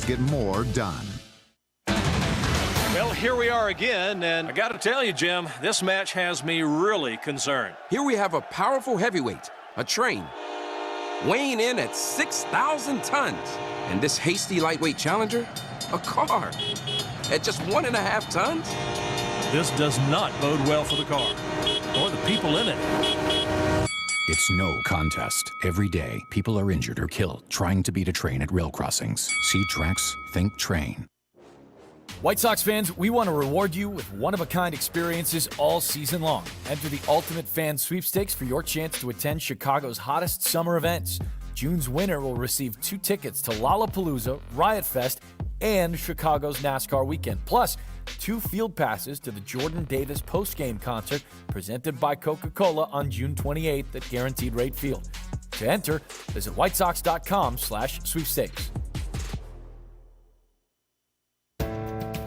Astros get more done. Well, here we are again, and I got to tell you, Jim, this match has me really concerned. Here we have a powerful heavyweight, a train, weighing in at 6,000 tons. And this hasty lightweight challenger, a car, at just 1.5 tons? This does not bode well for the car, or the people in it. It's no contest. Every day, people are injured or killed trying to beat a train at rail crossings. See tracks, think train. White Sox fans, we want to reward you with one-of-a-kind experiences all season long. Enter the Ultimate Fan Sweepstakes for your chance to attend Chicago's hottest summer events. June's winner will receive 2 tickets to Lollapalooza, Riot Fest, and Chicago's NASCAR weekend, plus 2 field passes to the Jordan Davis postgame concert presented by Coca-Cola on June 28th at Guaranteed Rate Field. To enter, visit whitesox.com/sweepstakes.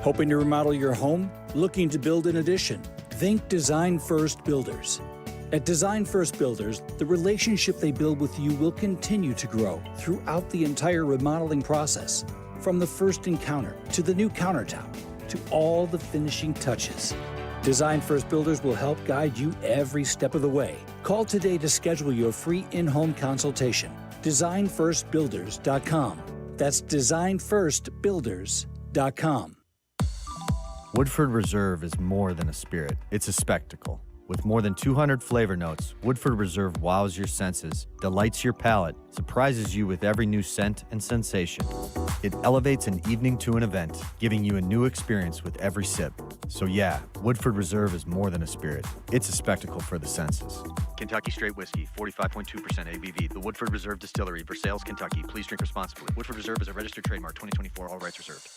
Hoping to remodel your home? Looking to build an addition? Think Design First Builders. At Design First Builders, the relationship they build with you will continue to grow throughout the entire remodeling process. From the first encounter, to the new countertop, to all the finishing touches. Design First Builders will help guide you every step of the way. Call today to schedule your free in-home consultation. DesignFirstBuilders.com. That's DesignFirstBuilders.com. Woodford Reserve is more than a spirit. It's a spectacle. With more than 200 flavor notes, Woodford Reserve wows your senses, delights your palate, surprises you with every new scent and sensation. It elevates an evening to an event, giving you a new experience with every sip. So yeah, Woodford Reserve is more than a spirit. It's a spectacle for the senses. Kentucky Straight Whiskey, 45.2% ABV. The Woodford Reserve Distillery, Versailles, Kentucky. Please drink responsibly. Woodford Reserve is a registered trademark. 2024. All rights reserved.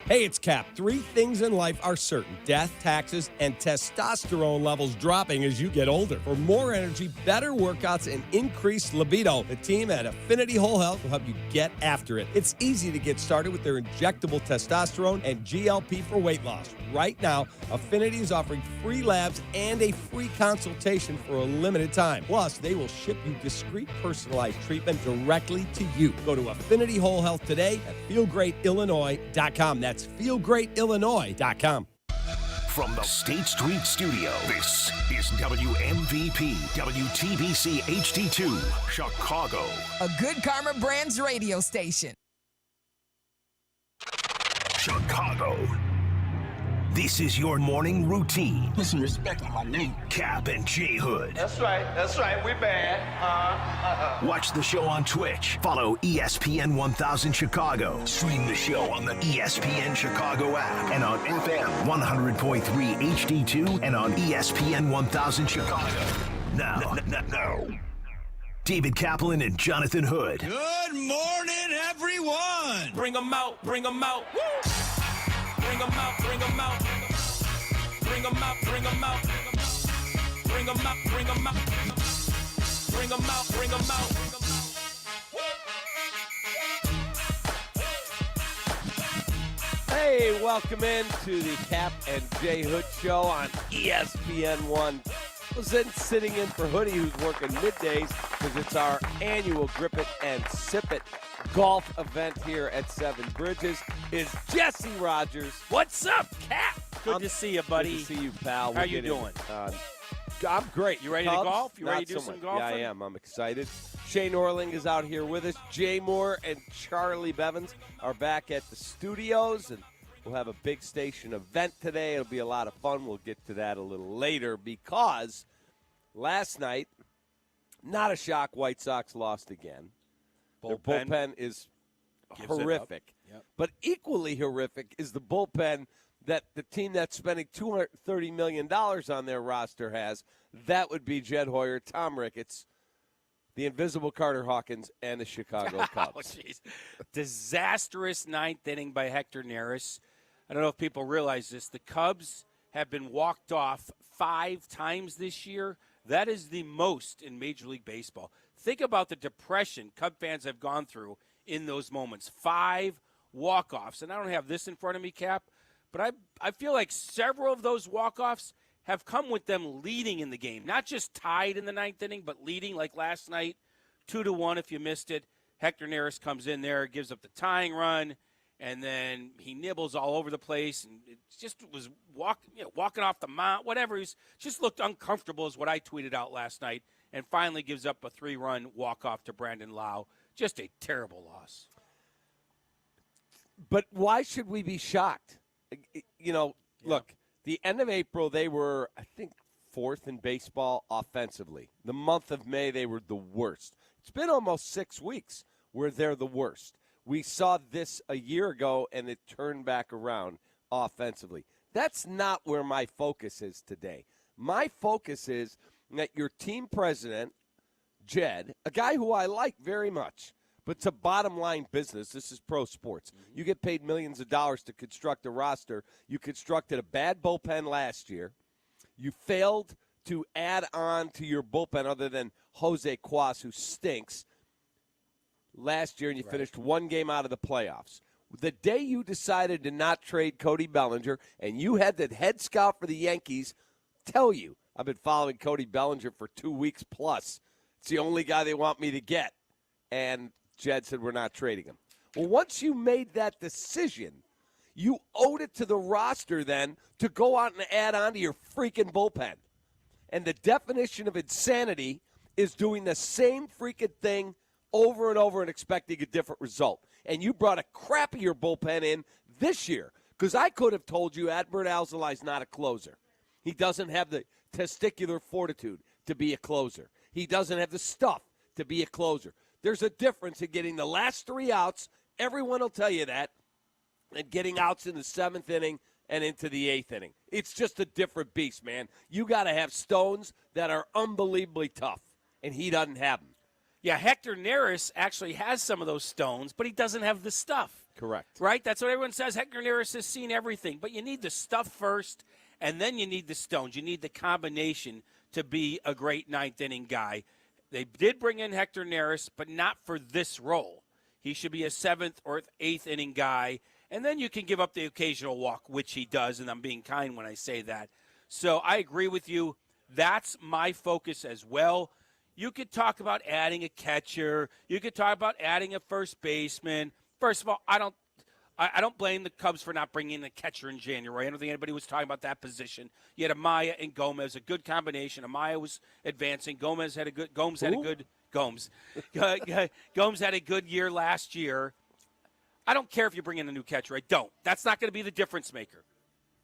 Hey, it's Cap. 3 things in life are certain: death, taxes, and testosterone levels dropping as you get older. For more energy, better workouts, and increased libido, the team at Affinity Whole Health will help you get after it. It's easy to get started with their injectable testosterone and GLP for weight loss. Right now, Affinity is offering free labs and a free consultation for a limited time. Plus, they will ship you discreet, personalized treatment directly to you. Go to Affinity Whole Health today at feelgreatillinois.com. That's feelgreatillinois.com. From the State Street Studio, this is WMVP WTBC HD2, Chicago. A Good Karma Brands radio station. Chicago. This is your morning routine. Put some respect on my name. Cap and J Hood. That's right. We bad. Watch the show on Twitch. Follow ESPN 1000 Chicago. Stream the show on the ESPN Chicago app and on FM 100.3 HD2 and on ESPN 1000 Chicago. Now, David Kaplan and Jonathan Hood. Good morning, everyone. Bring them out. Woo! Bring them out. Bring them out. Bring them out. Bring them out. Bring them out. Bring them out. Bring them out. Bring them out. Bring them out. Hey, welcome in to the Cap and J Hood Show on ESPN 1. Sitting in for Hoodie, who's working middays because it's our annual Grip It and Sip It golf event here at Seven Bridges, is Jesse Rogers. What's up, Cap? Good to see you, buddy. Good to see you, pal. How you doing? I'm great. You ready to golf? You ready to do some golfing? Yeah, I am. I'm excited. Shane Orling is out here with us. Jay Moore and Charlie Bevins are back at the studios, and we'll have a big station event today. It'll be a lot of fun. We'll get to that a little later because last night, not a shock, White Sox lost again. Their bullpen is horrific. Yep. But equally horrific is the bullpen that the team that's spending $230 million on their roster has. That would be Jed Hoyer, Tom Ricketts, the invisible Carter Hawkins, and the Chicago Cubs. Oh, disastrous ninth inning by Hector Neris. I don't know if people realize this. The Cubs have been walked off 5 times this year. That is the most in Major League Baseball. Think about the depression Cub fans have gone through in those moments. 5 walk-offs. And I don't have this in front of me, Cap, but I feel like several of those walk-offs have come with them leading in the game. Not just tied in the ninth inning, but leading like last night, 2-1 if you missed it. Hector Neris comes in there, gives up the tying run, and then he nibbles all over the place, and it just was walking off the mount, whatever. He's just looked uncomfortable is what I tweeted out last night, and finally gives up a 3-run walk-off to Brandon Lau. Just a terrible loss. But why should we be shocked? Look, the end of April, they were, I think, 4th in baseball offensively. The month of May, they were the worst. It's been almost 6 weeks where they're the worst. We saw this a year ago, and it turned back around offensively. That's not where my focus is today. My focus is that your team president, Jed, a guy who I like very much, but it's a bottom-line business. This is pro sports. You get paid millions of dollars to construct a roster. You constructed a bad bullpen last year. You failed to add on to your bullpen other than Jose Cuas, who stinks, last year, and you finished one game out of the playoffs. The day you decided to not trade Cody Bellinger, and you had the head scout for the Yankees tell you, I've been following Cody Bellinger for 2 weeks plus. It's the only guy they want me to get. And Jed said, we're not trading him. Well, once you made that decision, you owed it to the roster then to go out and add on to your freaking bullpen. And the definition of insanity is doing the same freaking thing over and over and expecting a different result. And you brought a crappier bullpen in this year, because I could have told you Adbert Alzolai's not a closer. He doesn't have the testicular fortitude to be a closer. He doesn't have the stuff to be a closer. There's a difference in getting the last 3 outs, everyone will tell you that, and getting outs in the 7th inning and into the 8th inning. It's just a different beast, man. You got to have stones that are unbelievably tough, and he doesn't have them. Yeah, Hector Neris actually has some of those stones, but he doesn't have the stuff. Correct. Right? That's what everyone says. Hector Neris has seen everything, but you need the stuff first, and then you need the stones. You need the combination to be a great 9th inning guy. They did bring in Hector Neris, but not for this role. He should be a 7th or 8th inning guy, and then you can give up the occasional walk, which he does, and I'm being kind when I say that. So I agree with you. That's my focus as well. You could talk about adding a catcher. You could talk about adding a first baseman. First of all, I don't blame the Cubs for not bringing in a catcher in January. I don't think anybody was talking about that position. You had Amaya and Gomez, a good combination. Amaya was advancing. Gomes had a good year last year. I don't care if you bring in a new catcher. I don't. That's not going to be the difference maker.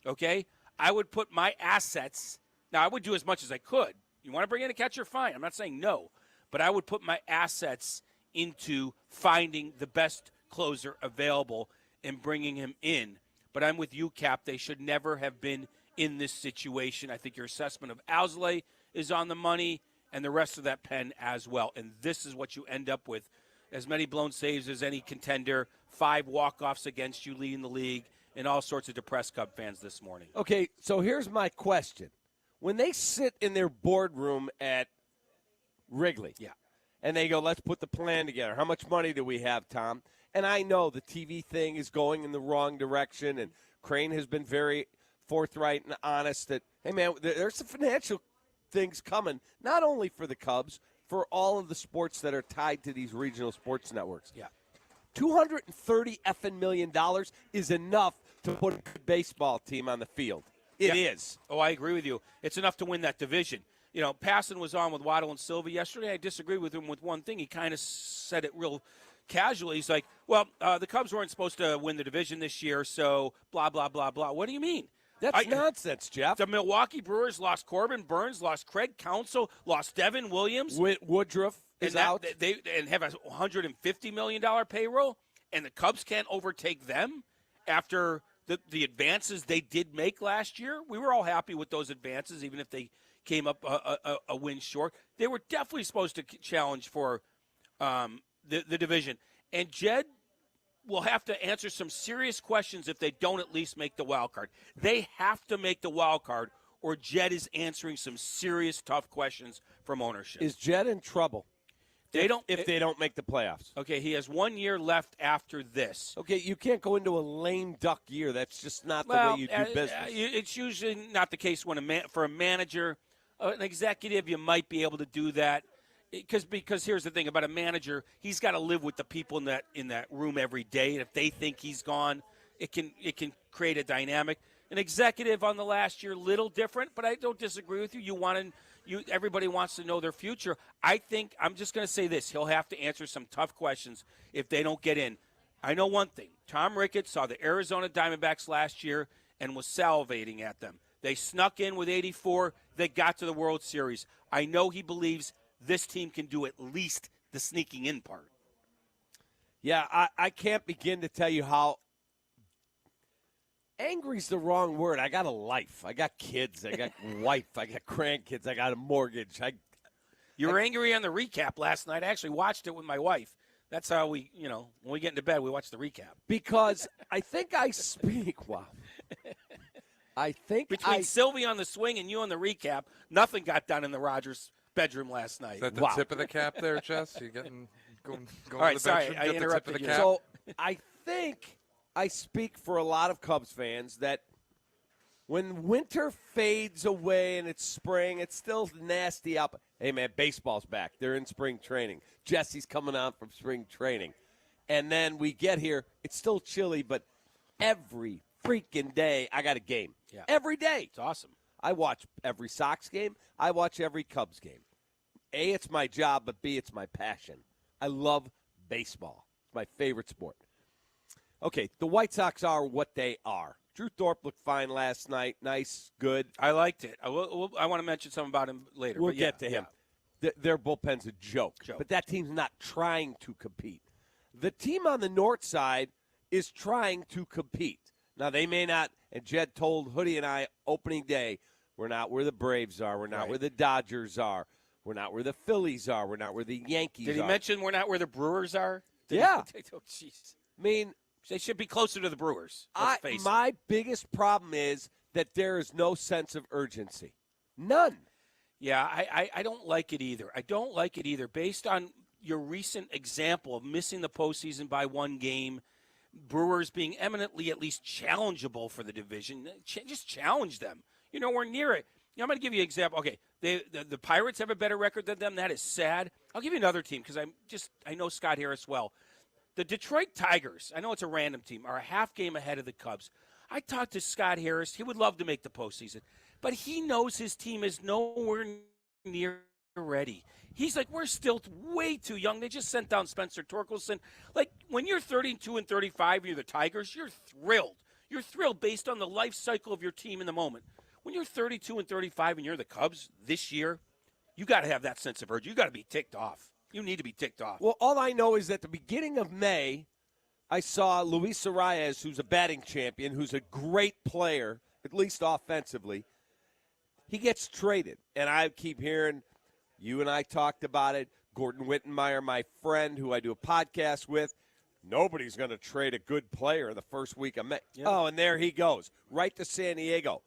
Okay? I would put my assets. Now, I would do as much as I could. You want to bring in a catcher? Fine. I'm not saying no. But I would put my assets into finding the best closer available and bringing him in. But I'm with you, Cap. They should never have been in this situation. I think your assessment of Alzolay is on the money and the rest of that pen as well. And this is what you end up with. As many blown saves as any contender, 5 walk-offs against you leading the league, and all sorts of depressed Cub fans this morning. Okay, so here's my question. When they sit in their boardroom at Wrigley, and they go, let's put the plan together. How much money do we have, Tom? And I know the TV thing is going in the wrong direction, and Crane has been very forthright and honest that, hey, man, there's some financial things coming, not only for the Cubs, for all of the sports that are tied to these regional sports networks. Yeah. $230 million is enough to put a good baseball team on the field. It is. Oh, I agree with you. It's enough to win that division. You know, Passan was on with Waddle and Silva yesterday. I disagree with him with one thing. He kind of said it real casually. He's like, well, the Cubs weren't supposed to win the division this year, so blah, blah, blah, blah. What do you mean? That's nonsense, Jeff. The Milwaukee Brewers lost Corbin Burns, lost Craig Counsell, lost Devin Williams. Woodruff is out. They have a $150 million payroll, and the Cubs can't overtake them after the advances they did make last year. We were all happy with those advances, even if they came up a win short. They were definitely supposed to challenge for the division. And Jed will have to answer some serious questions if they don't at least make the wild card. They have to make the wild card, or Jed is answering some serious, tough questions from ownership. Is Jed in trouble? If they don't make the playoffs. Okay, he has 1 year left after this. Okay, you can't go into a lame duck year. That's just not the way you do business. It's usually not the case when for a manager, an executive, you might be able to do that Because here's the thing about a manager, he's got to live with the people in that room every day. And if they think he's gone, it can create a dynamic. An executive on the last year, little different, but I don't disagree with you. Everybody wants to know their future. I think I'm just going to say this: he'll have to answer some tough questions if they don't get in. I know one thing: Tom Ricketts saw the Arizona Diamondbacks last year and was salivating at them. They snuck in with 84. They got to the World Series. I know he believes this team can do at least the sneaking in part. Yeah, I can't begin to tell you how angry's the wrong word. I got a life. I got kids. I got wife. I got grandkids. I got a mortgage. You were angry on the recap last night. I actually watched it with my wife. That's how when we get into bed, we watch the recap. Because I think I speak. Wow. I think Between Sylvie on the swing and you on the recap, nothing got done in the Rogers bedroom last night. Is that the tip of the cap there, Jess? You going All right, to the bedroom, sorry, I get the interrupted tip of the you. cap? So I think I speak for a lot of Cubs fans that when winter fades away and it's spring, it's still nasty out. Hey, man, baseball's back. They're in spring training. Jesse's coming out from spring training. And then we get here. It's still chilly, but every freaking day I got a game. Yeah. Every day. It's awesome. I watch every Sox game. I watch every Cubs game. A, it's my job, but B, it's my passion. I love baseball. It's my favorite sport. Okay, the White Sox are what they are. Drew Thorpe looked fine last night. Nice, good. I liked it. I want to mention something about him later. We'll but yeah, get to him. yeah. Their bullpen's a joke, but that team's not trying to compete. The team on the north side is trying to compete. Now, they may not, and Jed told Hoodie and I opening day, we're not where the Braves are. We're not where the Dodgers are. We're not where the Phillies are. We're not where the Yankees are. Did he mention we're not where the Brewers are? Yeah. Oh, jeez. I mean, they should be closer to the Brewers. Let's face it. My biggest problem is that there is no sense of urgency. None. Yeah, I don't like it either. I don't like it either. Based on your recent example of missing the postseason by one game, Brewers being eminently at least challengeable for the division, just challenge them. We're near it. I'm going to give you an example. Okay, the Pirates have a better record than them. That is sad. I'll give you another team because I know Scott Harris well. The Detroit Tigers, I know it's a random team, are a half game ahead of the Cubs. I talked to Scott Harris. He would love to make the postseason, but he knows his team is nowhere near ready. He's like, we're still way too young. They just sent down Spencer Torkelson. Like, when you're 32 and 35 and you're the Tigers, you're thrilled. You're thrilled based on the life cycle of your team in the moment. When you're 32 and 35 and you're the Cubs this year, you got to have that sense of urgency. You got to be ticked off. You need to be ticked off. Well, all I know is at the beginning of May, I saw Luis Arias, who's a batting champion, who's a great player, at least offensively. He gets traded, and I keep hearing, you and I talked about it, Gordon Wittenmeyer, my friend, who I do a podcast with, nobody's going to trade a good player in the first week of May. Yeah. Oh, and there he goes, right to San Diego.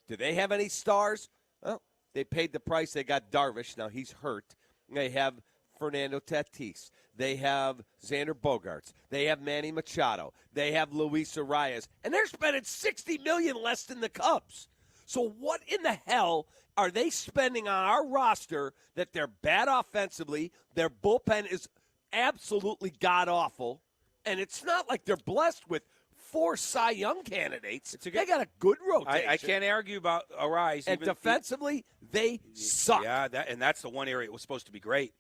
Do they have any stars? Well, they paid the price. They got Darvish. Now he's hurt. They have Fernando Tatis. They have Xander Bogaerts. They have Manny Machado. They have Luis Arias. And they're spending $60 million less than the Cubs. So what in the hell are they spending on our roster that they're bad offensively, their bullpen is absolutely god-awful, and it's not like they're blessed with 4 Cy Young candidates. They got a good rotation. I can't argue about Arias. And defensively, they suck. Yeah, and that's the one area it was supposed to be great.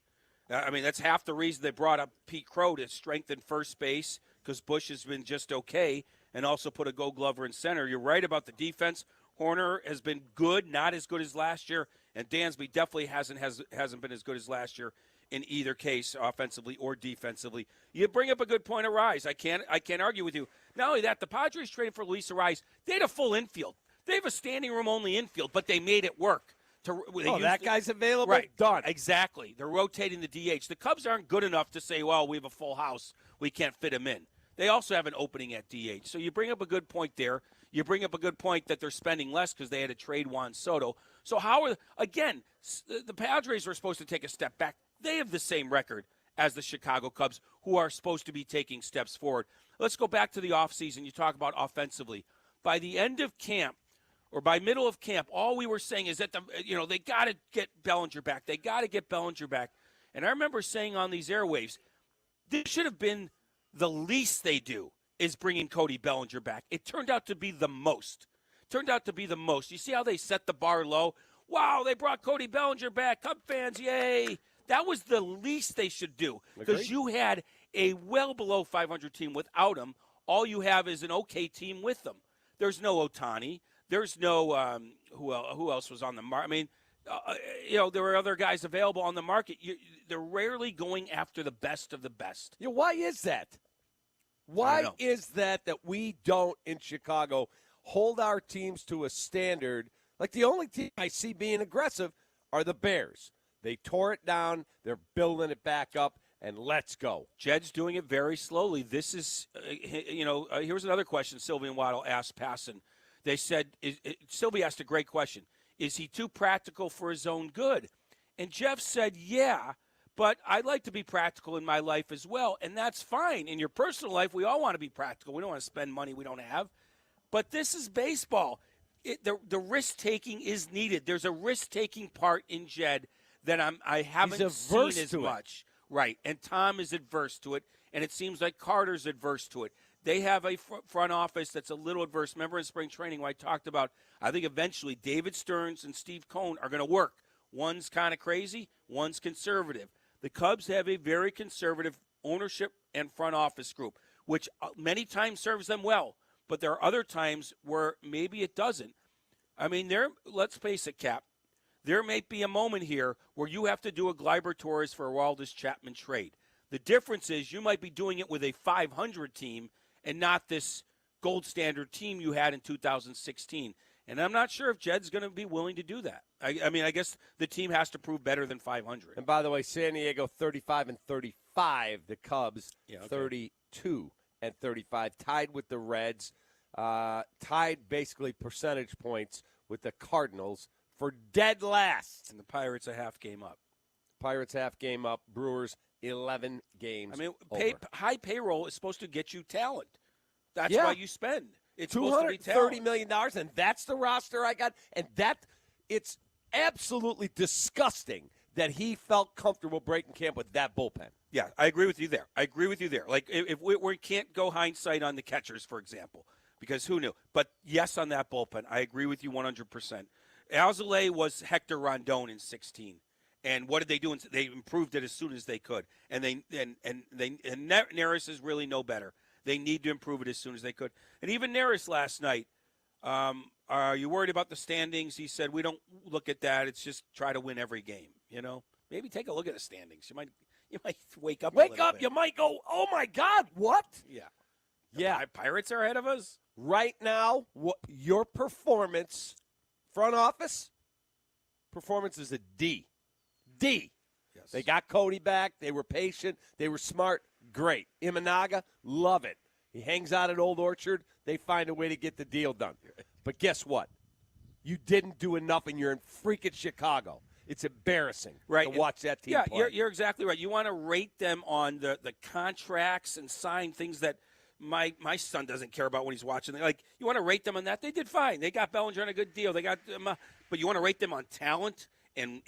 I mean, that's half the reason they brought up Pete Crow to strengthen first base, because Bush has been just okay, and also put a Gold Glover in center. You're right about the defense. Horner has been good, not as good as last year, and Dansby definitely hasn't been as good as last year in either case, offensively or defensively. You bring up a good point of Rise. I can't argue with you. Not only that, the Padres traded for Luis Arias. They had a full infield. They have a standing room only infield, but they made it work. That guy's available? Right. Done. Exactly. They're rotating the DH. The Cubs aren't good enough to say, well, we have a full house. We can't fit him in. They also have an opening at DH. So you bring up a good point there. You bring up a good point that they're spending less because they had to trade Juan Soto. So the Padres were supposed to take a step back. They have the same record as the Chicago Cubs, who are supposed to be taking steps forward. Let's go back to the offseason. You talk about offensively. By the end of camp, or by middle of camp, all we were saying is that they got to get Bellinger back. They got to get Bellinger back. And I remember saying on these airwaves, this should have been the least they do is bringing Cody Bellinger back. It turned out to be the most. You see how they set the bar low? Wow, they brought Cody Bellinger back. Cub fans, yay. That was the least they should do because you had a well below 500 team without him. All you have is an okay team with them. There's no Ohtani. There's no who else was on the market. I mean, there were other guys available on the market. They're rarely going after the best of the best. Why is that? Why is that we don't in Chicago hold our teams to a standard? Like the only team I see being aggressive are the Bears. They tore it down. They're building it back up, and let's go. Jed's doing it very slowly. This is, here's another question Sylvie and Waddle asked Passon. They said, Sylvie asked a great question. Is he too practical for his own good? And Jeff said, yeah, but I'd like to be practical in my life as well, and that's fine. In your personal life, we all want to be practical. We don't want to spend money we don't have. But this is baseball. The risk-taking is needed. There's a risk-taking part in Jed that I haven't seen as much. Right, and Tom is adverse to it, and it seems like Carter's adverse to it. They have a front office that's a little adverse. Remember in spring training when I talked about, I think eventually David Stearns and Steve Cohn are going to work. One's kind of crazy, one's conservative. The Cubs have a very conservative ownership and front office group, which many times serves them well. But there are other times where maybe it doesn't. I mean, let's face it, Cap. There may be a moment here where you have to do a Gleyber Torres for a Aroldis Chapman trade. The difference is you might be doing it with a 500 team and not this gold standard team you had in 2016. And I'm not sure if Jed's going to be willing to do that. I mean, I guess the team has to prove better than 500. And by the way, San Diego 35-35. The Cubs 32-35, tied with the Reds, tied basically percentage points with the Cardinals for dead last. And the Pirates a half game up. Brewers 11 games. I mean, over. high payroll is supposed to get you talent. That's why you spend. It's $230 million, and that's the roster I got. And it's absolutely disgusting that he felt comfortable breaking camp with that bullpen. Yeah, I agree with you there. Like, if we can't go hindsight on the catchers, for example, because who knew? But yes, on that bullpen, I agree with you 100%. Alzolay was Hector Rondon in 16. And what did they do? They improved it as soon as they could. And Neris is really no better. They need to improve it as soon as they could. And even Neris last night, are you worried about the standings? He said, we don't look at that. It's just try to win every game, Maybe take a look at the standings. You might wake up a little bit. You might go, oh, my God, what? Yeah. Pirates are ahead of us. Right now, your performance, front office, performance is a D. D. Yes. They got Cody back. They were patient. They were smart. Great. Imanaga, love it. He hangs out at Old Orchard. They find a way to get the deal done. But guess what? You didn't do enough, and you're in freaking Chicago. It's embarrassing to watch that team play. Yeah, you're exactly right. You want to rate them on the contracts and sign things that my son doesn't care about when he's watching. Like, you want to rate them on that? They did fine. They got Bellinger on a good deal. They got, but you want to rate them on talent and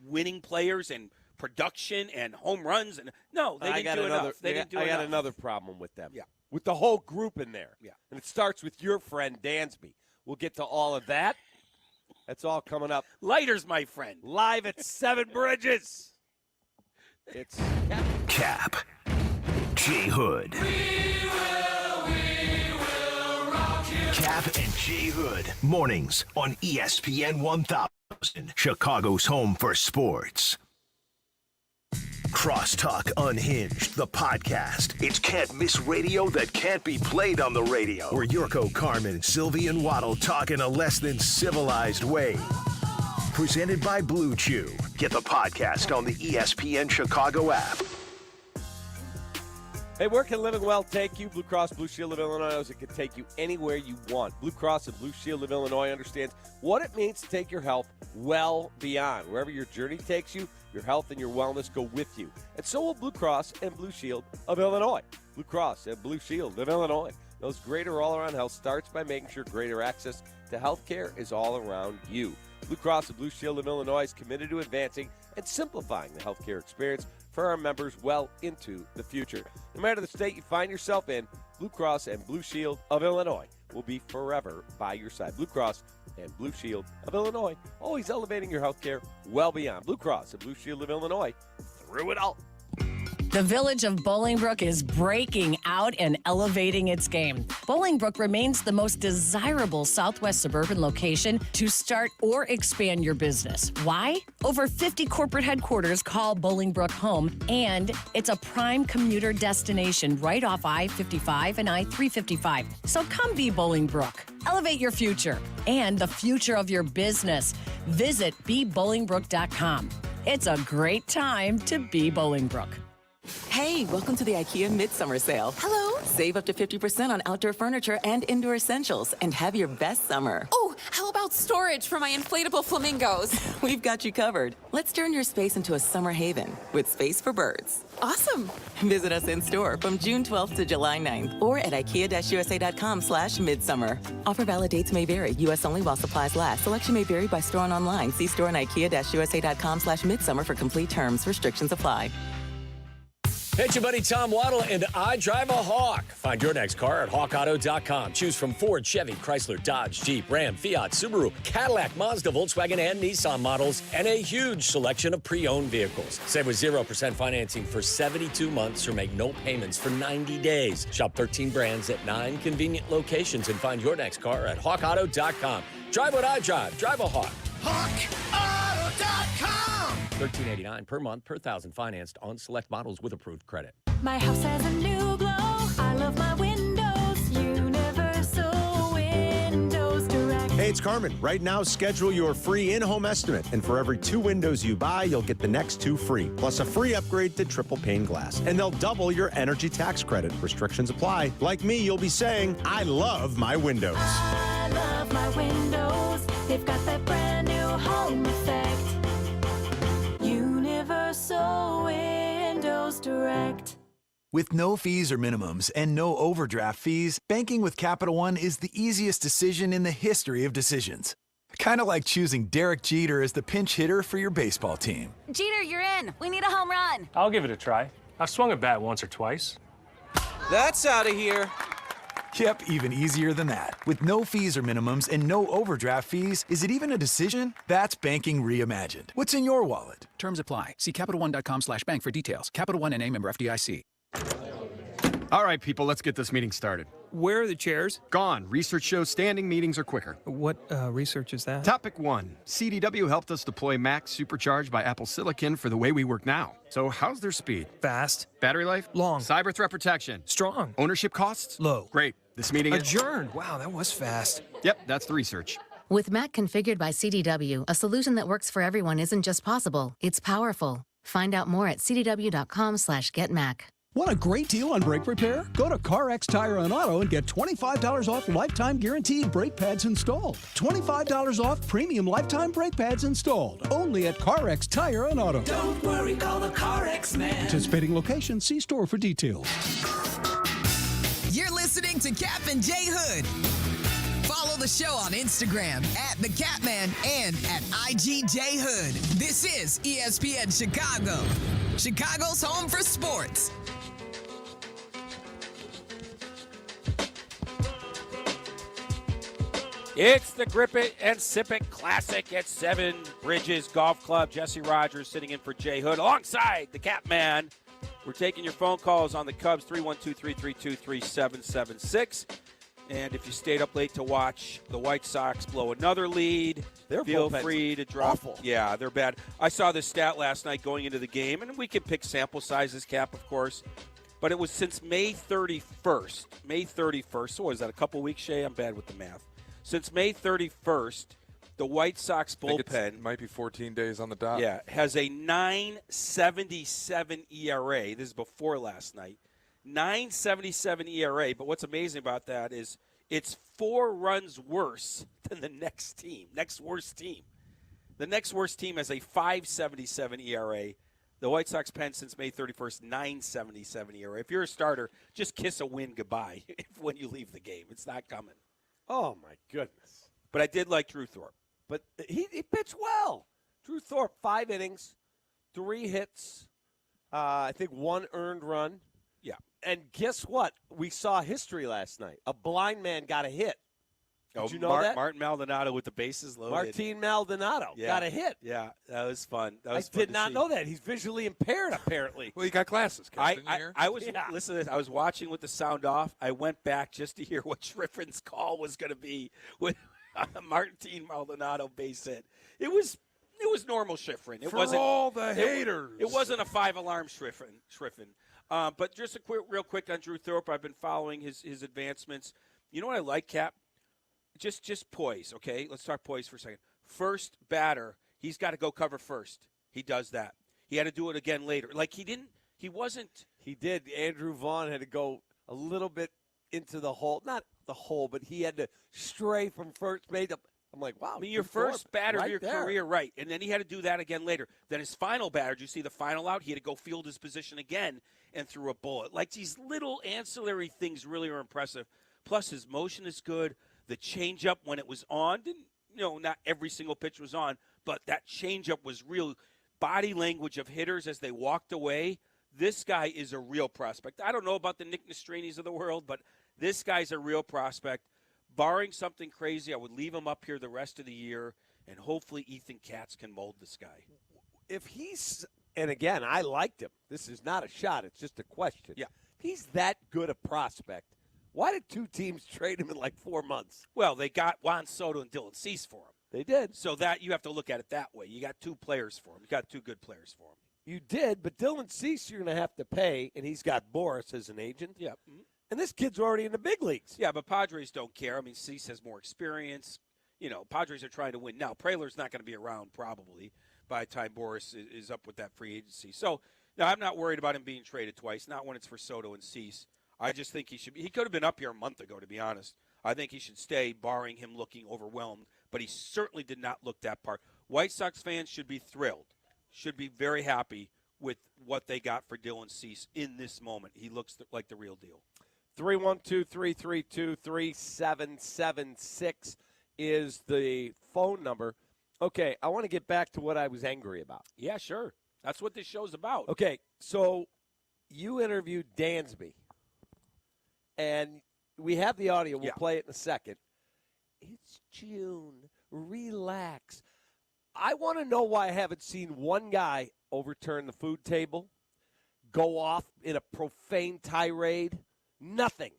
winning players and production and home runs, and no, they didn't do enough. I got another problem with them. Yeah. With the whole group in there. Yeah. And it starts with your friend Dansby. We'll get to all of that. That's all coming up. Lighters, my friend. Live at Seven Bridges. It's Cap. J. Hood. We will rock you. Cap and J. Hood. Mornings on ESPN 1000. Chicago's home for sports. Crosstalk Unhinged, the podcast. It's can't miss radio that can't be played on the radio. Where Yurko, Carmen, Sylvie, and Waddle talk in a less than civilized way. Presented by Blue Chew. Get the podcast on the ESPN Chicago app. Hey, where can living well take you? Blue Cross Blue Shield of Illinois knows it can take you anywhere you want. Blue Cross and Blue Shield of Illinois understands what it means to take your health well beyond. Wherever your journey takes you, your health and your wellness go with you. And so will Blue Cross and Blue Shield of Illinois. Blue Cross and Blue Shield of Illinois knows greater all-around health starts by making sure greater access to health care is all around you. Blue Cross and Blue Shield of Illinois is committed to advancing and simplifying the healthcare experience for our members well into the future. No matter the state you find yourself in, Blue Cross and Blue Shield of Illinois will be forever by your side. Blue Cross and Blue Shield of Illinois, always elevating your health care well beyond. Blue Cross and Blue Shield of Illinois, through it all. The village of Bolingbrook is breaking out and elevating its game. Bolingbrook remains the most desirable Southwest suburban location to start or expand your business. Why? Over 50 corporate headquarters call Bolingbrook home, and it's a prime commuter destination right off I-55 and I-355. So come be Bolingbrook. Elevate your future and the future of your business. Visit bebolingbrook.com. It's a great time to be Bolingbrook. Hey, welcome to the IKEA Midsummer Sale. Hello. Save up to 50% on outdoor furniture and indoor essentials and have your best summer. Oh, how about storage for my inflatable flamingos? We've got you covered. Let's turn your space into a summer haven with space for birds. Awesome. Visit us in store from June 12th to July 9th or at ikea-usa.com/midsummer. Offer valid dates may vary. U.S. only while supplies last. Selection may vary by store and online. See store and ikea-usa.com/midsummer for complete terms. Restrictions apply. Hey, it's your buddy Tom Waddle, and I drive a Hawk. Find your next car at hawkauto.com. Choose from Ford, Chevy, Chrysler, Dodge, Jeep, Ram, Fiat, Subaru, Cadillac, Mazda, Volkswagen, and Nissan models, and a huge selection of pre-owned vehicles. Save with 0% financing for 72 months or make no payments for 90 days. Shop 13 brands at 9 convenient locations and find your next car at hawkauto.com. Drive what I drive. Drive a Hawk. HawkAuto.com. $13.89 per month per thousand financed on select models with approved credit. My house has a new glow. I love my windows. Universal Windows Direct. Hey, it's Carmen. Right now, schedule your free in-home estimate. And for every 2 windows you buy, you'll get the next 2 free, plus a free upgrade to triple pane glass. And they'll double your energy tax credit. Restrictions apply. Like me, you'll be saying, I love my windows. I love my windows. They've got that brand new home effect. Universal Windows Direct. With no fees or minimums and no overdraft fees, banking with Capital One is the easiest decision in the history of decisions. Kind of like choosing Derek Jeter as the pinch hitter for your baseball team. Jeter, you're in. We need a home run. I'll give it a try. I've swung a bat once or twice. That's out of here. Yep, even easier than that. With no fees or minimums and no overdraft fees, is it even a decision? That's banking reimagined. What's in your wallet? Terms apply. See CapitalOne.com/bank for details. Capital One N.A. member FDIC. All right, people, let's get this meeting started. Where are the chairs? Gone. Research shows standing meetings are quicker. What research is that? Topic 1. CDW helped us deploy Mac supercharged by Apple Silicon for the way we work now. So how's their speed? Fast. Battery life? Long. Cyber threat protection? Strong. Ownership costs? Low. Great. This meeting is... Adjourned. Wow, that was fast. Yep, that's the research. With Mac configured by CDW, a solution that works for everyone isn't just possible, it's powerful. Find out more at cdw.com/getmac. Want a great deal on brake repair? Go to CarX Tire and Auto and get $25 off lifetime guaranteed brake pads installed. $25 off premium lifetime brake pads installed. Only at CarX Tire and Auto. Don't worry, call the CarX man. Participating location, see store for details. You're listening to Cap and J Hood. Follow the show on Instagram at The Catman and at IGJ Hood. This is ESPN Chicago, Chicago's home for sports. It's the Grip It and Sip It Classic at Seven Bridges Golf Club. Jesse Rogers sitting in for Jay Hood alongside the Catman. We're taking your phone calls on the Cubs, 312-332-3776. And if you stayed up late to watch the White Sox blow another lead, feel free to drop. Awful. Yeah, they're bad. I saw this stat last night going into the game, and we can pick sample sizes, Cap, of course. But it was since May 31st. May 31st. So what is that, a couple weeks, Shay? I'm bad with the math. Since May 31st, the White Sox bullpen might be 14 days on the dot. Yeah, has a 9.77 ERA. This is before last night. 9.77 ERA. But what's amazing about that is it's 4 runs worse than the next worst team. The next worst team has a 5.77 ERA. The White Sox pen since May 31st, 9.77 ERA. If you're a starter, just kiss a win goodbye when you leave the game. It's not coming. Oh, my goodness. But I did like Drew Thorpe. But he pitched well. Drew Thorpe, 5 innings, 3 hits, I think 1 earned run. Yeah. And guess what? We saw history last night. A blind man got a hit. Did you know that? Martin Maldonado with the bases loaded. Martin Maldonado got a hit. Yeah, that was fun. I did not know that. He's visually impaired, apparently. Well, you got glasses, Captain. I was listen to this. I was watching with the sound off. I went back just to hear what Schriffen's call was going to be with Martin Maldonado base hit. It was normal Schriffen. It wasn't all the haters. It wasn't a 5-alarm Schriffen. But just real quick on Drew Thorpe. I've been following his advancements. You know what I like, Cap? Just poise, okay? Let's talk poise for a second. First batter, he's got to go cover first. He does that. He had to do it again later. Like he did. Andrew Vaughn had to go a little bit into the hole. Not the hole, but he had to stray from first base. I'm like, wow. I mean, your first batter of your career, right. And then he had to do that again later. Then his final batter, did you see the final out? He had to go field his position again and threw a bullet. Like these little ancillary things really are impressive. Plus his motion is good. The changeup when it was on, not every single pitch was on, but that changeup was real body language of hitters as they walked away. This guy is a real prospect. I don't know about the Nick Nestrainis of the world, but this guy's a real prospect. Barring something crazy, I would leave him up here the rest of the year, and hopefully Ethan Katz can mold this guy. If he's, and again, I liked him. This is not a shot. It's just a question. Yeah. He's that good a prospect. Why did 2 teams trade him in like 4 months? Well, they got Juan Soto and Dylan Cease for him. They did. So that you have to look at it that way. You got 2 players for him. You got 2 good players for him. You did, but Dylan Cease you're going to have to pay, and he's got Boris as an agent. Yeah. And this kid's already in the big leagues. Yeah, but Padres don't care. I mean, Cease has more experience. Padres are trying to win. Now, Prehller's not going to be around probably by the time Boris is up with that free agency. So, no, I'm not worried about him being traded twice, not when it's for Soto and Cease. I just think he could have been up here a month ago, to be honest. I think he should stay, barring him looking overwhelmed. But he certainly did not look that part. White Sox fans should be thrilled, should be very happy with what they got for Dylan Cease in this moment. He looks like the real deal. 312-332-3776 is the phone number. Okay, I want to get back to what I was angry about. Yeah, sure. That's what this show's about. Okay, so you interviewed Dansby. And we have the audio. We'll play it in a second. It's June. Relax. I want to know why I haven't seen one guy overturn the food table, go off in a profane tirade. Nothing.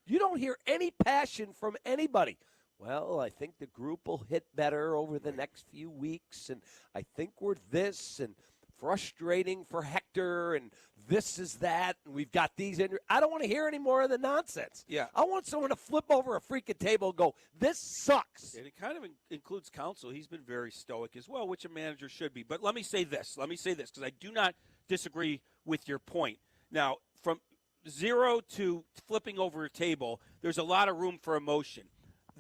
You don't hear any passion from anybody. Well, I think the group will hit better over the next few weeks, and I think we're this, and frustrating for Hector, and this is that, and we've got these. I don't want to hear any more of the nonsense. Yeah. I want someone to flip over a freaking table and go, this sucks. And it kind of includes Counsell. He's been very stoic as well, which a manager should be. But let me say this, because I do not disagree with your point. Now, from 0 to flipping over a table, there's a lot of room for emotion.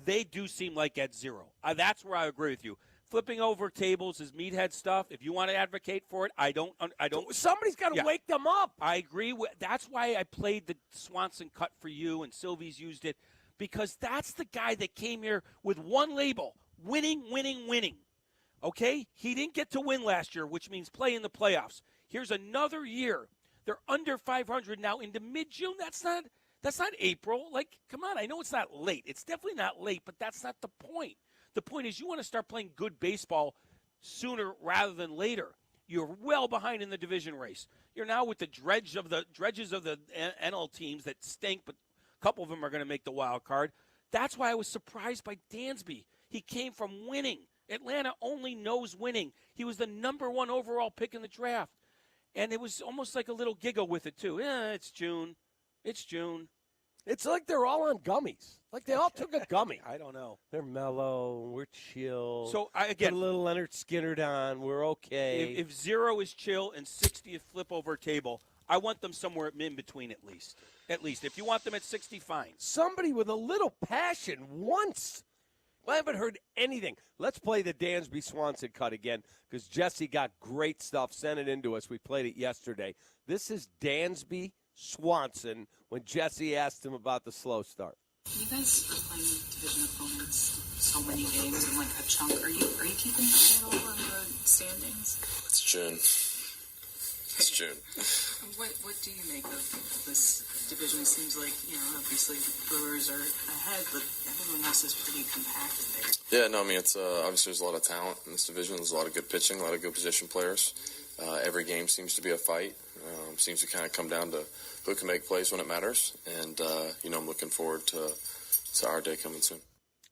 They do seem like at 0. That's where I agree with you. Flipping over tables is meathead stuff. If you want to advocate for it, I don't. Somebody's got to wake them up. I agree. That's why I played the Swanson cut for you, and Sylvie's used it, because that's the guy that came here with one label: winning, winning, winning. Okay, he didn't get to win last year, which means play in the playoffs. Here's another year. They're under 500 now into mid-June. That's not April. Like, come on. I know it's not late. It's definitely not late, but that's not the point. The point is you want to start playing good baseball sooner rather than later. You're well behind in the division race. You're now with the dredges of the NL teams that stink, but a couple of them are going to make the wild card. That's why I was surprised by Dansby. He came from winning. Atlanta only knows winning. He was the number 1 overall pick in the draft. And it was almost like a little giggle with it, too. It's June. It's June. It's like they're all on gummies. Like they all took a gummy. I don't know. They're mellow. We're chill. So, put a little Leonard Skinner on. We're okay. If 0 is chill and 60 is flip over table, I want them somewhere in between at least. At least. If you want them at 60, fine. Somebody with a little passion once. I haven't heard anything. Let's play the Dansby Swanson cut again because Jesse got great stuff. Sent it into us. We played it yesterday. This is Dansby Swanson when Jesse asked him about the slow start. You guys are playing division opponents so many games in like a chunk. Are you keeping a handle on the standings? It's June. It's June. What do you make of this division? It seems like, obviously the Brewers are ahead, but everyone else is pretty compacted there. Yeah, no, I mean, it's obviously there's a lot of talent in this division. There's a lot of good pitching, a lot of good position players. Every game seems to be a fight. Seems to kind of come down to who can make plays when it matters. And, I'm looking forward to our day coming soon.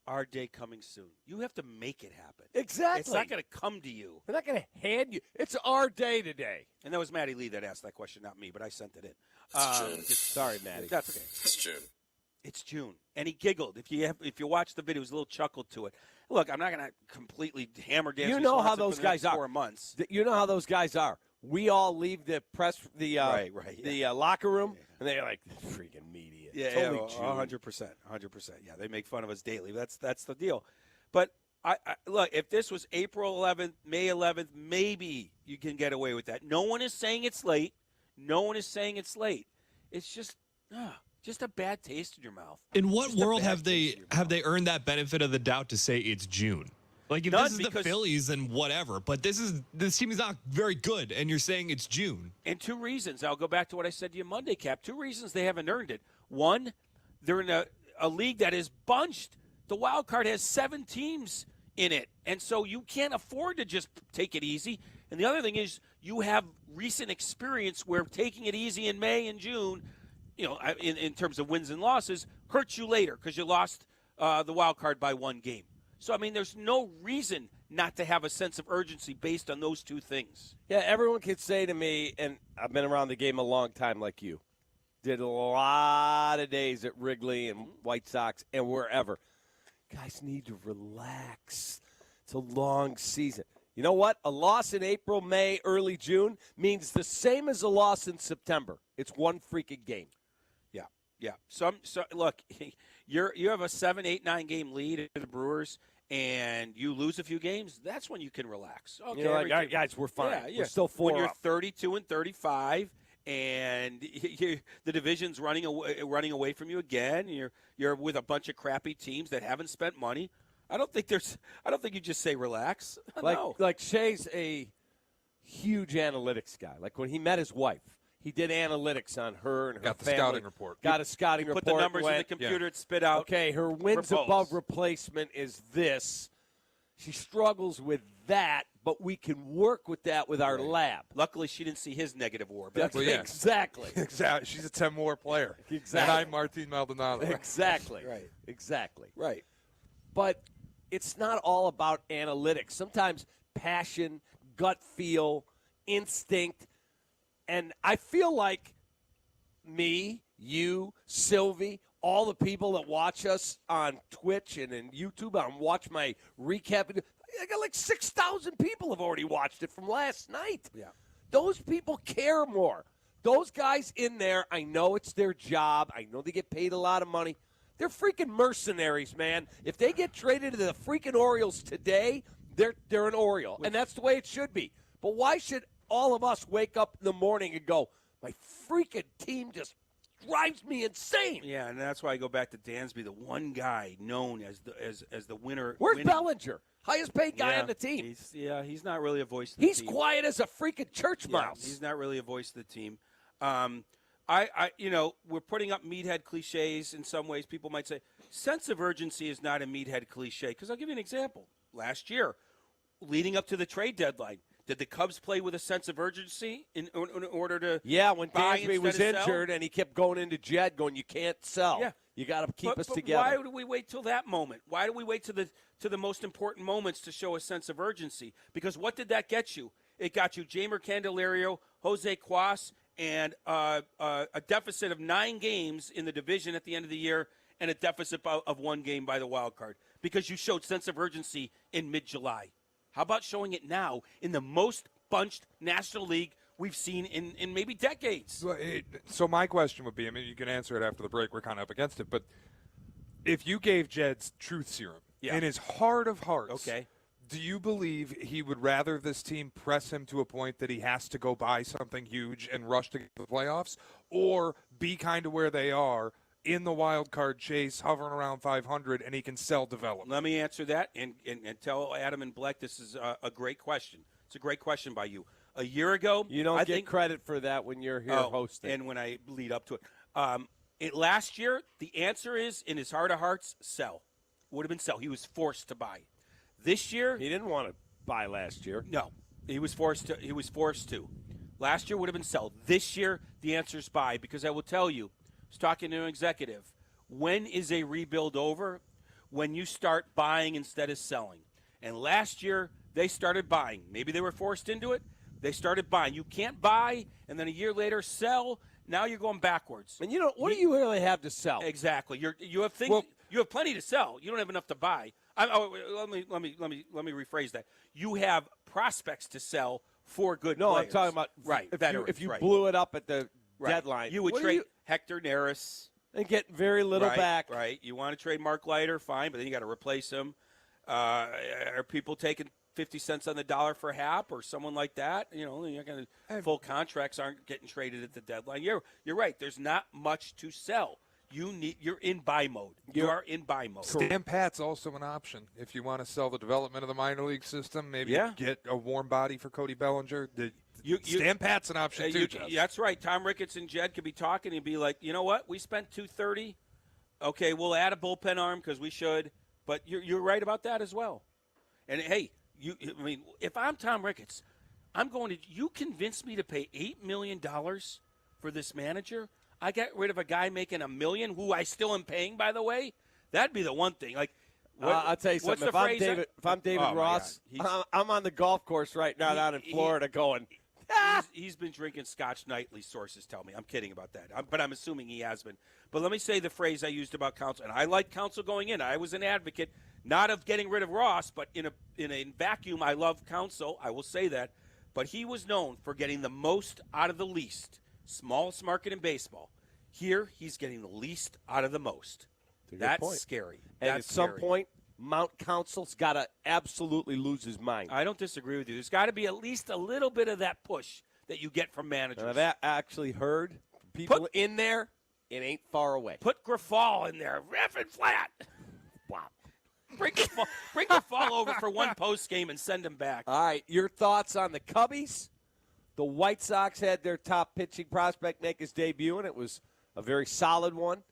Our day coming soon. You have to make it happen. Exactly. It's not going to come to you. We're not going to hand you. It's our day today. And that was Maddie Lee that asked that question, not me, but I sent it in. It's June. Sorry, Maddie. That's okay. It's June. It's June, and he giggled. If you watch the video, there's a little chuckle to it. Look, I'm not going to completely hammer dance. You know how Swanson those for the guys next are. 4 months. You know how those guys are. We all leave the locker room, and they're like freaking media. Yeah, Totally 100%. Yeah, they make fun of us daily. That's the deal. But I look, if this was April 11th, May 11th, maybe you can get away with that. No one is saying it's late. It's just a bad taste in your mouth. In what world have they earned that benefit of the doubt to say it's June? Like, if this is the Phillies, then whatever. But this team is not very good, and you're saying it's June. And 2 reasons. I'll go back to what I said to you Monday, Cap. 2 reasons they haven't earned it. One, they're in a league that is bunched. The wild card has 7 teams in it, and so you can't afford to just take it easy. And the other thing is you have recent experience where taking it easy in May and June, in terms of wins and losses, hurts you later because you lost the wild card by 1 game. So, I mean, there's no reason not to have a sense of urgency based on those 2 things. Yeah, everyone could say to me, and I've been around the game a long time like you, did a lot of days at Wrigley and White Sox and wherever. Guys need to relax. It's a long season. You know what? A loss in April, May, early June means the same as a loss in September. It's 1 freaking game. Yeah. So look, you have a 7, 8, 9 game lead in the Brewers, and you lose a few games. That's when you can relax. Okay, all right, guys, we're fine. Yeah. We're still 4 When you're up. 32 and 35, and the division's running away from you again. You're with a bunch of crappy teams that haven't spent money. I don't think you just say relax. No. Like Shay's a huge analytics guy. Like when he met his wife, he did analytics on her and her Got the family. scouting report. Got a scouting report. Put the numbers in the computer and spit out. Okay, her wins above replacement is this. She struggles with that, but we can work with that with our lab. Luckily, she didn't see his negative war. That's exactly. Exactly. She's a 10 more player. Exactly. And I'm Martin Maldonado. Exactly. Right. Exactly. Right. But it's not all about analytics. Sometimes passion, gut feel, instinct. And I feel like me, you, Sylvie, all the people that watch us on Twitch and in YouTube and watch my recap, I got like 6,000 people have already watched it from last night. Yeah. Those people care more. Those guys in there, I know it's their job. I know they get paid a lot of money. They're freaking mercenaries, man. If they get traded to the freaking Orioles today, they're an Oriole. And that's the way it should be. But why should all of us wake up in the morning and go, my freaking team just drives me insane? Yeah, and that's why I go back to Dansby, the one guy known as the winner. Where's Bellinger? Highest paid guy on the team. He's not really a voice of the team. He's quiet as a freaking church mouse. He's not really a voice of the team. We're putting up meathead cliches in some ways. People might say sense of urgency is not a meathead cliche. Because I'll give you an example. Last year, leading up to the trade deadline, did the Cubs play with a sense of urgency in order to when buy Dansby was instead of injured sell? and he kept going into Jed going, you can't sell. Yeah. You got to keep us But together. why do we wait till that moment? Why do we wait to the most important moments to show a sense of urgency? Because what did that get you? It got you Jamer Candelario, Jose Cuas, and a deficit of 9 games in the division at the end of the year and a deficit of 1 game by the wild card because you showed sense of urgency in mid-July. How about showing it now in the most bunched National League we've seen in maybe decades? So my question would be, I mean, you can answer it after the break. We're kind of up against it. But if you gave Jed's truth serum in his heart of hearts, do you believe he would rather this team press him to a point that he has to go buy something huge and rush to get to the playoffs, or be kind of where they are in the wild card chase, hovering around 500, and he can sell develop? Let me answer that and tell Adam and Black this is a great question. It's a great question by you. A year ago, You don't get credit for that when you're here hosting. And when I lead up to it. Last year, the answer is, in his heart of hearts, sell. Would have been sell. He was forced to buy. This year, he didn't want to buy last year. No, he was forced to. Last year would have been sell. This year, the answer is buy, because I will tell you, I was talking to an executive, when is a rebuild over? When you start buying instead of selling. And last year, they started buying. Maybe they were forced into it. They started buying. You can't buy and then a year later sell. Now you're going backwards. And what do you really have to sell? Exactly. You have things. Well, you have plenty to sell. You don't have enough to buy. Let me rephrase that. You have prospects to sell for good players. No, I'm talking about if you blew it up at the deadline. You would trade Hector Neris and get very little back. Right. You want to trade Mark Leiter, fine, but then you got to replace him. Are people taking 50 cents on the dollar for Hap or someone like that? You're going to full contracts aren't getting traded at the deadline. You're right. There's not much to sell. You're in buy mode. You are in buy mode. Stan Pat's also an option if you want to sell the development of the minor league system. Maybe get a warm body for Cody Bellinger. Stan Pat's an option too. That's right. Tom Ricketts and Jed could be talking and be like, you know what? We spent $230. Okay, we'll add a bullpen arm because we should. But you're right about that as well. And hey, if I'm Tom Ricketts, I'm going to. You convince me to pay $8 million for this manager. I get rid of a guy making $1 million, who I still am paying, by the way. That'd be the one thing. Like, I'll tell you something. If I'm David Ross, I'm on the golf course right now down in Florida going. He's been drinking Scotch nightly, sources tell me. I'm kidding about that, but I'm assuming he has been. But let me say the phrase I used about Counsell, and I like Counsell going in. I was an advocate, not of getting rid of Ross, but in a vacuum, I love Counsell. I will say that. But he was known for getting the most out of the least. Smallest market in baseball. Here, he's getting the least out of the most. That's scary. And at some point, Mount Counsell's got to absolutely lose his mind. I don't disagree with you. There's got to be at least a little bit of that push that you get from managers. And I've actually heard people in there, it ain't far away. Put Grafal in there, effing flat. Wow. Bring Grafal over for one post game and send him back. All right, your thoughts on the Cubbies? The White Sox had their top pitching prospect make his debut, and it was a very solid one.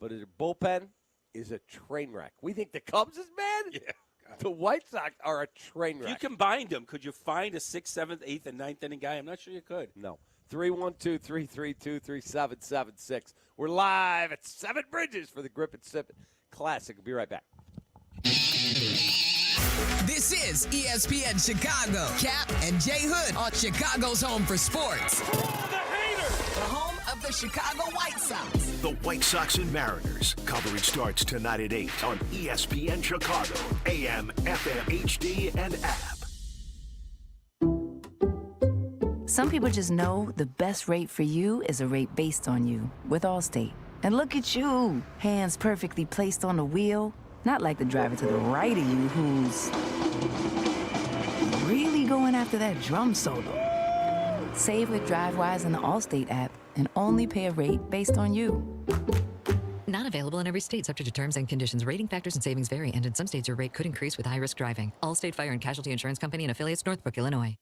But their bullpen is a train wreck. We think the Cubs is bad? Yeah. The White Sox are a train wreck. If you combined them, could you find a 6th, 7th, 8th, and 9th inning guy? I'm not sure you could. No. 312-332-3776. We're live at Seven Bridges for the Grip and Sip Classic. We'll be right back. This is ESPN Chicago. Cap and Jay Hood on Chicago's home for sports. The home of the Chicago White Sox. The White Sox and Mariners. Coverage starts tonight at 8 on ESPN Chicago, AM, FM, HD, and app. Some people just know the best rate for you is a rate based on you with Allstate. And look at you, hands perfectly placed on the wheel. Not like the driver to the right of you who's really going after that drum solo. Save with DriveWise in the Allstate app and only pay a rate based on you. Not available in every state, subject to terms and conditions. Rating factors and savings vary, and in some states your rate could increase with high-risk driving. Allstate Fire and Casualty Insurance Company and affiliates, Northbrook, Illinois.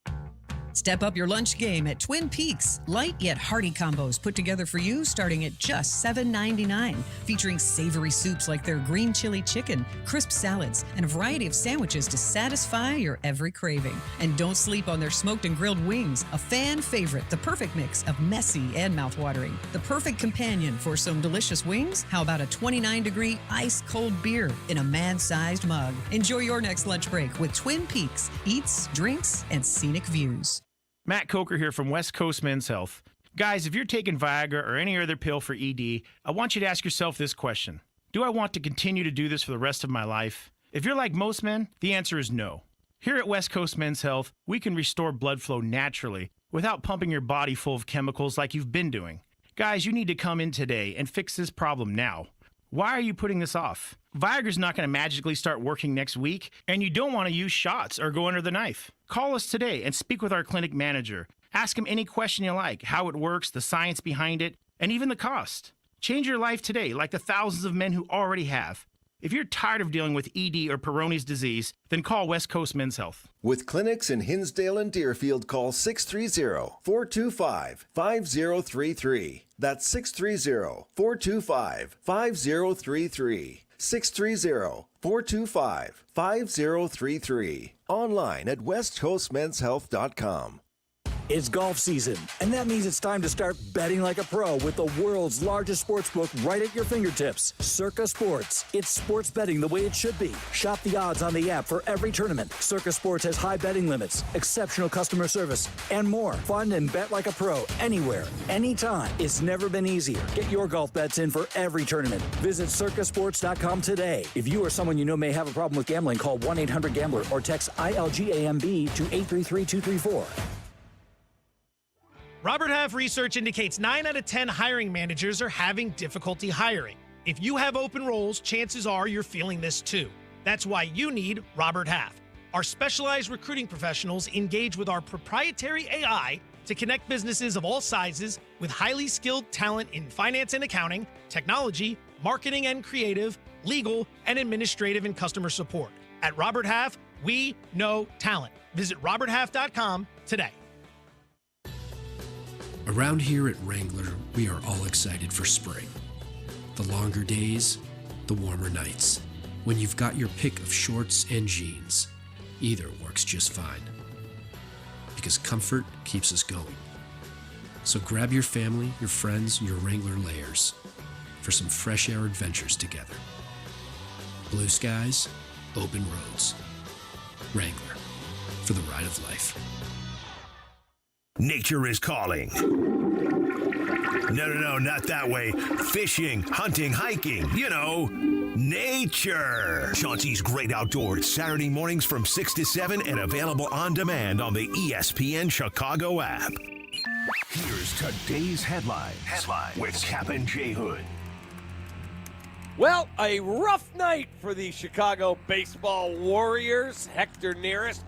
Step up your lunch game at Twin Peaks. Light yet hearty combos put together for you starting at just $7.99. Featuring savory soups like their green chili chicken, crisp salads, and a variety of sandwiches to satisfy your every craving. And don't sleep on their smoked and grilled wings, a fan favorite, the perfect mix of messy and mouthwatering. The perfect companion for some delicious wings? How about a 29-degree ice-cold beer in a man-sized mug? Enjoy your next lunch break with Twin Peaks. Eats, drinks, and scenic views. Matt Coker here from West Coast Men's Health. Guys, if you're taking Viagra or any other pill for ED, I want you to ask yourself this question. Do I want to continue to do this for the rest of my life? If you're like most men, the answer is no. Here at West Coast Men's Health, we can restore blood flow naturally without pumping your body full of chemicals like you've been doing. Guys, you need to come in today and fix this problem now. Why are you putting this off? Viagra's not going to magically start working next week, and you don't want to use shots or go under the knife. Call us today and speak with our clinic manager. Ask him any question you like, how it works, the science behind it, and even the cost. Change your life today like the thousands of men who already have. If you're tired of dealing with ED or Peyronie's disease, then call West Coast Men's Health. With clinics in Hinsdale and Deerfield, call 630-425-5033. That's 630-425-5033. 630-425-5033. Online at westcoastmenshealth.com. It's golf season, and that means it's time to start betting like a pro with the world's largest sportsbook right at your fingertips. Circa Sports. It's sports betting the way it should be. Shop the odds on the app for every tournament. Circa Sports has high betting limits, exceptional customer service, and more. Fun and bet like a pro anywhere, anytime. It's never been easier. Get your golf bets in for every tournament. Visit circasports.com today. If you or someone you know may have a problem with gambling, call 1-800-GAMBLER or text ILGAMB to 833-234. Robert Half research indicates 9 out of 10 hiring managers are having difficulty hiring. If you have open roles, chances are you're feeling this too. That's why you need Robert Half. Our specialized recruiting professionals engage with our proprietary AI to connect businesses of all sizes with highly skilled talent in finance and accounting, technology, marketing and creative, legal, and administrative and customer support. At Robert Half, we know talent. Visit roberthalf.com today. Around here at Wrangler, we are all excited for spring. The longer days, the warmer nights. When you've got your pick of shorts and jeans, either works just fine. Because comfort keeps us going. So grab your family, your friends, and your Wrangler layers for some fresh air adventures together. Blue skies, open roads. Wrangler, for the ride of life. Nature is calling. No, not that way. Fishing, hunting, hiking, nature. Chauncey's Great Outdoors, Saturday mornings from 6 to 7 and available on demand on the ESPN Chicago app. Here's today's headlines with Cap and J Hood. Well, a rough night for the Chicago baseball Warriors. Hector Nearest.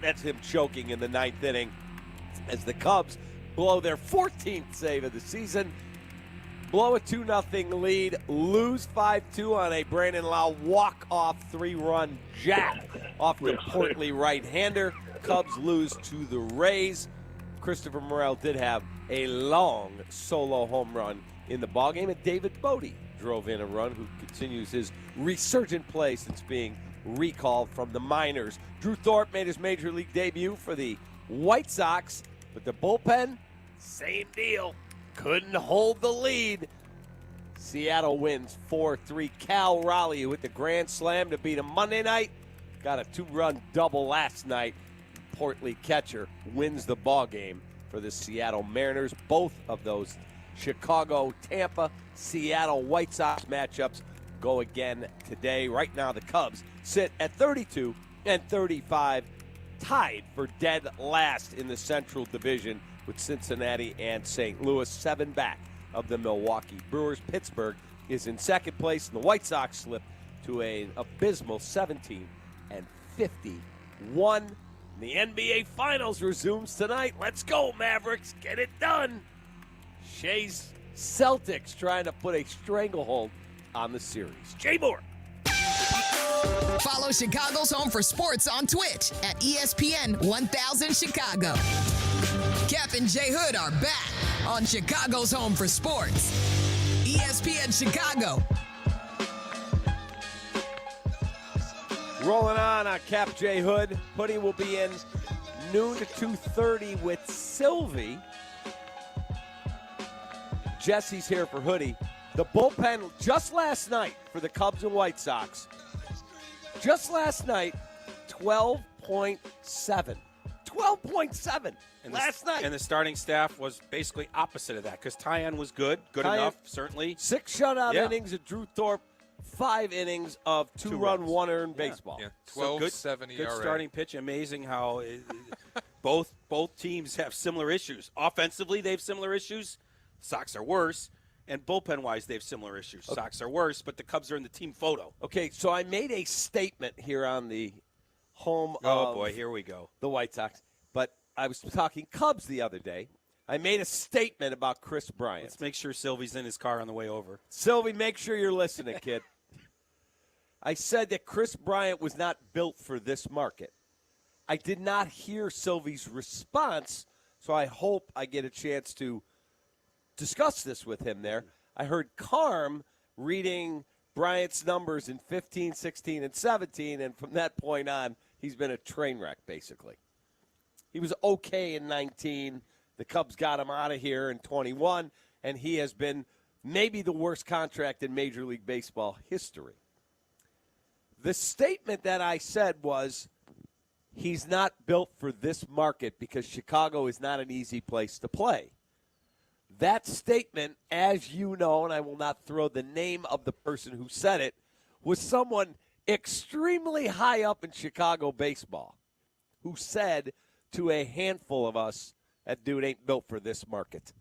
That's him choking in the ninth inning as the Cubs blow their 14th save of the season, blow a 2-0 lead, lose 5-2 on a Brandon Lau walk-off 3-run jack off the portly right-hander. Cubs lose to the Rays. Christopher Morel did have a long solo home run in the ballgame, and David Bodie drove in a run, who continues his resurgent play since being recalled from the minors. Drew Thorpe made his major league debut for the White Sox, but the bullpen, same deal. Couldn't hold the lead. Seattle wins 4-3. Cal Raleigh with the grand slam to beat him Monday night. Got a 2-run double last night. Portly catcher wins the ball game for the Seattle Mariners. Both of those Chicago, Tampa, Seattle White Sox matchups go again today. Right now the Cubs sit at 32 and 35, tied for dead last in the Central Division with Cincinnati and St. Louis, 7 back of the Milwaukee Brewers. Pittsburgh is in second place, and the White Sox slip to an abysmal 17 and 51. The NBA Finals resumes tonight. Let's go, Mavericks. Get it done. Shea's Celtics trying to put a stranglehold on the series. Jay Moore. Follow Chicago's Home for Sports on Twitch at ESPN 1000 Chicago. Cap and J Hood are back on Chicago's Home for Sports. ESPN Chicago. Rolling on Cap J Hood. Hoodie will be in noon to 2:30 with Sylvie. Jesse's here for Hoodie. The bullpen just last night for the Cubs and White Sox. Just last night, 12.7. 12.7 last night. And the starting staff was basically opposite of that because Tyon was good enough, certainly. 6 shutout innings of Drew Thorpe, 5 innings of 2-run, 1-earned baseball. Yeah, 12-7 Good starting pitch. Amazing how both teams have similar issues. Offensively, they have similar issues. Sox are worse. And bullpen-wise, they have similar issues. Okay. Sox are worse, but the Cubs are in the team photo. Okay, so I made a statement here on the home Oh, boy, here we go. The White Sox. But I was talking Cubs the other day. I made a statement about Chris Bryant. Let's make sure Sylvie's in his car on the way over. Sylvie, make sure you're listening, kid. I said that Chris Bryant was not built for this market. I did not hear Sylvie's response, so I hope I get a chance to discuss this with him there. I heard Carm reading Bryant's numbers in 15, 16, and 17, and from that point on, he's been a train wreck, basically. He was okay in 19. The Cubs got him out of here in 21, and he has been maybe the worst contract in Major League Baseball history. The statement that I said was he's not built for this market because Chicago is not an easy place to play. That statement, as you know, and I will not throw the name of the person who said it, was someone extremely high up in Chicago baseball who said to a handful of us, that dude ain't built for this market.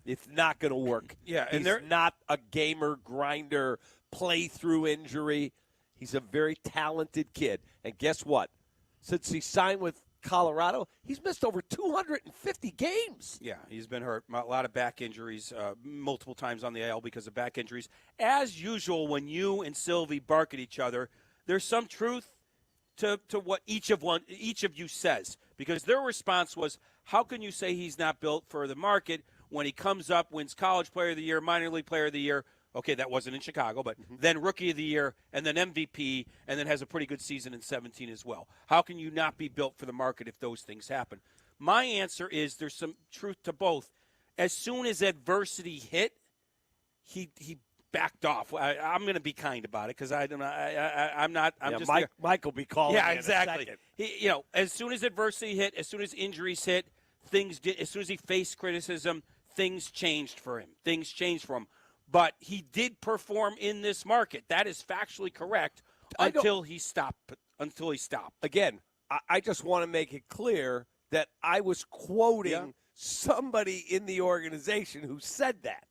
It's not going to work. Yeah, and he's not a gamer, grinder, play-through injury. He's a very talented kid. And guess what? Since he signed with Colorado, he's missed over 250 games. Yeah, he's been hurt. A lot of back injuries, multiple times on the IL because of back injuries. As usual, when you and Sylvie bark at each other, there's some truth to what each of you says. Because their response was, how can you say he's not built for the market when he comes up, wins College Player of the Year, Minor League Player of the Year? Okay, that wasn't in Chicago, but then Rookie of the Year, and then MVP, and then has a pretty good season in 17 as well. How can you not be built for the market if those things happen? My answer is there's some truth to both. As soon as adversity hit, he backed off. I'm going to be kind about it because I'm not. I'm just Mike will be calling. Yeah, me exactly. In a second. As soon as adversity hit, as soon as injuries hit, as soon as he faced criticism, things changed for him. But he did perform in this market. That is factually correct until he stopped. Again, I just want to make it clear that I was quoting somebody in the organization who said that.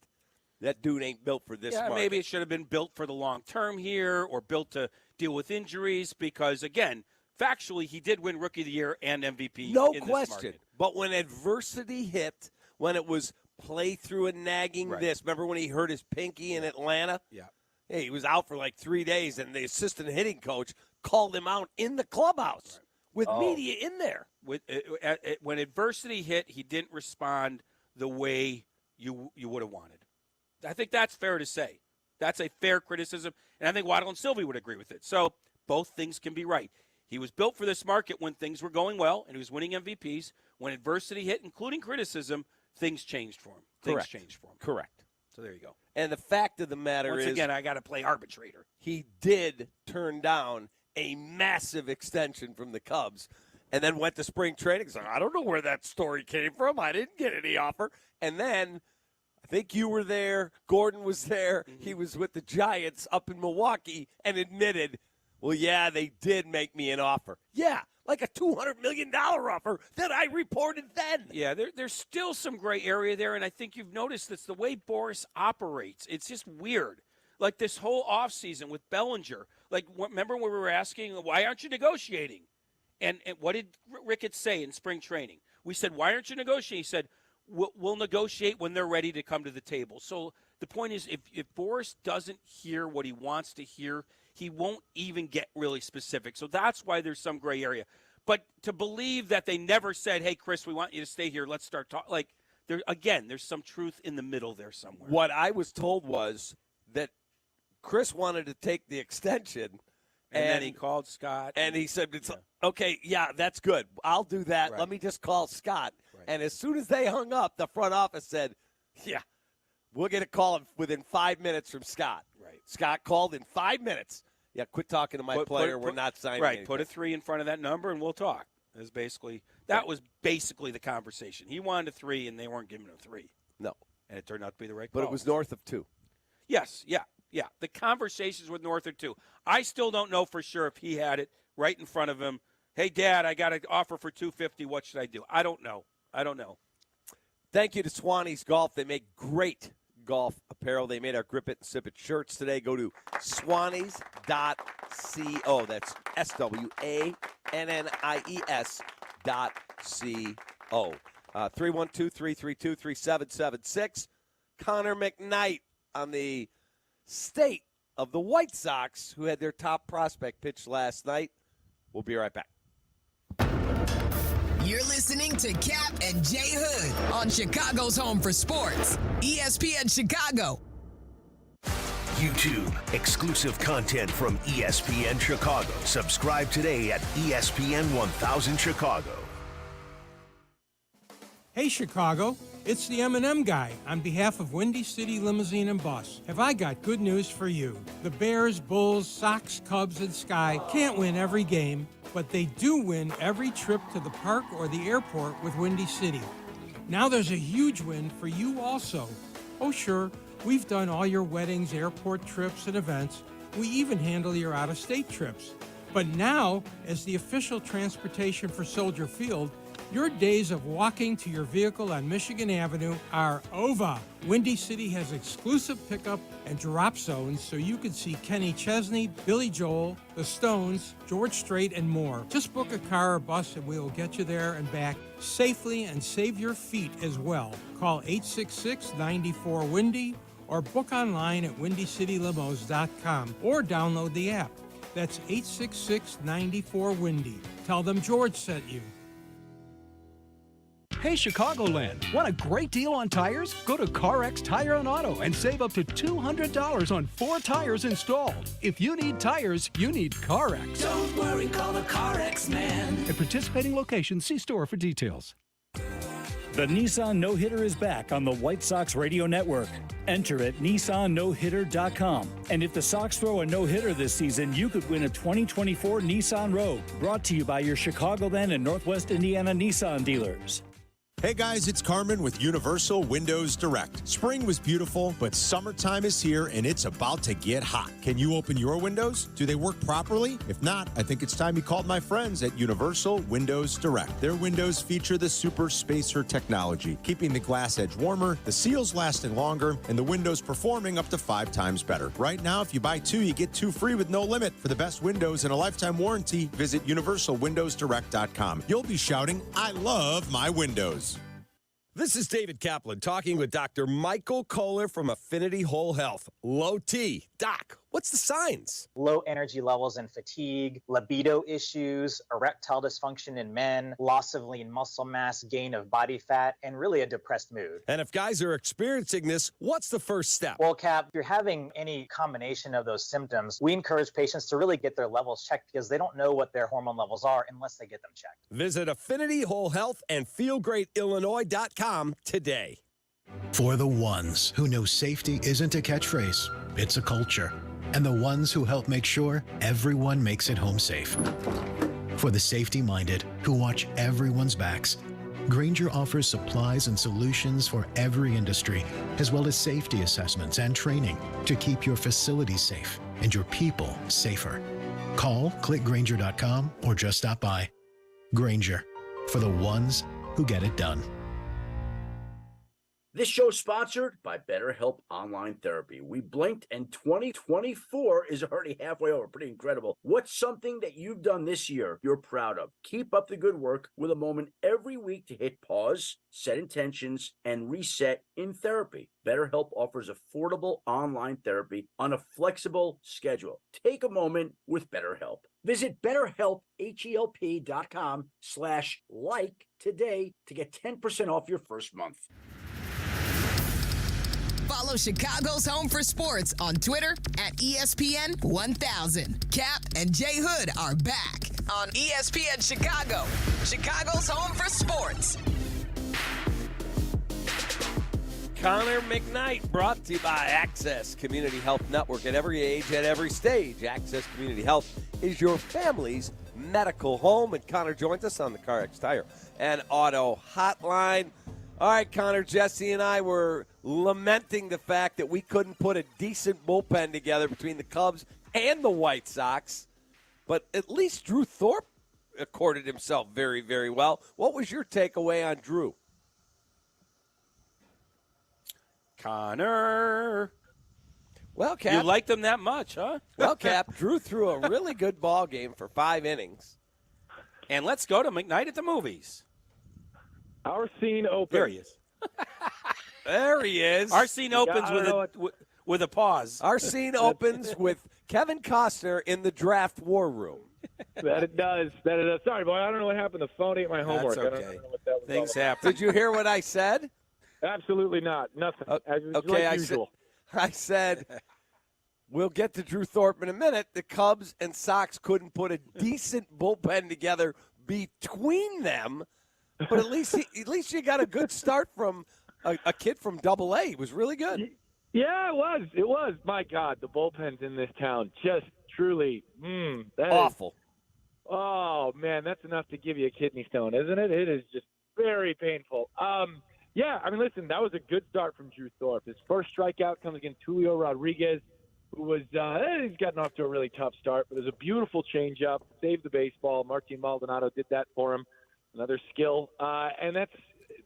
That dude ain't built for this market. Maybe it should have been built for the long term here or built to deal with injuries because, again, factually, he did win Rookie of the Year and MVP. No in question. This market. But when adversity hit, when it was play through and nagging this. Remember when he hurt his pinky in Atlanta? Yeah. Hey, he was out for like 3 days, and the assistant hitting coach called him out in the clubhouse with media in there. When adversity hit, he didn't respond the way you would have wanted. I think that's fair to say. That's a fair criticism, and I think Waddle and Sylvie would agree with it. So both things can be right. He was built for this market when things were going well, and he was winning MVPs. When adversity hit, including criticism, things changed for him. Correct. So there you go. And the fact of the matter Once is, again, I got to play arbitrator. He did turn down a massive extension from the Cubs and then went to spring training. So I don't know where that story came from. I didn't get any offer. And then I think you were there. Gordon was there. Mm-hmm. He was with the Giants up in Milwaukee and admitted, well, yeah, they did make me an offer. Yeah, like a $200 million offer that I reported then. Yeah, there's still some gray area there, and I think you've noticed it's the way Boris operates. It's just weird. Like this whole offseason with Bellinger. Like, remember when we were asking, why aren't you negotiating? And what did Ricketts say in spring training? We said, why aren't you negotiating? He said, we'll negotiate when they're ready to come to the table. So the point is, if Boris doesn't hear what he wants to hear, he won't even get really specific. So that's why there's some gray area. But to believe that they never said, hey, Chris, we want you to stay here, let's start talking. Like, there's some truth in the middle there somewhere. What I was told was that Chris wanted to take the extension. And then he called Scott. And he said, okay, yeah, that's good. I'll do that. Right. Let me just call Scott. Right. And as soon as they hung up, the front office said, yeah, we'll get a call within 5 minutes from Scott. Right. Scott called in 5 minutes. Yeah, quit talking to my player. We're not signing Right, anything. put a 3 in front of that number and we'll talk. That was basically the conversation. He wanted a 3 and they weren't giving him a 3. No. And it turned out to be the right But call. it was north of 2. Yes, yeah. The conversations with North are 2. I still don't know for sure if he had it right in front of him. Hey, Dad, I got an offer for $250. What should I do? I don't know. Thank you to Swanee's Golf. They make great golf apparel. They made our Grip It and Sip It shirts today. Go to swanees.co. That's SWANNIES.co. 312-332-3776. Connor McKnight on the state of the White Sox, who had their top prospect pitch last night. We'll be right back. You're listening to Cap and Jay Hood on Chicago's Home for Sports, ESPN Chicago. YouTube, exclusive content from ESPN Chicago. Subscribe today at ESPN 1000 Chicago. Hey Chicago, it's the M&M guy on behalf of Windy City Limousine and Bus. Have I got good news for you? The Bears, Bulls, Sox, Cubs, and Sky can't win every game, but they do win every trip to the park or the airport with Windy City. Now there's a huge win for you also. Oh sure, we've done all your weddings, airport trips, and events. We even handle your out-of-state trips. But now, as the official transportation for Soldier Field, your days of walking to your vehicle on Michigan Avenue are over. Windy City has exclusive pickup and drop zones so you can see Kenny Chesney, Billy Joel, the Stones, George Strait, and more. Just book a car or bus and we will get you there and back safely and save your feet as well. Call 866-94-WINDY or book online at windycitylimos.com or download the app. That's 866-94-WINDY. Tell them George sent you. Hey, Chicagoland, want a great deal on tires? Go to CarX Tire and Auto and save up to $200 on 4 tires installed. If you need tires, you need CarX. Don't worry, call the CarX man. At participating locations, see store for details. The Nissan No-Hitter is back on the White Sox radio network. Enter at NissanNoHitter.com. And if the Sox throw a no-hitter this season, you could win a 2024 Nissan Rogue. Brought to you by your Chicagoland and Northwest Indiana Nissan dealers. Hey guys, it's Carmen with Universal Windows Direct. Spring was beautiful, but summertime is here and it's about to get hot. Can you open your windows? Do they work properly? If not, I think it's time you called my friends at Universal Windows Direct. Their windows feature the Super Spacer technology, keeping the glass edge warmer, the seals lasting longer, and the windows performing up to 5 times better. Right now, if you buy 2, you get 2 free with no limit. For the best windows and a lifetime warranty, visit UniversalWindowsDirect.com. You'll be shouting, I love my windows. This is David Kaplan talking with Dr. Michael Kohler from Affinity Whole Health. Low T. Doc, what's the signs? Low energy levels and fatigue, libido issues, erectile dysfunction in men, loss of lean muscle mass, gain of body fat, and really a depressed mood. And if guys are experiencing this, what's the first step? Well, Cap, if you're having any combination of those symptoms, we encourage patients to really get their levels checked because they don't know what their hormone levels are unless they get them checked. Visit Affinity Whole Health and FeelGreatIllinois.com today. For the ones who know safety isn't a catchphrase, it's a culture. And the ones who help make sure everyone makes it home safe. For the safety-minded who watch everyone's backs, Grainger offers supplies and solutions for every industry, as well as safety assessments and training to keep your facilities safe and your people safer. Call, click Grainger.com, or just stop by. Grainger, for the ones who get it done. This show is sponsored by BetterHelp Online Therapy. We blinked and 2024 is already halfway over. Pretty incredible. What's something that you've done this year you're proud of? Keep up the good work with a moment every week to hit pause, set intentions, and reset in therapy. BetterHelp offers affordable online therapy on a flexible schedule. Take a moment with BetterHelp. Visit BetterHelp.com/like today to get 10% off your first month. Follow Chicago's Home for Sports on Twitter at ESPN 1000. Cap and Jay Hood are back on ESPN Chicago, Chicago's Home for Sports. Connor McKnight, brought to you by Access Community Health Network. At every age, at every stage, Access Community Health is your family's medical home. And Connor joins us on the CarX Tire and Auto Hotline. All right, Connor, Jesse and I were lamenting the fact that we couldn't put a decent bullpen together between the Cubs and the White Sox. But at least Drew Thorpe accorded himself very, very well. What was your takeaway on Drew? Connor. Well, Cap. You liked him that much, huh? Well, Cap, Drew threw a really good ball game for 5 innings. And let's go to McKnight at the movies. Our scene opens. There he is. There he is. Our scene opens with a pause. Our scene opens with Kevin Costner in the draft war room. That it does. Sorry, boy. I don't know what happened. The phone ate my homework. That's okay. I don't know what that was. Things all about. happen. Did you hear what I said? Absolutely not. Nothing. Okay, like usual. I said, we'll get to Drew Thorpe in a minute. The Cubs and Sox couldn't put a decent bullpen together between them, but at least you got a good start from a kid from Double-A. He was really good. Yeah, it was. It was. My God, the bullpens in this town just truly that awful. Oh man, that's enough to give you a kidney stone, isn't it? It is just very painful. Yeah, I mean, listen, that was a good start from Drew Thorpe. His first strikeout comes against Julio Rodriguez, who was he's gotten off to a really tough start, but it was a beautiful changeup, saved the baseball. Martin Maldonado did that for him, another skill, and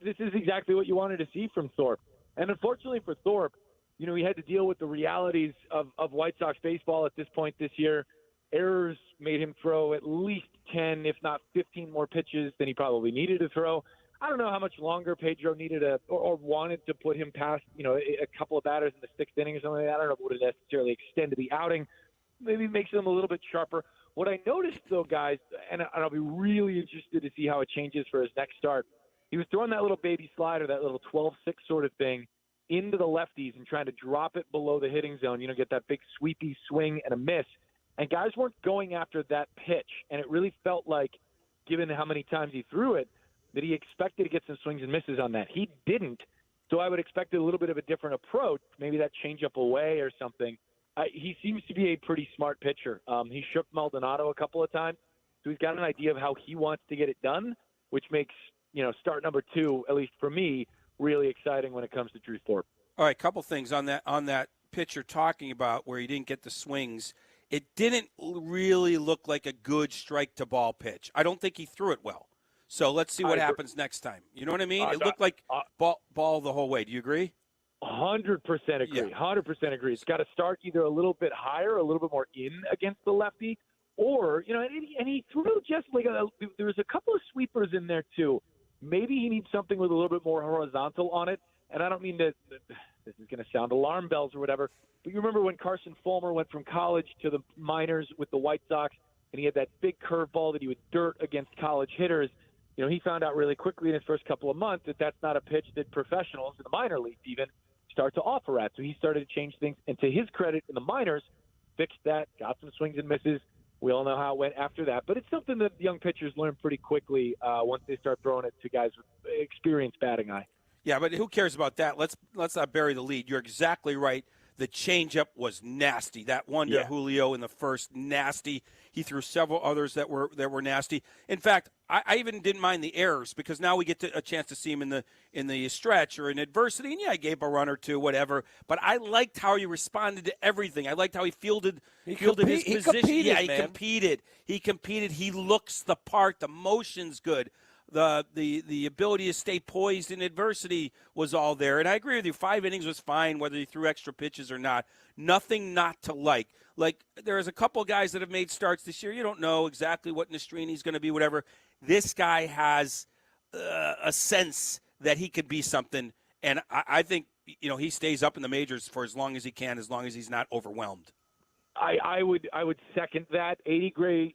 this is exactly what you wanted to see from Thorpe. And unfortunately for Thorpe, you know, he had to deal with the realities of White Sox baseball at this point this year. Errors made him throw at least 10, if not 15 more pitches than he probably needed to throw. I don't know how much longer Pedro needed or wanted to put him past, you know, a couple of batters in the sixth inning or something like that. I don't know if it would have necessarily extended the outing. Maybe makes him a little bit sharper. What I noticed, though, guys, and I'll be really interested to see how it changes for his next start, he was throwing that little baby slider, that little 12-6 sort of thing, into the lefties and trying to drop it below the hitting zone, you know, get that big sweepy swing and a miss. And guys weren't going after that pitch. And it really felt like, given how many times he threw it, that he expected to get some swings and misses on that. He didn't. So I would expect a little bit of a different approach, maybe that changeup away or something. He seems to be a pretty smart pitcher. He shook Maldonado a couple of times. So he's got an idea of how he wants to get it done, which makes, you know, start number 2, at least for me, really exciting when it comes to Drew Thorpe. All right, couple things on that pitch you're talking about where he didn't get the swings. It didn't really look like a good strike-to-ball pitch. I don't think he threw it well. So let's see what happens next time. You know what I mean? It looked like ball the whole way. Do you agree? 100% agree. Yeah. 100% agree. It's got to start either a little bit higher, a little bit more in against the lefty, or, you know, and he threw just like there was a couple of sweepers in there too. Maybe he needs something with a little bit more horizontal on it. And I don't mean that this is going to sound alarm bells or whatever, but you remember when Carson Fulmer went from college to the minors with the White Sox, and he had that big curveball that he would dirt against college hitters. You know, he found out really quickly in his first couple of months that that's not a pitch that professionals in the minor leagues even start to offer at. So he started to change things. And to his credit, in the minors, fixed that, got some swings and misses. We all know how it went after that. But it's something that young pitchers learn pretty quickly once they start throwing it to guys with experienced batting eye. Yeah, but who cares about that? Let's not bury the lead. You're exactly right. The changeup was nasty. That one to Julio in the first, nasty. He threw several others that were nasty. In fact, I even didn't mind the errors because now we get a chance to see him in the stretch or in adversity. And yeah, I gave a run or two, whatever. But I liked how he responded to everything. I liked how he fielded his position. He competed. He competed. He looks the part. The motion's good. The ability to stay poised in adversity was all there. And I agree with you. 5 innings was fine, whether he threw extra pitches or not. Nothing not to like. Like, there's a couple guys that have made starts this year. You don't know exactly what Nestrini's going to be, whatever. This guy has a sense that he could be something. And I think, you know, he stays up in the majors for as long as he can, as long as he's not overwhelmed. I would second that. 80 grade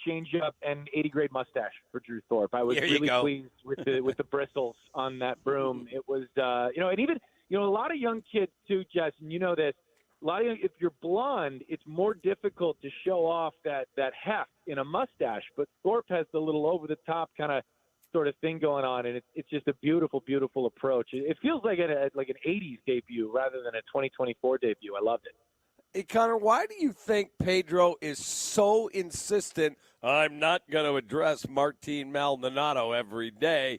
changeup and 80 grade mustache for Drew Thorpe. I was really pleased with the bristles on that broom. It was and even a lot of young kids too, Justin. You know this. If you're blonde, it's more difficult to show off that heft in a mustache. But Thorpe has the little over the top kind of sort of thing going on, and it's just a beautiful, beautiful approach. It feels like an 80s debut rather than a 2024 debut. I loved it. Hey, Connor, why do you think Pedro is so insistent, I'm not going to address Martin Maldonado every day?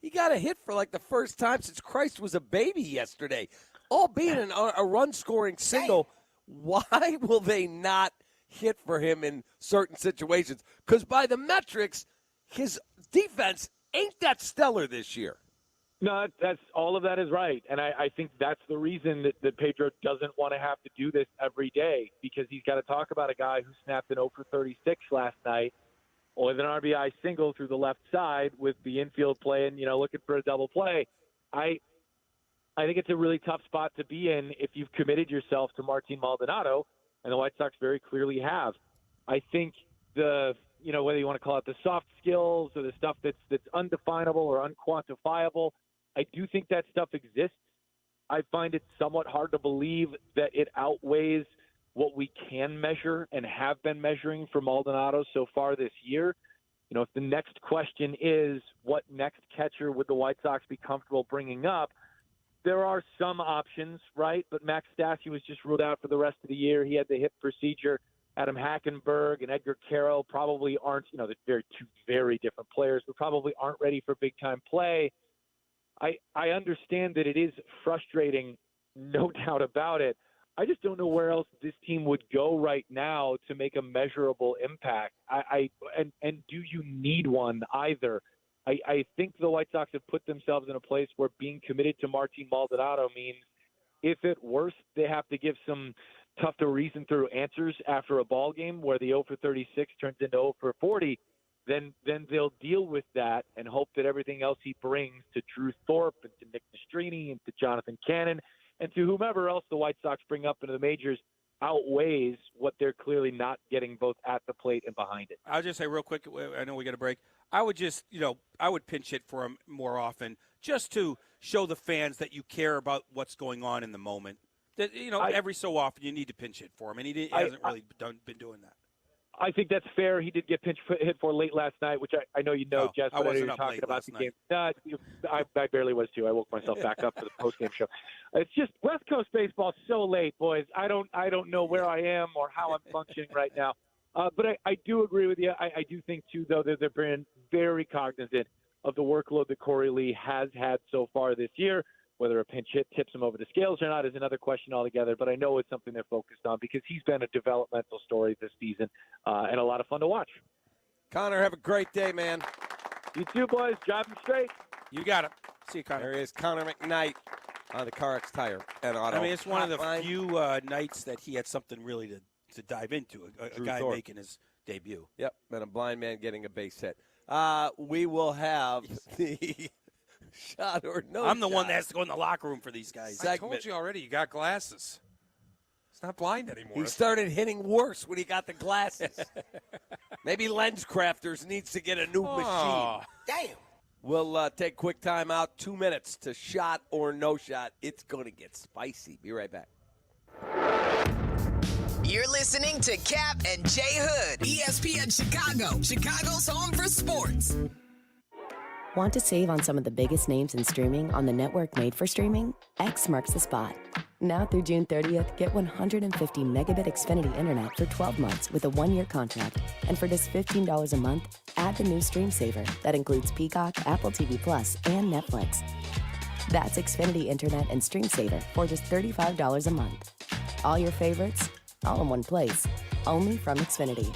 He got a hit for like the first time since Christ was a baby yesterday, albeit a run-scoring single. Why will they not hit for him in certain situations? Because by the metrics, his defense ain't that stellar this year. No, that's all of that is right. And I think that's the reason that Pedro doesn't want to have to do this every day, because he's got to talk about a guy who snapped an 0 for 36 last night, with an RBI single through the left side with the infield play and, looking for a double play. I think it's a really tough spot to be in if you've committed yourself to Martin Maldonado, and the White Sox very clearly have. I think whether you want to call it the soft skills or the stuff that's undefinable or unquantifiable, I do think that stuff exists. I find it somewhat hard to believe that it outweighs what we can measure and have been measuring for Maldonado so far this year. If the next question is what next catcher would the White Sox be comfortable bringing up, there are some options, right? But Max Stassi was just ruled out for the rest of the year. He had the hip procedure. Adam Hackenberg and Edgar Carroll probably aren't, they're two very different players, but probably aren't ready for big-time play. I understand that it is frustrating, no doubt about it. I just don't know where else this team would go right now to make a measurable impact. And do you need one either? I think the White Sox have put themselves in a place where being committed to Martin Maldonado means if at worst they have to give some tough to reason through answers after a ball game where the 0 for 36 turns into 0 for 40, then they'll deal with that and hope that everything else he brings to Drew Thorpe and to Nick Nastrini and to Jonathan Cannon and to whomever else the White Sox bring up into the majors outweighs what they're clearly not getting both at the plate and behind it. I'll just say real quick, I know we got a break. I would just, I would pinch hit for him more often just to show the fans that you care about what's going on in the moment. That, every so often you need to pinch hit for him, and he hasn't really been doing that. I think that's fair. He did get pinch hit for late last night, which I know Jess, but I know you're talking about the game. I barely was too. I woke myself back up for the post-game show. It's just West Coast baseball so late, boys. I don't know where I am or how I'm functioning right now. But I do agree with you. I do think, too, though, that they're being very cognizant of the workload that Corey Lee has had so far this year. Whether a pinch hit tips him over the scales or not is another question altogether, but I know it's something they're focused on because he's been a developmental story this season and a lot of fun to watch. Connor, have a great day, man. You too, boys. Drive them straight. You got it. See you, Connor. There he is, Connor McKnight on the CarX Tire and Auto. I mean, it's one of the few nights that he had something really to dive into, a guy Thorpe making his debut. Yep, and a blind man getting a base hit. We will have the shot or no I'm the shot. one that has to go in the locker room for these guys. I told you already, you got glasses. It's not blind anymore. He started hitting worse when he got the glasses. Maybe Lens Crafters needs to get a new machine. Damn. We'll take quick time out, 2 minutes to shot or no shot. It's going to get spicy. Be right back. You're listening to Cap and Jay Hood, ESPN Chicago, Chicago's home for sports. Want to save on some of the biggest names in streaming on the network made for streaming? X marks the spot. Now through June 30th, get 150 megabit Xfinity internet for 12 months with a 1-year contract. And for just $15 a month, add the new Stream Saver that includes Peacock, Apple TV Plus, and Netflix. That's Xfinity internet and Stream Saver for just $35 a month. All your favorites, all in one place. Only from Xfinity.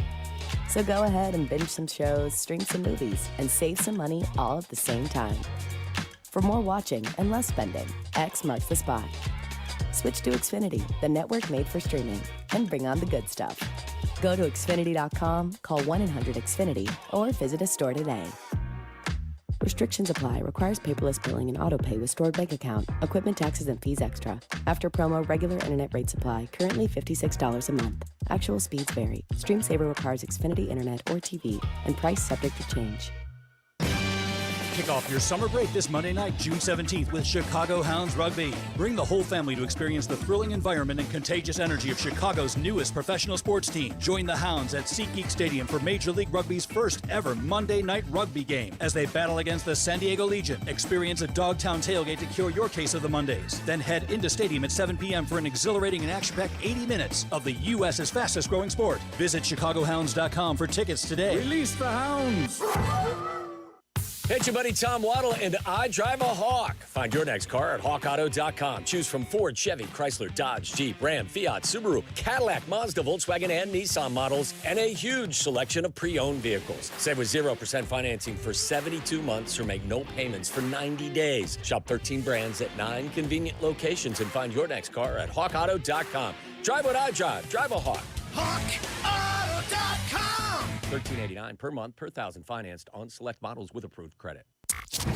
So go ahead and binge some shows, stream some movies, and save some money all at the same time. For more watching and less spending, X marks the spot. Switch to Xfinity, the network made for streaming, and bring on the good stuff. Go to Xfinity.com, call 1-800-XFINITY, or visit a store today. Restrictions apply. Requires paperless billing and auto pay with stored bank account. Equipment taxes and fees extra. After promo, regular internet rates apply. Currently $56 a month. Actual speeds vary. Stream Saver requires Xfinity internet or TV, and price subject to change. Kick off your summer break this Monday night, June 17th with Chicago Hounds Rugby. Bring the whole family to experience the thrilling environment and contagious energy of Chicago's newest professional sports team. Join the Hounds at SeatGeek Stadium for Major League Rugby's first ever Monday night rugby game as they battle against the San Diego Legion. Experience a Dogtown tailgate to cure your case of the Mondays. Then head into stadium at 7 p.m. for an exhilarating and action-packed 80 minutes of the U.S.'s fastest growing sport. Visit ChicagoHounds.com for tickets today. Release the Hounds! Hey, it's your buddy Tom Waddle, and I drive a Hawk. Find your next car at hawkauto.com. Choose from Ford, Chevy, Chrysler, Dodge, Jeep, Ram, Fiat, Subaru, Cadillac, Mazda, Volkswagen, and Nissan models, and a huge selection of pre-owned vehicles. Save with 0% financing for 72 months or make no payments for 90 days. Shop 13 brands at 9 convenient locations and find your next car at hawkauto.com. Drive what I drive. Drive a Hawk. HawkAuto.com. $13.89 per month per thousand financed on select models with approved credit.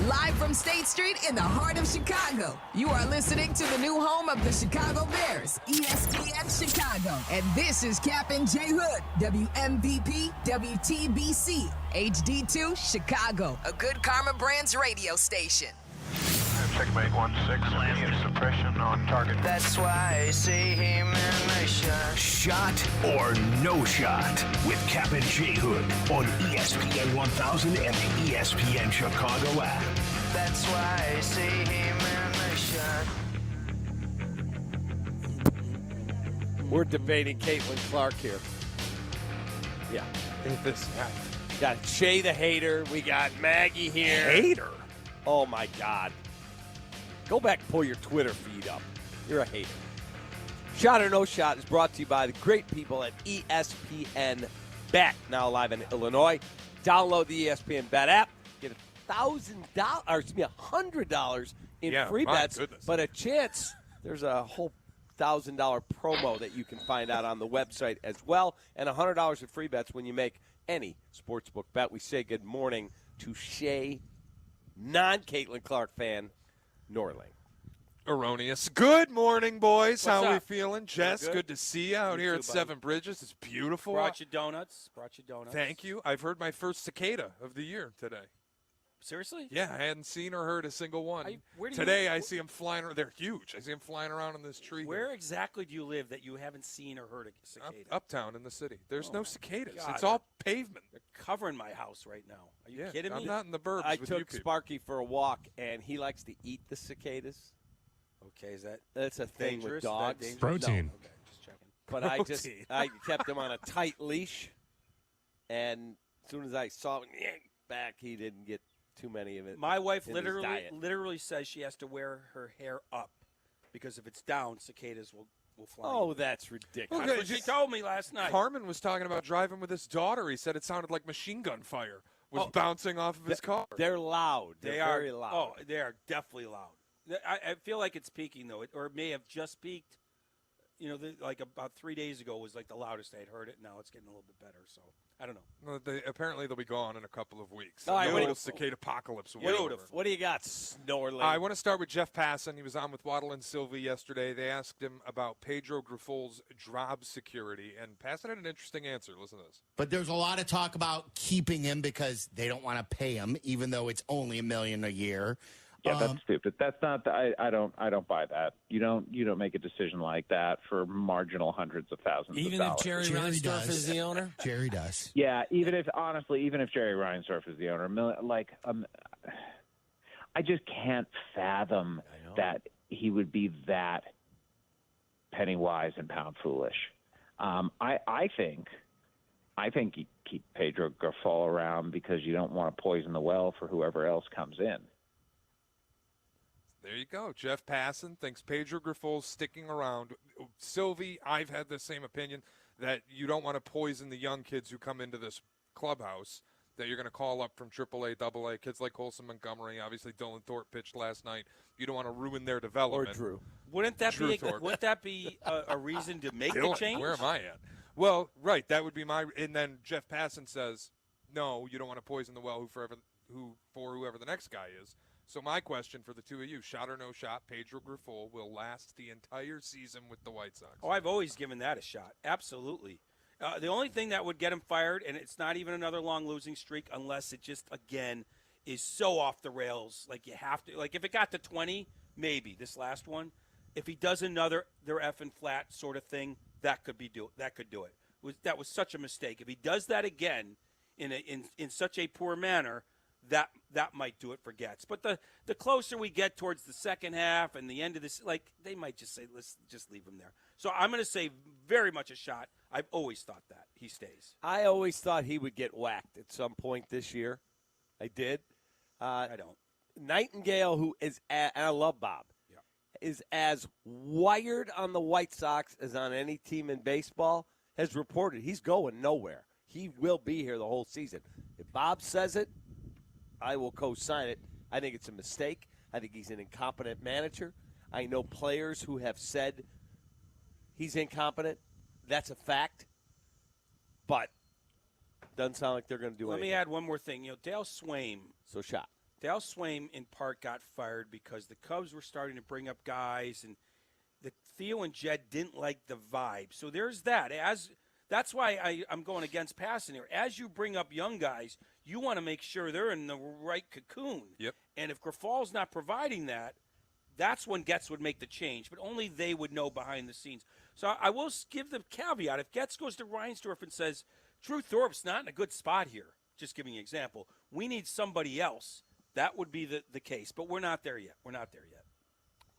Live from State Street in the heart of Chicago, you are listening to the new home of the Chicago Bears, ESPN Chicago. And this is Captain J. Hood, WMVP, WTBC, HD2, Chicago, a Good Karma Brands radio station. Checkmate 1-6, immediate suppression on target. That's why I say, hey man, nice shot. Shot or no shot with Cap and J Hood on ESPN 1000 and the ESPN Chicago app. That's why I say, hey man, nice shot. We're debating Caitlin Clark here. Yeah. Got Shay the hater. We got Maggie here. Hater? Oh, my God. Go back and pull your Twitter feed up. You're a hater. Shot or No Shot is brought to you by the great people at ESPN Bet, now live in Illinois. Download the ESPN Bet app. Get $100 in free bets, but a chance. There's a whole $1,000 promo that you can find out on the website as well, and $100 in free bets when you make any sportsbook bet. We say good morning to Shay, non-Caitlin Clark fan, Norling. Erroneous. Good morning, boys. What's How up? we feeling? Jess, good to see you out here too, at buddy. Seven Bridges. It's beautiful. Brought you donuts. Thank you. I've heard my first cicada of the year today. Seriously? Yeah, I hadn't seen or heard a single one. Where do Today you, I see them flying around. They're huge. I see them flying around in this tree. Where exactly do you live that you haven't seen or heard a cicada? Uptown in the city. There's no cicadas. God, it's all pavement. They're covering my house right now. Are you kidding me? I'm not in the burbs I with you took people. Sparky for a walk, and he likes to eat the cicadas. Okay, is that That's a thing dangerous? with dogs. Is that dangerous? Protein. No. Okay, just checking. But I kept him on a tight leash, and as soon as I saw him back, he didn't get too many of it. My wife in his diet. literally says she has to wear her hair up because if it's down, cicadas will fly. Oh, that's ridiculous. That's what she told me last night. Carmen was talking about driving with his daughter. He said it sounded like machine gun fire was bouncing off of his car. They're loud. They're very loud. Oh, they are definitely loud. I feel like it's peaking though, or it may have just peaked. You know, like about 3 days ago was like the loudest I had heard it. Now it's getting a little bit better. So I don't know. Well, apparently they'll be gone in a couple of weeks. All right, the cicada apocalypse will be over. What do you got, Snorling? I want to start with Jeff Passan. He was on with Waddle and Sylvie yesterday. They asked him about Pedro Griffol's job security, and Passan had an interesting answer. Listen to this. But there's a lot of talk about keeping him because they don't want to pay him, even though it's only $1 million a year. Yeah, that's stupid. That's not. I don't buy that. You don't make a decision like that for marginal hundreds of thousands. Even of if dollars. Jerry Reinsdorf is the owner. Jerry does. Yeah, even if Jerry Reinsdorf is the owner, I just can't fathom that he would be that penny wise and pound foolish. I think you keep Pedro Grifol around because you don't want to poison the well for whoever else comes in. There you go. Jeff Passan thinks Pedro Grifol's sticking around. Sylvie, I've had the same opinion that you don't want to poison the young kids who come into this clubhouse that you're going to call up from AAA, AA, kids like Colson Montgomery. Obviously, Dylan Thorpe pitched last night. You don't want to ruin their development. Or Drew. Wouldn't that Thorpe. be a reason to make the Dylan, change? where am I at? Well, right, that would be my. And then Jeff Passan says, no, you don't want to poison the well for whoever the next guy is. So my question for the two of you, shot or no shot, Pedro Grifol will last the entire season with the White Sox. Oh, I've always given that a shot. Absolutely. The only thing that would get him fired, and it's not even another long losing streak unless it just, again, is so off the rails. Like you have to, like if it got to 20, maybe this last one. If he does another, they're effing flat sort of thing, that could do it. That was such a mistake. If he does that again in such a poor manner, that might do it for Getz. But the closer we get towards the second half and the end of this, like they might just say, let's just leave him there. So I'm going to say very much a shot. I've always thought that he stays. I always thought he would get whacked at some point this year. I did. I don't. Nightingale, who is, and I love Bob, is as wired on the White Sox as on any team in baseball, has reported he's going nowhere. He will be here the whole season. If Bob says it, I will co-sign it. I think it's a mistake. I think he's an incompetent manager. I know players who have said he's incompetent. That's a fact. But Doesn't sound like they're going to do Let anything. me add one more thing. Dale Swaim. So shot. Dale Swaim, in part, got fired because the Cubs were starting to bring up guys, and Theo and Jed didn't like the vibe. So there's that. That's why I'm going against passing here. As you bring up young guys, you want to make sure they're in the right cocoon. Yep. And if Grafal's not providing that, that's when Getz would make the change. But only they would know behind the scenes. So I will give the caveat. If Getz goes to Reinsdorf and says, Drew Thorpe's not in a good spot here, just giving you an example, we need somebody else, that would be the case. But we're not there yet.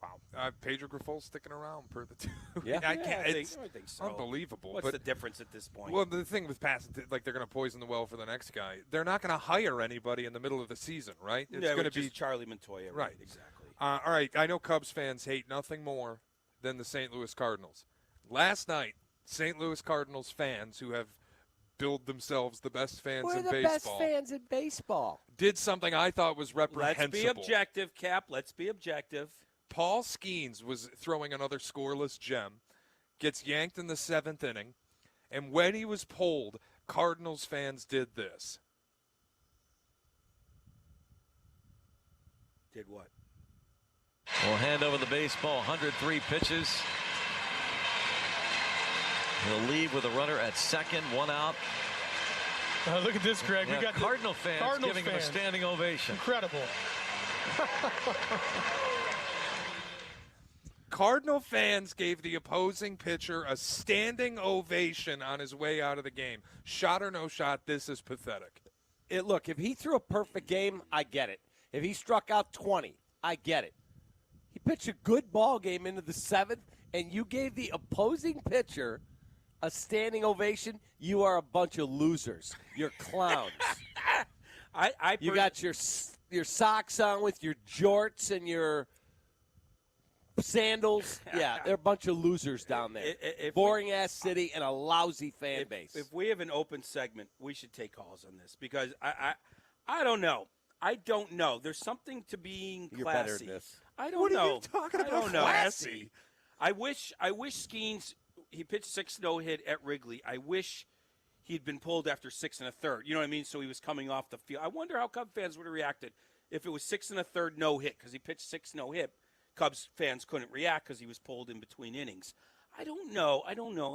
Wow. Pedro Grifol's sticking around per the two. Yeah. I can't. I It's think so. unbelievable. What's but, the difference at this point? Well, the thing with passing, like they're going to poison the well for the next guy. They're not going to hire anybody in the middle of the season, right? It's going to be Charlie Montoya. Right. Exactly. All right. I know Cubs fans hate nothing more than the St. Louis Cardinals. Last night, St. Louis Cardinals fans who have billed themselves the best fans We're in the baseball best fans in baseball. did something I thought was reprehensible. Let's be objective, Cap. Let's be objective. Paul Skeens was throwing another scoreless gem, gets yanked in the 7th inning, and when he was pulled, Cardinals fans did this. Did what? We'll hand over the baseball. 103 pitches. He'll leave with a runner at second, one out. Look at this, Greg. Yeah, We got Cardinal fans Cardinals giving him a standing ovation. Incredible. Cardinal fans gave the opposing pitcher a standing ovation on his way out of the game. Shot or no shot, this is pathetic. Look, if he threw a perfect game, I get it. If he struck out 20, I get it. He pitched a good ball game into the 7th, and you gave the opposing pitcher a standing ovation. You are a bunch of losers. You're clowns. You got your socks on with your jorts and your sandals. Yeah, they're a bunch of losers down there. Boring-ass city and a lousy fan base. If we have an open segment, we should take calls on this because I don't know. I don't know. There's something to being classy. You're better than this. I don't What know. are you talking about, I don't know. classy? I wish Skeens, he pitched 6 no-hit at Wrigley. I wish he'd been pulled after 6 1/3. You know what I mean? So he was coming off the field. I wonder how Cub fans would have reacted if it was 6 1/3 no-hit because he pitched 6 no-hit. Cubs fans couldn't react because he was pulled in between innings. I don't know.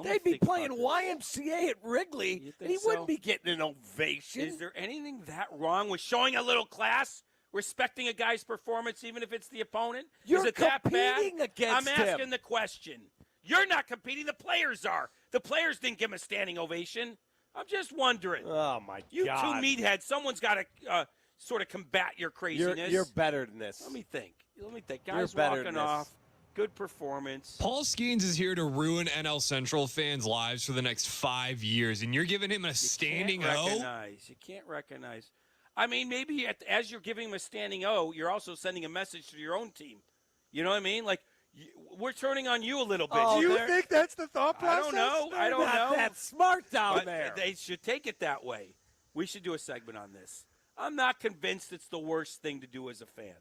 They'd be playing YMCA at Wrigley, and he wouldn't be getting an ovation. Is there anything that wrong with showing a little class, respecting a guy's performance, even if it's the opponent? You're Is it that bad? competing against I'm asking the question. You're not competing. The players are. The players didn't give him a standing ovation. I'm just wondering. Oh, my You God. two meatheads. Someone's got to sort of combat your craziness. You're better than this. Let me think. You're Guys better walking than this. off. Good performance. Paul Skeens is here to ruin NL Central fans' lives for the next 5 years, and you're giving him a standing O? You can't recognize. I mean, maybe as you're giving him a standing O, you're also sending a message to your own team. You know what I mean? Like, we're turning on you a little bit. Do you think that's the thought process? I don't know. That's smart down But there. They should take it that way. We should do a segment on this. I'm not convinced it's the worst thing to do as a fan.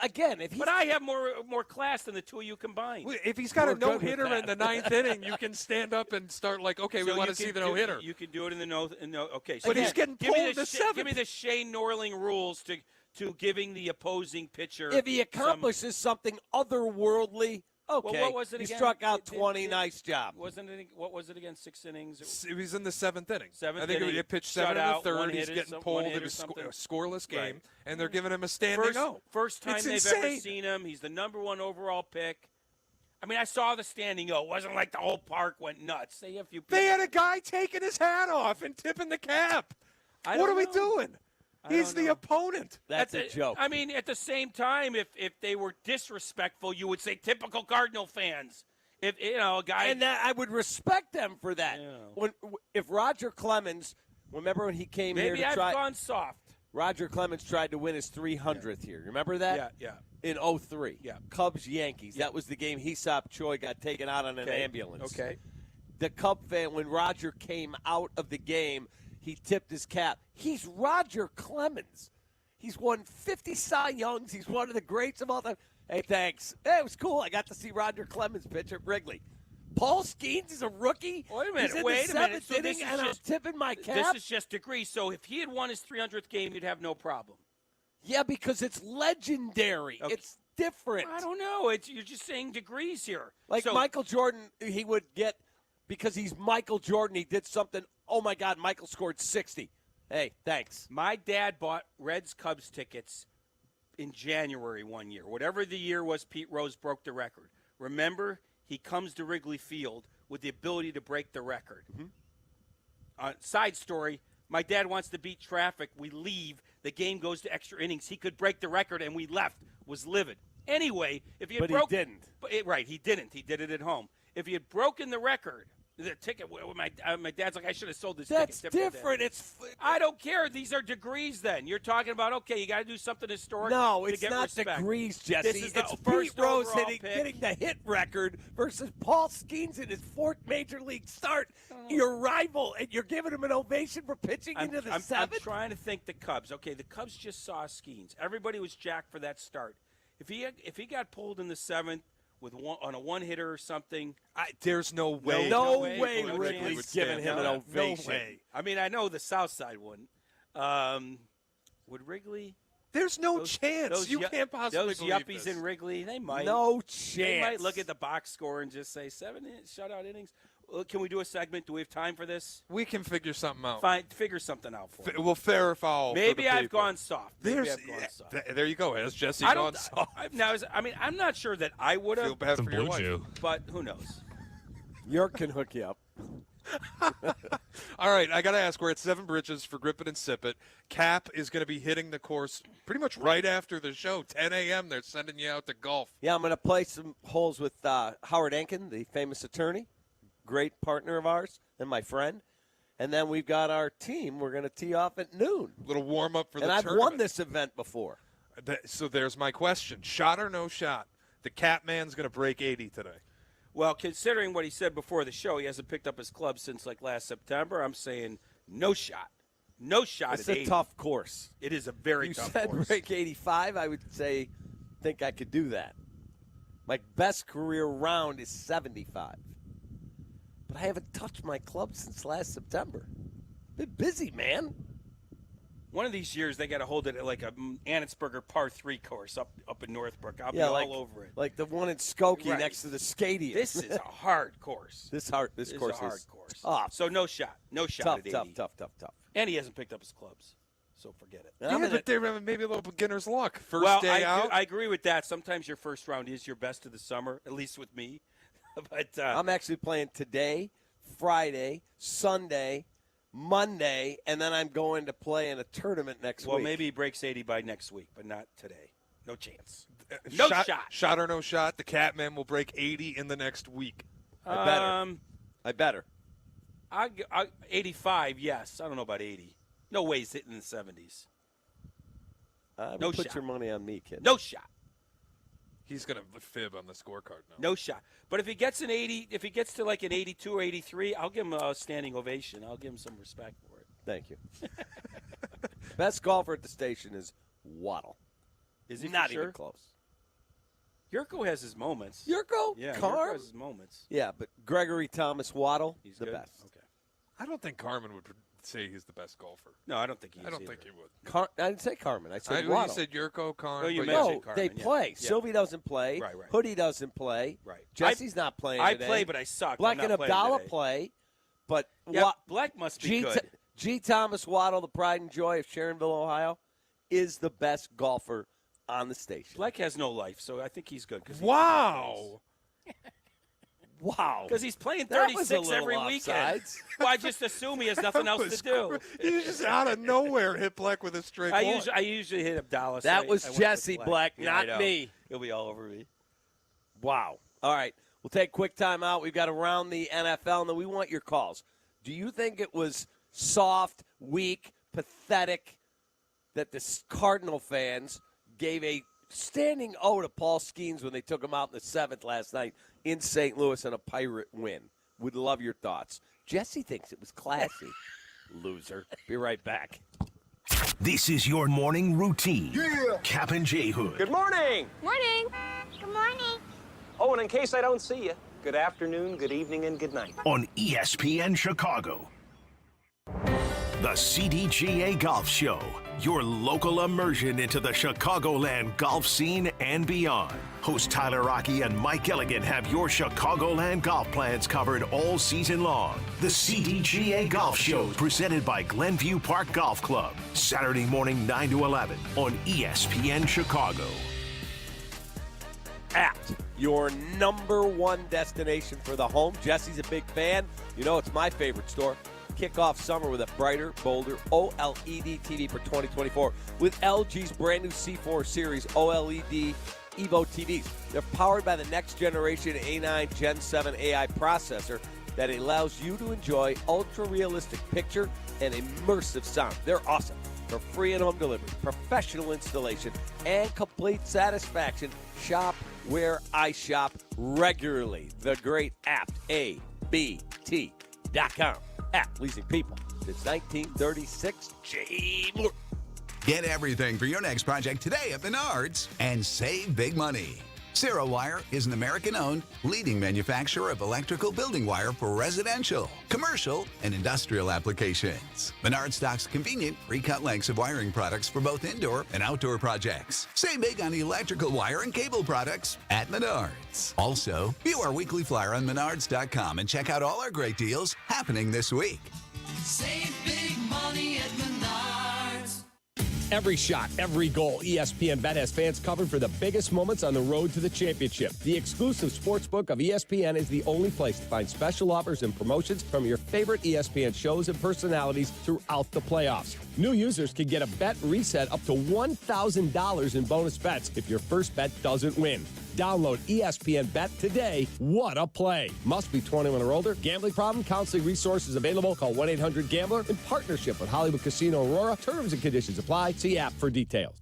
Again, but I have more class than the two of you combined. If he's got a no-hitter in the 9th inning, you can stand up and start like, okay, we So want you to see can the do- no-hitter. You can do it in the no. Okay, But he's getting give me pulled the to Sh- 7th. Give me the Shane Norling rules to giving the opposing pitcher. If he accomplishes something otherworldly, okay. Well, what was it he again? struck out 20. Nice job. Wasn't it? What was it again? 6 innings. It was in the 7th inning. Seventh I think inning, he pitched 7 shutout, 1/3. one He's hit or getting some- pulled. one hit It or was something. a scoreless game, Right. and they're giving him a standing O. First time It's they've insane. ever seen him. He's the number 1 overall pick. I mean, I saw the standing O. It wasn't like the whole park went nuts. They had a guy taking his hat off and tipping the cap. What are we doing? He's the opponent. That's a joke. I mean, at the same time, if they were disrespectful, you would say typical Cardinal fans. If a guy And that, I would respect them for that. If Roger Clemens, remember when he came here maybe to I've try? gone soft. Roger Clemens tried to win his 300th here. Remember that? Yeah. In 03. Yeah. Cubs-Yankees. That was the game Hesop Choi got taken out on an ambulance. Okay. The Cub fan, when Roger came out of the game, he tipped his cap. He's Roger Clemens. He's won 50 Cy Youngs. He's one of the greats of all time. Hey, thanks. Hey, it was cool. I got to see Roger Clemens pitch at Wrigley. Paul Skeens is a rookie. Wait a minute. He's in Wait the a minute. seventh So inning, this is and I'm just tipping my cap. This is just degrees. So if he had won his 300th game, you'd have no problem. Yeah, because it's legendary. Okay. It's different. I don't know. You're just saying degrees here. Like So- Michael Jordan, he would get, because he's Michael Jordan, he did something. Oh, my God, Michael scored 60. Hey, thanks. My dad bought Reds-Cubs tickets in January one year. Whatever the year was, Pete Rose broke the record. Remember, he comes to Wrigley Field with the ability to break the record. Side story, my dad wants to beat traffic. We leave. The game goes to extra innings. He could break the record, and we left. Was livid. Anyway, if he had But he didn't. Right, he didn't. He did it at home. If he had broken the record, the ticket, my dad's like, I should have sold this That's ticket. different. I don't care. These are degrees then. You're talking about, okay, you got to do something historic No, to it's get not respect. degrees, Jesse. This is the It's first Pete Rose overall pick. getting the hit record versus Paul Skeens in his fourth major league start. Your rival, and you're giving him an ovation for pitching into the I'm seventh? trying to think the Cubs. Okay, the Cubs just saw Skeens. Everybody was jacked for that start. If he got pulled in the seventh on a one-hitter or something, there's no way. No way No Wrigley's chance. giving him an ovation. No way. I mean, I know the South Side wouldn't. Would Wrigley? There's no chance. You can't possibly Those believe yuppies this. in Wrigley, they might. No chance. They might look at the box score and just say 7 shutout innings. Can we do a segment? Do we have time for this? We can figure something out. Fine, figure something out for me. We'll fair or foul. Maybe for the I've people. gone soft. Maybe I've gone soft. There you go. Has Jesse I gone don't. soft? I'm not sure that I would Feel have. bad for your wife. But who knows? York can hook you up. All right, I got to ask. We're at Seven Bridges for Grip It and Sip It. Cap is going to be hitting the course pretty much right after the show, 10 a.m. They're sending you out to golf. Yeah, I'm going to play some holes with Howard Enkin, the famous attorney, great partner of ours and my friend. And then we've got our team. We're going to tee off at noon. Little warm up for the And I've tournament. won this event before. So there's my question: shot or no shot? The Cap Man's going to break 80 today. Well, considering what he said before the show, he hasn't picked up his club since like last September. I'm saying no shot. No shot It's at a 80. tough course. It is a very You tough said course. break 85. I would say, think I could do that. My best career round is 75. But I haven't touched my club since last September. Been busy, man. One of these years, they got to hold it at like a Annetzberger par 3 course up in Northbrook. I'll be all over it. Like the one in Skokie Right. next to the Stadium. This is a hard course. This This course is a hard is course. tough. So no shot. No shot Tough, at 80. tough. And he hasn't picked up his clubs. So forget it. Yeah, but they're maybe a little beginner's luck. First well, day out. I agree with that. Sometimes your first round is your best of the summer, at least with me. But I'm actually playing today, Friday, Sunday, Monday, and then I'm going to play in a tournament next week. well, maybe he breaks 80 by next week, but not today. No chance. No shot. Shot or no shot, the Catman will break 80 in the next week. I better. 85, yes. I don't know about 80. No way he's hitting the 70s. No put shot. your money on me, kid. No shot. He's going to fib on the scorecard now. No shot. But if he gets an 80, if he gets to like an 82 or 83, I'll give him a standing ovation. I'll give him some respect for it. Thank you. Best golfer at the station is Waddle. Is he for not sure? even close? Yurko has his moments. Yurko? Yeah, Yurko Carm? has his moments. Yeah, but Gregory Thomas Waddle, He's the good? best. Okay. I don't think Carmen would say he's the best golfer. No, I don't think he is I don't either. think he would. I didn't say Carmen. I said You Waddle. said Yurko, Carmen. Oh, you but mentioned No, Carmen, they yeah. play. Yeah. Sylvie doesn't play. Right. Hoodie doesn't play. Right. Jesse's not playing I today. play, but I suck. Black I'm and not playing Abdallah today. play, but Yeah, Black must be good. G. Thomas Waddle, the pride and joy of Sharonville, Ohio, is the best golfer on the station. Black has no life, so I think he's good. Wow. Wow. Because he's playing That was a 36 every little weekend. offsides. Well, I just assume he has nothing else to do. He just out of nowhere hit Black with a straight I ball. usually hit Abdallah. so That I was went with Jesse Black, Yeah, not I know. me. He'll be all over me. Wow. All right. We'll take a quick time out. We've got around the NFL, and then we want your calls. Do you think it was soft, weak, pathetic that the Cardinal fans gave a standing O to Paul Skeens when they took him out in the 7th last night in St. Louis in a Pirate win? Would love your thoughts. Jesse thinks it was classy. Loser. Be right back. This is your morning routine. Yeah. Cap and J Hood. Good morning. Morning. Good morning. Oh, and in case I don't see you, good afternoon, good evening, and good night. On ESPN Chicago. The CDGA Golf Show, your local immersion into the Chicagoland golf scene and beyond. Host Tyler Rocky and Mike Elligan have your Chicagoland golf plans covered all season long. The CDGA Golf Show, presented by Glenview Park Golf Club. Saturday morning, 9 to 11 on ESPN Chicago. Apt, your number one destination for the home. Jesse's a big fan. You know it's my favorite store. Kick off summer with a brighter, bolder OLED TV for 2024 with LG's brand new C4 Series OLED Evo TVs. They're powered by the next generation A9 Gen 7 AI processor that allows you to enjoy ultra-realistic picture and immersive sound. They're awesome. For free and home delivery, professional installation, and complete satisfaction, shop where I shop regularly. The great Apt, ABT.com. Apt leasing people since 1936. J. Moore. Get everything for your next project today at Menards and save big money. Wire is an American-owned, leading manufacturer of electrical building wire for residential, commercial, and industrial applications. Menards stocks convenient, pre-cut lengths of wiring products for both indoor and outdoor projects. Save big on electrical wire and cable products at Menards. Also, view our weekly flyer on Menards.com and check out all our great deals happening this week. Save big money at Menards. Every shot, every goal, ESPN Bet has fans covered for the biggest moments on the road to the championship. The exclusive sportsbook of ESPN is the only place to find special offers and promotions from your favorite ESPN shows and personalities throughout the playoffs. New users can get a bet reset up to $1,000 in bonus bets if your first bet doesn't win. Download ESPN Bet today. What a play. Must be 21 or older. Gambling problem? Counseling resources available. Call 1-800-GAMBLER in partnership with Hollywood Casino Aurora. Terms and conditions apply. See app for details.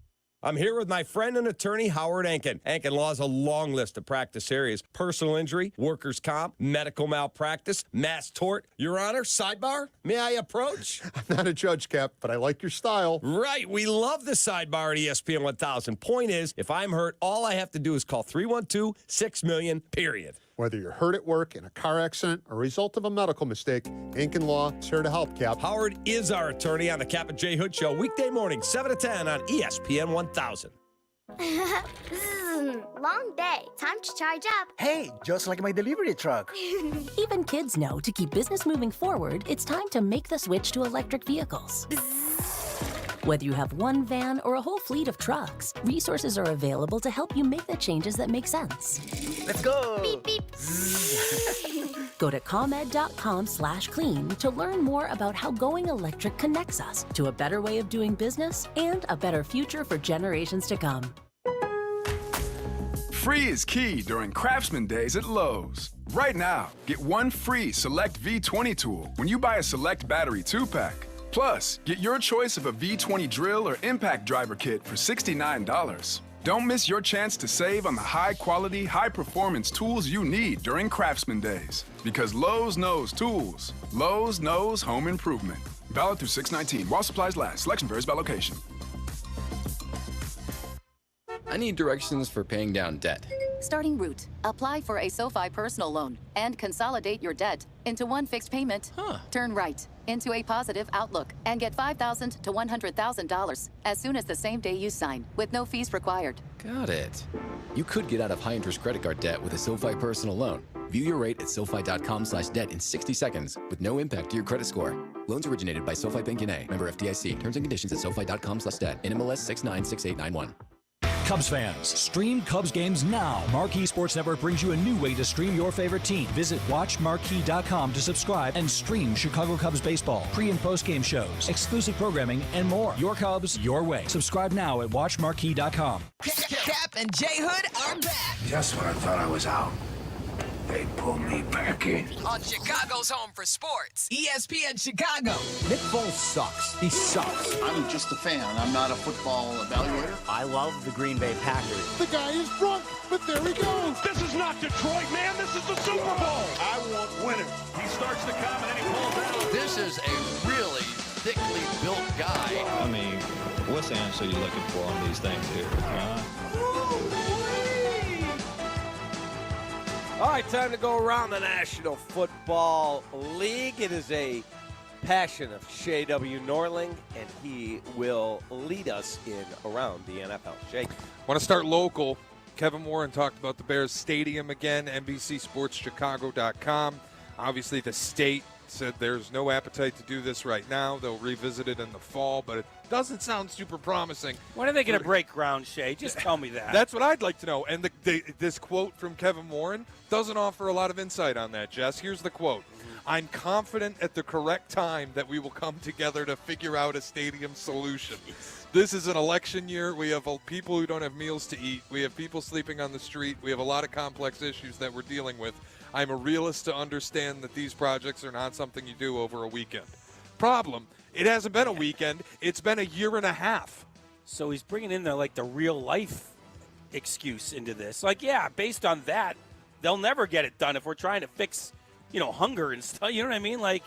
I'm here with my friend and attorney, Howard Ankin. Ankin Law has a long list of practice areas: personal injury, workers' comp, medical malpractice, mass tort. Your Honor, sidebar, may I approach? I'm not a judge, Cap, but I like your style. Right, we love the sidebar at ESPN 1000. Point is, if I'm hurt, all I have to do is call 312-6-million, period. Whether you're hurt at work, in a car accident, or a result of a medical mistake, Ankin Law is here to help, Cap. Howard is our attorney on the Cap and J. Hood Show, weekday morning, 7 to 10 on ESPN 1000. Long day. Time to charge up. Hey, just like my delivery truck. Even kids know to keep business moving forward, it's time to make the switch to electric vehicles. Whether you have one van or a whole fleet of trucks, resources are available to help you make the changes that make sense. Let's go. Beep, beep. Go to ComEd.com/clean to learn more about how going electric connects us to a better way of doing business and a better future for generations to come. Free is key during Craftsman Days at Lowe's. Right now, get one free Select V20 tool when you buy a Select Battery 2-pack. Plus, get your choice of a V20 drill or impact driver kit for $69. Don't miss your chance to save on the high-quality, high-performance tools you need during Craftsman Days. Because Lowe's knows tools. Lowe's knows home improvement. Valid through 6/19. While supplies last. Selection varies by location. I need directions for paying down debt. Starting route. Apply for a SoFi personal loan and consolidate your debt into one fixed payment. Turn right into a positive outlook and get $5,000 to $100,000 as soon as the same day you sign, with no fees required. Got it. You could get out of high-interest credit card debt with a SoFi personal loan. View your rate at SoFi.com/debt in 60 seconds with no impact to your credit score. Loans originated by SoFi Bank N.A. Member FDIC. Terms and conditions at SoFi.com/debt. NMLS 696891. Cubs fans, stream Cubs games now. Marquee Sports Network brings you a new way to stream your favorite team. Visit WatchMarquee.com to subscribe and stream Chicago Cubs baseball, pre- and post-game shows, exclusive programming, and more. Your Cubs, your way. Subscribe now at WatchMarquee.com. Cap and J. Hood are back Just when I thought I was out, they pulled me back in. on Chicago's Home for Sports, ESPN Chicago. Nick Foles sucks. He sucks. I'm just a fan. I'm not a football evaluator. I love the Green Bay Packers. The guy is drunk, but there he goes. This is not Detroit, man. This is the Super Bowl. I want winners. He starts to come and then he pulls out. This is a really thickly built guy. I mean, what's the answer you're looking for on these things here? All right, time to go around the National Football League. It is a passion of Shea W. Norling, and he will lead us in around the NFL. Shea. Want to start local. Kevin Warren talked about the Bears Stadium again, NBCSportsChicago.com. Obviously, the state said there's no appetite to do this right now. They'll revisit it in the fall, but it doesn't sound super promising. When are they going to break ground, Shea? Just tell me that. That's what I'd like to know. And this quote from Kevin Warren doesn't offer a lot of insight on that, Jess. Here's the quote. I'm confident at the correct time that we will come together to figure out a stadium solution. This is an election year. We have people who don't have meals to eat. We have people sleeping on the street. We have a lot of complex issues that we're dealing with. I'm a realist to understand that these projects are not something you do over a weekend. Problem, it hasn't been a weekend. It's been a year and a half. So he's bringing in the real life excuse into this. Yeah, based on that, they'll never get it done if we're trying to fix, hunger and stuff. You know what I mean?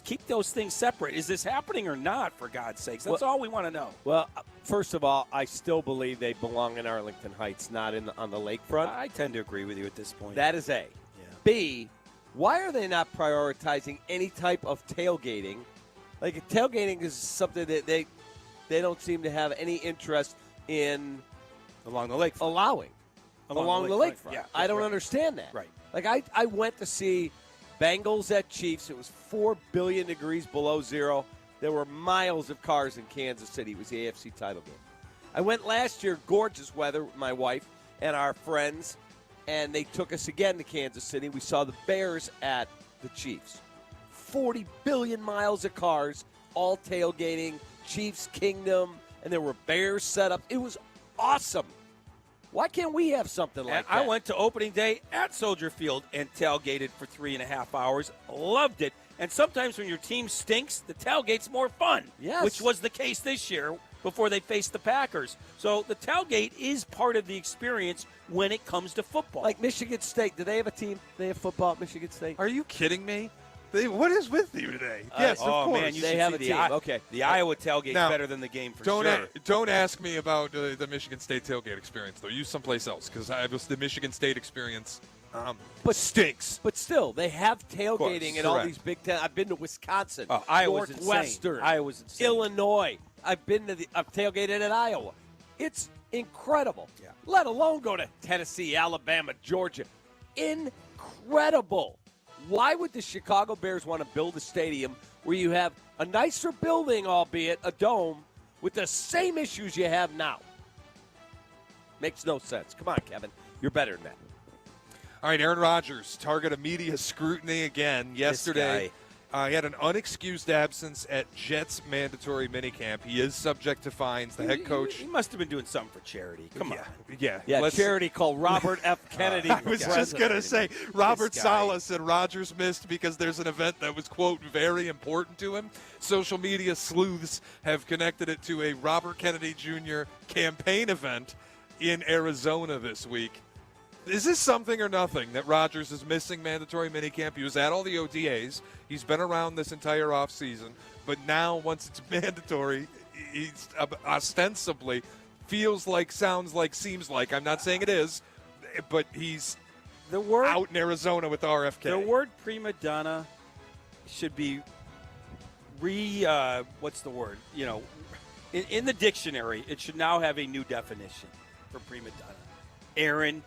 Keep those things separate. Is this happening or not, for God's sakes? That's all we want to know. Well, first of all, I still believe they belong in Arlington Heights, not on the lakefront. I tend to agree with you at this point. That is A. Yeah. B, why are they not prioritizing any type of tailgating? Tailgating is something that they don't seem to have any interest in along the lakefront. Allowing along the lakefront. Yeah, I don't understand that. Right. I went to see Bengals at Chiefs. It was 4 billion degrees below zero. There were miles of cars in Kansas City. It was the AFC title game. I went last year, gorgeous weather, with my wife and our friends, and they took us again to Kansas City. We saw the Bears at the Chiefs. 40 billion miles of cars, all tailgating, Chiefs Kingdom, and there were Bears set up. It was awesome. Why can't we have something like that? I went to opening day at Soldier Field and tailgated for 3.5 hours. Loved it. And sometimes when your team stinks, the tailgate's more fun. Yes. Which was the case this year before they faced the Packers. So the tailgate is part of the experience when it comes to football. Like Michigan State. Do they have a team? Do they have football at Michigan State? Are you kidding me? What is with you today? Yes, of course. Man, you they have a team. Okay. The Iowa tailgate's better than the game for sure. Don't ask me about the Michigan State tailgate experience, though. Use someplace else, because the Michigan State experience stinks. But still, they have tailgating in all these Big Ten. I've been to Wisconsin, Iowa's Northwestern, insane. Iowa's insane. Illinois. I've tailgated at Iowa. It's incredible. Yeah. Let alone go to Tennessee, Alabama, Georgia. Incredible. Why would the Chicago Bears want to build a stadium where you have a nicer building, albeit a dome, with the same issues you have now? Makes no sense. Come on, Kevin. You're better than that. All right, Aaron Rodgers, target of media scrutiny again yesterday. He had an unexcused absence at Jets mandatory minicamp. He is subject to fines. The head coach. He must have been doing something for charity. Come on. Yeah, charity called Robert F. Kennedy. I was just going to say, Robert Saleh said Rodgers missed because there's an event that was, quote, very important to him. Social media sleuths have connected it to a Robert Kennedy Jr. campaign event in Arizona this week. Is this something or nothing that Rodgers is missing mandatory minicamp? He was at all the OTAs. He's been around this entire offseason. But now, once it's mandatory, he's ostensibly feels like, sounds like, seems like. I'm not saying it is, but he's out in Arizona with RFK. The word prima donna should be what's the word? In the dictionary, it should now have a new definition for prima donna. Aaron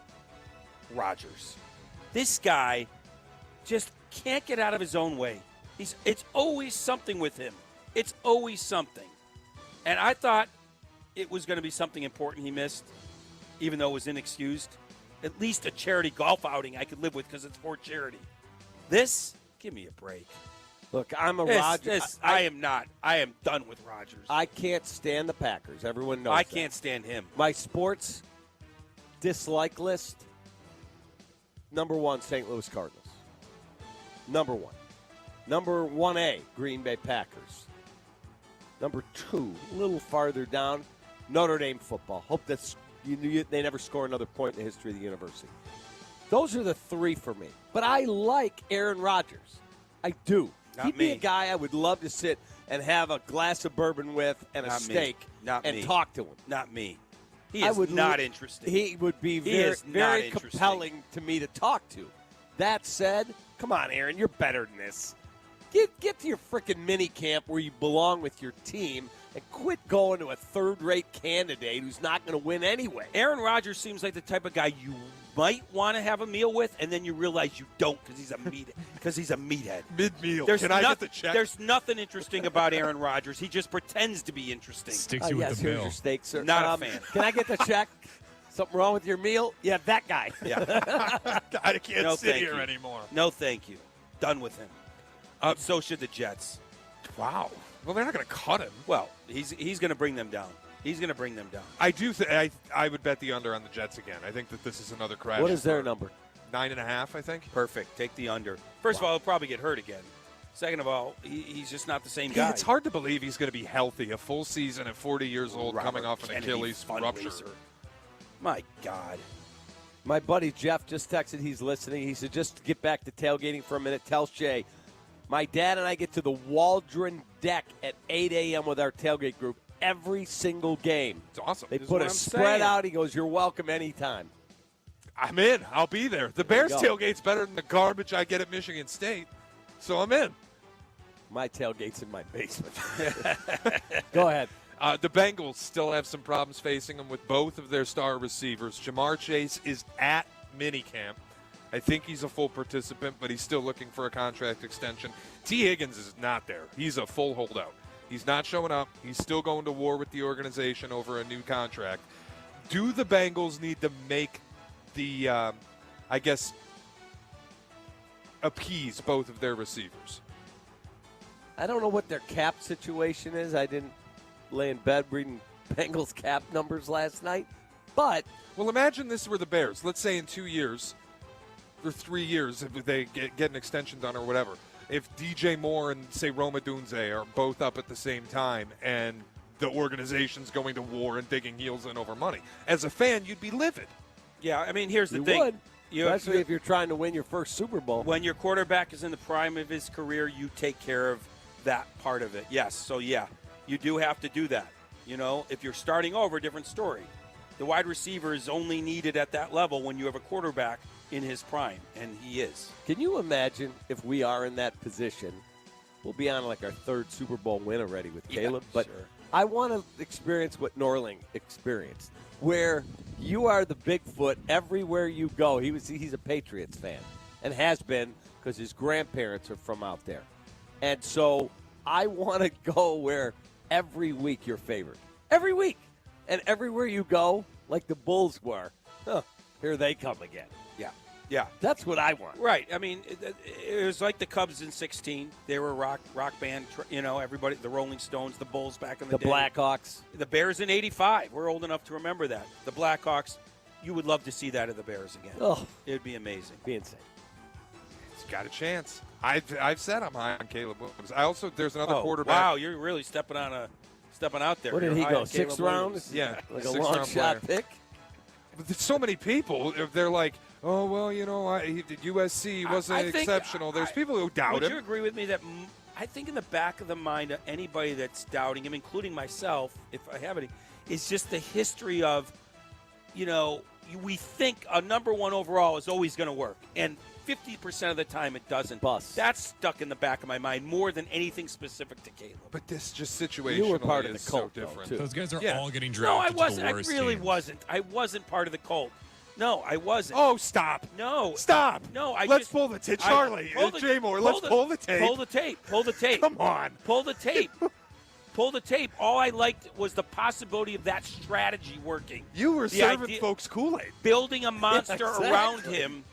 Rodgers. This guy just can't get out of his own way. It's always something with him. It's always something. And I thought it was going to be something important he missed, even though it was inexcused. At least a charity golf outing I could live with because it's for charity. This, give me a break. Look, I'm a Rodgers. I am not. I am done with Rodgers. I can't stand the Packers. Everyone knows I can't stand him. My sports dislike list. Number 1, St. Louis Cardinals. Number 1. Number 1A, Green Bay Packers. Number 2, a little farther down, Notre Dame football. Hope they never score another point in the history of the university. Those are the 3 for me. But I like Aaron Rodgers. I do. He'd be a guy I would love to sit and have a glass of bourbon with and a steak and talk to him. Not me. He is not interesting. He would be very compelling to me to talk to. That said, come on, Aaron, you're better than this. Get to your freaking mini camp where you belong with your team and quit going to a third-rate candidate who's not going to win anyway. Aaron Rodgers seems like the type of guy you might want to have a meal with, and then you realize you don't because he's a meathead. Mid-meal. Can I get the check? There's nothing interesting about Aaron Rodgers. He just pretends to be interesting. Sticks you with the bill. Here's your steak, sir. Not a fan. Can I get the check? Something wrong with your meal? Yeah, that guy. Yeah. I can't sit here anymore. No, thank you. Done with him. So should the Jets. Wow. Well, they're not going to cut him. Well, he's going to bring them down. He's going to bring them down. I do. I would bet the under on the Jets again. I think that this is another crash. What is their number? 9.5, I think. Perfect. Take the under. First of all, he'll probably get hurt again. Second of all, he's just not the same guy. It's hard to believe he's going to be healthy a full season at 40 years old, coming off an Achilles rupture. My God. My buddy Jeff just texted. He's listening. He said, just get back to tailgating for a minute. Tell Shay, my dad and I get to the Waldron deck at 8 a.m. with our tailgate group every single game. It's awesome. They put a spread out. He goes, you're welcome anytime. I'm in. I'll be there. The Bears tailgate's better than the garbage I get at Michigan State, so I'm in. My tailgate's in my basement. Go ahead. The Bengals still have some problems facing them with both of their star receivers. Jamar Chase is at minicamp. I think he's a full participant, but he's still looking for a contract extension. T. Higgins is not there. He's a full holdout. He's not showing up. He's still going to war with the organization over a new contract. Do the Bengals need to make the, appease both of their receivers? I don't know what their cap situation is. I didn't lay in bed reading Bengals cap numbers last night. But well, imagine this were the Bears. Let's say in 2 years or 3 years, if they get an extension done or whatever. If DJ Moore and, say, Rome Odunze are both up at the same time and the organization's going to war and digging heels in over money, as a fan, you'd be livid. Yeah, I mean, here's the you thing. Would. Especially if you're trying to win your first Super Bowl. When your quarterback is in the prime of his career, you take care of that part of it. Yes, so yeah, you do have to do that. You know, if you're starting over, different story. The wide receiver is only needed at that level when you have a quarterback in his prime, and he is. Can you imagine if we are in that position? We'll be on like our third Super Bowl win already with Caleb, but sure. I want to experience what Norling experienced, where you are the Bigfoot everywhere you go. He's a Patriots fan and has been because his grandparents are from out there. And so I want to go where every week you're favored. Every week. And everywhere you go, like the Bulls were, here they come again. Yeah. That's what I want. Right. I mean, it was like the Cubs in 16. They were a rock band, everybody, the Rolling Stones, the Bulls back in the day. The Blackhawks. The Bears in 85. We're old enough to remember that. The Blackhawks, you would love to see that of the Bears again. Oh. It would be amazing. Be insane. It's got a chance. I've said I'm high on Caleb Williams. There's another quarterback. Wow, you're really stepping out there. Where did he go? 6th round? Yeah. Like a long shot pick? But there's so many people. They're like, oh, well, USC wasn't exceptional. There's people who doubt him. Would you agree with me that I think in the back of the mind of anybody that's doubting him, including myself, if I have any, is just the history of, we think a number one overall is always going to work. And 50% of the time it doesn't. Bust. That's stuck in the back of my mind more than anything specific to Caleb. But this just situation you were part of the cult, so different. Too. Those guys are all getting No, drafted. I wasn't. To the worst I really teams. wasn't. I wasn't part of the cult. No, I wasn't. Oh, stop. No. Stop. No, Let's pull the tape. Charlie, Jay Moore, let's pull the tape. Pull the tape. Pull the tape. Come on. Pull the tape. Pull the tape. All I liked was the possibility of that strategy working. You were serving folks Kool-Aid. Building a monster exactly. around him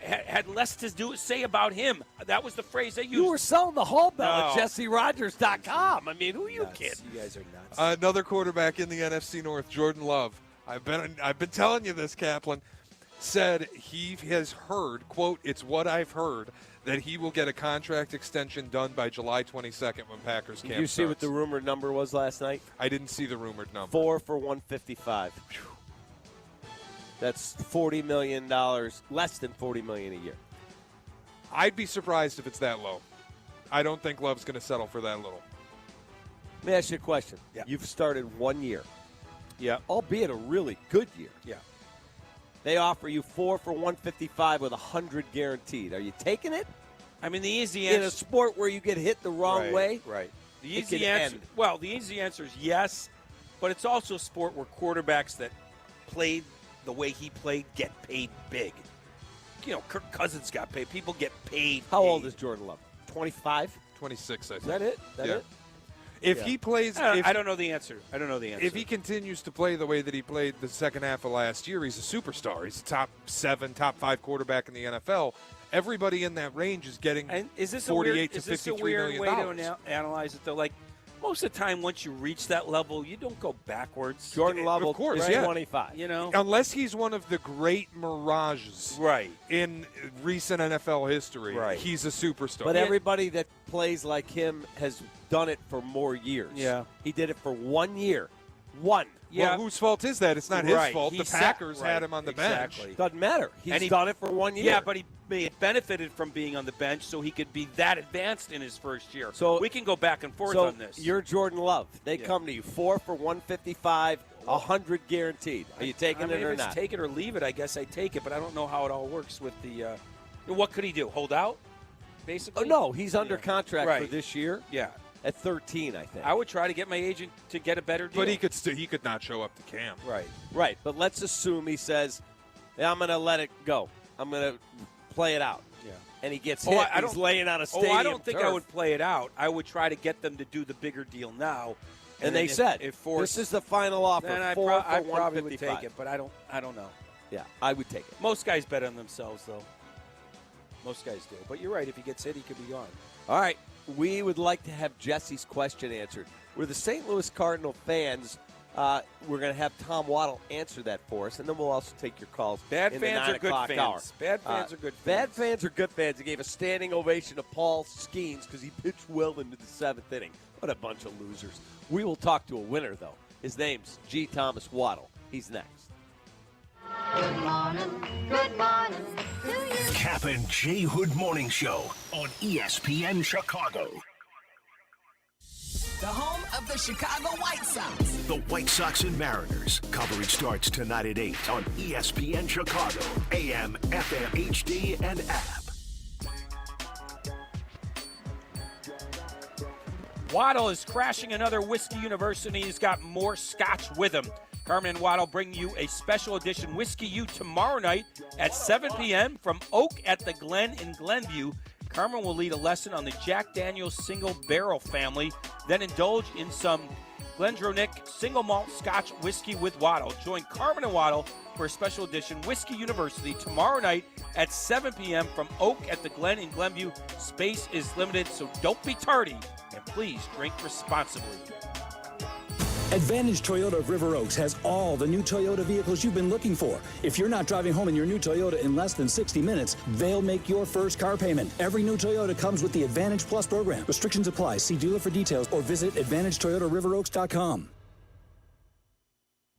had less to say about him. That was the phrase they used. You were selling the Hall Bell at JesseRogers.com. I mean, who are you kidding? You guys are nuts. Another quarterback in the NFC North, Jordan Love. I've been telling you this, Kaplan. Said he has heard, quote, it's what I've heard, that he will get a contract extension done by July 22nd when Packers camp Did you see starts. what the rumored number was last night? I didn't see the rumored number. 4 for $155. That's $40 million, less than $40 million a year. I'd be surprised if it's that low. I don't think Love's going to settle for that little. Let me ask you a question. Yeah. You've started 1 year. Yeah. Albeit a really good year. Yeah. They offer you 4 for 155 with 100 guaranteed. Are you taking it? I mean, the easy answer. In a sport where you get hit the wrong way? Right. The easy answer. Well, the easy answer is yes, but it's also a sport where quarterbacks that played the way he played get paid big. You know, Kirk Cousins got paid. People get paid. How old is Jordan Love? 25? 26, I think. Is that it? Yeah. If he plays, I don't know the answer. If he continues to play the way that he played the second half of last year, he's a superstar. He's a top 7, top 5 quarterback in the NFL. Everybody in that range is getting and is this $48 a weird, to is this $53 a weird million. way to analyze it, though? Like, most of the time, once you reach that level, you don't go backwards. Jordan Love, of course, right? yeah. 25. You know, unless he's one of the great mirages, right, in recent NFL history, right, he's a superstar. But everybody that plays like him has done it for more years. Yeah, he did it for 1 year. One. Yeah. Well, whose fault is that? It's not his fault. The Packers had him on the bench. Doesn't matter. He's done it for 1 year. Yeah, but he benefited from being on the bench, so he could be that advanced in his first year. So we can go back and forth on this. You're Jordan Love. They come to you 4 for 155, 100 guaranteed. Are you taking it or if not? It's take it or leave it. I guess I take it, but I don't know how it all works with the. What could he do? Hold out, basically. Oh no, he's under contract for this year. Yeah. At 13, I think. I would try to get my agent to get a better deal. But he could not show up to camp. Right. But let's assume he says, "Yeah, I'm going to let it go. I'm going to play it out." Yeah. And he gets hit. He's laying on a stadium I don't think turf. I would play it out. I would try to get them to do the bigger deal now. And they said, "This is the final offer." Then I 4 for probably would 155. take it, but I don't know. Yeah, I would take it. Most guys bet on themselves, though. Most guys do. But you're right. If he gets hit, he could be gone. All right. We would like to have Jesse's question answered. We're the St. Louis Cardinal fans. We're going to have Tom Waddle answer that for us, and then we'll also take your calls. Bad in fans the 9 are good o'clock fans. hour. Bad fans are good fans. Bad fans are good fans. He gave a standing ovation to Paul Skeens because he pitched well into the 7th inning. What a bunch of losers. We will talk to a winner, though. His name's G. Thomas Waddle. He's next. Good morning. Good morning to you. Cap and J Hood Morning Show on ESPN Chicago. The home of the Chicago White Sox. The White Sox and Mariners. Coverage starts tonight at 8 on ESPN Chicago, AM, FM, HD, and app. Waddle is crashing another Whiskey University. He's got more scotch with him. Carmen and Waddle bring you a special edition Whiskey U tomorrow night at 7 p.m. from Oak at the Glen in Glenview. Carmen will lead a lesson on the Jack Daniel's Single Barrel family, then indulge in some Glendronach Single Malt Scotch Whiskey with Waddle. Join Carmen and Waddle for a special edition Whiskey University tomorrow night at 7 p.m. from Oak at the Glen in Glenview. Space is limited, so don't be tardy, and please drink responsibly. Advantage Toyota of River Oaks has all the new Toyota vehicles you've been looking for. If you're not driving home in your new Toyota in less than 60 minutes, they'll make your first car payment. Every new Toyota comes with the Advantage Plus program. Restrictions apply. See dealer for details or visit AdvantageToyotaRiverOaks.com.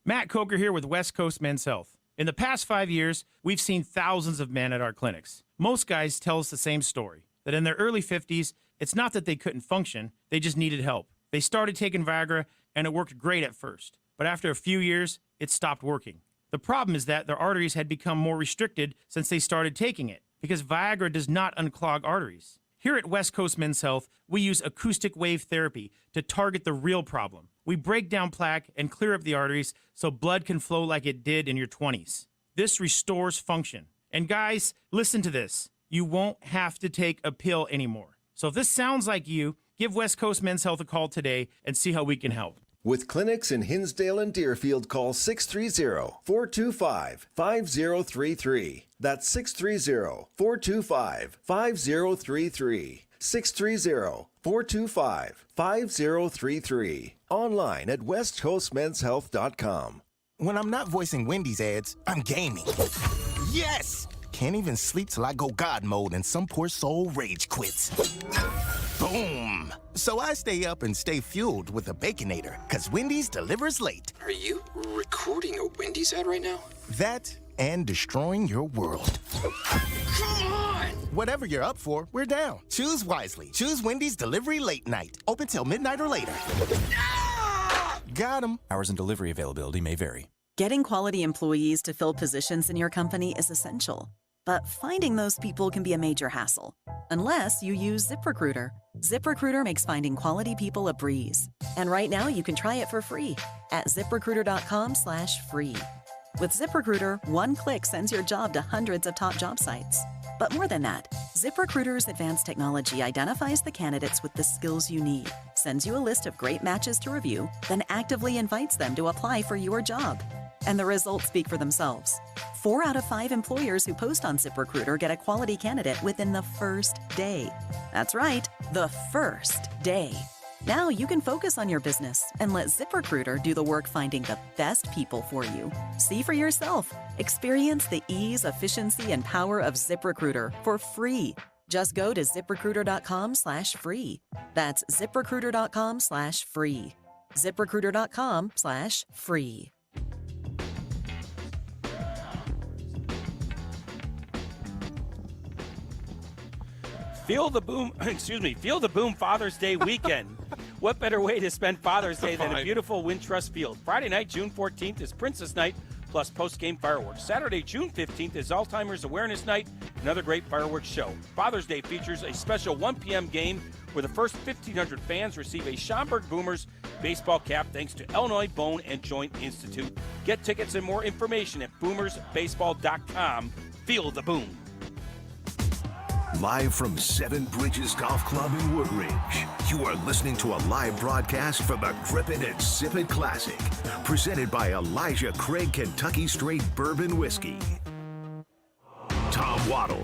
Matt Coker here with West Coast Men's Health. In the past 5 years, we've seen thousands of men at our clinics. Most guys tell us the same story, that in their early 50s, it's not that they couldn't function, they just needed help. They started taking Viagra, and it worked great at first. But after a few years, it stopped working. The problem is that their arteries had become more restricted since they started taking it, because Viagra does not unclog arteries. Here at West Coast Men's Health, we use acoustic wave therapy to target the real problem. We break down plaque and clear up the arteries so blood can flow like it did in your 20s. This restores function. And guys, listen to this. You won't have to take a pill anymore. So if this sounds like you, give West Coast Men's Health a call today and see how we can help. With clinics in Hinsdale and Deerfield, call 630-425-5033. That's 630-425-5033. 630-425-5033. Online at westcoastmenshealth.com. When I'm not voicing Wendy's ads, I'm gaming. Yes! Can't even sleep till I go God mode and some poor soul rage quits. Boom! So I stay up and stay fueled with a Baconator, because Wendy's delivers late. Are you recording a Wendy's ad right now? That and destroying your world. Come on! Whatever you're up for, we're down. Choose wisely. Choose Wendy's Delivery Late Night. Open till midnight or later. Got him. Hours and delivery availability may vary. Getting quality employees to fill positions in your company is essential. But finding those people can be a major hassle, unless you use ZipRecruiter. ZipRecruiter makes finding quality people a breeze. And right now you can try it for free at ZipRecruiter.com/free. With ZipRecruiter, one click sends your job to hundreds of top job sites. But more than that, ZipRecruiter's advanced technology identifies the candidates with the skills you need, sends you a list of great matches to review, then actively invites them to apply for your job. And the results speak for themselves. 4 out of 5 employers who post on ZipRecruiter get a quality candidate within the first day. That's right, the first day. Now you can focus on your business and let ZipRecruiter do the work finding the best people for you. See for yourself. Experience the ease, efficiency, and power of ZipRecruiter for free. Just go to ZipRecruiter.com/free. That's ZipRecruiter.com/free. ZipRecruiter.com/free. Feel the boom, Feel the boom Father's Day weekend. What better way to spend Father's Day than a beautiful Wintrust Field? Friday night, June 14th is Princess Night plus post-game fireworks. Saturday, June 15th is Alzheimer's Awareness Night, another great fireworks show. Father's Day features a special 1 p.m. game where the first 1,500 fans receive a Schaumburg Boomers baseball cap thanks to Illinois Bone and Joint Institute. Get tickets and more information at boomersbaseball.com. Feel the boom. Live from Seven Bridges Golf Club in Woodridge, you are listening to a live broadcast from the Grip It and Sip It Classic, presented by Elijah Craig Kentucky Straight Bourbon Whiskey. Tom Waddle,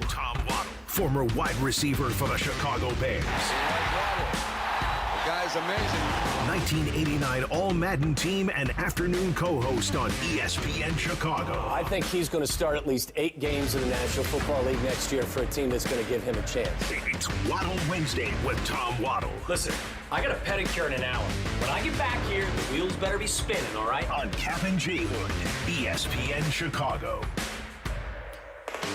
former wide receiver for the Chicago Bears. The guy's amazing. 1989 All-Madden team and afternoon co-host on ESPN Chicago. I think he's going to start at least 8 games in the National Football League next year for a team that's going to give him a chance. It's Waddle Wednesday with Tom Waddle. Listen, I got a pedicure in an hour. When I get back here, the wheels better be spinning, all right? On Cap and J Hood, ESPN Chicago.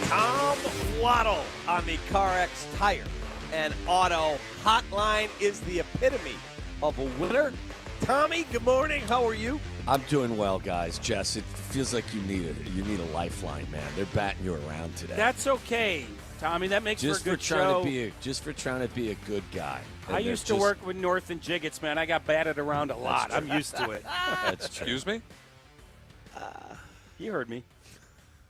Tom Waddle on the CarX Tire and Auto Hotline is the epitome of a winner. Tommy, good morning. How are you? I'm doing well, guys. Jess, it feels like you need a lifeline, man. They're batting you around today. That's okay, Tommy. That makes for a good show. Just for trying to be a good guy. And I used to work with North and Jiggets, man. I got batted around a lot. I'm used to it. That's true. Excuse me? You heard me.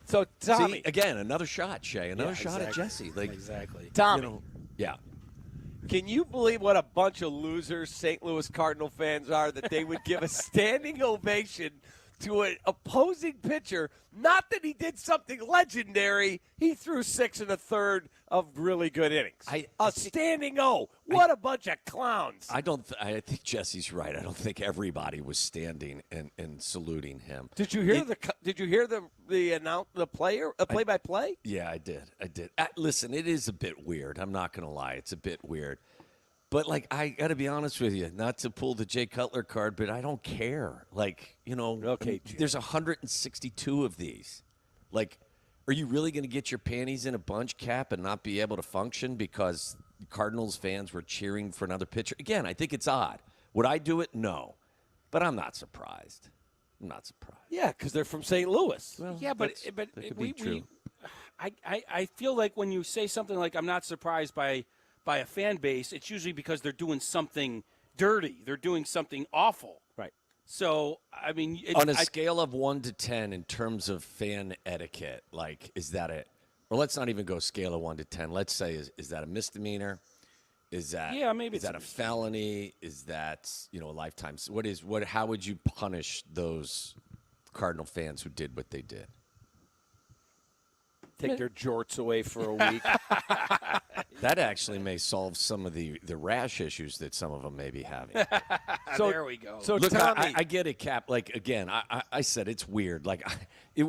So, Tommy. See, again, another shot, Shay. Another shot at Jesse. Exactly. Tommy. Yeah. Can you believe what a bunch of losers St. Louis Cardinal fans are that they would give a standing ovation to an opposing pitcher? Not that he did something legendary. He threw 6 1/3 of really good innings. A standing O. What a bunch of clowns. I think Jesse's right. I don't think everybody was standing and saluting him. Did you hear the play-by-play? Yeah, I did. Listen, it is a bit weird. I'm not going to lie. It's a bit weird. But, I got to be honest with you, not to pull the Jay Cutler card, but I don't care. Okay, there's 162 of these. Are you really going to get your panties in a bunch, Cap, and not be able to function because Cardinals fans were cheering for another pitcher? Again, I think it's odd. Would I do it? No. But I'm not surprised. Yeah, because they're from St. Louis. Well, yeah, but I feel like when you say something like I'm not surprised by a fan base, it's usually because they're doing something dirty. They're doing something awful. Right. So, I mean, on a scale of 1 to 10 in terms of fan etiquette, is that it? Or let's not even go scale of 1 to 10. Let's say is that a misdemeanor? Is that maybe is that a felony? Is that a lifetime? How would you punish those Cardinal fans who did what they did? Take their jorts away for a week. That actually may solve some of the rash issues that some of them may be having. So there we go. So look, Tommy, I get it, Cap. Again, I said it's weird. It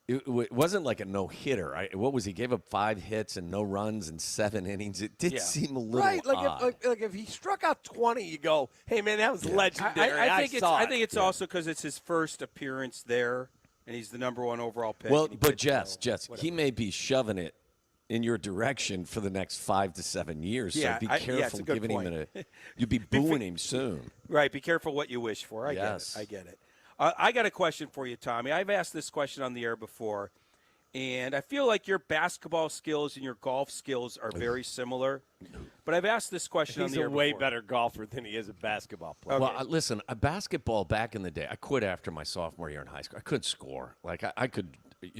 wasn't like a no-hitter. What was he? Gave up 5 hits and no runs in 7 innings. It did seem a little odd. If he struck out 20, you go, hey, man, that was legendary. I think it's also because it's his first appearance there, and he's the number 1 overall pick. Well, but Jess, he may be shoving it in your direction for the next 5 to 7 years. Yeah, so be it's careful a good giving point. him you'd be booing him soon. Right. Be careful what you wish for. I get it. I got a question for you, Tommy. I've asked this question on the air before, and I feel like your basketball skills and your golf skills are very similar. But I've asked this question on the air before. He's a way better golfer than he is a basketball player. Okay. Well, listen, basketball back in the day, I quit after my sophomore year in high school. I couldn't score. Like, I could,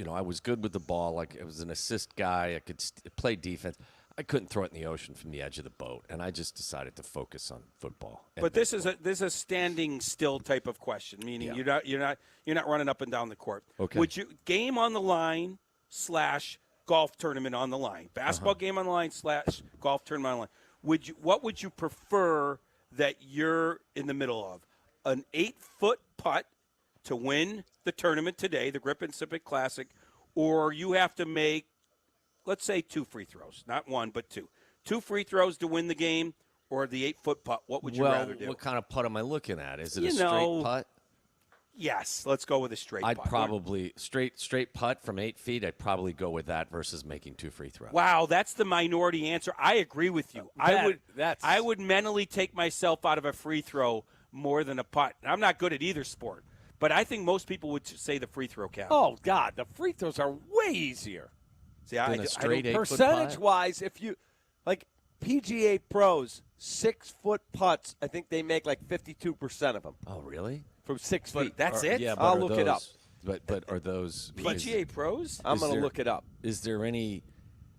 I was good with the ball. Like, I was an assist guy. I could play defense. I couldn't throw it in the ocean from the edge of the boat, and I just decided to focus on football. But this is a standing still type of question, meaning you're not running up and down the court. Okay. Would you game on the line / golf tournament on the line, basketball game on the line / golf tournament on the line? What would you prefer that you're in the middle of? An 8-foot putt to win the tournament today, the Grip and Sip It Classic, or you have to make, let's say, 2 free throws, not 1 but 2. 2 free throws to win the game, or the 8-foot putt. What would you rather do? What kind of putt am I looking at? Is it a straight putt? Yes, let's go with a straight putt. I'd probably straight putt from 8 feet. I'd probably go with that versus making 2 free throws. Wow, that's the minority answer. I agree with you. I would mentally take myself out of a free throw more than a putt. I'm not good at either sport, but I think most people would say the free throw count. Oh God, the free throws are way easier. See, I don't percentage-wise, if you like PGA pros, 6-foot putts, I think they make like 52% of them. Oh, really? From 6 feet. That's it? Yeah, I'll look it up. But are those PGA pros? I'm going to look it up. Is there any?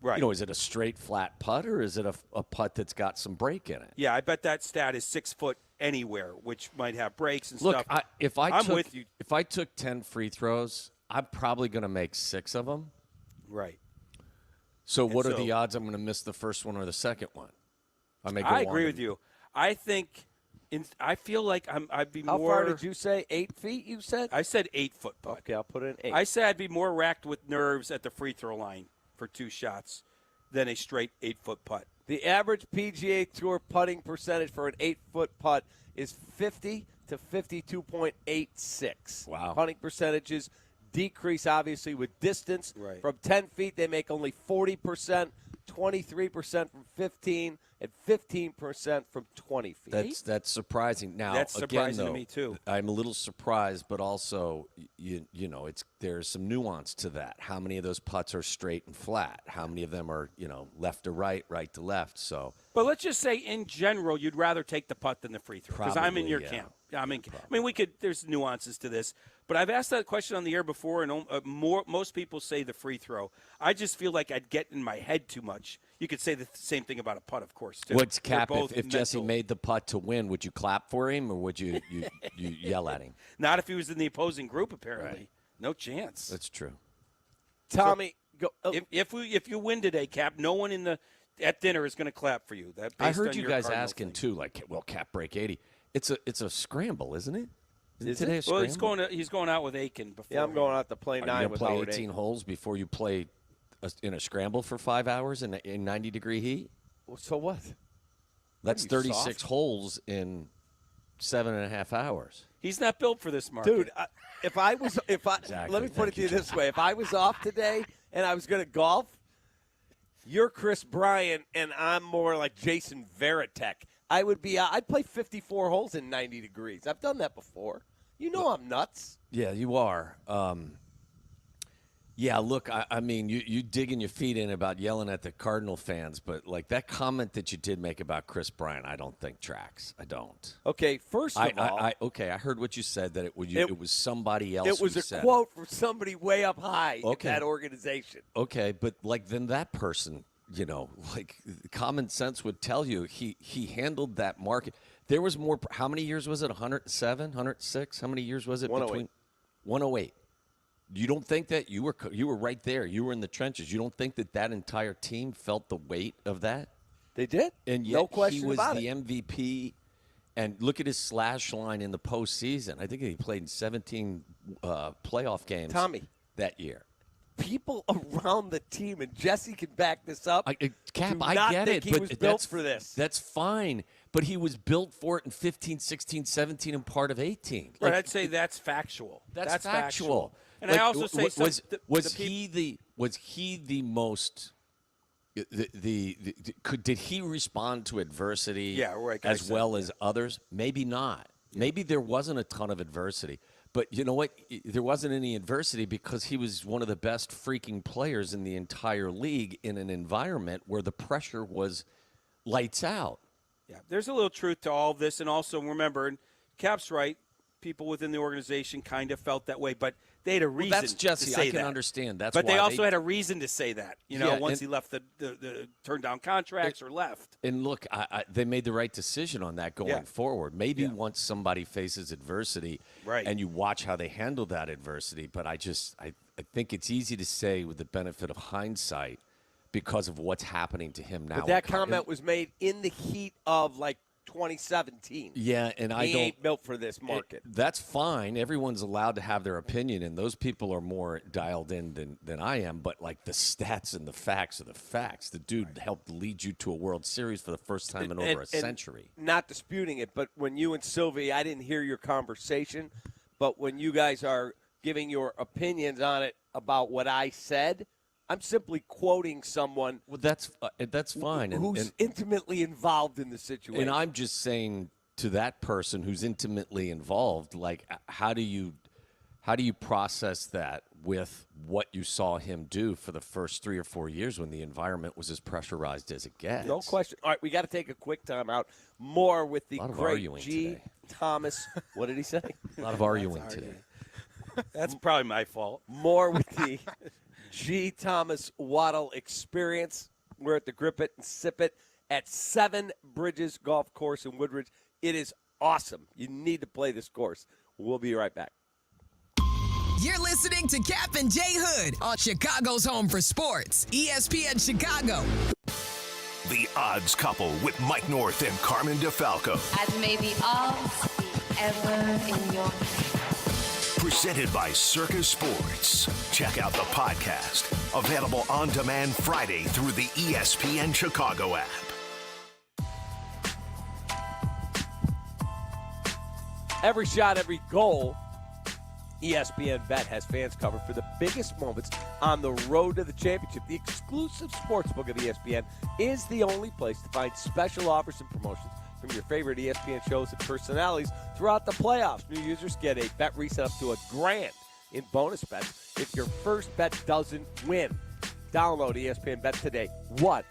Right. Is it a straight flat putt or is it a putt that's got some break in it? Yeah, I bet that stat is 6 foot anywhere, which might have breaks and Look, stuff. I'm with you. If I took 10 free throws, I'm probably going to make 6 of them. Right. So what are the odds I'm going to miss the first one or the second one? I agree with you. I think. I feel like I'd be How more. How far did you say? 8 feet, you said? I said 8-foot putt. Okay, I'll put in 8. I said I'd be more racked with nerves at the free throw line for 2 shots than a straight 8-foot putt. The average PGA Tour putting percentage for an 8-foot putt is 50 to 52.86. Wow. Putting percentages decrease, obviously, with distance. Right. From 10 feet, they make only 40%, 23% from 15, and 15% from 20 feet. That's surprising. Now, that's surprising again, though, to me too. I'm a little surprised, but also there's some nuance to that. How many of those putts are straight and flat? How many of them are left to right, right to left? So, but let's just say in general, you'd rather take the putt than the free throw because I'm in your camp. There's nuances to this, but I've asked that question on the air before, and most people say the free throw. I just feel like I'd get in my head too much. You could say the same thing about a putt, of course, too. What's Cap? If Jesse made the putt to win, would you clap for him or would you yell at him? Not if he was in the opposing group, apparently. Right. No chance. That's true. Tommy, go. If you win today, Cap, no one at dinner is going to clap for you. I heard you guys asking too, like, will Cap break 80? It's a scramble, isn't it? Is today it? a Well, scramble? he's going out with Aiken before. Yeah, I'm going out to play 9 you with play Howard 18 Aiken. holes before you play in a scramble for 5 hours in 90-degree heat? Well, so what? That's you 36 soft? holes in 7.5 hours. He's not built for this market. Dude, Exactly. let me put it to you this way. If I was off today and I was going to golf, you're Chris Bryant and I'm more like Jason Varitek. I'd play 54 holes in 90 degrees. I've done that before. You know I'm nuts. Yeah, you are. Yeah, look, I mean, you digging your feet in about yelling at the Cardinal fans, but like that comment that you did make about Chris Bryant, I don't think tracks. I don't. Okay, first of all, I heard what you said, that it was somebody else. It was who a quote from somebody way up high in Okay. that organization. Okay, but like then that person, like common sense would tell you he handled that market. There was more. How many years was it? 107, 106? How many years was it? 108. Between 108. You don't think that you were right there? You were in the trenches. You don't think that entire team felt the weight of that? They did, and yet no question he was about the it. MVP. And look at his slash line in the postseason. I think he played in 17 playoff games. Tommy, that year. People around the team, and Jesse can back this up. Cap, do I not get think it, he was built for this. That's fine, but he was built for it in 15, 16, 17, and part of 18. Right, I'd say that's factual. That's factual. And I also say was he the most Did he respond to adversity right, as well as others? Maybe not. Maybe there wasn't a ton of adversity. But you know what? There wasn't any adversity because he was one of the best freaking players in the entire league in an environment where the pressure was lights out. Yeah, there's a little truth to all of this. And also, remember, and Cap's right, people within the organization kind of felt that way. But they had a reason that's Jesse. to say I can that. understand. That's but why they also had a reason to say that, once he left the turned down contracts or left. And look, they made the right decision on that going forward. Maybe once somebody faces adversity and you watch how they handle that adversity. But I think it's easy to say with the benefit of hindsight because of what's happening to him now. But that comment was made in the heat of, 2017. Yeah, and he ain't built for this market. That's fine. Everyone's allowed to have their opinion, and those people are more dialed in than I am. But, the stats and the facts are the facts. The dude helped lead you to a World Series for the first time in over a century. Not disputing it, but when you and Sylvie, I didn't hear your conversation, but when you guys are giving your opinions on it about what I said, I'm simply quoting someone. Well, that's fine. Who's intimately involved in the situation. And I'm just saying to that person who's intimately involved, how do you process that with what you saw him do for the first 3 or 4 years when the environment was as pressurized as it gets? No question. All right, we got to take a quick time out. More with the great G. Today. Thomas. What did he say? A lot of arguing today. That's probably my fault. More with the G. Thomas Waddle Experience. We're at the Grip It and Sip It at Seven Bridges Golf Course in Woodridge. It is awesome. You need to play this course. We'll be right back. You're listening to Cap and Jay Hood on Chicago's Home for Sports, ESPN Chicago. The Odds Couple with Mike North and Carmen DeFalco. As may the odds be ever in your favor. Presented by Circus Sports. Check out the podcast. Available on demand Friday through the ESPN Chicago app. Every shot, every goal. ESPN Bet has fans covered for the biggest moments on the road to the championship. The exclusive sportsbook of ESPN is the only place to find special offers and promotions from your favorite ESPN shows and personalities throughout the playoffs. New users get a bet reset up to $1,000 in bonus bets if your first bet doesn't win. Download ESPN Bet today. What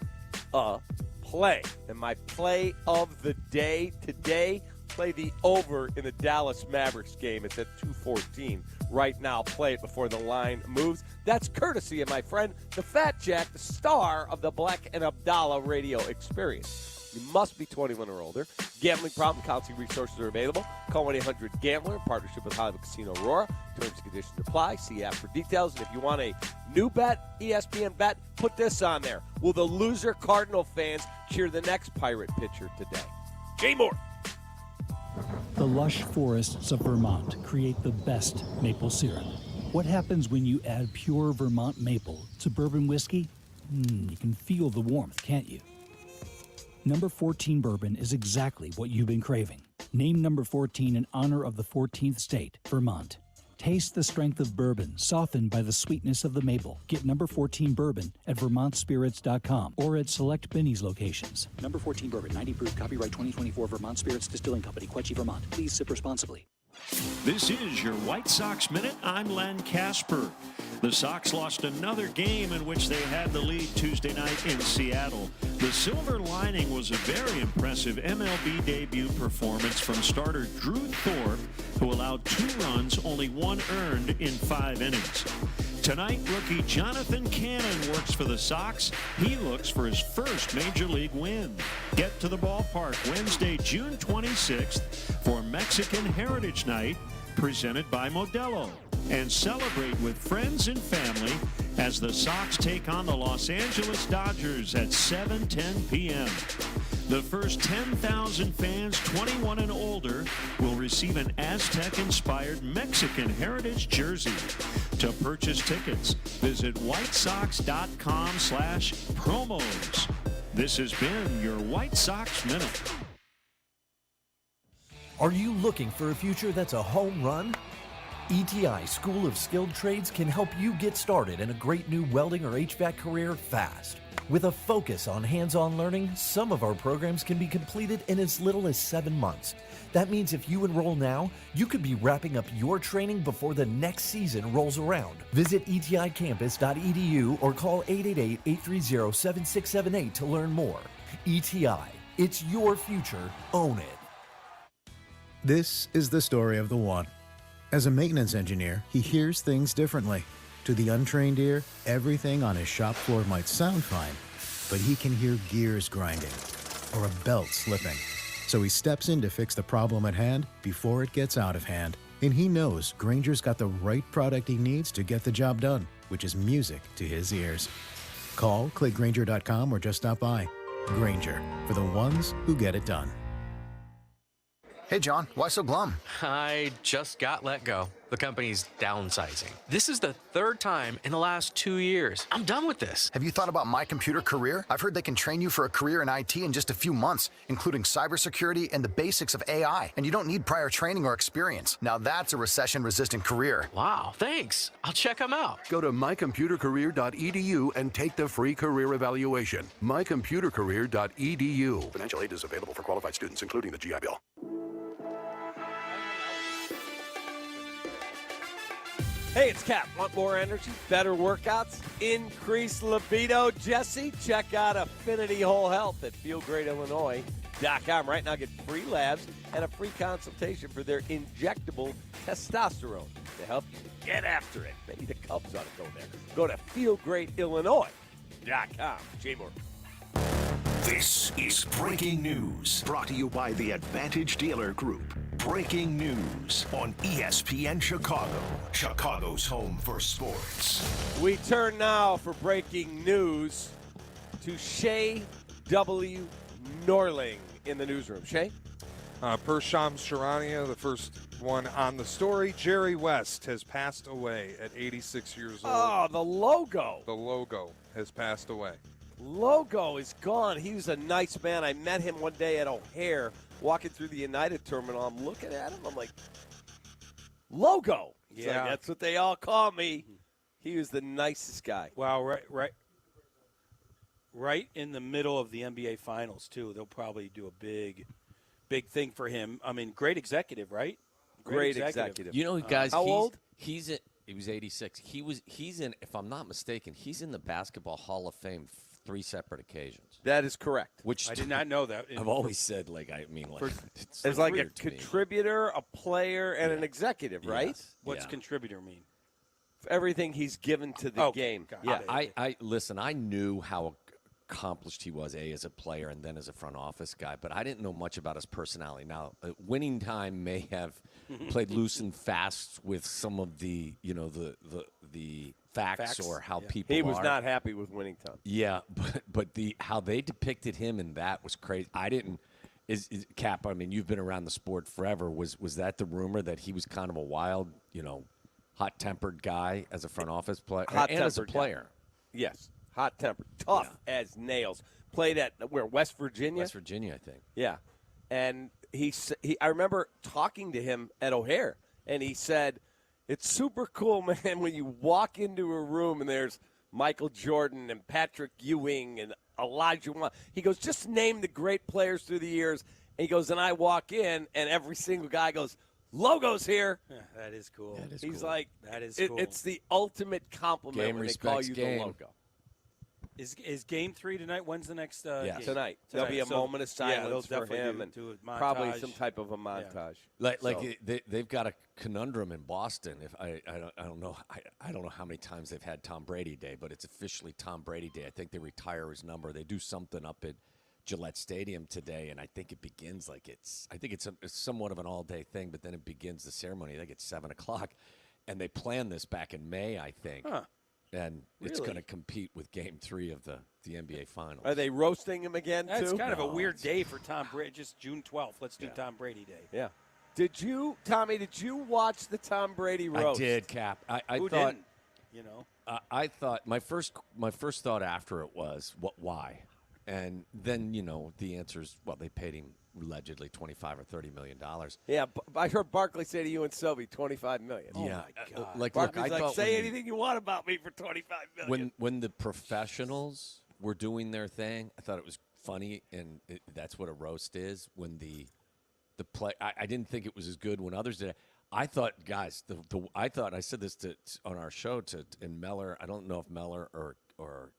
a play. And my play of the day today, play the over in the Dallas Mavericks game. It's at 2:14 right now. Play it before the line moves. That's courtesy of my friend, the Fat Jack, the star of the Black and Abdallah radio experience. You must be 21 or older. Gambling problem counseling resources are available. Call 1-800-GAMBLER in partnership with Hollywood Casino Aurora. Terms and conditions apply. See app for details. And if you want a new bet, ESPN Bet, put this on there. Will the loser Cardinal fans cheer the next Pirate pitcher today? Jay Moore. The lush forests of Vermont create the best maple syrup. What happens when you add pure Vermont maple to bourbon whiskey? You can feel the warmth, can't you? Number 14 bourbon is exactly what you've been craving. Named number 14 in honor of the 14th state, Vermont. Taste the strength of bourbon softened by the sweetness of the maple. Get number 14 bourbon at vermontspirits.com or at select Benny's locations. Number 14 bourbon, 90 proof, copyright 2024, Vermont Spirits Distilling Company, Quetchi, Vermont. Please sip responsibly. This is your White Sox Minute. I'm Len Casper. The Sox lost another game in which they had the lead Tuesday night in Seattle. The silver lining was a very impressive MLB debut performance from starter Drew Thorpe, who allowed 2 runs, only 1 earned in 5 innings. Tonight, rookie Jonathan Cannon works for the Sox. He looks for his first Major League win. Get to the ballpark Wednesday, June 26th for Mexican Heritage Night, presented by Modelo. And celebrate with friends and family as the Sox take on the Los Angeles Dodgers at 7:10 p.m. The first 10,000 fans 21 and older will receive an Aztec-inspired Mexican heritage jersey. To purchase tickets, visit whitesox.com/promos. This has been your White Sox Minute. Are you looking for a future that's a home run? ETI School of Skilled Trades can help you get started in a great new welding or HVAC career fast. With a focus on hands-on learning, some of our programs can be completed in as little as 7 months. That means if you enroll now, you could be wrapping up your training before the next season rolls around. Visit eticampus.edu or call 888-830-7678 to learn more. ETI, it's your future. Own it. This is the story of the one. As a maintenance engineer, he hears things differently. To the untrained ear, everything on his shop floor might sound fine, but he can hear gears grinding or a belt slipping. So he steps in to fix the problem at hand before it gets out of hand. And he knows Grainger's got the right product he needs to get the job done, which is music to his ears. Call, click Grainger.com, or just stop by. Grainger, for the ones who get it done. Hey, John, why so glum? I just got let go. The company's downsizing. This is the third time in the last 2 years. I'm done with this. Have you thought about My Computer Career? I've heard they can train you for a career in IT in just a few months, including cybersecurity and the basics of AI. And you don't need prior training or experience. Now that's a recession-resistant career. Wow, thanks. I'll check them out. Go to mycomputercareer.edu and take the free career evaluation. mycomputercareer.edu. Financial aid is available for qualified students, including the GI Bill. Hey, it's Cap. Want more energy, better workouts, increased libido? Jesse, check out Affinity Whole Health at feelgreatillinois.com. Right now, get free labs and a free consultation for their injectable testosterone to help you get after it. Maybe the Cubs ought to go there. Go to feelgreatillinois.com. Jay Moore. This is Breaking News, brought to you by the Advantage Dealer Group. Breaking News on ESPN Chicago, Chicago's home for sports. We turn now for breaking news to Shay W. Norling in the newsroom. Shay? Per Shams Charania, the first one on the story, Jerry West has passed away at 86 years old. Oh, the logo. The logo has passed away. Logo is gone. He was a nice man. I met him one day at O'Hare walking through the United Terminal. I'm looking at him. I'm like, Logo. It's like, that's what they all call me. He was the nicest guy. Wow, right in the middle of the NBA Finals, too. They'll probably do a big thing for him. I mean, great executive, right? Great executive. You know, guys, how old? He was 86. He's in, if I'm not mistaken, he's in the Basketball Hall of Fame 3 separate occasions. That is correct. Which I did not know that. I've always said, it's like a contributor, a player, and an executive, right? Yes. What's contributor mean? Everything he's given to the game. Yeah, I listen. I knew how accomplished he was, as a player and then as a front office guy, but I didn't know much about his personality. Now, Winning Time may have played loose and fast with some of the facts or how people He was not happy with Winning Time. Yeah, but how they depicted him in that was crazy. I didn't. Is Cap? I mean, you've been around the sport forever. Was that the rumor that he was kind of a wild, hot-tempered guy as a front office player and as a player? Yes, hot-tempered, tough as nails. Played at West Virginia. West Virginia, I think. Yeah, and I remember talking to him at O'Hare, and he said, "It's super cool, man, when you walk into a room and there's Michael Jordan and Patrick Ewing and Elijah Wan." He goes, "Just name the great players through the years." And he goes, and I walk in, and every single guy goes, "Logo's here." Yeah, that is cool. He's like, that is cool. It's the ultimate compliment Game when they call you game. the logo. Is Game 3 tonight? When's the next game? Tonight. There'll be a moment of silence for him and do a probably some type of a montage. They've got a conundrum in Boston. If I don't know how many times they've had Tom Brady Day, but it's officially Tom Brady Day. I think they retire his number. They do something up at Gillette Stadium today, and I think it begins it's somewhat of an all-day thing, but then it begins the ceremony. I think it's 7:00, and they planned this back in May, I think. Huh. And it's going to compete with Game 3 of the NBA Finals. Are they roasting him again, That's too? kind of a weird day for Tom Brady. Just June 12th. Let's do Tom Brady Day. Yeah. Tommy, did you watch the Tom Brady roast? I did, Cap. I Who thought, didn't? I thought my first thought after it was, why? And then, the answer is, they paid him allegedly $25 or $30 million. Yeah, I heard Barkley say to you and Sylvie, $25 million. Yeah, Barkley's say anything you want about me for $25 million. When the professionals were doing their thing. I thought it was funny, and that's what a roast is. When the play, I didn't think it was as good when others did it. I thought, guys, I thought I said this on our show in Meller. I don't know if Meller or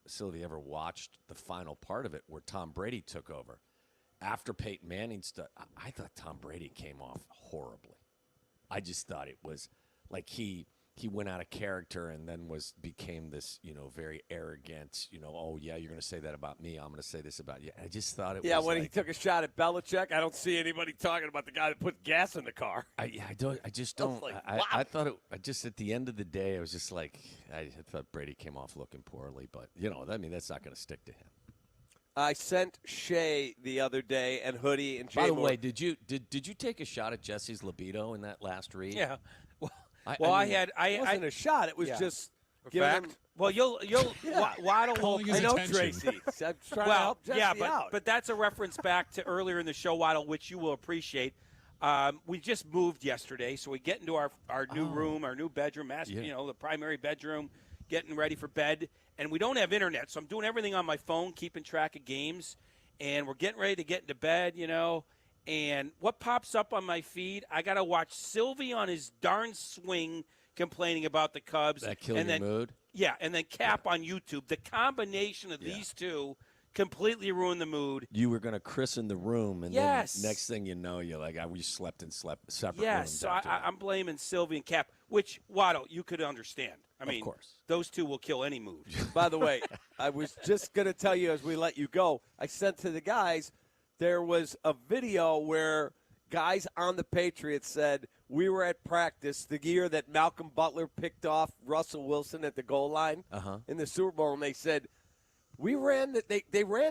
Sylvie ever watched the final part of it where Tom Brady took over after Peyton Manning stuff. I thought Tom Brady came off horribly. I just thought it was like he went out of character and then became this, very arrogant, oh, yeah, you're going to say that about me. I'm going to say this about you. I just thought it was. Yeah, when he took a shot at Belichick, I don't see anybody talking about the guy that put gas in the car. I just don't. I thought just at the end of the day, I was just like, I thought Brady came off looking poorly. But, that's not going to stick to him. I sent Shay the other day and Hoodie and Jay. By the way, did you take a shot at Jesse's libido in that last read? Yeah. It wasn't a shot. It was just giving him. Well, you'll Waddle will. I know Tracy. I'm trying to help Jesse out. But that's a reference back to earlier in the show, Waddle, which you will appreciate. We just moved yesterday, so we get into our new room, our new bedroom, the primary bedroom, getting ready for bed, and we don't have internet, so I'm doing everything on my phone, keeping track of games, and we're getting ready to get into bed, And what pops up on my feed, I got to watch Sylvie on his darn swing complaining about the Cubs. That killed your mood? Yeah, and then Cap on YouTube. The combination of these two completely ruined the mood. You were going to christen the room, and then next thing you know, you're like, we slept separate rooms. Yes, so I'm blaming Sylvie and Cap, which, Waddle, you could understand. I mean, of course. Those two will kill any mood. By the way, I was just going to tell you as we let you go, I sent to the guys, there was a video where guys on the Patriots said, we were at practice the year that Malcolm Butler picked off Russell Wilson at the goal line in the Super Bowl, and they said, they ran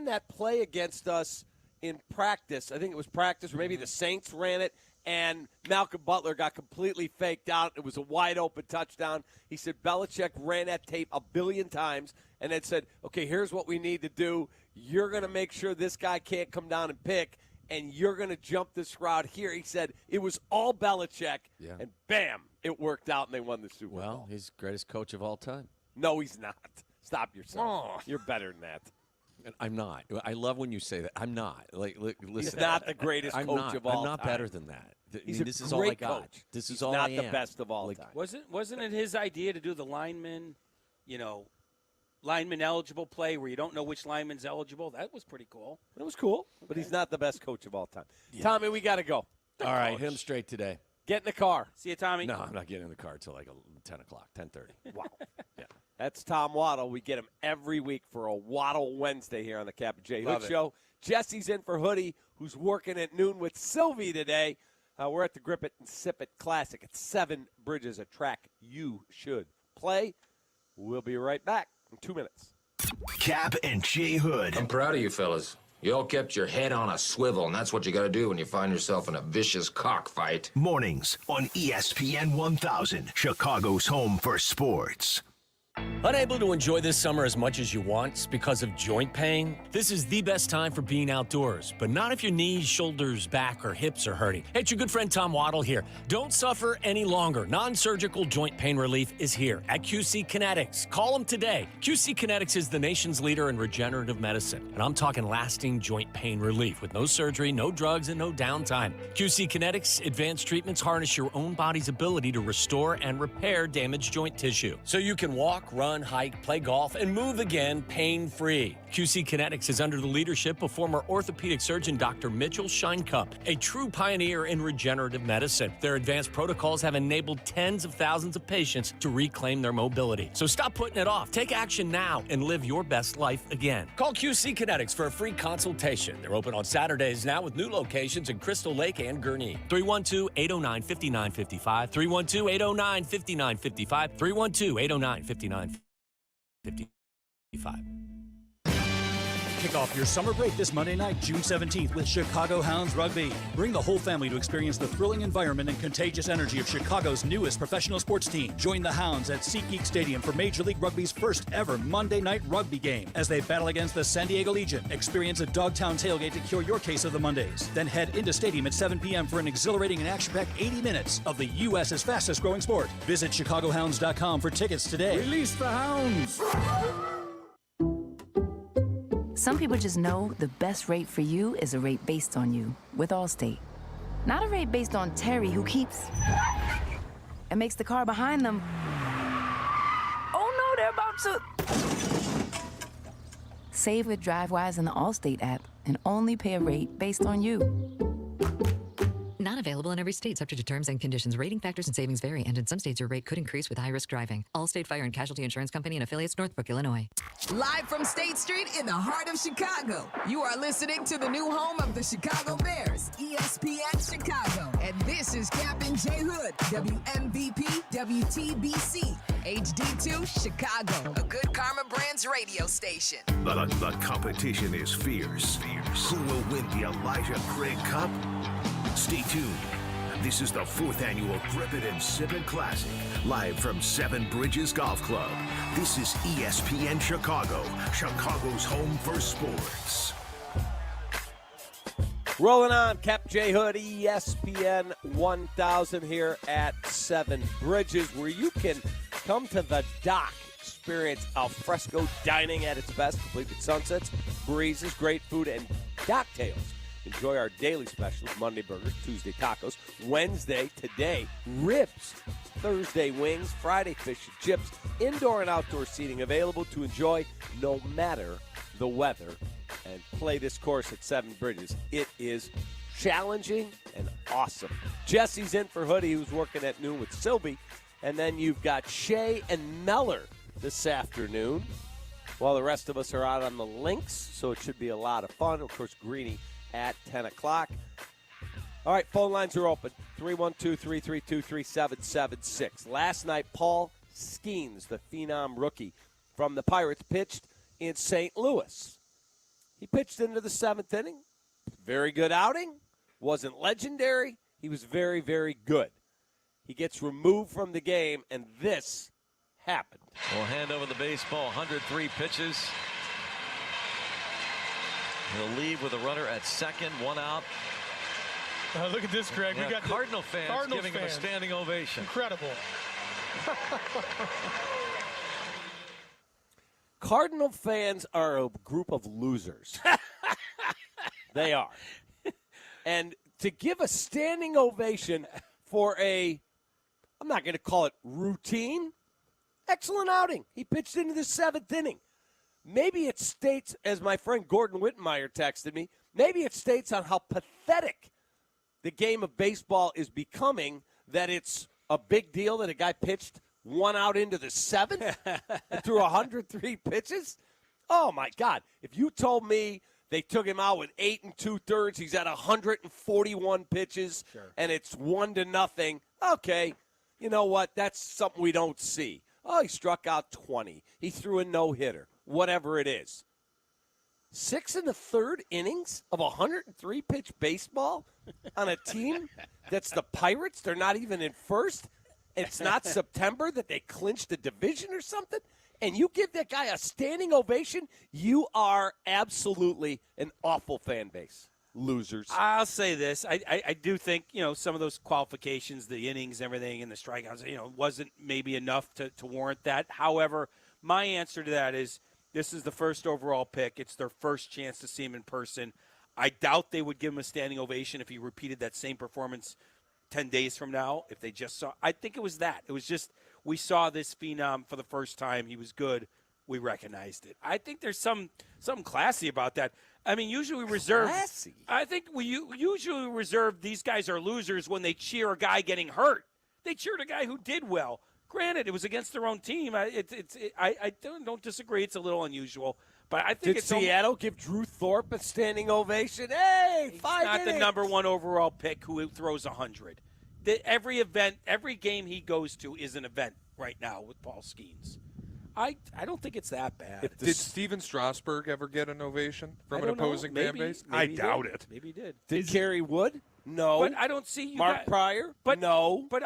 that play against us in practice. I think it was practice, or maybe the Saints ran it, and Malcolm Butler got completely faked out. It was a wide-open touchdown. He said Belichick ran that tape 1 billion times and then said, okay, here's what we need to do. You're going to make sure this guy can't come down and pick, and you're going to jump this route here. He said it was all Belichick, and bam, it worked out, and they won the Super Bowl. Well, he's the greatest coach of all time. No, he's not. Stop yourself. You're better than that. I'm not. I love when you say that. I'm not. Listen, he's not the greatest coach of all time. I'm not better than that. This is all I got. Coach. This is he's all not I am. the best of all time. Wasn't it his idea to do the lineman eligible play where you don't know which lineman's eligible? That was pretty cool. That was cool, but he's not the best coach of all time. Yeah. Tommy, we got to go. All right, hit him straight today. Get in the car. See you, Tommy. No, I'm not getting in the car until like 10 o'clock, 10:30. Wow. Yeah. That's Tom Waddle. We get him every week for a Waddle Wednesday here on the Cap and J Hood Show. Jesse's in for Hoodie, who's working at noon with Sylvie today. We're at the Grip It and Sip It Classic at 7 Bridges, a track you should play. We'll be right back in 2 minutes. Cap and J Hood. I'm proud of you fellas. You all kept your head on a swivel, and that's what you got to do when you find yourself in a vicious cockfight. Mornings on ESPN 1000, Chicago's home for sports. Unable to enjoy this summer as much as you want because of joint pain? This is the best time for being outdoors, but not if your knees, shoulders, back, or hips are hurting. Hey, it's your good friend Tom Waddle here. Don't suffer any longer. Non-surgical joint pain relief is here at QC Kinetics. Call them today. QC Kinetics is the nation's leader in regenerative medicine, and I'm talking lasting joint pain relief with no surgery, no drugs, and no downtime. QC Kinetics advanced treatments harness your own body's ability to restore and repair damaged joint tissue, so you can walk, run, hike, play golf, and move again pain-free. QC Kinetics is under the leadership of former orthopedic surgeon Dr. Mitchell Scheinkupp, a true pioneer in regenerative medicine. Their advanced protocols have enabled tens of thousands of patients to reclaim their mobility. So stop putting it off. Take action now and live your best life again. Call QC Kinetics for a free consultation. They're open on Saturdays now with new locations in Crystal Lake and Gurnee. 312-809-5955. 312-809-5955. 312-809-5955. Kick off your summer break this Monday night, June 17th, with Chicago Hounds Rugby. Bring the whole family to experience the thrilling environment and contagious energy of Chicago's newest professional sports team. Join the Hounds at SeatGeek Stadium for Major League Rugby's first ever Monday night rugby game as they battle against the San Diego Legion. Experience a Dogtown tailgate to cure your case of the Mondays. Then head into stadium at 7 p.m. for an exhilarating and action-packed 80 minutes of the U.S.'s fastest growing sport. Visit ChicagoHounds.com for tickets today. Release the Hounds! Some people just know the best rate for you is a rate based on you with Allstate. Not a rate based on Terry, who keeps and makes the car behind them. Oh no, they're about to. Save with DriveWise in the Allstate app and only pay a rate based on you. Not available in every state, subject to terms and conditions. Rating factors and savings vary, and in some states your rate could increase with high-risk driving. Allstate Fire and Casualty Insurance Company and affiliates, Northbrook, Illinois. Live from State Street in the heart of Chicago, you are listening to the new home of the Chicago Bears, ESPN Chicago. And this is Captain Jay Hood, WMVP, WTBC, HD2, Chicago, a Good Karma Brands radio station. The competition is fierce. Who will win the Elijah Craig Cup? Stay tuned. This is the 4th annual Grip It and Sip It Classic, live from Seven Bridges Golf Club. This is ESPN Chicago, Chicago's home for sports. Rolling on, Cap J Hood, ESPN 1000 here at Seven Bridges, where you can come to the dock, experience al fresco dining at its best, complete with sunsets, breezes, great food, and cocktails. Enjoy our daily specials, Monday burgers, Tuesday tacos, Wednesday, today, ribs, Thursday wings, Friday fish and chips, indoor and outdoor seating available to enjoy no matter the weather. And play this course at Seven Bridges. It is challenging and awesome. Jesse's in for Hoodie, who's working at noon with Sylvie. And then you've got Shay and Meller this afternoon, while the rest of us are out on the links, so it should be a lot of fun. Of course, Greeny at 10 o'clock. All right, phone lines are open, 312-332-3776. Last night, Paul Skeens, the phenom rookie from the Pirates, pitched in St. Louis. He pitched into the 7th inning. Very good outing. Wasn't legendary. He was very, very good. He gets removed from the game, and this happened. We'll hand over the baseball, 103 pitches. He'll leave with a runner at second, 1 out. Look at this, Greg. Yeah, we got Cardinal fans giving him a standing ovation. Incredible. Cardinal fans are a group of losers. They are. And to give a standing ovation for I'm not going to call it routine, excellent outing. He pitched into the 7th inning. Maybe it states, as my friend Gordon Wittenmeyer texted me, maybe it states on how pathetic the game of baseball is becoming that it's a big deal that a guy pitched 1 out into the 7th and threw 103 pitches. Oh, my God. If you told me they took him out with 8 2/3, he's at 141 pitches, and it's 1-0, okay, you know what? That's something we don't see. Oh, he struck out 20. He threw a no-hitter. Whatever it is. 6 1/3 innings of 103-pitch baseball on a team that's the Pirates. They're not even in first. It's not September that they clinched the division or something. And you give that guy a standing ovation, you are absolutely an awful fan base. Losers. I'll say this. I do think, some of those qualifications, the innings, everything, and the strikeouts, wasn't maybe enough to warrant that. However, my answer to that is this is the first overall pick. It's their first chance to see him in person. I doubt they would give him a standing ovation if he repeated that same performance 10 days from now, if they just saw. I think it was that. It was just we saw this phenom for the first time. He was good. We recognized it. I think there's something classy about that. I mean, usually we reserve. Classy? I think we usually reserve these guys are losers when they cheer a guy getting hurt. They cheered a guy who did well. Granted, it was against their own team. I don't disagree. It's a little unusual, but I think Did Seattle give Drew Thorpe a standing ovation? Hey, 5 He's not innings. the number 1 overall pick who throws 100. Every event, every game he goes to is an event right now with Paul Skeens. I don't think it's that bad. Did Steven Strasburg ever get an ovation from an opposing fan base? Maybe I he doubt did. it. Maybe he did. Did Kerry Wood? No. But I don't see you Mark guys, Pryor? But no. But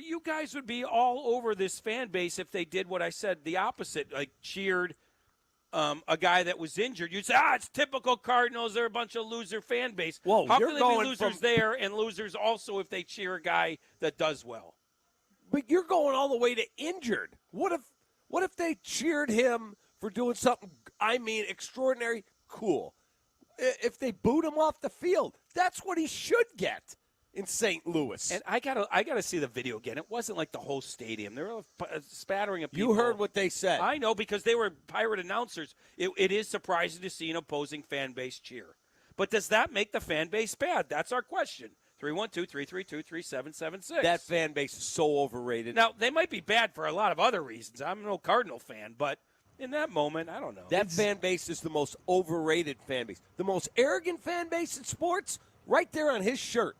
you guys would be all over this fan base if they did what I said, the opposite, like cheered a guy that was injured. You'd say, it's typical Cardinals. They're a bunch of loser fan base. Whoa, How you're can they going be losers there and losers also if they cheer a guy that does well? But you're going all the way to injured. What if they cheered him for doing something, extraordinary, cool. If they boot him off the field, that's what he should get in St. Louis. And I gotta see the video again. It wasn't like the whole stadium. There were a spattering of people. You heard what they said. I know, because they were Pirate announcers. It is surprising to see an opposing fan base cheer. But does that make the fan base bad? That's our question. 312-332-3776. That fan base is so overrated. Now, they might be bad for a lot of other reasons. I'm no Cardinal fan, but in that moment, I don't know. That fan base is the most overrated fan base. The most arrogant fan base in sports, right there on his shirt.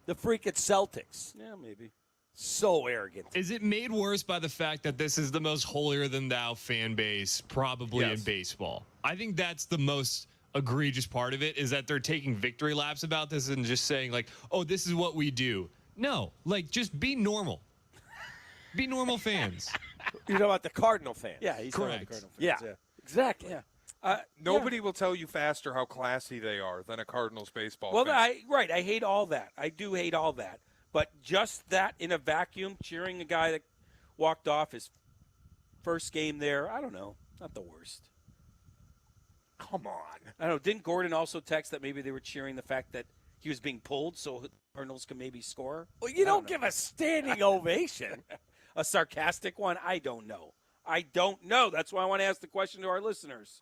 The freaking Celtics. Yeah, maybe. So arrogant. Is it made worse by the fact that this is the most holier-than-thou fan base probably in baseball? I think that's the most egregious part of it, is that they're taking victory laps about this and just saying, like, oh, this is what we do. No, like, just be normal. Be normal fans. You know about the Cardinal fans? Yeah, he's talking about the Correct. Cardinal fans. Yeah, exactly. Yeah. Nobody will tell you faster how classy they are than a Cardinals baseball Well, fan. I hate all that. I do hate all that. But just that in a vacuum, cheering a guy that walked off his first game there, I don't know. Not the worst. Come on. I don't know. Didn't Gordon also text that maybe they were cheering the fact that he was being pulled so the Cardinals could maybe score? Well, you don't give a standing ovation. A sarcastic one? I don't know. I don't know. That's why I want to ask the question to our listeners.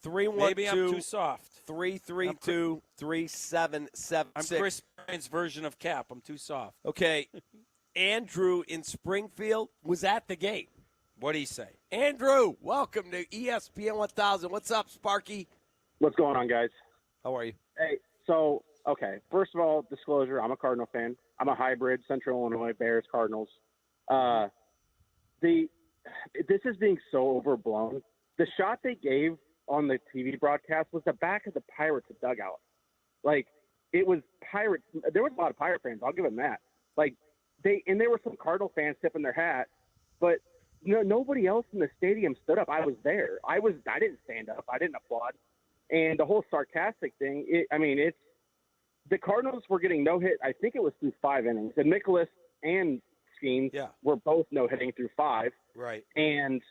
312. Maybe I'm too soft. 332-3776. I'm Chris Bryant's version of Cap. I'm too soft. Okay. Andrew in Springfield was at the game. What'd he say? Andrew, welcome to ESPN 1000. What's up, Sparky? What's going on, guys? How are you? Hey, so, okay, first of all, disclosure, I'm a Cardinal fan. I'm a hybrid, Central Illinois, Bears, Cardinals. This is being so overblown. The shot they gave on the TV broadcast was the back of the Pirates' dugout. Like, it was Pirates. There was a lot of Pirate fans. I'll give them that. Like, there were some Cardinal fans tipping their hat, but nobody else in the stadium stood up. I was there. I didn't stand up. I didn't applaud. And the whole sarcastic thing, it's the Cardinals were getting no hit. I think it was through 5 innings. And Nicholas and Skeens were both no hitting through 5. Right. And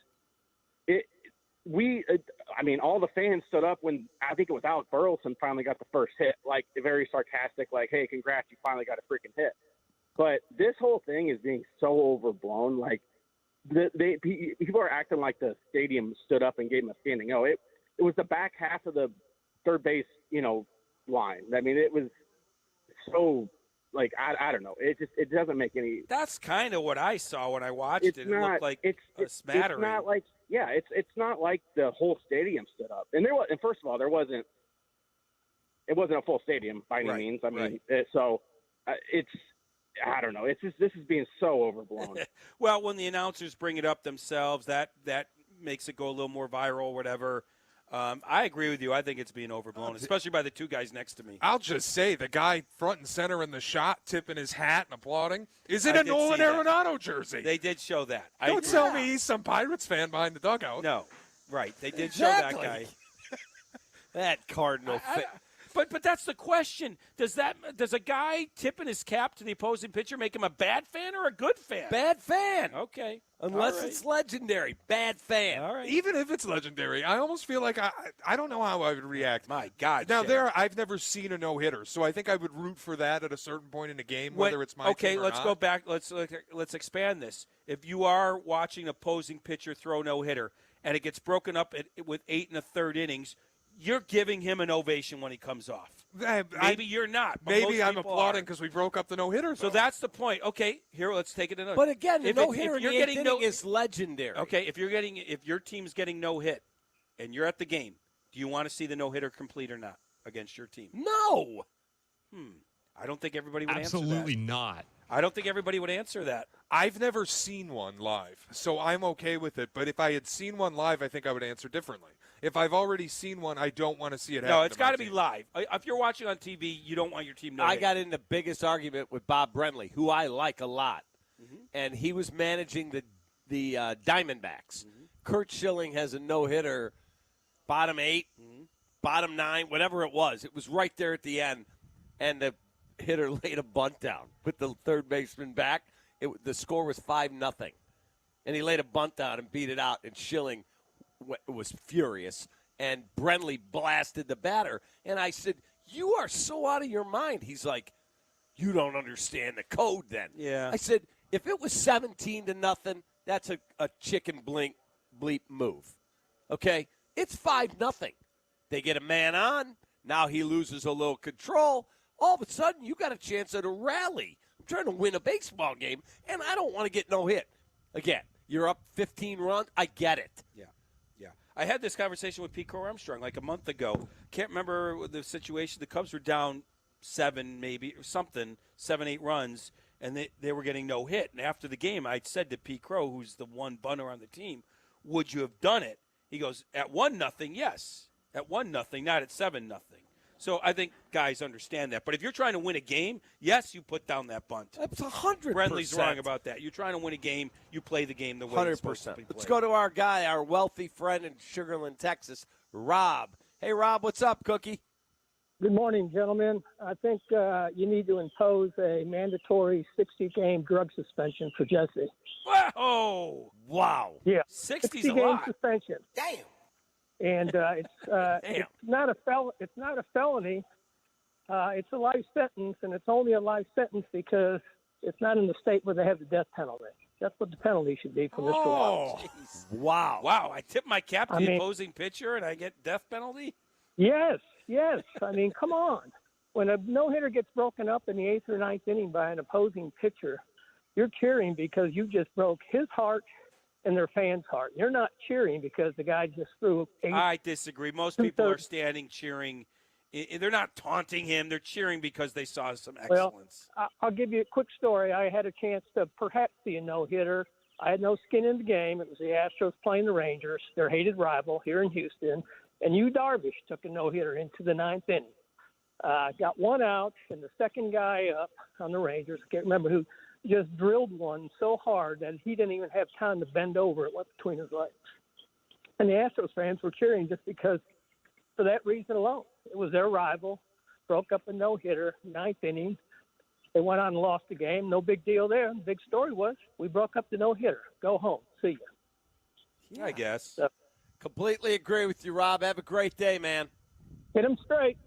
all the fans stood up when I think it was Alec Burleson finally got the first hit, like very sarcastic, like, hey, congrats, you finally got a freaking hit. But this whole thing is being so overblown. Like, people are acting like the stadium stood up and gave them a standing O. It was the back half of the third base, line. I mean, it was so, like, I don't know. It doesn't make any. That's kind of what I saw when I watched it. It looked like a smattering. It's not like, it's not like the whole stadium stood up. And first of all, it wasn't a full stadium by any means. I mean, I don't know. This is being so overblown. Well, when the announcers bring it up themselves, that makes it go a little more viral, whatever. I agree with you. I think it's being overblown, especially by the two guys next to me. I'll just say the guy front and center in the shot, tipping his hat and applauding, is in a Nolan Arenado jersey. They did show that. Don't tell me he's some Pirates fan behind the dugout. No, right. They did show that guy. That Cardinal fan. But that's the question. Does a guy tipping his cap to the opposing pitcher make him a bad fan or a good fan? Bad fan. Okay. Unless it's legendary. Bad fan. All right. Even if it's legendary, I almost feel like I don't know how I would react. My God. Now, I've never seen a no-hitter, so I think I would root for that at a certain point in the game, whether it's my team or let's not. go back. Let's expand this. If you are watching opposing pitcher throw no-hitter and it gets broken up with 8 1/3 innings, you're giving him an ovation when he comes off. Maybe you're not. But maybe I'm applauding because we broke up the no-hitter. So that's the point. Okay, here, let's take it another. But again, the no-hitter is legendary. Okay, if your team's getting no hit and you're at the game, do you want to see the no-hitter complete or not against your team? No. I don't think everybody would answer that. Absolutely not. I don't think everybody would answer that. I've never seen one live, so I'm okay with it. But if I had seen one live, I think I would answer differently. If I've already seen one, I don't want to see it happen. No, it's got to be live. If you're watching on TV, you don't want your team no hit. I got in the biggest argument with Bob Brenly, who I like a lot. And he was managing the Diamondbacks. Kurt Schilling has a no-hitter, bottom 8, bottom 9, whatever it was. It was right there at the end, and the hitter laid a bunt down with the third baseman back. The score was 5-0, and he laid a bunt down and beat it out, and Schilling was furious. and Brenly blasted the batter. And I said, you are so out of your mind. He's like, you don't understand the code then. Yeah. I said, if it was 17-0, that's a chicken bleep move. Okay? It's 5-0. They get a man on. Now he loses a little control. All of a sudden, you got a chance at a rally. I'm trying to win a baseball game, and I don't want to get no hit. Again, you're up 15 runs. I get it. Yeah. I had this conversation with Pete Crow Armstrong like a month ago. Can't remember the situation. The Cubs were down 7, maybe, or something, 7, 8 runs, and they were getting no hit. And after the game, I said to Pete Crow, who's the one bunter on the team, would you have done it? He goes, at 1-0, yes. At 1-0, not at 7-0. So I think guys understand that. But if you're trying to win a game, yes, you put down that bunt. That's 100%. Brenly's wrong about that. You're trying to win a game, you play the game the way it's supposed to be played. Let's go to our guy, our wealthy friend in Sugarland, Texas, Rob. Hey, Rob, what's up, Cookie? Good morning, gentlemen. I think you need to impose a mandatory 60-game drug suspension for Jesse. Oh, wow. Yeah, 60's a 60-game lot. suspension. Damn. And it's not a felony. It's a life sentence, and it's only a life sentence because it's not in the state where they have the death penalty. That's what the penalty should be for Mr. Watts. Wow. Wow, I tip my cap to I the mean- opposing pitcher and I get death penalty? Yes. I mean, come on. When a no-hitter gets broken up in the 8th or 9th inning by an opposing pitcher, you're cheering because you just broke his heart and their fans' heart. You're not cheering because the guy just threw 8. I disagree. Most people are standing cheering. They're not taunting him. They're cheering because they saw some excellence. Well, I'll give you a quick story. I had a chance to perhaps see a no-hitter. I had no skin in the game. It was the Astros playing the Rangers, their hated rival here in Houston. And Yu Darvish took a no-hitter into the 9th inning. Got one out, and the second guy up on the Rangers, I can't remember who, just drilled one so hard that he didn't even have time to bend over. It went between his legs. And the Astros fans were cheering just because, for that reason alone. It was their rival, broke up a no-hitter, 9th inning. They went on and lost the game. No big deal there. The big story was we broke up the no-hitter. Go home. See you. I guess. So, completely agree with you, Rob. Have a great day, man. Hit him straight.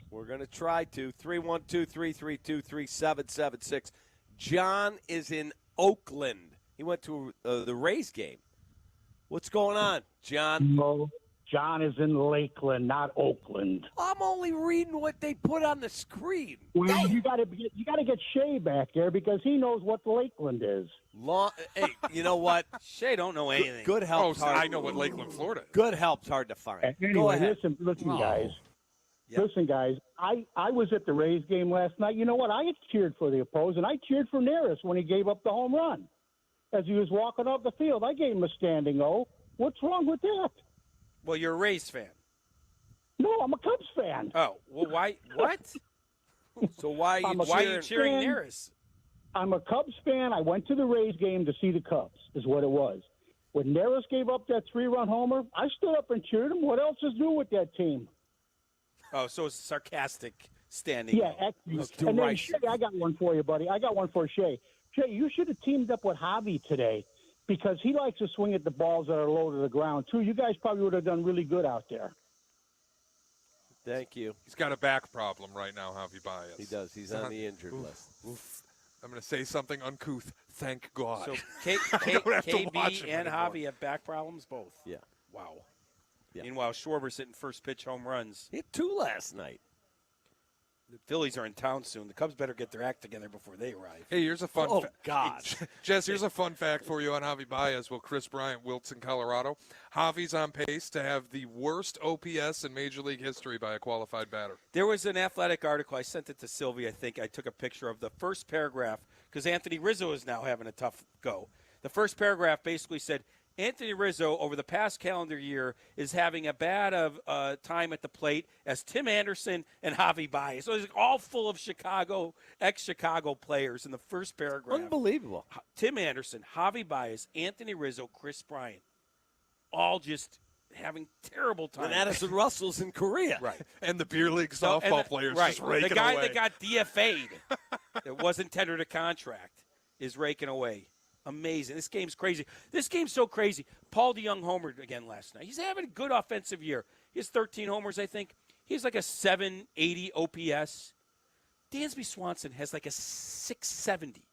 We're going to try to. 312-332-3776. John is in Oakland. He went to the Rays game. What's going on, John? No, John is in Lakeland, not Oakland. I'm only reading what they put on the screen. Well, you got to get Shea back there because he knows what Lakeland is. Hey, you know what? Shea don't know anything. Good help. I know what Lakeland, Florida is. Good help's hard to find. Anyway, Go ahead. listen, Oh. guys. Yep. Listen, guys. I was at the Rays game last night. You know what? I cheered for the opposing. I cheered for Neris when he gave up the home run. As he was walking off the field, I gave him a standing O. What's wrong with that? Well, you're a Rays fan. No, I'm a Cubs fan. Oh, well, why? What? So why are you cheering Neris? I'm a Cubs fan. I went to the Rays game to see the Cubs, is what it was. When Neris gave up that 3-run homer, I stood up and cheered him. What else is new with that team? Oh, so it's sarcastic standing. Yeah, actually. And then, Shay, I got one for you, buddy. I got one for Shay. Shay, you should have teamed up with Javi today because he likes to swing at the balls that are low to the ground, too. You guys probably would have done really good out there. Thank you. He's got a back problem right now, Javi Baez. He does. He's on the injured list. Oof. I'm going to say something uncouth. Thank God. So I don't have to watch KB him and anymore. Javi have back problems both. Yeah. Wow. Yeah. Meanwhile, Schwarber's hitting first pitch home runs. He had 2 last night. The Phillies are in town soon. The Cubs better get their act together before they arrive. Hey, here's a fun Oh, God. Jess, here's a fun fact for you on Javi Baez. Well, Chris Bryant wilts in Colorado. Javi's on pace to have the worst OPS in Major League history by a qualified batter. There was an Athletic article. I sent it to Sylvia, I think. I took a picture of the first paragraph because Anthony Rizzo is now having a tough go. The first paragraph basically said, Anthony Rizzo, over the past calendar year, is having a bad of time at the plate as Tim Anderson and Javi Baez. So it's all full of ex-Chicago players in the first paragraph. Unbelievable. Tim Anderson, Javi Baez, Anthony Rizzo, Chris Bryant, all just having terrible time. And Addison Russell's in Korea. Right. And the beer league softball players right. just raking the guy away. that got DFA'd, that wasn't tendered a contract, is raking away. Amazing. This game's crazy. This game's so crazy. Paul DeJong homered again last night. He's having a good offensive year. He has 13 homers, I think. He has like a 780 OPS. Dansby Swanson has like a 670. I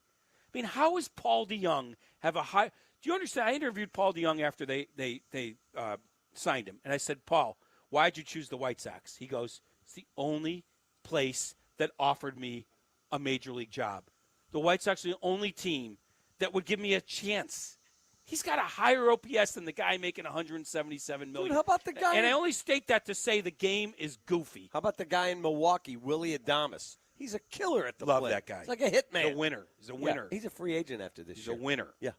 mean, how is Paul DeJong have a high? Do you understand? I interviewed Paul DeJong after they signed him, and I said, Paul, why'd you choose the White Sox? He goes, it's the only place that offered me a major league job. The White Sox are the only team that would give me a chance. He's got a higher OPS than the guy making $177 million. Dude, how about the guy? And I only state that to say the game is goofy. How about the guy in Milwaukee, Willie Adames? He's a killer at the plate. Love that guy. He's like a hitman. He's a winner. He's a winner. Yeah, he's a free agent after this year. He's a winner. Yeah.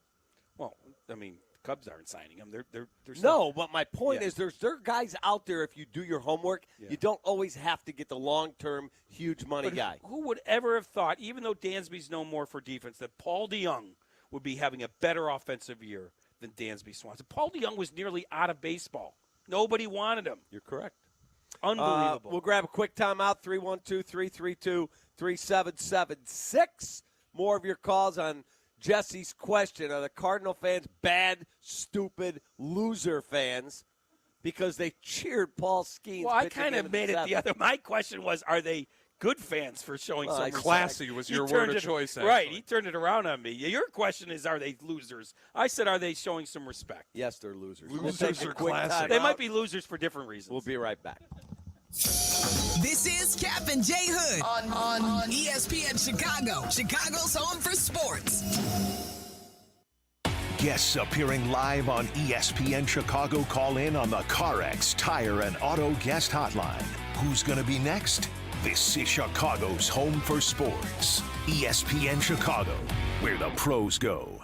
Well, I mean, the Cubs aren't signing him. They're no, but my point is there are guys out there, if you do your homework, you don't always have to get the long-term, huge money guy. Who would ever have thought, even though Dansby's known more for defense, that Paul DeJong would be having a better offensive year than Dansby Swanson? Paul DeJong was nearly out of baseball. Nobody wanted him. You're correct. Unbelievable. We'll grab a quick timeout, 312-332-3776. More of your calls on Jesse's question. Are the Cardinal fans bad, stupid, loser fans because they cheered Paul Skeens? Well, I kind of made it the other. My question was, are they good fans for showing some classy was your word of choice. Actually. Right, he turned it around on me. Your question is, are they losers? I said, are they showing some respect? Yes, they're losers. Losers are classy. They might be losers for different reasons. We'll be right back. This is Cap and Jay Hood on ESPN Chicago, Chicago's home for sports. Guests appearing live on ESPN Chicago call in on the CarX Tire and Auto Guest Hotline. Who's going to be next? This is Chicago's home for sports. ESPN Chicago, where the pros go.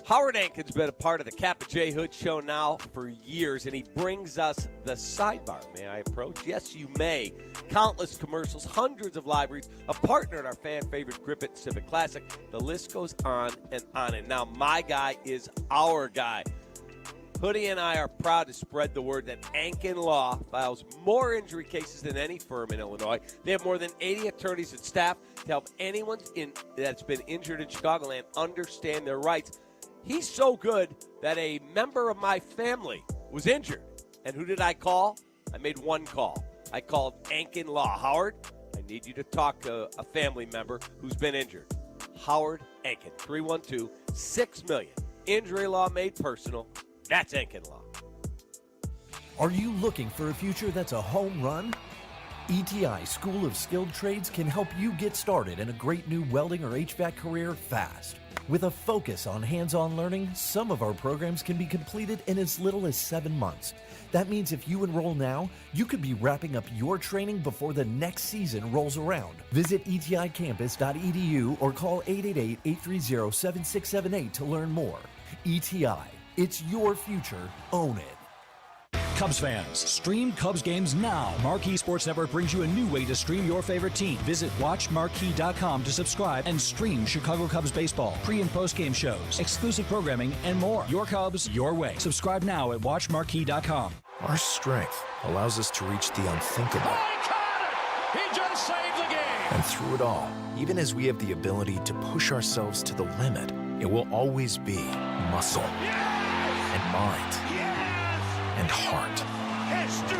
Howard Ankin's been a part of the Cap and J. Hood show now for years, and he brings us the sidebar. May I approach? Yes, you may. Countless commercials, hundreds of libraries, a partner in our fan-favorite Grip It Civic Classic. The list goes on and on. And now my guy is our guy. Hoodie and I are proud to spread the word that Ankin Law files more injury cases than any firm in Illinois. They have more than 80 attorneys and staff to help anyone that's been injured in Chicagoland understand their rights. He's so good that a member of my family was injured. And who did I call? I made one call. I called Ankin Law. Howard, I need you to talk to a family member who's been injured. Howard Ankin, 312-6-million. Injury law made personal. That's Ankin Law. Are you looking for a future that's a home run? ETI School of Skilled Trades can help you get started in a great new welding or HVAC career fast. With a focus on hands-on learning, some of our programs can be completed in as little as 7 months. That means if you enroll now, you could be wrapping up your training before the next season rolls around. Visit eticampus.edu or call 888-830-7678 to learn more. ETI, it's your future. Own it. Cubs fans, stream Cubs games now. Marquee Sports Network brings you a new way to stream your favorite team. Visit WatchMarquee.com to subscribe and stream Chicago Cubs baseball, pre- and post-game shows, exclusive programming, and more. Your Cubs, your way. Subscribe now at WatchMarquee.com. Our strength allows us to reach the unthinkable. He just saved the game. And through it all, even as we have the ability to push ourselves to the limit, it will always be muscle and mind. And heart. History!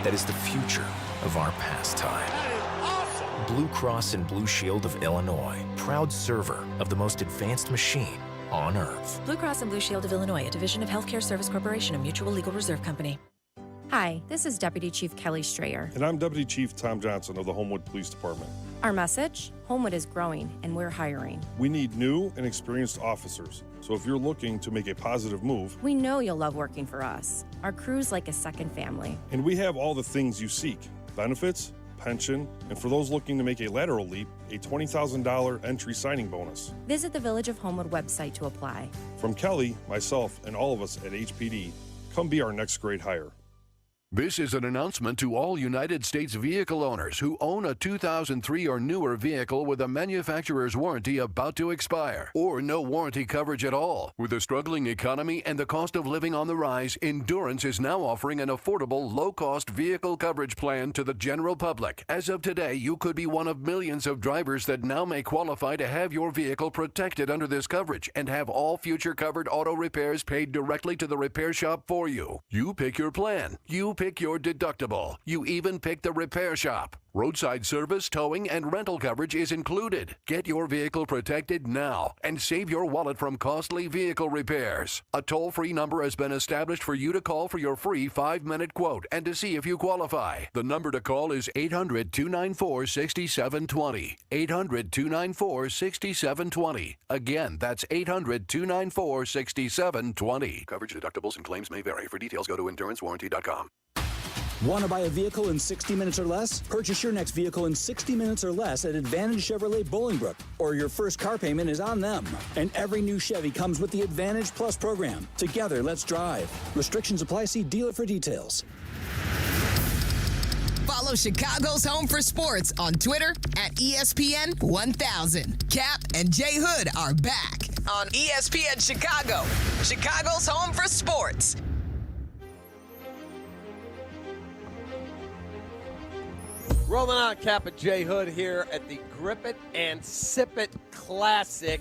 That is the future of our pastime. That is awesome! Blue Cross and Blue Shield of Illinois, proud server of the most advanced machine on earth. Blue Cross and Blue Shield of Illinois, a division of Healthcare Service Corporation, a mutual legal reserve company. Hi, this is Deputy Chief Kelly Strayer. And I'm Deputy Chief Tom Johnson of the Homewood Police Department. Our message? Homewood is growing, and we're hiring. We need new and experienced officers. So if you're looking to make a positive move, we know you'll love working for us. Our crew's like a second family. And we have all the things you seek: benefits, pension, and for those looking to make a lateral leap, a $20,000 entry signing bonus. Visit the Village of Homewood website to apply. From Kelly, myself, and all of us at HPD, come be our next great hire. This is an announcement to all United States vehicle owners who own a 2003 or newer vehicle with a manufacturer's warranty about to expire, or no warranty coverage at all. With a struggling economy and the cost of living on the rise, Endurance is now offering an affordable, low-cost vehicle coverage plan to the general public. As of today, you could be one of millions of drivers that now may qualify to have your vehicle protected under this coverage and have all future covered auto repairs paid directly to the repair shop for you. You pick your plan. You pick your deductible. You even pick the repair shop. Roadside service, towing, and rental coverage is included. Get your vehicle protected now and save your wallet from costly vehicle repairs. A toll-free number has been established for you to call for your free 5-minute quote and to see if you qualify. The number to call is 800-294-6720. 800-294-6720. Again, that's 800-294-6720. Coverage, deductibles, and claims may vary. For details, go to endurancewarranty.com. Want to buy a vehicle in 60 minutes or less? Purchase your next vehicle in 60 minutes or less at Advantage Chevrolet Bolingbrook, or your first car payment is on them. And every new Chevy comes with the Advantage Plus program. Together, let's drive. Restrictions apply. See dealer for details. Follow Chicago's Home for Sports on Twitter at ESPN 1000. Cap and Jay Hood are back on ESPN Chicago, Chicago's Home for Sports. Rolling on Cap and Jay Hood here at the Grip It and Sip It Classic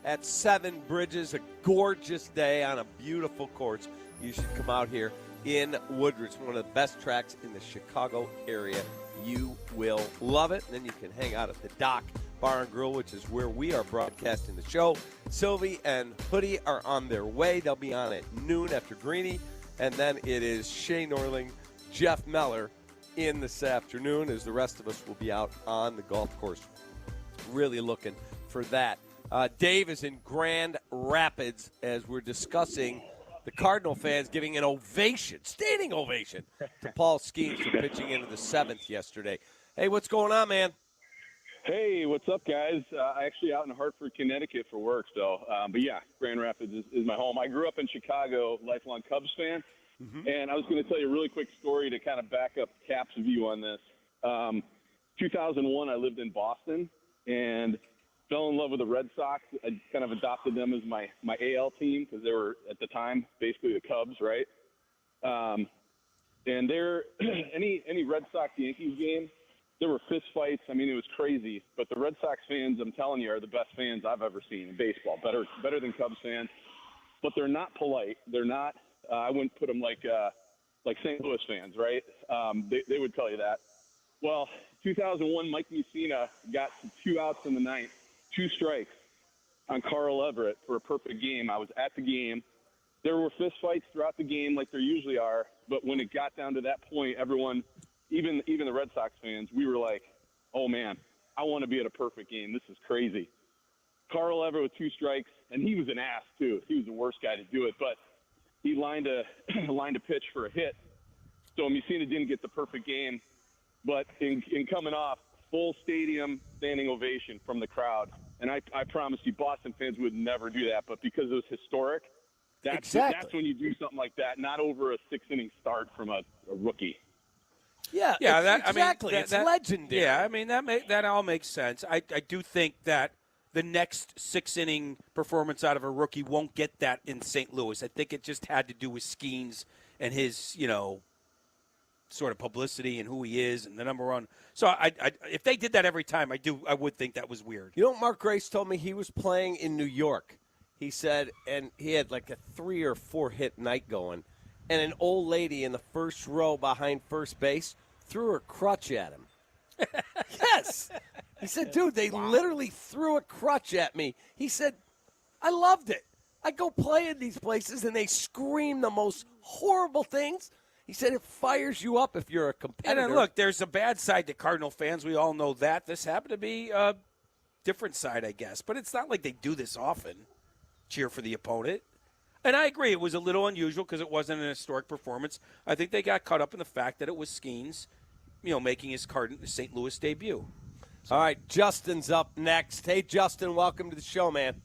at Seven Bridges. A gorgeous day on a beautiful course. You should come out here in Woodridge, one of the best tracks in the Chicago area. You will love it. And then you can hang out at the Dock Bar and Grill, which is where we are broadcasting the show. Sylvie and Hoodie are on their way. They'll be on at noon after Greeny. And then it is Shay Norling, Jeff Meller in this afternoon, as the rest of us will be out on the golf course. Really looking for that. Dave is in Grand Rapids as we're discussing the Cardinal fans giving an ovation, standing ovation, to Paul Skeens for pitching into the seventh yesterday. Hey, what's going on, man? Hey, what's up, guys? Actually out in Hartford, Connecticut for work, so. But yeah, Grand Rapids is my home. I grew up in Chicago, lifelong Cubs fan. Mm-hmm. And I was going to tell you a really quick story to kind of back up Cap's view on this. 2001, I lived in Boston and fell in love with the Red Sox. I kind of adopted them as my AL team because they were, at the time, basically the Cubs, right? And there, any Red Sox-Yankees game, there were fist fights. I mean, it was crazy. But the Red Sox fans, I'm telling you, are the best fans I've ever seen in baseball. Better than Cubs fans. But they're not polite. They're not. I wouldn't put them like St. Louis fans, right? They would tell you that. Well, 2001, Mike Mussina got 2 outs in the ninth, 2 strikes on Carl Everett for a perfect game. I was at the game. There were fist fights throughout the game like there usually are, but when it got down to that point, everyone, even the Red Sox fans, we were like, oh, man, I want to be at a perfect game. This is crazy. Carl Everett with 2 strikes, and he was an ass, too. He was the worst guy to do it, but he lined a pitch for a hit, so Mussina didn't get the perfect game. But in coming off, full stadium standing ovation from the crowd. And I promise you, Boston fans would never do that. But because it was historic, that's when you do something like that, not over a 6-inning start from a rookie. Yeah, exactly. It's legendary. Yeah, I mean, that all makes sense. I do think that the next 6-inning performance out of a rookie won't get that in St. Louis. I think it just had to do with Skeens and his, sort of publicity and who he is and the number one. So I if they did that every time, I would think that was weird. You know what Mark Grace told me? He was playing in New York. He said, and he had like a 3 or 4 hit night going, and an old lady in the first row behind first base threw her crutch at him. Yes. He said, dude, they literally threw a crutch at me. He said, I loved it. I go play in these places, and they scream the most horrible things. He said it fires you up if you're a competitor. And then, look, there's a bad side to Cardinal fans. We all know that. This happened to be a different side, I guess. But it's not like they do this often, cheer for the opponent. And I agree, it was a little unusual because it wasn't an historic performance. I think they got caught up in the fact that it was Skeens, making his St. Louis debut. All right, Justin's up next. Hey, Justin, welcome to the show, man.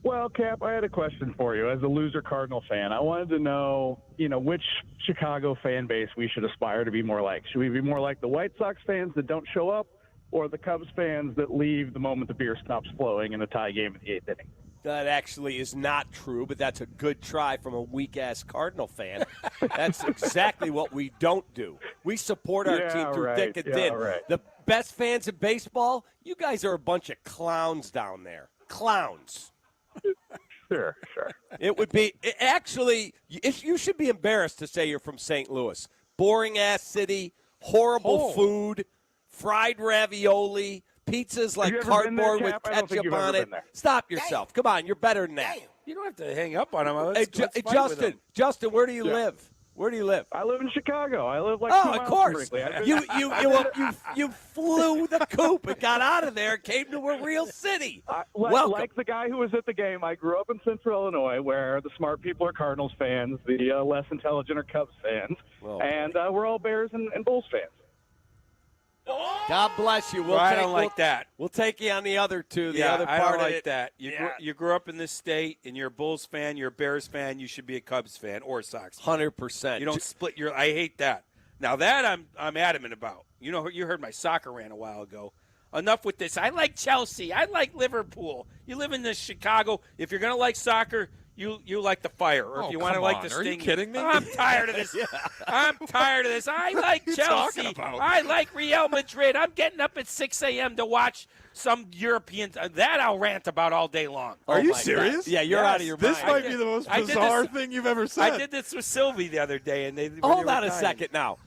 Well, Cap, I had a question for you. As a loser Cardinal fan, I wanted to know, which Chicago fan base we should aspire to be more like. Should we be more like the White Sox fans that don't show up, or the Cubs fans that leave the moment the beer stops flowing in a tie game in the 8th inning? That actually is not true, but that's a good try from a weak-ass Cardinal fan. That's exactly what we don't do. We support our team through thick and thin. Right. The best fans in baseball, you guys are a bunch of clowns down there. Clowns. Sure. It would be – actually, you should be embarrassed to say you're from St. Louis. Boring-ass city, horrible food, fried ravioli, pizzas like cardboard with ketchup on it. Stop yourself. Come on, you're better than that. You don't have to hang up on him. Hey, Justin, where do you live? Where do you live? I live in Chicago. I live like 2 miles of course. from Wrigley. You flew the coop and got out of there and came to a real city. Welcome. Like the guy who was at the game, I grew up in Central Illinois, where the smart people are Cardinals fans, the less intelligent are Cubs fans, and we're all Bears and Bulls fans. God bless you. I don't like that. We'll take you on the other two. The yeah, other part I don't of like it. that. You grew up in this state, and you're a Bulls fan, you're a Bears fan, you should be a Cubs fan or a Sox fan. 100%. You don't split your – I hate that. Now, that I'm adamant about. You heard my soccer rant a while ago. Enough with this. I like Chelsea. I like Liverpool. You live in Chicago. If you're going to like soccer – You like the Fire, or if you want to like the Sting. Are you kidding me? I'm tired of this. I'm tired of this. I like Chelsea. I like Real Madrid. I'm getting up at 6 a.m. to watch some European. That I'll rant about all day long. Are you serious? God. Yeah, you're out of your mind. This might be the most bizarre thing you've ever said. I did this with Sylvie the other day, and they hold on a second now.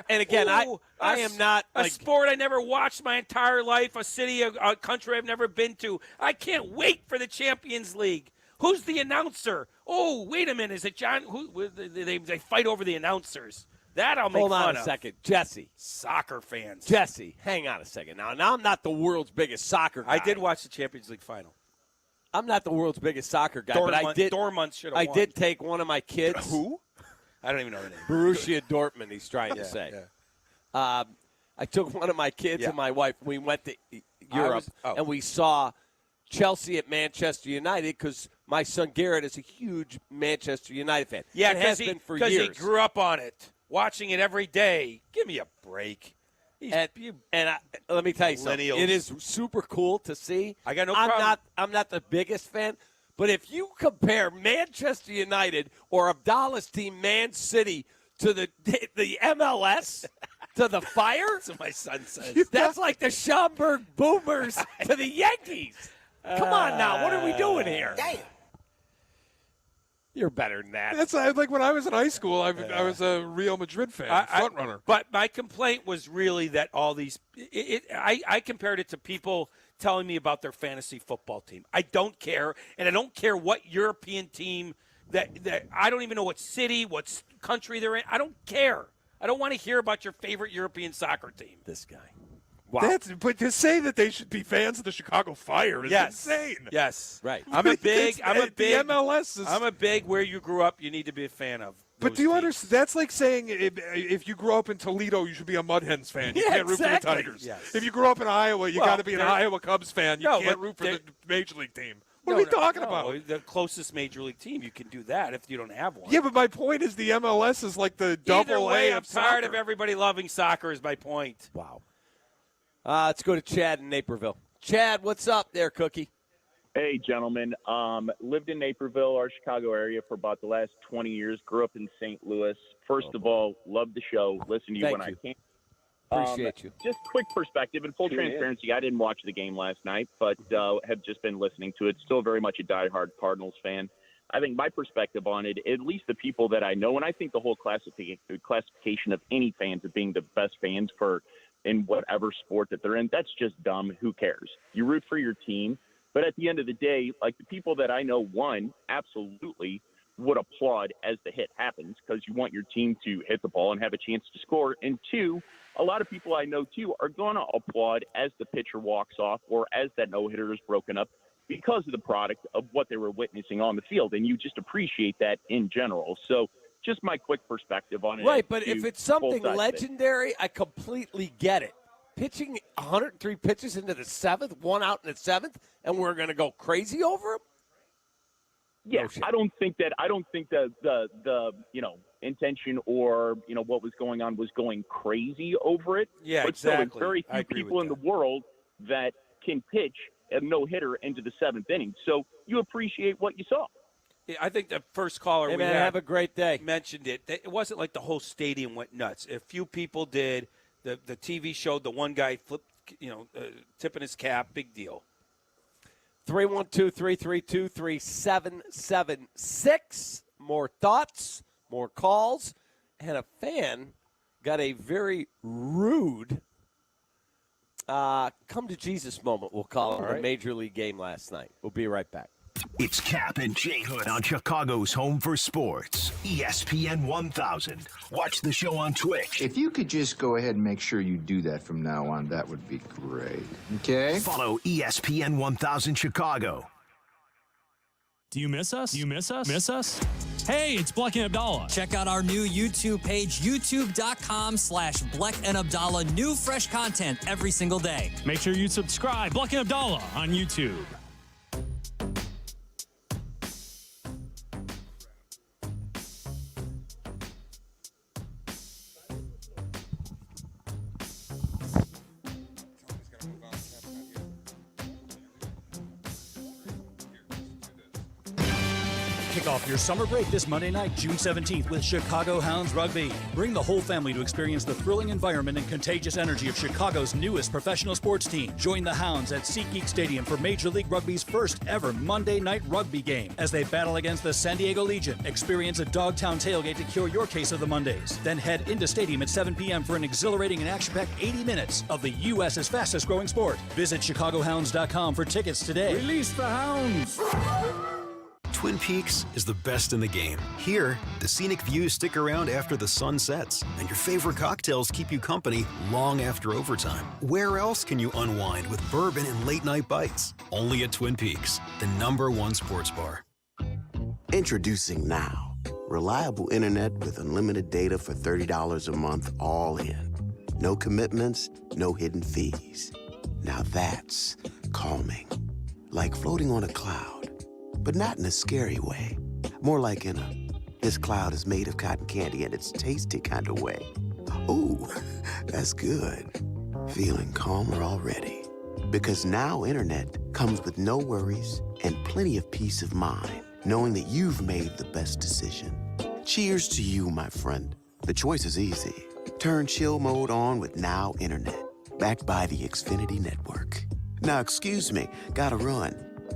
And again, I am not a sport I never watched my entire life. A city, a country I've never been to. I can't wait for the Champions League. Who's the announcer? Oh, wait a minute. Is it John? They fight over the announcers. That I'll make fun of. Hold on a second. Jesse. Soccer fans. Jesse, hang on a second. Now I'm not the world's biggest soccer guy. I did watch the Champions League final. I'm not the world's biggest soccer guy, but I did. Dortmund should have won. I did take one of my kids. Who? I don't even know the name. Borussia Dortmund, he's trying to say. Yeah. I took one of my kids and my wife. We went to Europe, and we saw Chelsea at Manchester United because my son Garrett is a huge Manchester United fan. Yeah, has been for years. Because he grew up on it, watching it every day. Give me a break. Let me tell you something. It is super cool to see. I got no problem. I'm not the biggest fan, but if you compare Manchester United or Abdallah's team, Man City, to the MLS, to the Fire, that's what my son says. That's like the Schaumburg Boomers to the Yankees. Come on now, what are we doing here? Damn. You're better than that. That's like when I was in high school, I was a Real Madrid fan, front runner. But my complaint was really that all these I compared it to people telling me about their fantasy football team. I don't care, and I don't care what European team that I don't even know what city, what country they're in. I don't care. I don't want to hear about your favorite European soccer team. This guy. Wow. But to say that they should be fans of the Chicago Fire is insane. Yes. Right. I'm a big the MLS is, I'm a big where you grew up you need to be a fan of. But do you understand? That's like saying if you grew up in Toledo, you should be a Mud Hens fan. You can't root for the Tigers. Yes. If you grew up in Iowa, you got to be an Iowa Cubs fan. You can't root for the Major League team. What are we talking about? The closest Major League team, you can do that if you don't have one. Yeah, but my point is the MLS is like the double A. I'm tired of everybody loving soccer is my point. Wow. Let's go to Chad in Naperville. Chad, what's up there, Cookie? Hey, gentlemen. Lived in Naperville, our Chicago area, for about the last 20 years. Grew up in St. Louis. First of all, love the show. Listen to you when I can. Appreciate you. Just quick perspective and full transparency. I didn't watch the game last night, but have just been listening to it. Still very much a diehard Cardinals fan. I think my perspective on it, at least the people that I know, and I think the whole classification of any fans of being the best fans in whatever sport that they're in, that's just dumb. Who cares? You root for your team. But at the end of the day, like the people that I know, one, absolutely would applaud as the hit happens because you want your team to hit the ball and have a chance to score. And two, a lot of people I know, too, are going to applaud as the pitcher walks off or as that no-hitter is broken up because of the product of what they were witnessing on the field. And you just appreciate that in general. So just my quick perspective on it. Right, but if it's something legendary, I completely get it. pitching 103 pitches into the 7th, 1 out in the 7th, and we're going to go crazy over him? Yeah, I don't think the intention or what was going on was going crazy over it. Yeah, but exactly. Still, it's very few people in the world that can pitch a no-hitter into the 7th inning. So you appreciate what you saw. Yeah, I think the first caller we had, have a great day, mentioned it. It wasn't like the whole stadium went nuts. A few people did. The TV showed the one guy flipped, tipping his cap. Big deal. 312-332-3776. More thoughts, more calls, and a fan got a very rude come to Jesus moment, we'll call it, a Major League game last night. We'll be right back. It's Cap and J Hood on Chicago's Home for Sports, ESPN 1000. Watch the show on Twitch. If you could just go ahead and make sure you do that from now on, that would be great. Okay? Follow ESPN 1000 Chicago. Do you miss us? Miss us? Hey, it's Bleck and Abdallah. Check out our new YouTube page, youtube.com/Bleck and Abdallah. New fresh content every single day. Make sure you subscribe. Bleck and Abdallah on YouTube. Kick off your summer break this Monday night, June 17th with Chicago Hounds Rugby. Bring the whole family to experience the thrilling environment and contagious energy of Chicago's newest professional sports team. Join the Hounds at SeatGeek Stadium for Major League Rugby's first ever Monday night rugby game as they battle against the San Diego Legion. Experience a Dogtown tailgate to cure your case of the Mondays. Then head into stadium at 7 p.m. for an exhilarating and action-packed 80 minutes of the U.S.'s fastest growing sport. Visit ChicagoHounds.com for tickets today. Release the Hounds! Twin Peaks is the best in the game. Here, the scenic views stick around after the sun sets, and your favorite cocktails keep you company long after overtime. Where else can you unwind with bourbon and late-night bites? Only at Twin Peaks, the #1 sports bar. Introducing Now. Reliable internet with unlimited data for $30 a month, all in. No commitments, no hidden fees. Now that's calming. Like floating on a cloud. But not in a scary way. More like in a, this cloud is made of cotton candy and it's tasty kind of way. Ooh, that's good. Feeling calmer already. Because Now Internet comes with no worries and plenty of peace of mind, knowing that you've made the best decision. Cheers to you, my friend. The choice is easy. Turn chill mode on with Now Internet, backed by the Xfinity Network. Now, excuse me, gotta run.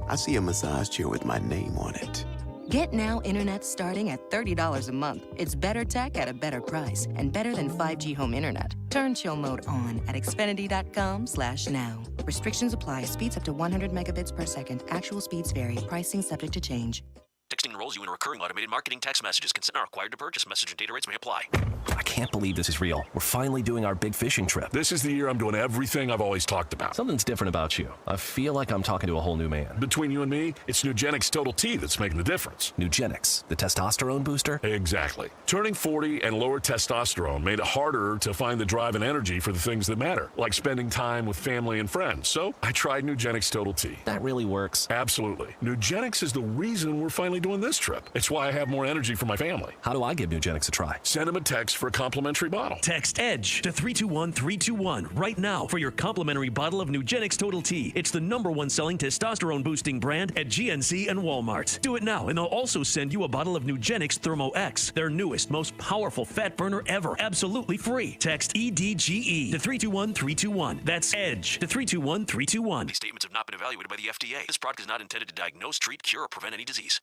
I see a massage chair with my name on it. Get Now Internet starting at $30 a month. It's better tech at a better price and better than 5G home internet. Turn chill mode on at Xfinity.com/now. Restrictions apply. Speeds up to 100 megabits per second. Actual speeds vary. Pricing subject to change. Texting enrolls you in recurring automated marketing text messages. Consent not required to purchase. Message and data rates may apply. I can't believe this is real. We're finally doing our big fishing trip. This is the year I'm doing everything I've always talked about. Something's different about you. I feel like I'm talking to a whole new man. Between you and me, it's Nugenix Total T that's making the difference. Nugenix, the testosterone booster? Exactly. Turning 40 and lower testosterone made it harder to find the drive and energy for the things that matter, like spending time with family and friends. So I tried Nugenix Total T. That really works. Absolutely. Nugenix is the reason we're finally doing this trip. It's why I have more energy for my family. How do I give Nugenix a try? Send them a text for a complimentary bottle. Text EDGE to 321-321 right now for your complimentary bottle of Nugenix Total T. It's the #1 selling testosterone boosting brand at GNC and Walmart. Do it now and they'll also send you a bottle of Nugenix Thermo X, their newest, most powerful fat burner ever, absolutely free. Text EDGE to 321-321. That's EDGE to 321-321. These statements have not been evaluated by the FDA. This product is not intended to diagnose, treat, cure, or prevent any disease.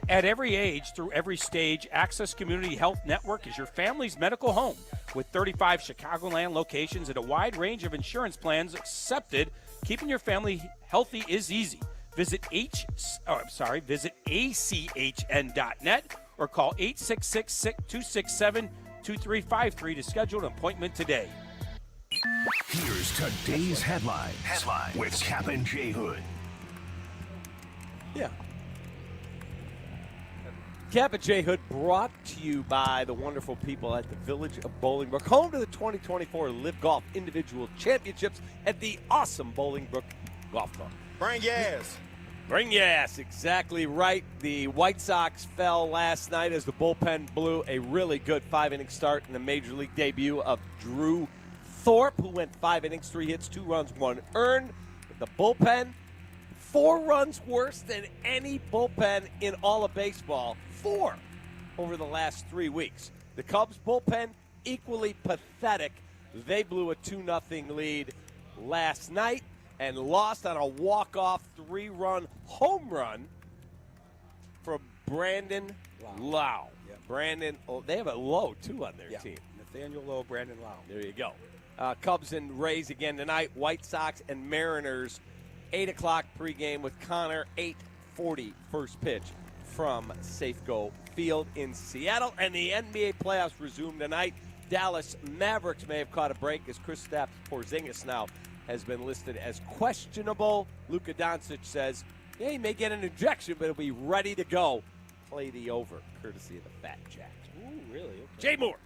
At every age, through every stage, Access Community Health Network is your family's medical home. With 35 Chicagoland locations and a wide range of insurance plans accepted, keeping your family healthy is easy. Visit achn.net or call 866-267-2353 to schedule an appointment today. Here's today's headline with Cap and J Hood. Yeah. Cap and J Hood brought to you by the wonderful people at the Village of Bolingbrook, home to the 2024 Live Golf Individual Championships at the awesome Bolingbrook Golf Club. Bring your ass. Bring your ass, exactly right. The White Sox fell last night as the bullpen blew a really good 5-inning start in the Major League debut of Drew Thorpe, who went 5 innings, 3 hits, 2 runs, 1 earned. The bullpen, 4 runs worse than any bullpen in all of baseball. 4 over the last 3 weeks. The Cubs bullpen, equally pathetic. They blew a 2-0 lead last night and lost on a walk-off 3-run home run from Brandon Lau. Yep. Brandon, they have a Lowe, too, on their team. Nathaniel Lowe, Brandon Lau. There you go. Cubs and Rays again tonight. White Sox and Mariners, 8 o'clock pregame with Connor, 8:40 first pitch from Safeco Field in Seattle. And the NBA playoffs resume tonight. Dallas Mavericks may have caught a break as Kristaps Porzingis now has been listed as questionable. Luka Doncic says, yeah, he may get an injection, but he'll be ready to go. Play the over, courtesy of the Fat Jack. Ooh, really? Okay. Jay Moore.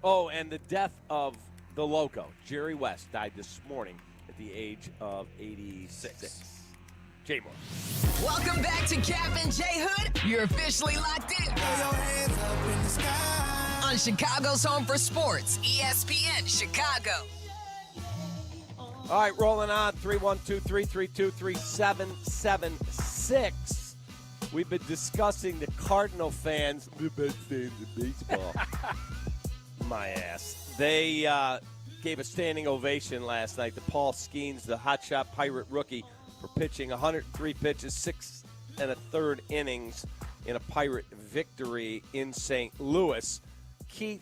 Oh, and the death of the Loco, Jerry West, died this morning at the age of 86. Jay Moore. Welcome back to Cap and J Hood. You're officially locked in. On Chicago's home for sports, ESPN Chicago. All right, rolling on, 312-332-3776. We've been discussing the Cardinal fans, the best fans in baseball. My ass. They gave a standing ovation last night to Paul Skeens, the hotshot Pirate rookie, for pitching 103 pitches, 6 1/3 innings in a Pirate victory in St. Louis. Keith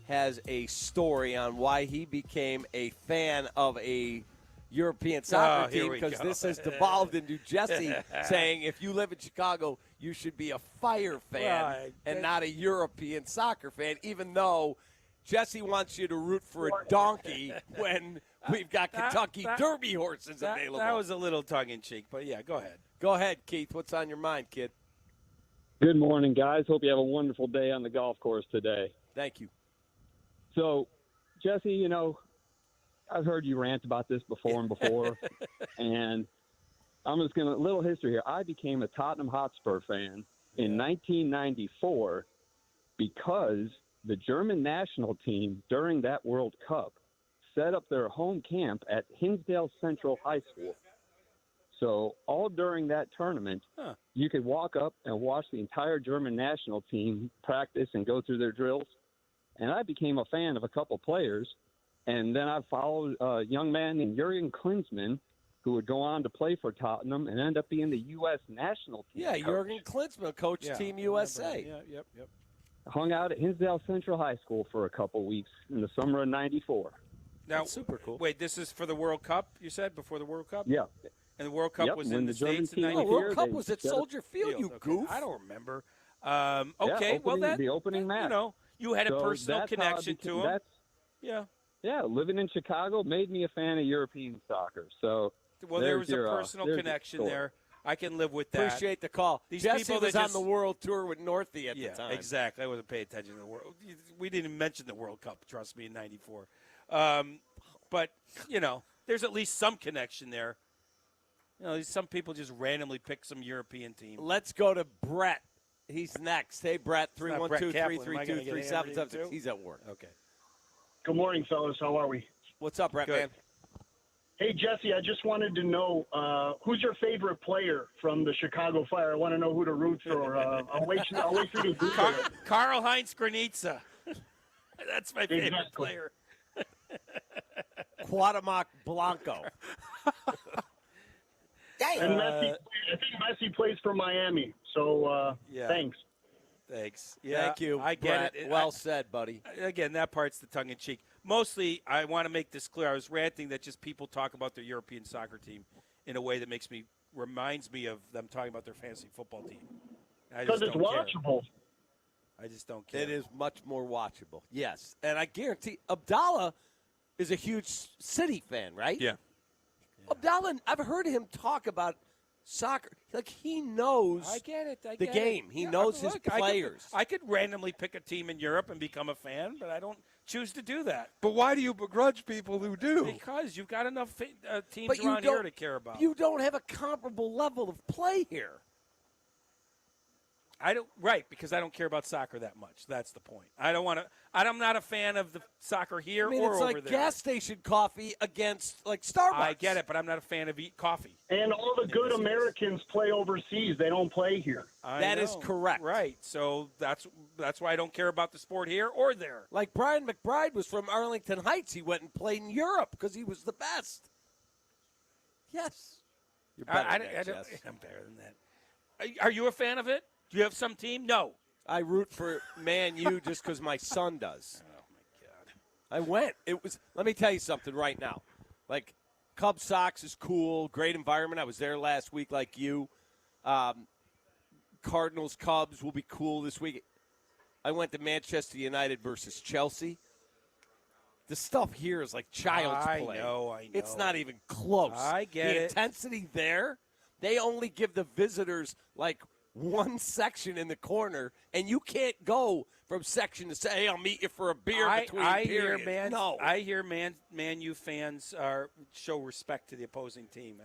has a story on why he became a fan of a European soccer team, because this has devolved into Jesse saying if you live in Chicago, you should be a Fire fan and not a European soccer fan, even though Jesse wants you to root for a donkey when we've got Kentucky Derby horses available. That was a little tongue-in-cheek, but yeah, go ahead. Go ahead, Keith. What's on your mind, kid? Good morning, guys. Hope you have a wonderful day on the golf course today. Thank you. So, Jesse, you know, I've heard you rant about this before and before, and I'm just going to, a little history here. I became a Tottenham Hotspur fan in 1994 because the German national team during that World Cup set up their home camp at Hinsdale Central High School. So all during that tournament, you could walk up and watch the entire German national team practice and go through their drills. And I became a fan of a couple players. And then I followed a young man named Jurgen Klinsmann, who would go on to play for Tottenham and end up being the U.S. national team coach. Jurgen Klinsmann coached Team USA. Yep. Hung out at Hinsdale Central High School for a couple weeks in the summer of '94. Now, That's super cool. Wait, this is for the World Cup, you said, before the World Cup? Yeah. And the World Cup was in the States in 94? The World Cup was at Soldier Field, you goof. I don't remember. The opening match. You know, you had a personal connection to him. Yeah, living in Chicago made me a fan of European soccer. So, well, there was a personal connection there. I can live with that. Appreciate the call. These Jesse people was that on the World Tour with Northie at the time. Exactly. I wasn't paying attention to the World. We didn't even mention the World Cup, trust me, in '94. But, you know, there's at least some connection there. You know, some people just randomly pick some European team. Let's go to Brett. He's next. Hey, Brett, 312-332-3776. He's at work. Okay. Good morning, fellas. How are we? What's up, Brett, man? Hey, Jesse, I just wanted to know who's your favorite player from the Chicago Fire? I want to know who to root for. I'll wait for you to do that. Karl-Heinz Granitza. That's my favorite player. Cuauhtémoc Blanco. And Messi, I think Messi plays for Miami. So thanks. Thanks. Yeah, Thank you. I get Brett. it. Well said, buddy. Again, that part's the tongue-in-cheek. Mostly, I want to make this clear. I was ranting that just people talk about their European soccer team in a way that reminds me of them talking about their fantasy football team. Because it's watchable. I just don't care. It is much more watchable. Yes. And I guarantee Abdallah is a huge City fan, right? Yeah. Abdallah, I've heard him talk about Soccer, like he knows I get it. the game. He knows his players. I could randomly pick a team in Europe and become a fan, but I don't choose to do that. But why do you begrudge people who do? Because you've got enough teams But you around here to care about. You don't have a comparable level of play here. Because I don't care about soccer that much. That's the point. I'm not a fan of the soccer here or it's over like there. gas station coffee against like Starbucks. I get it, but I'm not a fan of coffee. And all the good Americans play overseas. They don't play here. That is correct. Right. So that's why I don't care about the sport here or there. Like Brian McBride was from Arlington Heights. He went and played in Europe because he was the best. Yes. You're better than that, Jess. I'm better than that. Are you a fan of it? Do you have some team? No. I root for Man U just because my son does. Oh, my God. I went. Let me tell you something right now. Like, Cubs Sox is cool, great environment. I was there last week like you. Cardinals Cubs will be cool this week. I went to Manchester United versus Chelsea. The stuff here is like child's play. I know. It's not even close. I get the it. intensity there, they only give the visitors like one section in the corner, and you can't go from section to say, hey, I'll meet you for a beer between periods. I hear Man U fans show respect to the opposing team.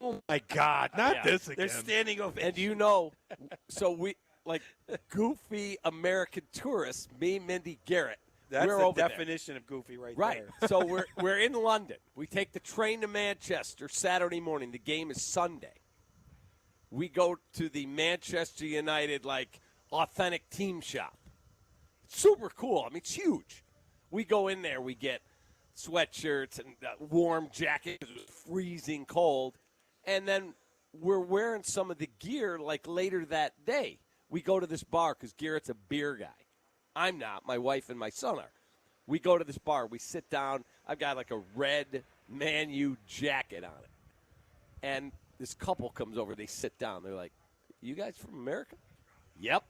Oh, my God. Not this again. They're standing over. And you know, so we, like, goofy American tourists, me, Mindy, Garrett. That's we're the over definition of goofy right there. there. So we're in London. We take the train to Manchester Saturday morning. The game is Sunday. We go to the Manchester United, like, authentic team shop. Super cool. I mean, it's huge. We go in there. We get sweatshirts and warm jackets because it was freezing cold. And then we're wearing some of the gear, like, later that day. We go to this bar because Garrett's a beer guy. I'm not. My wife and my son are. We go to this bar. We sit down. I've got, like, a red Man U jacket on it. And this couple comes over. They sit down. They're like, you guys from America? Yep.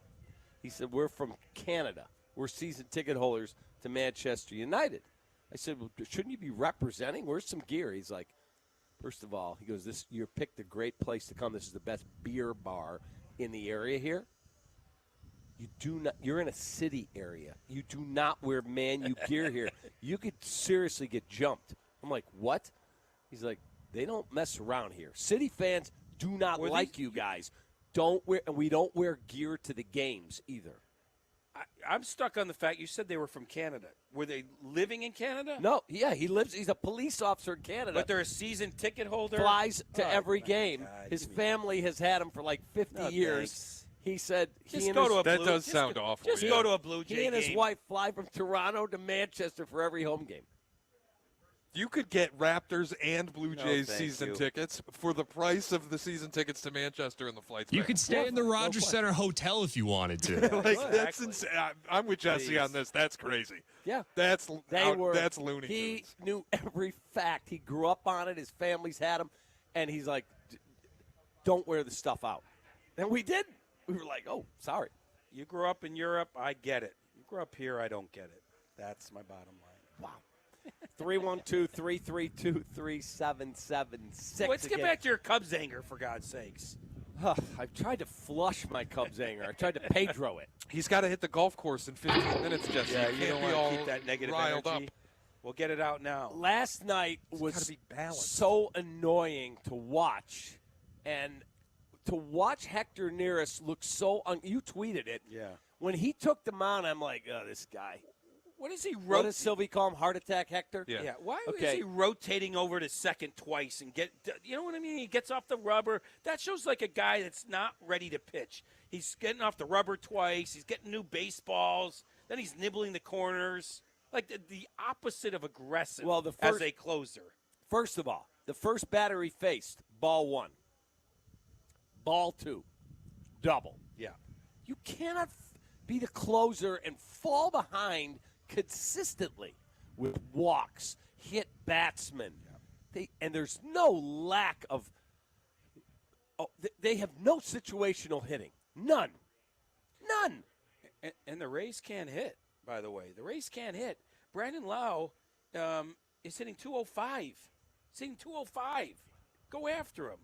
He said, we're from Canada. We're season ticket holders to Manchester United. I said, well, shouldn't you be representing? Where's some gear? He's like, first of all, he goes, you picked a great place to come. This is the best beer bar in the area here. You're in a city area. You do not wear Man U gear here. You could seriously get jumped. I'm like, what? He's like, they don't mess around here. City fans do not like you guys. We don't wear gear to the games either. I'm stuck on the fact you said they were from Canada. Were they living in Canada? No, yeah, he's a police officer in Canada. But they're a season ticket holder? Flies to every game. God, his family has had him for like 50 years. Thanks. He said that does sound awful. Just go to a Blue Jay game. He and his wife fly from Toronto to Manchester for every home game. You could get Raptors and Blue Jays season tickets for the price of the season tickets to Manchester and the flights. You could stay in the Rogers Center Hotel if you wanted to. That's insane. I'm with Jesse on this. That's crazy. Yeah. That's Looney Tunes. He knew every fact. He grew up on it. His family's had him. And he's like, don't wear the stuff out. And we did. We were like, oh, sorry. You grew up in Europe, I get it. You grew up here, I don't get it. That's my bottom line. Wow. 312-332-3776. Let's get back to your Cubs anger, for God's sakes. I've tried to flush my Cubs anger. I tried to Pedro it. He's got to hit the golf course in 15 minutes, Jesse. Yeah, you don't can't be want all to keep that negative riled energy. up. We'll get it out now. Last night was be balanced. so annoying to watch. And to watch Hector Neris look so you tweeted it. Yeah. When he took the mound, I'm like, oh, this guy. What is he What does Sylvie call him? Heart attack Hector? Yeah. Why is he rotating over to second twice and you know what I mean? He gets off the rubber. That shows like a guy that's not ready to pitch. He's getting off the rubber twice. He's getting new baseballs. Then he's nibbling the corners. Like the opposite of aggressive as a closer. First of all, the first batter he faced, ball 1. Ball 2, double. Yeah. You cannot be the closer and fall behind consistently with walks, hit batsmen. Yeah. And there's no lack of they have no situational hitting. None. And the Rays can't hit, by the way. The Rays can't hit. Brandon Lau is hitting 205. He's hitting 205. Go after him.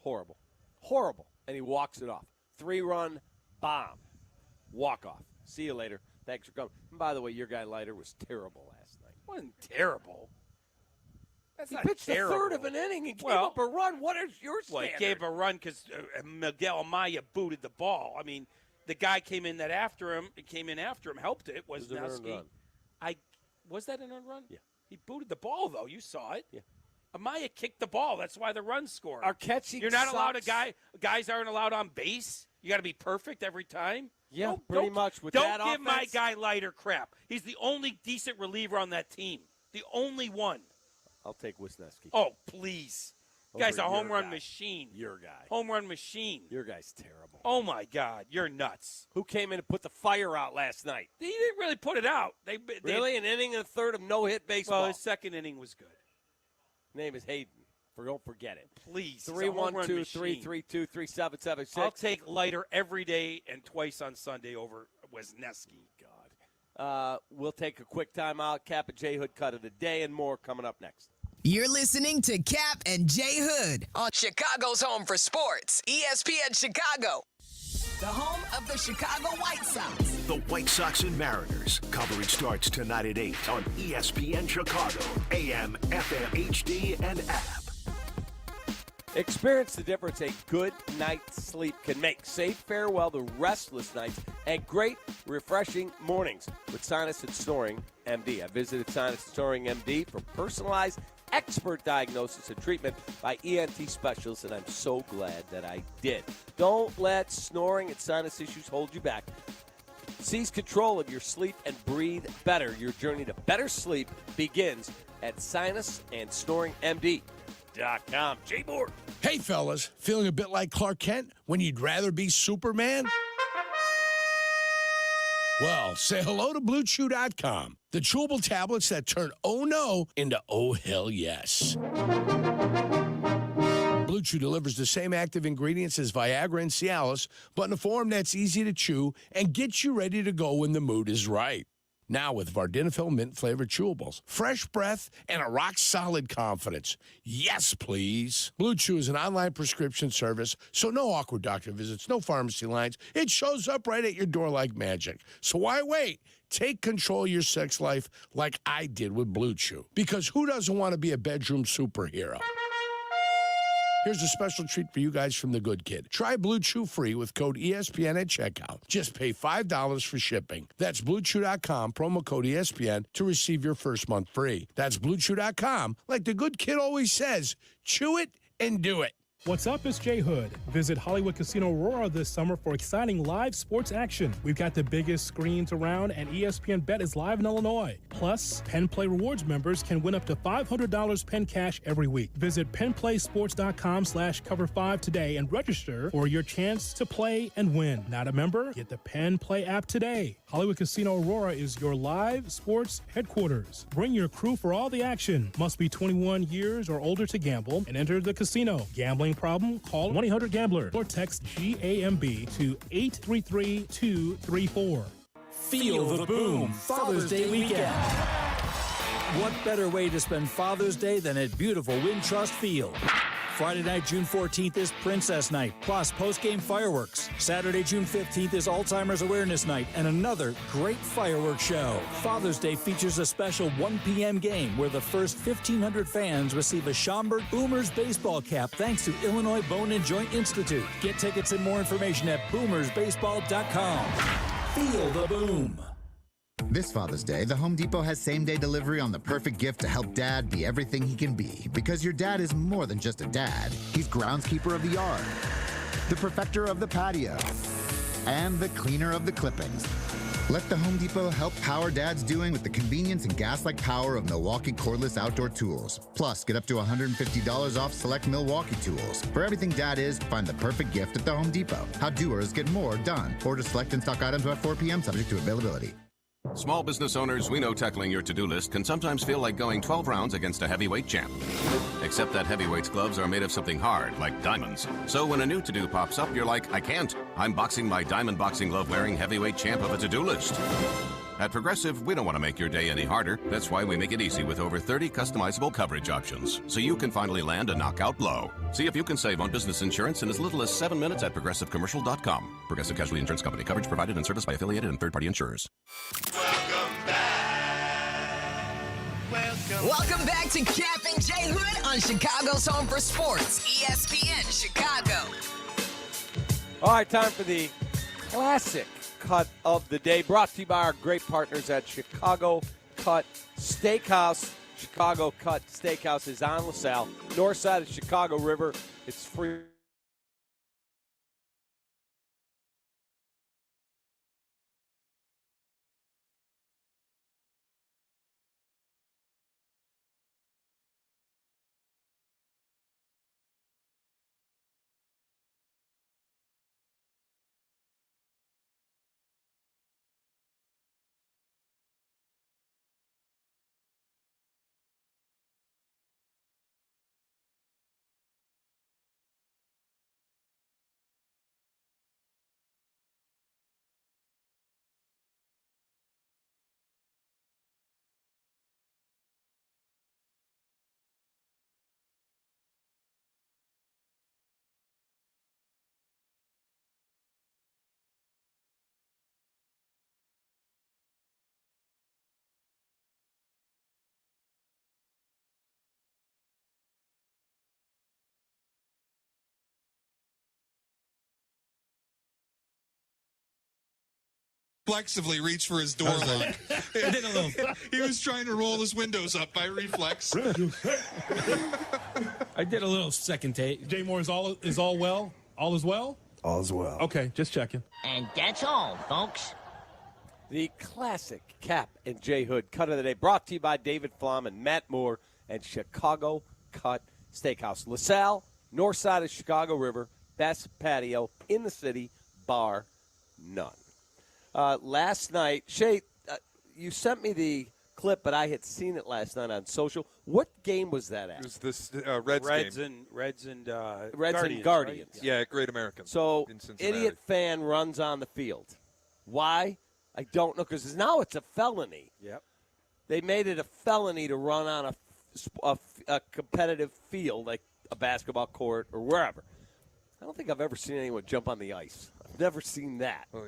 Horrible. Horrible. And he walks it off. 3-run bomb. Walk off. See you later. Thanks for coming. And by the way, your guy Leiter was terrible last night. Wasn't terrible. That's he not pitched terrible. a third of an inning and gave up a run. What is your standard? Well, he gave a run because Miguel Amaya booted the ball. I mean, the guy came in after him, helped it. Was an earned run. Was that an earned run? Yeah. He booted the ball, though. You saw it. Yeah. Amaya kicked the ball. That's why the run scored. Our catching You're not allowed sucks. Guys aren't allowed on base. You got to be perfect every time. Yeah, pretty much. With that don't give my offense, guy Leiter crap. He's the only decent reliever on that team. The only one. I'll take Wisniewski. Oh, please. The guy's a Over home your run guy. machine. Your guy. Home run machine. Your guy's terrible. Oh, my God. You're nuts. Who came in and put the fire out last night? He didn't really put it out. Really? An inning and a third of no-hit baseball? Well, his second inning was good. Name is Hayden. Don't forget it. Please. 312-332-3776. I'll take Leiter every day and twice on Sunday over Wisniewski. God. We'll take a quick timeout. Cap and J Hood cut of the day and more coming up next. You're listening to Cap and J Hood on Chicago's home for sports, ESPN Chicago. The home of the Chicago White Sox. The White Sox and Mariners. Coverage starts tonight at 8 on ESPN Chicago, AM, FM, HD, and app. Experience the difference a good night's sleep can make. Say farewell to restless nights and great, refreshing mornings with Sinus and Snoring MD. I visited Sinus and Snoring MD for personalized expert diagnosis and treatment by ENT specialists, and I'm so glad that I did. Don't let snoring and sinus issues hold you back. Seize control of your sleep and breathe better. Your journey to better sleep begins at SinusandSnoringMD.com. J-Board. Hey, fellas, feeling a bit like Clark Kent when you'd rather be Superman? Well, say hello to BlueChew.com, the chewable tablets that turn oh no into oh hell yes. Blue Chew delivers the same active ingredients as Viagra and Cialis, but in a form that's easy to chew and gets you ready to go when the mood is right. Now with Vardenafil mint-flavored chewables, fresh breath, and a rock-solid confidence. Yes, please. Blue Chew is an online prescription service, so no awkward doctor visits, no pharmacy lines. It shows up right at your door like magic. So why wait? Take control of your sex life like I did with Blue Chew. Because who doesn't want to be a bedroom superhero? Here's a special treat for you guys from The Good Kid. Try Blue Chew free with code ESPN at checkout. Just pay $5 for shipping. That's BlueChew.com, promo code ESPN to receive your first month free. That's BlueChew.com. Like The Good Kid always says, chew it and do it. What's up? It's Jay Hood. Visit Hollywood Casino Aurora this summer for exciting live sports action. We've got the biggest screens around, and ESPN Bet is live in Illinois. Plus, Penn Play Rewards members can win up to $500 Penn Cash every week. Visit PennPlaySports.com/cover5 today and register for your chance to play and win. Not a member? Get the Penn Play app today. Hollywood Casino Aurora is your live sports headquarters. Bring your crew for all the action. Must be 21 years or older to gamble and enter the casino. Gambling problem? Call 1-800-GAMBLER or text GAMB to 833-234. Feel the boom Father's Day weekend. What better way to spend Father's Day than at beautiful Wintrust Field? Friday night, June 14th is Princess Night, plus post-game fireworks. Saturday, June 15th is Alzheimer's Awareness Night and another great fireworks show. Father's Day features a special 1 p.m. game where the first 1,500 fans receive a Schaumburg Boomers baseball cap thanks to Illinois Bone and Joint Institute. Get tickets and more information at boomersbaseball.com. Feel the boom. This Father's Day, the Home Depot has same-day delivery on the perfect gift to help Dad be everything he can be. Because your dad is more than just a dad. He's groundskeeper of the yard, the perfecter of the patio, and the cleaner of the clippings. Let the Home Depot help power Dad's doing with the convenience and gas-like power of Milwaukee cordless outdoor tools. Plus, get up to $150 off select Milwaukee tools. For everything Dad is, find the perfect gift at the Home Depot. How doers get more done. Order select and stock items by 4 p.m. subject to availability. Small business owners, we know tackling your to-do list can sometimes feel like going 12 rounds against a heavyweight champ. Except that heavyweight's gloves are made of something hard, like diamonds. So when a new to-do pops up, you're like, I can't. I'm boxing my diamond boxing glove-wearing heavyweight champ of a to-do list. At Progressive, we don't want to make your day any harder. That's why we make it easy with over 30 customizable coverage options, so you can finally land a knockout blow. See if you can save on business insurance in as little as 7 minutes at ProgressiveCommercial.com. Progressive Casualty Insurance Company. Coverage provided and serviced by affiliated and third-party insurers. Welcome back to Cap and J Hood on Chicago's Home for Sports, ESPN Chicago. All right, time for the classic cut of the day, brought to you by our great partners at Chicago Cut Steakhouse. Chicago Cut Steakhouse is on LaSalle, north side of Chicago River. It's free. Reflexively reached for his door lock. He was trying to roll his windows up by reflex. I did a little second take. Jay Moore, is all well? All is well? All is well. Okay, just checking. And that's all, folks. The classic Cap and J Hood cut of the day, brought to you by David Flom and Matt Moore and Chicago Cut Steakhouse. LaSalle, north side of Chicago River, best patio in the city, bar none. Last night, Shay, you sent me the clip, but I had seen it last night on social. What game was that at? It was this Reds game. Reds and Guardians. Right? Yeah, Great American. So, in Cincinnati. idiot fan runs on the field. Why? I don't know, because now it's a felony. Yep. They made it a felony to run on a competitive field, like a basketball court or wherever. I don't think I've ever seen anyone jump on the ice. I've never seen that. Well,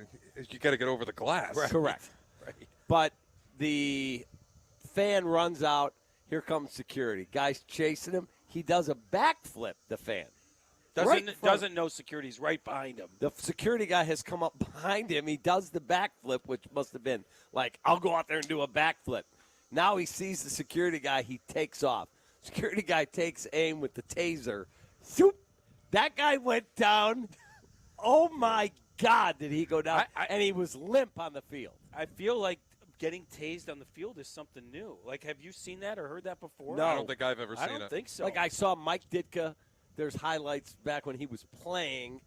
you got to get over the glass. Right. Correct. Right. But the fan runs out. Here comes security. Guy's chasing him. He does a backflip, the fan. Doesn't know security's right behind him. The security guy has come up behind him. He does the backflip, which must have been like, I'll go out there and do a backflip. Now he sees the security guy. He takes off. Security guy takes aim with the taser. Zoop. That guy went down. Oh, my God, did he go down. And he was limp on the field. I feel like getting tased on the field is something new. Like, have you seen that or heard that before? No. I don't think I've ever seen it. I don't think so. Like, I saw Mike Ditka. There's highlights back when he was playing.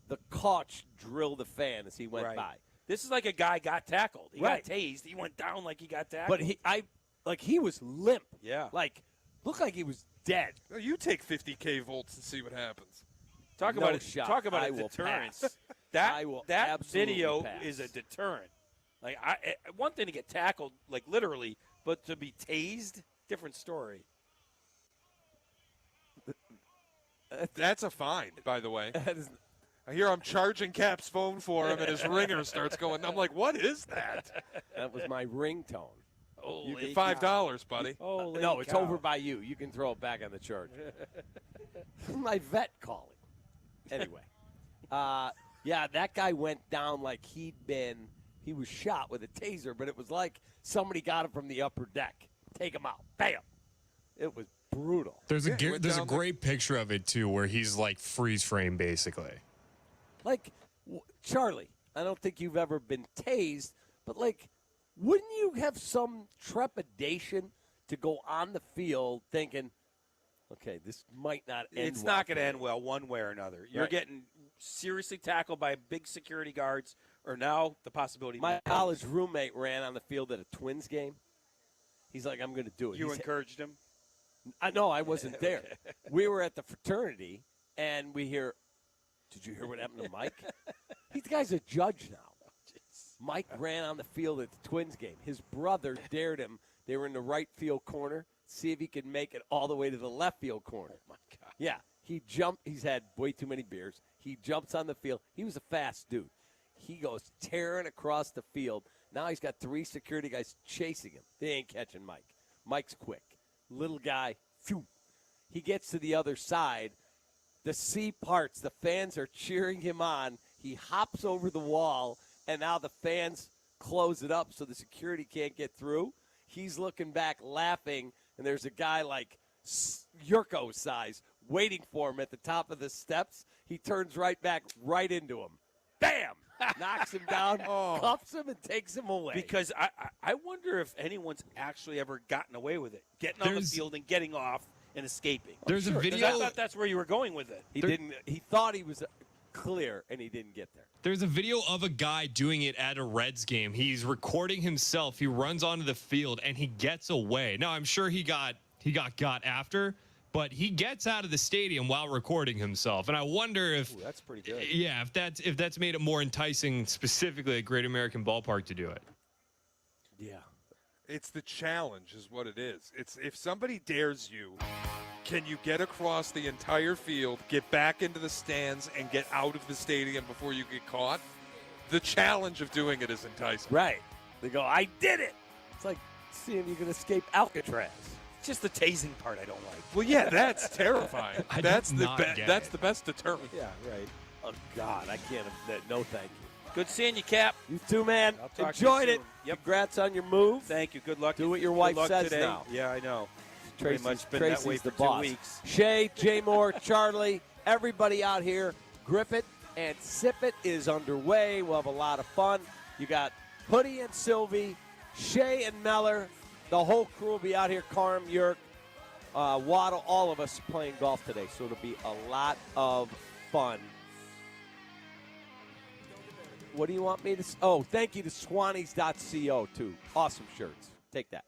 The coach drilled the fan as he went by. This is like a guy got tackled. He got tased. He went down like he got tackled. But he was limp. Yeah. Like, looked like he was dead. Well, you take 50K volts and see what happens. Talk No about it. shot. Talk about I a will deterrence. pass. I will that absolutely video pass. is a deterrent. Like, one thing to get tackled, like literally, but to be tased, different story. That's a fine, by the way. I hear I'm charging Cap's phone for him, and his ringer starts going. I'm like, what is that? That was my ringtone. You get $5, buddy. No, it's over by you. You can throw it back on the charger. My vet calling. Anyway, yeah, that guy went down like he was shot with a taser, but it was like somebody got him from the upper deck. Take him out. Bam. It was brutal. There's a great picture of it, too, where he's like freeze frame, basically. Like, Charlie, I don't think you've ever been tased, but like, wouldn't you have some trepidation to go on the field thinking, okay, this might not end It's well not going to for end me. well one way or another. You're Right. getting seriously tackled by big security guards, or now the possibility. My college roommate ran on the field at a Twins game. He's like, I'm going to do it. You encouraged him? No, I wasn't there. We were at the fraternity, and we hear, did you hear what happened to Mike? The guy's a judge now. Mike ran on the field at the Twins game. His brother dared him. They were in the right field corner. See if he could make it all the way to the left field corner. Oh, my God. Yeah. He jumped. He's had way too many beers. He jumps on the field. He was a fast dude. He goes tearing across the field. Now he's got 3 security guys chasing him. They ain't catching Mike. Mike's quick. Little guy, phew. He gets to the other side. The sea parts. The fans are cheering him on. He hops over the wall, and now the fans close it up so the security can't get through. He's looking back laughing, and there's a guy like Yurko size waiting for him at the top of the steps. He turns right back right into him. Bam! Knocks him down, cuffs him, and takes him away. Because I wonder if anyone's actually ever gotten away with it, getting on the field and getting off and escaping. There's a video. I thought that's where you were going with it. He didn't. He thought he was clear, and he didn't get there. There's a video of a guy doing it at a Reds game. He's recording himself. He runs onto the field, and he gets away. Now, I'm sure he got after, but he gets out of the stadium while recording himself. And I wonder if that's pretty good. Yeah, if that's made it more enticing specifically at Great American Ballpark to do it. Yeah. It's the challenge is what it is. It's if somebody dares you, can you get across the entire field, get back into the stands, and get out of the stadium before you get caught? The challenge of doing it is enticing. Right. They go, I did it. It's like seeing if you can escape Alcatraz. It's just the tasing part I don't like. Well, yeah, that's terrifying. That's the best deterrent. Yeah, right. Oh, God, I can't. No, thank you. Good seeing you, Cap. You too, man. I'll talk Enjoyed to you it. soon. Yep. Congrats on your move. Thank you. Good luck. Do what your wife Good luck says today. now. Yeah, I know. Tracy's, Pretty much been Tracy's that way the for boss. 2 weeks. Shay, Jay Moore, Charlie, everybody out here. Grip It and Sip It is underway. We'll have a lot of fun. You got Hoodie and Sylvie, Shay and Meller. The whole crew will be out here. Carm, Yerk, Waddle, all of us playing golf today. So it'll be a lot of fun. What do you want me to – oh, thank you to Swannies.co, too. Awesome shirts. Take that.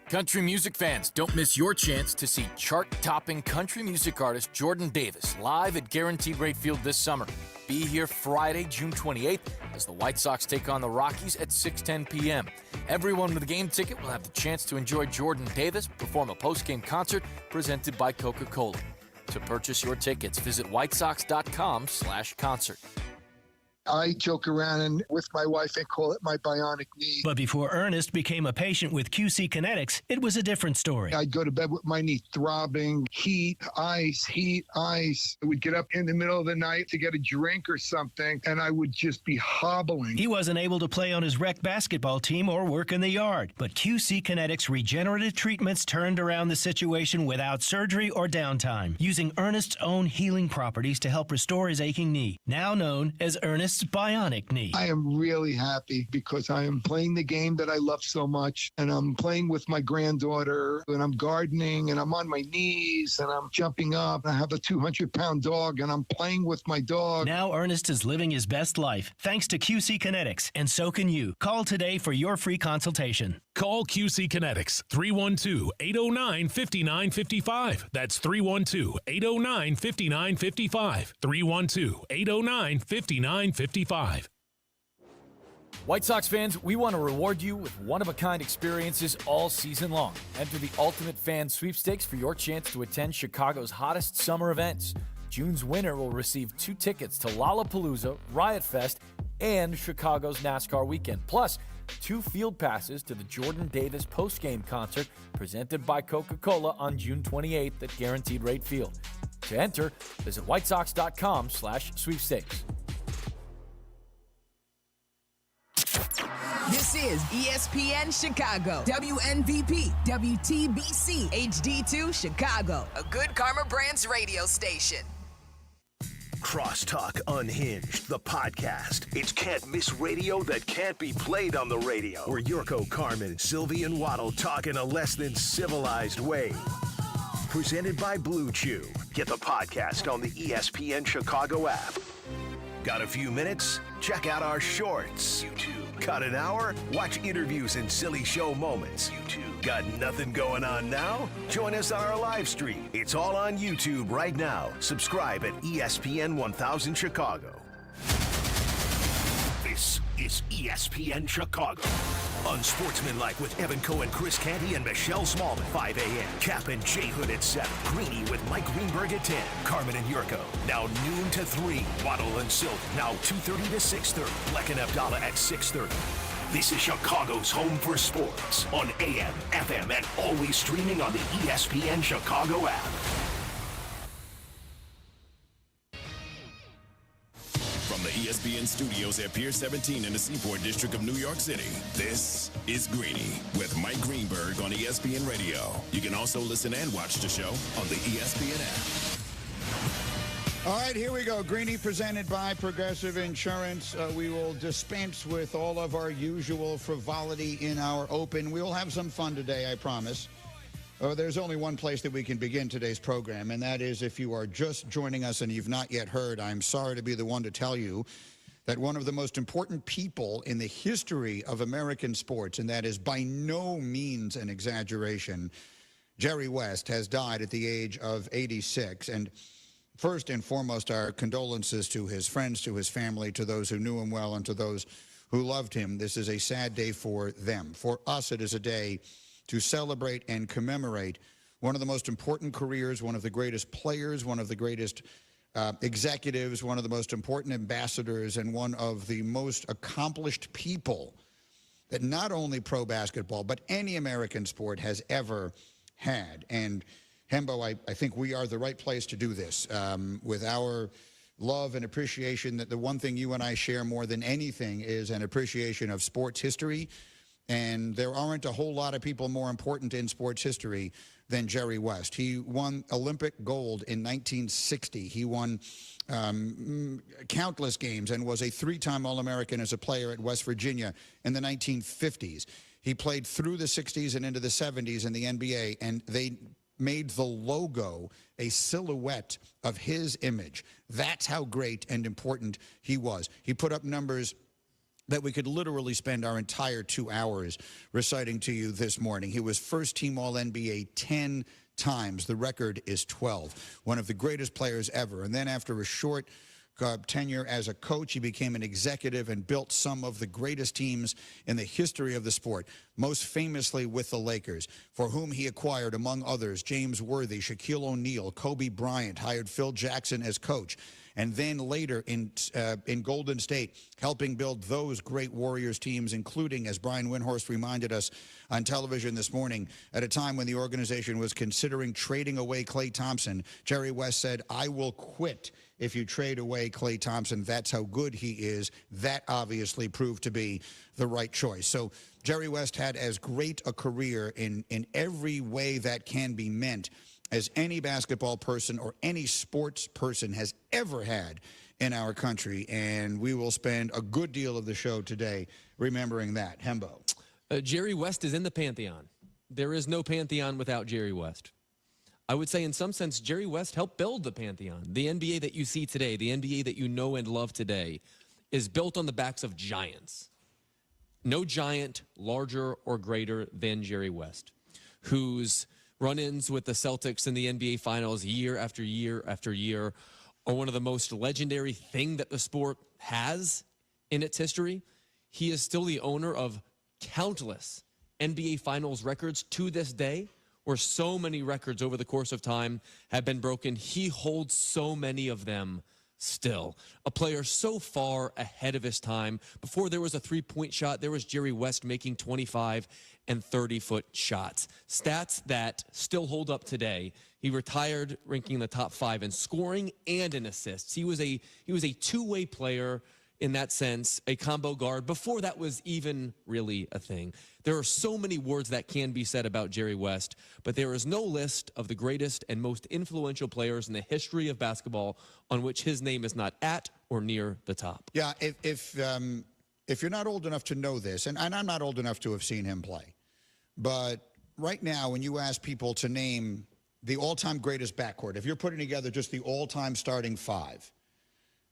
Country music fans, don't miss your chance to see chart-topping country music artist Jordan Davis live at Guaranteed Rate Field this summer. Be here Friday, June 28th, as the White Sox take on the Rockies at 6:10 p.m. Everyone with a game ticket will have the chance to enjoy Jordan Davis perform a post-game concert presented by Coca-Cola. To purchase your tickets, visit whitesox.com/concert. I joke around and with my wife and call it my bionic knee. But before Ernest became a patient with QC Kinetics, it was a different story. I'd go to bed with my knee throbbing, heat, ice. I would get up in the middle of the night to get a drink or something, and I would just be hobbling. He wasn't able to play on his rec basketball team or work in the yard. But QC Kinetics regenerative treatments turned around the situation without surgery or downtime, using Ernest's own healing properties to help restore his aching knee, now known as Ernest's bionic knee. I am really happy because I am playing the game that I love so much, and I'm playing with my granddaughter, and I'm gardening, and I'm on my knees, and I'm jumping up. I have a 200-pound dog, and I'm playing with my dog. Now Ernest is living his best life thanks to QC Kinetics, and so can you. Call today for your free consultation. Call QC Kinetics, 312-809-5955. That's 312-809-5955. 312-809-5955. White Sox fans, we want to reward you with one-of-a-kind experiences all season long. Enter the Ultimate Fan Sweepstakes for your chance to attend Chicago's hottest summer events. June's winner will receive 2 tickets to Lollapalooza, Riot Fest, and Chicago's NASCAR weekend, plus 2 field passes to the Jordan Davis postgame concert presented by Coca-Cola on June 28th at Guaranteed Rate Field. To enter, visit whitesox.com/sweepstakes. This is ESPN Chicago, WNVP, WTBC, HD2 Chicago, a Good Karma Brands radio station. Crosstalk Unhinged, the podcast. It's can't miss radio that can't be played on the radio. Where Yurko, Carmen, Sylvie, and Waddle talk in a less than civilized way. presented by Blue Chew. Get the podcast on the ESPN Chicago app. Got a few minutes? Check out our shorts. YouTube. Got an hour? Watch interviews and silly show moments. YouTube. Got nothing going on now? Join us on our live stream. It's all on YouTube right now. Subscribe at ESPN 1000 Chicago. This is ESPN Chicago. Unsportsmanlike with Evan Cohen, Chris Canty, and Michelle Smallman. 5 a.m. Cap and J Hood at 7. Greeny with Mike Greenberg at 10. Carmen and Yurko. Now noon to 3. Waddle and Silk. Now 2:30 to 6:30. Bleck and Abdallah at 6:30. This is Chicago's home for sports on AM, FM, and always streaming on the ESPN Chicago app. From the ESPN studios at Pier 17 in the Seaport District of New York City, this is Greeny with Mike Greenberg on ESPN Radio. You can also listen and watch the show on the ESPN app. All right, here we go. Greeny presented by Progressive Insurance. We will dispense with all of our usual frivolity in our open. We will have some fun today, I promise. There's only one place that we can begin today's program, and that is if you are just joining us and you've not yet heard, I'm sorry to be the one to tell you that one of the most important people in the history of American sports, and that is by no means an exaggeration, Jerry West, has died at the age of 86. And first and foremost, our condolences to his friends, to his family, to those who knew him well, and to those who loved him. This is a sad day for them. For us, it is a day to celebrate and commemorate one of the most important careers, one of the greatest players, one of the greatest executives, one of the most important ambassadors, and one of the most accomplished people that not only pro basketball, but any American sport has ever had. And Hembo, I think we are the right place to do this with our love and appreciation. That the one thing you and I share more than anything is an appreciation of sports history. And there aren't a whole lot of people more important in sports history than Jerry West. He won Olympic gold in 1960. He won countless games and was a three-time All-American as a player at West Virginia in the 1950s. He played through the 60s and into the 70s in the NBA, and they made the logo a silhouette of his image. That's how great and important he was. He put up numbers that we could literally spend our entire 2 hours reciting to you this morning. He was first-team All-NBA 10 times. The record is 12. One of the greatest players ever. And then after a short tenure as a coach, he became an executive and built some of the greatest teams in the history of the sport, most famously with the Lakers, for whom he acquired, among others, James Worthy, Shaquille O'Neal, Kobe Bryant, hired Phil Jackson as coach. And then later in Golden State, helping build those great Warriors teams, including, as Brian Windhorst reminded us on television this morning, at a time when the organization was considering trading away Klay Thompson, Jerry West said, "I will quit if you trade away Klay Thompson." That's how good he is. That obviously proved to be the right choice. So Jerry West had as great a career in every way that can be meant as any basketball person or any sports person has ever had in our country. And we will spend a good deal of the show today remembering that. Hembo. Jerry West is in the Pantheon. There is no Pantheon without Jerry West. I would say in some sense, Jerry West helped build the Pantheon. The NBA that you see today, the NBA that you know and love today, is built on the backs of giants. No giant larger or greater than Jerry West, whose run-ins with the Celtics in the NBA Finals year after year after year are one of the most legendary thing that the sport has in its history. He is still the owner of countless NBA Finals records to this day, where so many records over the course of time have been broken. He holds so many of them still. A player so far ahead of his time. Before there was a three-point shot, there was Jerry West making 25 and 30-foot shots. Stats that still hold up today. He retired ranking in the top 5 in scoring and in assists. He was a two-way player in that sense, a combo guard, before that was even really a thing. There are so many words that can be said about Jerry West, but there is no list of the greatest and most influential players in the history of basketball on which his name is not at or near the top. Yeah, if you're not old enough to know this, and I'm not old enough to have seen him play, but right now when you ask people to name the all-time greatest backcourt, if you're putting together just the all-time starting five,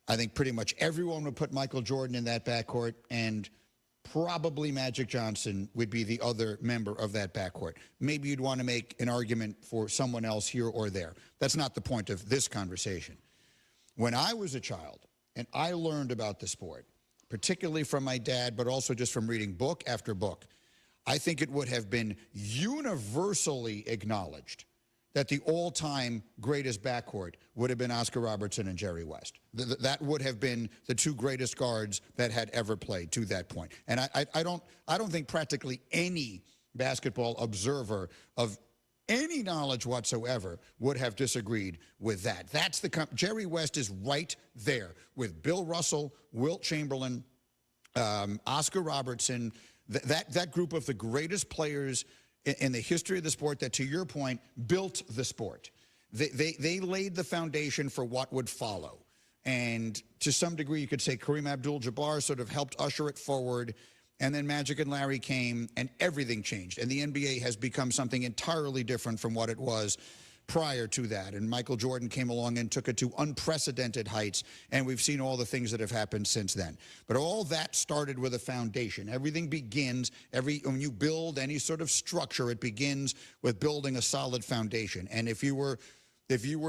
I think pretty much everyone would put Michael Jordan in that backcourt, and probably Magic Johnson would be the other member of that backcourt. Maybe you'd want to make an argument for someone else here or there. That's not the point of this conversation. When I was a child and I learned about the sport, particularly from my dad, but also just from reading book after book, I think it would have been universally acknowledged that the all-time greatest backcourt would have been Oscar Robertson and Jerry West. That would have been the two greatest guards that had ever played to that point. And I don't think practically any basketball observer of any knowledge whatsoever would have disagreed with that. That's the Jerry West is right there with Bill Russell, Wilt Chamberlain, Oscar Robertson, that group of the greatest players in the history of the sport that, to your point, built the sport. They laid the foundation for what would follow. And to some degree, you could say Kareem Abdul-Jabbar sort of helped usher it forward. And then Magic and Larry came, and everything changed. And the NBA has become something entirely different from what it was prior to that. And Michael Jordan came along and took it to unprecedented heights, and we've seen all the things that have happened since then. But all that started with a foundation. Everything begins, when you build any sort of structure, it begins with building a solid foundation. And if you were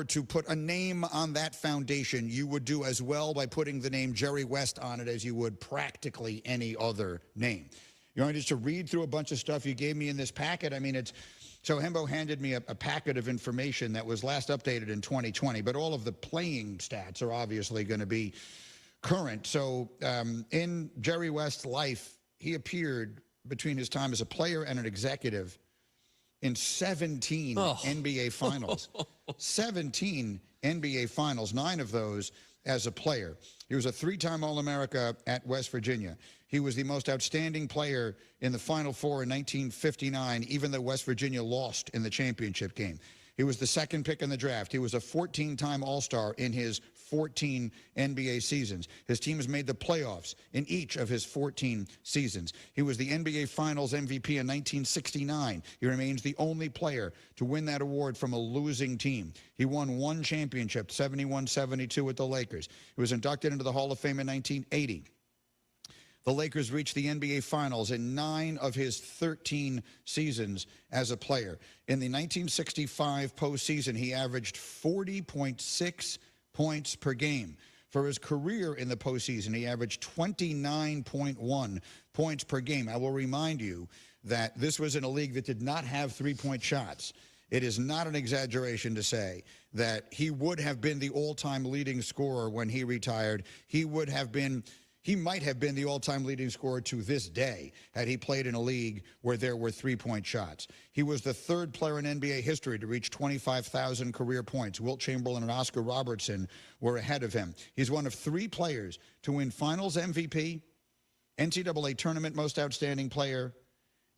to put a name on that foundation, you would do as well by putting the name Jerry West on it as you would practically any other name. You want just to read through a bunch of stuff you gave me in this packet? I mean, so Hembo handed me a packet of information that was last updated in 2020, but all of the playing stats are obviously going to be current. So in Jerry West's life, he appeared between his time as a player and an executive in 17 NBA finals. 17 NBA finals, 9 of those as a player. He was a 3-time All-America at West Virginia. He was the most outstanding player in the Final Four in 1959, even though West Virginia lost in the championship game. He was the second pick in the draft. He was a 14-time All-Star in his 14 NBA seasons. His team has made the playoffs in each of his 14 seasons. He was the NBA Finals MVP in 1969. He remains the only player to win that award from a losing team. He won 1 championship, 71-72 with the Lakers. He was inducted into the Hall of Fame in 1980. The Lakers reached the NBA Finals in 9 of his 13 seasons as a player. In the 1965 postseason, he averaged 40.6 points per game. For his career in the postseason, he averaged 29.1 points per game. I will remind you that this was in a league that did not have three-point shots. It is not an exaggeration to say that he would have been the all-time leading scorer when he retired. He might have been the all-time leading scorer to this day had he played in a league where there were three-point shots. He was the 3rd player in NBA history to reach 25,000 career points. Wilt Chamberlain and Oscar Robertson were ahead of him. He's one of 3 players to win Finals MVP, NCAA Tournament Most Outstanding Player,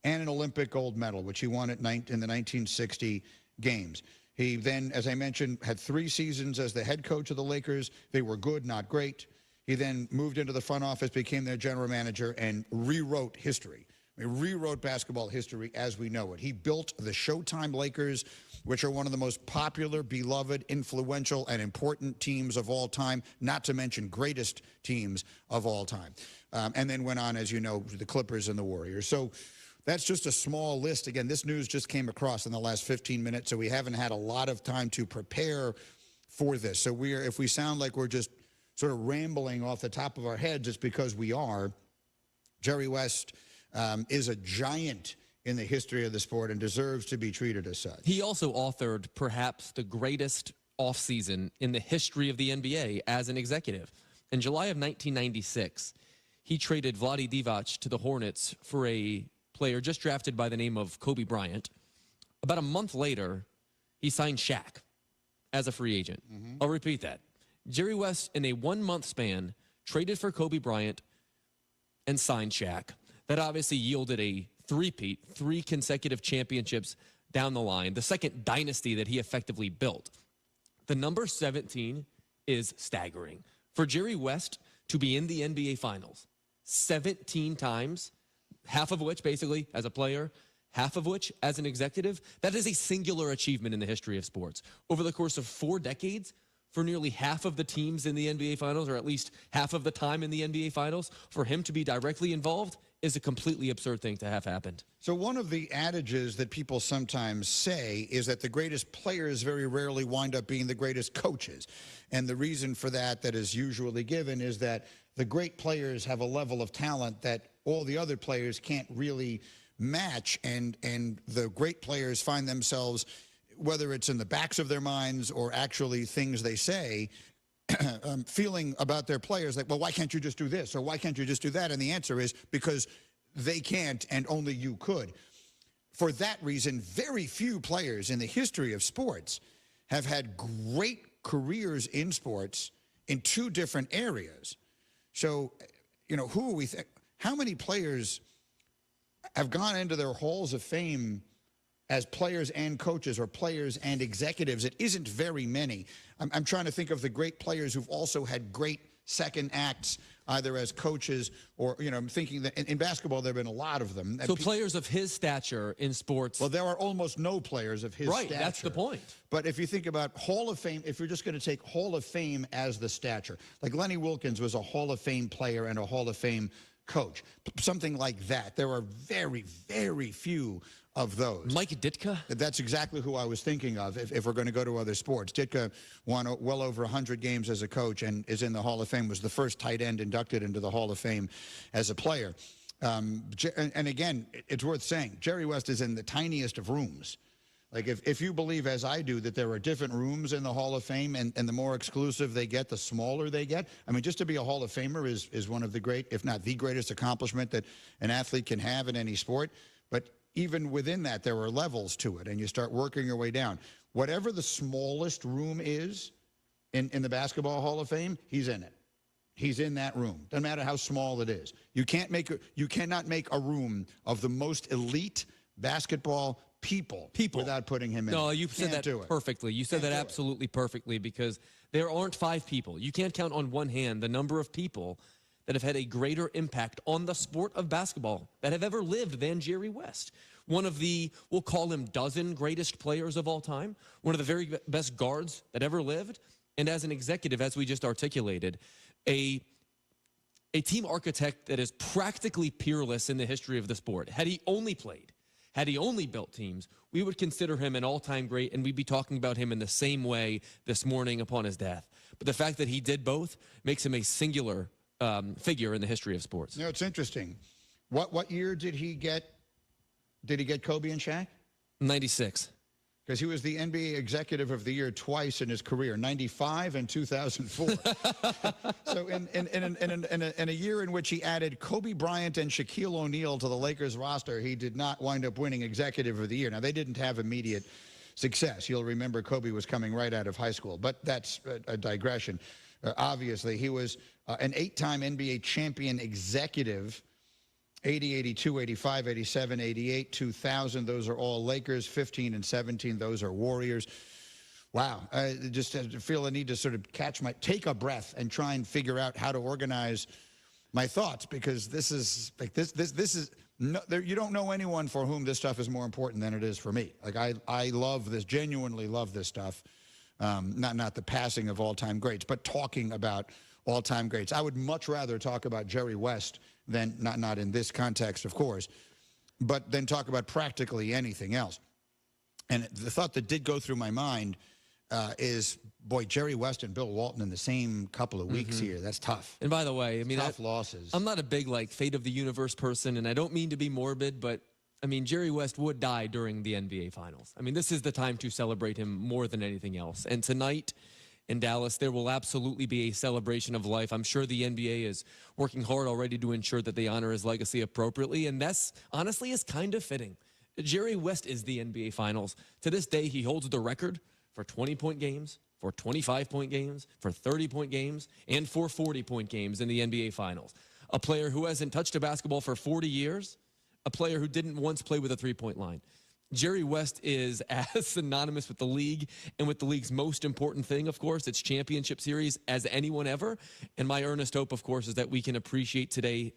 and an Olympic gold medal, which he won in the 1960 games. He then, as I mentioned, had 3 seasons as the head coach of the Lakers. They were good, not great. He then moved into the front office, became their general manager, and rewrote history. He rewrote basketball history as we know it. He built the Showtime Lakers, which are one of the most popular, beloved, influential, and important teams of all time, not to mention greatest teams of all time. And then went on, as you know, the Clippers and the Warriors. So that's just a small list. Again, this news just came across in the last 15 minutes, so we haven't had a lot of time to prepare for this. So if we sound like we're just sort of rambling off the top of our heads, it's because we are. Jerry West is a giant in the history of the sport and deserves to be treated as such. He also authored perhaps the greatest offseason in the history of the NBA as an executive. In July of 1996, he traded Vlade Divac to the Hornets for a player just drafted by the name of Kobe Bryant. About a month later, he signed Shaq as a free agent. I'll repeat that. Jerry West, in a 1-month span, traded for Kobe Bryant and signed Shaq. That obviously yielded a three-peat, 3 consecutive championships down the line, the second dynasty that he effectively built. The number 17 is staggering. For Jerry West to be in the NBA Finals 17 times, half of which basically as a player, half of which as an executive, that is a singular achievement in the history of sports. Over the course of 4 decades, for nearly half of the teams in the NBA Finals, or at least half of the time in the NBA Finals, for him to be directly involved is a completely absurd thing to have happened. So one of the adages that people sometimes say is that the greatest players very rarely wind up being the greatest coaches. And the reason for that is usually given is that the great players have a level of talent that all the other players can't really match. And the great players find themselves, whether it's in the backs of their minds or actually things they say, feeling about their players like, well, why can't you just do this? Or why can't you just do that? And the answer is because they can't and only you could. For that reason, very few players in the history of sports have had great careers in sports in 2 different areas. So, you know, who are we? How many players have gone into their halls of fame as players and coaches or players and executives? It isn't very many. I'm trying to think of the great players who've also had great second acts, either as coaches or, you know, I'm thinking that in basketball, there have been a lot of them. So players of his stature in sports. Well, there are almost no players of his stature. Right, that's the point. But if you think about Hall of Fame, if you're just going to take Hall of Fame as the stature, like Lenny Wilkens was a Hall of Fame player and a Hall of Fame coach, something like that. There are very, very few of those. Mike Ditka? That's exactly who I was thinking of if we're going to go to other sports. Ditka won well over 100 games as a coach and is in the Hall of Fame, was the first tight end inducted into the Hall of Fame as a player. And again, it's worth saying, Jerry West is in the tiniest of rooms. Like if you believe, as I do, that there are different rooms in the Hall of Fame and the more exclusive they get, the smaller they get. I mean, just to be a Hall of Famer is one of the great, if not the greatest accomplishment that an athlete can have in any sport. But even within that, there are levels to it, and you start working your way down. Whatever the smallest room is in the Basketball Hall of Fame, he's in it. He's in that room. Doesn't matter how small it is. You cannot make a room of the most elite basketball people without putting him in. No, you said that perfectly. You said that absolutely perfectly, because there aren't 5 people. You can't count on one hand the number of people that have had a greater impact on the sport of basketball that have ever lived than Jerry West. One of the, we'll call him dozen greatest players of all time, one of the very best guards that ever lived, and as an executive, as we just articulated, a team architect that is practically peerless in the history of the sport. Had he only played, had he only built teams, we would consider him an all-time great, and we'd be talking about him in the same way this morning upon his death. But the fact that he did both makes him a singular figure in the history of sports. You know, it's interesting. What year did he get Kobe and Shaq? 96. Because he was the NBA Executive of the Year twice in his career, 95 and 2004. So in a year in which he added Kobe Bryant and Shaquille O'Neal to the Lakers roster, he did not wind up winning Executive of the Year. Now, they didn't have immediate success. You'll remember Kobe was coming right out of high school, but that's a digression. Obviously, he was an 8-time NBA champion executive, 80, 82, 85, 87, 88, 2000. Those are all Lakers. 15 and 17, those are Warriors. Wow. I just feel a need to sort of take a breath and try and figure out how to organize my thoughts, because this is like this is no, you don't know anyone for whom this stuff is more important than it is for me. Like I love this, genuinely love this stuff. Not the passing of all-time greats, but talking about all-time greats. I would much rather talk about Jerry West than, not in this context, of course, but then talk about practically anything else. And the thought that did go through my mind is, boy, Jerry West and Bill Walton in the same couple of weeks here. That's tough. And by the way, I mean, tough losses. I'm not a big, like, fate of the universe person, and I don't mean to be morbid, but I mean, Jerry West would die during the NBA Finals. I mean, this is the time to celebrate him more than anything else. And tonight in Dallas, there will absolutely be a celebration of life. I'm sure the NBA is working hard already to ensure that they honor his legacy appropriately, and that's, honestly, is kind of fitting. Jerry West is the NBA Finals. To this day, he holds the record for 20-point games, for 25-point games, for 30-point games, and for 40-point games in the NBA Finals. A player who hasn't touched a basketball for 40 years, a player who didn't once play with a three-point line. Jerry West is as synonymous with the league and with the league's most important thing, of course, its championship series, as anyone ever. And my earnest hope, of course, is that we can appreciate today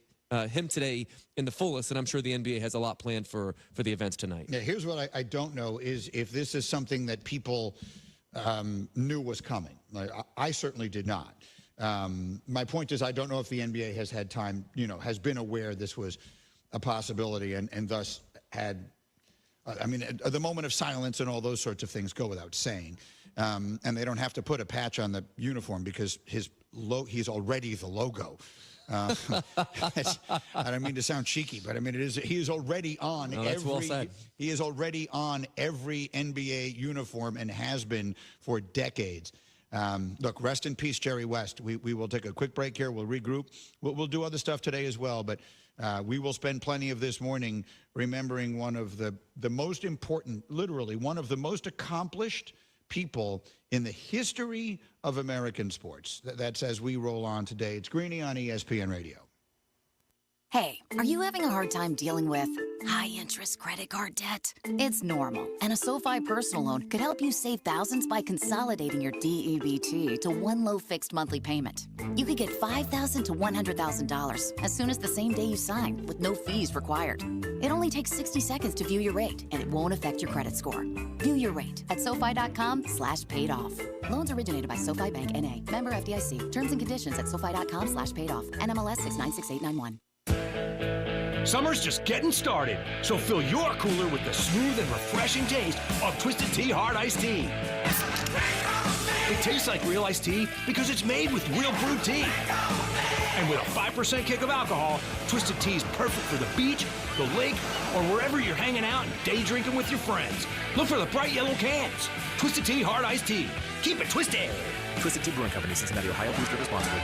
him today in the fullest, and I'm sure the NBA has a lot planned for the events tonight. Yeah, here's what I don't know is if this is something that people knew was coming. Like, I certainly did not. My point is I don't know if the NBA has had time, has been aware this was a possibility and thus had, the moment of silence and all those sorts of things go without saying. And they don't have to put a patch on the uniform because he's already the logo. I don't mean to sound cheeky, but he is already on he is already on every NBA uniform and has been for decades. Look, rest in peace, Jerry West. We will take a quick break here. We'll regroup. We'll do other stuff today as well, but we will spend plenty of this morning remembering one of the most important, literally one of the most accomplished people in the history of American sports. That's as we roll on today. It's Greeny on ESPN Radio. Hey, are you having a hard time dealing with high-interest credit card debt? It's normal, and a SoFi personal loan could help you save thousands by consolidating your DEBT to one low fixed monthly payment. You could get $5,000 to $100,000 as soon as the same day you sign, with no fees required. It only takes 60 seconds to view your rate, and it won't affect your credit score. View your rate at SoFi.com/paid-off. Loans originated by SoFi Bank N.A. Member FDIC. Terms and conditions at SoFi.com/paid-off. NMLS 696891. Summer's just getting started, so fill your cooler with the smooth and refreshing taste of Twisted Tea Hard Iced Tea. It tastes like real iced tea because it's made with real brewed tea. And with a 5% kick of alcohol, Twisted Tea is perfect for the beach, the lake, or wherever you're hanging out and day drinking with your friends. Look for the bright yellow cans. Twisted Tea Hard Iced Tea. Keep it twisted. Twisted Tea Brewing Company, Cincinnati, Ohio. Please drink responsibly.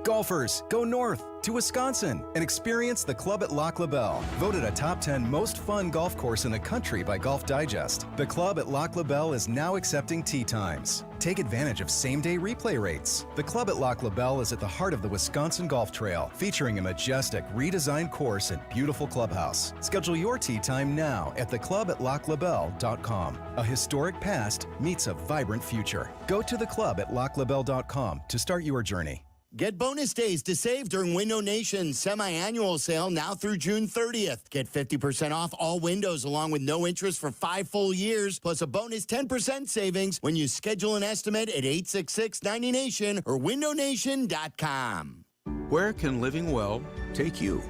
Golfers, go north to Wisconsin and experience the Club at Lac La Belle, voted a top 10 most fun golf course in the country by Golf Digest. The Club at Lac La Belle is now accepting tee times. Take advantage of same-day replay rates. The Club at Lac La Belle is at the heart of the Wisconsin Golf Trail, featuring a majestic, redesigned course and beautiful clubhouse. Schedule your tee time now at theclubatlaclabelle.com. A historic past meets a vibrant future. Go to theclubatlaclabelle.com to start your journey. Get bonus days to save during Window Nation's semi-annual sale now through June 30th. Get 50% off all windows along with no interest for 5 full years, plus a bonus 10% savings when you schedule an estimate at 866-90Nation or windownation.com. Where can living well take you?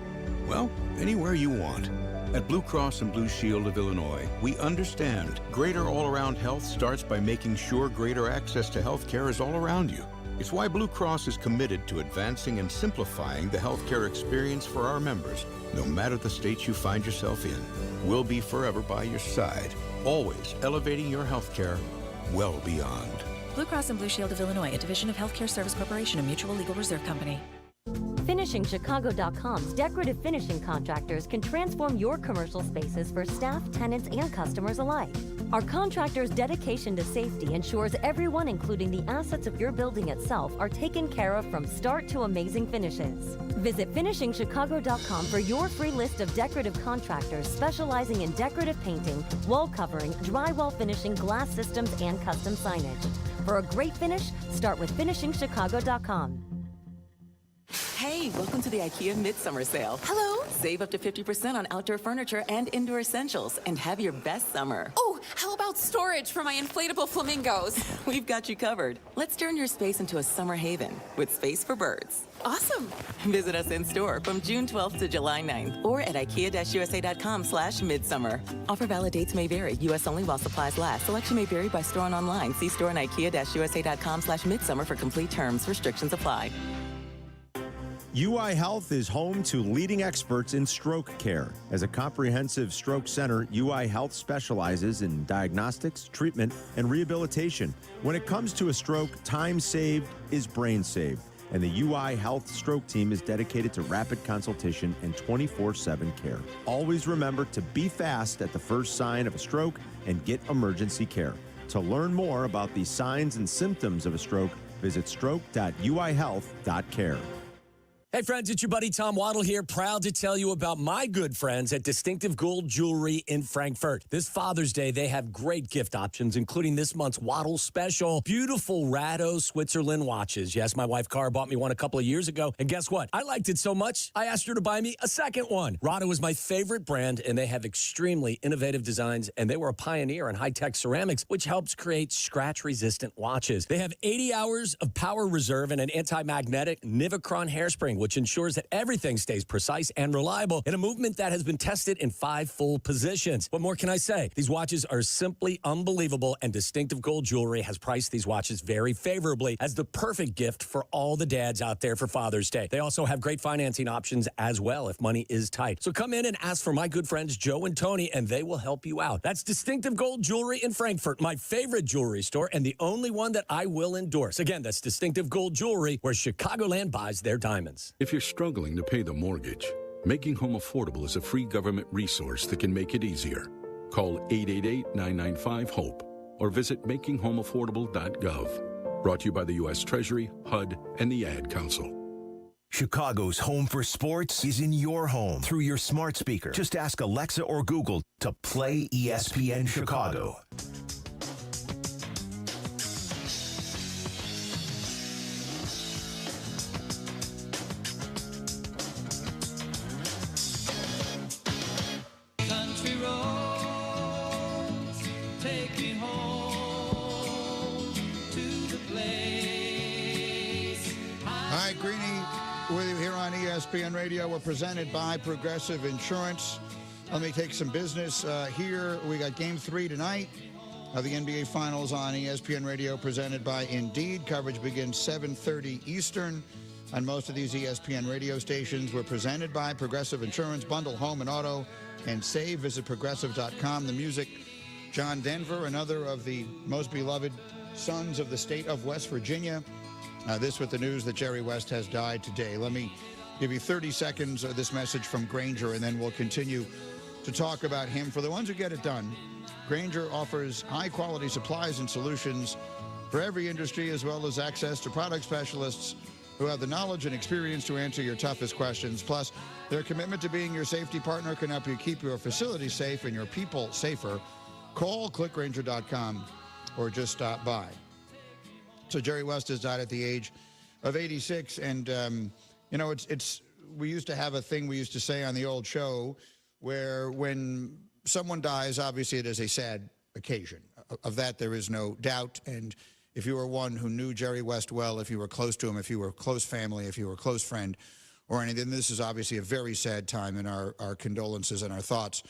Well, anywhere you want. At Blue Cross and Blue Shield of Illinois, we understand greater all-around health starts by making sure greater access to health care is all around you. It's why Blue Cross is committed to advancing and simplifying the healthcare experience for our members, no matter the state you find yourself in. We'll be forever by your side, always elevating your healthcare well beyond. Blue Cross and Blue Shield of Illinois, a division of Healthcare Service Corporation, a mutual legal reserve company. FinishingChicago.com's decorative finishing contractors can transform your commercial spaces for staff, tenants, and customers alike. Our contractors' dedication to safety ensures everyone, including the assets of your building itself, are taken care of from start to amazing finishes. Visit FinishingChicago.com for your free list of decorative contractors specializing in decorative painting, wall covering, drywall finishing, glass systems, and custom signage. For a great finish, start with FinishingChicago.com. Hey, welcome to the IKEA Midsummer Sale. Hello. Save up to 50% on outdoor furniture and indoor essentials and have your best summer. Oh, how about storage for my inflatable flamingos? We've got you covered. Let's turn your space into a summer haven with space for birds. Awesome. Visit us in store from June 12th to July 9th or at IKEA-USA.com/midsummer. Offer valid dates may vary. U.S. only while supplies last. Selection may vary by store and online. See store and IKEA-USA.com/midsummer for complete terms. Restrictions apply. UI Health is home to leading experts in stroke care. As a comprehensive stroke center, UI Health specializes in diagnostics, treatment, and rehabilitation. When it comes to a stroke, time saved is brain saved. And the UI Health stroke team is dedicated to rapid consultation and 24/7 care. Always remember to be fast at the first sign of a stroke and get emergency care. To learn more about the signs and symptoms of a stroke, visit stroke.uihealth.care. Hey, friends, it's your buddy Tom Waddle here, proud to tell you about my good friends at Distinctive Gold Jewelry in Frankfurt. This Father's Day, they have great gift options, including this month's Waddle Special, beautiful Rado Switzerland watches. Yes, my wife Cara bought me one a couple of years ago, and guess what? I liked it so much, I asked her to buy me a second one. Rado is my favorite brand, and they have extremely innovative designs, and they were a pioneer in high-tech ceramics, which helps create scratch-resistant watches. They have 80 hours of power reserve and an anti-magnetic Nivicron hairspring, which ensures that everything stays precise and reliable in a movement that has been tested in 5 full positions. What more can I say? These watches are simply unbelievable, and Distinctive Gold Jewelry has priced these watches very favorably as the perfect gift for all the dads out there for Father's Day. They also have great financing options as well if money is tight. So come in and ask for my good friends Joe and Tony, and they will help you out. That's Distinctive Gold Jewelry in Frankfurt, my favorite jewelry store, and the only one that I will endorse. Again, that's Distinctive Gold Jewelry, where Chicagoland buys their diamonds. If you're struggling to pay the mortgage, Making Home Affordable is a free government resource that can make it easier. Call 888-995-HOPE or visit makinghomeaffordable.gov. Brought to you by the U.S. Treasury, HUD, and the Ad Council. Chicago's home for sports is in your home through your smart speaker. Just ask Alexa or Google to play ESPN Chicago. Country roads take me home to the place. All right, Greeny, with you here on ESPN Radio. We're presented by Progressive Insurance. Let me take some business here. We got Game 3 tonight of the NBA Finals on ESPN Radio, presented by Indeed. Coverage begins 7:30 Eastern on most of these ESPN radio stations. We're presented by Progressive Insurance. Bundle home and auto and save. Visit progressive.com. The music, John Denver, another of the most beloved sons of the state of West Virginia. This with the news that Jerry West has died today. Let me give you 30 seconds of this message from Grainger, and then we'll continue to talk about him. For the ones who get it done, Grainger offers high-quality supplies and solutions for every industry, as well as access to product specialists who have the knowledge and experience to answer your toughest questions. Plus, their commitment to being your safety partner can help you keep your facility safe and your people safer. Call clickgrainger.com or just stop by. So Jerry West has died at the age of 86, and you know, we used to have a thing we used to say on the old show where when someone dies, obviously it is a sad occasion. Of that there is no doubt. And if you were one who knew Jerry West well, if you were close to him, if you were close family, if you were a close friend or anything, this is obviously a very sad time, and our condolences and our thoughts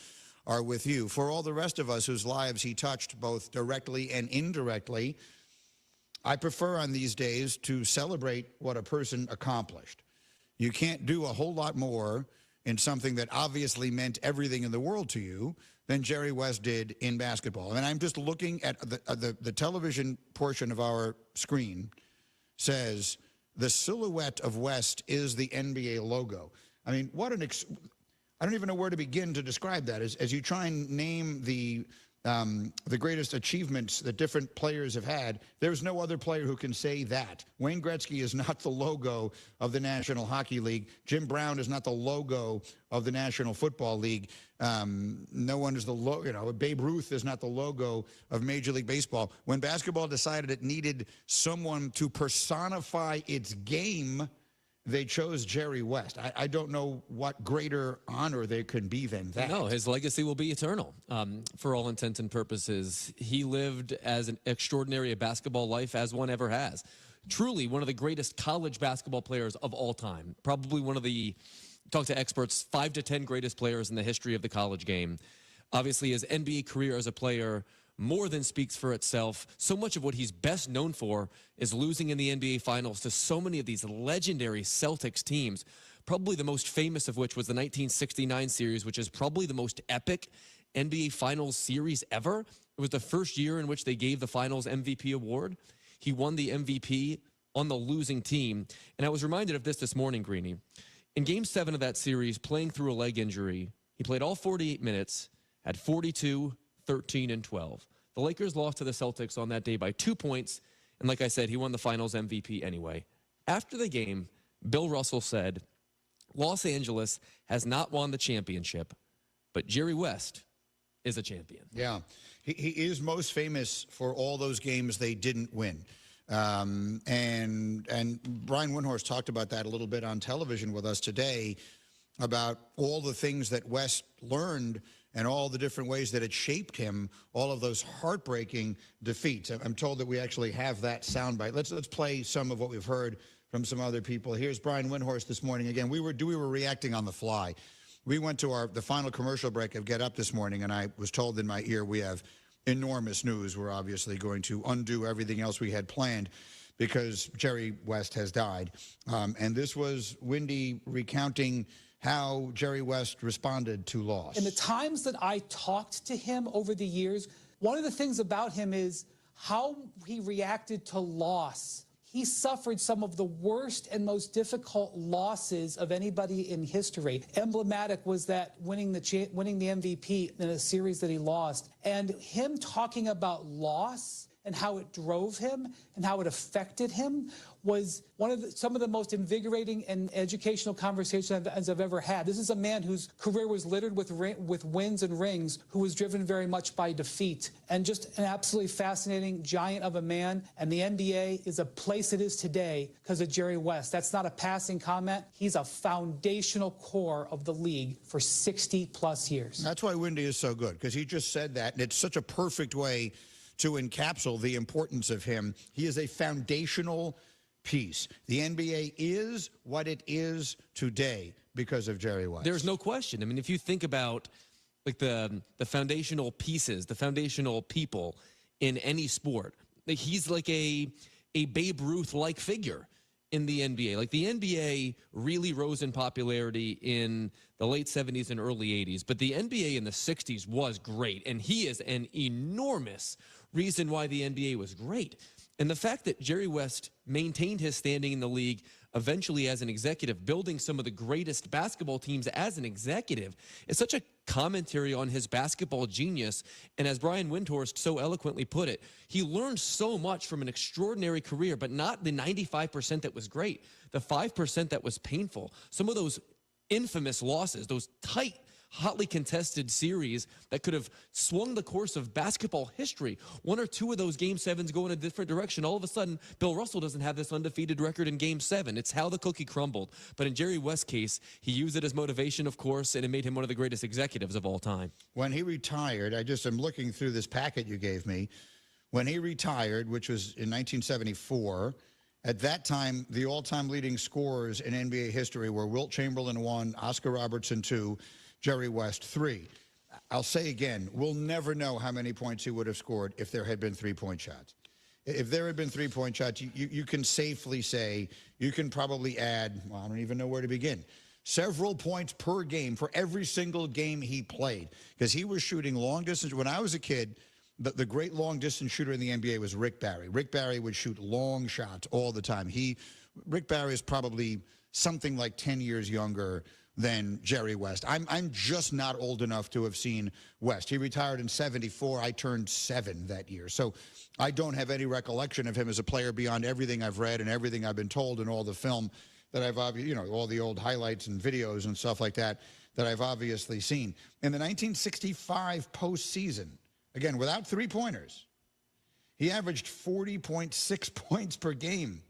are with you. For all the rest of us whose lives he touched both directly and indirectly, I prefer on these days to celebrate what a person accomplished. You can't do a whole lot more in something that obviously meant everything in the world to you than Jerry West did in basketball. And I'm just looking at the television portion of our screen says the silhouette of West is the NBA logo. I mean, what an I don't even know where to begin to describe that. As you try and name the greatest achievements that different players have had, there's no other player who can say that. Wayne Gretzky is not the logo of the National Hockey League. Jim Brown is not the logo of the National Football League. No one is the logo, you know, Babe Ruth is not the logo of Major League Baseball. When basketball decided it needed someone to personify its game, they chose Jerry West. I don't know what greater honor there can be than that. No, his legacy will be eternal. For all intents and purposes, he lived as an extraordinary basketball life as one ever has. Truly one of the greatest college basketball players of all time. Probably one of the, talk to experts, 5 to 10 greatest players in the history of the college game. Obviously, his NBA career as a player more than speaks for itself. So much of what he's best known for is losing in the NBA Finals to so many of these legendary Celtics teams, probably the most famous of which was the 1969 series, which is probably the most epic NBA Finals series ever. It was the first year in which they gave the Finals MVP award. He won the MVP on the losing team. And I was reminded of this morning, Greeny. In Game 7 of that series, playing through a leg injury, he played all 48 minutes, had 42, 13, and 12. The Lakers lost to the Celtics on that day by 2 points, and like I said, he won the Finals MVP anyway. After the game, Bill Russell said, Los Angeles has not won the championship, but Jerry West is a champion. Yeah. He is most famous for all those games they didn't win. And Brian Windhorst talked about that a little bit on television with us today, about all the things that West learned and all the different ways that it shaped him, all of those heartbreaking defeats. I'm told that we actually have that soundbite. Let's play some of what we've heard from some other people. Here's Brian Windhorst this morning again. We were reacting on the fly. We went to the final commercial break of Get Up this morning, and I was told in my ear we have enormous news. We're obviously going to undo everything else we had planned because Jerry West has died. And this was Windy recounting how Jerry West responded to loss. In the times that I talked to him over the years, one of the things about him is how he reacted to loss. He suffered some of the worst and most difficult losses of anybody in history. Emblematic was that winning the MVP in a series that he lost. And him talking about loss and how it drove him and how it affected him was some of the most invigorating and educational conversations I've ever had. This is a man whose career was littered with wins and rings, who was driven very much by defeat, and just an absolutely fascinating giant of a man. And the NBA is a place it is today because of Jerry West. That's not a passing comment. He's a foundational core of the league for 60-plus years. That's why Windy is so good, because he just said that, and it's such a perfect way to encapsulate the importance of him. He is a foundational piece. The NBA is what it is today because of Jerry West. There's no question. I mean, if you think about like the foundational pieces, the foundational people in any sport, like he's like a Babe Ruth-like figure in the NBA. Like the NBA really rose in popularity in the late 70s and early 80s, but the NBA in the 60s was great, and he is an enormous reason why the NBA was great. And the fact that Jerry West maintained his standing in the league eventually as an executive, building some of the greatest basketball teams as an executive, is such a commentary on his basketball genius. And as Brian Windhorst so eloquently put it, he learned so much from an extraordinary career, but not the 95% that was great, the 5% that was painful. Some of those infamous losses, those tight, hotly contested series that could have swung the course of basketball history. One or two of those Game 7s go in a different direction. All of a sudden, Bill Russell doesn't have this undefeated record in Game 7. It's how the cookie crumbled. But in Jerry West's case, he used it as motivation, of course, and it made him one of the greatest executives of all time. When he retired, I'm looking through this packet you gave me. When he retired, which was in 1974, at that time, the all-time leading scorers in NBA history were Wilt Chamberlain 1, Oscar Robertson 2, Jerry West 3. I'll say again, we'll never know how many points he would have scored if there had been three-point shots. If there had been three-point shots, you can safely say, you can probably add, well, I don't even know where to begin, several points per game for every single game he played, because he was shooting long distance. When I was a kid, the great long-distance shooter in the NBA was Rick Barry. Rick Barry would shoot long shots all the time. Rick Barry is probably something like 10 years younger than Jerry West. I'm just not old enough to have seen West. He retired in 74. I turned 7 that year. So I don't have any recollection of him as a player beyond everything I've read and everything I've been told and all the film that I've, all the old highlights and videos and stuff like that I've obviously seen. In the 1965 postseason, again, without three-pointers, he averaged 40.6 points per game.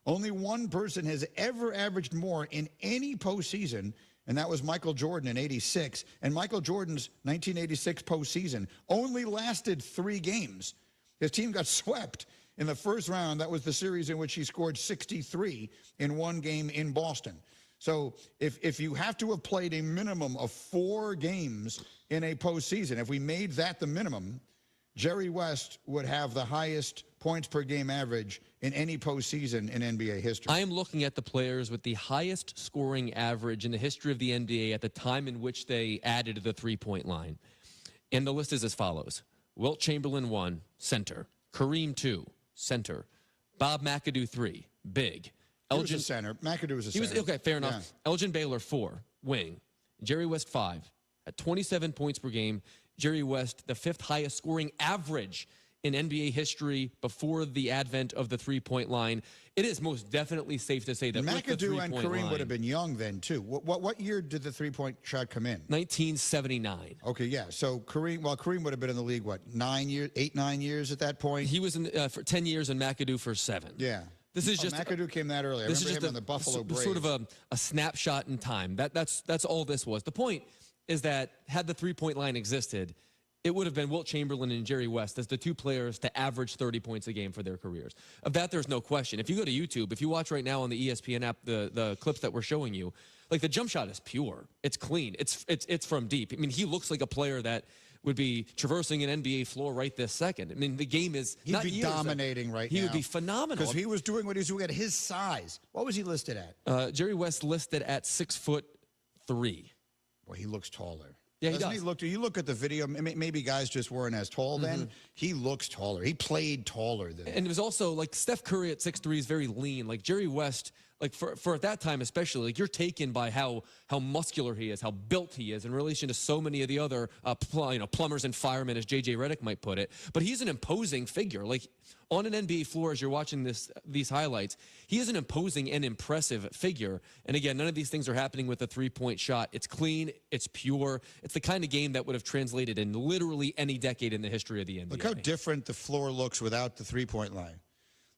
Only one person has ever averaged more in any postseason, and that was Michael Jordan in '86. And Michael Jordan's 1986 postseason only lasted 3 games. His team got swept in the first round. That was the series in which he scored 63 in one game in Boston. So if you have to have played a minimum of 4 games in a postseason, if we made that the minimum, Jerry West would have the highest points per game average in any postseason in NBA history. I am looking at the players with the highest scoring average in the history of the NBA at the time in which they added the three-point line. And the list is as follows. Wilt Chamberlain 1, center. Kareem 2, center. Bob McAdoo 3, big. Elgin, he was a center. McAdoo was a center. Okay, fair enough. Yeah. Elgin Baylor 4, wing. Jerry West 5, at 27 points per game. Jerry West, the 5th highest scoring average in NBA history before the advent of the three-point line, it is most definitely safe to say that with the McAdoo and Kareem line, would have been young then, too. What year did the three-point shot come in? 1979. Okay, yeah. So Kareem would have been in the league, what, 9 years, 8, 9 years at that point? He was in for 10 years and McAdoo for 7. Yeah. This is just McAdoo came that early. I this remember is him on the Buffalo Braves. Sort of a snapshot in time. That's all this was. The point is that had the three-point line existed, it would have been Wilt Chamberlain and Jerry West as the two players to average 30 points a game for their careers. Of that, there's no question. If you go to YouTube, if you watch right now on the ESPN app, the clips that we're showing you, like the jump shot is pure. It's clean. It's from deep. I mean, he looks like a player that would be traversing an NBA floor right this second. I mean, the game is He'd not be years, dominating right now. He would be phenomenal. Because he was doing what he was doing at his size. What was he listed at? Jerry West listed at 6'3". Well, he looks taller. Yeah, he Doesn't does. You look at the video, maybe guys just weren't as tall then. He looks taller. He played taller than And it was also like Steph Curry at 6'3" is very lean. Like Jerry West, like for at that time especially, like you're taken by how muscular he is, how built he is in relation to so many of the other plumbers and firemen, as J.J. Redick might put it. But he's an imposing figure. Like on an NBA floor, as you're watching these highlights, he is an imposing and impressive figure. And again, none of these things are happening with a three-point shot. It's clean, it's pure. It's the kind of game that would have translated in literally any decade in the history of the NBA. Look how different the floor looks without the three-point line.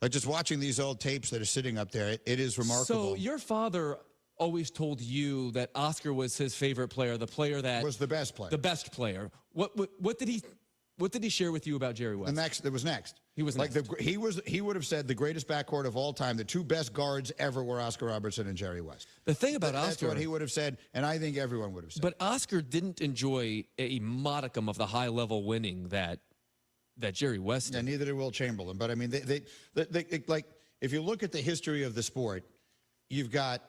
Like just watching these old tapes that are sitting up there, it is remarkable. So your father always told you that Oscar was his favorite player, the player that was the best player. The best player. What did he share with you about Jerry West? There was next. He was like next. He would have said the greatest backcourt of all time. The two best guards ever were Oscar Robertson and Jerry West. The thing about Oscar, that's what he would have said, and I think everyone would have said. But Oscar didn't enjoy a modicum of the high level winning that Jerry West did. Yeah, neither did Wilt Chamberlain. But I mean, they like if you look at the history of the sport, you've got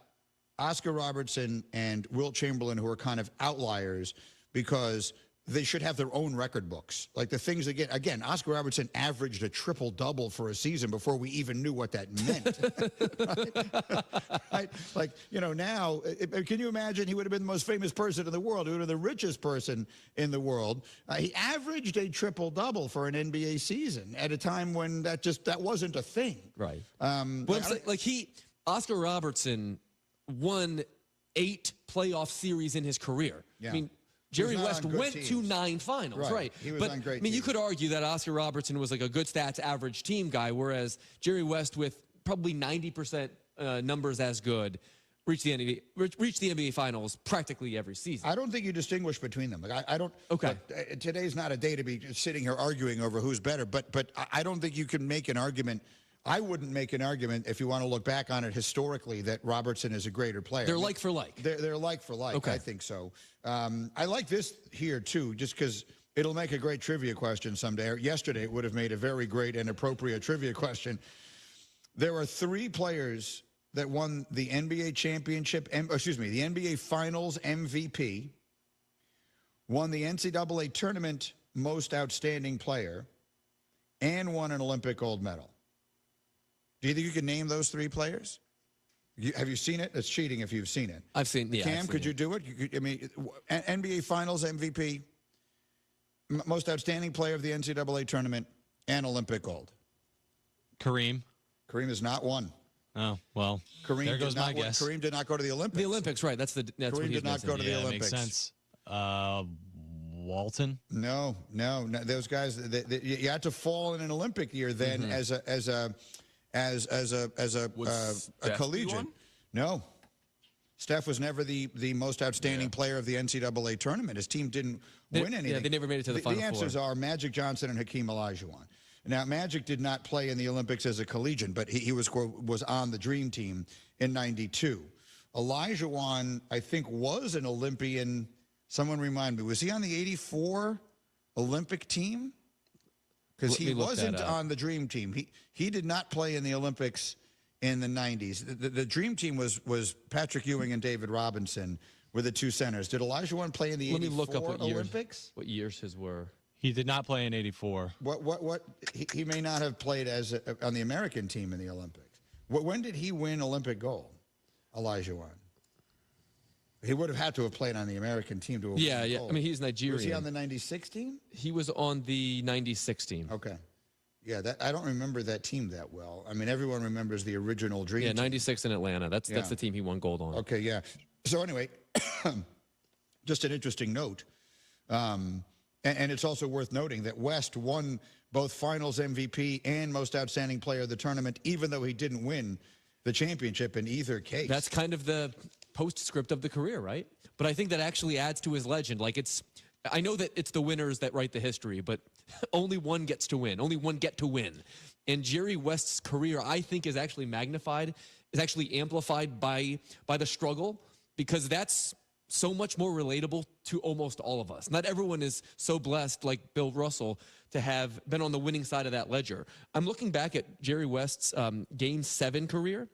Oscar Robertson and Wilt Chamberlain who are kind of outliers because they should have their own record books. Like the things that again, Oscar Robertson averaged a triple-double for a season before we even knew what that meant. right? Like, now, can you imagine he would have been the most famous person in the world, he would have been the richest person in the world. He averaged a triple-double for an NBA season at a time when that wasn't a thing. Right. Oscar Robertson won 8 playoff series in his career. Yeah. I mean, Jerry West went to 9 finals, right? He was on great you could argue that Oscar Robertson was like a good stats average team guy, whereas Jerry West, with probably 90% numbers as good, reached the NBA Finals practically every season. I don't think you distinguish between them. Like I don't. Okay. Today's not a day to be sitting here arguing over who's better, but I don't think you can make an argument. I wouldn't make an argument if you want to look back on it historically that Robertson is a greater player. They're like for like. They're like for like. Okay. I think so. I like this here too, just because it'll make a great trivia question someday. Or yesterday, it would have made a very great and appropriate trivia question. There are 3 players that won the NBA championship. The NBA Finals MVP, won the NCAA tournament most outstanding player, and won an Olympic gold medal. Do you think you can name those 3 players? Have you seen it? It's cheating if you've seen it. I've seen. Yeah, Cam, could you do it? NBA Finals MVP, most outstanding player of the NCAA tournament, and Olympic gold. Kareem. Kareem is not one. Oh, well, there goes my guess. Kareem did not go to the Olympics. The Olympics, right. That's Kareem what he's did not go to the Olympics. Makes sense. Walton? No. Those guys, you had to fall in an Olympic year then as a collegiate. No. Steph was never the most outstanding player of the NCAA tournament. His team didn't win anything. Yeah, they never made it to the Final Four. The answers are Magic Johnson and Hakeem Olajuwon. Now, Magic did not play in the Olympics as a collegiate, but he was on the Dream Team in '92. Olajuwon, I think, was an Olympian. Someone remind me, was he on the '84 Olympic team? Because he wasn't on the Dream Team. He did not play in the Olympics in the '90s. The Dream Team was Patrick Ewing and David Robinson were the 2 centers. Did Olajuwon play in the '84 Let me look up Olympics? What years his were. He did not play in '84. He may not have played on the American team in the Olympics. When did he win Olympic gold, Olajuwon? He would have had to have played on the American team to have won gold. I mean, he's Nigerian. Was he on the '96 team? He was on the '96 team. Okay. Yeah, I don't remember that team that well. I mean, everyone remembers the original Dream Yeah, team. 96 in Atlanta. That's the team he won gold on. Okay, yeah. So anyway, just an interesting note. And it's also worth noting that West won both Finals MVP and Most Outstanding Player of the tournament, even though he didn't win the championship in either case. That's kind of the postscript of the career, right? But I think that actually adds to his legend. Like, I know that it's the winners that write the history, but only one gets to win. Only one get to win. And Jerry West's career, I think, is actually magnified, is actually amplified by the struggle, because that's so much more relatable to almost all of us. Not everyone is so blessed like Bill Russell to have been on the winning side of that ledger. I'm looking back at Jerry West's Game 7 career.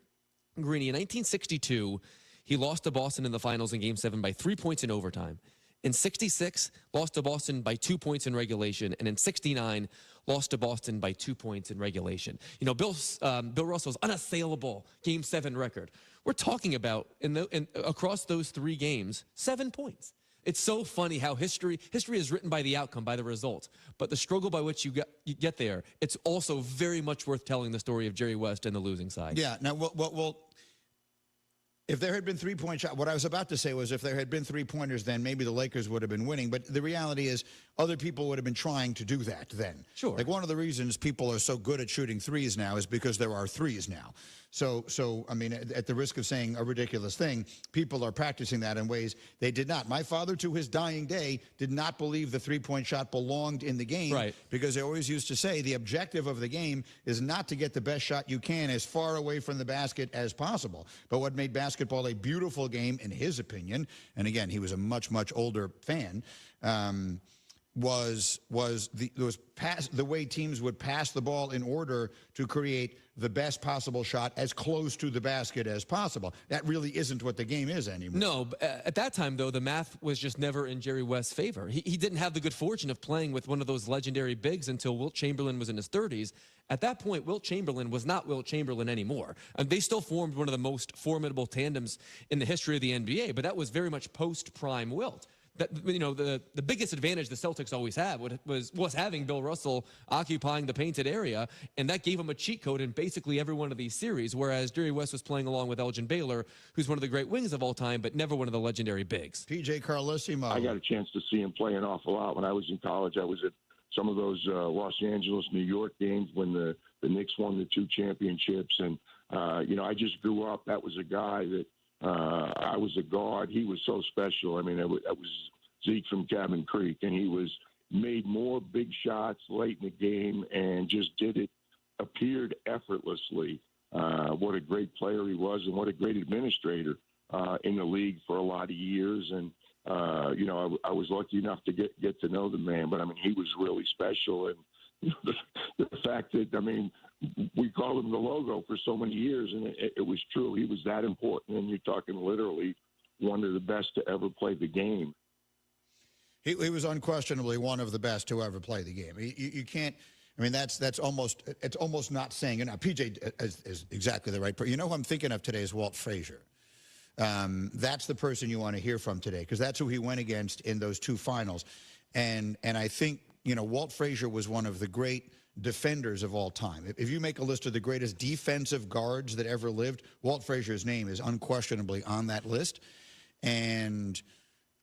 Greeny, in 1962, he lost to Boston in the finals in Game 7 by 3 points in overtime. In 66, lost to Boston by 2 points in regulation. And in 69, lost to Boston by 2 points in regulation. You know, Bill Russell's unassailable Game 7 record. We're talking about, across those 3 games, 7 points. It's so funny how history is written by the outcome, by the result. But the struggle by which you get there, it's also very much worth telling the story of Jerry West and the losing side. Yeah. Now, well, if there had been 3-point shot, what I was about to say was if there had been 3-pointers, then maybe the Lakers would have been winning. But the reality is other people would have been trying to do that then. Sure. Like, one of the reasons people are so good at shooting threes now is because there are threes now. So I mean, at the risk of saying a ridiculous thing, people are practicing that in ways they did not. My father, to his dying day, did not believe the 3-point shot belonged in the game. Right. Because they always used to say the objective of the game is not to get the best shot you can as far away from the basket as possible. But what made basketball a beautiful game, in his opinion, and again, he was a much, much older fan, was the way teams would pass the ball in order to create the best possible shot as close to the basket as possible. That really isn't what the game is anymore. No, at that time, though, the math was just never in Jerry West's favor. He didn't have the good fortune of playing with one of those legendary bigs until Wilt Chamberlain was in his 30s. At that point, Wilt Chamberlain was not Wilt Chamberlain anymore. And they still formed one of the most formidable tandems in the history of the NBA, but that was very much post-prime Wilt. That, you know, the biggest advantage the Celtics always had was having Bill Russell occupying the painted area, and that gave him a cheat code in basically every one of these series, whereas Jerry West was playing along with Elgin Baylor, who's one of the great wings of all time, but never one of the legendary bigs. PJ Carlissimo. I got a chance to see him play an awful lot. When I was in college, I was at some of those Los Angeles, New York games when the Knicks won the 2 championships, and, you know, I just grew up. That was a guy that I was a guard. He was so special. I mean, that was Zeke from Cabin Creek, and he made more big shots late in the game and just appeared effortlessly. What a great player he was, and what a great administrator in the league for a lot of years. And you know, I was lucky enough to get to know the man, but I mean, he was really special. And you know, the fact that, I mean, we called him the logo for so many years, and it was true. He was that important, and you're talking literally one of the best to ever play the game. He was unquestionably one of the best to ever play the game. You can't. I mean, it's almost not saying. You know, PJ is exactly the right person. You know who I'm thinking of today is Walt Frazier. That's the person you want to hear from today, because that's who he went against in those 2 finals. And I think, you know, Walt Frazier was one of the great defenders of all time. If you make a list of the greatest defensive guards that ever lived, Walt Frazier's name is unquestionably on that list. And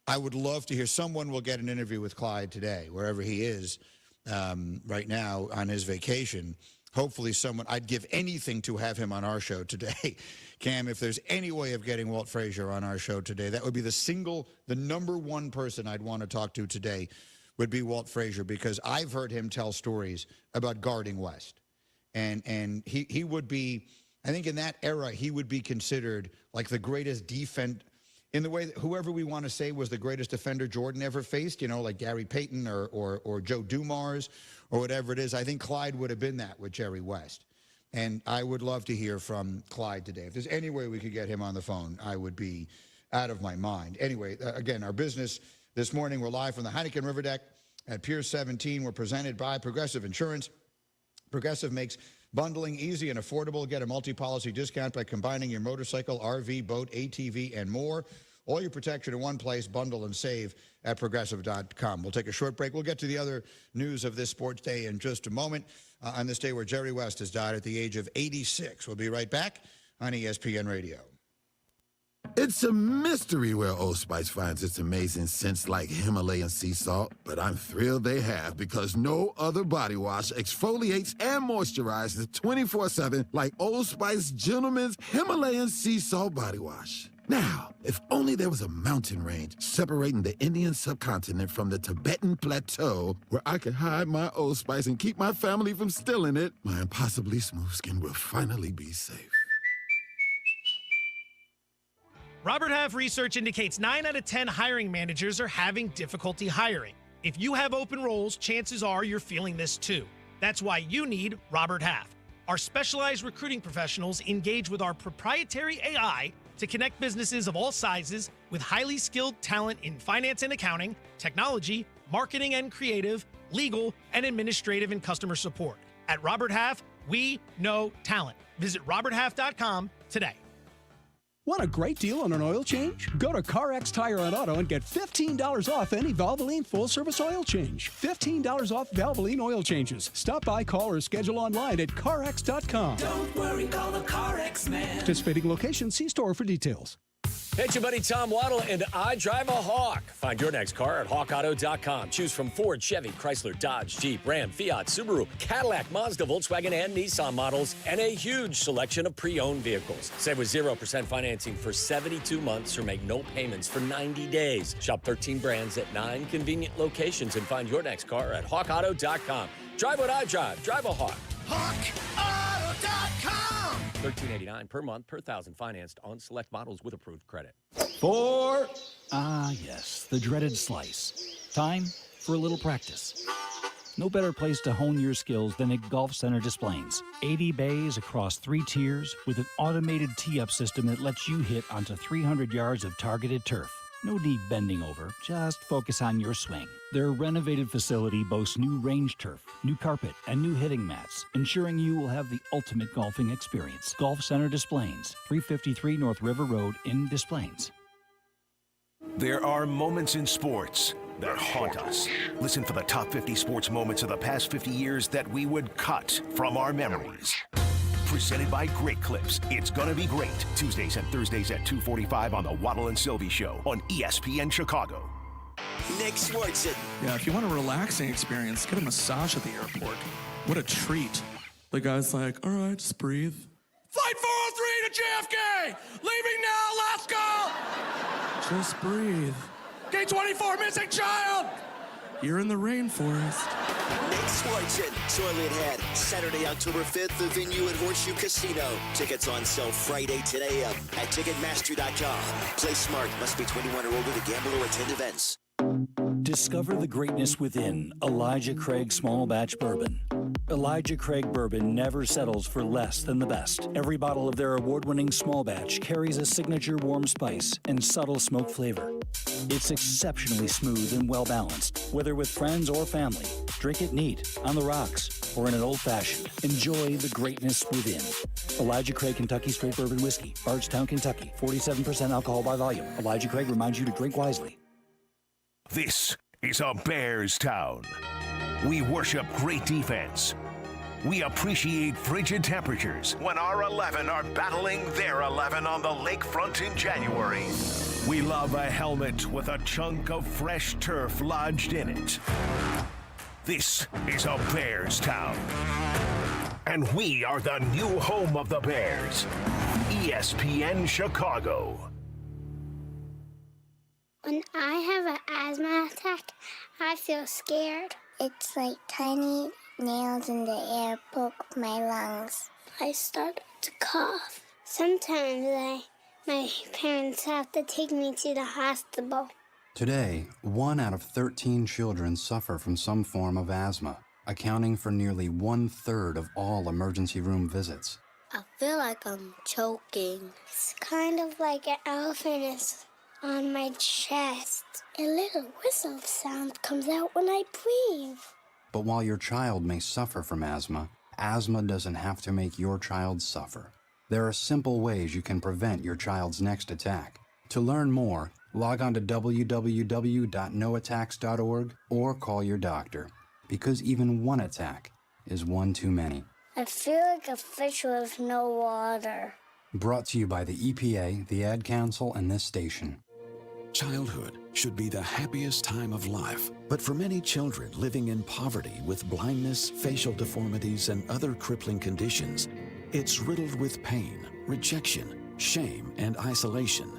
I would love to hear, someone will get an interview with Clyde today, wherever he is right now on his vacation. Hopefully someone, I'd give anything to have him on our show today. Cam, if there's any way of getting Walt Frazier on our show today, that would be the #1 person I'd want to talk to today would be Walt Frazier, because I've heard him tell stories about guarding West. And he would be, I think in that era, he would be considered like the greatest defense, in the way that whoever we want to say was the greatest defender Jordan ever faced, you know, like Gary Payton or Joe Dumars or whatever it is. I think Clyde would have been that with Jerry West. And I would love to hear from Clyde today. If there's any way we could get him on the phone, I would be out of my mind. Anyway, again, our business this morning, we're live from the Heineken River Deck at Pier 17. We're presented by Progressive Insurance. Progressive makes bundling easy and affordable. Get a multi-policy discount by combining your motorcycle, RV, boat, ATV, and more. All your protection in one place. Bundle and save at Progressive.com. We'll take a short break. We'll get to the other news of this sports day in just a moment. On this day where Jerry West has died at the age of 86. We'll be right back on ESPN Radio. It's a mystery where Old Spice finds its amazing scents like Himalayan sea salt, but I'm thrilled they have because no other body wash exfoliates and moisturizes 24/7 like Old Spice Gentleman's Himalayan sea salt body wash. Now, if only there was a mountain range separating the Indian subcontinent from the Tibetan plateau where I could hide my Old Spice and keep my family from stealing it, my impossibly smooth skin will finally be safe. Robert Half research indicates 9 out of 10 hiring managers are having difficulty hiring. If you have open roles, chances are you're feeling this too. That's why you need Robert Half. Our specialized recruiting professionals engage with our proprietary AI to connect businesses of all sizes with highly skilled talent in finance and accounting, technology, marketing and creative, legal, and administrative and customer support. At Robert Half, we know talent. Visit roberthalf.com today. Want a great deal on an oil change? Go to CarX Tire and Auto and get $15 off any Valvoline full-service oil change. $15 off Valvoline oil changes. Stop by, call, or schedule online at CarX.com. Don't worry, call the CarX man. Participating location, see store for details. Hey, it's your buddy Tom Waddle, and I drive a Hawk. Find your next car at hawkauto.com. Choose from Ford, Chevy, Chrysler, Dodge, Jeep, Ram, Fiat, Subaru, Cadillac, Mazda, Volkswagen, and Nissan models, and a huge selection of pre-owned vehicles. Save with 0% financing for 72 months or make no payments for 90 days. Shop 13 brands at 9 convenient locations and find your next car at hawkauto.com. Drive what I drive. Drive a Hawk. HawkAuto.com. $13.89 per month per 1,000 financed on select models with approved credit. Yes, the dreaded slice. Time for a little practice. No better place to hone your skills than at Golf Center Displays. 80 bays across 3 tiers with an automated tee-up system that lets you hit onto 300 yards of targeted turf. No need bending over, just focus on your swing. Their renovated facility boasts new range turf, new carpet, and new hitting mats, ensuring you will have the ultimate golfing experience. Golf Center Displays, 353 North River Road in Des Plaines. There are moments in sports that haunt us. Listen for the top 50 sports moments of the past 50 years that we would cut from our memories. Presented by Great Clips. It's gonna be great. Tuesdays and Thursdays at 2:45 on the Waddle and Sylvie Show on ESPN Chicago. Nick Swartzen. Yeah, if you want a relaxing experience, get a massage at the airport. What a treat. The guy's like, all right, just breathe. Flight 403 to JFK! Leaving now, let's go! Just breathe. Gate 24, missing child! You're in the rainforest. Nick Swartzen, Toilet Head, Saturday, October 5th, the venue at Horseshoe Casino. Tickets on sale Friday, 10 a.m. at Ticketmaster.com. Play smart. Must be 21 or older to gamble or attend events. Discover the greatness within Elijah Craig Small Batch Bourbon. Elijah Craig Bourbon never settles for less than the best. Every bottle of their award-winning small batch carries a signature warm spice and subtle smoke flavor. It's exceptionally smooth and well-balanced, whether with friends or family. Drink it neat, on the rocks, or in an old-fashioned. Enjoy the greatness within. Elijah Craig Kentucky Straight Bourbon Whiskey, Bardstown, Kentucky. 47% alcohol by volume. Elijah Craig reminds you to drink wisely. This is a Bears town. We worship great defense. We appreciate frigid temperatures when our 11 are battling their 11 on the lakefront in January. We love a helmet with a chunk of fresh turf lodged in it. This is a Bears town. And we are the new home of the Bears. ESPN Chicago. When I have an asthma attack, I feel scared. It's like tiny nails in the air poke my lungs. I start to cough. Sometimes my parents have to take me to the hospital. Today, 1 out of 13 children suffer from some form of asthma, accounting for nearly 1/3 of all emergency room visits. I feel like I'm choking. It's kind of like an elephant is on my chest. A little whistle sound comes out when I breathe. But while your child may suffer from asthma, asthma doesn't have to make your child suffer. There are simple ways you can prevent your child's next attack. To learn more, log on to www.noattacks.org or call your doctor, because even one attack is one too many. I feel like a fish with no water. Brought to you by the EPA, the Ad Council, and this station. Childhood should be the happiest time of life, but for many children living in poverty with blindness, facial deformities, and other crippling conditions, it's riddled with pain, rejection, shame, and isolation.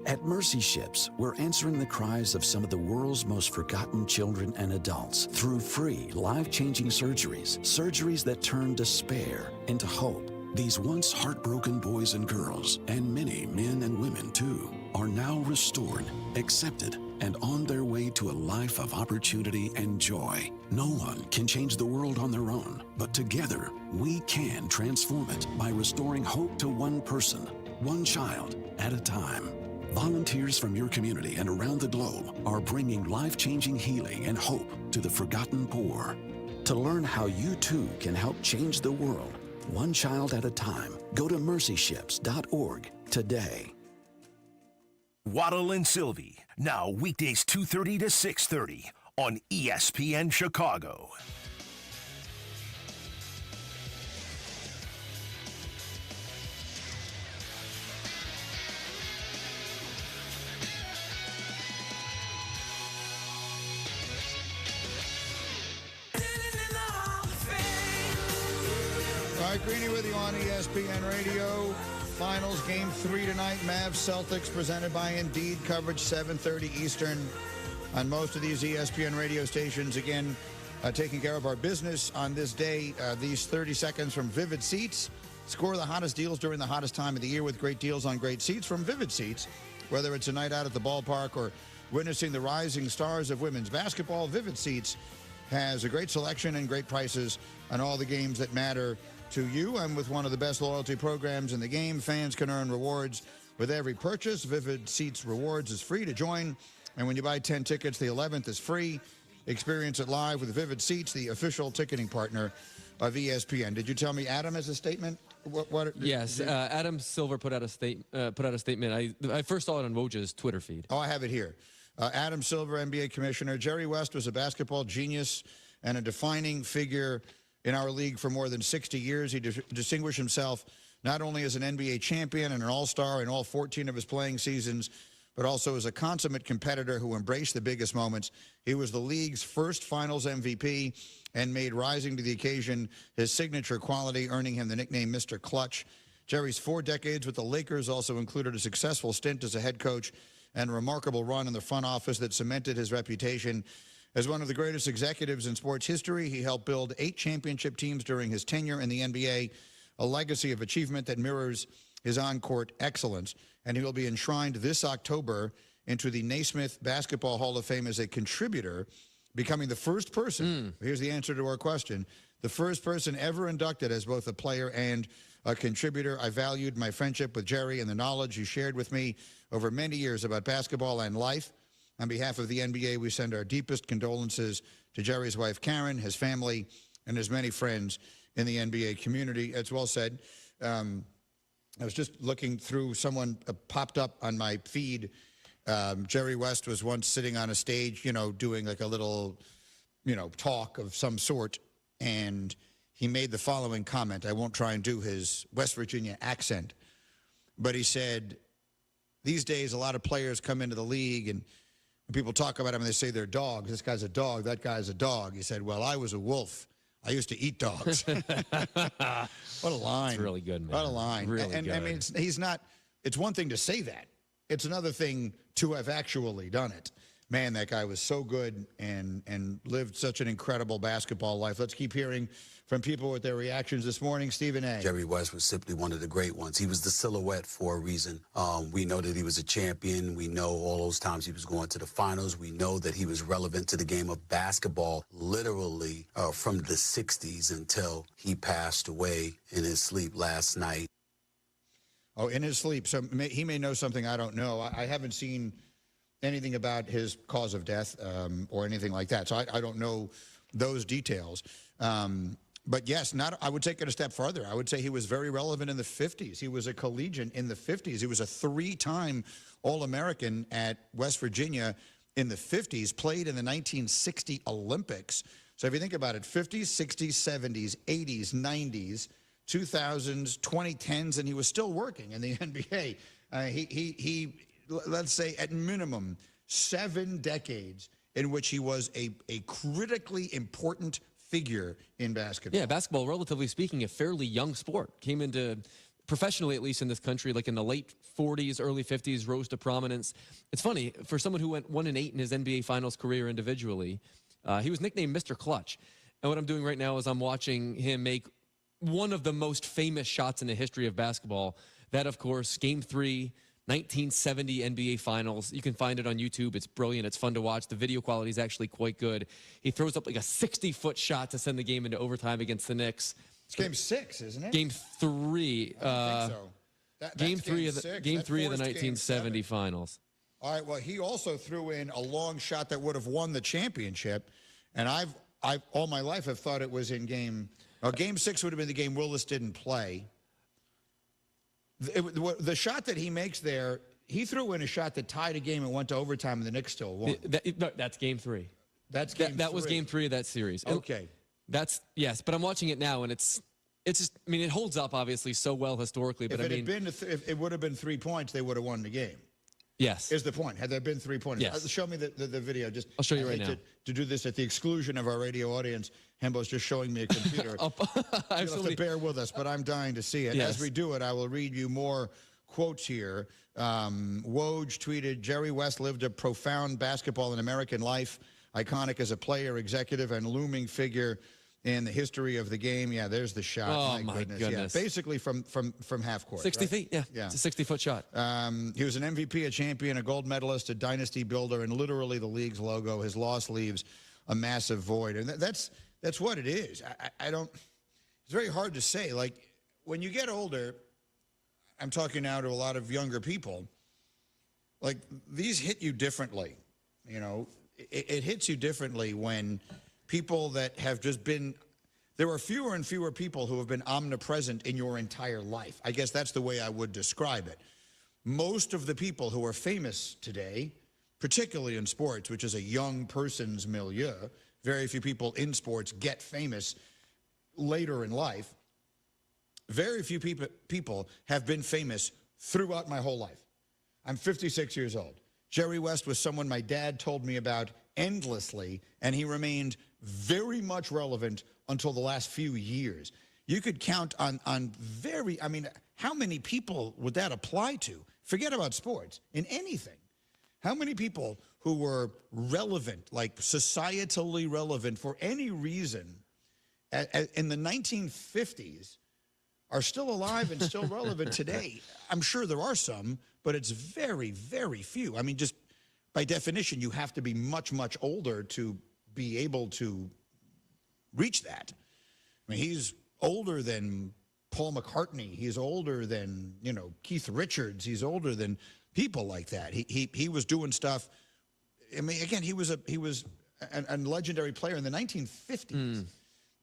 At Mercy Ships, we're answering the cries of some of the world's most forgotten children and adults through free, life-changing surgeries that turn despair into hope. These once heartbroken boys and girls, and many men and women too, are now restored, accepted, and on their way to a life of opportunity and joy. No one can change the world on their own, but together we can transform it by restoring hope to one person, one child at a time. Volunteers from your community and around the globe are bringing life-changing healing and hope to the forgotten poor. To learn how you too can help change the world, one child at a time, go to mercyships.org today. Waddle and Sylvie, now weekdays 2:30 to 6:30 on ESPN Chicago. All right, Greeny with you on ESPN Radio. Finals game 3 tonight. Mavs Celtics presented by Indeed. Coverage 7:30 Eastern on most of these ESPN radio stations. Again, taking care of our business on this day. These 30 seconds from Vivid Seats. Score the hottest deals during the hottest time of the year with great deals on great seats from Vivid Seats. Whether it's a night out at the ballpark or witnessing the rising stars of women's basketball, Vivid Seats has a great selection and great prices on all the games that matter to you. I'm with one of the best loyalty programs in the game. Fans can earn rewards with every purchase. Vivid Seats Rewards is free to join. And when you buy 10 tickets, the 11th is free. Experience it live with Vivid Seats, the official ticketing partner of ESPN. Did you tell me Adam has a statement? Yes, Adam Silver put out a statement. I first saw it on Woj's Twitter feed. Oh, I have it here. Adam Silver, NBA commissioner. Jerry West was a basketball genius and a defining figure in our league for more than 60 years. He distinguished himself not only as an NBA champion and an all-star in all 14 of his playing seasons, but also as a consummate competitor who embraced the biggest moments. He was the league's first finals MVP and made rising to the occasion his signature quality, earning him the nickname Mr. Clutch. Jerry's 4 decades with the Lakers also included a successful stint as a head coach and a remarkable run in the front office that cemented his reputation as one of the greatest executives in sports history. He helped build 8 championship teams during his tenure in the NBA, a legacy of achievement that mirrors his on-court excellence. And he will be enshrined this October into the Naismith Basketball Hall of Fame as a contributor, becoming the first person, here's the answer to our question, the first person ever inducted as both a player and a contributor. I valued my friendship with Jerry and the knowledge he shared with me over many years about basketball and life. On behalf of the NBA, we send our deepest condolences to Jerry's wife, Karen, his family, and his many friends in the NBA community. It's well said. I was just looking through, someone popped up on my feed. Jerry West was once sitting on a stage, doing like a little, talk of some sort, and he made the following comment. I won't try and do his West Virginia accent, but he said, these days a lot of players come into the league and people talk about him and they say they're dogs. This guy's a dog. That guy's a dog. He said, well, I was a wolf. I used to eat dogs. What a line. It's really good, man. What a line. Really and good. I mean, it's one thing to say that. It's another thing to have actually done it. Man, that guy was so good and lived such an incredible basketball life. Let's keep hearing from people with their reactions this morning. Stephen A. Jerry West was simply one of the great ones. He was the silhouette for a reason. We know that he was a champion. We know all those times he was going to the finals. We know that he was relevant to the game of basketball literally from the 60s until he passed away in his sleep last night. Oh, in his sleep. So he may know something I don't know. I haven't seen anything about his cause of death or anything like that. So I don't know those details. But yes, I would take it a step further. I would say he was very relevant in the 50s. He was a collegian in the 50s. He was a 3-time All-American at West Virginia in the 50s, played in the 1960 Olympics. So if you think about it, 50s, 60s, 70s, 80s, 90s, 2000s, 2010s, and he was still working in the NBA. He let's say, at minimum, 7 decades in which he was a critically important figure in basketball. Yeah, basketball, relatively speaking, a fairly young sport. Came into, professionally at least in this country, like in the late 40s, early 50s, rose to prominence. It's funny, for someone who went 1-8 in his NBA Finals career individually, he was nicknamed Mr. Clutch. And what I'm doing right now is I'm watching him make one of the most famous shots in the history of basketball. That, of course, Game 3, 1970 NBA Finals. You can find it on YouTube. It's brilliant. It's fun to watch. The video quality is actually quite good. He throws up like a 60-foot shot to send the game into overtime against the Knicks. It's Game 6, isn't it? Game 3. I don't think so. Game 3 of the six. Game That 3 of the forced Game 1970 7. Finals. All right. Well, he also threw in a long shot that would have won the championship, and I've all my life have thought it was in Game 6 would have been the game Willis didn't play. The shot that he makes there, he threw in a shot that tied a game and went to overtime, and the Knicks still won. That's Game 3. That's Game 3. That was Game 3 of that series. Okay. Yes, but I'm watching it now, and it's just, I mean, it holds up obviously so well historically. But if it would have been 3 points, they would have won the game. Yes. Is the point. Had there been 3 points? Yes. Show me the video. I'll show you right now. To do this at the exclusion of our radio audience, Hembo's just showing me a computer. You'll have to bear with us, but I'm dying to see it. Yes. As we do it, I will read you more quotes here. Woj tweeted, Jerry West lived a profound basketball and American life, iconic as a player, executive, and looming figure in the history of the game. Yeah, there's the shot. Oh, my goodness. Yeah, basically from half court. 60 right? feet, yeah. It's a 60-foot shot. He was an MVP, a champion, a gold medalist, a dynasty builder, and literally the league's logo. His loss leaves a massive void. And that's what it is. I don't, it's very hard to say. Like, when you get older, I'm talking now to a lot of younger people, like, these hit you differently. You know, it hits you differently when people that have just been, there are fewer and fewer people who have been omnipresent in your entire life. I guess that's the way I would describe it. Most of the people who are famous today, particularly in sports, which is a young person's milieu, very few people in sports get famous later in life. Very few people have been famous throughout my whole life. I'm 56 years old. Jerry West was someone my dad told me about endlessly, and he remained very much relevant until the last few years. You could count on I mean, how many people would that apply to? Forget about sports, in anything. How many people who were relevant, like societally relevant for any reason in the 1950s are still alive and still relevant today? I'm sure there are some, but it's very, very few. I mean, just by definition, you have to be much, much older to be able to reach that. I mean, he's older than Paul McCartney. He's older than, you know, Keith Richards. He's older than people like that. He was doing stuff. I mean, again, he was a legendary player in the 1950s.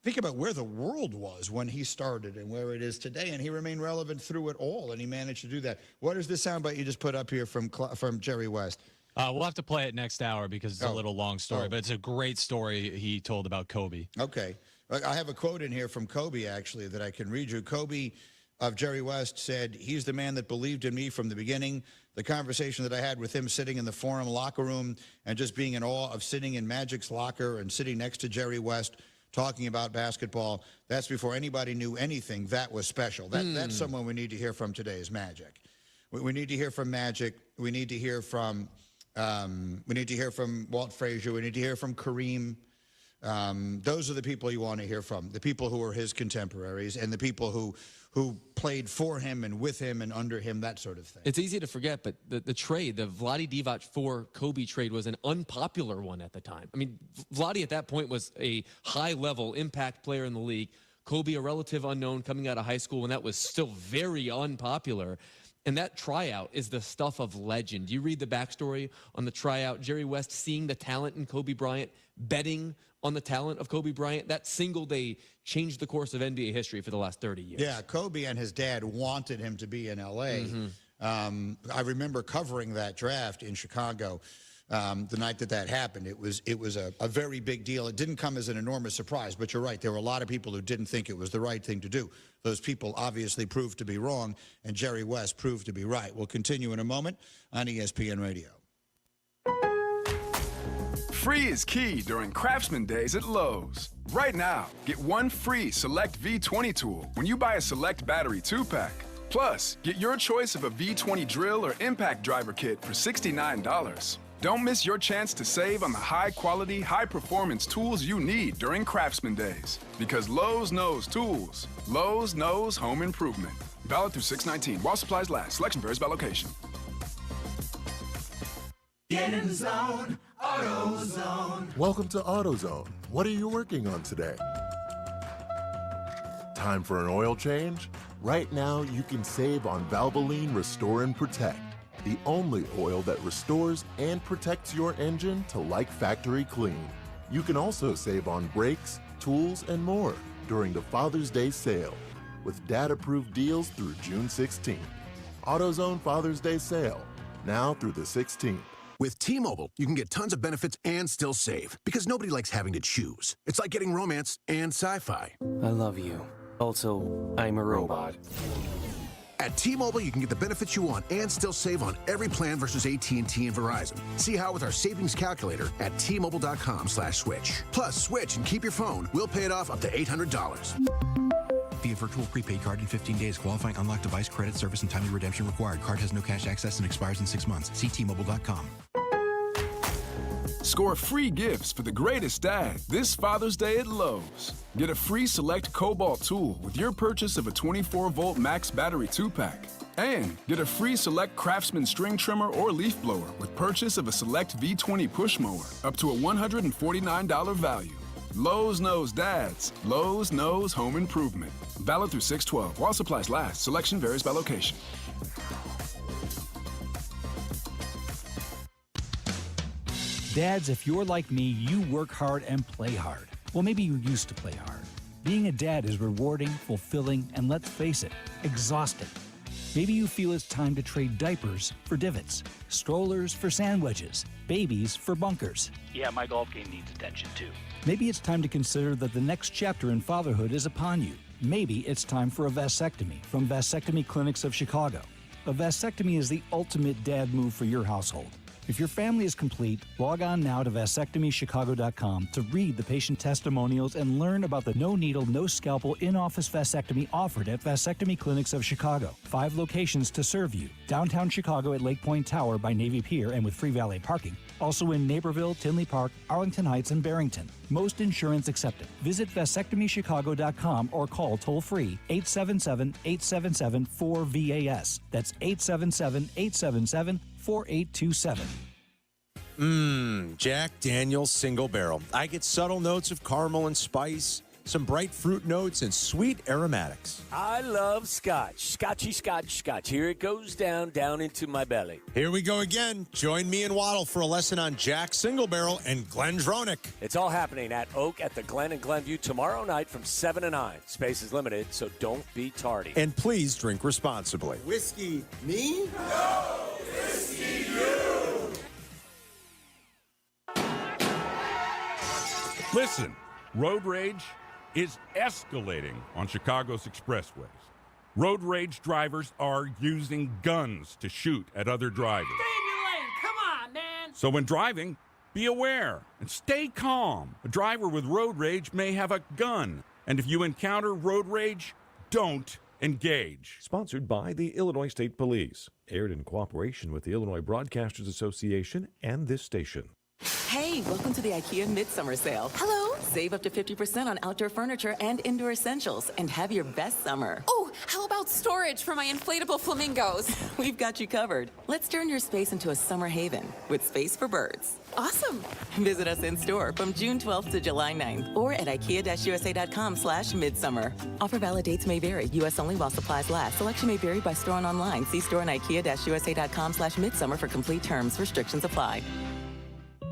Think about where the world was when he started and where it is today, and he remained relevant through it all, and he managed to do that. What is this soundbite you just put up here from Jerry West? We'll have to play it next hour because it's a little long story, but it's a great story he told about Kobe. Okay. I have a quote in here from Kobe, actually, that I can read you. Kobe of Jerry West said, "He's the man that believed in me from the beginning. The conversation that I had with him sitting in the Forum locker room and just being in awe of sitting in Magic's locker and sitting next to Jerry West talking about basketball, that's before anybody knew anything. That was special." That's someone we need to hear from today is Magic. We need to hear from Magic. We need to hear from Walt Frazier. We need to hear from Kareem. Those are the people you want to hear from, the people who are his contemporaries and the people who played for him and with him and under him, that sort of thing. It's easy to forget, but the trade, the Vlade Divac for Kobe trade was an unpopular one at the time. I mean, Vlade at that point was a high-level impact player in the league. Kobe, a relative unknown coming out of high school, and that was still very unpopular. And that tryout is the stuff of legend. You read the backstory on the tryout, Jerry West seeing the talent in Kobe Bryant, betting on the talent of Kobe Bryant. That single day changed the course of NBA history for the last 30 years. Yeah, Kobe and his dad wanted him to be in L.A. I remember covering that draft in Chicago the night that happened. It was a very big deal. It didn't come as an enormous surprise, but you're right. There were a lot of people who didn't think it was the right thing to do. Those people obviously proved to be wrong, and Jerry West proved to be right. We'll continue in a moment on ESPN Radio. Free is key during Craftsman Days at Lowe's. Right now, get one free Select V20 tool when you buy a Select Battery 2-pack. Plus, get your choice of a V20 drill or impact driver kit for $69. Don't miss your chance to save on the high-quality, high-performance tools you need during Craftsman Days. Because Lowe's knows tools. Lowe's knows home improvement. Valid through 6/19. While supplies last. Selection varies by location. Get in the zone. AutoZone. Welcome to AutoZone. What are you working on today? Time for an oil change? Right now, you can save on Valvoline Restore and Protect, the only oil that restores and protects your engine to like factory clean. You can also save on brakes, tools, and more during the Father's Day sale with dad-approved deals through June 16th. AutoZone Father's Day sale, now through the 16th. With T-Mobile, you can get tons of benefits and still save, because nobody likes having to choose. It's like getting romance and sci-fi. I love you. Also, I'm a robot. At T-Mobile, you can get the benefits you want and still save on every plan versus AT&T and Verizon. See how with our savings calculator at T-Mobile.com/switch. Plus, switch and keep your phone. We'll pay it off up to $800. Via virtual prepaid card in 15 days. Qualifying unlocked device credit service and timely redemption required. Card has no cash access and expires in 6 months. See T-Mobile.com. Score free gifts for the greatest dad this Father's Day at Lowe's. Get a free Select Cobalt tool with your purchase of a 24-volt max battery 2-pack. And get a free Select Craftsman string trimmer or leaf blower with purchase of a Select V20 push mower up to a $149 value. Lowe's knows dads. Lowe's knows home improvement. Valid through 6/12. While supplies last. Selection varies by location. Dads, if you're like me, you work hard and play hard. Well, maybe you used to play hard. Being a dad is rewarding, fulfilling, and let's face it, exhausting. Maybe you feel it's time to trade diapers for divots, strollers for sand wedges, babies for bunkers. Yeah, my golf game needs attention too. Maybe it's time to consider that the next chapter in fatherhood is upon you. Maybe it's time for a vasectomy from Vasectomy Clinics of Chicago. A vasectomy is the ultimate dad move for your household. If your family is complete, log on now to vasectomychicago.com to read the patient testimonials and learn about the no-needle, no-scalpel in-office vasectomy offered at Vasectomy Clinics of Chicago. 5 locations to serve you. Downtown Chicago at Lake Point Tower by Navy Pier and with free valet parking. Also in Naperville, Tinley Park, Arlington Heights, and Barrington. Most insurance accepted. Visit vasectomychicago.com or call toll-free 877-877-4VAS. That's 877-877-4827. Jack Daniel's Single Barrel. I get subtle notes of caramel and spice, some bright fruit notes, and sweet aromatics. I love scotch. Scotchy scotch scotch. Here it goes down into my belly. Here we go again. Join me and Waddle for a lesson on Jack Single Barrel and Glendronach. It's all happening at Oak at the Glen in Glenview tomorrow night from 7 to 9. Space is limited, so don't be tardy. And please drink responsibly. Whiskey me? No, whiskey you. Listen, road rage is escalating on Chicago's expressways. Road rage drivers are using guns to shoot at other drivers. Stay in your lane. Come on, man. So when driving, be aware and stay calm. A driver with road rage may have a gun. And if you encounter road rage, don't engage. Sponsored by the Illinois State Police. Aired in cooperation with the Illinois Broadcasters Association and this station. Hey, welcome to the IKEA Midsummer Sale. Hello. Save up to 50% on outdoor furniture and indoor essentials and have your best summer. Oh, how about storage for my inflatable flamingos? We've got you covered. Let's turn your space into a summer haven with space for birds. Awesome. Visit us in store from June 12th to July 9th or at IKEA-USA.com/midsummer. Offer valid dates may vary. U.S. only while supplies last. Selection may vary by store and online. See store and IKEA-USA.com/midsummer for complete terms. Restrictions apply.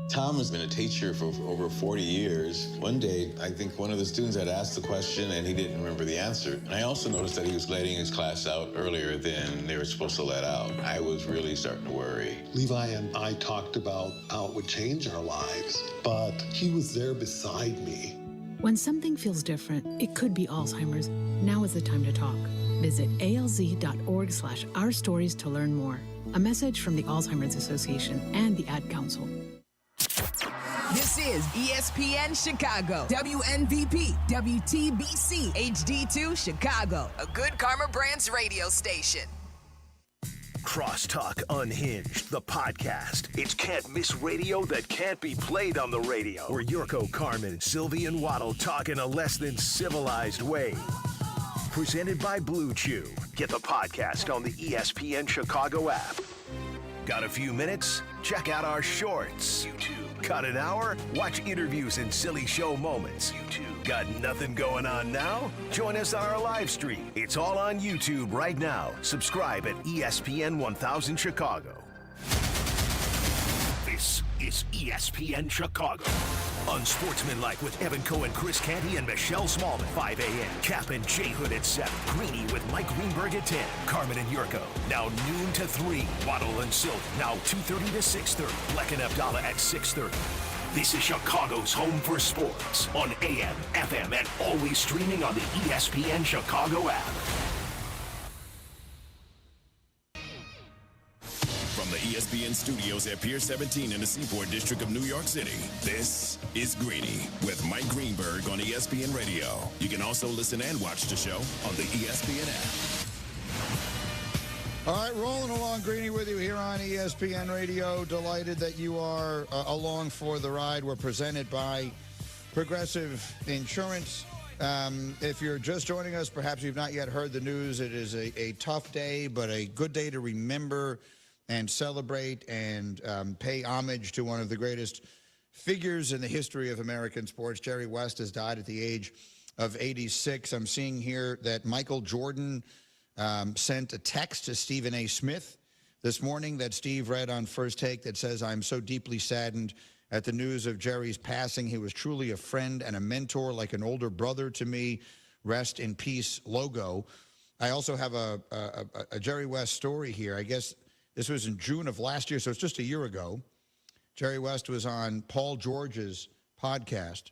Tom has been a teacher for over 40 years. One day, I think one of the students had asked the question and he didn't remember the answer. And I also noticed that he was letting his class out earlier than they were supposed to let out. I was really starting to worry. Levi and I talked about how it would change our lives, but he was there beside me. When something feels different, it could be Alzheimer's. Now is the time to talk. Visit alz.org/ourstories to learn more. A message from the Alzheimer's Association and the Ad Council. This is ESPN Chicago, WNVP, WTBC, HD2 Chicago, a Good Karma Brands radio station. Crosstalk Unhinged, the podcast. It's can't miss radio that can't be played on the radio. Where Yurko, Carmen, Sylvie, and Waddle talk in a less than civilized way. Presented by Blue Chew. Get the podcast on the ESPN Chicago app. Got a few minutes? Check out our shorts. YouTube. Got an hour? Watch interviews and silly show moments. YouTube. Got nothing going on now? Join us on our live stream. It's all on YouTube right now. Subscribe at ESPN 1000 Chicago. This is ESPN Chicago. Unsportsmanlike with Evan Cohen, Chris Canty, and Michelle Smallman. 5 a.m. Cap and J Hood at 7. Greeny with Mike Greenberg at 10. Carmen and Yurko. Now noon to 3. Waddle and Silk. Now 2:30 to 6:30. Black and Abdallah at 6:30. This is Chicago's home for sports on AM, FM, and always streaming on the ESPN Chicago app. From the ESPN studios at Pier 17 in the Seaport District of New York City, this is Greeny with Mike Greenberg on ESPN Radio. You can also listen and watch the show on the ESPN app. All right, rolling along, Greeny, with you here on ESPN Radio. Delighted that you are along for the ride. We're presented by Progressive Insurance. If you're just joining us, perhaps you've not yet heard the news. It is a tough day, but a good day to remember and celebrate and pay homage to one of the greatest figures in the history of American sports. Jerry West has died at the age of 86. I'm seeing here that Michael Jordan sent a text to Stephen A. Smith this morning that Steve read on First Take that says, "I'm so deeply saddened at the news of Jerry's passing. He was truly a friend and a mentor, like an older brother to me. Rest in peace, Logo." I also have a Jerry West story here. I guess this was in June of last year, so it's just a year ago. Jerry West was on Paul George's podcast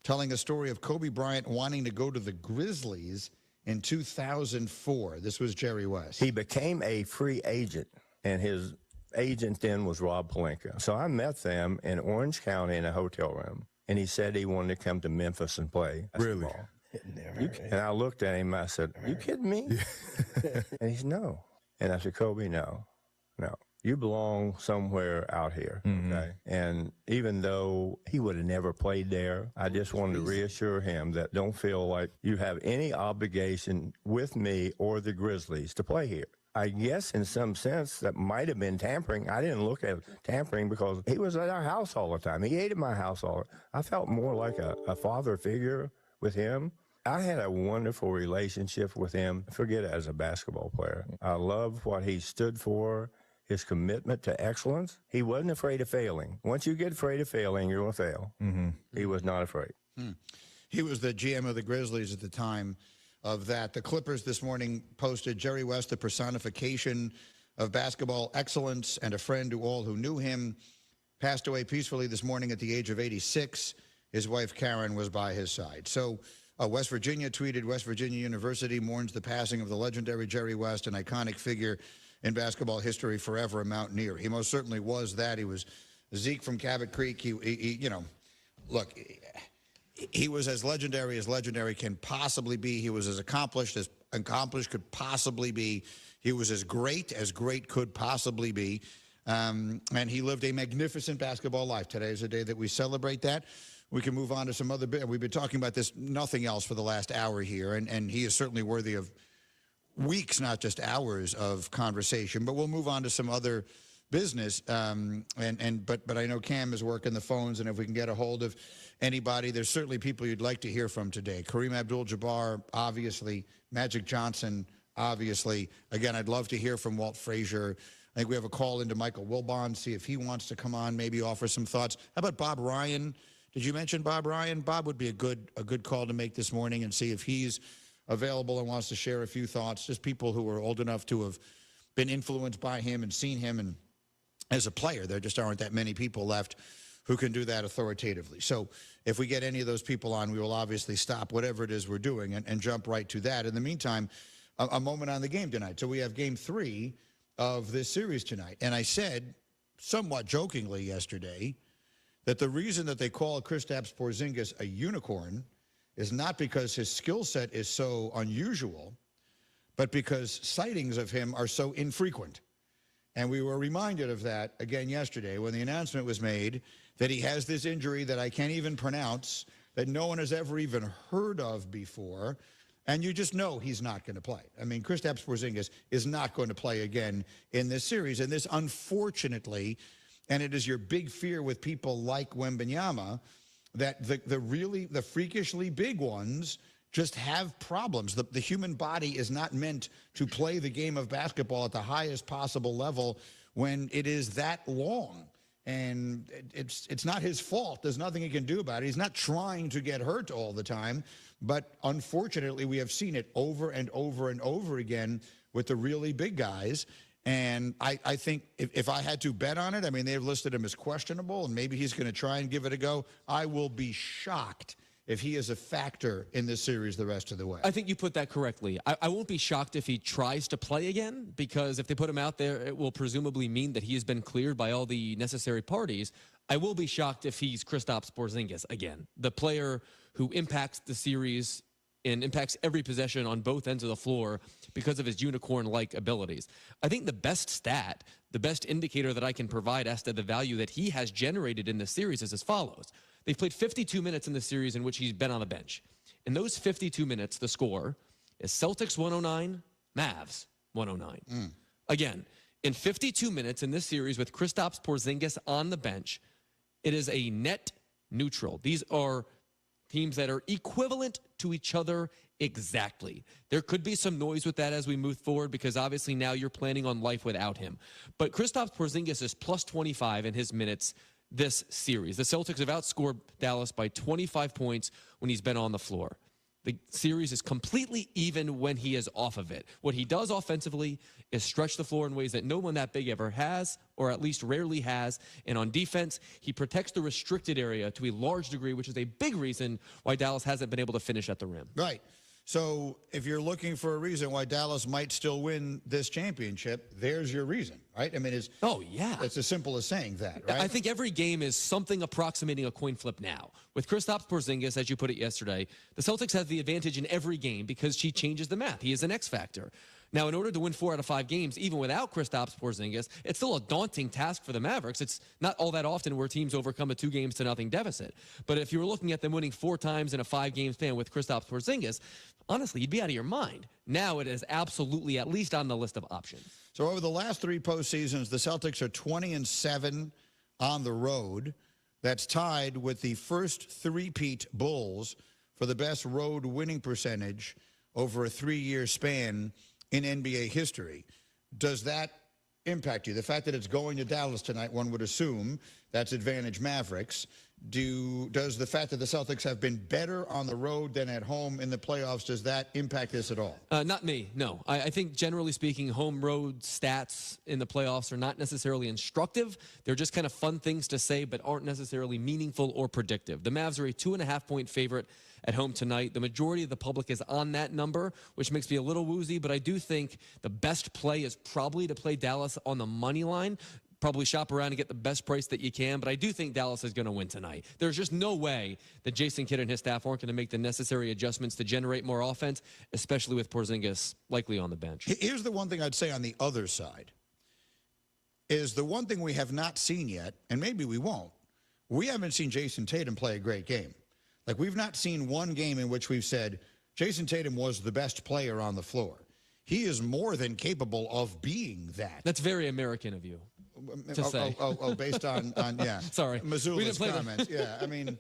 telling a story of Kobe Bryant wanting to go to the Grizzlies in 2004. This was Jerry West. He became a free agent, and his agent then was Rob Pelinka. So I met them in Orange County in a hotel room, and he said he wanted to come to Memphis and play basketball. Really? And I looked at him, I said, "You kidding me?" And he said, "No." And I said, "Kobe, no. You belong somewhere out here, okay?" And even though he would have never played there, I just wanted to reassure him that don't feel like you have any obligation with me or the Grizzlies to play here. I guess in some sense that might have been tampering. I didn't look at tampering because he was at our house all the time. He ate at my house all the time. I felt more like a father figure with him. I had a wonderful relationship with him. Forget it as a basketball player. I love what he stood for. His commitment to excellence. He wasn't afraid of failing. Once you get afraid of failing, you're going to fail. He was not afraid. He was the GM of the Grizzlies at the time of that. The Clippers this morning posted Jerry West, the personification of basketball excellence and a friend to all who knew him, passed away peacefully this morning at the age of 86. His wife, Karen, was by his side. So West Virginia tweeted, West Virginia University mourns the passing of the legendary Jerry West, an iconic figure in basketball history, forever a Mountaineer. He most certainly was that. He was Zeke from Cabot Creek. He look, he was as legendary can possibly be. He was as accomplished could possibly be. He was as great could possibly be. And he lived a magnificent basketball life. Today is a day that we celebrate that. We can move on to some other bit. We've been talking about this, nothing else, for the last hour here, and he is certainly worthy of weeks, not just hours of conversation. But we'll move on to some other business. But I know Cam is working the phones, and if we can get a hold of anybody, there's certainly people you'd like to hear from today. Kareem Abdul-Jabbar, obviously. Magic Johnson, obviously. Again, I'd love to hear from Walt Frazier. I think we have a call into Michael Wilbon, see if he wants to come on, maybe offer some thoughts. How about Bob Ryan? Did you mention Bob Ryan? Bob would be a good call to make this morning, and see if he's available and wants to share a few thoughts. Just people who are old enough to have been influenced by him and seen him, and as a player, there just aren't that many people left who can do that authoritatively. So if we get any of those people on, we will obviously stop whatever it is we're doing and jump right to that. In the meantime, a moment on the game tonight. So we have game 3 of this series tonight. And I said, somewhat jokingly yesterday, that the reason that they call Kristaps Porzingis a unicorn is not because his skill set is so unusual, but because sightings of him are so infrequent. And we were reminded of that again yesterday when the announcement was made that he has this injury that I can't even pronounce, that no one has ever even heard of before, and you just know he's not going to play. I mean, Kristaps Porzingis is not going to play again in this series. And this, unfortunately, and it is your big fear with people like Wembanyama, that the freakishly big ones just have problems. The human body is not meant to play the game of basketball at the highest possible level when it is that long. And it's not his fault. There's nothing he can do about it. He's not trying to get hurt all the time. But unfortunately, we have seen it over and over and over again with the really big guys. And I think if I had to bet on it, I mean, they've listed him as questionable, and maybe he's going to try and give it a go. I will be shocked if he is a factor in this series the rest of the way. I think you put that correctly. I won't be shocked if he tries to play again, because if they put him out there, it will presumably mean that he has been cleared by all the necessary parties. I will be shocked if he's Kristaps Porzingis again, the player who impacts the series and impacts every possession on both ends of the floor because of his unicorn-like abilities. I think the best stat, the best indicator that I can provide as to the value that he has generated in the series is as follows. They've played 52 minutes in the series in which he's been on the bench. In those 52 minutes, the score is Celtics 109, Mavs 109. Again, in 52 minutes in this series with Kristaps Porzingis on the bench, it is a net neutral. These are teams that are equivalent to each other exactly. There could be some noise with that as we move forward, because obviously now you're planning on life without him. But Kristaps Porzingis is plus 25 in his minutes this series. The Celtics have outscored Dallas by 25 points when he's been on the floor. The series is completely even when he is off of it. What he does offensively is stretch the floor in ways that no one that big ever has, or at least rarely has. And on defense, he protects the restricted area to a large degree, which is a big reason why Dallas hasn't been able to finish at the rim. Right. So if you're looking for a reason why Dallas might still win this championship, there's your reason, right? I mean, it's as simple as saying that, right? I think every game is something approximating a coin flip now. With Kristaps Porzingis, as you put it yesterday, the Celtics have the advantage in every game because she changes the math. He is an X factor. Now, in order to win 4 out of 5 games, even without Kristaps Porzingis, it's still a daunting task for the Mavericks. It's not all that often where teams overcome a 2-0 deficit. But if you were looking at them winning 4 times in a 5-game span with Kristaps Porzingis, honestly, you'd be out of your mind. Now it is absolutely at least on the list of options. So over the last 3 postseasons, the Celtics are 20-7 on the road. That's tied with the first three-peat Bulls for the best road winning percentage over a 3-year span in NBA history. Does that impact you? The fact that it's going to Dallas tonight, one would assume that's advantage Mavericks. Does the fact that the Celtics have been better on the road than at home in the playoffs, does that impact this at all? Not me, no. I think generally speaking, home road stats in the playoffs are not necessarily instructive. They're just kind of fun things to say, but aren't necessarily meaningful or predictive. The Mavs are a 2.5-point favorite at home tonight. The majority of the public is on that number, which makes me a little woozy, but I do think the best play is probably to play Dallas on the money line. Probably shop around and get the best price that you can, but I do think Dallas is going to win tonight. There's just no way that Jason Kidd and his staff aren't going to make the necessary adjustments to generate more offense, especially with Porzingis likely on the bench. Here's the one thing I'd say on the other side. is the one thing we have not seen yet, and maybe we won't. We haven't seen Jason Tatum play a great game. Like, we've not seen one game in which we've said, Jason Tatum was the best player on the floor. He is more than capable of being that. That's very American of you to say. Based on yeah. Sorry. Missoula's comments. Yeah, I mean,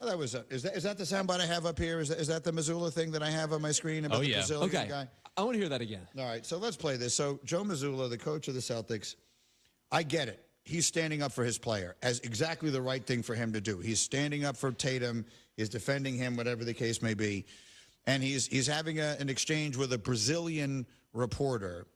that was is that the soundbite I have up here? Is that the Missoula thing that I have on my screen about the Brazilian guy? I want to hear that again. All right, so let's play this. So Joe Missoula, the coach of the Celtics, I get it. He's standing up for his player as exactly the right thing for him to do. He's standing up for Tatum. He's defending him, whatever the case may be. And he's having an exchange with a Brazilian reporter.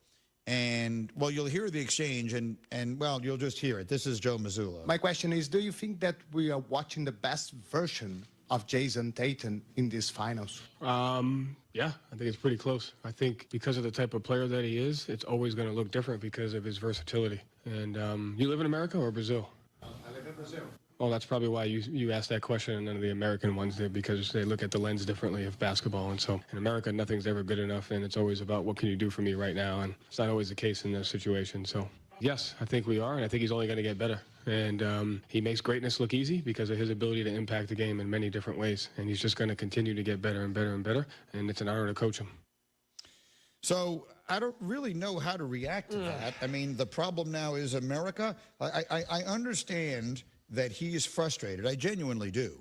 And, well, you'll hear the exchange, and well, you'll just hear it. This is Joe Missoula. My question is, do you think that we are watching the best version of Jason Tatum in these finals? Yeah, I think it's pretty close. I think because of the type of player that he is, it's always going to look different because of his versatility. And you live in America or Brazil? I live in Brazil. Well, that's probably why you asked that question, and none of the American ones did, because they look at the lens differently of basketball. And so in America, nothing's ever good enough, and it's always about what can you do for me right now, and it's not always the case in those situations. So yes, I think we are, and I think he's only going to get better. And he makes greatness look easy because of his ability to impact the game in many different ways, and he's just going to continue to get better and better and better, and it's an honor to coach him. So I don't really know how to react to that. I mean, the problem now is America. I understand that he is frustrated. I genuinely do,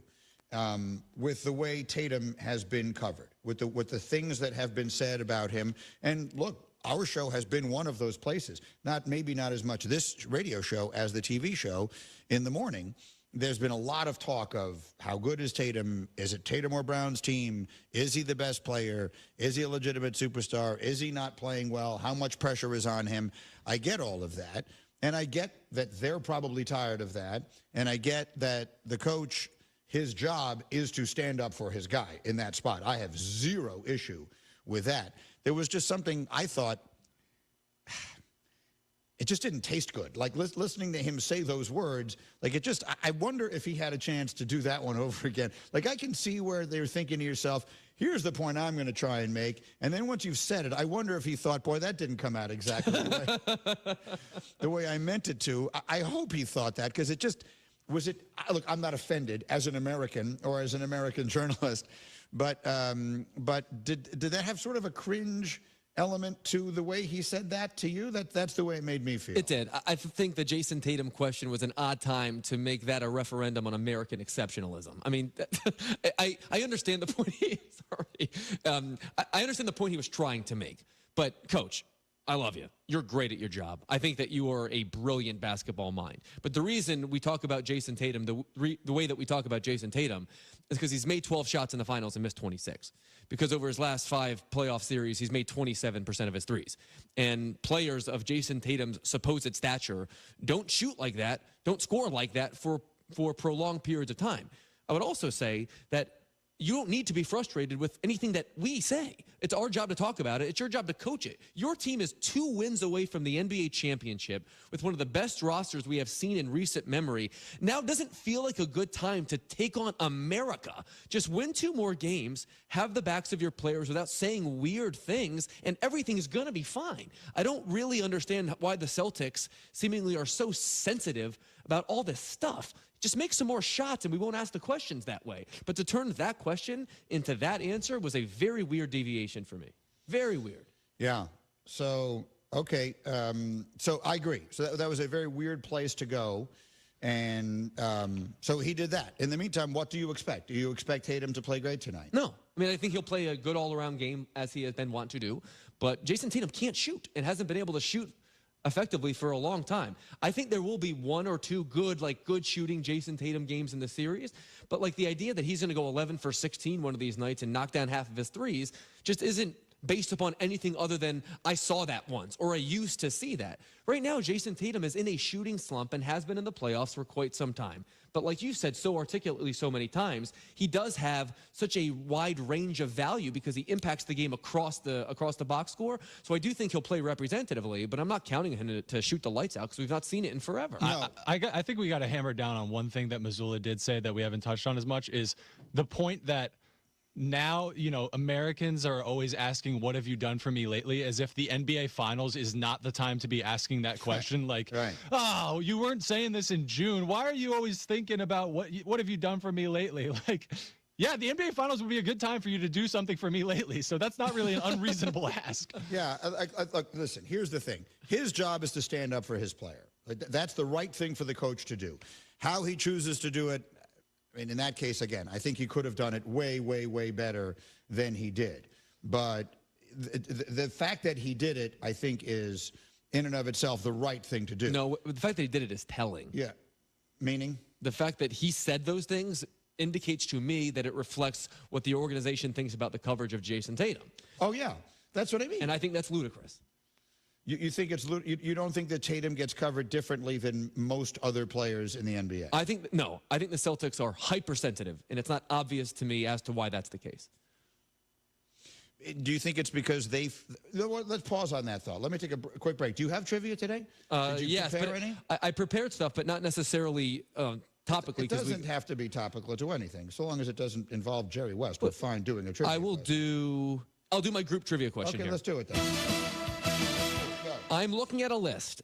with the way Tatum has been covered, with the things that have been said about him. And look, our show has been one of those places. Maybe not as much this radio show as the TV show in the morning. There's been a lot of talk of how good is Tatum? Is it Tatum or Brown's team? Is he the best player? Is he a legitimate superstar? Is he not playing well? How much pressure is on him? I get all of that. And I get that they're probably tired of that. And I get that the coach, his job is to stand up for his guy in that spot. I have zero issue with that. There was just something I thought, it just didn't taste good. Like listening to him say those words, like I wonder if he had a chance to do that one over again. Like, I can see where they're thinking to yourself, here's the point I'm going to try and make. And then once you've said it, I wonder if he thought, boy, that didn't come out exactly the way I meant it to. I hope he thought that, because look, I'm not offended as an American or as an American journalist, but did that have sort of a cringe element to the way he said that to you? That's the way it made me feel. It did. I think the Jason Tatum question was an odd time to make that a referendum on American exceptionalism. I mean, I understand the point. I understand the point he was trying to make. But, Coach, I love you. You're great at your job. I think that you are a brilliant basketball mind. But the reason we talk about Jason Tatum, the way that we talk about Jason Tatum, is because he's made 12 shots in the finals and missed 26. Because over his last 5 playoff series, he's made 27% of his threes. And players of Jason Tatum's supposed stature don't shoot like that, don't score like that for prolonged periods of time. I would also say that you don't need to be frustrated with anything that we say. It's our job to talk about it. It's your job to coach it. Your team is 2 wins away from the NBA championship with one of the best rosters we have seen in recent memory. Now doesn't feel like a good time to take on America. Just win 2 more games, have the backs of your players without saying weird things, and everything's going to be fine. I don't really understand why the Celtics seemingly are so sensitive about all this stuff. Just make some more shots and we won't ask the questions that way. But to turn that question into that answer was a very weird deviation for me. Very weird. Yeah. So, okay. So I agree. So that was a very weird place to go. And so he did that. In the meantime, what do you expect? Do you expect Tatum to play great tonight? No. I mean, I think he'll play a good all-around game as he has been wont to do. But Jason Tatum can't shoot and hasn't been able to shoot effectively for a long time. I think there will be 1 or 2 good shooting Jason Tatum games in the series, but like the idea that he's going to go 11 for 16 one of these nights and knock down half of his threes just isn't based upon anything other than I saw that once or I used to see that. Right now, Jason Tatum is in a shooting slump and has been in the playoffs for quite some time. But like you said so articulately so many times, he does have such a wide range of value because he impacts the game across the box score. So I do think he'll play representatively, but I'm not counting him to shoot the lights out because we've not seen it in forever. No. I think we got to hammer down on one thing that Missoula did say that we haven't touched on as much is the point that now, Americans are always asking, what have you done for me lately? As if the NBA Finals is not the time to be asking that question. Oh, you weren't saying this in June. Why are you always thinking about what have you done for me lately? Yeah, the NBA Finals would be a good time for you to do something for me lately. So that's not really an unreasonable ask. Yeah, listen, here's the thing. His job is to stand up for his player. That's the right thing for the coach to do. How he chooses to do it, in that case, again, I think he could have done it way, way, way better than he did. But the fact that he did it, I think, is in and of itself the right thing to do. No, the fact that he did it is telling. Yeah. Meaning? The fact that he said those things indicates to me that it reflects what the organization thinks about the coverage of Jason Tatum. Oh, yeah. That's what I mean. And I think that's ludicrous. You think you don't think that Tatum gets covered differently than most other players in the NBA? I think the Celtics are hypersensitive, and it's not obvious to me as to why that's the case. Do you think it's because let's pause on that thought. Let me take a quick break. Do you have trivia today? Did you prepare any? I prepared stuff, but not necessarily topically. It doesn't have to be topical to anything, so long as it doesn't involve Jerry West. We're fine doing a trivia. I'll do my group trivia question here. Okay, let's do it then. I'm looking at a list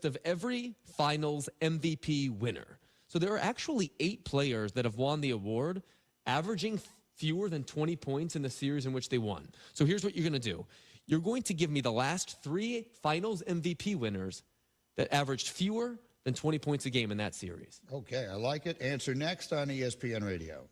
of every Finals MVP winner. So there are actually 8 players that have won the award, averaging fewer than 20 points in the series in which they won. So here's what you're going to do. You're going to give me the last 3 Finals MVP winners that averaged fewer than 20 points a game in that series. Okay, I like it. Answer next on ESPN Radio.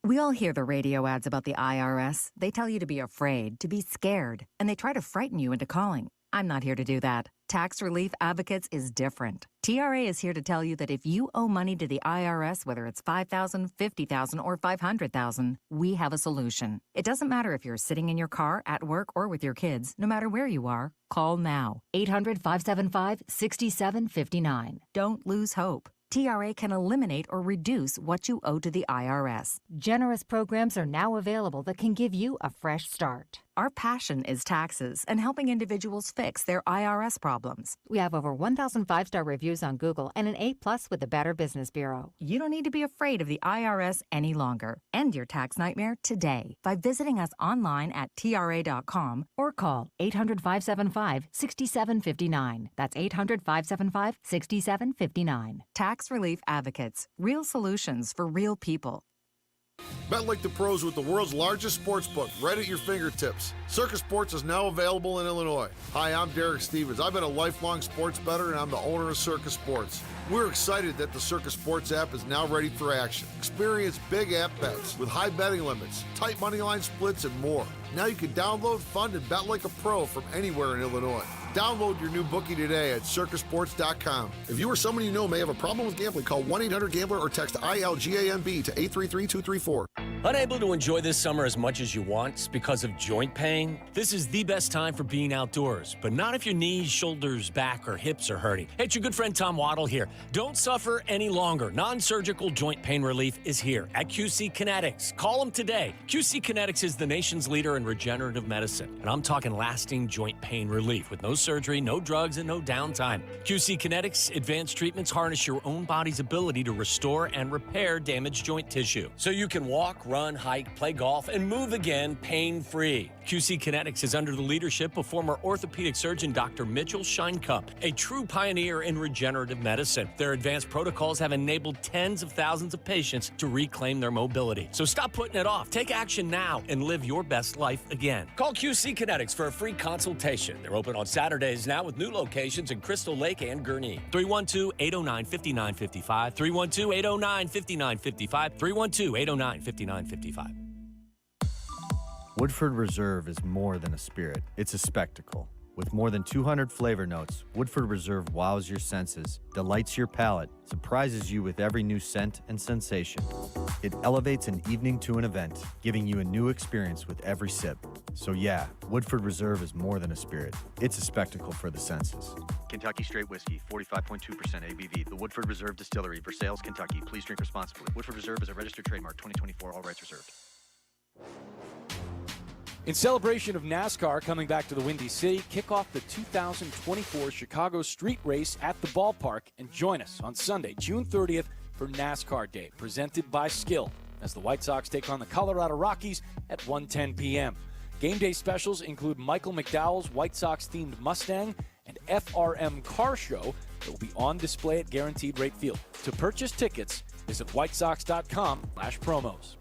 We all hear the radio ads about the IRS. They tell you to be afraid, to be scared, and they try to frighten you into calling. I'm not here to do that. Tax Relief Advocates is different. TRA is here to tell you that if you owe money to the IRS, whether it's $5,000, $50,000, or $500,000, we have a solution. It doesn't matter if you're sitting in your car, at work, or with your kids. No matter where you are, call now. 800-575-6759. Don't lose hope. TRA can eliminate or reduce what you owe to the IRS. Generous programs are now available that can give you a fresh start. Our passion is taxes and helping individuals fix their IRS problems. We have over 1,000 5-star reviews on Google and an A+ with the Better Business Bureau. You don't need to be afraid of the IRS any longer. End your tax nightmare today by visiting us online at TRA.com or call 800-575-6759. That's 800-575-6759. Tax Relief Advocates. Real solutions for real people. Bet like the pros with the world's largest sports book right at your fingertips. Circus Sports is now available in Illinois. Hi, I'm Derek Stevens. I've been a lifelong sports bettor, and I'm the owner of Circus Sports. We're excited that the Circus Sports app is now ready for action. Experience big app bets with high betting limits, tight money line splits, and more. Now you can download, fund, and bet like a pro from anywhere in Illinois. Download your new bookie today at circusports.com. If you or someone you know may have a problem with gambling, call 1-800-GAMBLER or text ILGAMB to 833-234. Unable to enjoy this summer as much as you want because of joint pain? This is the best time for being outdoors, but not if your knees, shoulders, back, or hips are hurting. Hey, it's your good friend Tom Waddle here. Don't suffer any longer. Non-surgical joint pain relief is here at QC Kinetics. Call them today. QC Kinetics is the nation's leader in regenerative medicine, and I'm talking lasting joint pain relief with no surgery, no drugs, and no downtime. QC Kinetics advanced treatments harness your own body's ability to restore and repair damaged joint tissue, so you can walk, run, hike, play golf, and move again pain-free. QC Kinetics is under the leadership of former orthopedic surgeon Dr. Mitchell Scheinkup, a true pioneer in regenerative medicine. Their advanced protocols have enabled tens of thousands of patients to reclaim their mobility. So stop putting it off. Take action now and live your best life again. Call QC Kinetics for a free consultation. They're open on Saturdays now with new locations in Crystal Lake and Gurnee. 312-809-5955. 312-809-5955. 312-809-5955. Woodford Reserve is more than a spirit. It's a spectacle. With more than 200 flavor notes, Woodford Reserve wows your senses, delights your palate, surprises you with every new scent and sensation. It elevates an evening to an event, giving you a new experience with every sip. So yeah, Woodford Reserve is more than a spirit. It's a spectacle for the senses. Kentucky Straight Whiskey, 45.2% ABV. The Woodford Reserve Distillery, Versailles, Kentucky. Please drink responsibly. Woodford Reserve is a registered trademark, 2024, all rights reserved. In celebration of NASCAR coming back to the Windy City, kick off the 2024 Chicago Street Race at the ballpark and join us on Sunday, June 30th for NASCAR Day, presented by Skill. as the White Sox take on the Colorado Rockies at 1:10 p.m. Game day specials include Michael McDowell's White Sox-themed Mustang and FRM car show that will be on display at Guaranteed Rate Field. To purchase tickets, visit whitesox.com/promos.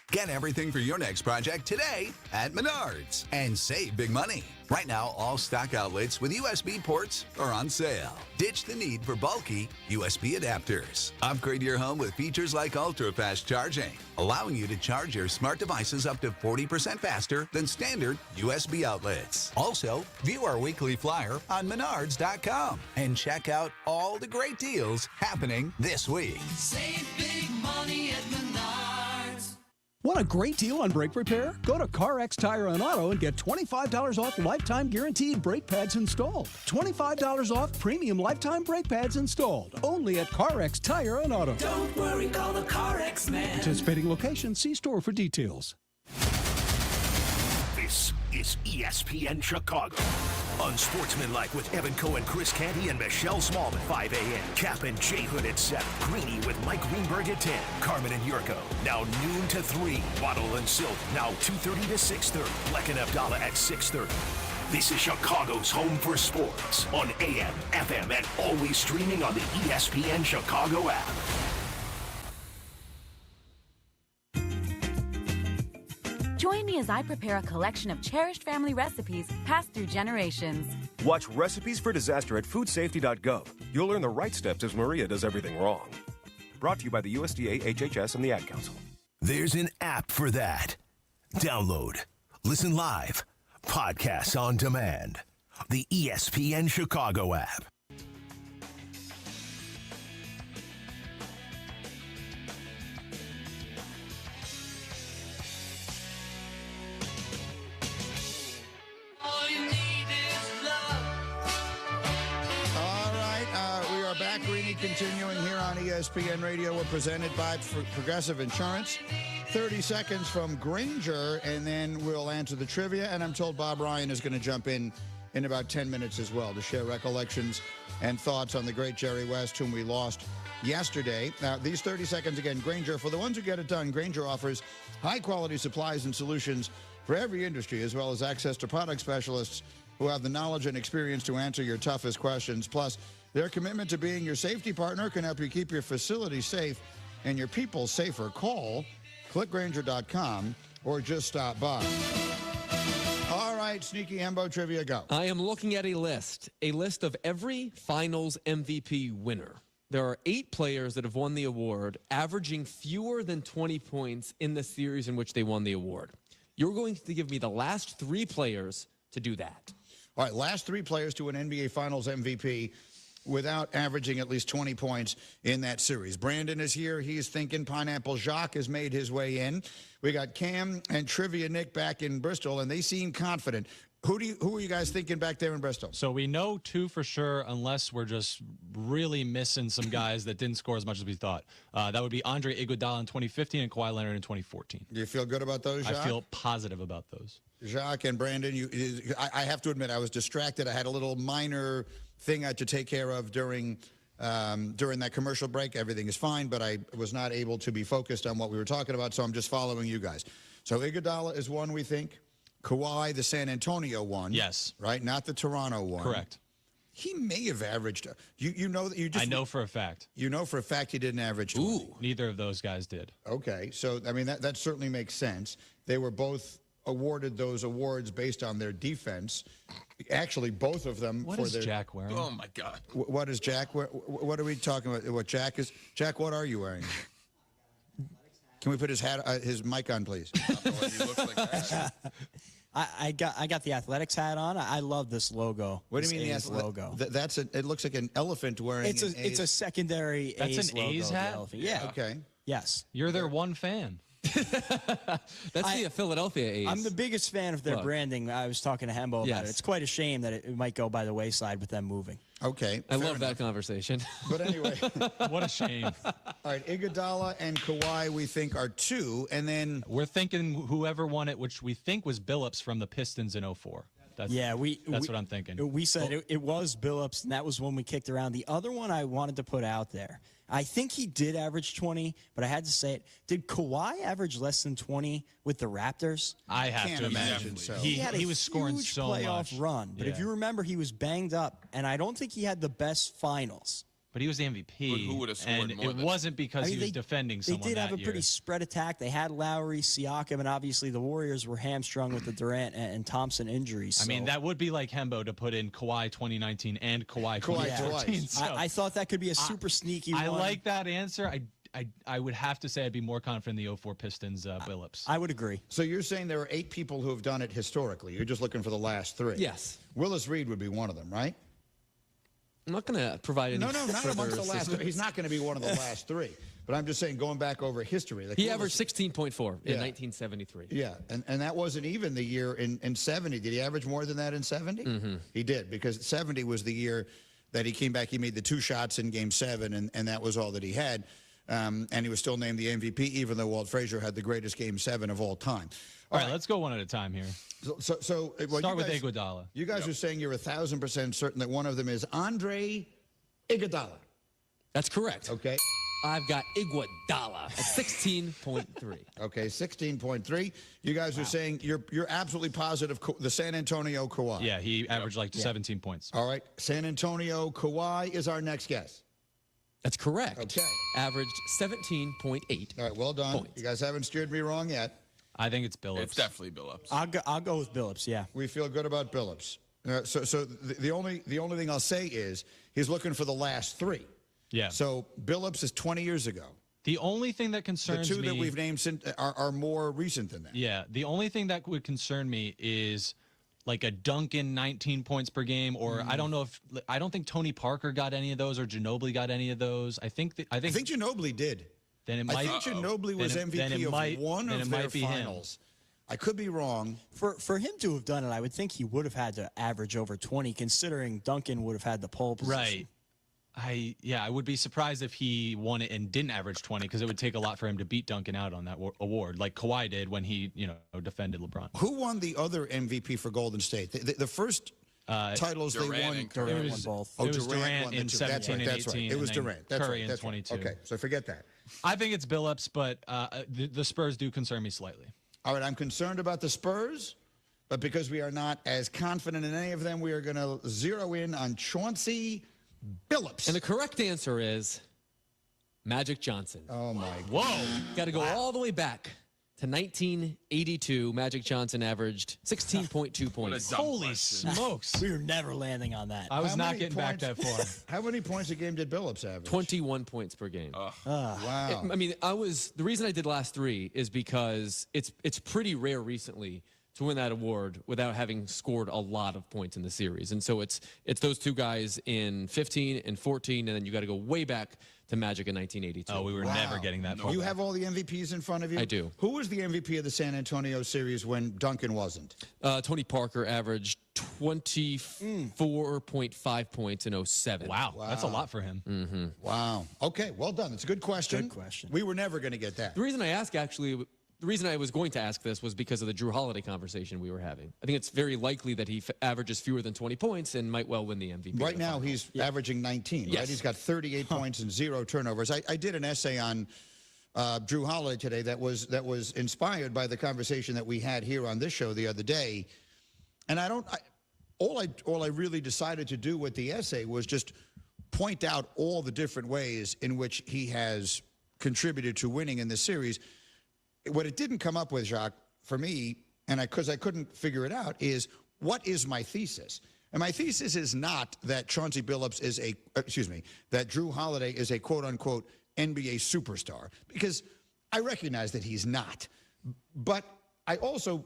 Get everything for your next project today at Menards and save big money. Right now, all stock outlets with USB ports are on sale. Ditch the need for bulky USB adapters. Upgrade your home with features like ultra-fast charging, allowing you to charge your smart devices up to 40% faster than standard USB outlets. Also, view our weekly flyer on Menards.com and check out all the great deals happening this week. Save big money at Menards. Want a great deal on brake repair? Go to CarX Tire and Auto and get $25 off lifetime guaranteed brake pads installed. $25 off premium lifetime brake pads installed. Only at CarX Tire and Auto. Don't worry, call the CarX man. Anticipating location, see store for details. This is ESPN Chicago. Unsportsmanlike with Evan Cohen, Chris Canty, and Michelle Small at 5 a.m. Cap and Jay Hood at 7. Greeny with Mike Greenberg at 10. Carmen and Yurko, now noon to 3. Waddle and Silk, now 2:30 to 6:30. Bleck and Abdallah at 6:30. This is Chicago's home for sports on AM, FM, and always streaming on the ESPN Chicago app. Join me as I prepare a collection of cherished family recipes passed through generations. Watch Recipes for Disaster at foodsafety.gov. You'll learn the right steps as Maria does everything wrong. Brought to you by the USDA, HHS, and the Ad Council. There's an app for that. Download, listen live, podcasts on demand. The ESPN Chicago app. Continuing here on ESPN Radio, we're presented by Progressive Insurance. 30 seconds from Granger, and then we'll answer the trivia. And I'm told Bob Ryan is going to jump in about 10 minutes as well to share recollections and thoughts on the great Jerry West, whom we lost yesterday. Now, these 30 seconds again, Granger, for the ones who get it done, Granger offers high-quality supplies and solutions for every industry, as well as access to product specialists who have the knowledge and experience to answer your toughest questions. Plus, their commitment to being your safety partner can help you keep your facility safe and your people safer. Call, clickgranger.com, or just stop by. All right, Sneaky Hembo Trivia, go. I am looking at a list of every finals MVP winner. There are 8 players that have won the award, averaging fewer than 20 points in the series in which they won the award. You're going to give me the last 3 players to do that. All right, last 3 players to an NBA Finals MVP without averaging at least 20 points in that series. Brandon is here. He's thinking Pineapple Jacques has made his way in. We got Cam and Trivia Nick back in Bristol, and they seem confident. Who are you guys thinking back there in Bristol? So we know 2 for sure, unless we're just really missing some guys that didn't score as much as we thought. That would be Andre Iguodala in 2015 and Kawhi Leonard in 2014. Do you feel good about those, Jacques? I feel positive about those. Jacques and Brandon, I have to admit, I was distracted. I had a little minor thing I had to take care of during that commercial break. Everything is fine, but I was not able to be focused on what we were talking about, so I'm just following you guys. So Iguodala is one, we think. Kawhi, the San Antonio one. Yes. Right? Not the Toronto one. Correct. He may have averaged. You know that you just. I know for a fact. You know for a fact he didn't average 20. Ooh. Neither of those guys did. Okay. So, I mean, that certainly makes sense. They were both awarded those awards based on their defense. Actually, both of them. What is Jack wearing? Oh, my God. What is Jack wearing? What are we talking about? What Jack is? Jack, what are you wearing? Can we put his mic on, please? I got the athletics hat on. I love this logo. What do you mean the logo? It looks like an elephant wearing. It's a secondary. That's A's an A's logo, hat. Yeah. Okay. Yes. You're their one fan. That's the Philadelphia A's. I'm the biggest fan of their branding. I was talking to Hembo about it. It's quite a shame that it might go by the wayside with them moving. Okay. I love that conversation. But anyway. What a shame. All right, Iguodala and Kawhi we think are 2, and then we're thinking whoever won it, which we think was Billups from the Pistons in 2004. That's that's what I'm thinking. We said it was Billups, and that was when we kicked around. The other one I wanted to put out there, I think he did average 20, but I had to say it. Did Kawhi average less than 20 with the Raptors? I have to imagine so. He was scoring so playoff much. run, but if you remember, he was banged up, and I don't think he had the best finals. But he was the MVP. But who would have scored and more it than wasn't because he was defending someone They did have that a pretty year. spread attack. They had Lowry, Siakam, and obviously the Warriors were hamstrung with the Durant and Thompson injuries. I mean, so- that would be like Hembo to put in Kawhi 2019 and Kawhi 2014. twice. So I thought that could be a super sneaky I one. like that answer. I would have to say I'd be more confident in the 04 Pistons Billups. I would agree. So you're saying there are 8 people who have done it historically. You're just looking for the last 3. Yes. Willis Reed would be one of them, right? I'm not going to provide any No, not further amongst the last 3. assistance. He's not going to be one of the last 3. But I'm just saying, going back over history. Like He Willis- averaged 16.4 in 1973. Yeah, and that wasn't even the year in 70. Did he average more than that in 70? Mm-hmm. He did, because 70 was the year that he came back. He made the 2 shots in Game 7, and that was all that he had. And he was still named the MVP, even though Walt Frazier had the greatest Game 7 of all time. All right, let's go one at a time here. So well, Start you with guys- Iguodala. You guys are saying you're 1,000% certain that one of them is Andre Iguodala. That's correct. Okay. I've got Iguodala at 16.3. Okay, 16.3. You guys are saying you're absolutely positive the San Antonio Kawhi. Yeah, he averaged like 17 points. All right, San Antonio Kawhi is our next guess. That's correct. Okay. Averaged 17.8. All right, well done. points. You guys haven't steered me wrong yet. I think it's Billups. It's definitely Billups. I'll go with Billups. Yeah. We feel good about Billups. So the only thing I'll say is he's looking for the last 3. Yeah. So Billups is 20 years ago. The only thing that concerns The 2 me that we've named are more recent than that. Yeah, the only thing that would concern me is like a Duncan 19 points per game, or I don't think Tony Parker got any of those, or Ginobili got any of those. I think Ginobili did. Then it might. I think Ginobili was MVP of one of their finals. I could be wrong. For him to have done it, I would think he would have had to average over 20, considering Duncan would have had the pole position. Right. I would be surprised if he won it and didn't average 20, because it would take a lot for him to beat Duncan out on that award, like Kawhi did when he defended LeBron. Who won the other MVP for Golden State? The first titles Durant they won. and Durant won both. Oh, It was Durant won in the 2. 17 and That's right. 18, It was and then Durant. That's Curry right. in That's 22. Right. Okay, so forget that. I think it's Billups, but the Spurs do concern me slightly. All right, I'm concerned about the Spurs, but because we are not as confident in any of them, we are going to zero in on Chauncey Billups. And the correct answer is Magic Johnson. Oh, my Whoa. Got to go all the way back to 1982. Magic Johnson averaged 16.2 points. Holy smokes. We were never landing on that. I was How not many getting back that far. How many points a game did Billups average? 21 points per game. Wow. I mean, the reason I did last 3 is because it's pretty rare recently to win that award without having scored a lot of points in the series. And so it's those 2 guys in 15 and 14, and then you got to go way back to Magic in 1982. Oh, we were never getting that far. You have all the MVPs in front of you? I do. Who was the MVP of the San Antonio series when Duncan wasn't? Tony Parker averaged 24.5 points in 07. Wow, that's a lot for him. Mm-hmm. Wow. Okay, well done. It's a good question. Good question. We were never going to get that. The reason I ask, actually, the reason I was going to ask this was because of the Drew Holiday conversation we were having. I think it's very likely that he averages fewer than 20 points and might well win the MVP. Right now, he's averaging 19, Yes. right? He's got 38 points and 0 turnovers. I did an essay on Drew Holiday today that was inspired by the conversation that we had here on this show the other day. And all I really decided to do with the essay was just point out all the different ways in which he has contributed to winning in this series. What it didn't come up with, Jacques, for me, and because I couldn't figure it out, is what is my thesis? And my thesis is not that Chauncey Billups is that Drew Holiday is a quote-unquote NBA superstar, because I recognize that he's not. But I also,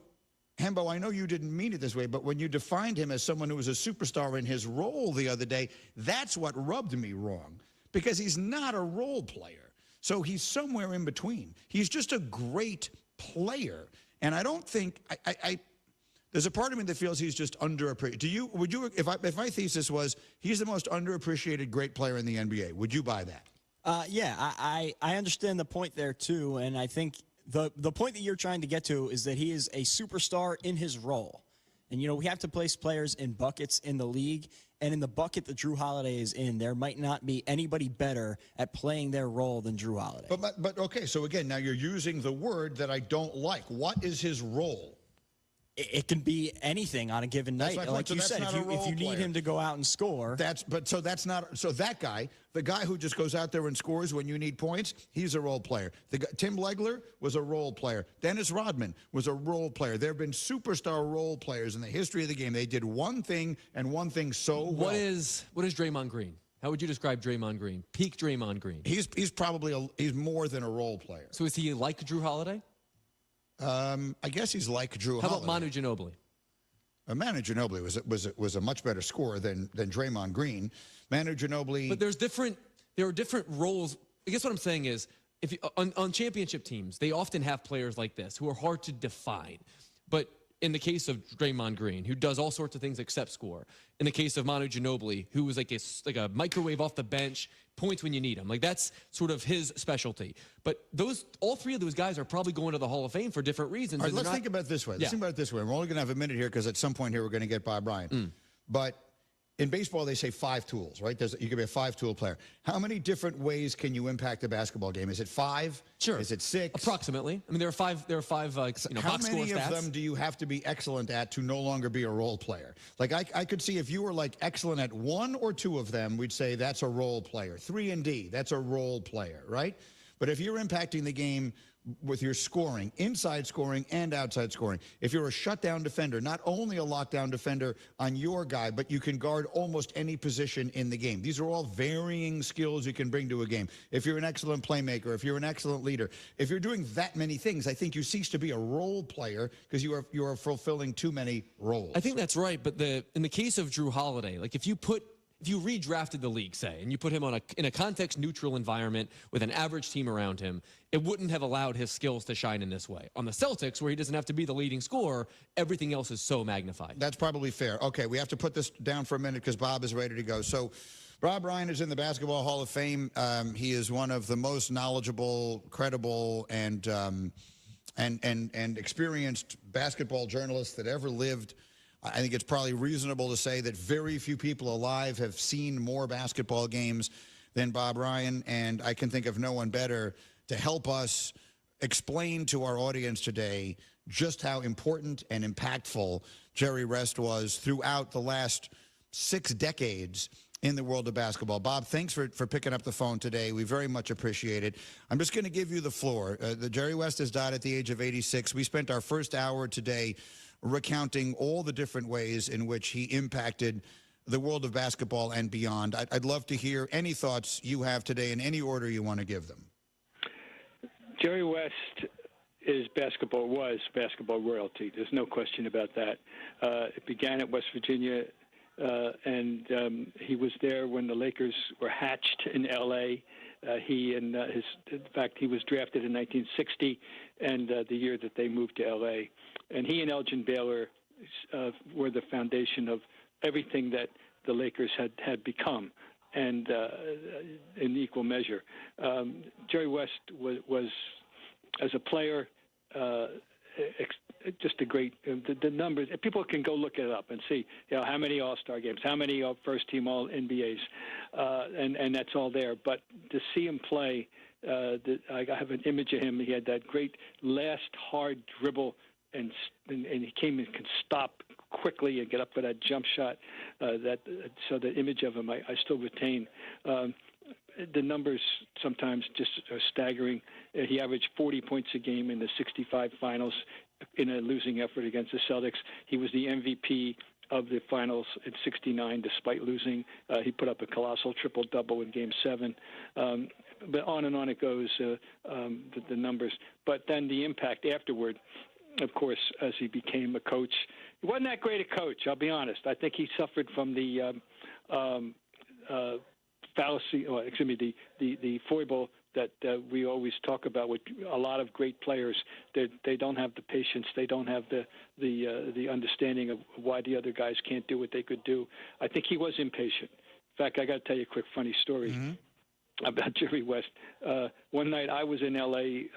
Hembo, I know you didn't mean it this way, but when you defined him as someone who was a superstar in his role the other day, that's what rubbed me wrong, because he's not a role player. So he's somewhere in between. He's just a great player. And I don't think, there's a part of me that feels he's just underappreciated. If my thesis was he's the most underappreciated great player in the NBA, would you buy that? Yeah, I understand the point there too, and I think the point that you're trying to get to is that he is a superstar in his role. And, we have to place players in buckets in the league. And in the bucket that Drew Holiday is in, there might not be anybody better at playing their role than Drew Holiday. But okay, so again, now you're using the word that I don't like. What is his role? It can be anything on a given night. Like you said, if you need him to go out and score. That's not that guy, the guy who just goes out there and scores when you need points, he's a role player. Tim Legler was a role player. Dennis Rodman was a role player. There have been superstar role players in the history of the game. They did one thing and one thing so well. What is Draymond Green? How would you describe Draymond Green? Peak Draymond Green. He's probably he's more than a role player. So is he like Drew Holiday? I guess he's like Drew Holiday. How about Manu Ginobili? Manu Ginobili was a much better scorer than Draymond Green. Manu Ginobili. But there are different roles. I guess what I'm saying is, if you, on championship teams, they often have players like this who are hard to define. But in the case of Draymond Green, who does all sorts of things except score. In the case of Manu Ginobili, who is like a microwave off the bench, points when you need him. Like, that's sort of his specialty. But all three of those guys are probably going to the Hall of Fame for different reasons. All right, let's think about it this way. Let's think about it this way. We're only going to have a minute here because at some point here we're going to get Bob Bryant. But in baseball, they say 5 tools, right? You can be a 5-tool player. How many different ways can you impact a basketball game? Is it 5? Sure. Is it 6? Approximately. I mean, there are five box score stats. How many of them do you have to be excellent at to no longer be a role player? Like, I could see if you were like excellent at 1 or 2 of them, we'd say that's a role player. 3 and D, that's a role player, right? But if you're impacting the game with your scoring, inside scoring and outside scoring, if you're a shutdown defender, not only a lockdown defender on your guy, but you can guard almost any position in the game. These are all varying skills you can bring to a game. If you're an excellent playmaker, if you're an excellent leader, if you're doing that many things, I think you cease to be a role player because you are fulfilling too many roles. I think that's right, but in the case of Drew Holiday, like if you redrafted the league, say, and you put him in a context-neutral environment with an average team around him, it wouldn't have allowed his skills to shine in this way. On the Celtics, where he doesn't have to be the leading scorer, everything else is so magnified. That's probably fair. Okay, we have to put this down for a minute because Bob is ready to go. So Bob Bryant is in the Basketball Hall of Fame. He is one of the most knowledgeable, credible, and experienced basketball journalists that ever lived. I think it's probably reasonable to say that very few people alive have seen more basketball games than Bob Ryan, and I can think of no one better to help us explain to our audience today just how important and impactful Jerry West was throughout the last 6 decades in the world of basketball. Bob, thanks for picking up the phone today. We very much appreciate it. I'm just going to give you the floor. Jerry West has died at the age of 86. We spent our first hour today recounting all the different ways in which he impacted the world of basketball and beyond. I'd love to hear any thoughts you have today in any order you want to give them. Jerry West was basketball royalty. There's no question about that. It began at West Virginia, and he was there when the Lakers were hatched in L.A. In fact, he was drafted in 1960, and the year that they moved to L.A. And he and Elgin Baylor were the foundation of everything that the Lakers had become, and in equal measure. Jerry West was as a player, just a great. The numbers. People can go look it up and see, how many All-Star games, how many first-team All-NBAs, and that's all there. But to see him play, I have an image of him. He had that great last hard dribble, and he came and could stop quickly and get up for that jump shot. So the image of him I still retain. The numbers sometimes just are staggering. He averaged 40 points a game in the 65 finals in a losing effort against the Celtics. He was the MVP of the finals in 69 despite losing. He put up a colossal triple-double in Game 7. But on and on it goes, the numbers. But then the impact afterward, of course, as he became a coach. He wasn't that great a coach, I'll be honest. I think he suffered from the fallacy, the foible that we always talk about with a lot of great players. They don't have the patience. They don't have the understanding of why the other guys can't do what they could do. I think he was impatient. In fact, I got to tell you a quick funny story about Jerry West. One night I was in L.A.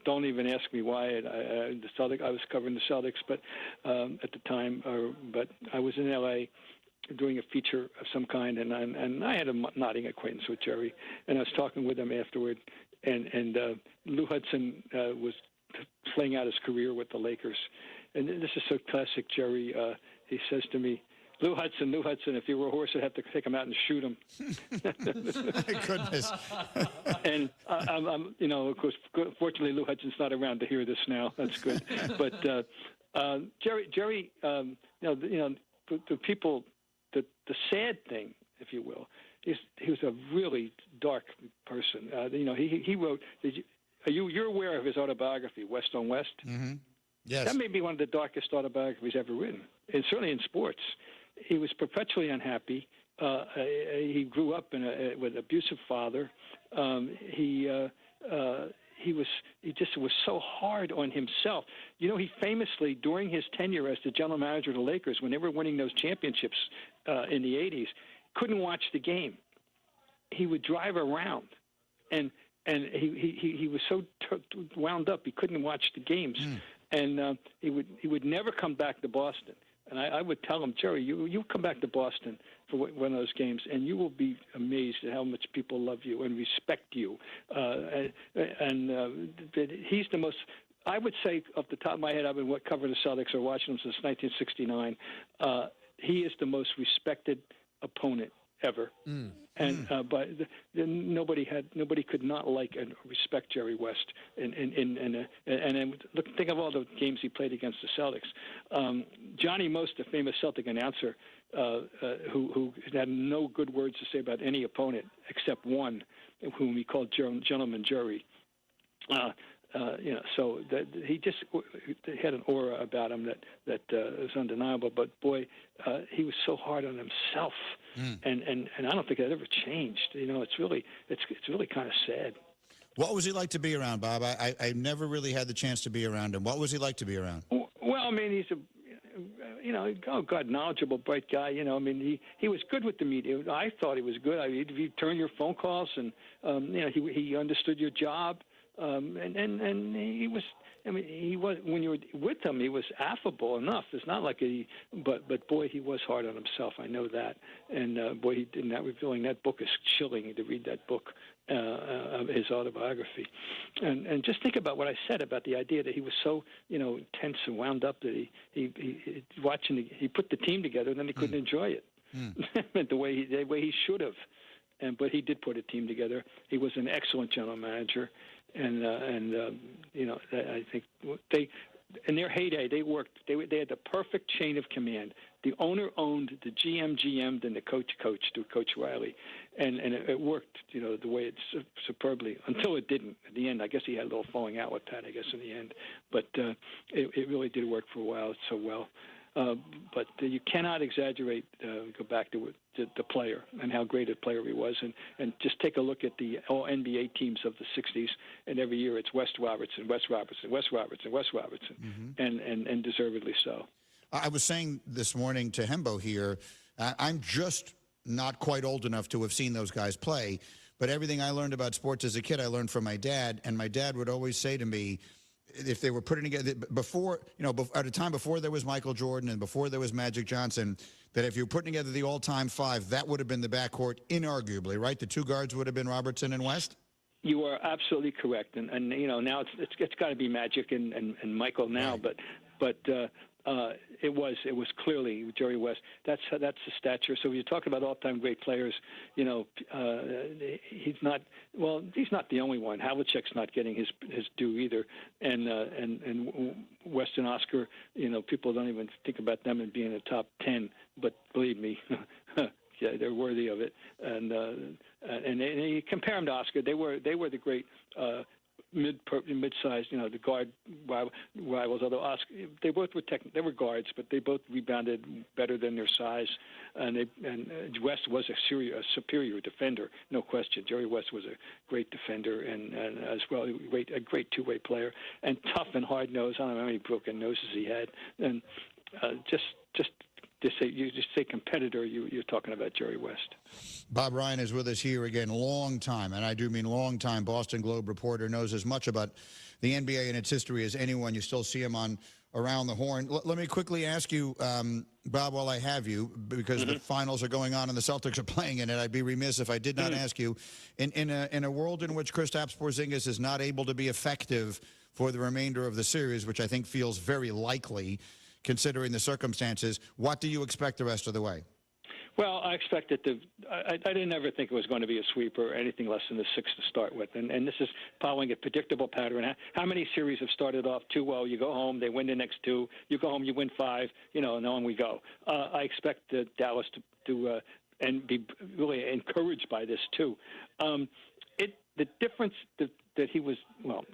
don't even ask me why. I was covering the Celtics, but at the time, but I was in L.A. doing a feature of some kind, and I had a nodding acquaintance with Jerry, and I was talking with him afterward, and Lou Hudson was playing out his career with the Lakers, and this is so classic Jerry. He says to me, Lou Hudson, if you were a horse, I'd have to take him out and shoot him. My goodness. And I'm, of course, fortunately, Lou Hudson's not around to hear this now. That's good. But Jerry, the people, the sad thing, if you will, is he was a really dark person. He wrote. You're aware of his autobiography, West on West? Mm-hmm. Yes. That may be one of the darkest autobiographies ever written, and certainly in sports. He was perpetually unhappy. He grew up with an abusive father. He just was so hard on himself. He famously, during his tenure as the general manager of the Lakers, when they were winning those championships in the 80s, couldn't watch the game. He would drive around, and he was so wound up he couldn't watch the games, and he would never come back to Boston. And I would tell him, Jerry, you come back to Boston for one of those games, and you will be amazed at how much people love you and respect you. He's the most, I would say, off the top of my head, I've been covering the Celtics or watching them since 1969. He is the most respected opponent ever. And but nobody could not like and respect Jerry West. And look, think of all the games he played against the Celtics. Johnny Most, the famous Celtic announcer, who had no good words to say about any opponent except one, whom he called Gentleman Jerry. So that he just had an aura about him that is undeniable. But boy, he was so hard on himself, and I don't think that ever changed. It's really kind of sad. What was he like to be around, Bob? I never really had the chance to be around him. What was he like to be around? Well, I mean, he's knowledgeable, bright guy. He was good with the media. I thought he was good. He turned your phone calls, and he understood your job. And he was. He was, when you were with him, he was affable enough. It's not like but boy, he was hard on himself. I know that. And boy, he did not revealing. That book is chilling to read that book, his autobiography. And just think about what I said about the idea that he was so intense and wound up that he put the team together and then he couldn't enjoy it the way he should have. But he did put a team together. He was an excellent general manager. And I think they, in their heyday, they worked. They had the perfect chain of command. The owner owned, the GM, then the coach to Coach Riley, and it worked. The way it's superbly until it didn't. At the end, I guess he had a little falling out with Pat. I guess in the end, but it really did work for a while so well. But you cannot exaggerate. Go back to the player and how great a player he was, and just take a look at the all NBA teams of the '60s, and every year it's West Robertson, and deservedly so. I was saying this morning to Hembo here, I'm just not quite old enough to have seen those guys play, but everything I learned about sports as a kid, I learned from my dad, and my dad would always say to me, if they were putting together before, at a time before there was Michael Jordan and before there was Magic Johnson, that if you were putting together the all-time five, that would have been the backcourt, inarguably, right? The two guards would have been Robertson and West. You are absolutely correct, and now it's got to be Magic and Michael now, right. but it was clearly Jerry West. That's the stature. So when you talk about all-time great players, he's not the only one. Havlicek's not getting his due either, and West and Oscar, people don't even think about them as being in the top 10, but believe me. Yeah, they're worthy of it, and you compare them to Oscar. They were the great mid-sized, the guard rivals. Although Oscar, they both were they were guards, but they both rebounded better than their size. And West was a superior defender, no question. Jerry West was a great defender and as well a great two-way player and tough and hard-nosed. I don't know how many broken noses he had, and just just say competitor, you're talking about Jerry West. Bob Ryan is with us here again, long time, and I do mean long time, Boston Globe reporter, knows as much about the NBA and its history as anyone. You still see him on Around the Horn. Let me quickly ask you, Bob, while I have you, because the finals are going on and the Celtics are playing in it, I'd be remiss if I did not ask you, in a world in which Kristaps Porzingis is not able to be effective for the remainder of the series, which I think feels very likely considering the circumstances, what do you expect the rest of the way? Well, I expected I didn't ever think it was going to be a sweep or anything less than a 6 to start with. And this is following a predictable pattern. How many series have started off 2-0? You go home, they win the next 2. You go home, you win 5. And on we go. I expect Dallas to and be really encouraged by this too. The difference that he was,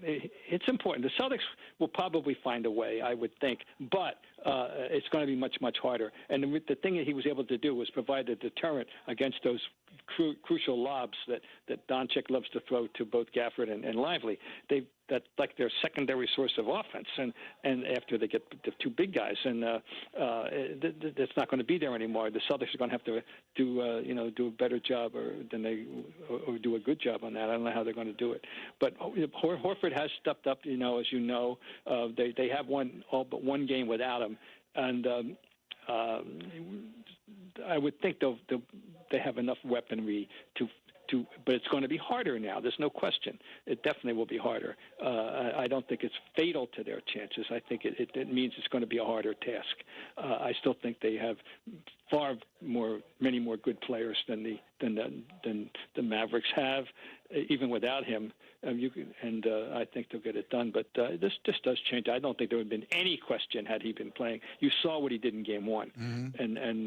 it's important. The Celtics will probably find a way, I would think, but it's going to be much, much harder. And the thing that he was able to do was provide a deterrent against those crucial lobs that Doncic loves to throw to both Gafford and Lively. That's like their secondary source of offense, and after they get the 2 big guys, and that's not going to be there anymore. The Celtics are going to have to do a better job, or do a good job on that. I don't know how they're going to do it, but Horford has stepped up. As you know, they have won all but one game without him, and I would think they have enough weaponry to, but it's going to be harder now. There's no question. It definitely will be harder. I don't think it's fatal to their chances. I think it means it's going to be a harder task. I still think they have many more good players than the Mavericks have, even without him. I think they'll get it done. But this does change. I don't think there would have been any question had he been playing. You saw what he did in Game 1, and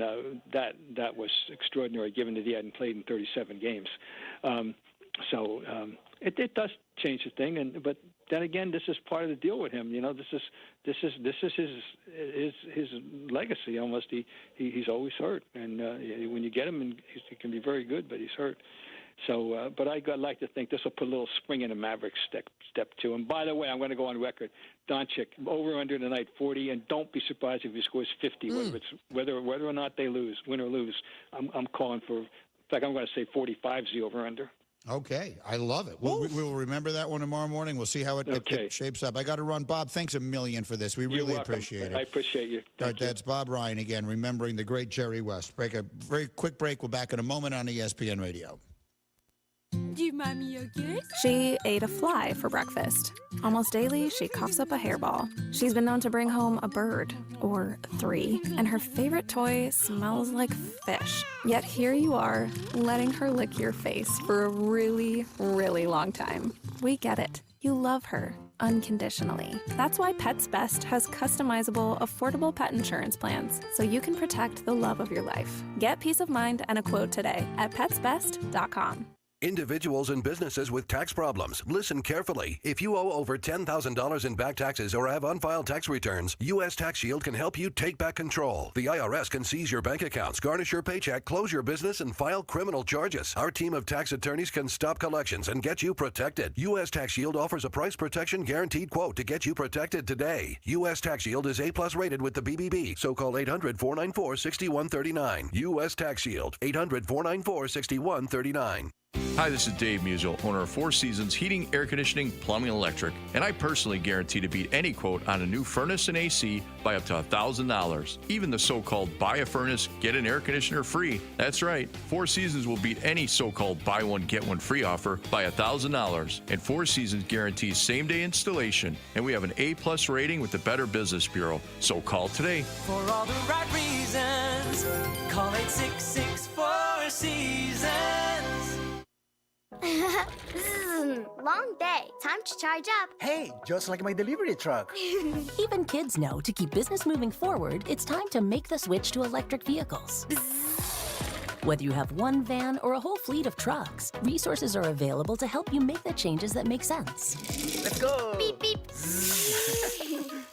that was extraordinary, given that he hadn't played in 37 games. It does change the thing. But then again, this is part of the deal with him. This is his legacy. Almost he's always hurt, and when you get him, he can be very good, but he's hurt. So, but I'd like to think this will put a little spring in the Mavericks step too. And by the way, I'm going to go on record. Doncic, over under tonight 40, and don't be surprised if he scores 50. Whether or not they win or lose. I'm calling for. In fact, I'm going to say 45 is the over under. Okay, I love it. We will remember that one tomorrow morning. We'll see how it shapes up. I got to run. Bob, thanks a million for this. We really appreciate it. I appreciate you. All right, that's Bob Ryan again, remembering the great Jerry West. Break a very quick break. We're back in a moment on ESPN Radio. Du mamie yoghurt? She ate a fly for breakfast. Almost daily, she coughs up a hairball. She's been known to bring home a bird, or 3, and her favorite toy smells like fish. Yet here you are, letting her lick your face for a really, really long time. We get it. You love her unconditionally. That's why Pets Best has customizable, affordable pet insurance plans, so you can protect the love of your life. Get peace of mind and a quote today at petsbest.com. Individuals and businesses with tax problems, listen carefully. If you owe over $10,000 in back taxes or have unfiled tax returns, U.S. Tax Shield can help you take back control. The IRS can seize your bank accounts, garnish your paycheck, close your business, and file criminal charges. Our team of tax attorneys can stop collections and get you protected. U.S. Tax Shield offers a price protection guaranteed quote to get you protected today. U.S. Tax Shield is A+ rated with the BBB, so call 800-494-6139. U.S. Tax Shield, 800-494-6139. Hi, this is Dave Musial, owner of Four Seasons Heating, Air Conditioning, Plumbing, and Electric, and I personally guarantee to beat any quote on a new furnace and AC by up to $1,000. Even the so-called buy a furnace, get an air conditioner free. That's right, Four Seasons will beat any so-called buy one, get one free offer by $1,000. And Four Seasons guarantees same-day installation, and we have an A+ rating with the Better Business Bureau. So call today. For all the right reasons, call 866-4 Seasons. Long day. Time to charge up. Hey, just like my delivery truck. Even kids know to keep business moving forward, it's time to make the switch to electric vehicles. Whether you have one van or a whole fleet of trucks, resources are available to help you make the changes that make sense. Let's go. Beep, beep.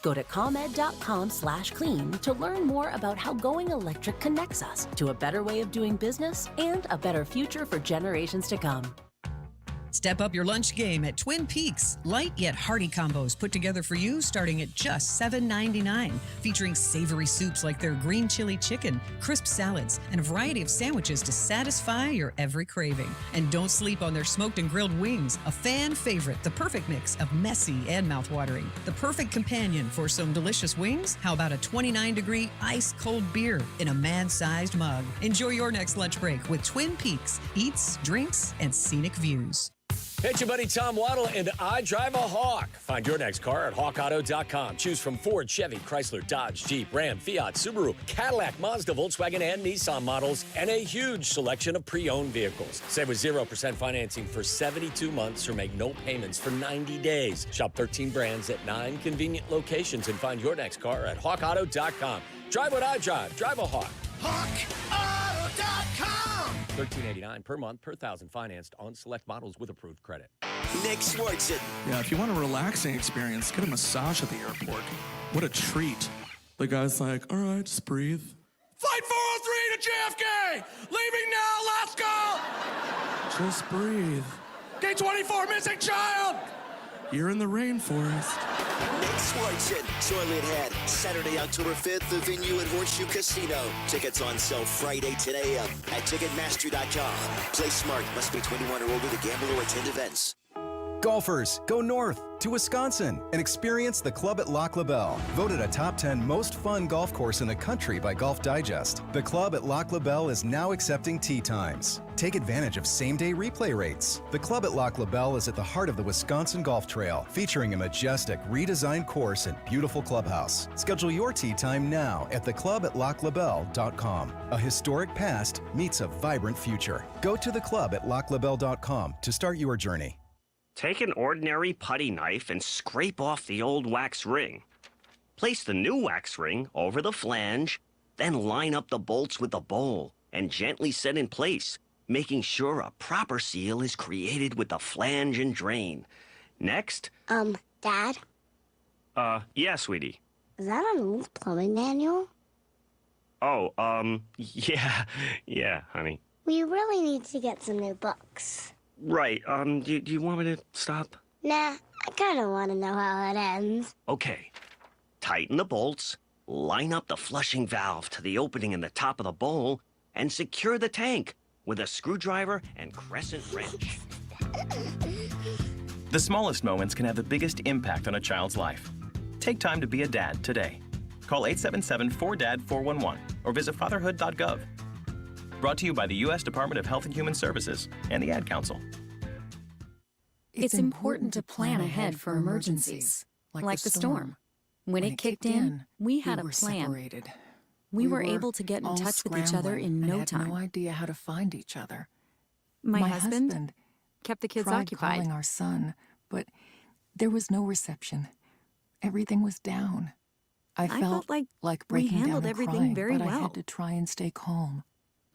Go to ComEd.com/clean to learn more about how going electric connects us to a better way of doing business and a better future for generations to come. Step up your lunch game at Twin Peaks. Light yet hearty combos put together for you starting at just $7.99. Featuring savory soups like their green chili chicken, crisp salads, and a variety of sandwiches to satisfy your every craving. And don't sleep on their smoked and grilled wings, a fan favorite, the perfect mix of messy and mouthwatering. The perfect companion for some delicious wings? How about a 29-degree ice-cold beer in a man-sized mug? Enjoy your next lunch break with Twin Peaks. Eats, drinks, and scenic views. Hey, it's your buddy Tom Waddle, and I drive a Hawk. Find your next car at hawkauto.com. Choose from Ford, Chevy, Chrysler, Dodge, Jeep, Ram, Fiat, Subaru, Cadillac, Mazda, Volkswagen, and Nissan models, and a huge selection of pre-owned vehicles. Save with 0% financing for 72 months or make no payments for 90 days. Shop 13 brands at 9 convenient locations and find your next car at hawkauto.com. Drive what I drive. Drive a Hawk. HawkAuto.com. $13.89 per month per thousand financed on select models with approved credit. Nick Swartzen. Yeah, if you want a relaxing experience, get a massage at the airport. What a treat. The guy's like, all right, just breathe. Flight 403 to JFK! Leaving now, let's go! Just breathe. Gate 24, missing child! You're in the rainforest. Nick Swartzen, Toilet Head, Saturday, October 5th, the venue at Horseshoe Casino. Tickets on sale Friday, 10 a.m. at Ticketmaster.com. Play smart, must be 21 or older to gamble or attend events. Golfers, go north to Wisconsin and experience the Club at Lac La Belle, voted a top 10 most fun golf course in the country by Golf Digest. The Club at Lac La Belle is now accepting tee times. Take advantage of same-day replay rates. The Club at Lac La Belle is at the heart of the Wisconsin Golf Trail, featuring a majestic, redesigned course and beautiful clubhouse. Schedule your tee time now at theclubatlaclabelle.com. A historic past meets a vibrant future. Go to theclubatlaclabelle.com to start your journey. Take an ordinary putty knife and scrape off the old wax ring. Place the new wax ring over the flange, then line up the bolts with the bowl and gently set in place, making sure a proper seal is created with the flange and drain. Next. Dad? Yeah, sweetie. Is that an old plumbing manual? Oh, yeah, honey. We really need to get some new books. Right, do you want me to stop? Nah, I kinda wanna know how it ends. Okay. Tighten the bolts, line up the flushing valve to the opening in the top of the bowl, and secure the tank with a screwdriver and crescent wrench. The smallest moments can have the biggest impact on a child's life. Take time to be a dad today. Call 877-4DAD-411 or visit fatherhood.gov. Brought to you by the U.S. Department of Health and Human Services and the Ad Council. It's important to plan ahead for emergencies, like the storm. When it kicked in, we had a plan. Separated. We were able to get in touch with each other in no time. No idea how to find each other. My husband kept the kids tried occupied. Calling our son, but there was no reception. Everything was down. I felt like breaking we handled down and everything crying, very but well. I had to try and stay calm.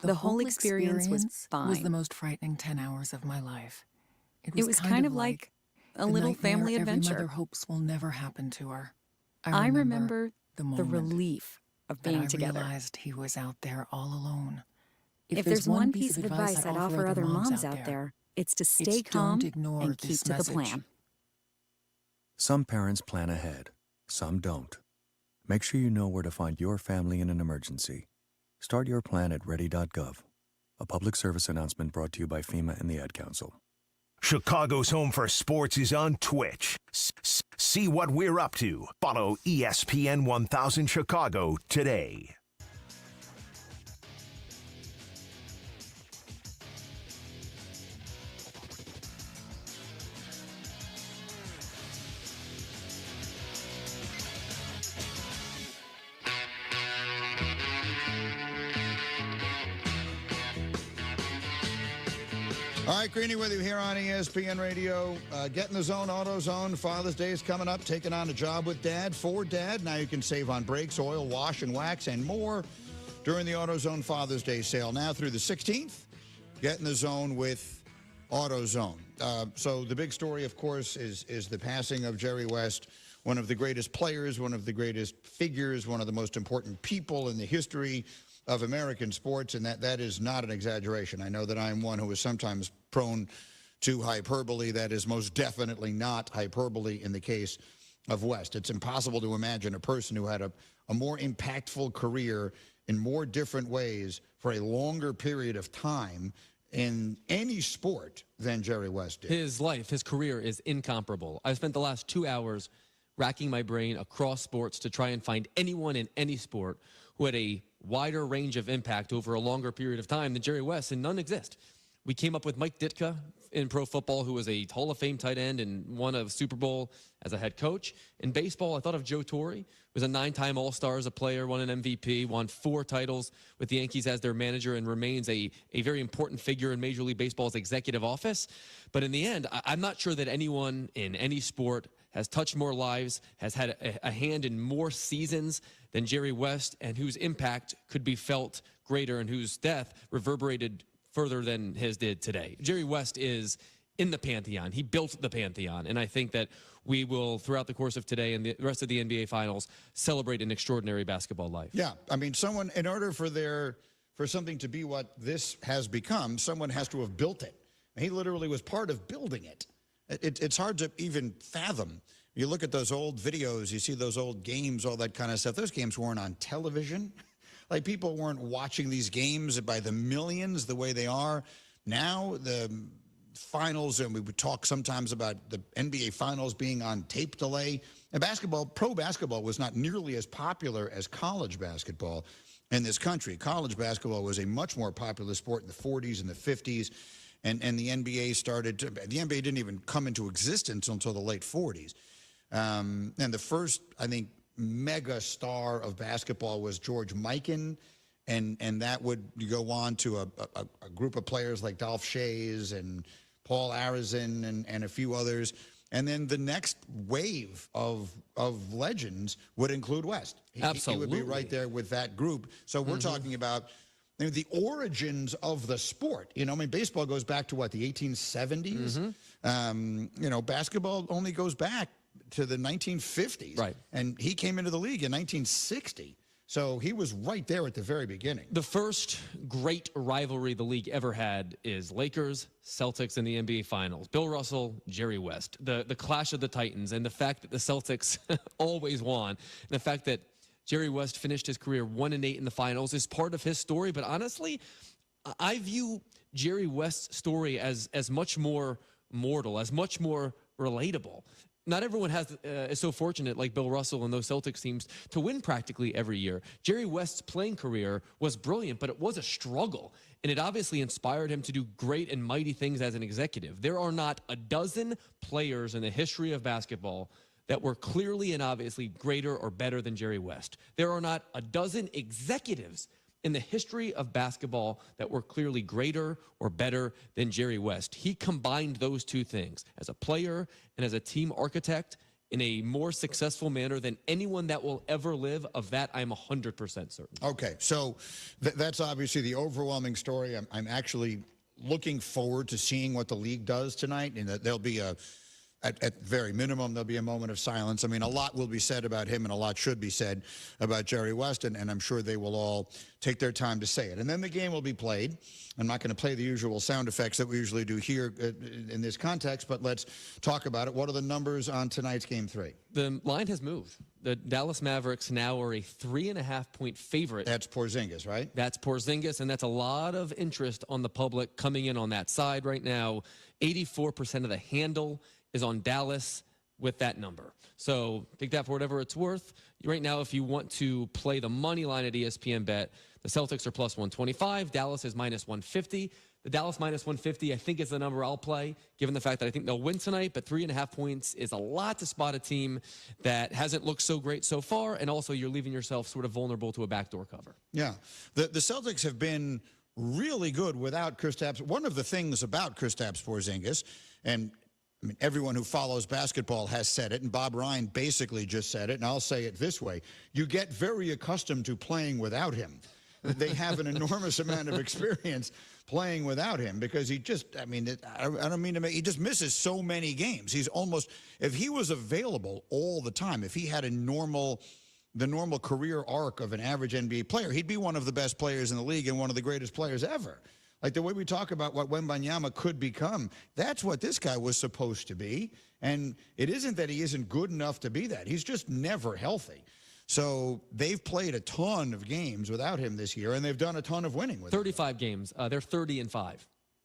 The whole experience was fine. Was the most frightening 10 hours of my life. It was kind of like a little family adventure. Every mother hopes will never happen to her. I remember the relief of being together. I realized he was out there all alone. If there's one piece of advice I'd offer other moms out there, it's to stay calm and keep to the plan. Some parents plan ahead, some don't. Make sure you know where to find your family in an emergency. Start your plan at ready.gov. A public service announcement brought to you by FEMA and the Ad Council. Chicago's home for sports is on Twitch. See what we're up to. Follow ESPN 1000 Chicago today. All right, Greeny with you here on ESPN Radio. Get in the zone, AutoZone. Father's Day is coming up. Taking on a job with Dad, for Dad. Now you can save on brakes, oil, wash, and wax, and more during the AutoZone Father's Day sale. Now through the 16th, get in the zone with AutoZone. So the big story, of course, is the passing of Jerry West, one of the greatest players, one of the greatest figures, one of the most important people in the history of American sports, and that is not an exaggeration. I know that I am one who is sometimes prone to hyperbole that is most definitely not hyperbole in the case of West. It's impossible to imagine a person who had a more impactful career in more different ways for a longer period of time in any sport than Jerry West did. His life, his career is incomparable. I've spent the last 2 hours racking my brain across sports to try and find anyone in any sport who had a wider range of impact over a longer period of time than Jerry West, and none exist. We came up with Mike Ditka in pro football, who was a Hall of Fame tight end and won a Super Bowl as a head coach. In baseball, I thought of Joe Torre, who was a 9-time All-Star as a player, won an MVP, won 4 titles with the Yankees as their manager, and remains a very important figure in Major League Baseball's executive office. But in the end, I'm not sure that anyone in any sport has touched more lives, has had a hand in more seasons than Jerry West, and whose impact could be felt greater and whose death reverberated further than his did today. Jerry West is in the Pantheon. He built the Pantheon, and I think that we will, throughout the course of today and the rest of the NBA Finals, celebrate an extraordinary basketball life. Yeah, I mean, someone, in order for something to be what this has become, someone has to have built it. He literally was part of building it. It's hard to even fathom. You look at those old videos, you see those old games, all that kind of stuff. Those games weren't on television. Like, people weren't watching these games by the millions the way they are now. The finals, and we would talk sometimes about the NBA Finals being on tape delay. And basketball, pro basketball, was not nearly as popular as college basketball in this country. College basketball was a much more popular sport in the 40s and the 50s. And the NBA started to, the NBA didn't even come into existence until the late 40s. And the first, I think, mega star of basketball was George Mikan, and that would go on to a group of players like Dolph Shays and Paul Arizin and a few others. And then the next wave of legends would include West. Absolutely. He would be right there with that group. So we're talking about the origins of the sport. You know, I mean, baseball goes back to what, the 1870s? You know, basketball only goes back to the 1950s. Right. And he came into the league in 1960. So he was right there at the very beginning. The first great rivalry the league ever had is Lakers, Celtics in the NBA Finals. Bill Russell, Jerry West. The clash of the Titans, and the fact that the Celtics always won, and the fact that Jerry West finished his career 1-8 in the finals is part of his story. But honestly, I view Jerry West's story as much more mortal, as much more relatable. Not everyone is so fortunate like Bill Russell and those Celtics teams to win practically every year. Jerry West's playing career was brilliant, but it was a struggle, and it obviously inspired him to do great and mighty things as an executive. There are not a dozen players in the history of basketball that were clearly and obviously greater or better than Jerry West. There are not a dozen executives in the history of basketball that were clearly greater or better than Jerry West. He combined those two things as a player and as a team architect in a more successful manner than anyone that will ever live. Of that, I'm 100% certain. Okay, so that's obviously the overwhelming story. I'm actually looking forward to seeing what the league does tonight, and that there'll be at very minimum, there'll be a moment of silence. I mean, a lot will be said about him, and a lot should be said about Jerry West, and I'm sure they will all take their time to say it. And then the game will be played. I'm not going to play the usual sound effects that we usually do here in this context, but let's talk about it. What are the numbers on tonight's Game 3? The line has moved. The Dallas Mavericks now are a 3.5-point favorite. That's Porzingis, right? That's Porzingis, and that's a lot of interest on the public coming in on that side right now. 84% of the handle is on Dallas with that number. So take that for whatever it's worth. Right now, if you want to play the money line at ESPN Bet, the Celtics are plus 125. Dallas is minus 150. The Dallas minus 150, I think, is the number I'll play, given the fact that I think they'll win tonight. But 3.5 points is a lot to spot a team that hasn't looked so great so far. And also, you're leaving yourself sort of vulnerable to a backdoor cover. Yeah. The Celtics have been really good without Kristaps. One of the things about Kristaps Porzingis, and I mean, everyone who follows basketball has said it, and Bob Ryan basically just said it, and I'll say it this way. You get very accustomed to playing without him. They have an enormous amount of experience playing without him because he just, I mean, I don't mean to make, he just misses so many games. He's almost, if he was available all the time, if he had the normal career arc of an average NBA player, he'd be one of the best players in the league and one of the greatest players ever. Like the way we talk about what Wembanyama could become, that's what this guy was supposed to be. And it isn't that he isn't good enough to be that. He's just never healthy. So they've played a ton of games without him this year, and they've done a ton of winning with him. 35 games. They're 30-5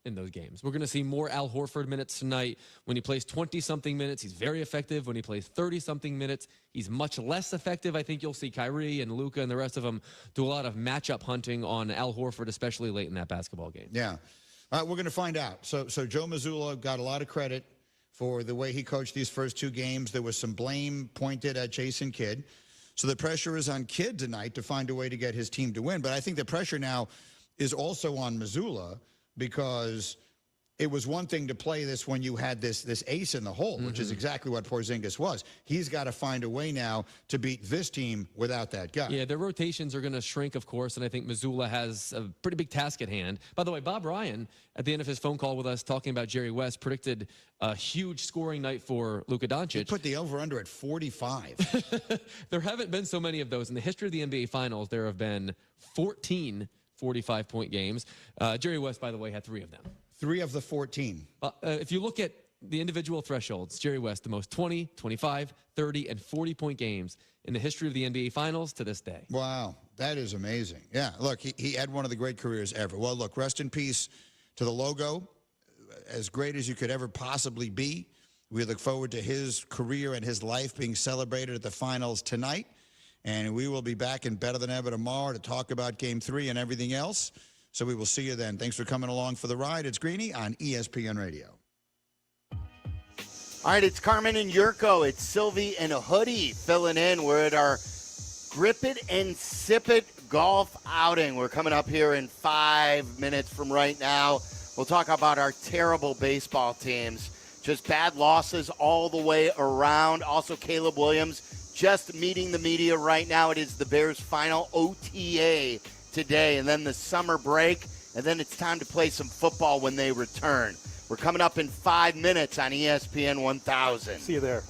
in those games. We're going to see more Al Horford minutes tonight. When he plays 20-something minutes, he's very effective. When he plays 30-something minutes, he's much less effective. I think you'll see Kyrie and Luka and the rest of them do a lot of matchup hunting on Al Horford, especially late in that basketball game. Yeah. We're going to find out. So Joe Mazzulla got a lot of credit for the way he coached these first two games. There was some blame pointed at Jason Kidd. So the pressure is on Kidd tonight to find a way to get his team to win. But I think the pressure now is also on Mazzulla, because it was one thing to play this when you had this ace in the hole, which is exactly what Porzingis was. He's got to find a way now to beat this team without that guy. Yeah, their rotations are going to shrink, of course, and I think Mazzulla has a pretty big task at hand. By the way, Bob Ryan, at the end of his phone call with us talking about Jerry West, predicted a huge scoring night for Luka Doncic. He put the over-under at 45. There haven't been so many of those. In the history of the NBA Finals, there have been 14 45-point games. Jerry West, by the way, had 3 of them. 3 of the 14. If you look at the individual thresholds, Jerry West, the most 20, 25, 30, and 40-point games in the history of the NBA Finals to this day. Wow, that is amazing. Yeah, look, he had one of the great careers ever. Well, look, rest in peace to the logo. As great as you could ever possibly be. We look forward to his career and his life being celebrated at the Finals tonight. And we will be back in Better Than Ever tomorrow to talk about Game 3 and everything else. So we will see you then. Thanks for coming along for the ride. It's Greeny on ESPN Radio. All right, it's Carmen and Yurko. It's Sylvie and a Hoodie filling in. We're at our Grip It and Sip It golf outing. We're coming up here in 5 minutes from right now. We'll talk about our terrible baseball teams. Just bad losses all the way around. Also, Caleb Williams just meeting the media right now. It is the Bears' final OTA today, and then the summer break, and then it's time to play some football when they return. We're coming up in 5 minutes on ESPN 1000. See you there.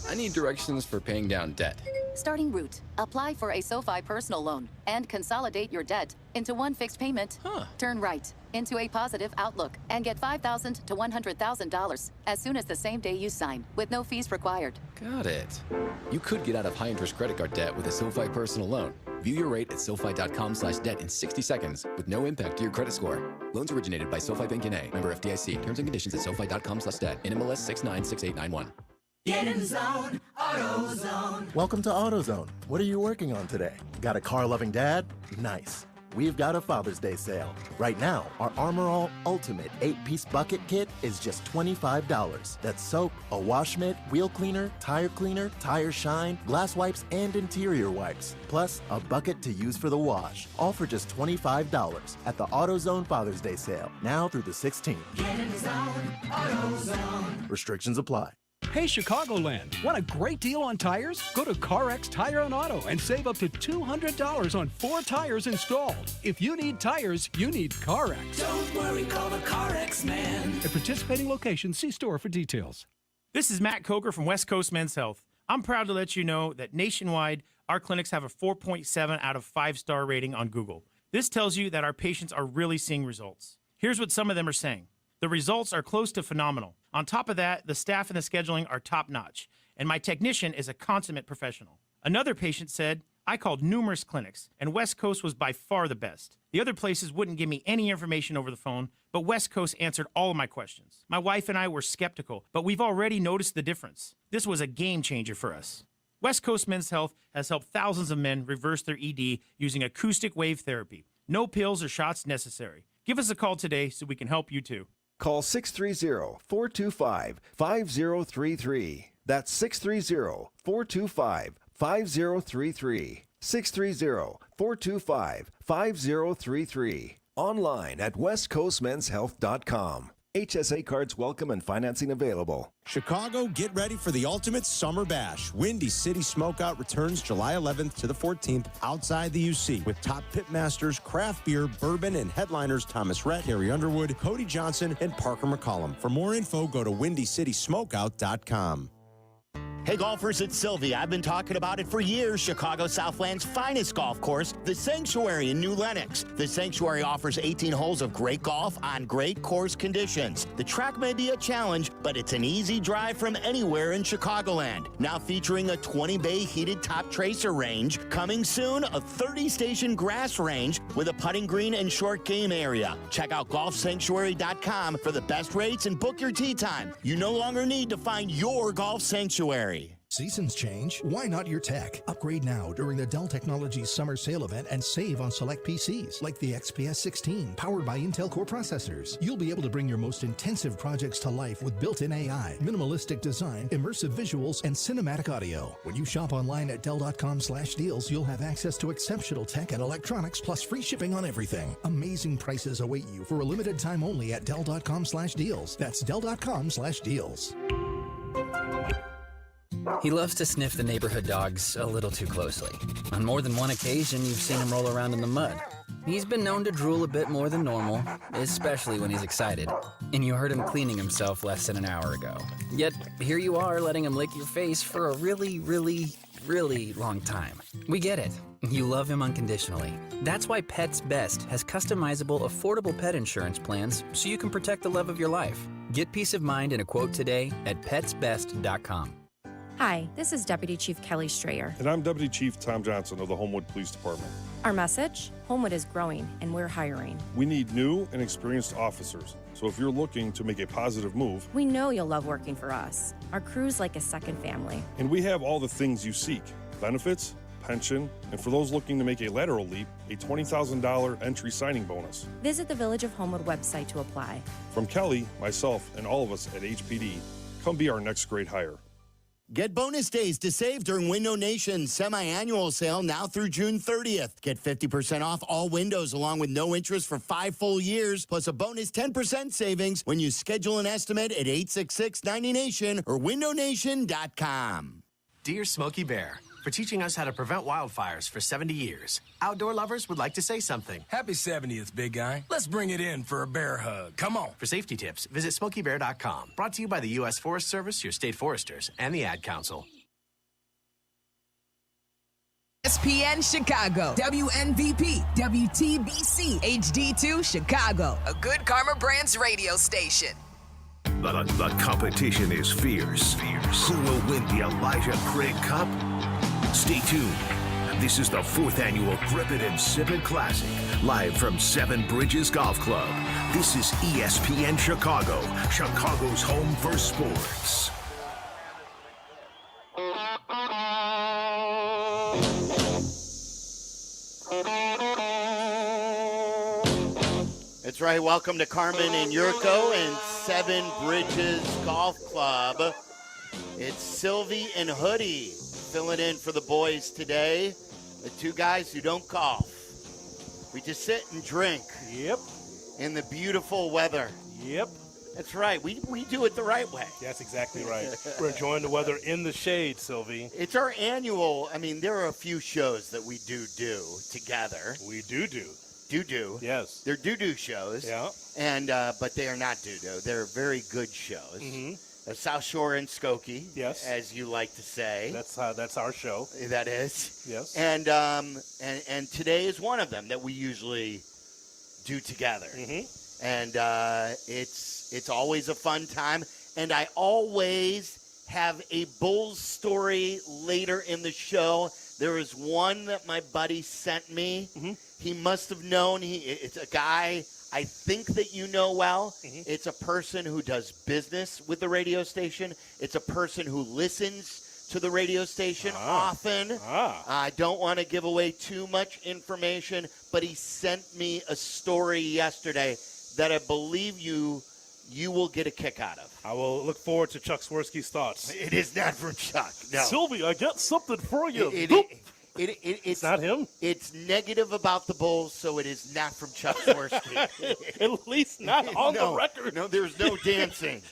I need directions for paying down debt. Starting route. Apply for a SoFi personal loan and consolidate your debt into one fixed payment. Turn right into a positive outlook and get $5,000 to $100,000 as soon as the same day you sign, with no fees required. Got it. You could get out of high-interest credit card debt with a SoFi personal loan. View your rate at SoFi.com/debt in 60 seconds with no impact to your credit score. Loans originated by SoFi Bank N.A. Member FDIC. Terms and conditions at SoFi.com/debt. NMLS 696891. Get in the zone, AutoZone. Welcome to AutoZone. What are you working on today? Got a car-loving dad? Nice. We've got a Father's Day sale. Right now, our Armor All Ultimate 8-piece bucket kit is just $25. That's soap, a wash mitt, wheel cleaner, tire shine, glass wipes, and interior wipes. Plus, a bucket to use for the wash. All for just $25 at the AutoZone Father's Day sale. Now through the 16th. Get in the zone, AutoZone. Restrictions apply. Hey, Chicagoland, want a great deal on tires? Go to CarX Tire and Auto and save up to $200 on 4 tires installed. If you need tires, you need CarX. Don't worry, call the CarX man. At participating locations, see store for details. This is Matt Coker from West Coast Men's Health. I'm proud to let you know that nationwide, our clinics have a 4.7 out of 5-star rating on Google. This tells you that our patients are really seeing results. Here's what some of them are saying. The results are close to phenomenal. On top of that, the staff and the scheduling are top-notch, and my technician is a consummate professional. Another patient said, I called numerous clinics, and West Coast was by far the best. The other places wouldn't give me any information over the phone, but West Coast answered all of my questions. My wife and I were skeptical, but we've already noticed the difference. This was a game changer for us. West Coast Men's Health has helped thousands of men reverse their ED using acoustic wave therapy. No pills or shots necessary. Give us a call today so we can help you too. Call 630-425-5033. That's 630-425-5033. 630-425-5033. Online at westcoastmenshealth.com. HSA cards welcome and financing available. Chicago, get ready for the ultimate summer bash. Windy City Smokeout returns July 11th to the 14th outside the UC with top pitmasters, craft beer, bourbon, and headliners Thomas Rhett, Harry Underwood, Cody Johnson, and Parker McCollum. For more info, go to windycitysmokeout.com. Hey golfers, it's Sylvie. I've been talking about it for years. Chicago Southland's finest golf course, the Sanctuary in New Lenox. The Sanctuary offers 18 holes of great golf on great course conditions. The track may be a challenge, but it's an easy drive from anywhere in Chicagoland. Now featuring a 20-bay heated top tracer range. Coming soon, a 30-station grass range with a putting green and short game area. Check out golfsanctuary.com for the best rates and book your tee time. You no longer need to find your golf sanctuary. Seasons change. Why not your tech? Upgrade now during the Dell Technologies Summer Sale event and save on select PCs like the XPS 16 powered by Intel Core processors. You'll be able to bring your most intensive projects to life with built-in AI, minimalistic design, immersive visuals, and cinematic audio. When you shop online at Dell.com/deals, you'll have access to exceptional tech and electronics plus free shipping on everything. Amazing prices await you for a limited time only at Dell.com/deals. That's Dell.com/deals. He loves to sniff the neighborhood dogs a little too closely. On more than one occasion, you've seen him roll around in the mud. He's been known to drool a bit more than normal, especially when he's excited. And you heard him cleaning himself less than an hour ago. Yet, here you are letting him lick your face for a really long time. We get it. You love him unconditionally. That's why Pets Best has customizable, affordable pet insurance plans so you can protect the love of your life. Get peace of mind in a quote today at petsbest.com. Hi, this is Deputy Chief Kelly Strayer. And I'm Deputy Chief Tom Johnson of the Homewood Police Department. Our message? Homewood is growing, and we're hiring. We need new and experienced officers. So if you're looking to make a positive move, We know you'll love working for us. Our crew's like a second family. and we have all the things you seek: benefits, pension, and for those looking to make a lateral leap, a $20,000 entry signing bonus. Visit the Village of Homewood website to apply. From Kelly, myself, and all of us at HPD, come be our next great hire. Get bonus days to save during Window Nation's semi-annual sale now through June 30th. Get 50% off all windows along with no interest for 5 full years, plus a bonus 10% savings when you schedule an estimate at 866-90Nation or windownation.com. Dear Smokey Bear, for teaching us how to prevent wildfires for 70 years, outdoor lovers would like to say something. Happy 70th, big guy. Let's bring it in for a bear hug. Come on. For safety tips, visit SmokeyBear.com. Brought to you by the U.S. Forest Service, your state foresters, and the Ad Council. ESPN Chicago, WNVP, WTBC, HD2 Chicago, a Good Karma Brands radio station. The competition is fierce. Who will win the Elijah Craig Cup? Stay tuned. This is the 4th annual Grip It and Sip It Classic, live from Seven Bridges Golf Club. This is ESPN Chicago, Chicago's home for sports. That's right. Welcome to Carmen and Yurko and Seven Bridges Golf Club. It's Sylvie and Hoodie filling in for the boys today. The two guys who don't golf. We just sit and drink. Yep. In the beautiful weather. Yep. That's right. We do it the right way. That's exactly right. We're enjoying the weather in the shade, Sylvie. It's our annual. I mean, there are a few shows that we do together. We do. Yes. They're do shows. Yeah. And but they are not do. They're very good shows. Mm-hmm. South Shore and Skokie. Yes. As you like to say. That's our show. That is. Yes. And today is one of them that we usually do together. Mm-hmm. And it's always a fun time. And I always have a Bulls story later in the show. There is one that my buddy sent me. Mm-hmm. He must have known. It's a guy I think that you know well. Mm-hmm. It's a person who does business with the radio station. It's a person who listens to the radio station often. I don't want to give away too much information, but he sent me a story yesterday that I believe you will get a kick out of. I will look forward to Chuck Swirsky's thoughts. It is not from Chuck. No. Sylvie, I got something for you. It's not him? It's negative about the Bulls, so it is not from Chuck Swirsky. At least not on the record. No, there's no dancing.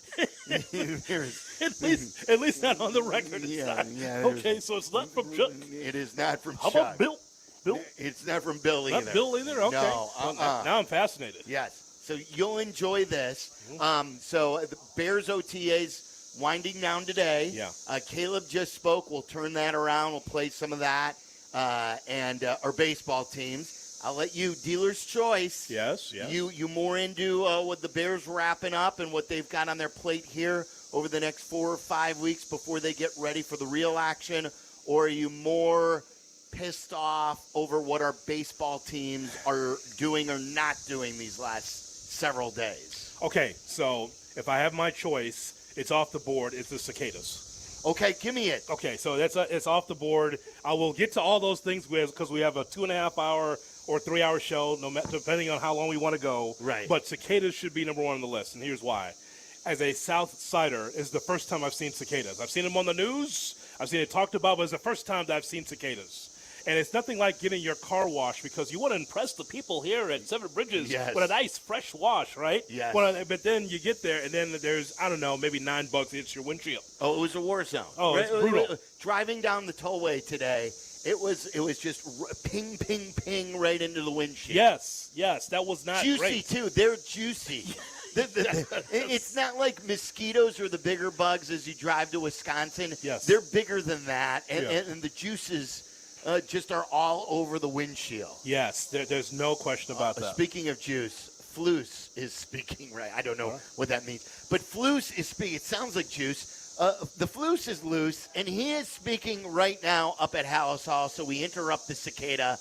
At least not on the record. Yeah. Okay, so it's not from Chuck. It is not from How Chuck. about Bill? Bill? It's not from Bill either. Not Bill either? Okay. No. Well, now I'm fascinated. Yes. So you'll enjoy this. So the Bears OTAs winding down today. Yeah. Caleb just spoke. We'll turn that around. We'll play some of that and our baseball teams. I'll let you, dealer's choice. Yes. You more into what the Bears wrapping up and what they've got on their plate here over the next 4 or 5 weeks before they get ready for the real action, or are you more pissed off over what our baseball teams are doing or not doing these last several days? Okay, so if I have my choice, it's off the board. It's the cicadas. Okay, give me it. Okay, so it's off the board. I will get to all those things because we have a 2.5 hour or 3 hour show, depending on how long we want to go. Right. But cicadas should be number one on the list, and here's why. As a South Sider, it's the first time I've seen cicadas. I've seen them on the news. I've seen it talked about, but it's the first time that I've seen cicadas. And it's nothing like getting your car washed because you want to impress the people here at Seven Bridges with a nice fresh wash, right? Yes. But then you get there, and then there's, I don't know, maybe $9 hits your windshield. Oh, it was a war zone. Oh, it's brutal. Driving down the tollway today, it was just ping, ping, ping right into the windshield. Yes, that was not juicy great. Too. They're juicy. It's not like mosquitoes or the bigger bugs as you drive to Wisconsin. Yes. They're bigger than that, and the juices just are all over the windshield. Yes, there's no question about that. Speaking of juice, Flus is speaking right. I don't know what that means. But Flus is speaking. It sounds like juice. The Flus is loose, and he is speaking right now up at Hallis Hall, so we interrupt the cicada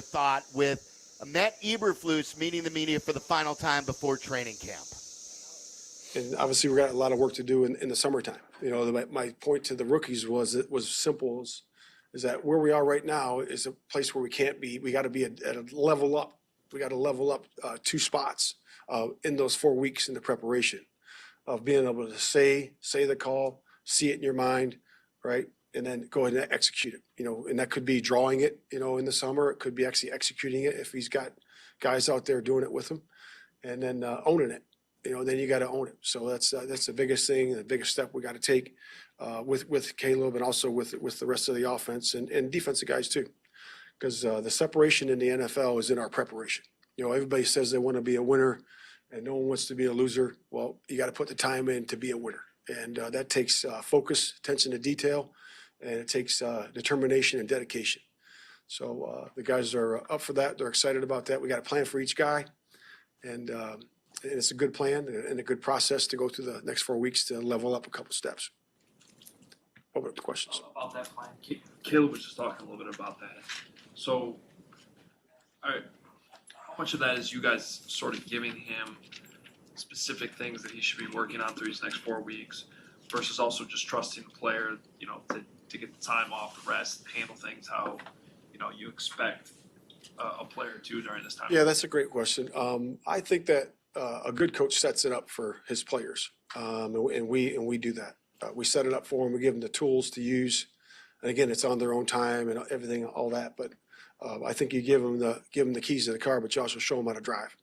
thought with Matt Eberflus meeting the media for the final time before training camp. And obviously we've got a lot of work to do in the summertime. You know, my point to the rookies was simple. Is that where we are right now is a place where we can't be. We got to be at a level up. We got to level up 2 spots in those 4 weeks in the preparation of being able to say the call, see it in your mind, right, and then go ahead and execute it. You know, and that could be drawing it, you know, in the summer. It could be actually executing it if he's got guys out there doing it with him, and then owning it. You know, then you got to own it. So that's the biggest thing, the biggest step we got to take with Caleb and also with the rest of the offense and defensive guys too, because the separation in the NFL is in our preparation. You know, everybody says they want to be a winner, and no one wants to be a loser. Well, you got to put the time in to be a winner, and that takes focus, attention to detail, and it takes determination and dedication. So the guys are up for that. They're excited about that. We got a plan for each guy, and it's a good plan and a good process to go through the next 4 weeks to level up a couple steps. Open up the questions. About that plan, Caleb was just talking a little bit about that. So, all right, how much of that is you guys sort of giving him specific things that he should be working on through these next 4 weeks versus also just trusting the player, you know, to get the time off, the rest, handle things how, you know, you expect a player to during this time? Yeah, that's a great question. I think that a good coach sets it up for his players, and we do that. We set it up for them. We give them the tools to use, and again, it's on their own time and everything, all that. But I think you give them the keys to the car, but you also show them how to drive,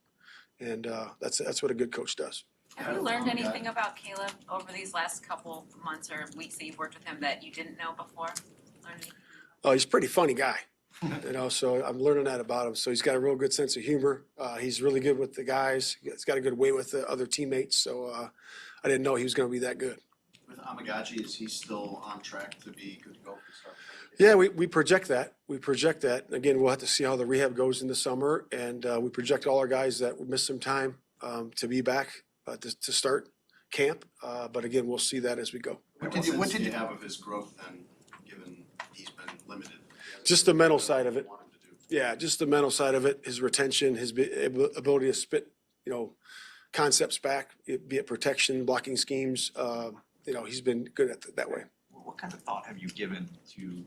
and that's what a good coach does. Have you learned anything about Caleb over these last couple months or weeks that you've worked with him that you didn't know before? He's a pretty funny guy. You know, so I'm learning that about him. So he's got a real good sense of humor. He's really good with the guys. He's got a good way with the other teammates. So I didn't know he was going to be that good. With Amagachi, is he still on track to be good to go for start? Yeah, we project that. Again, we'll have to see how the rehab goes in the summer, and we project all our guys that missed some time to be back to start camp. But again, we'll see that as we go. What did you have of his growth then, given he's been limited? Just the mental side of it. Yeah, just the mental side of it. His retention, his ability to spit, you know, concepts back, be it protection, blocking schemes. You know, he's been good at that way. What kind of thought have you given to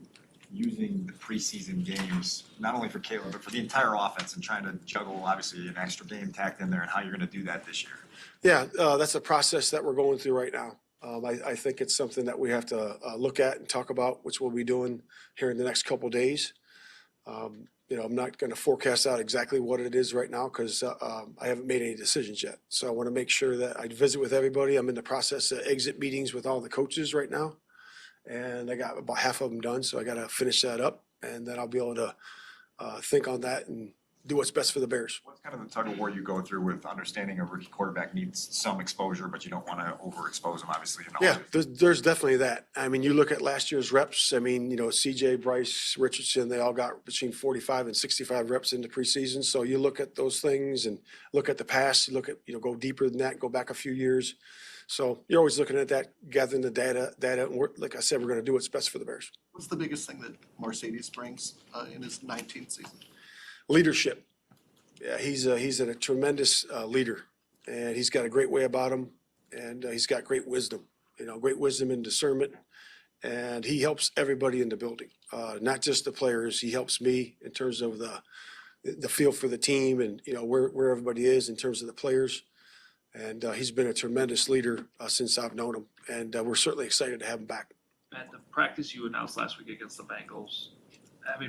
using the preseason games, not only for Caleb, but for the entire offense and trying to juggle, obviously, an extra game tacked in there and how you're going to do that this year? Yeah, that's a process that we're going through right now. I think it's something that we have to look at and talk about, which we'll be doing here in the next couple of days. You know, I'm not going to forecast out exactly what it is right now because I haven't made any decisions yet. So I want to make sure that I visit with everybody. I'm in the process of exit meetings with all the coaches right now, and I got about half of them done. So I got to finish that up, and then I'll be able to think on that and do what's best for the Bears. What's kind of the tug of war you go through with understanding a rookie quarterback needs some exposure, but you don't want to overexpose him, obviously. Yeah, there's definitely that. I mean, you look at last year's reps. I mean, CJ, Bryce, Richardson, they all got between 45 and 65 reps in the preseason. So you look at those things and look at the past. You look at, go deeper than that, go back a few years. So you're always looking at that, gathering the data. And like I said, we're going to do what's best for the Bears. What's the biggest thing that Mercedes brings in his 19th season? Leadership. Yeah, he's a tremendous leader, and he's got a great way about him, and he's got great wisdom. Great wisdom and discernment, and he helps everybody in the building, not just the players. He helps me in terms of the feel for the team and where everybody is in terms of the players. And he's been a tremendous leader since I've known him, and we're certainly excited to have him back. At the practice you announced last week against the Bengals,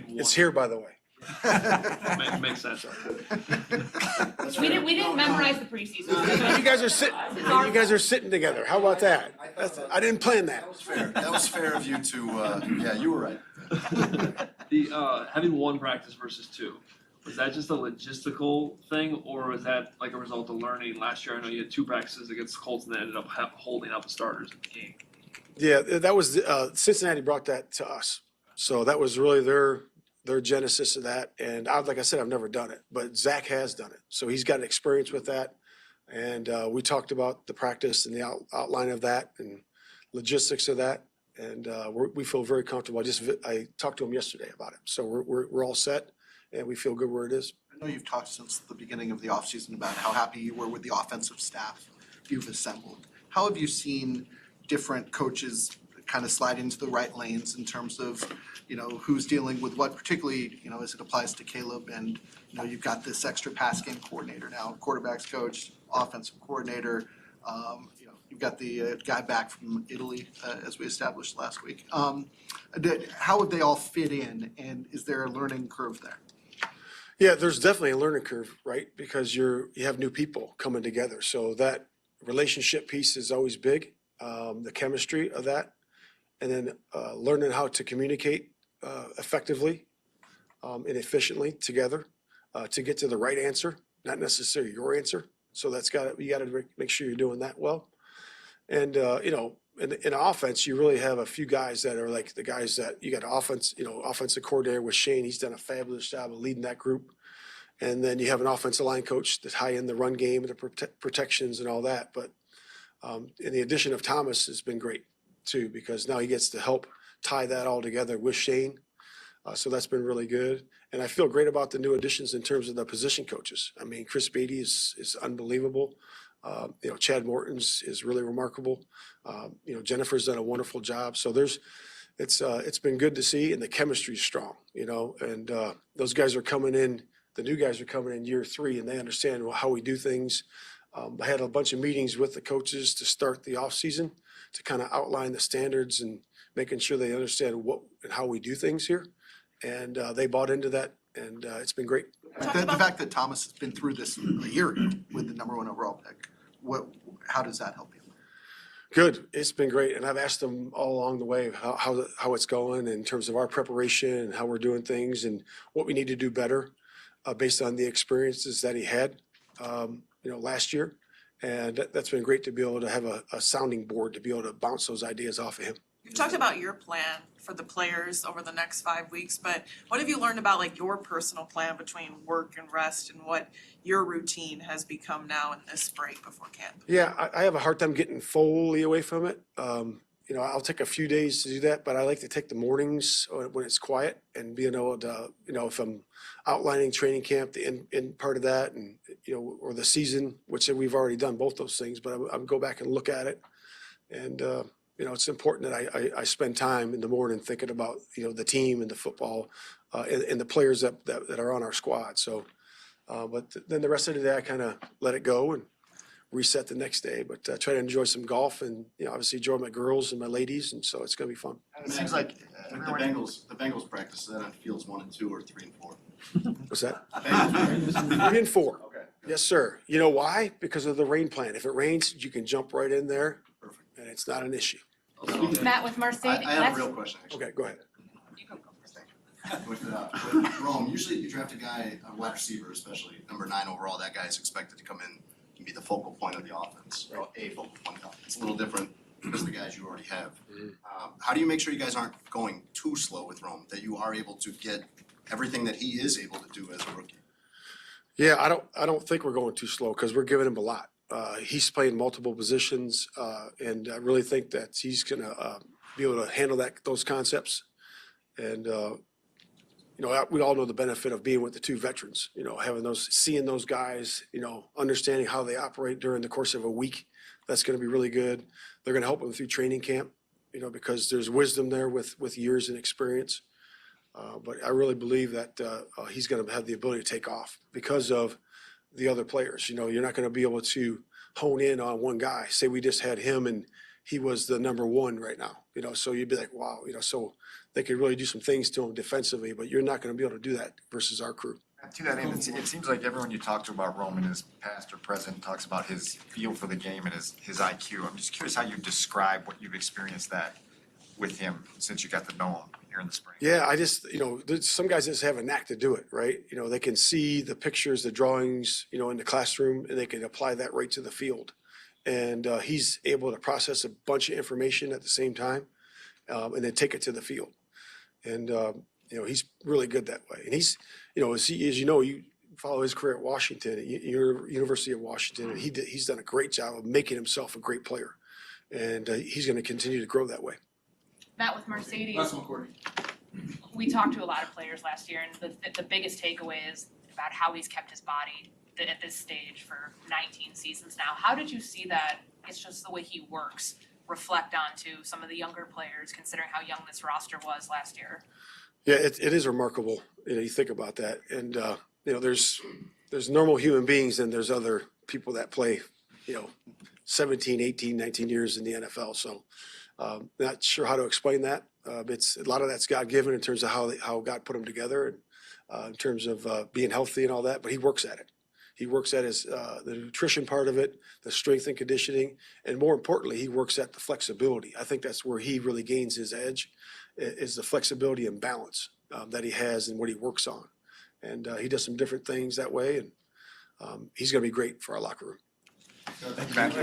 It's here, by the way. Makes sense. We didn't memorize the preseason. You guys are sitting together. How about that? I didn't plan that. That was fair of you to. Yeah, you were right. The having one practice versus two, was that just a logistical thing, or was that like a result of learning? Last year, I know you had two practices against the Colts and they ended up holding out the starters in the game. Yeah, that was Cincinnati brought that to us, so that was really their genesis of that. And like I said, I've never done it, but Zach has done it, so he's got experience with that. And we talked about the practice and the outline of that and logistics of that, and we feel very comfortable. I talked to him yesterday about it, so we're all set, and we feel good where it is. I know you've talked since the beginning of the offseason about how happy you were with the offensive staff you've assembled. How have you seen different coaches kind of slide into the right lanes in terms of, who's dealing with what, particularly, as it applies to Caleb, and, you've got this extra pass game coordinator now, quarterbacks coach, offensive coordinator, you've got the guy back from Italy, as we established last week. How would they all fit in, and is there a learning curve there? Yeah, there's definitely a learning curve, right? Because you have new people coming together. So that relationship piece is always big, the chemistry of that, and then learning how to communicate effectively and efficiently together to get to the right answer, not necessarily your answer. So you got to make sure you're doing that well. And in offense, you really have a few guys that are like the guys that you got offensive coordinator with Shane. He's done a fabulous job of leading that group. And then you have an offensive line coach that's high in the run game and the protections and all that. But and the addition of Thomas has been great too, because now he gets to help tie that all together with Shane. So that's been really good. And I feel great about the new additions in terms of the position coaches. I mean, Chris Beatty is unbelievable. Chad Morton's is really remarkable. Jennifer's done a wonderful job. So it's been good to see, and the chemistry's strong, and those guys are coming in, the new guys are coming in year 3, and they understand how we do things. I had a bunch of meetings with the coaches to start the off season to kind of outline the standards and making sure they understand what and how we do things here. And they bought into that, and it's been great. The fact that Thomas has been through this a year ago with the #1 overall pick, how does that help you? Good. It's been great. And I've asked them all along the way how it's going in terms of our preparation and how we're doing things and what we need to do better based on the experiences that he had, last year. And that's been great to be able to have a sounding board to be able to bounce those ideas off of him. You've talked about your plan for the players over the next 5 weeks, but what have you learned about like your personal plan between work and rest and what your routine has become now in this break before camp? Yeah, I have a hard time getting fully away from it. I'll take a few days to do that, but I like to take the mornings when it's quiet and being able to, if I'm outlining training camp, the in part of that, and or the season, which we've already done both those things, but I'm go back and look at it, and it's important that I spend time in the morning thinking about the team and the football and the players that are on our squad. So, but then the rest of the day I kind of let it go and reset the next day, but try to enjoy some golf and obviously enjoy my girls and my ladies, and so it's gonna be fun. It seems like the Bengals practice then on fields 1 and 2 or 3 and 4. What's that? 3 and 4. Okay. Yes, sir. You know why? Because of the rain plan. If it rains, you can jump right in there. Perfect. And it's not an issue. Matt, with Mercedes. I have a real question, actually. Okay, go ahead. With Rome, usually you draft a guy, a wide receiver especially, number 9 overall, that guy is expected to come in and be the focal point of the offense, or a focal point of the offense. It's a little different because of the guys you already have. How do you make sure you guys aren't going too slow with Rome, that you are able to get everything that he is able to do as a rookie? Yeah, I don't think we're going too slow because we're giving him a lot. He's playing multiple positions, and I really think that he's going to be able to handle those concepts. And we all know the benefit of being with the 2 veterans. Seeing those guys, understanding how they operate during the course of a week. That's going to be really good. They're going to help him through training camp, because there's wisdom there with years and experience. But I really believe that he's going to have the ability to take off because of the other players. You're not going to be able to hone in on one guy. Say we just had him and he was the number 1 right now. So you'd be like, wow. So they could really do some things to him defensively, but you're not going to be able to do that versus our crew. To that end, it seems like everyone you talk to about Roman, his past or present, talks about his feel for the game and his IQ. I'm just curious how you describe what you've experienced that with him since you got to know him here in the spring. Yeah, I just, some guys just have a knack to do it, right? They can see the pictures, the drawings, in the classroom, and they can apply that right to the field. And he's able to process a bunch of information at the same time and then take it to the field. And, he's really good that way. And he's, as you follow his career at Washington, University of Washington, and he's done a great job of making himself a great player. And he's going to continue to grow that way. Matt, with Mercedes, we talked to a lot of players last year, and the biggest takeaway is about how he's kept his body at this stage for 19 seasons now. How did you see that? It's just the way he works reflect onto some of the younger players, considering how young this roster was last year. Yeah, it is remarkable. You think about that, and there's normal human beings, and there's other people that play, 17, 18, 19 years in the NFL. So, not sure how to explain that. It's a lot of that's God given in terms of how God put them together, and in terms of being healthy and all that. But he works at it. He works at the nutrition part of it, the strength and conditioning, and more importantly, he works at the flexibility. I think that's where he really gains his edge, is the flexibility and balance that he has and what he works on. And he does some different things that way, and he's going to be great for our locker room. Thank you, Matt.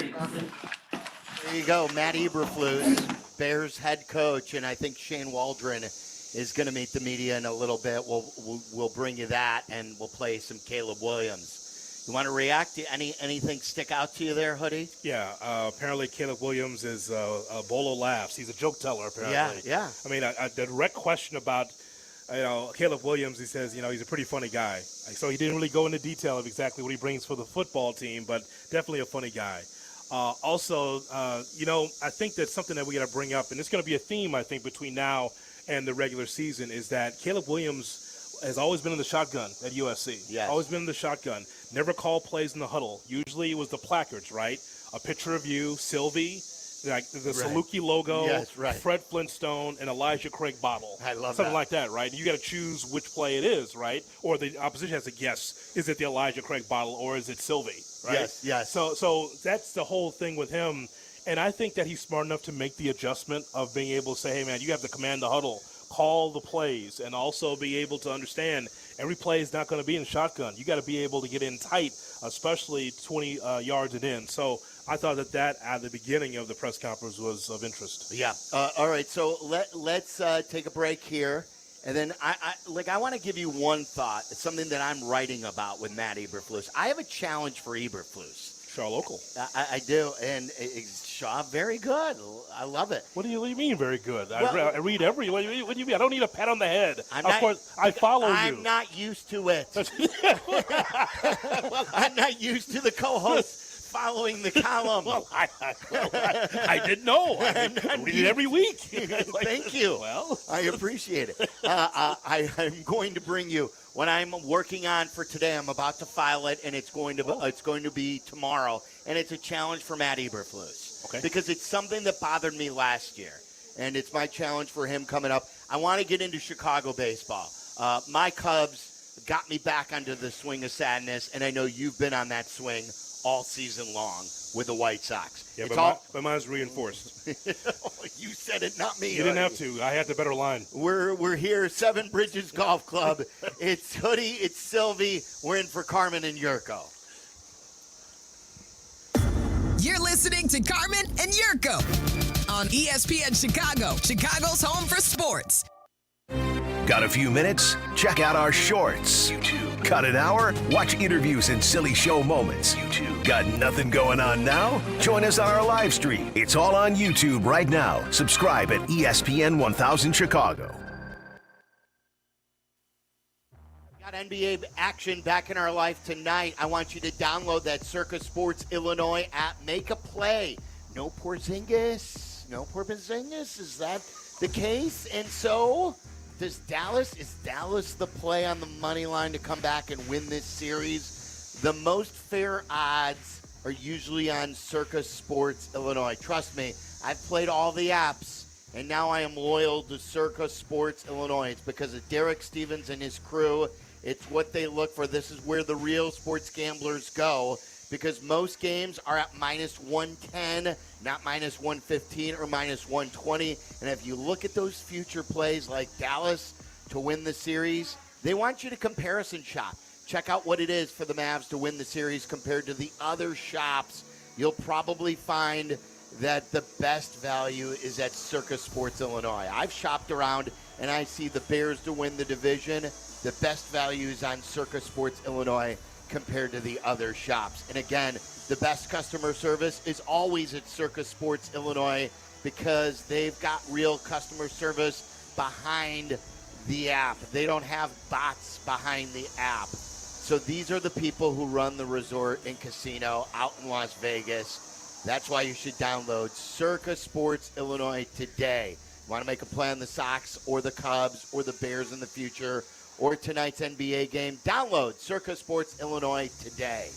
There you go, Matt Eberflus, Bears head coach, and I think Shane Waldron is going to meet the media in a little bit. We'll bring you that, and we'll play some Caleb Williams. You want to react to anything stick out to you there, Hoodie? Yeah, apparently Caleb Williams is a bolo laughs. He's a joke teller, apparently. Yeah. I mean, a direct question about, Caleb Williams, he says, he's a pretty funny guy. So he didn't really go into detail of exactly what he brings for the football team, but definitely a funny guy. Also, I think that's something that we got to bring up, and it's going to be a theme, I think, between now and the regular season, is that Caleb Williams has always been in the shotgun at USC. Yes. Always been in the shotgun. Never called plays in the huddle. Usually it was the placards, right? A picture of you, Sylvie, like the Saluki logo, yes, right. Fred Flintstone, and Elijah Craig bottle. I love Something that. like that, right? You got to choose which play it is, right? Or the opposition has to guess, is it the Elijah Craig bottle or is it Sylvie, right? Yes. So that's the whole thing with him. And I think that he's smart enough to make the adjustment of being able to say, hey, man, you have to command the huddle, call the plays, and also be able to understand every play is not going to be in shotgun. You got to be able to get in tight, especially 20 yards and in. So I thought that at the beginning of the press conference was of interest. Yeah. All right. So let's take a break here, and then I want to give you one thought. It's something that I'm writing about with Matt Eberflus. I have a challenge for Eberflus. Shaw local. I do, and Shaw very good. I love it. What do you mean very good? Well, I read every. What do you mean? I don't need a pat on the head. Of course, I follow you. I'm not used to it. I'm not used to the co-host following the column. Well, I didn't know. I read it every week. Thank you. Well, I appreciate it. I'm going to bring you what I'm working on for today. I'm about to file it, and it's going to be tomorrow, and it's a challenge for Matt Eberflus. Okay. Because it's something that bothered me last year, and it's my challenge for him coming up. I want to get into Chicago baseball. My Cubs got me back onto the swing of sadness, and I know you've been on that swing all season long. with the White Sox. Yeah, It's but mine's reinforced. You said it, not me. You didn't have to. I had the better line. We're here, Seven Bridges Golf Club. It's Hoodie, it's Sylvie. We're in for Carmen and Yurko. You're listening to Carmen and Yurko on ESPN Chicago, Chicago's home for sports. Got a few minutes? Check out our shorts. YouTube. Got an hour? Watch interviews and silly show moments. YouTube. Got nothing going on now? Join us on our live stream. It's all on YouTube right now. Subscribe at ESPN 1000 Chicago. Got NBA action back in our life tonight. I want you to download that Circa Sports Illinois app. Make a play. No Porzingis. No Porzingis. Is that the case? And so, is Dallas the play on the money line to come back and win this series? The most fair odds are usually on Circa Sports Illinois. Trust me, I've played all the apps, and now I am loyal to Circa Sports Illinois. It's because of Derek Stevens and his crew. It's what they look for. This is where the real sports gamblers go, because most games are at minus 110, not minus 115 or minus 120. And if you look at those future plays like Dallas to win the series, they want you to comparison shop. Check out what it is for the Mavs to win the series compared to the other shops. You'll probably find that the best value is at Circa Sports Illinois. I've shopped around, and I see the Bears to win the division. The best value is on Circa Sports Illinois compared to the other shops. And again, the best customer service is always at Circa Sports Illinois, because they've got real customer service behind the app. They don't have bots behind the app. So these are the people who run the resort and casino out in Las Vegas. That's why you should download Circa Sports Illinois today. You want to make a play on the Sox or the Cubs or the Bears in the future, or tonight's NBA game? Download Circa Sports Illinois today.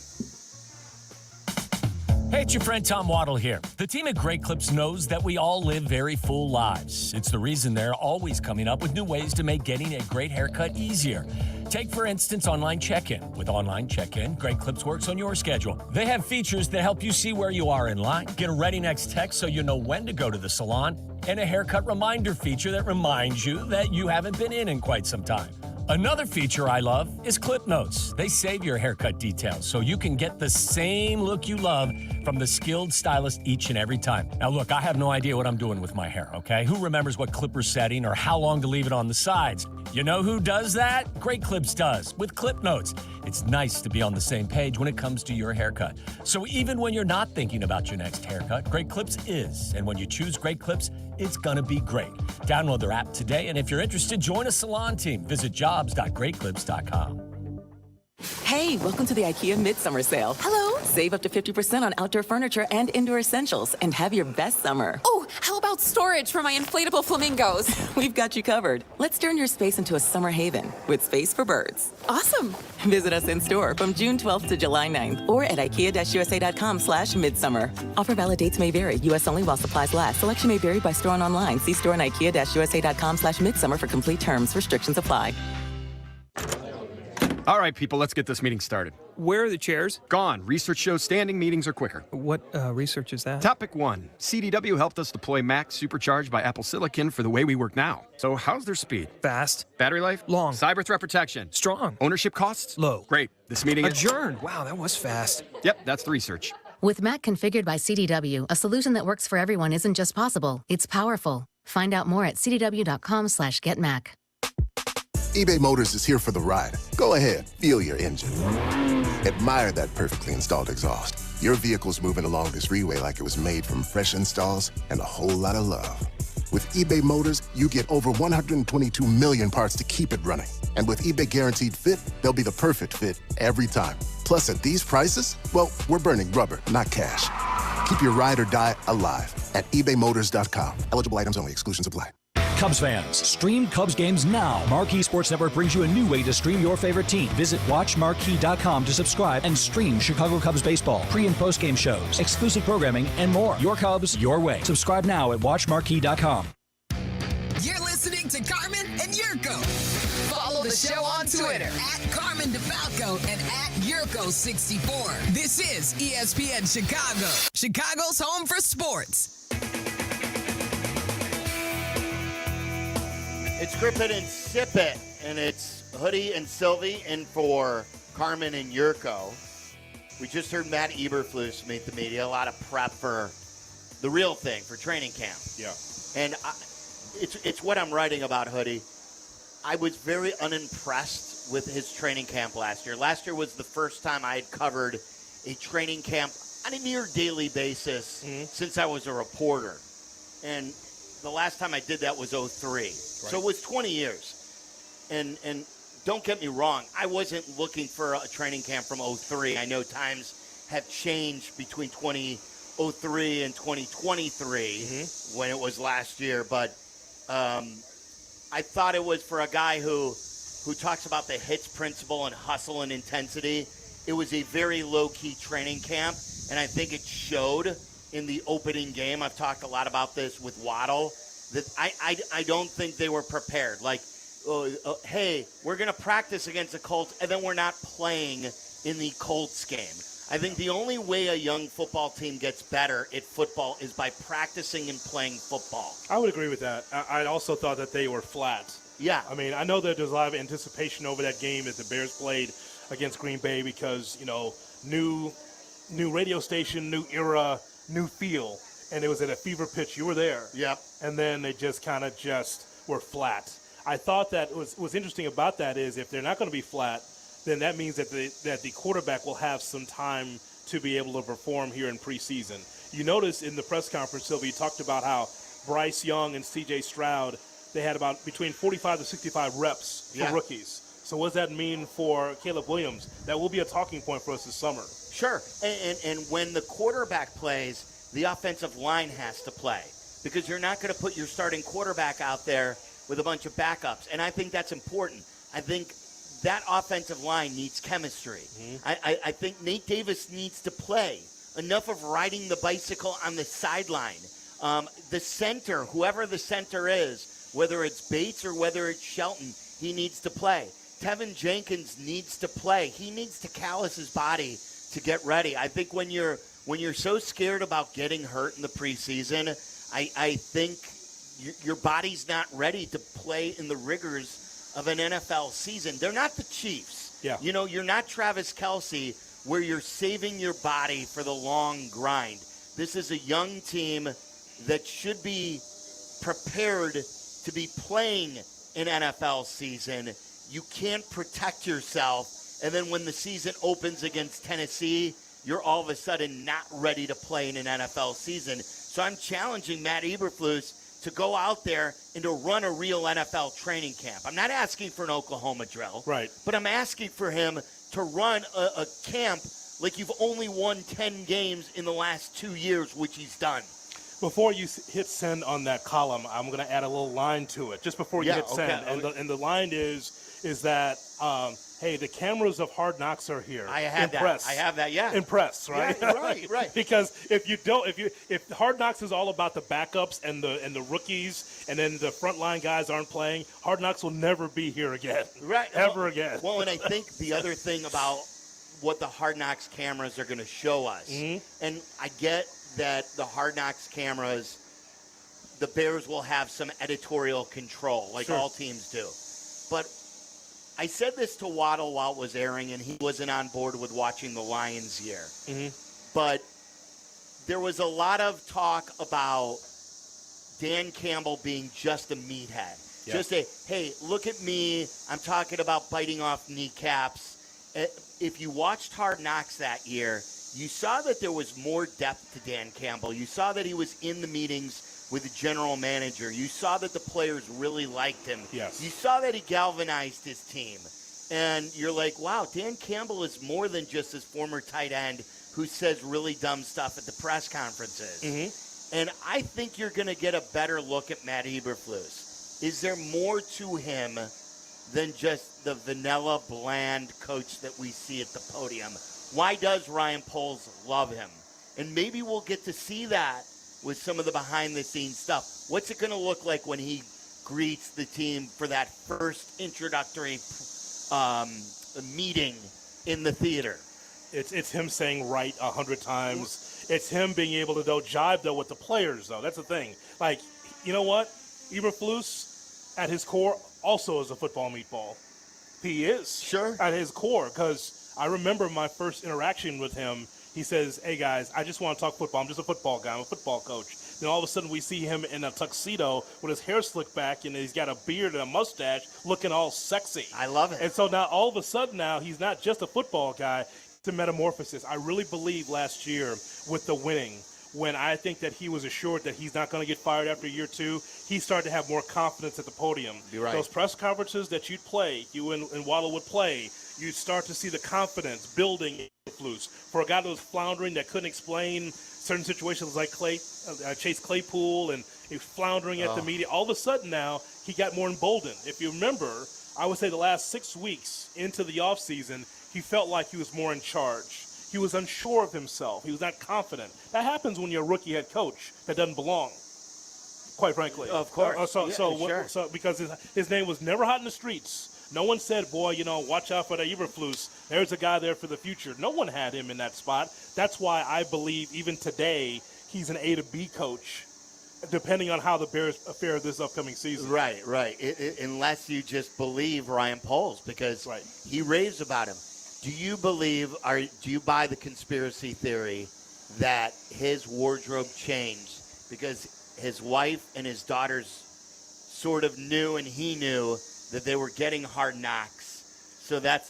Hey, it's your friend Tom Waddle here. The team at Great Clips knows that we all live very full lives. It's the reason they're always coming up with new ways to make getting a great haircut easier. Take, for instance, online check-in. With online check-in, Great Clips works on your schedule. They have features that help you see where you are in line, get a ready next text so you know when to go to the salon, and a haircut reminder feature that reminds you that you haven't been in quite some time. Another feature I love is Clip Notes. They save your haircut details so you can get the same look you love from the skilled stylist each and every time. Now look, I have no idea what I'm doing with my hair, okay? Who remembers what clipper setting or how long to leave it on the sides? You know who does that? Great Clips does, with Clip Notes. It's nice to be on the same page when it comes to your haircut. So even when you're not thinking about your next haircut, Great Clips is. And when you choose Great Clips, it's gonna be great. Download their app today, and if you're interested, join a salon team. Visit jobs.greatclips.com. Hey, welcome to the IKEA Midsummer Sale. Hello. Save up to 50% on outdoor furniture and indoor essentials, and have your best summer. Oh, how about storage for my inflatable flamingos? We've got you covered. Let's turn your space into a summer haven with space for birds. Awesome. Visit us in store from June 12th to July 9th or at ikea-usa.com/midsummer. Offer valid dates may vary. U.S. only while supplies last. Selection may vary by store and online. See store and ikea-usa.com/midsummer for complete terms. Restrictions apply. All right, people, let's get this meeting started. Where are the chairs? Gone. Research shows standing meetings are quicker. What research is that? Topic 1. CDW helped us deploy Mac supercharged by Apple Silicon for the way we work now. So how's their speed? Fast. Battery life? Long. Cyber threat protection? Strong. Ownership costs? Low. Great. This meeting Adjourned. Wow, that was fast. Yep, that's the research. With Mac configured by CDW, a solution that works for everyone isn't just possible, it's powerful. Find out more at cdw.com/getmac. eBay Motors is here for the ride. Go ahead, feel your engine. Admire that perfectly installed exhaust. Your vehicle's moving along this freeway like it was made from fresh installs and a whole lot of love. With eBay Motors, you get over 122 million parts to keep it running. And with eBay Guaranteed Fit, they'll be the perfect fit every time. Plus, at these prices, well, we're burning rubber, not cash. Keep your ride or die alive at ebaymotors.com. Eligible items only. Exclusions apply. Cubs fans, stream Cubs games now. Marquee Sports Network brings you a new way to stream your favorite team. Visit WatchMarquee.com to subscribe and stream Chicago Cubs baseball, pre- and post-game shows, exclusive programming, and more. Your Cubs, your way. Subscribe now at WatchMarquee.com. You're listening to Carmen and Yurko. Follow the show on Twitter at Carmen DeFalco and at Yurko 64. This is ESPN Chicago, Chicago's home for sports. It's Grip It and Sip It, and it's Hoodie and Sylvie in for Carmen and Yurko. We just heard Matt Eberflus meet the media. A lot of prep for the real thing, for training camp. Yeah. And it's what I'm writing about, Hoodie. I was very unimpressed with his training camp last year. Last year was the first time I had covered a training camp on a near daily basis since I was a reporter. And the last time I did that was 03. Right. So it was 20 years. And don't get me wrong, I wasn't looking for a training camp from 03. I know times have changed between 2003 and 2023 when it was last year. But I thought it was for a guy who talks about the hits principle and hustle and intensity. It was a very low-key training camp, and I think it showed in the opening game. I've talked a lot about this with Waddle, that I don't think they were prepared. Like, hey, we're going to practice against the Colts, and then we're not playing in the Colts game. I think the only way a young football team gets better at football is by practicing and playing football. I would agree with that. I also thought that they were flat. Yeah. I mean, I know that there's a lot of anticipation over that game that the Bears played against Green Bay because, new radio station, new era, new feel, and it was at a fever pitch. You were there. Yep. And then they just kind of were flat. I thought that what's interesting about that is if they're not going to be flat, then that means that the quarterback will have some time to be able to perform here in preseason. You notice in the press conference, Sylvie, talked about how Bryce Young and C.J. Stroud, they had about between 45 to 65 reps for rookies. So what does that mean for Caleb Williams? That will be a talking point for us this summer. Sure. And when the quarterback plays, the offensive line has to play because you're not going to put your starting quarterback out there with a bunch of backups. And I think that's important. I think that offensive line needs chemistry. I think Nate Davis needs to play. Enough of riding the bicycle on the sideline. The center, whoever the center is, whether it's Bates or whether it's Shelton, he needs to play. Tevin Jenkins needs to play. He needs to callous his body to get ready. I think when you're so scared about getting hurt in the preseason, I think your body's not ready to play in the rigors of an NFL season. They're not the Chiefs. Yeah. You're not Travis Kelce where you're saving your body for the long grind. This is a young team that should be prepared to be playing an NFL season. You can't protect yourself, and then when the season opens against Tennessee, you're all of a sudden not ready to play in an NFL season. So I'm challenging Matt Eberflus to go out there and to run a real NFL training camp. I'm not asking for an Oklahoma drill, right? But I'm asking for him to run a camp like you've only won 10 games in the last 2 years, which he's done. Before you hit send on that column, I'm going to add a little line to it, just before you hit send. And the line is that, hey, the cameras of Hard Knocks are here. I have that, yeah. Impress, right? Yeah, right. Because if Hard Knocks is all about the backups and the rookies, and then the frontline guys aren't playing, Hard Knocks will never be here again. Right. Ever again. Well, and I think the other thing about what the Hard Knocks cameras are going to show us, and I get that the Hard Knocks cameras, the Bears will have some editorial control, like all teams do. But I said this to Waddle while it was airing, and he wasn't on board with watching the Lions year. But there was a lot of talk about Dan Campbell being just a meathead. Just hey, look at me. I'm talking about biting off kneecaps. If you watched Hard Knocks that year, you saw that there was more depth to Dan Campbell. You saw that he was in the meetings with the general manager. You saw that the players really liked him. Yes. You saw that he galvanized his team. And you're like, wow, Dan Campbell is more than just his former tight end who says really dumb stuff at the press conferences. And I think you're going to get a better look at Matt Eberflus. Is there more to him than just the vanilla, bland coach that we see at the podium? Why does Ryan Poles love him? And maybe we'll get to see that with some of the behind-the-scenes stuff. What's it going to look like when he greets the team for that first introductory meeting in the theater. It's him saying right 100 times. It's him being able to jive with the players though. That's the thing. Like, you know what? Eberflus, at his core, also is a football meatball. He is. Sure. At his core, because I remember my first interaction with him. He says, "Hey guys, I just want to talk football. I'm just a football guy. I'm a football coach." Then all of a sudden we see him in a tuxedo with his hair slicked back and he's got a beard and a mustache looking all sexy. I love it. And so now all of a sudden now he's not just a football guy, it's a metamorphosis. I really believe last year with the winning, when I think that he was assured that he's not going to get fired after year 2, he started to have more confidence at the podium. You're right. Those press conferences that you'd play, you and Waddle would play, you'd start to see the confidence building in Eberflus. For a guy that was floundering, that couldn't explain certain situations like Chase Claypool, and he was floundering at the media, all of a sudden now he got more emboldened. If you remember, I would say the last 6 weeks into the offseason, he felt like he was more in charge. He was unsure of himself. He was not confident. That happens when you're a rookie head coach that doesn't belong, quite frankly. Of course. So because his name was never hot in the streets. No one said, boy, watch out for the Eberflus. There's a guy there for the future. No one had him in that spot. That's why I believe even today he's an A to B coach, depending on how the Bears fare this upcoming season. Right. Unless you just believe Ryan Poles, because he raves about him. Do you buy the conspiracy theory that his wardrobe changed because his wife and his daughters sort of knew and he knew that they were getting Hard Knocks, so they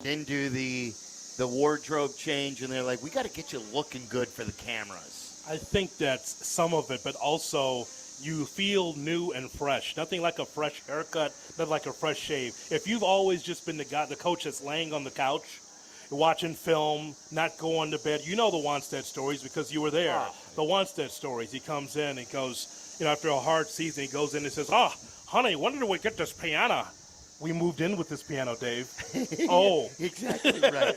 didn't do the wardrobe change, and they're like, we got to get you looking good for the cameras? I think that's some of it, but also you feel new and fresh. Nothing like a fresh haircut, nothing like a fresh shave. If you've always just been the coach that's laying on the couch, watching film, not going to bed, you know the Wanstead stories because you were there. Oh. The Wanstead stories. He comes in and goes, after a hard season, he goes in and says, honey, when did we get this piano? We moved in with this piano, Dave. Oh. Exactly right.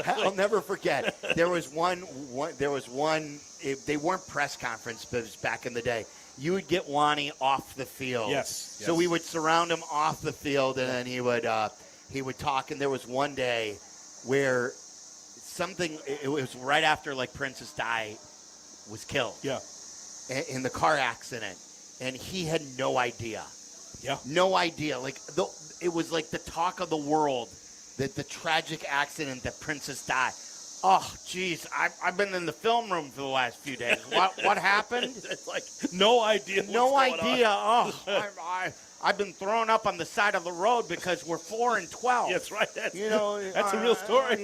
I'll never forget. There was one, they weren't press conference, but it was back in the day. You would get Wani off the field. Yes. So we would surround him off the field, and then he would talk. And there was one day where it was right after Princess Di was killed. Yeah. In the car accident, and he had no idea. Yeah. No idea. It was like the talk of the world, that the tragic accident that Princess Di. Oh, geez, I've been in the film room for the last few days. What happened? It's like no idea. No idea. Oh, I've been thrown up on the side of the road because we're 4 and 12. That's right. That's a real story.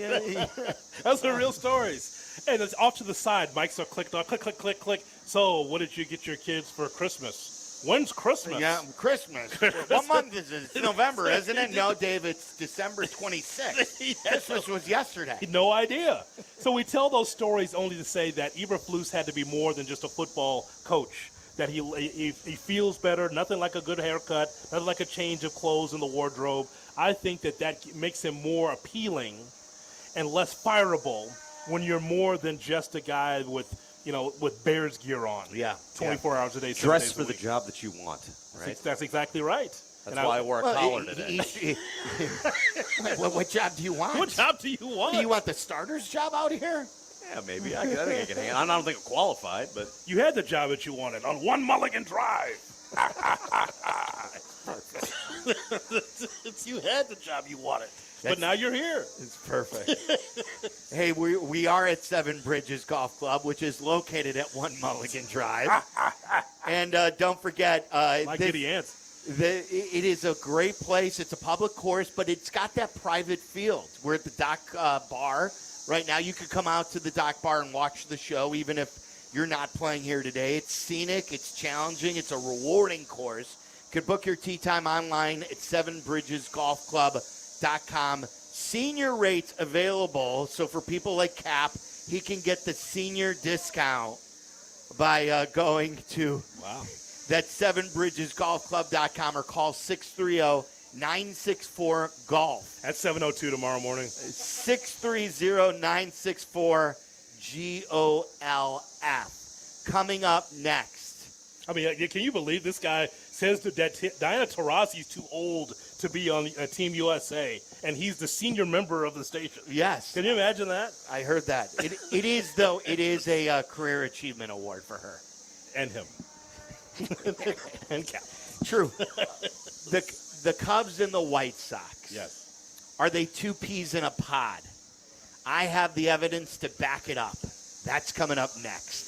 That's the real stories. And it's off to the side. Mics are clicked off. Click, click, click, click. So, what did you get your kids for Christmas? When's Christmas? Yeah, Christmas. What month is it? It's November, isn't it? No, Dave, it's December 26th. Christmas was yesterday. No idea. So we tell those stories only to say that Eberflus had to be more than just a football coach. That he feels better, nothing like a good haircut, nothing like a change of clothes in the wardrobe. I think that makes him more appealing and less fireable when you're more than just a guy with Bears gear on. Yeah. 24 hours a day. Dress for the job that you want, right? That's exactly right. That's why I wore a collar today. What job do you want? What job do you want? Do you want the starter's job out here? Yeah, maybe. I think I can handle. I don't think I'm qualified, but you had the job that you wanted on One Mulligan Drive. You had the job you wanted, but now you're here. It's perfect. Hey, we are at Seven Bridges Golf Club, which is located at One Mulligan Drive. And don't forget, Giddy Ants. It is a great place. It's a public course, but it's got that private field. We're at the Dock Bar. Right now, you could come out to the Dock Bar and watch the show, even if you're not playing here today. It's scenic. It's challenging. It's a rewarding course. You can book your tee time online at sevenbridgesgolfclub.com. Senior rates available. So for people like Cap, he can get the senior discount by going to that's sevenbridgesgolfclub.com or call 630-964-GOLF. At 7:02 tomorrow morning. 630-964-GOLF. Coming up next. I mean, can you believe this guy says that Diana Taurasi's too old to be on Team USA, and he's the senior member of the station. Yes. Can you imagine that? I heard that. It is, though, it is a career achievement award for her. And him. And Cap. True. The Cubs and the White Sox. Yes. Are they two peas in a pod? I have the evidence to back it up. That's coming up next.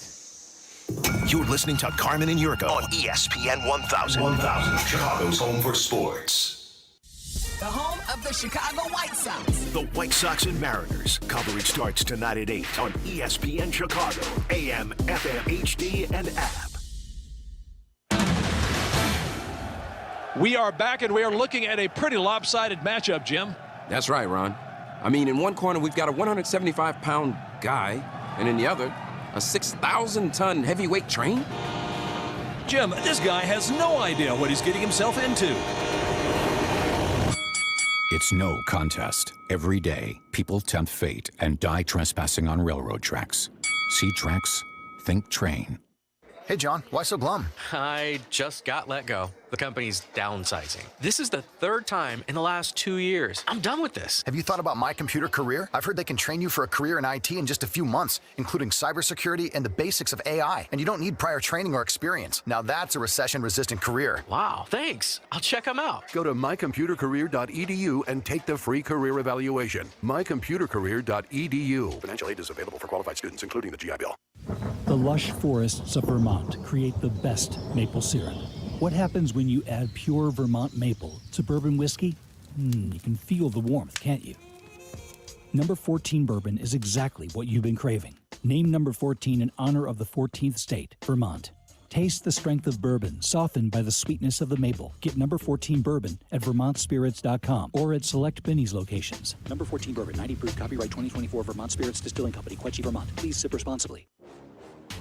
You're listening to Carmen and Yurko on ESPN 1000. Chicago's home for sports. The home of the Chicago White Sox. The White Sox and Mariners. Coverage starts tonight at 8 on ESPN Chicago, AM, FM, HD, and app. We are back, and we are looking at a pretty lopsided matchup, Jim. That's right, Ron. I mean, in one corner, we've got a 175-pound guy, and in the other, a 6,000-ton heavyweight train? Jim, this guy has no idea what he's getting himself into. It's no contest. Every day, people tempt fate and die trespassing on railroad tracks. See tracks, think train. Hey, John, why so glum? I just got let go. The company's downsizing. This is the third time in the last 2 years. I'm done with this. Have you thought about My Computer Career? I've heard they can train you for a career in IT in just a few months, including cybersecurity and the basics of AI. And you don't need prior training or experience. Now that's a recession-resistant career. Wow, thanks. I'll check them out. Go to mycomputercareer.edu and take the free career evaluation. mycomputercareer.edu. Financial aid is available for qualified students, including the GI Bill. The lush forests of Vermont create the best maple syrup. What happens when you add pure Vermont maple to bourbon whiskey? You can feel the warmth, can't you? Number 14 bourbon is exactly what you've been craving. Named number 14 in honor of the 14th state, Vermont. Taste the strength of bourbon, softened by the sweetness of the maple. Get number 14 bourbon at vermontspirits.com or at select Benny's locations. Number 14 bourbon, 90 proof, copyright 2024, Vermont Spirits Distilling Company, Quetchi, Vermont. Please sip responsibly.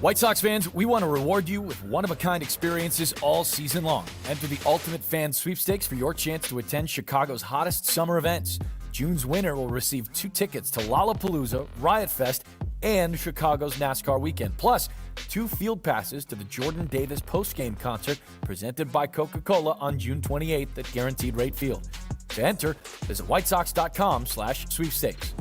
White Sox fans, we want to reward you with one-of-a-kind experiences all season long. Enter the Ultimate Fan Sweepstakes for your chance to attend Chicago's hottest summer events. June's winner will receive 2 tickets to Lollapalooza, Riot Fest, and Chicago's NASCAR weekend, plus 2 field passes to the Jordan Davis postgame concert presented by Coca-Cola on June 28th at Guaranteed Rate Field. To enter, visit whitesox.com/sweepstakes.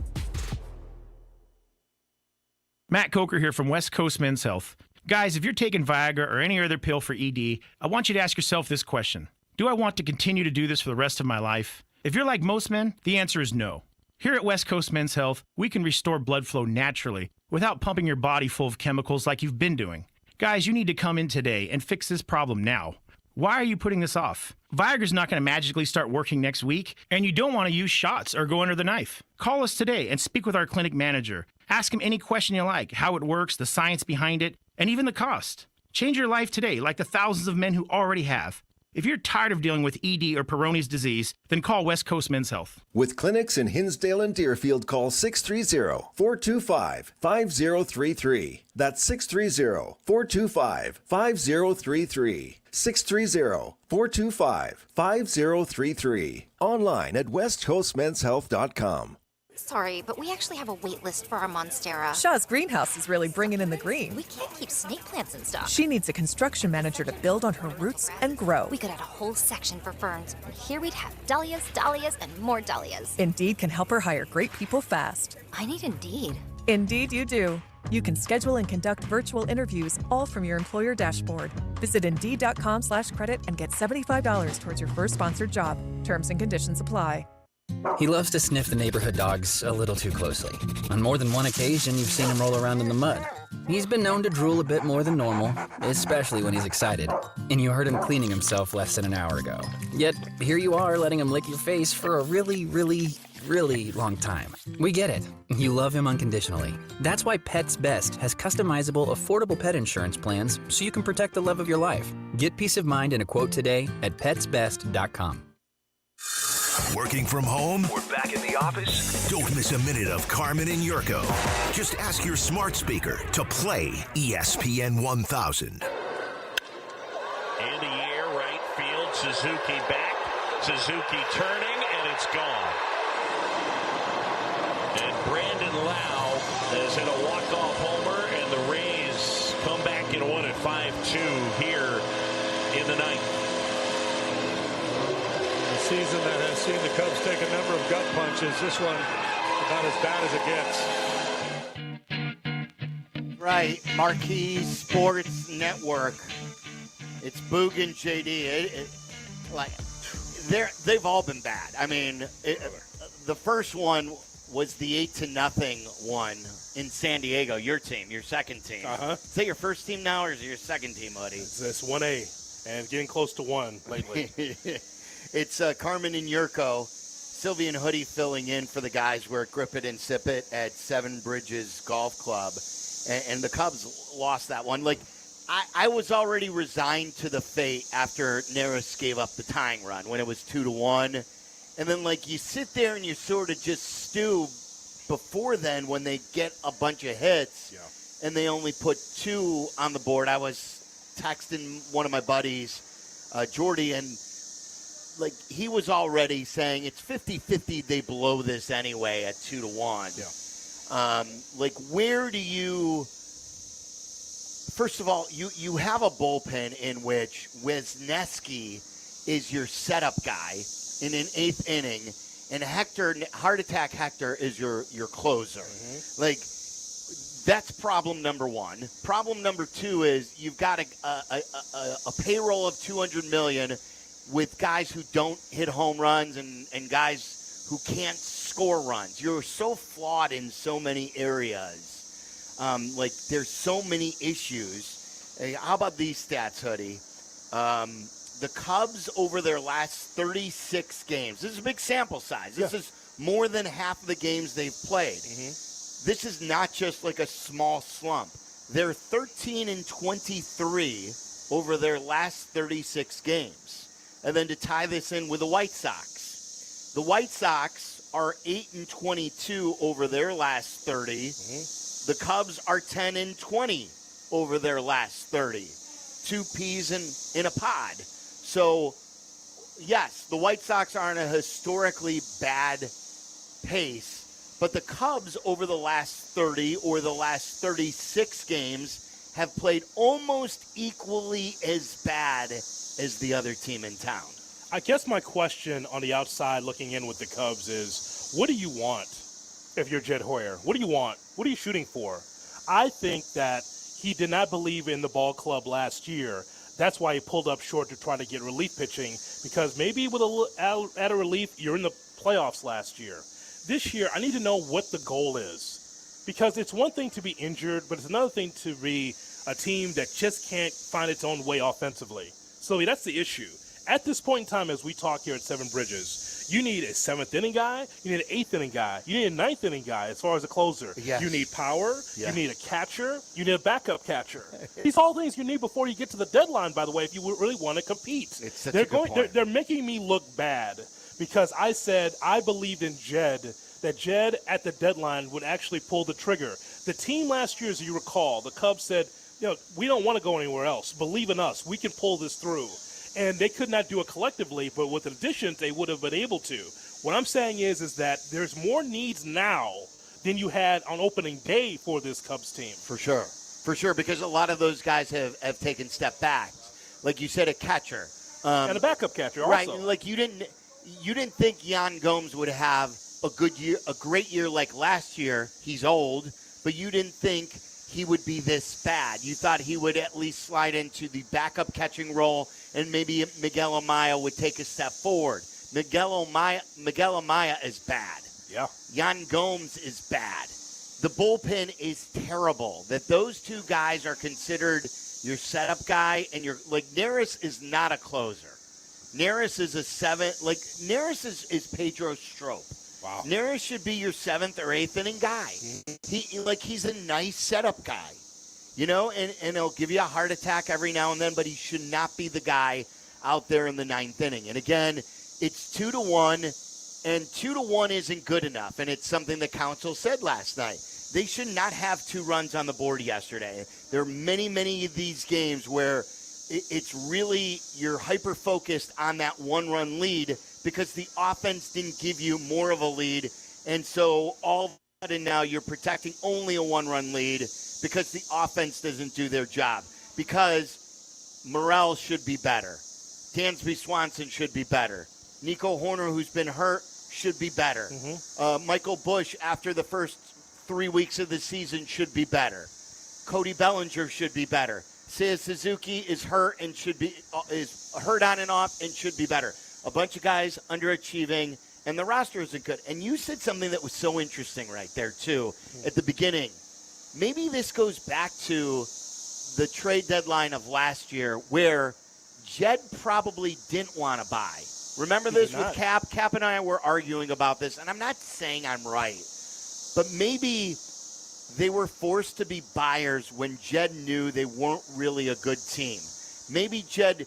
Matt Coker here from West Coast Men's Health. Guys, if you're taking Viagra or any other pill for ED, I want you to ask yourself this question. Do I want to continue to do this for the rest of my life? If you're like most men, the answer is no. Here at West Coast Men's Health, we can restore blood flow naturally without pumping your body full of chemicals like you've been doing. Guys, you need to come in today and fix this problem now. Why are you putting this off? Viagra's not going to magically start working next week, and you don't want to use shots or go under the knife. Call us today and speak with our clinic manager. Ask him any question you like, how it works, the science behind it, and even the cost. Change your life today like the thousands of men who already have. If you're tired of dealing with ED or Peyronie's disease, then call West Coast Men's Health. With clinics in Hinsdale and Deerfield, call 630-425-5033. That's 630-425-5033. 630-425-5033. Online at westcoastmenshealth.com. Sorry, but we actually have a wait list for our Monstera. Shaw's greenhouse is really bringing in the green. We can't keep snake plants and stuff. She needs a construction manager to build on her roots and grow. We could add a whole section for ferns. And here we'd have dahlias, dahlias, and more dahlias. Indeed can help her hire great people fast. I need Indeed. Indeed you do. You can schedule and conduct virtual interviews all from your employer dashboard. Visit Indeed.com/credit and get $75 towards your first sponsored job. Terms and conditions apply. He loves to sniff the neighborhood dogs a little too closely. On more than one occasion, you've seen him roll around in the mud. He's been known to drool a bit more than normal, especially when he's excited. And you heard him cleaning himself less than an hour ago. Yet, here you are letting him lick your face for a really long time. We get it. You love him unconditionally. That's why Pets Best has customizable, affordable pet insurance plans so you can protect the love of your life. Get peace of mind in a quote today at petsbest.com. Working from home? We're back in the office? Don't miss a minute of Carmen and Yurko. Just ask your smart speaker to play ESPN 1000. In the air, right field, Suzuki back. Suzuki turning, and it's gone. And Brandon Lau has hit a walk-off homer, and the Rays come back and win it 5-2 here in the ninth. season that has seen the Cubs take a number of gut punches. This one about as bad as it gets. Right, Marquee Sports Network. It's Boog and JD. They've all been bad. I mean, the first one was the 8-0 one in San Diego. Your team, your second team. Is that your first team now, or is it your second team, buddy? It's 1A, and getting close to 1 lately. It's Carmen and Yurko, Sylvie and Hoodie filling in for the guys. We're at Grip It and Sip It at Seven Bridges Golf Club, and the Cubs lost that one. Like, I was already resigned to the fate after Neris gave up the tying run when it was 2-1. And then, like, you sit there and you sort of just stew before then when they get a bunch of hits and they only put 2 on the board. I was texting one of my buddies, Jordy, and, like, he was already saying it's 50-50 they blow this anyway at 2-1. Like, where do you... First of all, you have a bullpen in which Wisniewski is your setup guy in an 8th inning, and Heart Attack Hector is your closer. Like, that's problem number 1. Problem number 2 is you've got a payroll of $200 million with guys who don't hit home runs and guys who can't score runs. You're so flawed in so many areas. Like, there's so many issues. Hey, how about these stats, Hoodie? The Cubs, over their last 36 games, this is a big sample size. This is more than half of the games they've played. This is not just like a small slump. They're 13-23 over their last 36 games. And then to tie this in with the White Sox, the White Sox are 8-22 over their last 30. The Cubs are 10-20 over their last 30. 2 peas in a pod. So, yes, the White Sox are on a historically bad pace, but the Cubs over the last 30 or the last 36 games have played almost equally as bad as the other team in town. I guess my question on the outside looking in with the Cubs is, what do you want if you're Jed Hoyer? What do you want? What are you shooting for? I think that he did not believe in the ball club last year. That's why he pulled up short to try to get relief pitching, because maybe with added relief, you're in the playoffs last year. This year, I need to know what the goal is, because it's one thing to be injured, but it's another thing to be a team that just can't find its own way offensively. So that's the issue. At this point in time, as we talk here at Seven Bridges, you need a 7th inning guy, you need an 8th inning guy, you need a 9th inning guy as far as a closer. You need power, you need a catcher, you need a backup catcher. These are all things you need before you get to the deadline, by the way, if you really want to compete. It's such a good point. They're making me look bad because I said I believed in Jed, that Jed at the deadline would actually pull the trigger. The team last year, as you recall, the Cubs said, we don't want to go anywhere else. Believe in us. We can pull this through. And they could not do it collectively, but with additions, they would have been able to. What I'm saying is that there's more needs now than you had on opening day for this Cubs team. For sure, because a lot of those guys have taken step backs. Like you said, a catcher. And a backup catcher also. Right, like you didn't think Yan Gomes would have a great year like last year. He's old, but you didn't think he would be this bad. You thought he would at least slide into the backup catching role, and maybe Miguel Amaya would take a step forward. Miguel Amaya is bad. Yeah. Yan Gomes is bad. The bullpen is terrible. That those 2 guys are considered your setup guy, and Neris is not a closer. Neris is a 7. Like, Neris is Pedro Strop. Wow. Neris should be your 7th or 8th inning guy. He's a nice setup guy. And he'll give you a heart attack every now and then, but he should not be the guy out there in the 9th inning. And again, it's 2-1, and 2-1 isn't good enough. And it's something the council said last night. They should not have 2 runs on the board yesterday. There are many, many of these games where it's really you're hyper-focused on that 1-run lead because the offense didn't give you more of a lead. And so all of a sudden now you're protecting only a 1-run lead because the offense doesn't do their job. Because Morel should be better. Dansby Swanson should be better. Nico Horner, who's been hurt, should be better. Michael Bush, after the first 3 weeks of the season, should be better. Cody Bellinger should be better. Seiya Suzuki is hurt and is hurt on and off and should be better. A bunch of guys underachieving, and the roster isn't good. And you said something that was so interesting right there, too, at the beginning. Maybe this goes back to the trade deadline of last year where Jed probably didn't want to buy. Remember this with Cap? Cap and I were arguing about this, and I'm not saying I'm right, but maybe they were forced to be buyers when Jed knew they weren't really a good team. Maybe Jed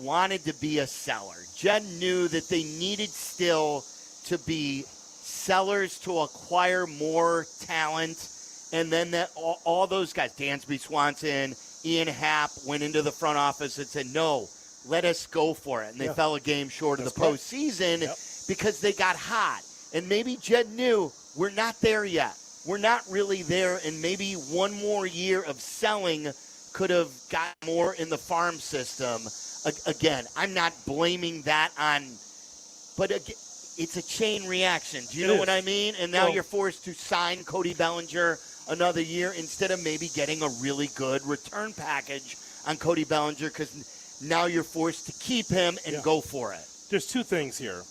wanted to be a seller. Jed knew that they needed still to be sellers to acquire more talent. And then that all those guys, Dansby Swanson, Ian Happ, went into the front office and said, no, let us go for it. And they fell a game short of the postseason because they got hot. And maybe Jed knew we're not there yet. We're not really there, and maybe one more year of selling could have got more in the farm system. Again, I'm not blaming that on, but it's a chain reaction. Do you know what I mean? And now you're forced to sign Cody Bellinger another year instead of maybe getting a really good return package on Cody Bellinger because now you're forced to keep him and go for it. There's two things here.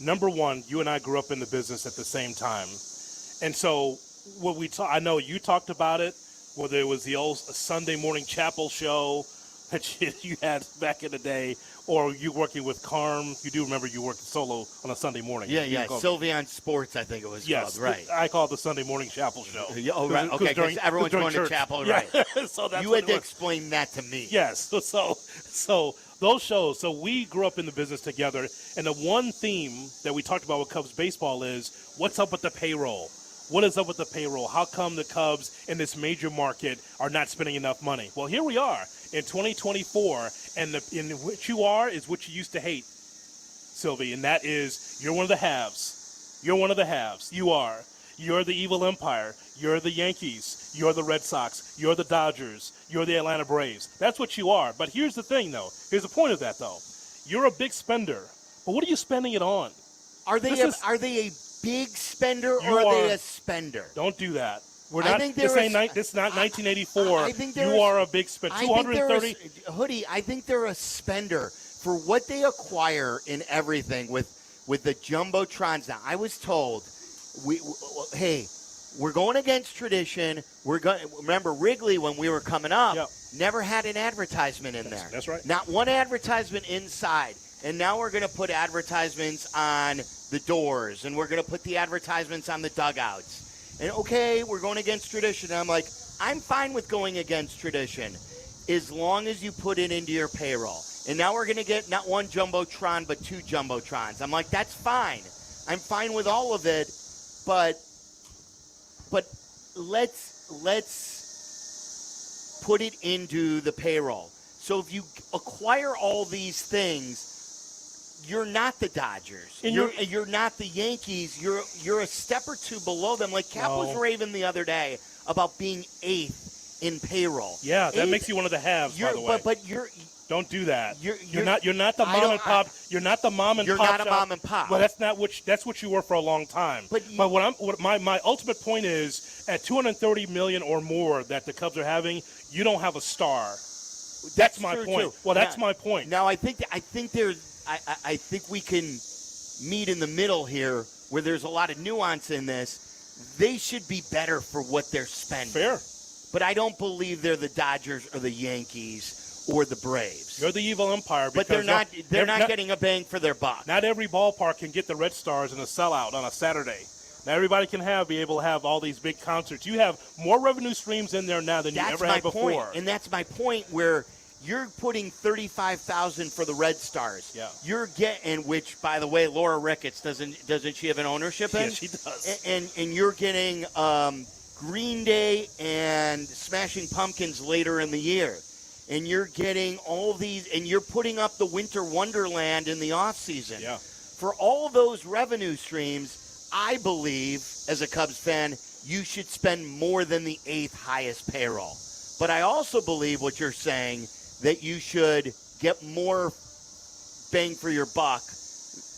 Number one, you and I grew up in the business at the same time. And so what I know you talked about it, whether it was the old Sunday morning chapel show that you had back in the day, or you working with Carm. You do remember you worked solo on a Sunday morning. Yeah. Sylvian Sports, I think it was called, right. I call it the Sunday morning chapel show. Right. Okay, because everyone's going to chapel, right. So that's you had to explain that to me. Yes. So those shows, so we grew up in the business together, and the one theme that we talked about with Cubs baseball is what's up with the payroll? What is up with the payroll? How come the Cubs in this major market are not spending enough money? Well, here we are in 2024, and in what you are is what you used to hate, Sylvie, and that is you're one of the haves. You're one of the haves. You are. You're the evil empire. You're the Yankees. You're the Red Sox. You're the Dodgers. You're the Atlanta Braves. That's what you are. But here's the thing, though. Here's the point of that, though. You're a big spender, but what are you spending it on? Are they a big spender or are they a spender? Don't do that. We're not. This is not 1984. You are a big spender. 230. Hoodie, I think they're a spender for what they acquire in everything with the jumbotrons. Now, I was told, we're going against tradition. Remember Wrigley when we were coming up, never had an advertisement in there. That's right. Not one advertisement inside. And now we're going to put advertisements on the doors, and we're going to put the advertisements on the dugouts. And, okay, we're going against tradition. And I'm like, I'm fine with going against tradition as long as you put it into your payroll. And now we're going to get not one Jumbotron but two Jumbotrons. I'm like, that's fine. I'm fine with all of it, but let's put it into the payroll. So if you acquire all these things, you're not the Dodgers. And you're not the Yankees. You're a step or two below them. Like Cap was raving the other day about being 8th in payroll. Yeah, that makes you one of the haves, by the way. But don't do that. You're not the mom and pop. You're not the mom and pop. You're not a mom and pop. Well, that's what you were for a long time. But my ultimate point is at $230 million or more that the Cubs are having, you don't have a star. That's my point. Too. Well, that's my point. Now I think we can meet in the middle here where there's a lot of nuance in this. They should be better for what they're spending. Fair. But I don't believe they're the Dodgers or the Yankees or the Braves. You're the evil empire. But they're not getting a bang for their buck. Not every ballpark can get the Red Stars in a sellout on a Saturday. Not everybody can be able to have all these big concerts. You have more revenue streams in there now than you ever had before. Point. And that's my point where you're putting $35,000 for the Red Stars. Yeah. You're getting, which by the way, Laura Ricketts doesn't she have an ownership in? Yeah, she does. And you're getting Green Day and Smashing Pumpkins later in the year. And you're getting all these, and you're putting up the Winter Wonderland in the off season. Yeah. For all those revenue streams, I believe, as a Cubs fan, you should spend more than the 8th highest payroll. But I also believe what you're saying, that you should get more bang for your buck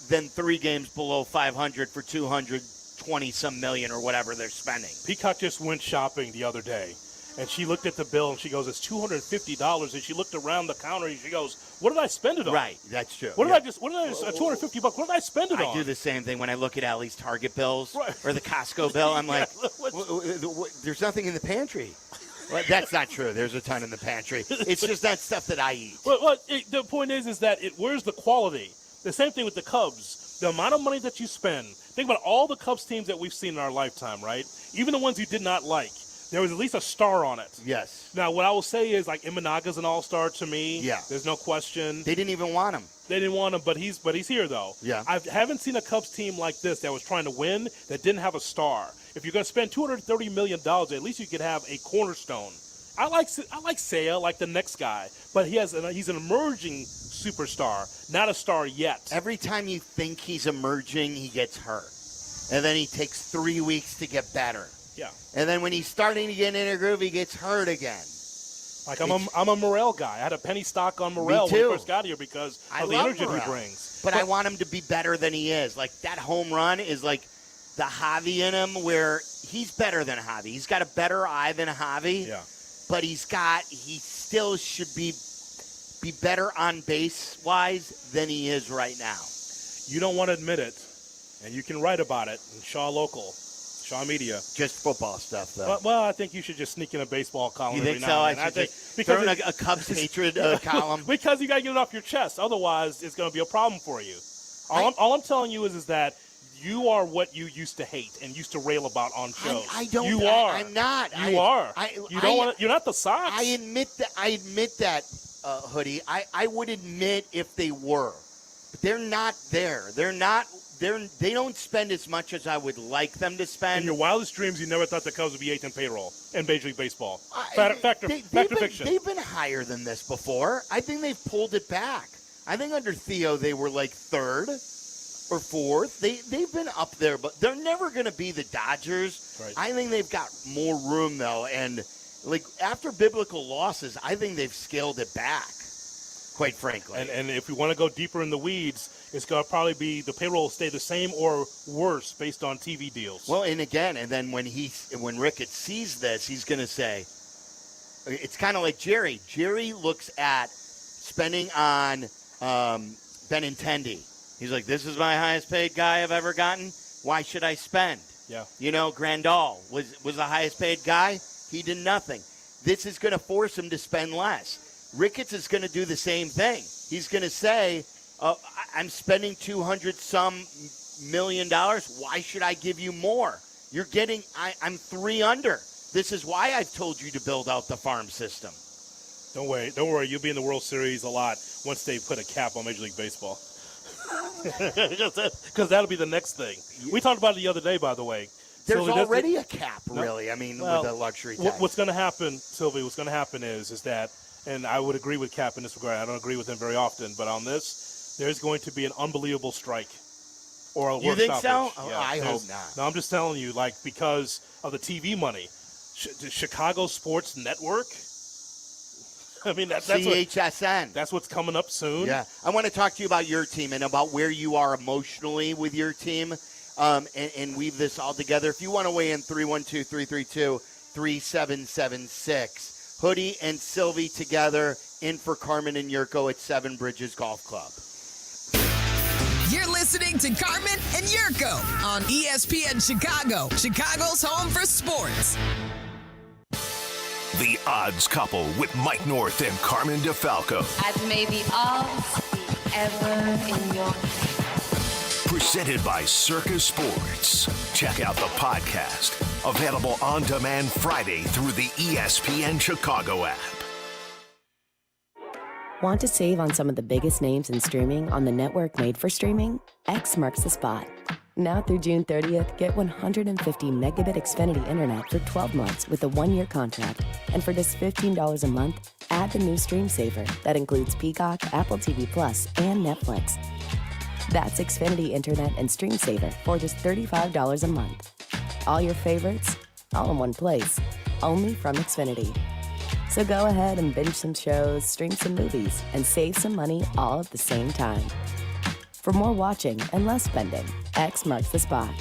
than 3 games below 500 for 220-some million or whatever they're spending. Peacock just went shopping the other day, and she looked at the bill, and she goes, it's $250, and she looked around the counter, and she goes, what did I spend it on? Right, that's true. What did I $250, what did I spend it on? I do the same thing when I look at Allie's Target bills or the Costco bill. I'm like, there's nothing in the pantry. Well, that's not true. There's a ton in the pantry. It's just not stuff that I eat. The point is that where's the quality? The same thing with the Cubs. The amount of money that you spend. Think about all the Cubs teams that we've seen in our lifetime, right? Even the ones you did not like. There was at least a star on it. Yes. Now, what I will say is, like, Imanaga's an all-star to me. Yeah. There's no question. They didn't even want him. They didn't want him, but he's here, though. Yeah. I haven't seen a Cubs team like this that was trying to win that didn't have a star. If you're going to spend $230 million, at least you could have a cornerstone. I like Seiya, like the next guy, but he's an emerging superstar, not a star yet. Every time you think he's emerging, he gets hurt. And then he takes 3 weeks to get better. Yeah. And then when he's starting to get in a groove, he gets hurt again. Like I'm a Morel guy. I had a penny stock on Morel when he first got here because of the energy he brings. But I want him to be better than he is. Like that home run is like the Javi in him where he's better than Javi. He's got a better eye than Javi. Yeah. But he still should be better on base wise than he is right now. You don't want to admit it, and you can write about it in Shaw Local, Shaw Media. Just football stuff, though. Well, I think you should just sneak in a baseball column. You think every now so? and then. I think throw in a Cubs hatred column. Because you got to get it off your chest. Otherwise, it's going to be a problem for you. All I'm telling you is that you are what you used to hate and used to rail about on shows. I don't. You are. I'm not. You are. You don't want. You're not the Sox. I admit that, Hoodie. I would admit if they were, but they're not there. They don't spend as much as I would like them to spend. In your wildest dreams, you never thought the Cubs would be 8th in payroll in Major League Baseball. Fact or fiction? They've been higher than this before. I think they've pulled it back. I think under Theo they were like 3rd or 4th. They've been up there, but they're never going to be the Dodgers. Right. I think they've got more room though, and like after biblical losses, I think they've scaled it back. Quite frankly. And if we want to go deeper in the weeds, it's going to probably be the payroll will stay the same or worse based on TV deals. Well, and then when Ricketts sees this, he's going to say, it's kind of like Jerry. Jerry looks at spending on Benintendi. He's like, this is my highest paid guy I've ever gotten. Why should I spend? Yeah. Grandal was the highest paid guy. He did nothing. This is going to force him to spend less. Ricketts is going to do the same thing. He's going to say, I'm spending $200-some million. Why should I give you more? I'm 3 under. This is why I've told you to build out the farm system. Don't worry. You'll be in the World Series a lot once they put a cap on Major League Baseball. Because that'll be the next thing. We talked about it the other day, by the way. There's Sylvie, already a cap, really. With the luxury tax. What's going to happen, Sylvie, is that, and I would agree with Cap in this regard. I don't agree with him very often, but on this, there's going to be an unbelievable strike or a work stoppage. You think so? Yeah, I hope not. No, I'm just telling you, because of the TV money. The Chicago Sports Network? I mean, that's CHSN. That's what's coming up soon. Yeah. I want to talk to you about your team and about where you are emotionally with your team and weave this all together. If you want to weigh in, 312-332-3776. Hoodie and Sylvie together in for Carmen and Yurko at Seven Bridges Golf Club. You're listening to Carmen and Yurko on ESPN Chicago, Chicago's home for sports. The Odds Couple with Mike North and Carmen DeFalco. As may the odds be ever in your favor. Presented by Circus Sports. Check out the podcast. Available on demand Friday through the ESPN Chicago app. Want to save on some of the biggest names in streaming on the network made for streaming? X marks the spot. Now through June 30th, get 150 megabit Xfinity internet for 12 months with a 1-year contract. And for just $15 a month, add the new Stream Saver that includes Peacock, Apple TV Plus, and Netflix. That's Xfinity internet and Stream Saver for just $35 a month. All your favorites, all in one place, only from Xfinity. So go ahead and binge some shows, stream some movies, and save some money all at the same time. For more watching and less spending, X marks the spot.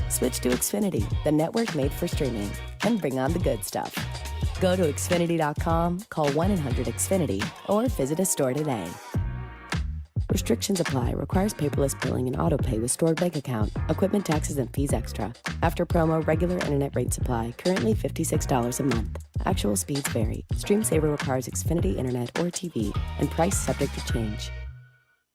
Switch to Xfinity, the network made for streaming, and bring on the good stuff. Go to Xfinity.com, call 1-800-XFINITY, or visit a store today. Restrictions apply. Requires paperless billing and auto pay with stored bank account. Equipment taxes and fees extra. After promo, regular internet rates apply. Currently $56 a month. Actual speeds vary. Stream Saver requires Xfinity Internet or TV, and price subject to change.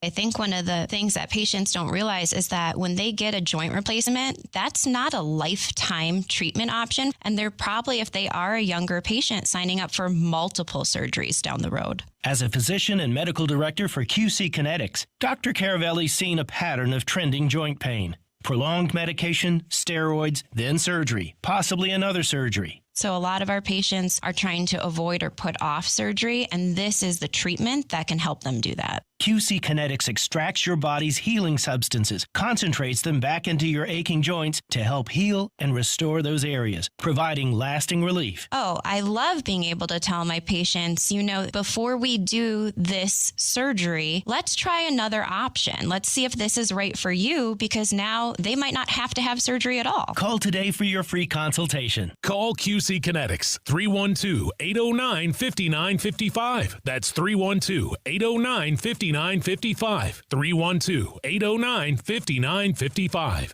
I think one of the things that patients don't realize is that when they get a joint replacement, that's not a lifetime treatment option. And they're probably, if they are a younger patient, signing up for multiple surgeries down the road. As a physician and medical director for QC Kinetics, Dr. Caravelli's seen a pattern of trending joint pain. Prolonged medication, steroids, then surgery, possibly another surgery. So a lot of our patients are trying to avoid or put off surgery, and this is the treatment that can help them do that. QC Kinetics extracts your body's healing substances, concentrates them back into your aching joints to help heal and restore those areas, providing lasting relief. Oh, I love being able to tell my patients, before we do this surgery, let's try another option. Let's see if this is right for you, because now they might not have to have surgery at all. Call today for your free consultation. Call QC Kinetics, 312-809-5955. That's 312-809-5955. 312-809-5955.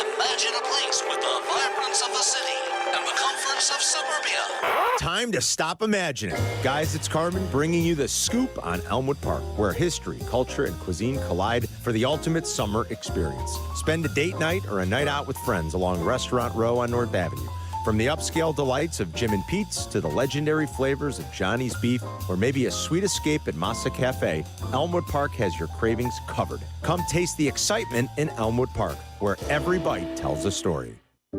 Imagine a place with the vibrance of the city and the comforts of suburbia. Time to stop imagining. Guys, it's Carmen bringing you the scoop on Elmwood Park, where history, culture, and cuisine collide for the ultimate summer experience. Spend a date night or a night out with friends along Restaurant Row on North Avenue. From the upscale delights of Jim and Pete's to the legendary flavors of Johnny's Beef, or maybe a sweet escape at Masa Cafe, Elmwood Park has your cravings covered. Come taste the excitement in Elmwood Park, where every bite tells a story.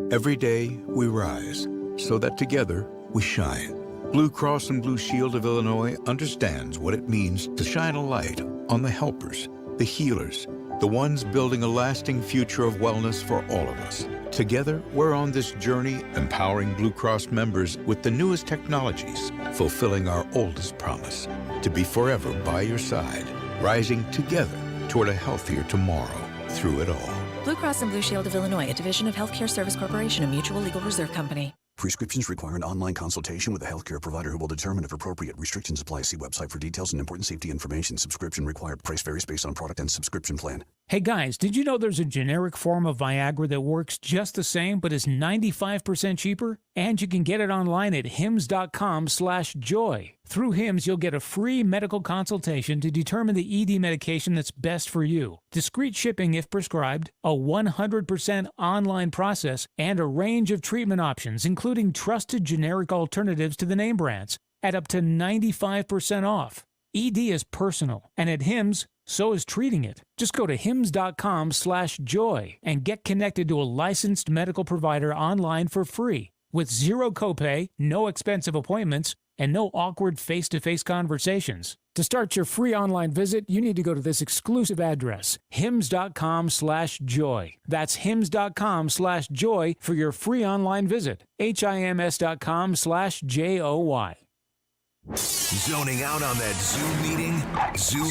Every day we rise so that together we shine. Blue Cross and Blue Shield of Illinois understands what it means to shine a light on the helpers, the healers, the ones building a lasting future of wellness for all of us. Together, we're on this journey, empowering Blue Cross members with the newest technologies, fulfilling our oldest promise, to be forever by your side, rising together toward a healthier tomorrow through it all. Blue Cross and Blue Shield of Illinois, a division of Healthcare Service Corporation, a mutual legal reserve company. Prescriptions require an online consultation with a healthcare provider who will determine if appropriate. Restrictions apply. See website for details and important safety information. Subscription required. Price varies based on product and subscription plan. Hey guys, did you know there's a generic form of Viagra that works just the same but is 95% cheaper? And you can get it online at hims.com/joy. Through Hims, you'll get a free medical consultation to determine the ED medication that's best for you, discreet shipping if prescribed, a 100% online process, and a range of treatment options, including trusted generic alternatives to the name brands, at up to 95% off. ED is personal, and at Hims, so is treating it. Just go to hims.com/joy and get connected to a licensed medical provider online for free, with zero copay, no expensive appointments, and no awkward face-to-face conversations. To start your free online visit, you need to go to this exclusive address, hims.com/joy. That's hims.com/joy for your free online visit. hims.com/joy. Zoning out on that Zoom meeting? Zoom.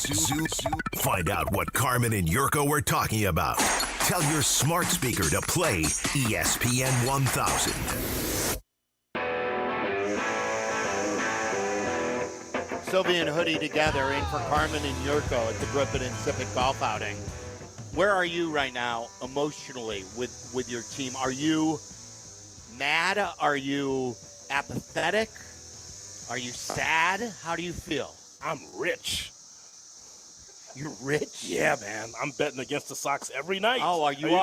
Find out what Carmen and Yurko were talking about. Tell your smart speaker to play ESPN 1000. Sylvie and Hoodie together in for Carmen and Yurko at the Griffin and Sippitt golf outing. Where are you right now emotionally with your team? Are you mad? Are you apathetic? Are you sad? How do you feel? I'm rich. You're rich? Yeah, man. I'm betting against the Sox every night. Oh, are you?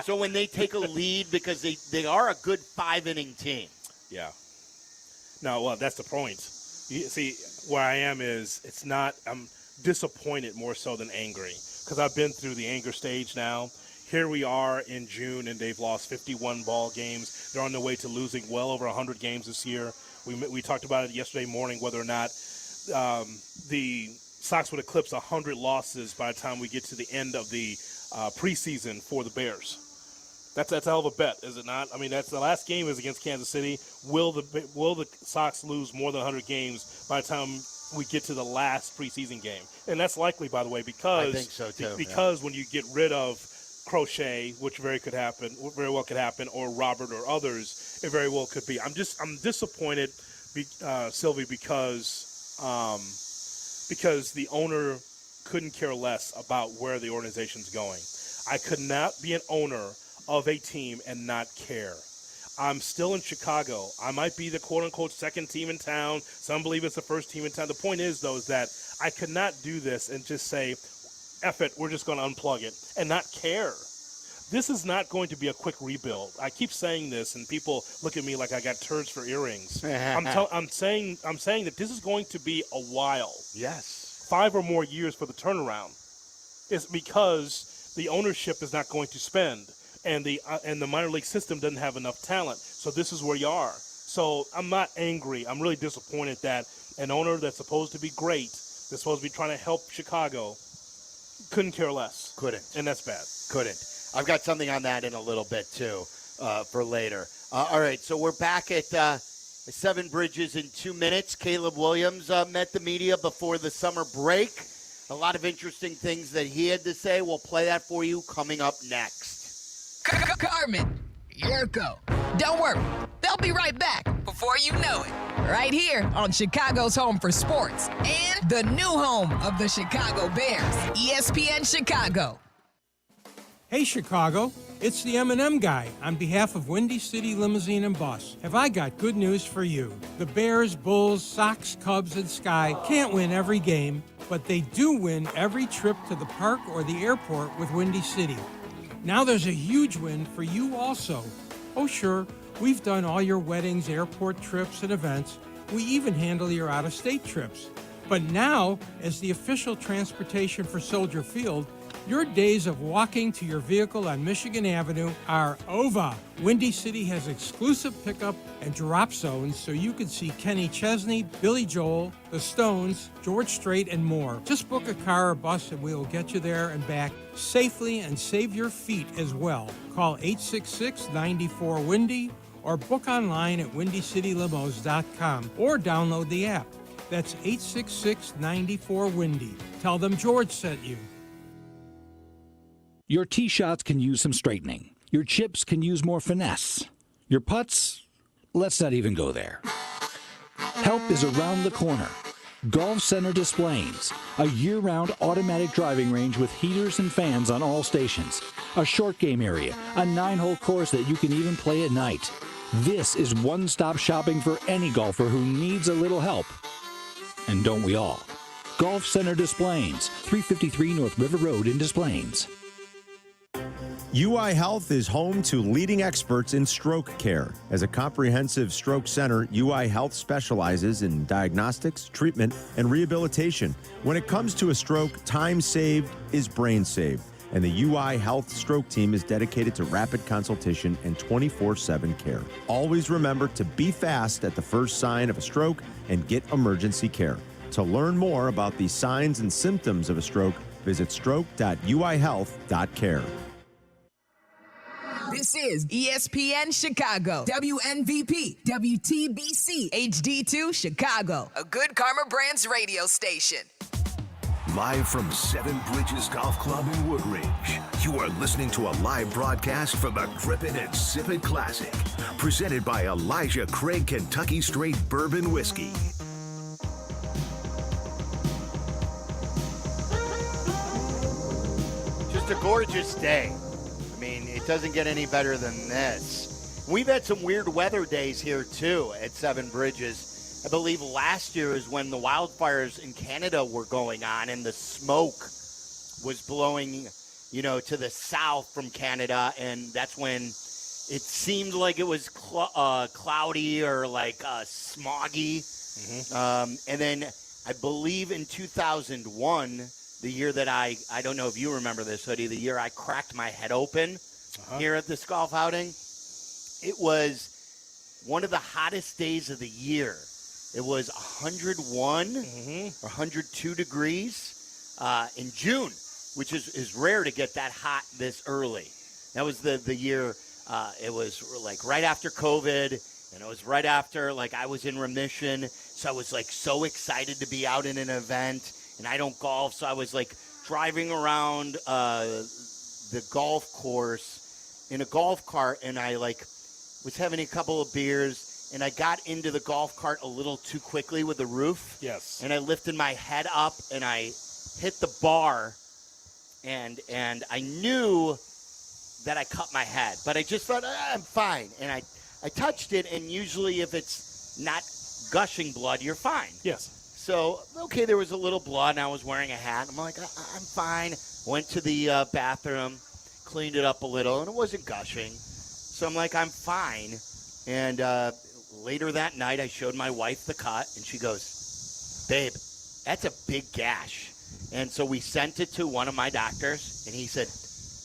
So when they take a lead, because they are a good 5-inning team. Yeah. No, well, that's the point. You see, where I am is I'm disappointed more so than angry, because I've been through the anger stage now. Here we are in June, and they've lost 51 ball games. They're on their way to losing well over 100 games this year. We talked about it yesterday morning, whether or not the Sox would eclipse 100 losses by the time we get to the end of the preseason for the Bears. That's a hell of a bet, is it not? I mean, that's the last game is against Kansas City. Will the Sox lose more than 100 games by the time we get to the last preseason game. And that's likely, by the way, because I think so too, because when you get rid of Crochet, which very well could happen, or Robert or others, it very well could be. I'm disappointed, Sylvie, because the owner couldn't care less about where the organization's going. I could not be an owner of a team and not care. I'm still in Chicago. I might be the quote-unquote second team in town. Some believe it's the first team in town. The point is, though, is that I could not do this and just say, F it, we're just going to unplug it and not care. This is not going to be a quick rebuild. I keep saying this, and people look at me like I got turds for earrings. I'm saying that this is going to be a while. Yes. 5 or more years for the turnaround. It's because the ownership is not going to spend. And the minor league system doesn't have enough talent. So this is where you are. So I'm not angry. I'm really disappointed that an owner that's supposed to be great, that's supposed to be trying to help Chicago, couldn't care less. Couldn't. And that's bad. Couldn't. I've got something on that in a little bit, too, for later. All right, so we're back at Seven Bridges in 2 minutes. Caleb Williams met the media before the summer break. A lot of interesting things that he had to say. We'll play that for you coming up next. Carmen, Yurko. Don't worry, they'll be right back before you know it. Right here on Chicago's home for sports and the new home of the Chicago Bears, ESPN Chicago. Hey, Chicago, it's the M&M guy on behalf of Windy City Limousine and Bus. Have I got good news for you? The Bears, Bulls, Sox, Cubs, and Sky can't win every game, but they do win every trip to the park or the airport with Windy City. Now there's a huge win for you also. Oh sure, we've done all your weddings, airport trips, and events. We even handle your out-of-state trips. But now, as the official transportation for Soldier Field, your days of walking to your vehicle on Michigan Avenue are over. Windy City has exclusive pickup and drop zones so you can see Kenny Chesney, Billy Joel, the Stones, George Strait, and more. Just book a car or bus and we will get you there and back safely and save your feet as well. Call 866-94-WINDY or book online at windycitylimos.com or download the app. That's 866-94-WINDY. Tell them George sent you. Your tee shots can use some straightening. Your chips can use more finesse. Your putts, let's not even go there. Help is around the corner. Golf Center Displays, a year-round automatic driving range with heaters and fans on all stations. A short game area, a 9-hole course that you can even play at night. This is one-stop shopping for any golfer who needs a little help. And don't we all? Golf Center Displays, 353 North River Road in Des Plaines. UI Health is home to leading experts in stroke care. As a comprehensive stroke center, UI Health specializes in diagnostics, treatment, and rehabilitation. When it comes to a stroke, time saved is brain saved. And the UI Health stroke team is dedicated to rapid consultation and 24/7 care. Always remember to be fast at the first sign of a stroke and get emergency care. To learn more about the signs and symptoms of a stroke, visit stroke.uihealth.care. This is ESPN Chicago, WNVP, WTBC, HD2 Chicago, a Good Karma Brands radio station. Live from Seven Bridges Golf Club in Woodridge, you are listening to a live broadcast from the Grip It and Sip It Classic, presented by Elijah Craig Kentucky Straight Bourbon Whiskey. Just a gorgeous day. I mean, it doesn't get any better than this. We've had some weird weather days here, too, at Seven Bridges. I believe last year is when the wildfires in Canada were going on and the smoke was blowing, to the south from Canada. And that's when it seemed like it was cloudy or smoggy. Mm-hmm. And then I believe in 2001, the year that I don't know if you remember this, Hoodie, the year I cracked my head open here at this golf outing, it was one of the hottest days of the year. It was 101 or 102 degrees in June, which is rare to get that hot this early. That was the year, it was right after COVID, and it was right after I was in remission. So I was like so excited to be out in an event, and I don't golf. So I was like driving around the golf course in a golf cart, and I like was having a couple of beers, and I got into the golf cart a little too quickly with the roof. Yes. And I lifted my head up, and I hit the bar, and I knew that I cut my head, but I just thought, I'm fine. And I touched it, and usually if it's not gushing blood, you're fine. Yes. So, okay, there was a little blood, and I was wearing a hat. I'm like, I'm fine. Went to the bathroom, cleaned it up a little, and it wasn't gushing. So I'm like, I'm fine. And later that night, I showed my wife the cut, and she goes, babe, that's a big gash. And so we sent it to one of my doctors, and he said,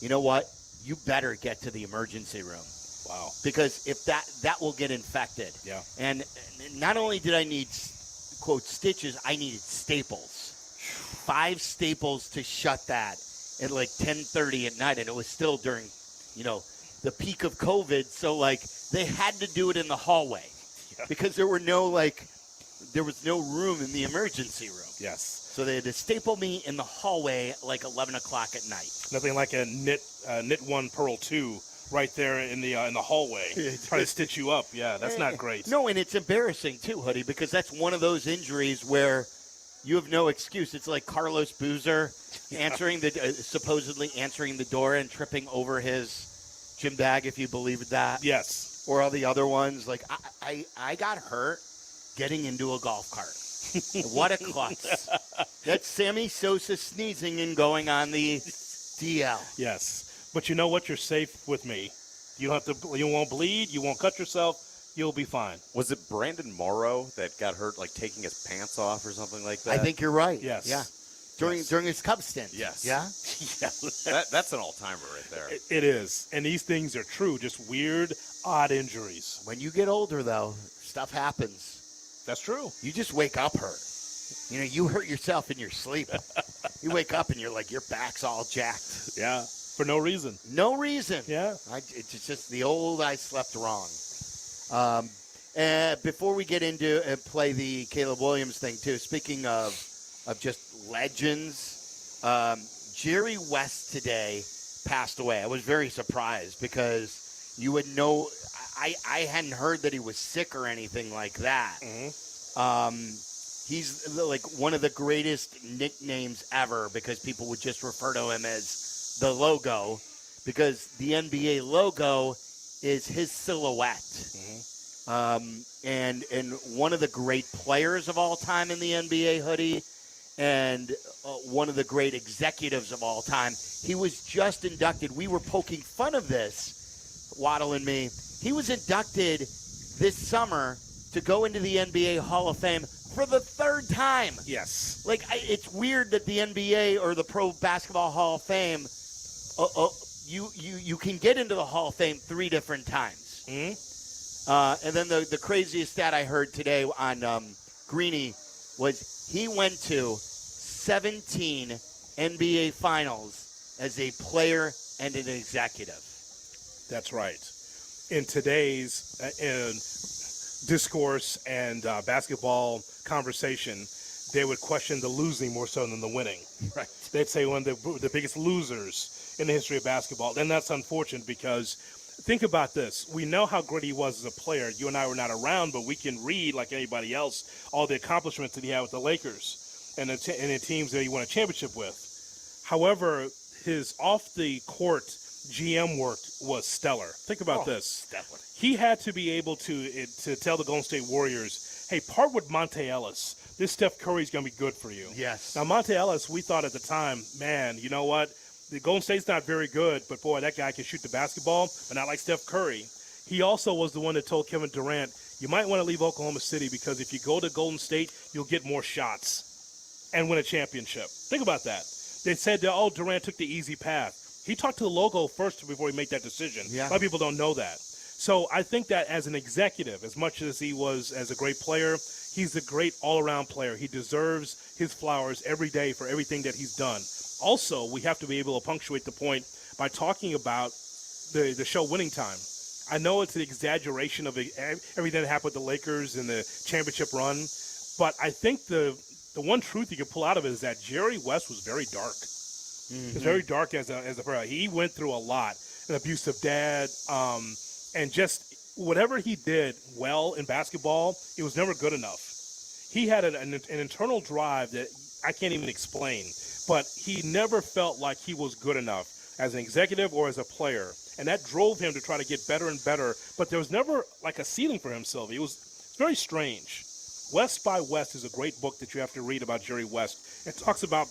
you know what? You better get to the emergency room. Wow. Because if that will get infected. Yeah. And not only did I need, quote, stitches, I needed staples. 5 staples to shut that at like 10:30 at night. And it was still during, the peak of COVID. So, like, they had to do it in the hallway. Yeah. Because there was no room in the emergency room. Yes. So they had to staple me in the hallway like 11 o'clock at night. Nothing like a knit 1, purl 2 right there in the hallway, trying to stitch you up. Yeah, that's not great. No, and it's embarrassing too, Hoodie, because that's one of those injuries where you have no excuse. It's like Carlos Boozer supposedly answering the door and tripping over his gym bag, if you believe that. Yes. Or all the other ones. Like I got hurt getting into a golf cart. What a klutz. That's Sammy Sosa sneezing and going on the DL. Yes. But you know what? You're safe with me. You won't bleed. You won't cut yourself. You'll be fine. Was it Brandon Morrow that got hurt, like taking his pants off or something like that? I think you're right. Yes. Yeah. During his Cub stint. Yes. Yeah? Yeah. That's an all-timer right there. It is. And these things are true. Just weird, odd injuries. When you get older, though, stuff happens. That's true. You just wake up hurt. You hurt yourself in your sleep. You wake up and you're like, your back's all jacked. Yeah, for no reason. No reason. Yeah. It's just the old I slept wrong. And before we get into and play the Caleb Williams thing, too, speaking of just legends, Jerry West today passed away. I was very surprised because you would know – I hadn't heard that he was sick or anything like that. Mm-hmm. He's like one of the greatest nicknames ever because people would just refer to him as the logo because the NBA logo is his silhouette. Mm-hmm. And one of the great players of all time in the NBA, Hoodie, and one of the great executives of all time. He was just inducted. We were poking fun of this, Waddle and me. He was inducted this summer to go into the NBA Hall of Fame for the 3rd time. Yes. Like, it's weird that the NBA or the Pro Basketball Hall of Fame, you can get into the Hall of Fame 3 different times. Mm-hmm. And then the craziest stat I heard today on Greeny was he went to 17 NBA Finals as a player and an executive. That's right. In today's discourse and basketball conversation, they would question the losing more so than the winning. Right. They'd say one of the biggest losers in the history of basketball. And that's unfortunate because think about this. We know how great he was as a player. You and I were not around, but we can read, like anybody else, all the accomplishments that he had with the Lakers and the teams that he won a championship with. However, his off-the-court GM work was stellar. Think about this. Definitely. He had to be able to tell the Golden State Warriors, hey, part with Monte Ellis. This Steph Curry's going to be good for you. Yes. Now, Monte Ellis, we thought at the time, man, you know what? The Golden State's not very good, but, boy, that guy can shoot the basketball, but not like Steph Curry. He also was the one that told Kevin Durant, you might want to leave Oklahoma City because if you go to Golden State, you'll get more shots and win a championship. Think about that. They said, Durant took the easy path. He talked to the logo first before he made that decision. Yeah. A lot of people don't know that. So I think that as an executive, as much as he was as a great player, he's a great all-around player. He deserves his flowers every day for everything that he's done. Also, we have to be able to punctuate the point by talking about the show Winning Time. I know it's an exaggeration of everything that happened with the Lakers and the championship run, But I think the one truth you can pull out of it is that Jerry West was very dark. He was very dark as a player. He went through a lot, an abusive dad, and just whatever he did well in basketball, it was never good enough. He had an internal drive that I can't even explain, but he never felt like he was good enough as an executive or as a player. And that drove him to try to get better and better. But there was never like a ceiling for him, Sylvie. It's very strange. West by West is a great book that you have to read about Jerry West. It talks about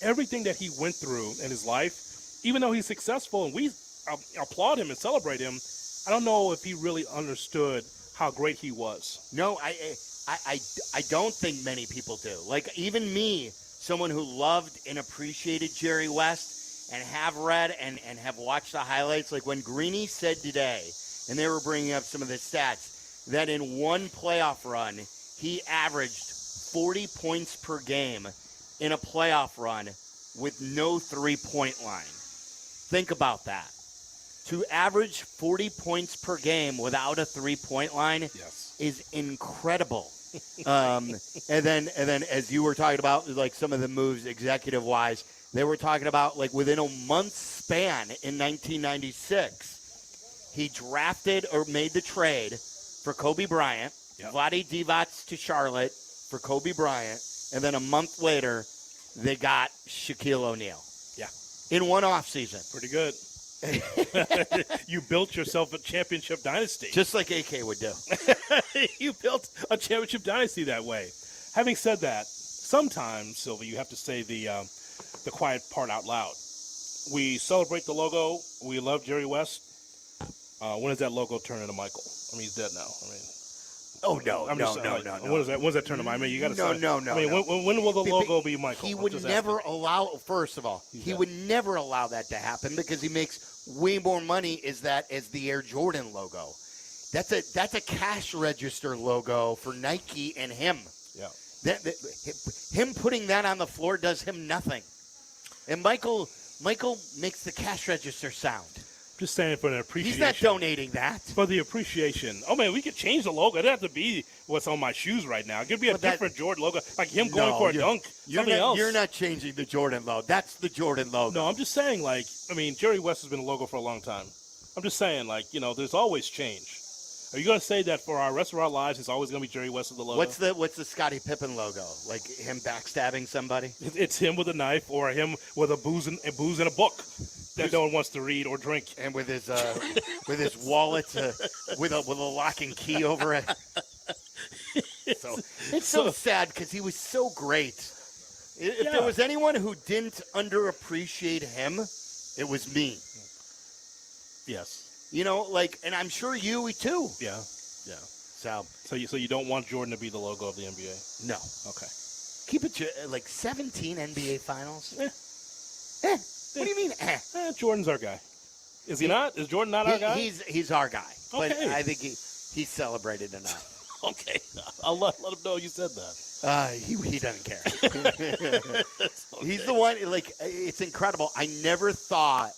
everything that he went through in his life. Even though he's successful and we applaud him and celebrate him, I don't know if he really understood how great he was. No, I don't think many people do. Like, even me, someone who loved and appreciated Jerry West and have read and have watched the highlights, like when Greeny said today, and they were bringing up some of the stats, that in one playoff run, he averaged 40 points per game in a playoff run with no three-point line. Think about that. To average 40 points per game without a three-point line is incredible. And then as you were talking about, like some of the moves executive-wise, they were talking about, like, within a month span in 1996, he drafted or made the trade for Kobe Bryant, Vlade Divac to Charlotte for Kobe Bryant, and then a month later, they got Shaquille O'Neal. Yeah. In one offseason. Pretty good. You built yourself a championship dynasty. Just like AK would do. You built a championship dynasty that way. Having said that, sometimes, Sylvie, you have to say the quiet part out loud. We celebrate the logo. We love Jerry West. When does that logo turn into Michael? I mean, he's dead now. I mean, no. When does that turn to Michael? I mean, you got to No. I mean, when will the logo be Michael? He would never allow. First of all, he would never allow that to happen because he makes way more money as the Air Jordan logo. That's a cash register logo for Nike and him. Yeah. Him putting that on the floor does him nothing. And Michael makes the cash register sound. Just saying for an appreciation. He's not donating that. For the appreciation. Oh, man, we could change the logo. It doesn't have to be what's on my shoes right now. It could be a different Jordan logo, like him going for a dunk, something else. You're not changing the Jordan logo. That's the Jordan logo. No, I'm just saying, like, I mean, Jerry West has been a logo for a long time. I'm just saying, like, you know, there's always change. Are you going to say that for our rest of our lives, it's always going to be Jerry West as the logo? What's the Scottie Pippen logo? Like him backstabbing somebody? It's him with a knife or him with a booze in a book that no one wants to read or drink. And with his wallet with a lock and key over it. So it's so sad because he was so great. If there was anyone who didn't underappreciate him, it was me. Yes. You know, like, and I'm sure you too. Yeah. So you don't want Jordan to be the logo of the NBA? No. Okay. Keep it like 17 NBA Finals. What do you mean? Jordan's our guy. Is he not? Is Jordan not our guy? He's our guy. Okay. But I think he's celebrated enough. Okay. I'll let him know you said that. He doesn't care. He's the one. Like, it's incredible. I never thought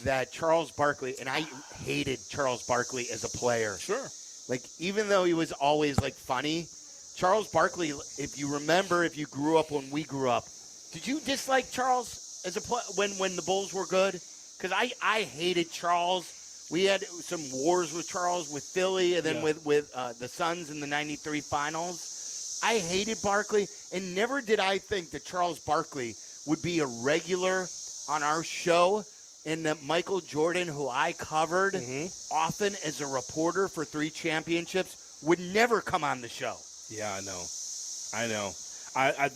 that Charles Barkley, and I hated Charles Barkley as a player. Sure. Like, even though he was always, like, funny, Charles Barkley, if you remember, if you grew up when we grew up, did you dislike Charles as a when the Bulls were good? Because I hated Charles. We had some wars with Charles, with Philly, and then with the Suns in the 93 finals. I hated Barkley, and never did I think that Charles Barkley would be a regular on our show. And that Michael Jordan, who I covered often as a reporter for 3 championships, would never come on the show. Yeah, I know.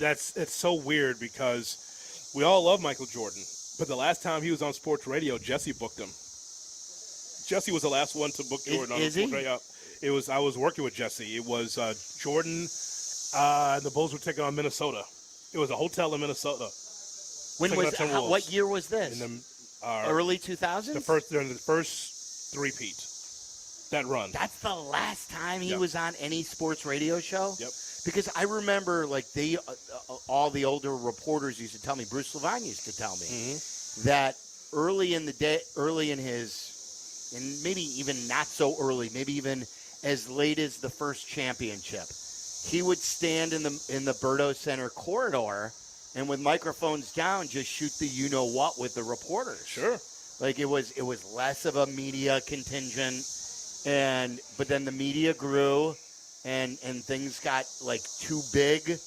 It's so weird because we all love Michael Jordan, but the last time he was on sports radio, Jesse booked him. Jesse was the last one to book Jordan on sports radio. It was I was working with Jesse. It was Jordan, and the Bulls were taking on Minnesota. It was a hotel in Minnesota. What year was this? Early 2000s? The first three-peat, that run. That's the last time he was on any sports radio show? Yep. Because I remember, like, all the older reporters used to tell me, Bruce Levine used to tell me, that early in his, and maybe even not so early, maybe even as late as the first championship, he would stand in the Berto Center corridor and with microphones down, just shoot the you-know-what with the reporters. Sure. Like, it was less of a media contingent, but then the media grew, and things got, like, too big,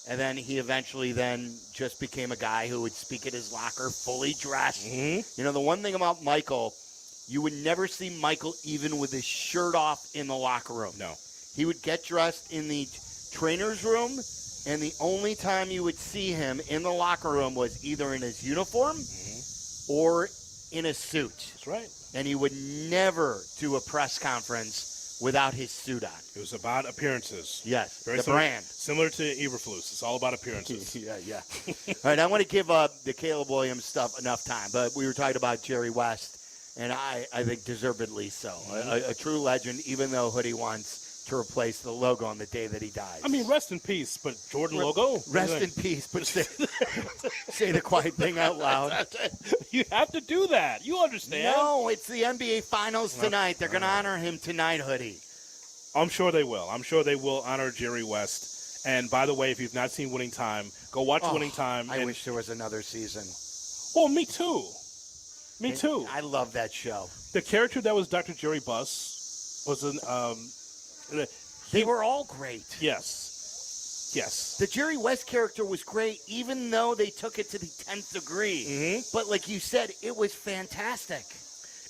and then he eventually then just became a guy who would speak at his locker fully dressed. Mm-hmm. You know, the one thing about Michael, you would never see Michael even with his shirt off in the locker room. No. He would get dressed in the trainer's room, and the only time you would see him in the locker room was either in his uniform or in a suit. That's right. And he would never do a press conference without his suit on. It was about appearances. Yes, Very the similar, brand. Similar to Eberflus. It's all about appearances. Yeah. All right, I want to give the Caleb Williams stuff enough time, but we were talking about Jerry West, and I think deservedly so. A true legend, even though Hoodie wants to replace the logo on the day that he dies. I mean, rest in peace, but Jordan logo? Rest in peace, but say the quiet thing out loud. You have to do that. You understand. No, it's the NBA Finals tonight. They're going to honor him tonight, Hoodie. I'm sure they will. I'm sure they will honor Jerry West. And by the way, if you've not seen Winning Time, go watch Winning Time. I wish there was another season. Well, me too. Me too. I love that show. The character that was Dr. Jerry Buss was they were all great. Yes. The Jerry West character was great, even though they took it to the 10th degree. Mm-hmm. But like you said, it was fantastic.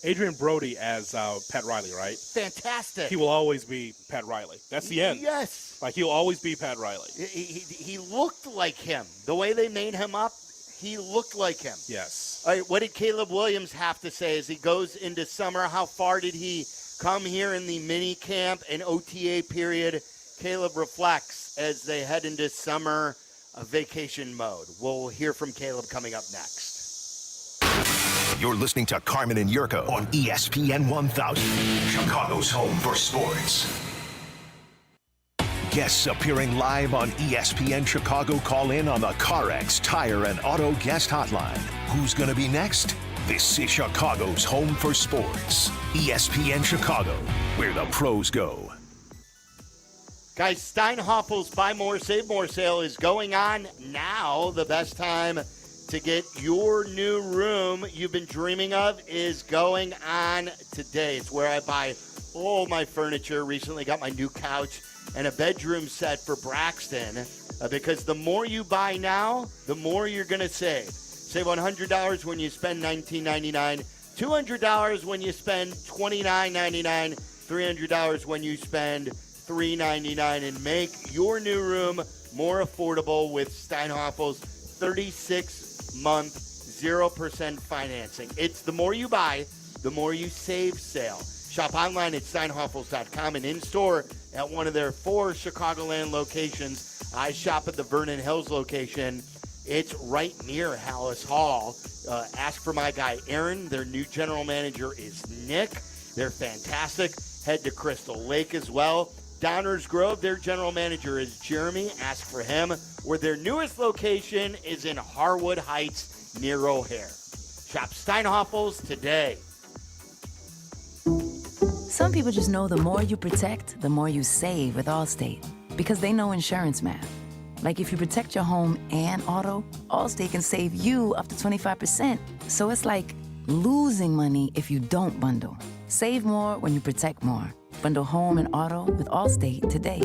Adrian Brody as Pat Riley, right? Fantastic. He will always be Pat Riley. That's the end. Yes. Like, he'll always be Pat Riley. He looked like him. The way they made him up, he looked like him. Yes. All right, what did Caleb Williams have to say as he goes into summer? How far did he come here in the mini camp and OTA period? Caleb reflects as they head into summer vacation mode. We'll hear from Caleb coming up next. You're listening to Carmen and Yurko on ESPN 1000, Chicago's home for sports. Guests appearing live on ESPN Chicago call in on the CarX Tire and Auto Guest Hotline. Who's going to be next? This is Chicago's home for sports. ESPN Chicago, where the pros go. Guys, Steinhoffel's Buy More, Save More sale is going on now. The best time to get your new room you've been dreaming of is going on today. It's where I buy all my furniture. Recently got my new couch and a bedroom set for Braxton because the more you buy now, the more you're going to save. Save $100 when you spend $19.99, $200 when you spend $29.99, $300 when you spend $3.99, and make your new room more affordable with Steinhoffel's 36-month 0% financing. It's the more you buy, the more you save sale. Shop online at steinhoffels.com and in-store at one of their 4 Chicagoland locations. I shop at the Vernon Hills location. It's right near Hallis Hall. Ask for my guy Aaron. Their new general manager is Nick. They're fantastic. Head to Crystal Lake as well. Downers Grove, their general manager is Jeremy. Ask for him. Where their newest location is in Harwood Heights near O'Hare. Shop Steinhoffels today. Some people just know the more you protect, the more you save with Allstate. Because they know insurance math. Like if you protect your home and auto, Allstate can save you up to 25%. So it's like losing money if you don't bundle. Save more when you protect more. Bundle home and auto with Allstate today.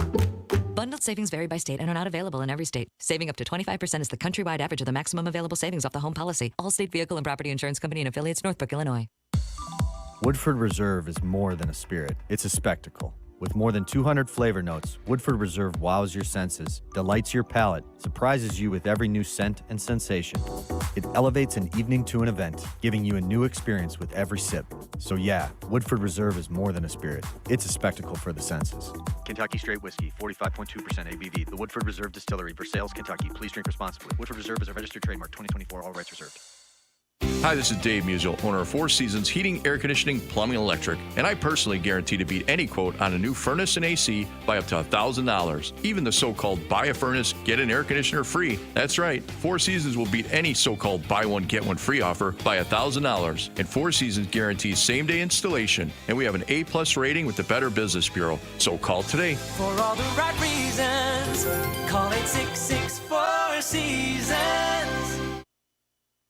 Bundled savings vary by state and are not available in every state. Saving up to 25% is the countrywide average of the maximum available savings off the home policy. Allstate Vehicle and Property Insurance Company and affiliates, Northbrook, Illinois. Woodford Reserve is more than a spirit. It's a spectacle. With more than 200 flavor notes, Woodford Reserve wows your senses, delights your palate, surprises you with every new scent and sensation. It elevates an evening to an event, giving you a new experience with every sip. So yeah, Woodford Reserve is more than a spirit. It's a spectacle for the senses. Kentucky Straight Whiskey, 45.2% ABV. The Woodford Reserve Distillery, Versailles, Kentucky. Please drink responsibly. Woodford Reserve is a registered trademark, 2024, all rights reserved. Hi, this is Dave Musial, owner of Four Seasons Heating, Air Conditioning, Plumbing, and Electric, and I personally guarantee to beat any quote on a new furnace and AC by up to $1,000. Even the so-called buy a furnace, get an air conditioner free. That's right, Four Seasons will beat any so-called buy one, get one free offer by $1,000. And Four Seasons guarantees same-day installation, and we have an A-plus rating with the Better Business Bureau. So call today. For all the right reasons, call 866-4 Seasons.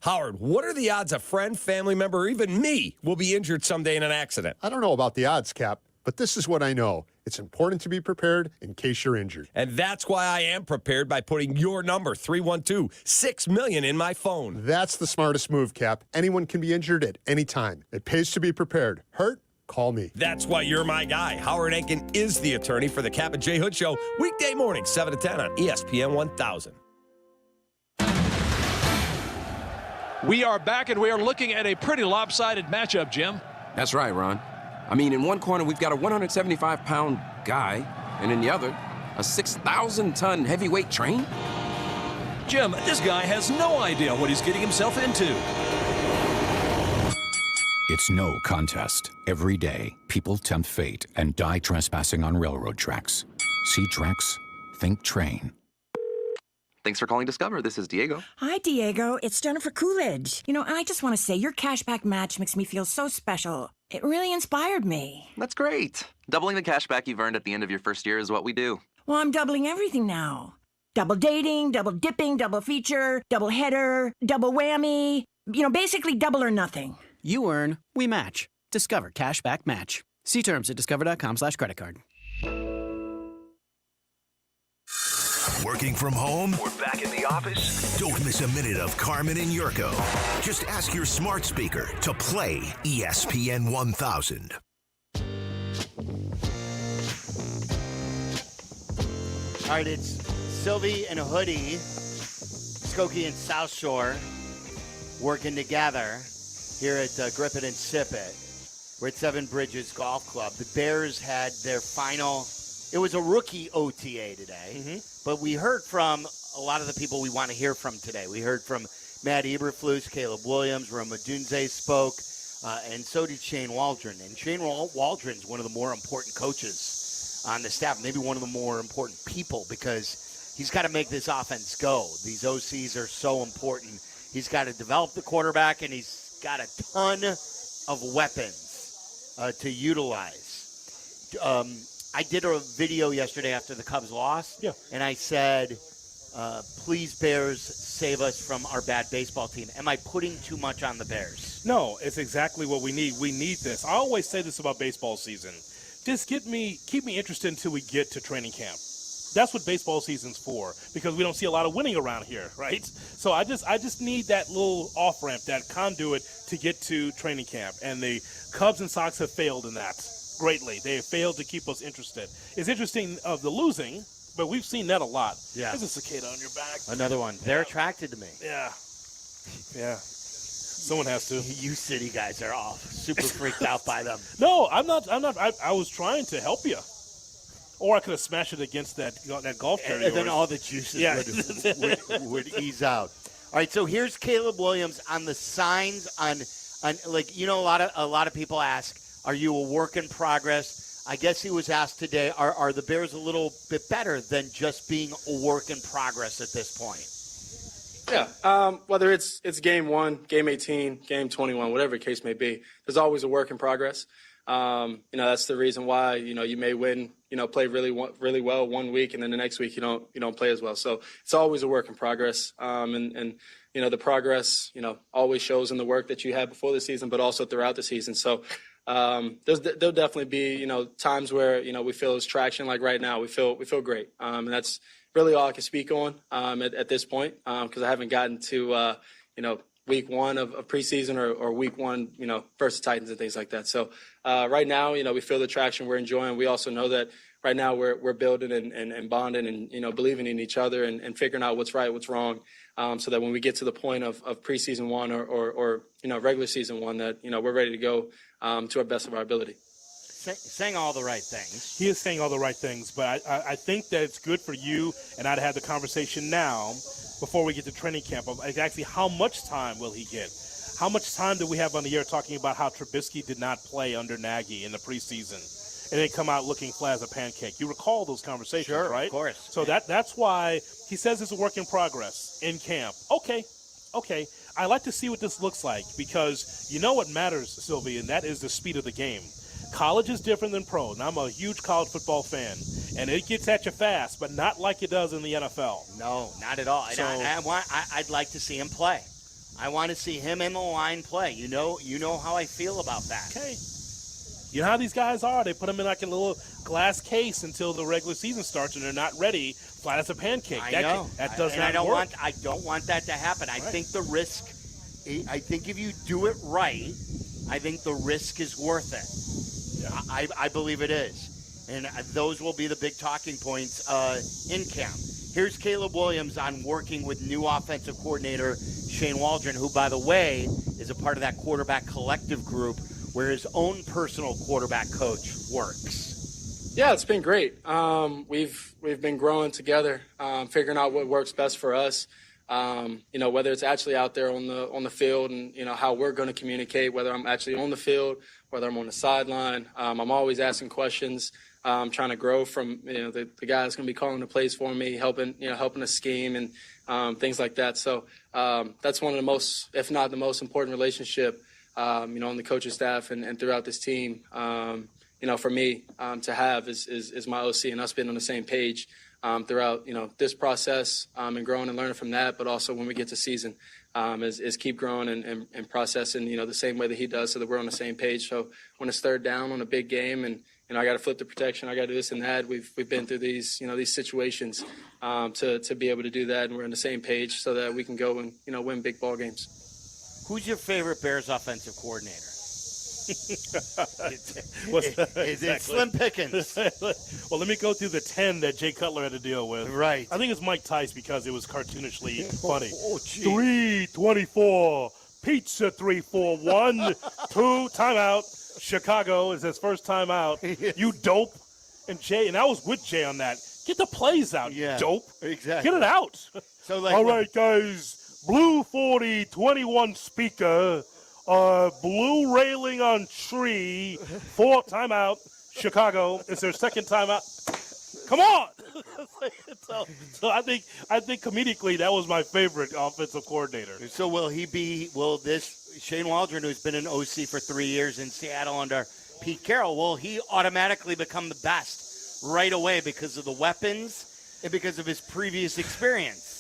Howard, what are the odds a friend, family member, or even me will be injured someday in an accident? I don't know about the odds, Cap, but this is what I know. It's important to be prepared in case you're injured. And that's why I am prepared by putting your number, 312-6-million, in my phone. That's the smartest move, Cap. Anyone can be injured at any time. It pays to be prepared. Hurt? Call me. That's why you're my guy. Howard Enkin is the attorney for the Cap and J. Hood Show, weekday morning, 7 to 10 on ESPN 1000. We are back, and we are looking at a pretty lopsided matchup, Jim. That's right, Ron. I mean, in one corner, we've got a 175-pound guy, and in the other, a 6,000-ton heavyweight train. Jim, this guy has no idea what he's getting himself into. It's no contest. Every day, people tempt fate and die trespassing on railroad tracks. See tracks, think train. Thanks for calling Discover. This is Diego. Hi, Diego. It's Jennifer Coolidge. You know, I just want to say your cashback match makes me feel so special. It really inspired me. That's great. Doubling the cashback you've earned at the end of your first year is what we do. Well, I'm doubling everything now. Double dating, double dipping, double feature, double header, double whammy. You know, basically double or nothing. You earn, we match. Discover Cashback Match. See terms at discover.com/creditcard. Working from home? We're back in the office? Don't miss a minute of Carmen and Yurko. Just ask your smart speaker to play ESPN 1000. All right, it's Sylvie and Hoodie, Skokie and South Shore, working together here at Grip It and Sip It. We're at Seven Bridges Golf Club. The Bears had their final, it was a rookie OTA today, but we heard from a lot of the people we want to hear from today. We heard from Matt Eberflus, Caleb Williams, Roma Dunze spoke, and so did Shane Waldron. And Shane Waldron's one of the more important coaches on the staff, maybe one of the more important people, because he's got to make this offense go. These OCs are so important. He's got to develop the quarterback, and he's got a ton of weapons to utilize. I did a video yesterday after the Cubs lost, and I said, please, Bears, save us from our bad baseball team. Am I putting too much on the Bears? No, it's exactly what we need. We need this. I always say this about baseball season. Just keep me interested until we get to training camp. That's what baseball season's for, because we don't see a lot of winning around here, right? So I just need that little off-ramp, that conduit to get to training camp. And the Cubs and Sox have failed in that greatly. They have failed to keep us interested. It's interesting of the losing, but we've seen that a lot. Yeah. There's a cicada on your back. Another one. They're attracted to me. Yeah. Yeah. Someone has to. You city guys are all super freaked out by them. No, I'm not. I was trying to help you. Or I could have smashed it against that golf carrier. And then all the juices would ease out. All right, so here's Caleb Williams on the signs on like, you know, a lot of people ask, are you a work in progress? I guess he was asked today, are the Bears a little bit better than just being a work in progress at this point? Yeah, whether it's game 1, game 18, game 21, whatever the case may be, there's always a work in progress. That's the reason why, you may win, play really well one week, and then the next week you don't play as well. So it's always a work in progress. And the progress, always shows in the work that you had before the season, but also throughout the season. So there'll definitely be, times where, we feel there's traction. Like right now, we feel great. And that's really all I can speak on at this point, because I haven't gotten to, week 1 of preseason or week 1, versus Titans and things like that. So right now, we feel the traction we're enjoying. We also know that right now we're building and bonding and, believing in each other and figuring out what's right, what's wrong, so that when we get to the point of preseason 1 or regular season 1, that, we're ready to go to our best of our ability. Saying all the right things. He is saying all the right things, but I think that it's good for you and I to have the conversation now before we get to training camp of exactly how much time will he get? How much time do we have on the air talking about how Trubisky did not play under Nagy in the preseason and then come out looking flat as a pancake? You recall those conversations, Sure, right? of course. So that's why he says it's a work in progress in camp. Okay. I like to see what this looks like because you know what matters, Sylvie, and that is the speed of the game. College is different than pro, and I'm a huge college football fan. And it gets at you fast, but not like it does in the NFL. No, not at all. So, I'd like to see him play. I want to see him in the line play. You know how I feel about that. Okay. You know how these guys are. They put them in like a little glass case until the regular season starts, and they're not ready, flat as a pancake. I know. That does and not I don't work. I don't want that to happen. I think the risk. I think if you do it right, I think the risk is worth it. Yeah. I believe it is, and those will be the big talking points in camp. Here's Caleb Williams on working with new offensive coordinator Shane Waldron, who, by the way, is a part of that quarterback collective group where his own personal quarterback coach works. Yeah, it's been great. We've been growing together, figuring out what works best for us. Whether it's actually out there on the field and, how we're going to communicate, whether I'm actually on the field, whether I'm on the sideline. I'm always asking questions. I'm trying to grow from, the guy that's going to be calling the plays for me, helping us scheme and things like that. So that's one of the most, if not the most important relationship, on the coaching staff and throughout this team, for me to have is my OC and us being on the same page. Throughout, this process and growing and learning from that, but also when we get to season, is keep growing and processing, the same way that he does so that we're on the same page. So when it's third down on a big game and, I got to flip the protection, I got to do this and that, we've been through these, these situations to be able to do that, and we're on the same page so that we can go and, win big ball games. Who's your favorite Bears offensive coordinator? It's Slim Pickens. Well, let me go through the 10 that Jay Cutler had to deal with. Right. I think it's Mike Tice because it was cartoonishly funny. Gee. 324, pizza 341, 2, timeout. Chicago is his first time out. You dope. And I was with Jay on that. Get the plays out, you dope. Exactly. Get it out. So, all right, guys. Blue 40, 21 speaker. Blue railing on tree. 4 timeout. Chicago. It's their second timeout. Come on. so I think comedically that was my favorite offensive coordinator. So will this Shane Waldron, who's been an OC for 3 years in Seattle under Pete Carroll, will he automatically become the best right away because of the weapons and because of his previous experience?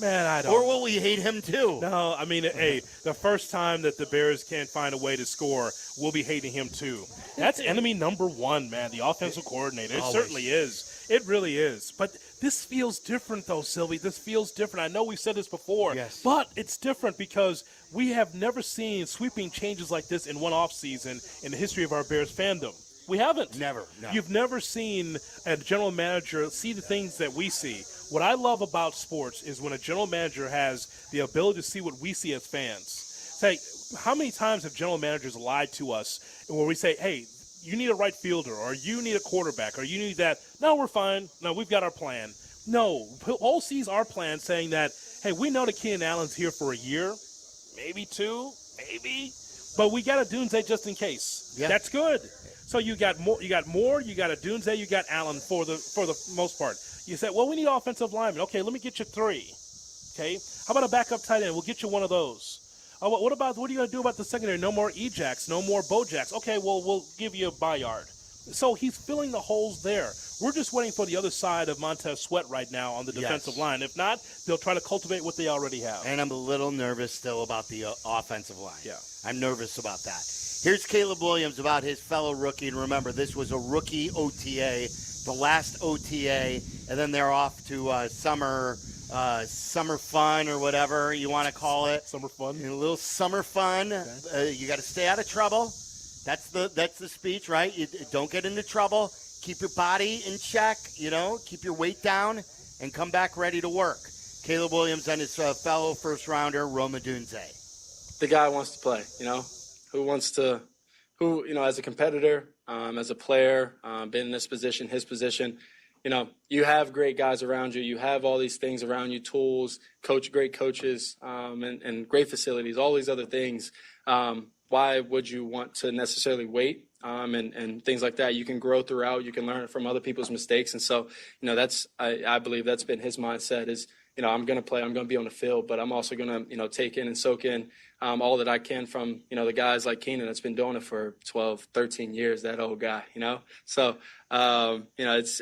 Man, I don't. Or will we hate him too? No, I mean, hey, the first time that the Bears can't find a way to score, we'll be hating him too. That's enemy number one, man, the offensive coordinator. It certainly is. It really is. But this feels different, though, Sylvie. This feels different. I know we've said this before, but it's different because we have never seen sweeping changes like this in one offseason in the history of our Bears fandom. We haven't. Never. No. You've never seen a general manager see the things that we see. What I love about sports is when a general manager has the ability to see what we see as fans. Say, how many times have general managers lied to us where we say, hey, you need a right fielder, or you need a quarterback, or you need that. No, we're fine. No, we've got our plan. No, all sees our plan saying that, hey, we know that Keenan Allen's here for a year, maybe 2, maybe, but we got a Doomsday just in case. Yeah. That's good. So you got more, you got a Doomsday, you got Allen for the most part. You said, well, we need offensive linemen. Okay, let me get you 3. Okay, how about a backup tight end? We'll get you one of those. What are you going to do about the secondary? No more Ejax, no more Bojax. Okay, well, we'll give you a Bayard. So he's filling the holes there. We're just waiting for the other side of Montez Sweat right now on the defensive line. If not, they'll try to cultivate what they already have. And I'm a little nervous still about the offensive line. Yeah. I'm nervous about that. Here's Caleb Williams about his fellow rookie. And remember, this was a rookie OTA, the last OTA, and then they're off to summer fun or whatever you want to call it. Summer fun. A little summer fun. Okay. You got to stay out of trouble. That's the speech, right? You don't get into trouble. Keep your body in check. Keep your weight down, and come back ready to work. Caleb Williams and his fellow first rounder Roma Dunze. The guy wants to play. Who as a competitor, as a player, been in this position, his position. you have great guys around you. You have all these things around you, tools, great coaches, and great facilities, all these other things. Why would you want to necessarily wait? And things like that. You can grow throughout. You can learn from other people's mistakes. And so, I believe that's been his mindset is, I'm going to play, I'm going to be on the field, but I'm also going to, take in and soak in all that I can from, the guys like Keenan that's been doing it for 12, 13 years, that old guy, So, it's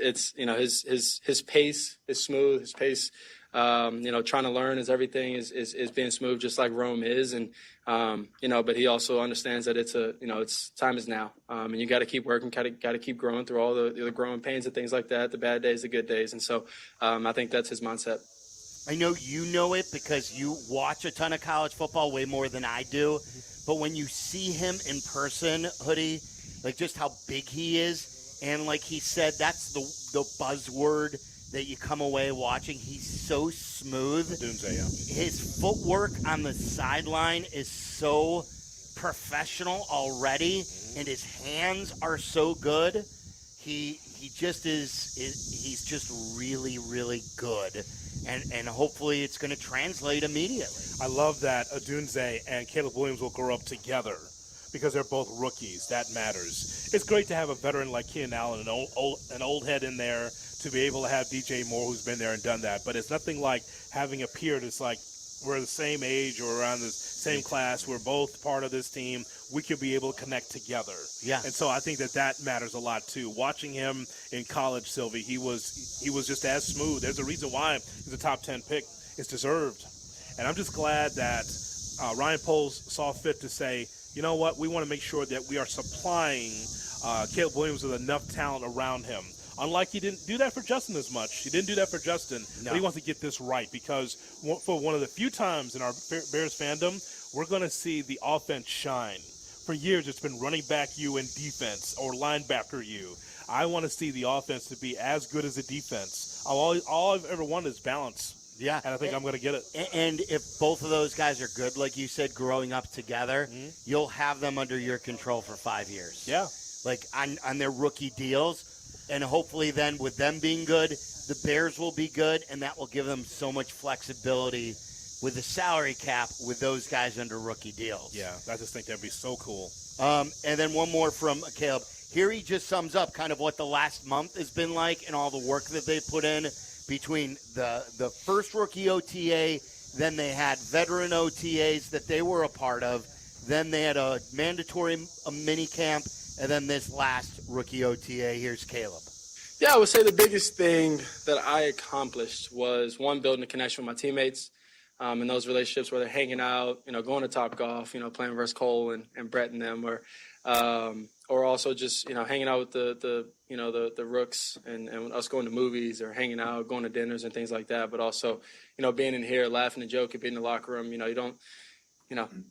his pace is smooth, his pace, trying to learn as everything is being smooth, just like Rome is. And, but he also understands that it's time is now. And you got to keep working, got to keep growing through all the growing pains and things like that, the bad days, the good days. And so, I think that's his mindset. I know you know it because you watch a ton of college football way more than I do. But when you see him in person, Hoodie, like just how big he is, and like he said, that's the buzzword that you come away watching. He's so smooth. Doomsday, yeah. His footwork on the sideline is so professional already, and his hands are so good. He just is he's just really, really good. And hopefully it's going to translate immediately. I love that Odunze and Caleb Williams will grow up together because they're both rookies. That matters. It's great to have a veteran like Keenan Allen, an old head in there, to be able to have DJ Moore, who's been there and done that. But it's nothing like having a peer that's like we're the same age or around the same class. We're both part of this team. We could be able to connect together. Yeah. And so I think that matters a lot too. Watching him in college, Sylvie, he was just as smooth. There's a reason why he's a top 10 pick. It's deserved. And I'm just glad that Ryan Poles saw fit to say, you know what, we want to make sure that we are supplying Caleb Williams with enough talent around him. Unlike he didn't do that for Justin as much. He didn't do that for Justin. No. But he wants to get this right because for one of the few times in our Bears fandom, we're going to see the offense shine. For years, it's been running back you and defense or linebacker you. I want to see the offense to be as good as the defense. All I've ever wanted is balance. Yeah. And I think I'm going to get it. And if both of those guys are good, like you said, growing up together, you'll have them under your control for 5 years. Yeah. Like on their rookie deals. And hopefully then with them being good, the Bears will be good, and that will give them so much flexibility with the salary cap with those guys under rookie deals. Yeah, I just think that'd be so cool. And then one more from Caleb. Here he just sums up kind of what the last month has been like and all the work that they put in between the first rookie OTA, then they had veteran OTAs that they were a part of, then they had a mandatory mini camp, and then this last rookie OTA. Here's Caleb. Yeah, I would say the biggest thing that I accomplished was, one, building a connection with my teammates and those relationships where they're hanging out, going to Topgolf, playing versus Cole and Brett and them, or also just, hanging out with the rooks and us going to movies or hanging out, going to dinners and things like that. But also, being in here, laughing and joking, being in the locker room,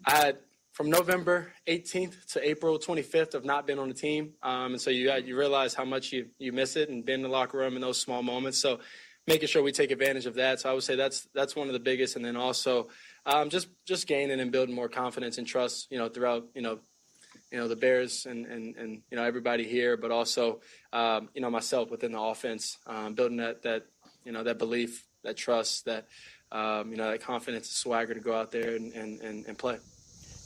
I had from November 18th to April 25th of not been on the team. And so you realize how much you miss it and being in the locker room in those small moments. So making sure we take advantage of that. So I would say that's one of the biggest. And then also just gaining and building more confidence and trust, throughout, the Bears and everybody here, but also, myself within the offense, building that belief, that trust, that confidence and swagger to go out there and play.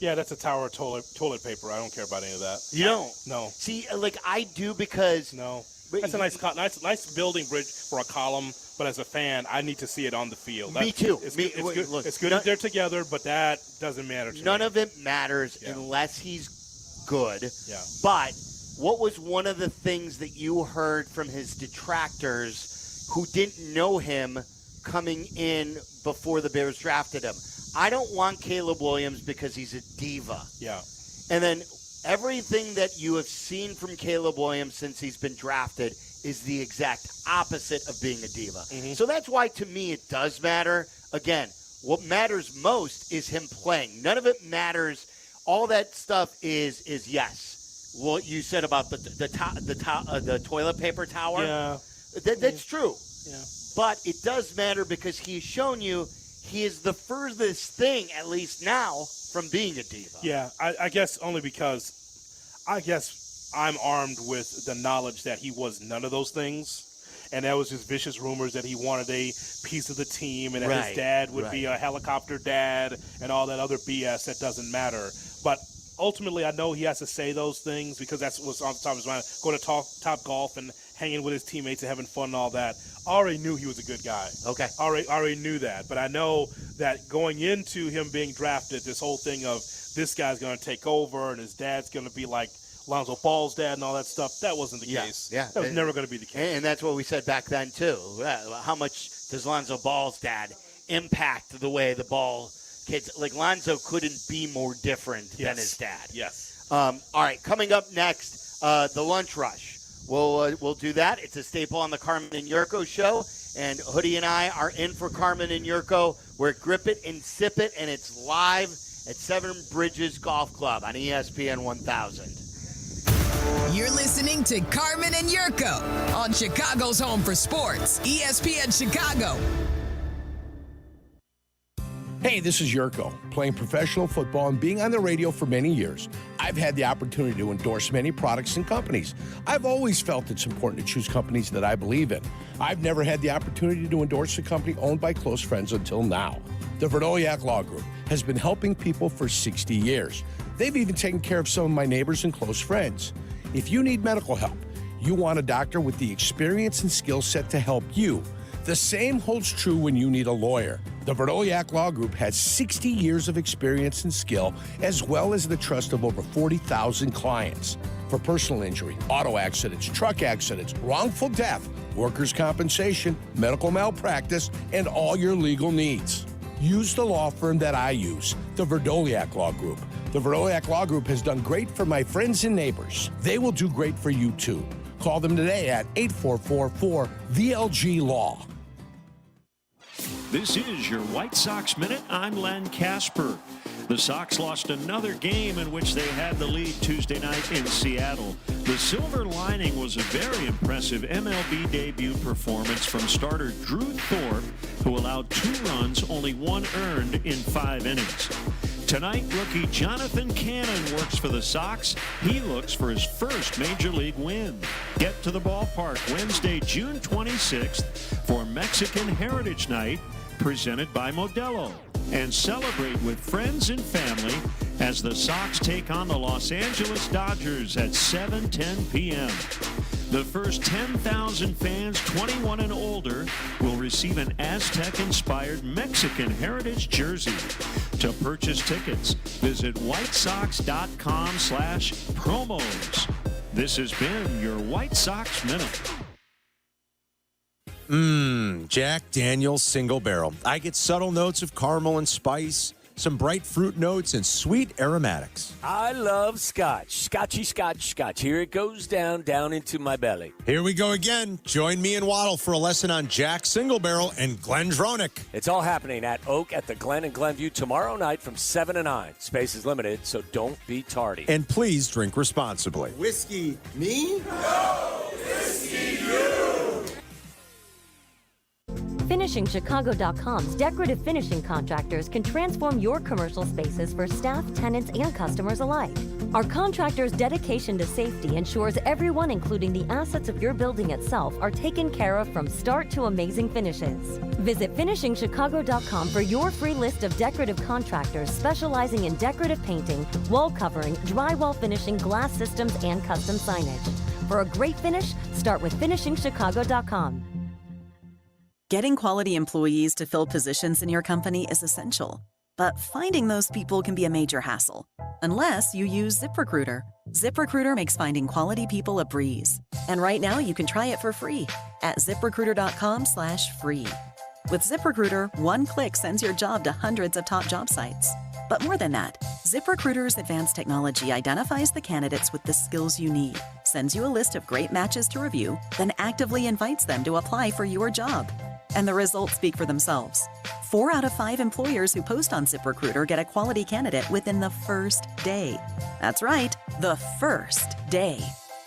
Yeah, that's a tower of toilet paper. I don't care about any of that. You don't? No. See, like I do because no. That's a nice building bridge for a column. But as a fan, I need to see it on the field. Me too. It's good if they're together, but that doesn't matter to me. None of it matters unless he's good. Yeah. But what was one of the things that you heard from his detractors who didn't know him coming in before the Bears drafted him? I don't want Caleb Williams because he's a diva. Yeah. And then everything that you have seen from Caleb Williams since he's been drafted is the exact opposite of being a diva. Mm-hmm. So that's why, to me, it does matter. Again, what matters most is him playing. None of it matters. All that stuff is yes. What you said about the toilet paper tower. Yeah. That's true. Yeah. But it does matter because he's shown you he is the furthest thing, at least now, from being a diva. Yeah, I guess only because I'm armed with the knowledge that he was none of those things. And there was just vicious rumors that he wanted a piece of the team and that his dad would be a helicopter dad and all that other BS that doesn't matter. But ultimately, I know he has to say those things because that's what's on the top of his mind. Going to Top Golf and hanging with his teammates and having fun and all that. I already knew he was a good guy. Okay. Already knew that. But I know that going into him being drafted, this whole thing of this guy's going to take over and his dad's going to be like Lonzo Ball's dad and all that stuff, that wasn't the case. Yeah. That was never going to be the case. And that's what we said back then, too. How much does Lonzo Ball's dad impact the way the Ball kids, like Lonzo couldn't be more different than his dad. Yes. All right, coming up next, the lunch rush. We'll do that. It's a staple on the Carmen and Yurko show, and Hoodie and I are in for Carmen and Yurko. We're at Grip It and Sip It, and it's live at Seven Bridges Golf Club on ESPN 1000. You're listening to Carmen and Yurko on Chicago's home for sports, ESPN Chicago. Hey, this is Yurko. Playing professional football and being on the radio for many years, I've had the opportunity to endorse many products and companies. I've always felt it's important to choose companies that I believe in. I've never had the opportunity to endorse a company owned by close friends until now. The Verdoliak Law Group has been helping people for 60 years. They've even taken care of some of my neighbors and close friends. If you need medical help, you want a doctor with the experience and skill set to help you. The same holds true when you need a lawyer. The Verdoliak Law Group has 60 years of experience and skill, as well as the trust of over 40,000 clients. For personal injury, auto accidents, truck accidents, wrongful death, workers' compensation, medical malpractice, and all your legal needs. Use the law firm that I use, the Verdoliak Law Group. The Verdoliak Law Group has done great for my friends and neighbors. They will do great for you, too. Call them today at 844-4VLG-LAW. This is your White Sox Minute. I'm Len Casper. The Sox lost another game in which they had the lead Tuesday night in Seattle. The silver lining was a very impressive MLB debut performance from starter Drew Thorpe, who allowed 2 runs, only 1 earned in 5 innings. Tonight, rookie Jonathan Cannon works for the Sox. He looks for his first Major League win. Get to the ballpark Wednesday, June 26th for Mexican Heritage Night, presented by Modelo, and celebrate with friends and family as the Sox take on the Los Angeles Dodgers at 7:10 p.m. The first 10,000 fans 21 and older will receive an Aztec-inspired Mexican heritage jersey. To purchase tickets, visit whitesox.com/promos. This has been your White Sox Minute. Jack Daniel's Single Barrel. I get subtle notes of caramel and spice, some bright fruit notes, and sweet aromatics. I love scotch. Scotchy scotch scotch. Here it goes down into my belly. Here we go again. Join me and Waddle for a lesson on Jack Single Barrel and Glen Dronick. It's all happening at Oak at the Glen in Glenview tomorrow night from 7 to 9. Space is limited, so don't be tardy. And please drink responsibly. Whiskey, me? No, whiskey, you! FinishingChicago.com's decorative finishing contractors can transform your commercial spaces for staff, tenants, and customers alike. Our contractors' dedication to safety ensures everyone, including the assets of your building itself, are taken care of from start to amazing finishes. Visit FinishingChicago.com for your free list of decorative contractors specializing in decorative painting, wall covering, drywall finishing, glass systems, and custom signage. For a great finish, start with FinishingChicago.com. Getting quality employees to fill positions in your company is essential, but finding those people can be a major hassle, unless you use ZipRecruiter. ZipRecruiter makes finding quality people a breeze. And right now you can try it for free at ZipRecruiter.com/free. With ZipRecruiter, one click sends your job to hundreds of top job sites. But more than that, ZipRecruiter's advanced technology identifies the candidates with the skills you need, sends you a list of great matches to review, then actively invites them to apply for your job. And the results speak for themselves. 4 out of 5 employers who post on ZipRecruiter get a quality candidate within the first day. That's right, the first day.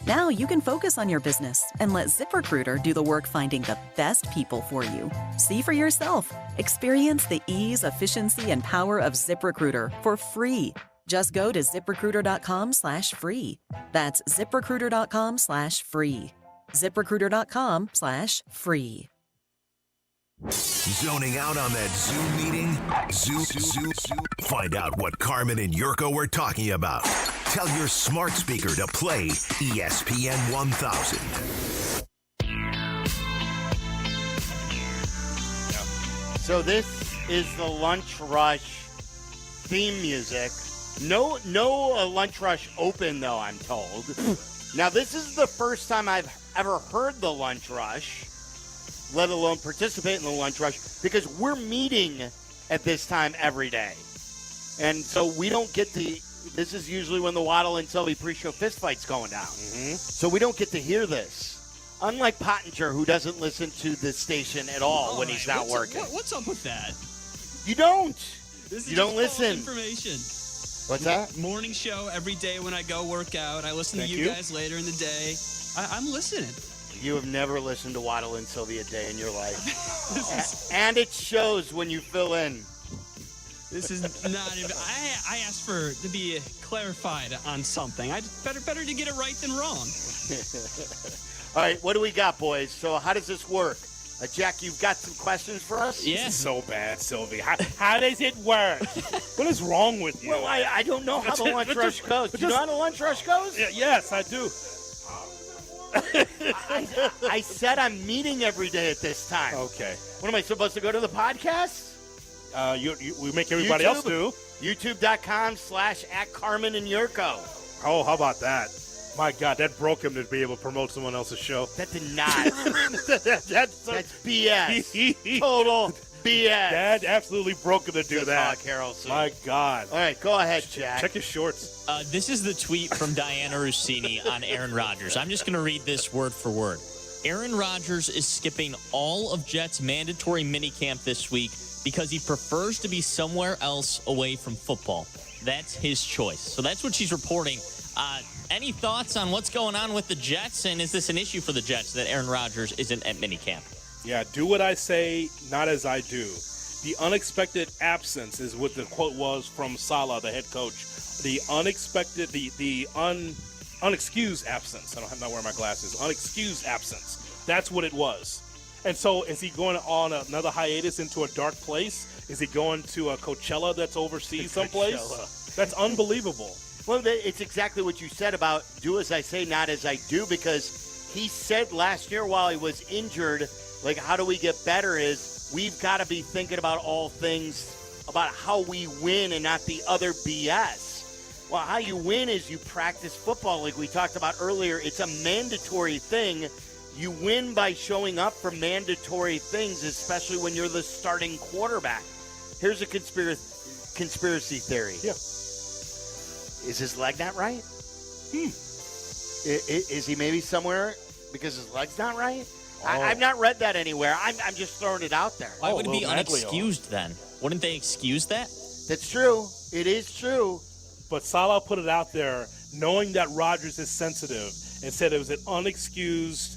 Now you can focus on your business and let ZipRecruiter do the work finding the best people for you. See for yourself. Experience the ease, efficiency, and power of ZipRecruiter for free. Just go to ZipRecruiter.com/free. That's ZipRecruiter.com/free. ZipRecruiter.com/free. Zoning out on that Zoom meeting? Zoom. Find out what Carmen and Yurko were talking about. Tell your smart speaker to play ESPN 1000. So this is the Lunch Rush theme music. No Lunch Rush open, though, I'm told. Now, this is the first time I've ever heard the Lunch Rush, let alone participate in the Lunch Rush, because we're meeting at this time every day. And so we don't get to, this is usually when the Waddle and Sylvie pre-show fist fight's going down. So we don't get to hear this. Unlike Pottinger, who doesn't listen to the station at all when he's not working. What's up with that? You don't. This is You don't just false listen. Information. What's that? Morning show every day when I go work out. I listen Thank to you. guys later in the day. I'm listening. You have never listened to Waddle and Sylvie a day in your life. And it shows when you fill in. This is not even. I asked for to be clarified on something. Better to get it right than wrong. All right, what do we got, boys? So how does this work? Jack, you've got some questions for us? This is so bad, Sylvie. How does it work? What is wrong with you? Well, I don't know how the lunch rush goes. Do you know how the lunch rush goes? Yes, I do. I said I'm meeting every day at this time. Okay. What am I supposed to go to the podcast? We make everybody else do. YouTube.com/@Carmen and Yurko. Oh, how about that? My God, that broke him to be able to promote someone else's show. That did not. That's BS. Total BS. That absolutely broke him to do that. Harrelson. My God. All right, go ahead, Jack. Check his shorts. This is the tweet from Diana Rossini on Aaron Rodgers. I'm just going to read this word for word. Aaron Rodgers is skipping all of Jets' mandatory minicamp this week because he prefers to be somewhere else away from football. That's his choice. So that's what she's reporting. Any thoughts on what's going on with the Jets, and is this an issue for the Jets that Aaron Rodgers isn't at minicamp? Yeah, do what I say, not as I do. The unexpected absence is what the quote was from Saleh, the head coach. The unexpected, the unexcused absence. I don't wear my glasses. Unexcused absence. That's what it was. And so is he going on another hiatus into a dark place? Is he going to a Coachella that's overseas someplace? That's unbelievable. Well, it's exactly what you said about do as I say, not as I do, because he said last year while he was injured, like, how do we get better is we've got to be thinking about all things about how we win and not the other BS. Well, how you win is you practice football like we talked about earlier. It's a mandatory thing. You win by showing up for mandatory things, especially when you're the starting quarterback. Here's a conspiracy theory. Yeah. Is his leg not right? Is he maybe somewhere because his leg's not right? I've not read that anywhere. I'm just throwing it out there. Why would it be unexcused then? Wouldn't they excuse that? That's true. It is true. But Saleh put it out there knowing that Rodgers is sensitive and said it was an unexcused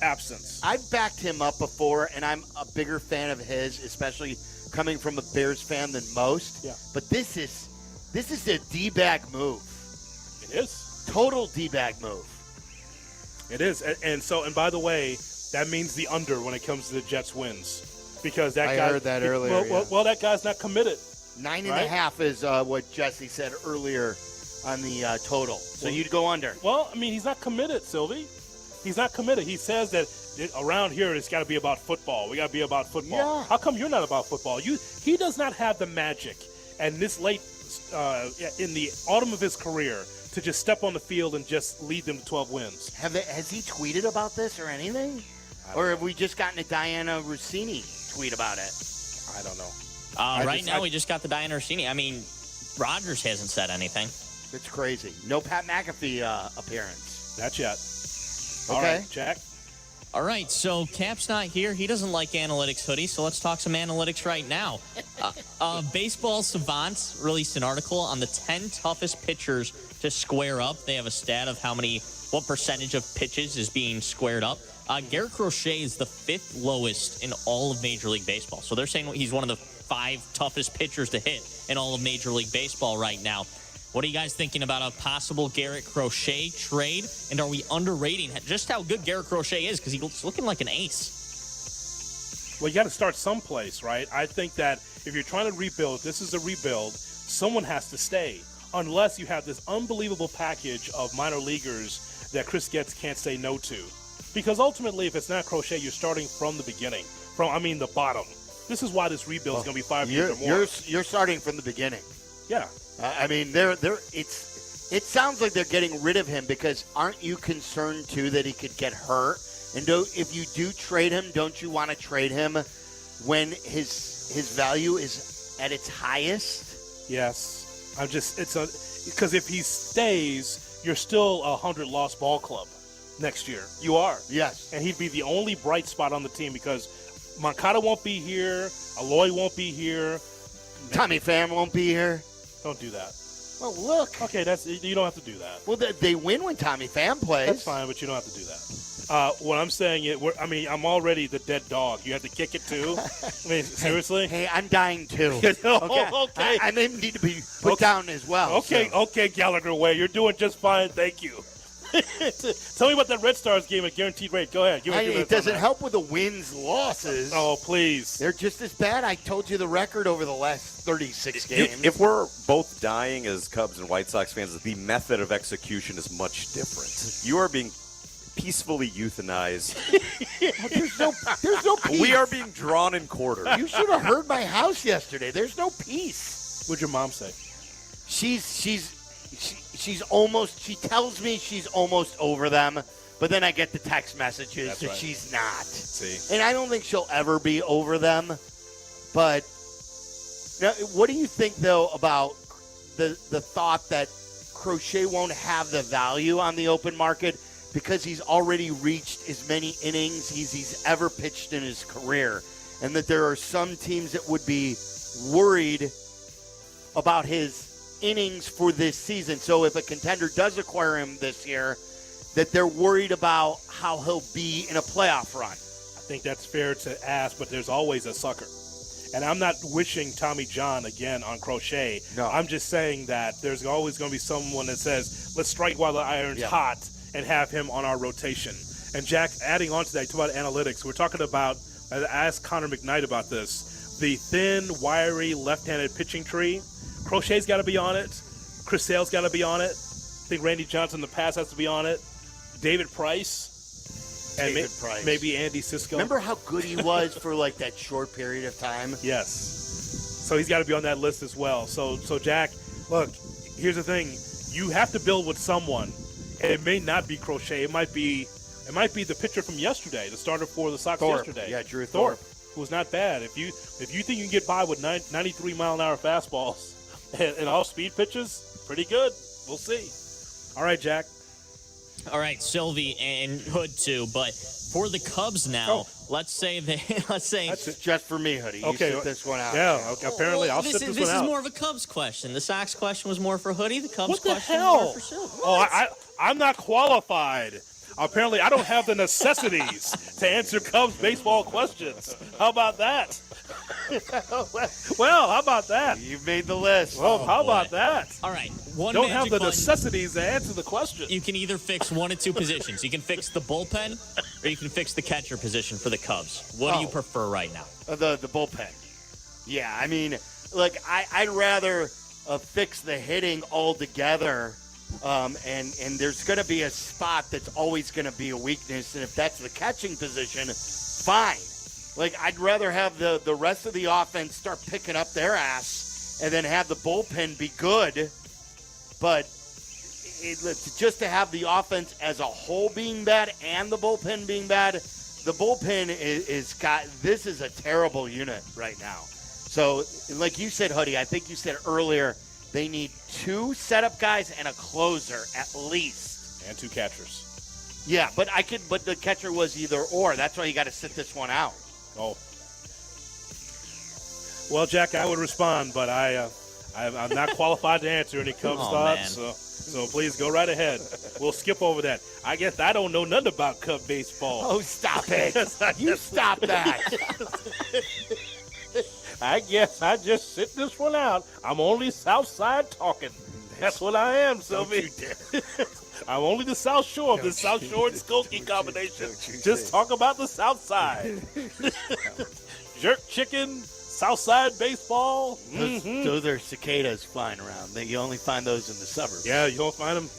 absence. I've backed him up before, and I'm a bigger fan of his, especially coming from a Bears fan than most. Yeah. But this is a D-bag move. It is. Total D-bag move. It is. And by the way, that means the under when it comes to the Jets wins. Because that I guy heard that earlier. Well, that guy's not committed. 9.5 is what Jesse said earlier on the total. So you'd go under. Well, I mean, he's not committed, Sylvie. He's not committed. He says that around here it's got to be about football. We got to be about football. Yeah. How come you're not about football? He does not have the magic. And this late in the autumn of his career to just step on the field and just lead them to 12 wins. Has he tweeted about this or anything? Or have we just gotten a Diana Rossini tweet about it? I don't know. Right now, we just got the Diana Rossini. I mean, Rodgers hasn't said anything. It's crazy. No Pat McAfee appearance. Not yet. Okay. All right, Jack. All right, so Cap's not here. He doesn't like analytics hoodies, so let's talk some analytics right now. Baseball Savant released an article on the 10 toughest pitchers to square up. They have a stat of what percentage of pitches is being squared up. Garrett Crochet is the 5th lowest in all of Major League Baseball. So they're saying he's one of the 5 toughest pitchers to hit in all of Major League Baseball right now. What are you guys thinking about a possible Garrett Crochet trade? And are we underrating just how good Garrett Crochet is? Because he's looking like an ace. Well, you got to start someplace, right? I think that if you're trying to rebuild, this is a rebuild, someone has to stay. Unless you have this unbelievable package of minor leaguers that Chris Getz can't say no to. Because ultimately, if it's not Crochet, you're starting from the beginning. The bottom. This is why this rebuild is going to be 5 years or more. You're starting from the beginning. Yeah. It sounds like they're getting rid of him because aren't you concerned, too, that he could get hurt? And if you do trade him, don't you want to trade him when his value is at its highest? Yes. Because if he stays, you're still a 100-loss ball club next year. You are. Yes. And he'd be the only bright spot on the team because Moncada won't be here. Aloy won't be here. Tommy Pham won't be here. Don't do that. Well, look. Okay, you don't have to do that. Well, they win when Tommy Pham plays. That's fine, but you don't have to do that. What I'm saying I'm already the dead dog. You have to kick it too. Seriously? Hey, I'm dying too. Okay. I may need to be put down as well. Okay, Gallagher Way. You're doing just fine. Thank you. Tell me about that Red Stars game at guaranteed rate. Go ahead. It doesn't help with the wins, losses. Oh, please. They're just as bad. I told you the record over the last 36 games. If we're both dying as Cubs and White Sox fans, the method of execution is much different. You are being peacefully euthanized. There's no peace. We are being drawn and quartered. You should have heard my house yesterday. There's no peace. What'd your mom say? She tells me she's almost over them, but then I get the text messages that she's not. See. And I don't think she'll ever be over them. But now, what do you think, though, about the thought that Crochet won't have the value on the open market because he's already reached as many innings he's ever pitched in his career, and that there are some teams that would be worried about his innings for this season? So if a contender does acquire him this year, that they're worried about how he'll be in a playoff run. I think that's fair to ask, but there's always a sucker. And I'm not wishing Tommy John again on Crochet. No. I'm just saying that there's always going to be someone that says, let's strike while the iron's hot and have him on our rotation. And Jack, adding on to that, talk about analytics. We're talking about, I asked Connor McKnight about this, the thin, wiry, left-handed pitching tree. Crochet's got to be on it. Chris Sale's got to be on it. I think Randy Johnson in the past has to be on it. David Price. And maybe Andy Sisco. Remember how good he was for like that short period of time? Yes. So he's got to be on that list as well. So Jack, look, here's the thing. You have to build with someone. And it may not be Crochet. It might be the pitcher from yesterday, the starter for the Sox yesterday. Yeah, Drew Thorpe. Who was not bad. If you think you can get by with 93 mile an hour fastballs and off-speed pitches, pretty good. We'll see. All right, Jack. All right, Sylvie and Hood too. But for the Cubs now, let's say That's just for me, Hoodie. You sit this one out. Yeah, apparently I'll sit this one out. This is more of a Cubs question. The Sox question was more for Hoodie. The Cubs what the question hell? was more for Sylvie. Oh, I'm not qualified. Apparently, I don't have the necessities to answer Cubs baseball questions. How about that? Well, how about that? You've made the list. Well, how about that? All right, Don't have the necessities to answer the question. You can either fix one of two positions. You can fix the bullpen, or you can fix the catcher position for the Cubs. What do you prefer right now? The bullpen. Yeah, I mean, look, I'd rather fix the hitting altogether. And there's going to be a spot that's always going to be a weakness, and if that's the catching position, fine. Like, I'd rather have the rest of the offense start picking up their ass and then have the bullpen be good. But just to have the offense as a whole being bad and the bullpen being bad, the bullpen this is a terrible unit right now. So, like you said, Hoodie, I think you said earlier, they need 2 setup guys and a closer at least. And 2 catchers. Yeah, but the catcher was either or. That's why you got to sit this one out. Oh. Well, Jack, I would respond, but I'm not qualified to answer any Cubs thoughts. So please go right ahead. We'll skip over that. I guess I don't know nothing about Cub baseball. Oh, stop it. You stop that. I guess I just sit this one out. I'm only South Side talking. That's what I am, Sylvie. I'm only the South Shore of the South Shore and Skokie combination. Just talk about the South Side. Jerk chicken, South Side baseball. Those are cicadas flying around. You only find those in the suburbs. Yeah, you don't find them.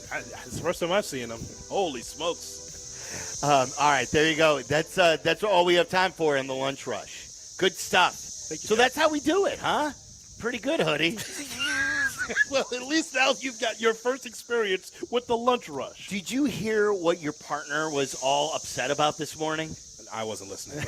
It's the first time I've seen them. Holy smokes. All right, there you go. That's all we have time for in the lunch rush. Good stuff. So that's how we do it, huh? Pretty good, Hoodie. Well, at least now you've got your first experience with the lunch rush. Did you hear what your partner was all upset about this morning? I wasn't listening.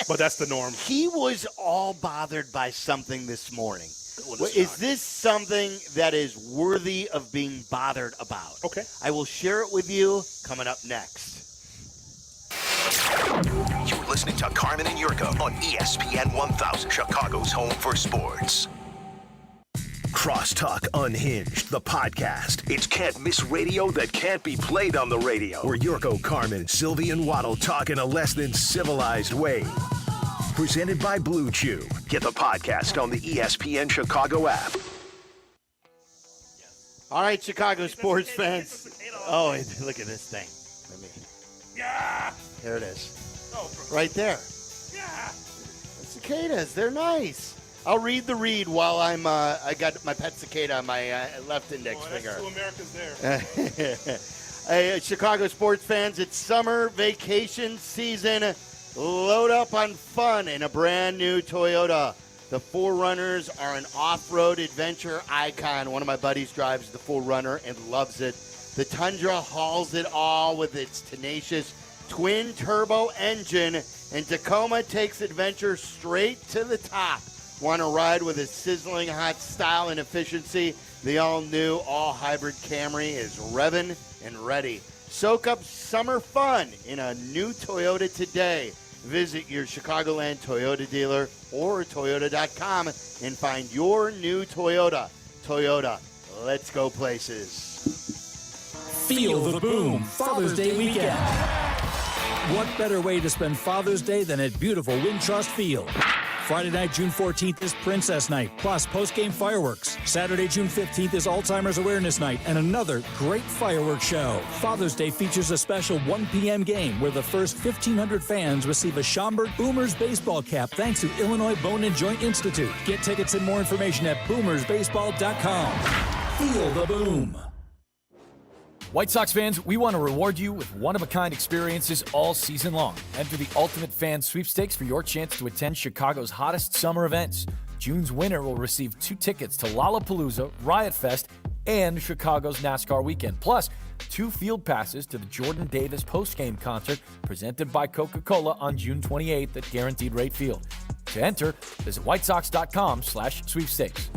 But that's the norm. He was all bothered by something this morning. Is this something that is worthy of being bothered about? Okay. I will share it with you coming up next. You're listening to Carmen and Yurko on ESPN 1000, Chicago's home for sports. Crosstalk Unhinged, the podcast. It's can't miss radio that can't be played on the radio. Where Yurko, Carmen, Sylvie, and Waddle talk in a less than civilized way. Presented by Blue Chew. Get the podcast on the ESPN Chicago app. All right, Chicago sports fans. Oh, look at this thing. There it is. Right there. The cicadas, they're nice. I'll read the read while I got my pet cicada on my left index finger. That's 2 Americans there. Hey, Chicago sports fans, it's summer vacation season. Load up on fun in a brand new Toyota. The 4Runners are an off-road adventure icon. One of my buddies drives the 4Runner and loves it. The Tundra hauls it all with its tenacious twin-turbo engine, and Tacoma takes adventure straight to the top. Want to ride with a sizzling hot style and efficiency? The all-new, all-hybrid Camry is revving and ready. Soak up summer fun in a new Toyota today. Visit your Chicagoland Toyota dealer or Toyota.com and find your new Toyota. Toyota, let's go places. Feel the boom Father's Day weekend. What better way to spend Father's Day than at beautiful Wintrust Field? Friday night, June 14th is Princess Night, plus post-game fireworks. Saturday, June 15th is Alzheimer's Awareness Night and another great fireworks show. Father's Day features a special 1 p.m. game where the first 1,500 fans receive a Schaumburg Boomers baseball cap thanks to Illinois Bone and Joint Institute. Get tickets and more information at boomersbaseball.com. Feel the boom. White Sox fans, we want to reward you with one-of-a-kind experiences all season long. Enter the Ultimate Fan Sweepstakes for your chance to attend Chicago's hottest summer events. June's winner will receive 2 tickets to Lollapalooza, Riot Fest, and Chicago's NASCAR weekend, plus 2 field passes to the Jordan Davis postgame concert presented by Coca-Cola on June 28th at Guaranteed Rate Field. To enter, visit whitesox.com/sweepstakes.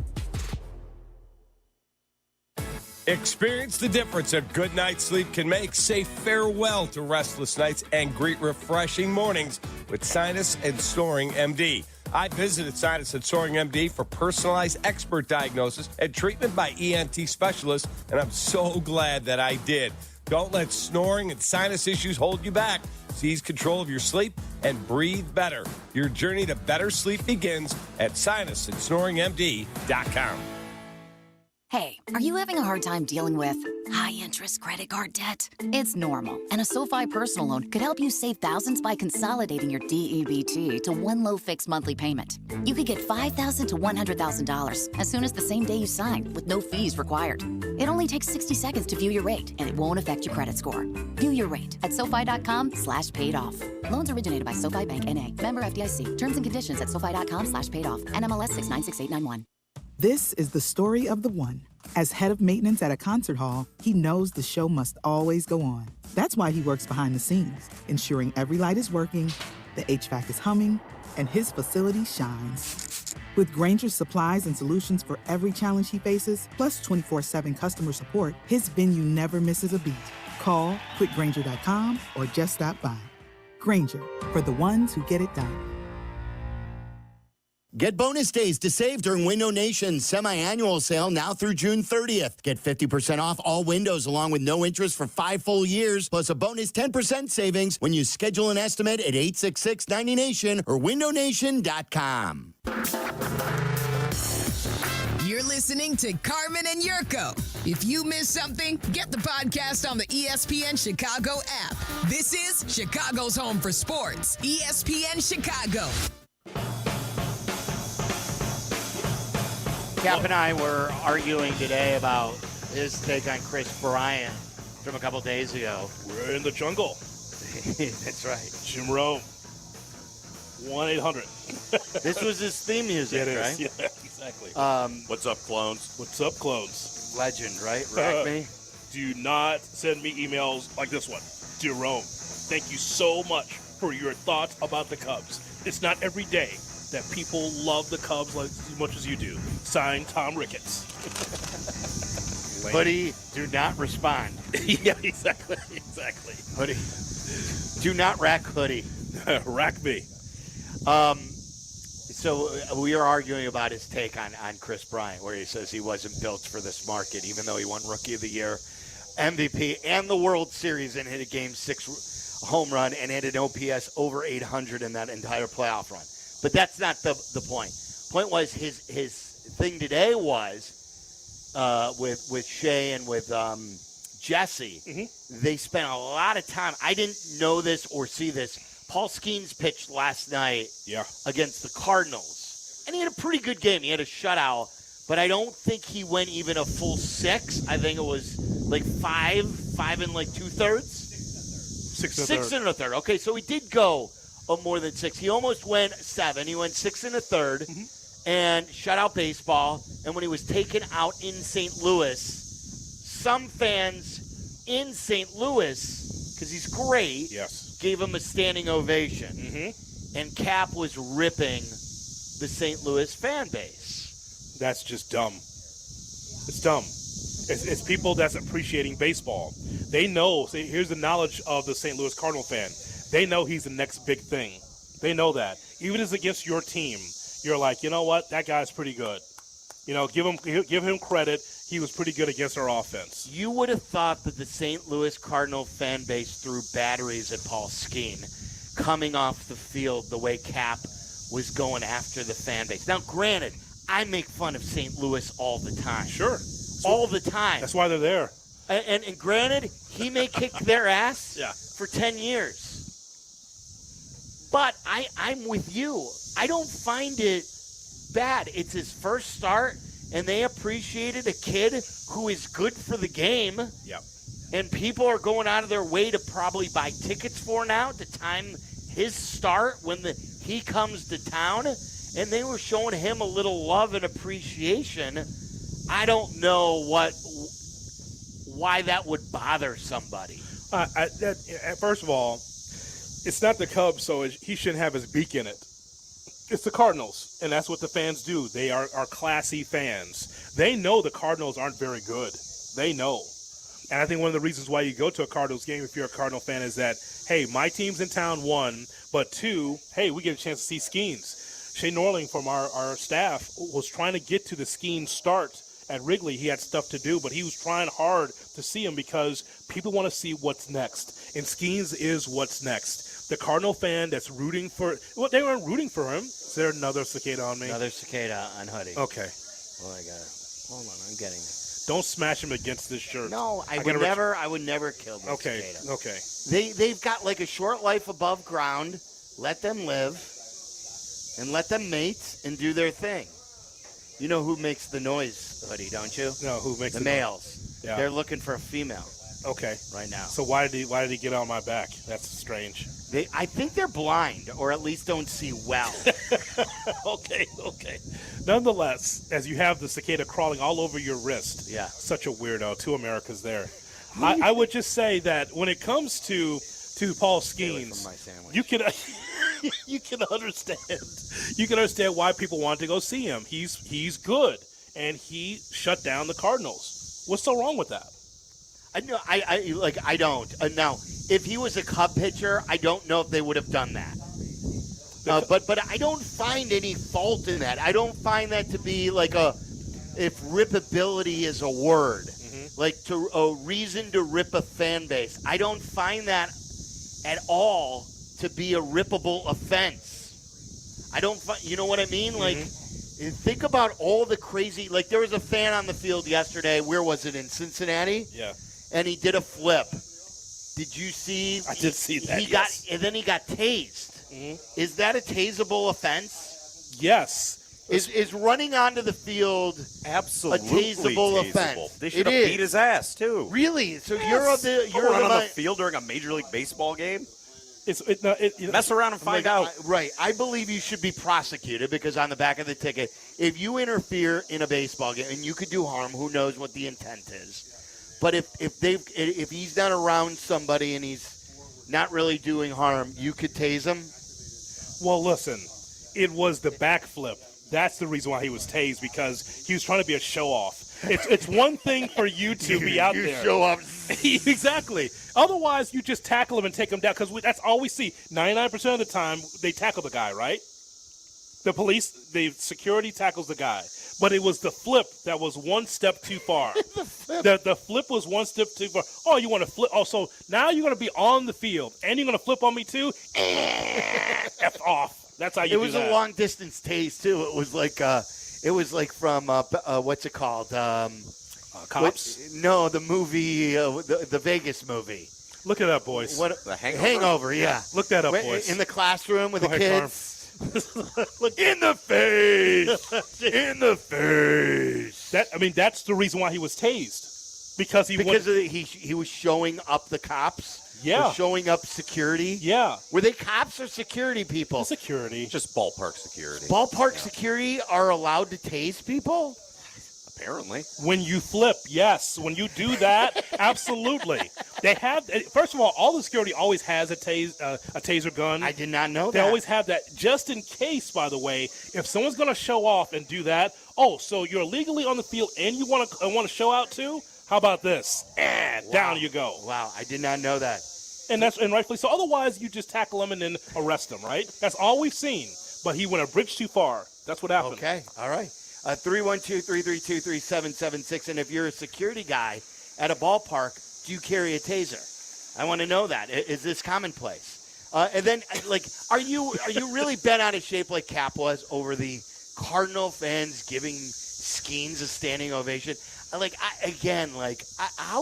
Experience the difference a good night's sleep can make. Say farewell to restless nights and greet refreshing mornings with Sinus and Snoring MD. I visited Sinus and Snoring MD for personalized expert diagnosis and treatment by ENT specialists, and I'm so glad that I did. Don't let snoring and sinus issues hold you back. Seize control of your sleep and breathe better. Your journey to better sleep begins at sinusandsnoringmd.com. Hey, are you having a hard time dealing with high-interest credit card debt? It's normal, and a SoFi personal loan could help you save thousands by consolidating your DEBT to one low fixed monthly payment. You could get $5,000 to $100,000 as soon as the same day you sign, with no fees required. It only takes 60 seconds to view your rate, and it won't affect your credit score. View your rate at SoFi.com/paid-off. Loans originated by SoFi Bank N.A. Member FDIC. Terms and conditions at SoFi.com/paid-off. NMLS 6966891. This is the story of the one. As head of maintenance at a concert hall, he knows the show must always go on. That's why he works behind the scenes, ensuring every light is working, the HVAC is humming, and his facility shines. With Grainger's supplies and solutions for every challenge he faces, plus 24/7 customer support, his venue never misses a beat. Call quickgrainger.com or just stop by. Grainger, for the ones who get it done. Get bonus days to save during Window Nation's semi-annual sale now through June 30th. Get 50% off all windows along with no interest for 5 full years, plus a bonus 10% savings when you schedule an estimate at 866-90Nation or windownation.com. You're listening listening to Carmen and Yurko. If you missed something, get the podcast on the ESPN Chicago app. This is Chicago's home for sports, ESPN Chicago. Cap and I were arguing today about his take on Chris Bryant from a couple days ago. We're in the jungle. That's right. Jim Rome. 1-800. This was his theme music, it right? is. Yeah, exactly. What's up, clones? What's up, clones? Legend, right? Rack me. Do not send me emails like this one. Dear Rome, thank you so much for your thoughts about the Cubs. It's not every day that people love the Cubs like as much as you do. Signed, Tom Ricketts. Hoodie, do not respond. Yeah, exactly. Hoodie. Do not rack Hoodie. Rack me. So we are arguing about his take on Chris Bryant, where he says he wasn't built for this market, even though he won Rookie of the Year, MVP, and the World Series, and hit a Game 6 home run and had an OPS over 800 in that entire playoff run. But that's not the point. Point was his thing today was with Shea and with Jesse. Mm-hmm. They spent a lot of time. I didn't know this or see this. Paul Skeens pitched last night against the Cardinals, and he had a pretty good game. He had a shutout, but I don't think he went even a full 6. I think it was like 5 and like 2/3. 6 and a third. Okay, so he did go more than 6. He almost went 7. He went 6 and a third, and shutout baseball. And when he was taken out in St. Louis, some fans in St. Louis, because he's great, gave him a standing ovation. And Cap was ripping the St. Louis fan base. That's just dumb. It's dumb. It's people that's appreciating baseball. They know. See, here's the knowledge of the St. Louis Cardinal fan. They know he's the next big thing. They know that. Even if it's against your team, you're like, you know what? That guy's pretty good. You know, give him credit. He was pretty good against our offense. You would have thought that the St. Louis Cardinal fan base threw batteries at Paul Skeen coming off the field the way Cap was going after the fan base. Now, granted, I make fun of St. Louis all the time. Sure. All the time. That's why they're there. And granted, he may kick their ass for 10 years. But I'm with you. I don't find it bad. It's his first start, and they appreciated a kid who is good for the game. Yep. And people are going out of their way to probably buy tickets for now to time his start when he comes to town. And they were showing him a little love and appreciation. I don't know why that would bother somebody. First of all, it's not the Cubs, so he shouldn't have his beak in it. It's the Cardinals, and that's what the fans do. They are classy fans. They know the Cardinals aren't very good. They know. And I think one of the reasons why you go to a Cardinals game if you're a Cardinal fan is that, hey, my team's in town, 1, but 2, hey, we get a chance to see Skeens. Shea Norling from our staff was trying to get to the Skeens start at Wrigley. He had stuff to do, but he was trying hard to see him because people want to see what's next. And Skeens is what's next. The Cardinal fan that's rooting for – well, they weren't rooting for him. Is there another cicada on me? Another cicada on Hoodie. Okay. Well, I got it. Hold on, I'm getting it. Don't smash him against this shirt. No, I would never kill this cicada. Okay. They've got like a short life above ground. Let them live and let them mate and do their thing. You know who makes the noise, Hoodie, don't you? No, who makes the males? Yeah. They're looking for a female. Okay. Right now. So why did he get on my back? That's strange. I think they're blind, or at least don't see well. Okay. Nonetheless, as you have the cicada crawling all over your wrist, such a weirdo. 2 Americas there. I would just say that when it comes to Paul Skeens, you can understand why people want to go see him. He's good, and he shut down the Cardinals. What's so wrong with that? I don't. Now, if he was a Cub pitcher, I don't know if they would have done that. But I don't find any fault in that. I don't find that to be like if rippability is a word, like a reason to rip a fan base. I don't find that at all to be a rippable offense. I don't find, you know what I mean? Like, Think about all the crazy. Like there was a fan on the field yesterday. Where was it, in Cincinnati? Yeah. And he did a flip. Did you see? I did see that. And then he got tased. Mm-hmm. Is that a taseable offense? Yes. Is running onto the field absolutely a taseable offense? They should have beat his ass too. Really? So Yes. you're on the field during a Major League Baseball game. Mess around and find out. Right. I believe you should be prosecuted because on the back of the ticket, if you interfere in a baseball game and you could do harm, who knows what the intent is? But if he's not around somebody and he's not really doing harm, you could tase him. Well, listen, it was the backflip. That's the reason why he was tased, because he was trying to be a show-off. It's one thing for you to be out there. Show up. Exactly. Otherwise, you just tackle him and take him down, because that's all we see. 99% of the time, they tackle the guy, right? The police, the security tackles the guy. But it was the flip that was one step too far. The flip was one step too far. Oh, you want to flip? Oh, so now you're going to be on the field, and you're going to flip on me too? F off. That's how you do that. It was a long distance tase too. It was like from what's it called? Cops? No, the movie, the Vegas movie. Look it up, boys. The Hangover? Hangover, yeah. Look that up, boys. In the classroom with Go the ahead, kids. Look in the face. In the face. That's the reason why he was tased. Because he was showing up the cops. Yeah. Or showing up security. Yeah. Were they cops or security people? Security. Just ballpark security. Ballpark security are allowed to tase people? Apparently. When you flip, yes. When you do that, absolutely. They have. First of all the security always has a taser gun. I did not know They that. always have that, just in case. By the way, if someone's going to show off and do that, so you're legally on the field and you want to show out too? How about this? Down you go. Wow, I did not know that. And rightfully so. Otherwise, you just tackle him and then arrest him, right? That's all we've seen. But he went a bridge too far. That's what happened. Okay, all right. 312-332-3776. And if you're a security guy at a ballpark, do you carry a taser? I want to know that. Is this commonplace? And then, are you really bent out of shape like Cap was over the Cardinal fans giving Skeens a standing ovation? How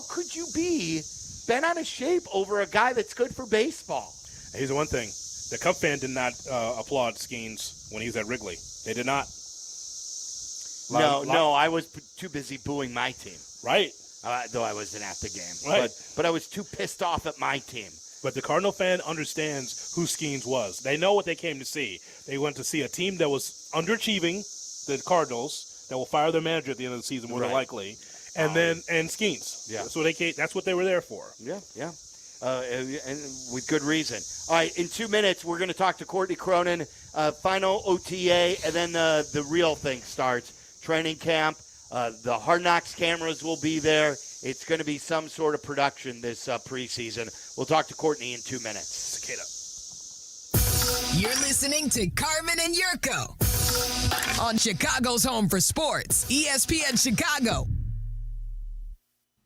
could you be bent out of shape over a guy that's good for baseball? Here's the one thing. The Cub fan did not applaud Skeens when he was at Wrigley. They did not. No, I was too busy booing my team. Right. Though I wasn't at the game. Right. But I was too pissed off at my team. But the Cardinal fan understands who Skeens was. They know what they came to see. They went to see a team that was underachieving, the Cardinals, that will fire their manager at the end of the season more than likely, and Skeens. Yeah. That's what they were there for. Yeah. And with good reason. All right, in 2 minutes, we're going to talk to Courtney Cronin, final OTA, and then the real thing starts. Training camp, the Hard Knocks cameras will be there. It's going to be some sort of production this preseason. We'll talk to Courtney in 2 minutes. Cicada. You're listening to Carmen and Yurko on Chicago's home for sports, ESPN Chicago.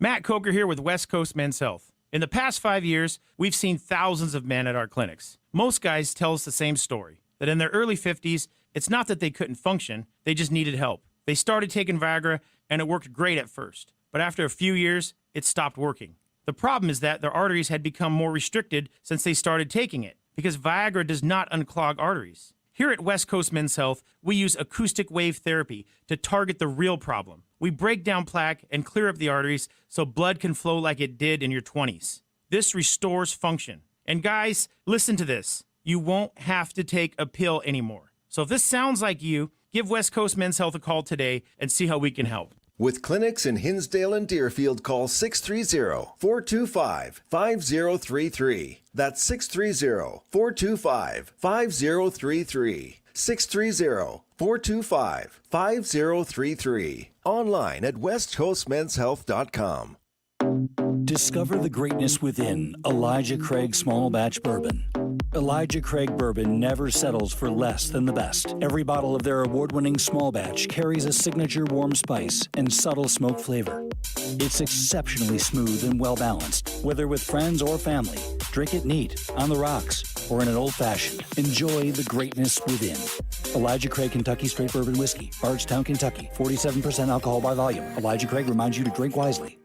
Matt Coker here with West Coast Men's Health. In the past 5 years, we've seen thousands of men at our clinics. Most guys tell us the same story, that in their early 50s, it's not that they couldn't function, they just needed help. They started taking Viagra, and it worked great at first. But after a few years, it stopped working. The problem is that their arteries had become more restricted since they started taking it, because Viagra does not unclog arteries. Here at West Coast Men's Health, we use acoustic wave therapy to target the real problem. We break down plaque and clear up the arteries so blood can flow like it did in your 20s. This restores function. And guys, listen to this. You won't have to take a pill anymore. So if this sounds like you, give West Coast Men's Health a call today and see how we can help. With clinics in Hinsdale and Deerfield, call 630-425-5033. That's 630-425-5033. 630-425-5033. Online at westcoastmenshealth.com. Discover the greatness within Elijah Craig Small Batch Bourbon. Elijah Craig Bourbon never settles for less than the best. Every bottle of their award-winning small batch carries a signature warm spice and subtle smoke flavor. It's exceptionally smooth and well-balanced. Whether with friends or family, drink it neat, on the rocks, or in an old-fashioned. Enjoy the greatness within. Elijah Craig Kentucky Straight Bourbon Whiskey, Bardstown, Kentucky. 47% alcohol by volume. Elijah Craig reminds you to drink wisely.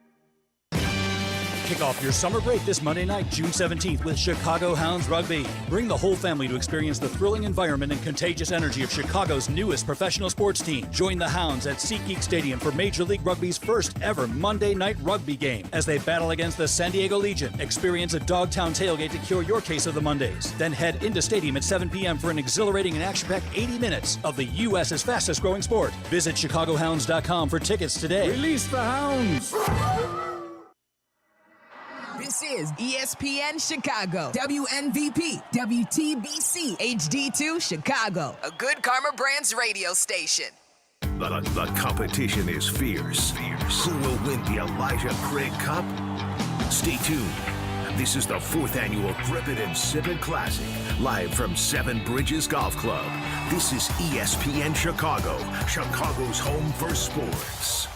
Kick off your summer break this Monday night, June 17th with Chicago Hounds Rugby. Bring the whole family to experience the thrilling environment and contagious energy of Chicago's newest professional sports team. Join the Hounds at SeatGeek Stadium for Major League Rugby's first ever Monday night rugby game as they battle against the San Diego Legion. Experience a Dogtown tailgate to cure your case of the Mondays. Then head into stadium at 7 p.m. for an exhilarating and action-packed 80 minutes of the U.S.'s fastest growing sport. Visit ChicagoHounds.com for tickets today. Release the Hounds! This is ESPN Chicago, WNVP, WTBC, HD2 Chicago, a Good Karma Brands radio station. The competition is fierce. Who will win the Elijah Craig Cup? Stay tuned. This is the 4th annual Grip It and Sip It Classic, live from Seven Bridges Golf Club. This is ESPN Chicago, Chicago's home for sports.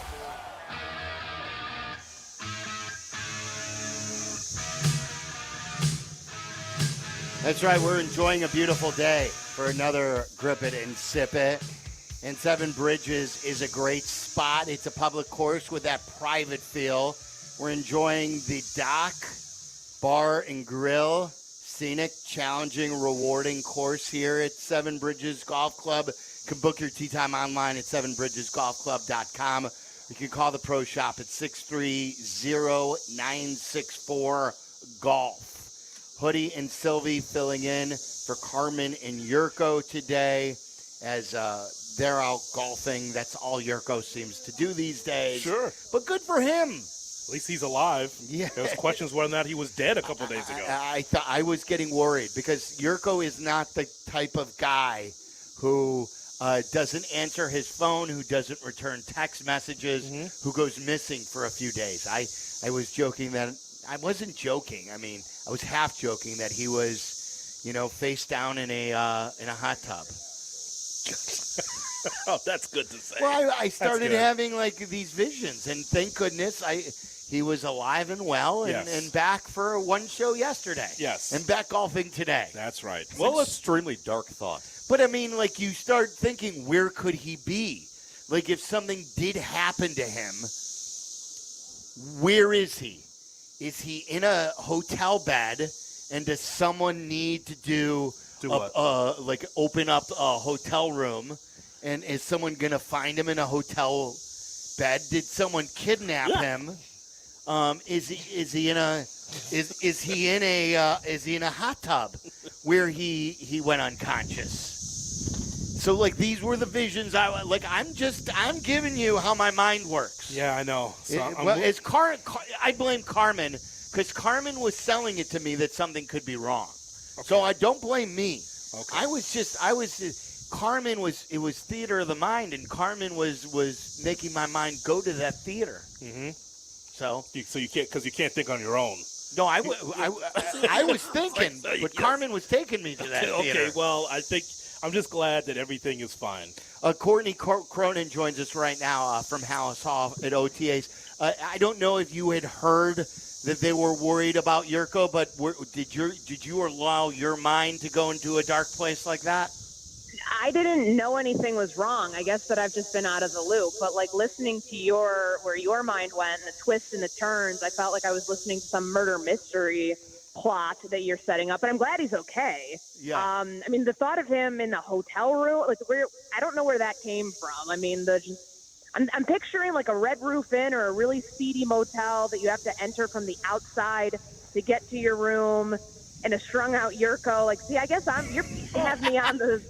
That's right. We're enjoying a beautiful day for another Grip It and Sip It. And Seven Bridges is a great spot. It's a public course with that private feel. We're enjoying the dock, bar, and grill. Scenic, challenging, rewarding course here at Seven Bridges Golf Club. You can book your tee time online at sevenbridgesgolfclub.com. You can call the pro shop at 630-964-GOLF. Hoodie and Sylvie filling in for Carmen and Yurko today as they're out golfing. That's all Yurko seems to do these days. Sure. But good for him. At least he's alive. Yeah. There was questions whether or not he was dead a couple days ago. I thought I was getting worried because Yurko is not the type of guy who doesn't answer his phone, who doesn't return text messages, who goes missing for a few days. I was joking that I wasn't joking. I mean, I was half joking that he was, face down in a hot tub. Oh, that's good to say. Well, I started having these visions, and thank goodness he was alive and well and back for one show yesterday. Yes. And back golfing today. That's right. Well, extremely dark thought. But I mean, you start thinking, where could he be? If something did happen to him, where is he? Is he in a hotel bed, and does someone need to do what? Open up a hotel room, and is someone going to find him in a hotel bed? Did someone kidnap him? Is he in a hot tub where he went unconscious? So these were the visions I'm giving you how my mind works. Yeah, I know. So I blame Carmen because Carmen was selling it to me that something could be wrong. Okay. So I don't blame me. Okay. It was theater of the mind, and Carmen was making my mind go to that theater. Mm-hmm. So you can't think on your own. No, I was thinking, but Carmen was taking me to that theater. Okay, well, I'm just glad that everything is fine. Courtney Cronin joins us right now from Hallis Hall at OTAs. I don't know if you had heard that they were worried about Yurko, but did you allow your mind to go into a dark place like that? I didn't know anything was wrong. I guess that I've just been out of the loop. But listening to where your mind went, and the twists and the turns, I felt like I was listening to some murder mystery plot that you're setting up. But I'm glad he's okay. Yeah. I mean, the thought of him in the hotel room, I don't know where that came from. I mean, I'm picturing a Red Roof Inn or a really seedy motel that you have to enter from the outside to get to your room. And a strung-out Yurko. I guess you have me on the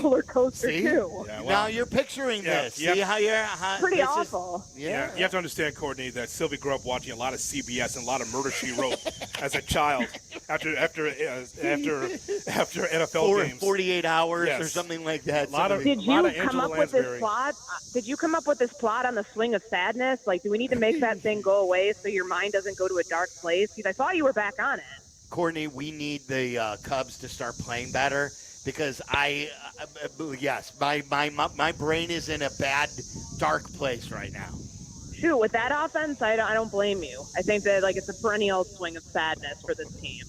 roller coaster, too. Yeah, well, now you're picturing this. See how you're... Pretty awful. Yeah. You have to understand, Courtney, that Sylvie grew up watching a lot of CBS and a lot of Murder, She Wrote as a child after NFL games. 48 hours or something like that. Did you come up with this plot? Did you come up with this plot on the swing of sadness? Do we need to make that thing go away so your mind doesn't go to a dark place? Because I thought you were back on it. Courtney, we need the Cubs to start playing better because my brain is in a bad, dark place right now. Shoot, with that offense, I don't blame you. I think that it's a perennial swing of sadness for this team.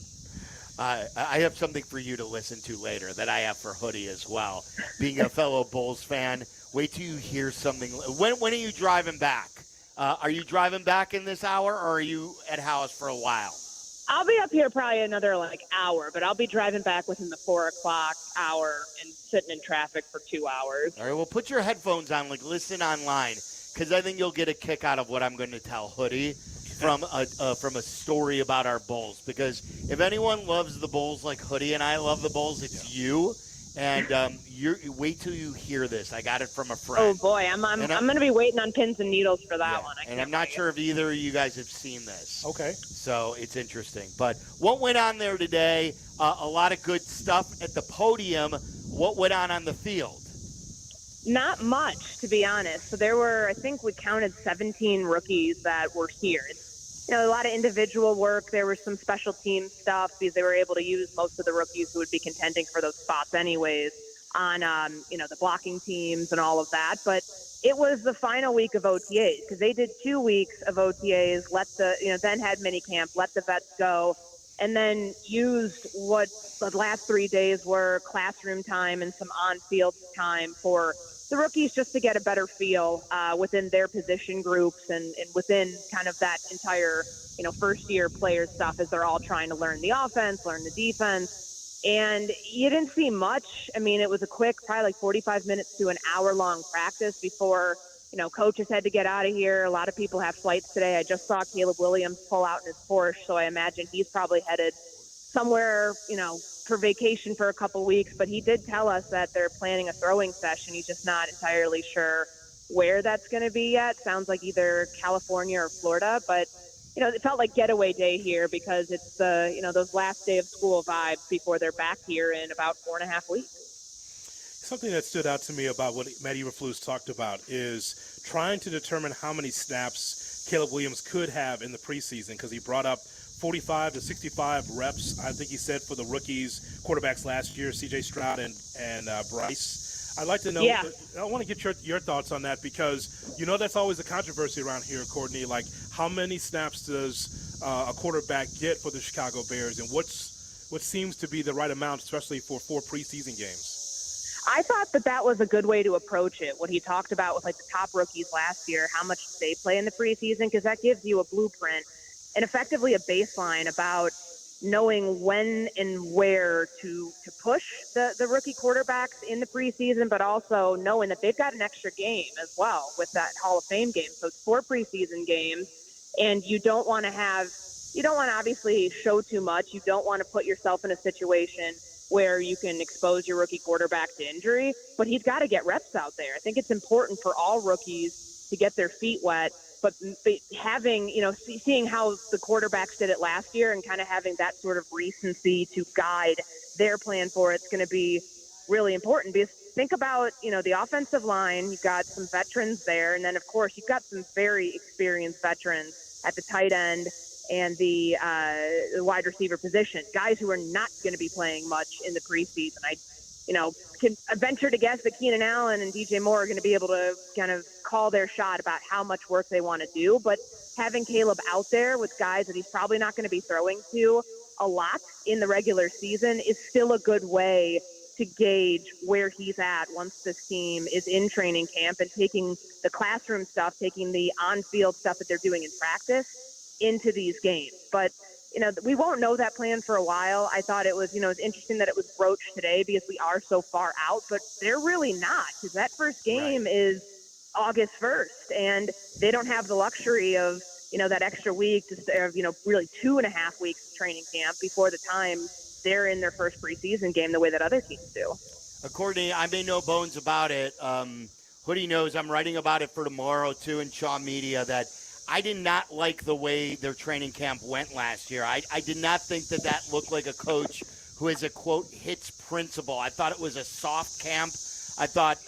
I have something for you to listen to later that I have for Hoodie as well. Being a fellow Bulls fan, wait till you hear something. When are you driving back? Are you driving back in this hour, or are you at house for a while? I'll be up here probably another hour, but I'll be driving back within the 4 o'clock hour and sitting in traffic for 2 hours. All right, well, put your headphones on, listen online, because I think you'll get a kick out of what I'm going to tell Hoodie from a story about our Bulls. Because if anyone loves the Bulls like Hoodie and I love the Bulls, it's you. And wait till you hear this. I got it from a friend. Oh boy, I'm going to be waiting on pins and needles for that one. And I'm not sure if either of you guys have seen this. Okay. So it's interesting. But what went on there today? A lot of good stuff at the podium. What went on the field? Not much, to be honest. So there were, I think we counted 17 rookies that were here. A lot of individual work. There was some special team stuff because they were able to use most of the rookies who would be contending for those spots anyways on, the blocking teams and all of that. But it was the final week of OTAs because they did 2 weeks of OTAs, then had minicamp, let the vets go, and then used what the last 3 days were classroom time and some on-field time for the rookies just to get a better feel within their position groups and within kind of that entire, first-year player stuff as they're all trying to learn the offense, learn the defense. And you didn't see much. I mean, it was a quick, probably 45 minutes to an hour-long practice before, coaches had to get out of here. A lot of people have flights today. I just saw Caleb Williams pull out in his Porsche, so I imagine he's probably headed somewhere, for vacation for a couple weeks, but he did tell us that they're planning a throwing session. He's just not entirely sure where that's going to be yet. Sounds like either California or Florida, but it felt like getaway day here because it's the, those last day of school vibes before they're back here in about 4.5 weeks. Something that stood out to me about what Matt Eberflus talked about is trying to determine how many snaps Caleb Williams could have in the preseason because he brought up 45 to 65 reps, I think he said, for the rookies, quarterbacks last year, C.J. Stroud and Bryce. I'd like to know, I want to get your thoughts on that because, that's always a controversy around here, Courtney. How many snaps does a quarterback get for the Chicago Bears, and what seems to be the right amount, especially for 4 preseason games? I thought that was a good way to approach it. What he talked about with the top rookies last year, how much they play in the preseason, because that gives you a blueprint and effectively a baseline about knowing when and where to push the rookie quarterbacks in the preseason, but also knowing that they've got an extra game as well with that Hall of Fame game. So it's 4 preseason games, and you don't want to obviously show too much. You don't want to put yourself in a situation where you can expose your rookie quarterback to injury, but he's got to get reps out there. I think it's important for all rookies to get their feet wet. But having, seeing how the quarterbacks did it last year and kind of having that sort of recency to guide their plan for it's going to be really important. Because think about, the offensive line, you've got some veterans there. And then, of course, you've got some very experienced veterans at the tight end and the wide receiver position, guys who are not going to be playing much in the preseason. I can venture to guess that Keenan Allen and DJ Moore are going to be able to kind of call their shot about how much work they want to do. But having Caleb out there with guys that he's probably not going to be throwing to a lot in the regular season is still a good way to gauge where he's at once this team is in training camp and taking the classroom stuff, taking the on-field stuff that they're doing in practice into these games. But we won't know that plan for a while. I thought it was, it's interesting that it was broached today because we are so far out, but they're really not because that first game is August 1st, and they don't have the luxury of, that extra week of, really 2.5 weeks of training camp before the time they're in their first preseason game the way that other teams do. Courtney, I made no bones about it. Hoodie knows I'm writing about it for tomorrow, too, in Shaw Media, that I did not like the way their training camp went last year. I did not think that looked like a coach who is a, quote, hits principle. I thought it was a soft camp. I thought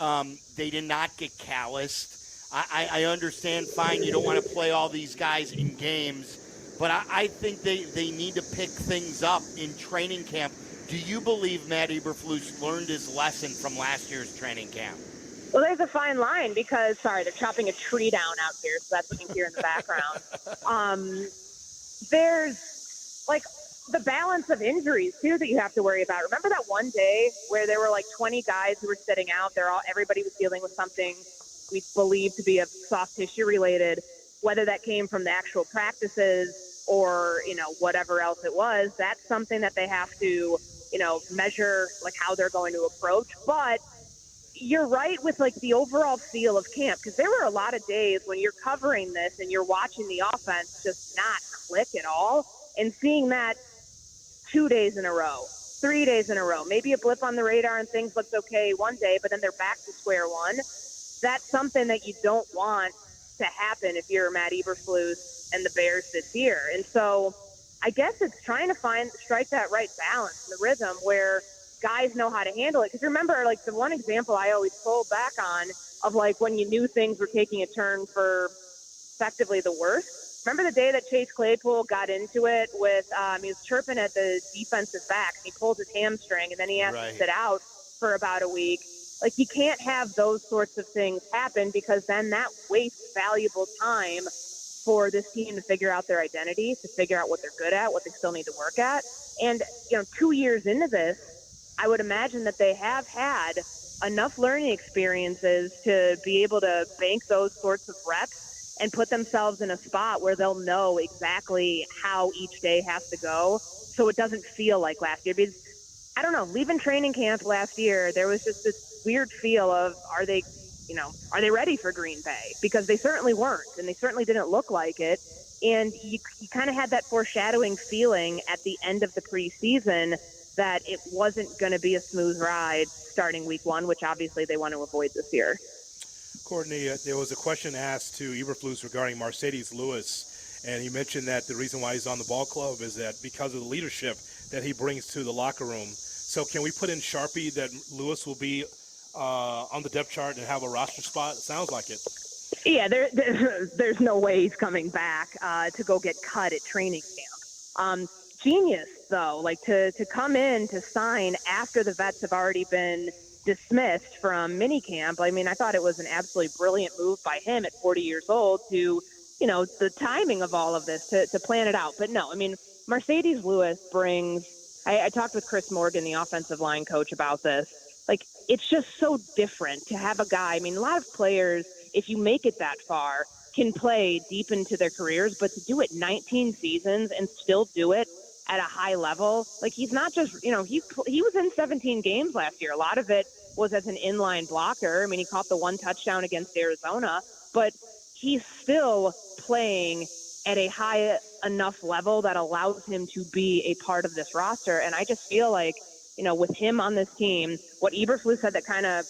they did not get calloused. I understand, fine, you don't want to play all these guys in games, but I think they need to pick things up in training camp. Do you believe Matt Eberflus learned his lesson from last year's training camp? Well, there's a fine line because, they're chopping a tree down out here, so that's what you hear in the background. There's, the balance of injuries, too, that you have to worry about. Remember that one day where there were like 20 guys who were sitting out? Everybody was dealing with something we believe to be a soft tissue related, whether that came from the actual practices or, whatever else it was. That's something that they have to, measure, like how they're going to approach. But you're right with like the overall feel of camp, because there were a lot of days when you're covering this and you're watching the offense just not click at all, and seeing that 2 days in a row, 3 days in a row, maybe a blip on the radar and things looked okay one day, but then they're back to square one. That's something that you don't want to happen if you're Matt Eberflus and the Bears this year. And so I guess it's trying to strike that right balance, the rhythm where guys know how to handle it. Because remember, like the one example I always pull back on of like when you knew things were taking a turn for effectively the worst. Remember the day that Chase Claypool got into it with, he was chirping at the defensive backs. He pulled his hamstring, and then he has to sit out for about a week. Like, you can't have those sorts of things happen, because then that wastes valuable time for this team to figure out their identity, to figure out what they're good at, what they still need to work at. And, 2 years into this, I would imagine that they have had enough learning experiences to be able to bank those sorts of reps and put themselves in a spot where they'll know exactly how each day has to go, so it doesn't feel like last year. Because, I don't know, leaving training camp last year, there was just this weird feel of, are they ready for Green Bay? Because they certainly weren't, and they certainly didn't look like it. And you kind of had that foreshadowing feeling at the end of the preseason that it wasn't going to be a smooth ride starting week one, which obviously they want to avoid this year. Courtney, there was a question asked to Eberflus regarding Mercedes Lewis, and he mentioned that the reason why he's on the ball club is that because of the leadership that he brings to the locker room. So can we put in Sharpie that Lewis will be on the depth chart and have a roster spot? It sounds like it. Yeah, there's no way he's coming back to go get cut at training camp. Genius, though, like to come in to sign after the vets have already been dismissed from minicamp. I mean, I thought it was an absolutely brilliant move by him at 40 years old to, the timing of all of this to plan it out. But no, I mean, Mercedes Lewis brings, I talked with Chris Morgan, the offensive line coach, about this. Like, it's just so different to have a guy. I mean, a lot of players, if you make it that far, can play deep into their careers, but to do it 19 seasons and still do it at a high level, like he's not just, he was in 17 games last year. A lot of it was as an inline blocker. I mean, he caught the one touchdown against Arizona, but he's still playing at a high enough level that allows him to be a part of this roster. And I just feel like, with him on this team, what Eberflus said that kind of,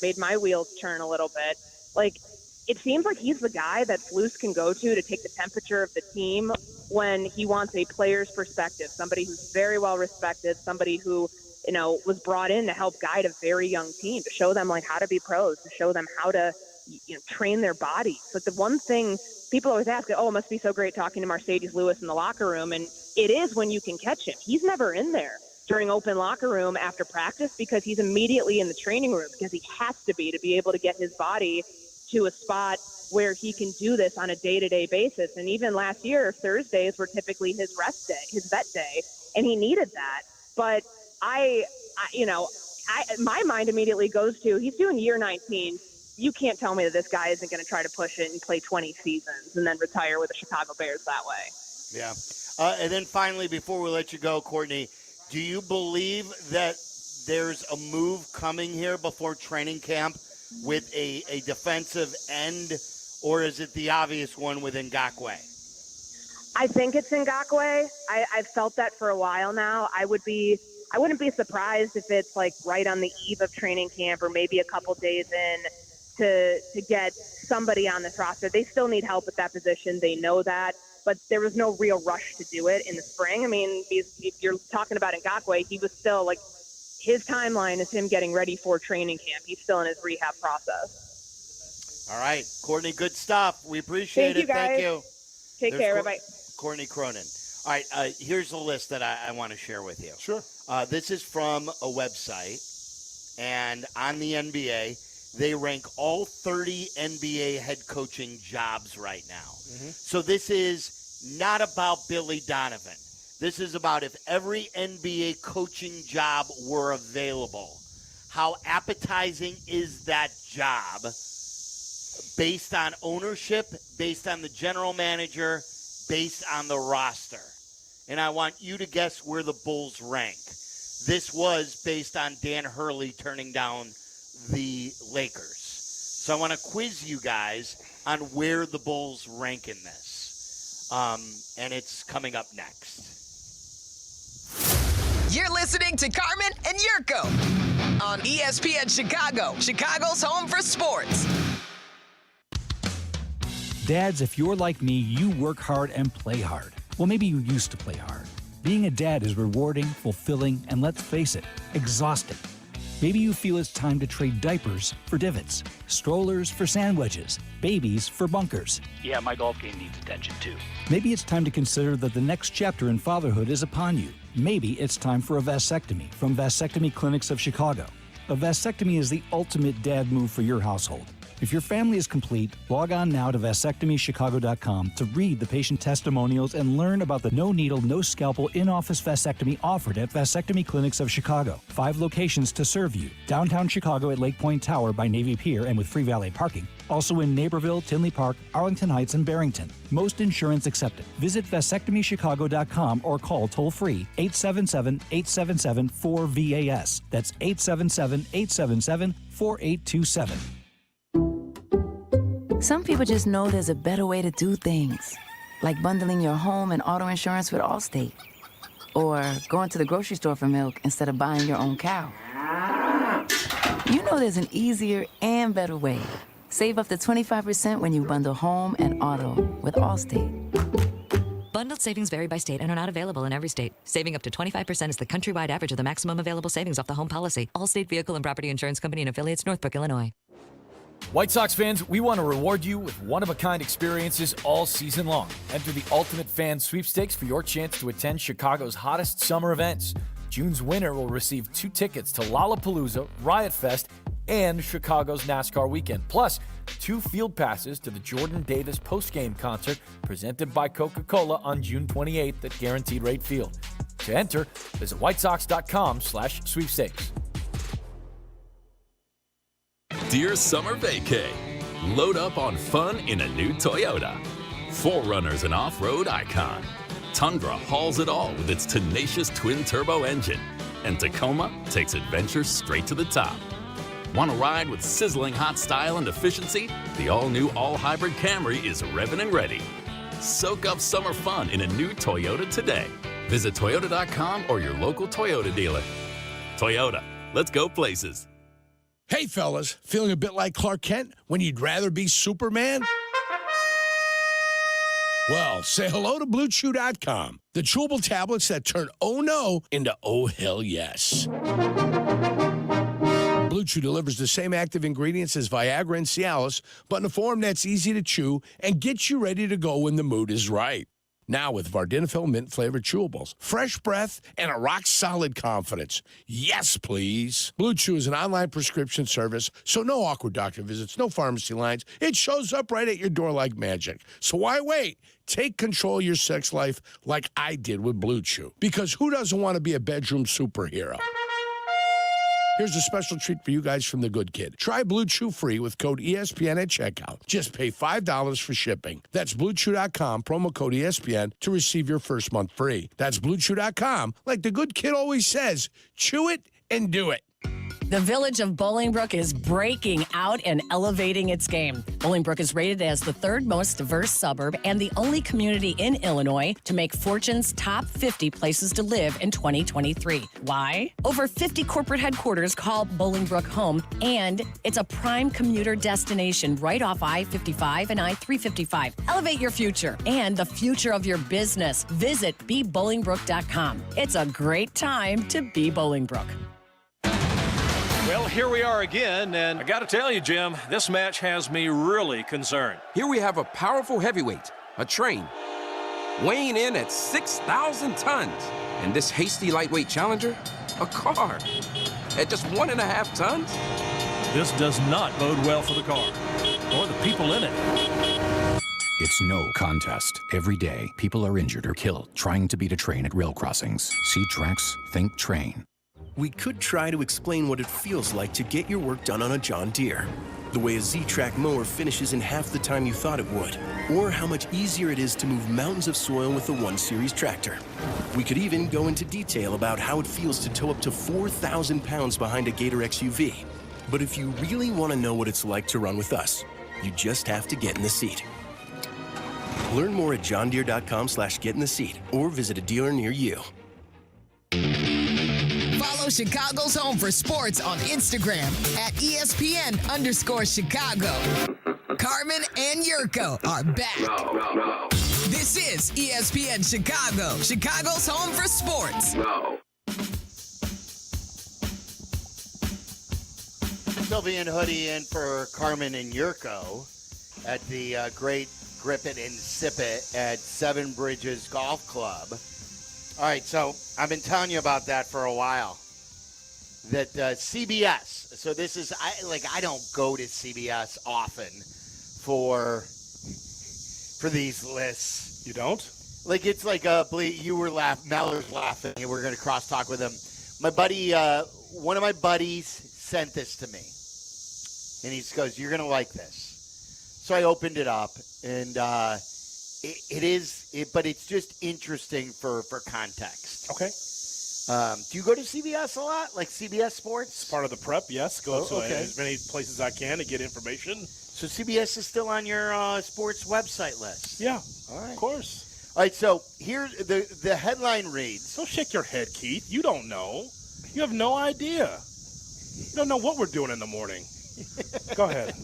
made my wheels turn a little bit, like, it seems like he's the guy that Flus can go to take the temperature of the team when he wants a player's perspective, somebody who's very well respected, somebody who, was brought in to help guide a very young team, to show them like how to be pros, to show them how to, train their bodies. Like the one thing people always ask, it must be so great talking to Mercedes Lewis in the locker room. And it is when you can catch him. He's never in there during open locker room after practice, because he's immediately in the training room, because he has to be able to get his body to a spot where he can do this on a day-to-day basis. And even last year, Thursdays were typically his rest day, his vet day, and he needed that. But my mind immediately goes to, he's doing year 19. You can't tell me that this guy isn't going to try to push it and play 20 seasons and then retire with the Chicago Bears that way. Yeah. And then finally, before we let you go, Courtney, do you believe that there's a move coming here before training camp with a defensive end, or is it the obvious one with Ngakoue? I think it's Ngakoue. I've felt that for a while now. I wouldn't be surprised if it's like right on the eve of training camp, or maybe a couple days in, to get somebody on this roster. They still need help at that position. They know that, but there was no real rush to do it in the spring. I mean, if you're talking about Ngakoue, he was still like, his timeline is him getting ready for training camp. He's still in his rehab process. All right, Courtney, good stuff. We appreciate it. Thank you. Take care. Bye-bye. Courtney Cronin. All right, here's a list that I want to share with you. Sure. This is from a website, and on the NBA, they rank all 30 NBA head coaching jobs right now. Mm-hmm. So this is not about Billy Donovan. This is about if every NBA coaching job were available. How appetizing is that job based on ownership, based on the general manager, based on the roster? And I want you to guess where the Bulls rank. This was based on Dan Hurley turning down the Lakers. So I want to quiz you guys on where the Bulls rank in this. And it's coming up next. You're listening to Carmen and Yurko on ESPN Chicago, Chicago's home for sports. Dads, if you're like me, you work hard and play hard. Well, maybe you used to play hard. Being a dad is rewarding, fulfilling, and let's face it, exhausting. Maybe you feel it's time to trade diapers for divots, strollers for sand wedges, babies for bunkers. Yeah, my golf game needs attention too. Maybe it's time to consider that the next chapter in fatherhood is upon you. Maybe it's time for a vasectomy from Vasectomy Clinics of Chicago. A vasectomy is the ultimate dad move for your household. If your family is complete, log on now to vasectomychicago.com to read the patient testimonials and learn about the no-needle, no-scalpel in-office vasectomy offered at Vasectomy Clinics of Chicago. 5 locations to serve you. Downtown Chicago at Lake Point Tower by Navy Pier and with free valet parking. Also in Naperville, Tinley Park, Arlington Heights, and Barrington. Most insurance accepted. Visit vasectomychicago.com or call toll-free 877-877-4VAS. That's 877-877-4827. Some people just know there's a better way to do things, like bundling your home and auto insurance with Allstate, or going to the grocery store for milk instead of buying your own cow. You know there's an easier and better way. Save up to 25% when you bundle home and auto with Allstate. Bundled savings vary by state and are not available in every state. Saving up to 25% is the countrywide average of the maximum available savings off the home policy. Allstate Vehicle and Property Insurance Company and affiliates, Northbrook, Illinois. White Sox fans, we want to reward you with one-of-a-kind experiences all season long. Enter the Ultimate Fan Sweepstakes for your chance to attend Chicago's hottest summer events. June's winner will receive 2 tickets to Lollapalooza, Riot Fest, and Chicago's NASCAR weekend, plus 2 field passes to the Jordan Davis postgame concert presented by Coca-Cola on June 28th at Guaranteed Rate Field. To enter, visit whitesox.com/sweepstakes. Dear Summer Vacay, load up on fun in a new Toyota. 4Runner's an off-road icon. Tundra hauls it all with its tenacious twin-turbo engine. And Tacoma takes adventure straight to the top. Want to ride with sizzling hot style and efficiency? The all-new all-hybrid Camry is revving and ready. Soak up summer fun in a new Toyota today. Visit Toyota.com or your local Toyota dealer. Toyota, let's go places. Hey, fellas, feeling a bit like Clark Kent when you'd rather be Superman? Well, say hello to BlueChew.com, the chewable tablets that turn oh no into oh hell yes. Blue Chew delivers the same active ingredients as Viagra and Cialis, but in a form that's easy to chew and gets you ready to go when the mood is right. Now with Vardenafil mint-flavored chewables, fresh breath, and a rock-solid confidence. Yes, please. Blue Chew is an online prescription service, so no awkward doctor visits, no pharmacy lines. It shows up right at your door like magic. So why wait? Take control of your sex life like I did with Blue Chew. Because who doesn't want to be a bedroom superhero? Here's a special treat for you guys from The Good Kid. Try Blue Chew free with code ESPN at checkout. Just pay $5 for shipping. That's BlueChew.com, promo code ESPN to receive your first month free. That's BlueChew.com. Like The Good Kid always says, chew it and do it. The village of Bolingbrook is breaking out and elevating its game. Bolingbrook is rated as the 3rd most diverse suburb and the only community in Illinois to make Fortune's top 50 places to live in 2023. Why? Over 50 corporate headquarters call Bolingbrook home, and it's a prime commuter destination right off I-55 and I-355. Elevate your future and the future of your business. Visit BeBolingbrook.com. It's a great time to be Bolingbrook. Well, here we are again, and I got to tell you, Jim, this match has me really concerned. Here we have a powerful heavyweight, a train, weighing in at 6,000 tons. And this hasty lightweight challenger, a car, at just 1.5 tons? This does not bode well for the car, or the people in it. It's no contest. Every day, people are injured or killed trying to beat a train at rail crossings. See tracks, think train. We could try to explain what it feels like to get your work done on a John Deere. The way a Z-Track mower finishes in half the time you thought it would. Or how much easier it is to move mountains of soil with the 1 Series tractor. We could even go into detail about how it feels to tow up to 4,000 pounds behind a Gator XUV. But if you really want to know what it's like to run with us, you just have to get in the seat. Learn more at johndeere.com/get-in-the-seat or visit a dealer near you. Follow Chicago's Home for Sports on Instagram at ESPN_Chicago. Carmen and Yurko are back. This is ESPN Chicago, Chicago's Home for Sports. Sylvie and Hoodie in for Carmen and Yurko at the great Grip It and Sip It at Seven Bridges Golf Club. All right, so I've been telling you about that for a while. That CBS. So this is I don't go to CBS often for these lists. You don't? Like it's like you were Meller's laughing. And we're going to crosstalk with him. My buddy, one of my buddies sent this to me, and he goes, "You're going to like this." So I opened it up, and but it's just interesting for context. Okay. Do you go to CBS a lot, like CBS Sports? It's part of the prep, yes. Go to as many places as I can to get information. So CBS is still on your sports website list? Yeah, all right. Of course. All right, so here the headline reads. Don't shake your head, Keith. You don't know. You have no idea. You don't know what we're doing in the morning. Go ahead.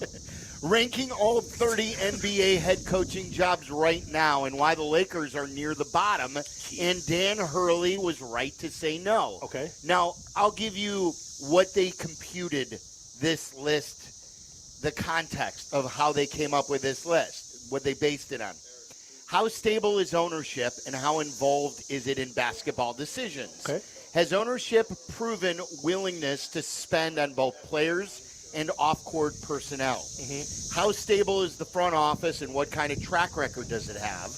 Ranking all 30 NBA head coaching jobs right now and why the Lakers are near the bottom. And Dan Hurley was right to say no. Okay. Now, I'll give you what they computed this list, the context of how they came up with this list, what they based it on. How stable is ownership and how involved is it in basketball decisions? Okay. Has ownership proven willingness to spend on both players and off-court personnel? Mm-hmm. How stable is the front office and what kind of track record does it have?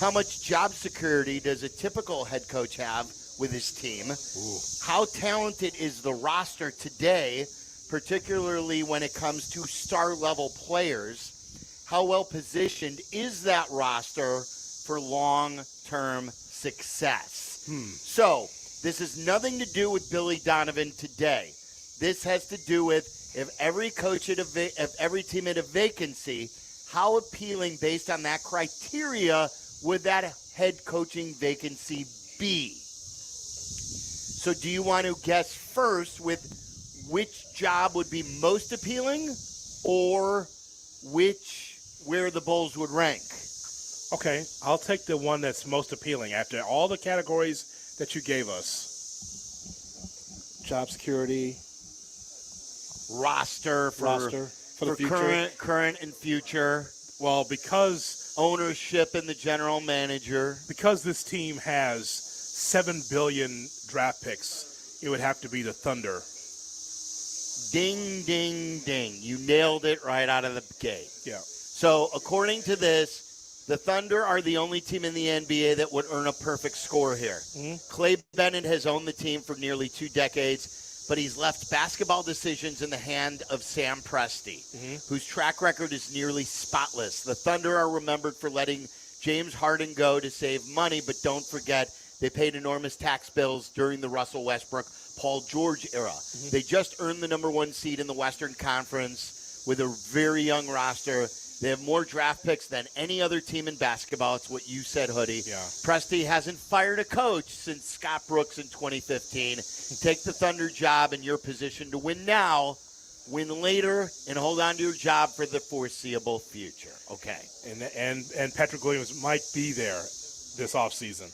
How much job security does a typical head coach have with his team? Ooh. How talented is the roster today, particularly when it comes to star-level players? How well positioned is that roster for long-term success? So, this has nothing to do with Billy Donovan today. This has to do with if every team had a vacancy, how appealing based on that criteria would that head coaching vacancy be? So do you want to guess first with which job would be most appealing or where the Bulls would rank? Okay, I'll take the one that's most appealing after all the categories that you gave us. Job security, roster for the future. current and future. Well, because ownership and the general manager. Because this team has $7 billion draft picks, it would have to be the Thunder. Ding, ding, ding. You nailed it right out of the gate. Yeah. So according to this, the Thunder are the only team in the NBA that would earn a perfect score here. Mm-hmm. Clay Bennett has owned the team for nearly 2 decades, but he's left basketball decisions in the hand of Sam Presti, whose track record is nearly spotless. The Thunder are remembered for letting James Harden go to save money, but don't forget they paid enormous tax bills during the Russell Westbrook, Paul George era. They just earned the number 1 seed in the Western Conference with a very young roster. They have more draft picks than any other team in basketball. It's what you said, Hoodie. Yeah. Presti hasn't fired a coach since Scott Brooks in 2015. Take the Thunder job in your position to win now, win later, and hold on to your job for the foreseeable future. Okay. And Patrick Williams might be there this offseason.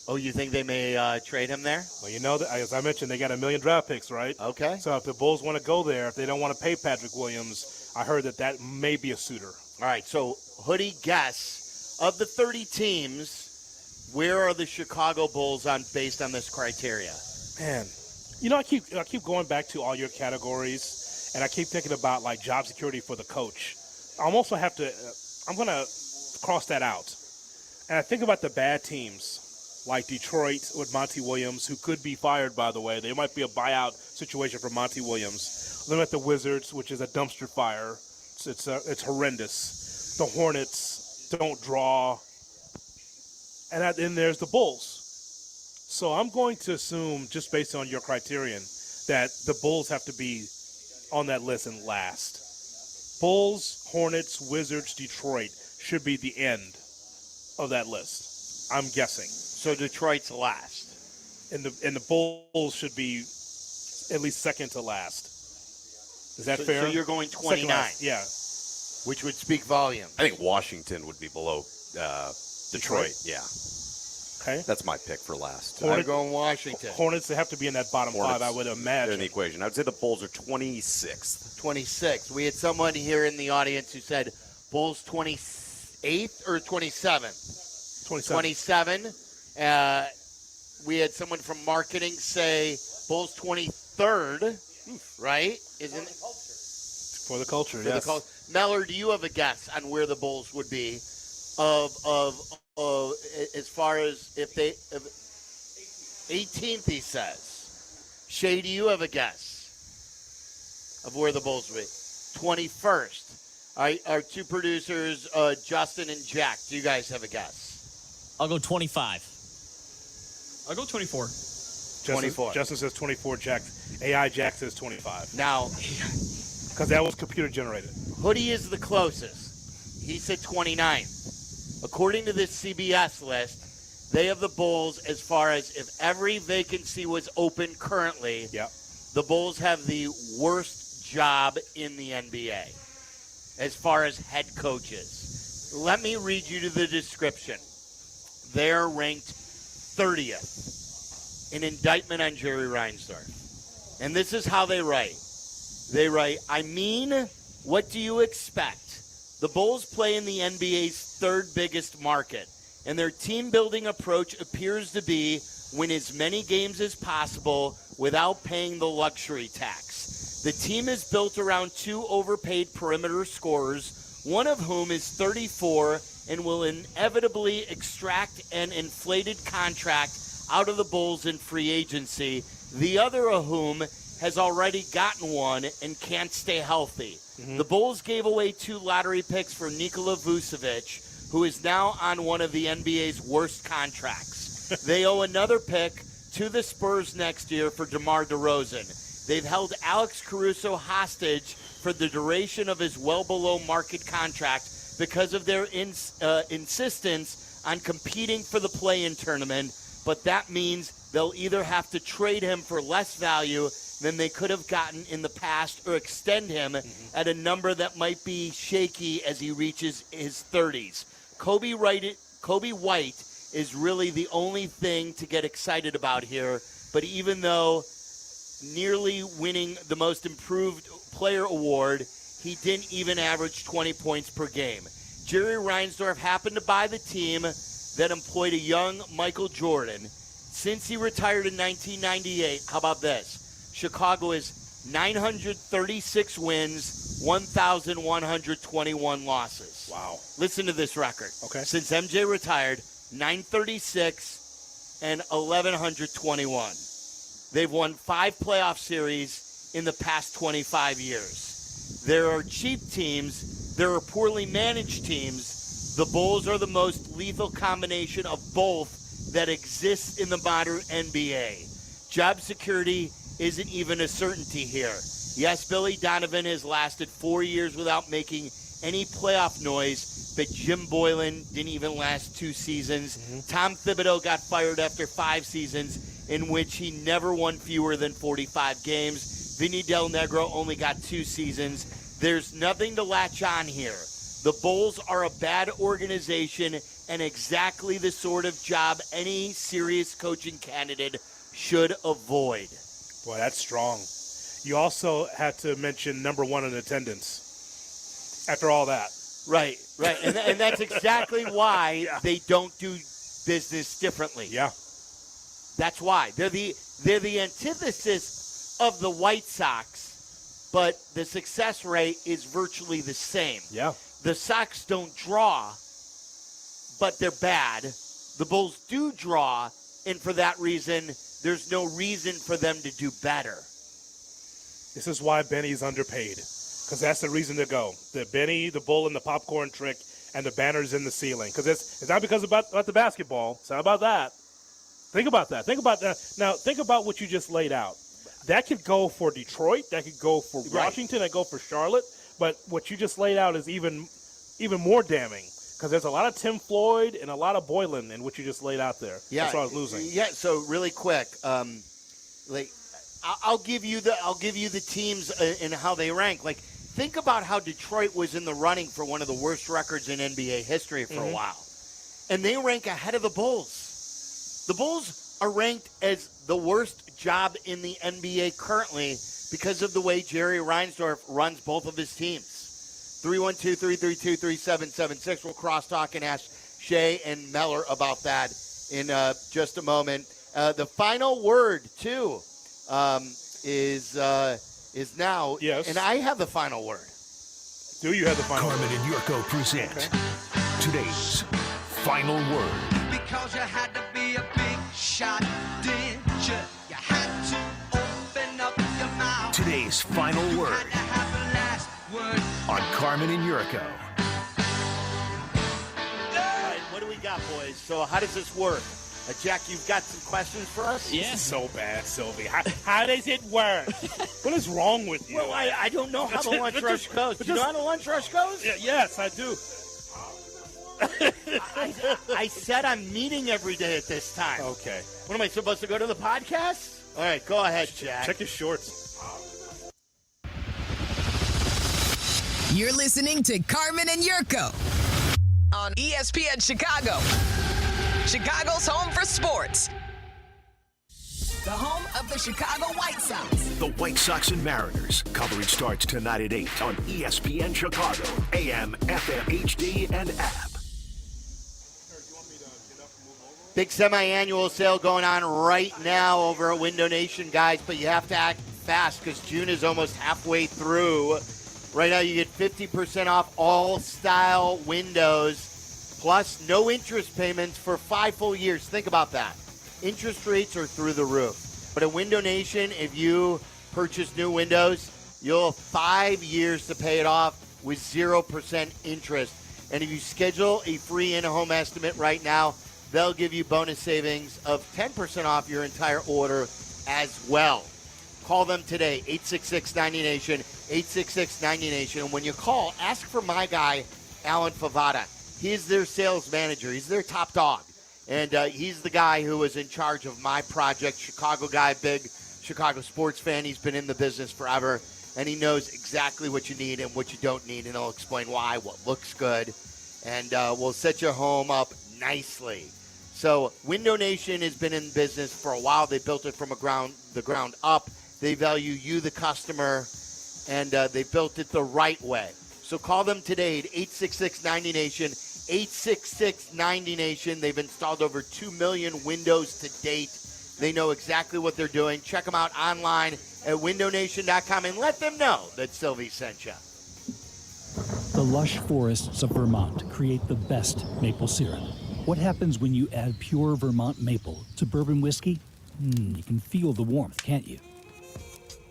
Oh, you think they may trade him there? Well, you know, as I mentioned, they got 1 million draft picks, right? Okay. So if the Bulls want to go there, if they don't want to pay Patrick Williams, I heard that may be a suitor. All right, so Hoodie, guess, of the 30 teams, where are the Chicago Bulls based on this criteria? Man, you know, I keep going back to all your categories, and I keep thinking about, like, job security for the coach. I'm also have to I'm going to cross that out. And I think about the bad teams like Detroit with Monty Williams, who could be fired, by the way. There might be a buyout situation for Monty Williams. Then at the Wizards, which is a dumpster fire. It's horrendous. The Hornets don't draw. And then there's the Bulls. So I'm going to assume, just based on your criterion, that the Bulls have to be on that list and last. Bulls, Hornets, Wizards, Detroit should be the end of that list. I'm guessing. So Detroit's last. And the Bulls should be at least second to last. Is that fair? So you're going 29. Yeah. Which would speak volume. I think Washington would be below Detroit. Yeah. Okay. That's my pick for last. I'm going Washington. Hornets, they have to be in that bottom five, I would imagine. They're in the equation. I would say the Bulls are 26th. 26th. We had someone here in the audience who said Bulls 28th or 27th? 27. We had someone from marketing say Bulls 23rd, right? Isn't it? For the culture, For yes. the culture. Meller, do you have a guess on where the Bulls would be as far as if 18th, he says. Shay, do you have a guess of where the Bulls would be? 21st. Our two producers, Justin and Jack, do you guys have a guess? I'll go 25. I'll go 24. 24. Justin says 24. AI Jack says 25. Now, because that was computer generated. Hoodie is the closest. He said 29. According to this CBS list, they have the Bulls as far as if every vacancy was open currently, the Bulls have the worst job in the NBA as far as head coaches. Let me read you to the description. They're ranked 30th. An indictment on Jerry Reinsdorf. And this is how they write. They write, I mean, what do you expect? The Bulls play in the NBA's third biggest market, and their team-building approach appears to be win as many games as possible without paying the luxury tax. The team is built around two overpaid perimeter scorers, one of whom is 34 and will inevitably extract an inflated contract out of the Bulls in free agency, the other of whom has already gotten one and can't stay healthy. The Bulls gave away 2 lottery picks for Nikola Vucevic, who is now on one of the NBA's worst contracts. They owe another pick to the Spurs next year for DeMar DeRozan. They've held Alex Caruso hostage for the duration of his well-below-market contract because of their insistence on competing for the play-in tournament, but that means they'll either have to trade him for less value than they could have gotten in the past or extend him at a number that might be shaky as he reaches his 30s. Kobe White is really the only thing to get excited about here, but even though nearly winning the most improved player award, he didn't even average 20 points per game. Jerry Reinsdorf happened to buy the team that employed a young Michael Jordan. Since he retired in 1998, how about this? Chicago is 936 wins, 1,121 losses. Wow. Listen to this record. Okay. Since MJ retired, 936 and 1,121. They've won 5 playoff series in the past 25 years. There are cheap teams. There are poorly managed teams. The Bulls are the most lethal combination of both that exists in the modern NBA. Job security isn't even a certainty here. Yes, Billy Donovan has lasted 4 years without making any playoff noise, but Jim Boylan didn't even last 2 seasons. Tom Thibodeau got fired after 5 seasons in which he never won fewer than 45 games. Vinny Del Negro only got 2 seasons. There's nothing to latch on here. The Bulls are a bad organization and exactly the sort of job any serious coaching candidate should avoid. Boy, that's strong. You also had to mention number 1 in attendance after all that. Right. And that's exactly why they don't do business differently. Yeah. That's why. They're the antithesis of the White Sox, but the success rate is virtually the same. Yeah. The Sox don't draw, but they're bad. The Bulls do draw, and for that reason, there's no reason for them to do better. This is why Benny's underpaid, because that's the reason to go. The Benny, the Bull, and the popcorn trick, and the banners in the ceiling. Because it's not because about the basketball. It's not about that. Think about that. Think about that. Now, think about what you just laid out. That could go for Detroit. That could go for Washington. That could go for Charlotte. But what you just laid out is even more damning, because there's a lot of Tim Floyd and a lot of Boylan in what you just laid out there. Yeah, that's what I was losing. Yeah. So really quick, I'll give you the teams and how they rank. Like, think about how Detroit was in the running for one of the worst records in NBA history for a while, and they rank ahead of the Bulls. The Bulls are ranked as the worst job in the NBA currently because of the way Jerry Reinsdorf runs both of his teams. 312-332-3776. We'll crosstalk and ask Shea and Meller about that in just a moment. The final word, too, is now. Yes. And I have the final word. Do you have the final Carmen word? and Yurko present today's final word. Because you had to be a big shot, didn't you? You had to open up your mouth. Today's final word Had to have the last word. on Carmen and Yurko. All right, what do we got, boys? So how does this work? Jack, you've got some questions for us? Yeah. This is so bad, Sylvie. How does it work? What is wrong with you? Well, I don't know how the lunch rush goes. Do you know how the lunch rush goes? Yes, I do. I said I'm meeting every day at this time. Okay. What am I supposed to go to the podcast? All right, go ahead, Jack. Check your shorts. You're listening to Carmen and Yurko on ESPN Chicago, Chicago's home for sports. The home of the Chicago White Sox. The White Sox and Mariners. Coverage starts tonight at 8 on ESPN Chicago, AM, FM, HD, and app. Big semi-annual sale going on right now over at Window Nation, guys, but you have to act fast because June is almost halfway through. Right now you get 50% off all style windows, plus no interest payments for 5 full years. Think about that. Interest rates are through the roof. But at Window Nation, if you purchase new windows, you'll have 5 years to pay it off with 0% interest. And if you schedule a free in-home estimate right now, they'll give you bonus savings of 10% off your entire order as well. Call them today, 866-90-NATION, 866-90-NATION. And when you call, ask for my guy, Alan Favada. He is their sales manager. He's their top dog. And he's the guy who was in charge of my project, Chicago guy, big Chicago sports fan. He's been in the business forever, and he knows exactly what you need and what you don't need, and he'll explain why, what looks good, and we'll set your home up nicely. So Window Nation has been in business for a while. They built it from the ground up. They value you, the customer, and they built it the right way. So call them today at 866-90-NATION, 866-90-NATION. They've installed over 2 million windows to date. They know exactly what they're doing. Check them out online at windownation.com and let them know that Sylvie sent you. The lush forests of Vermont create the best maple syrup. What happens when you add pure Vermont maple to bourbon whiskey? You can feel the warmth, can't you?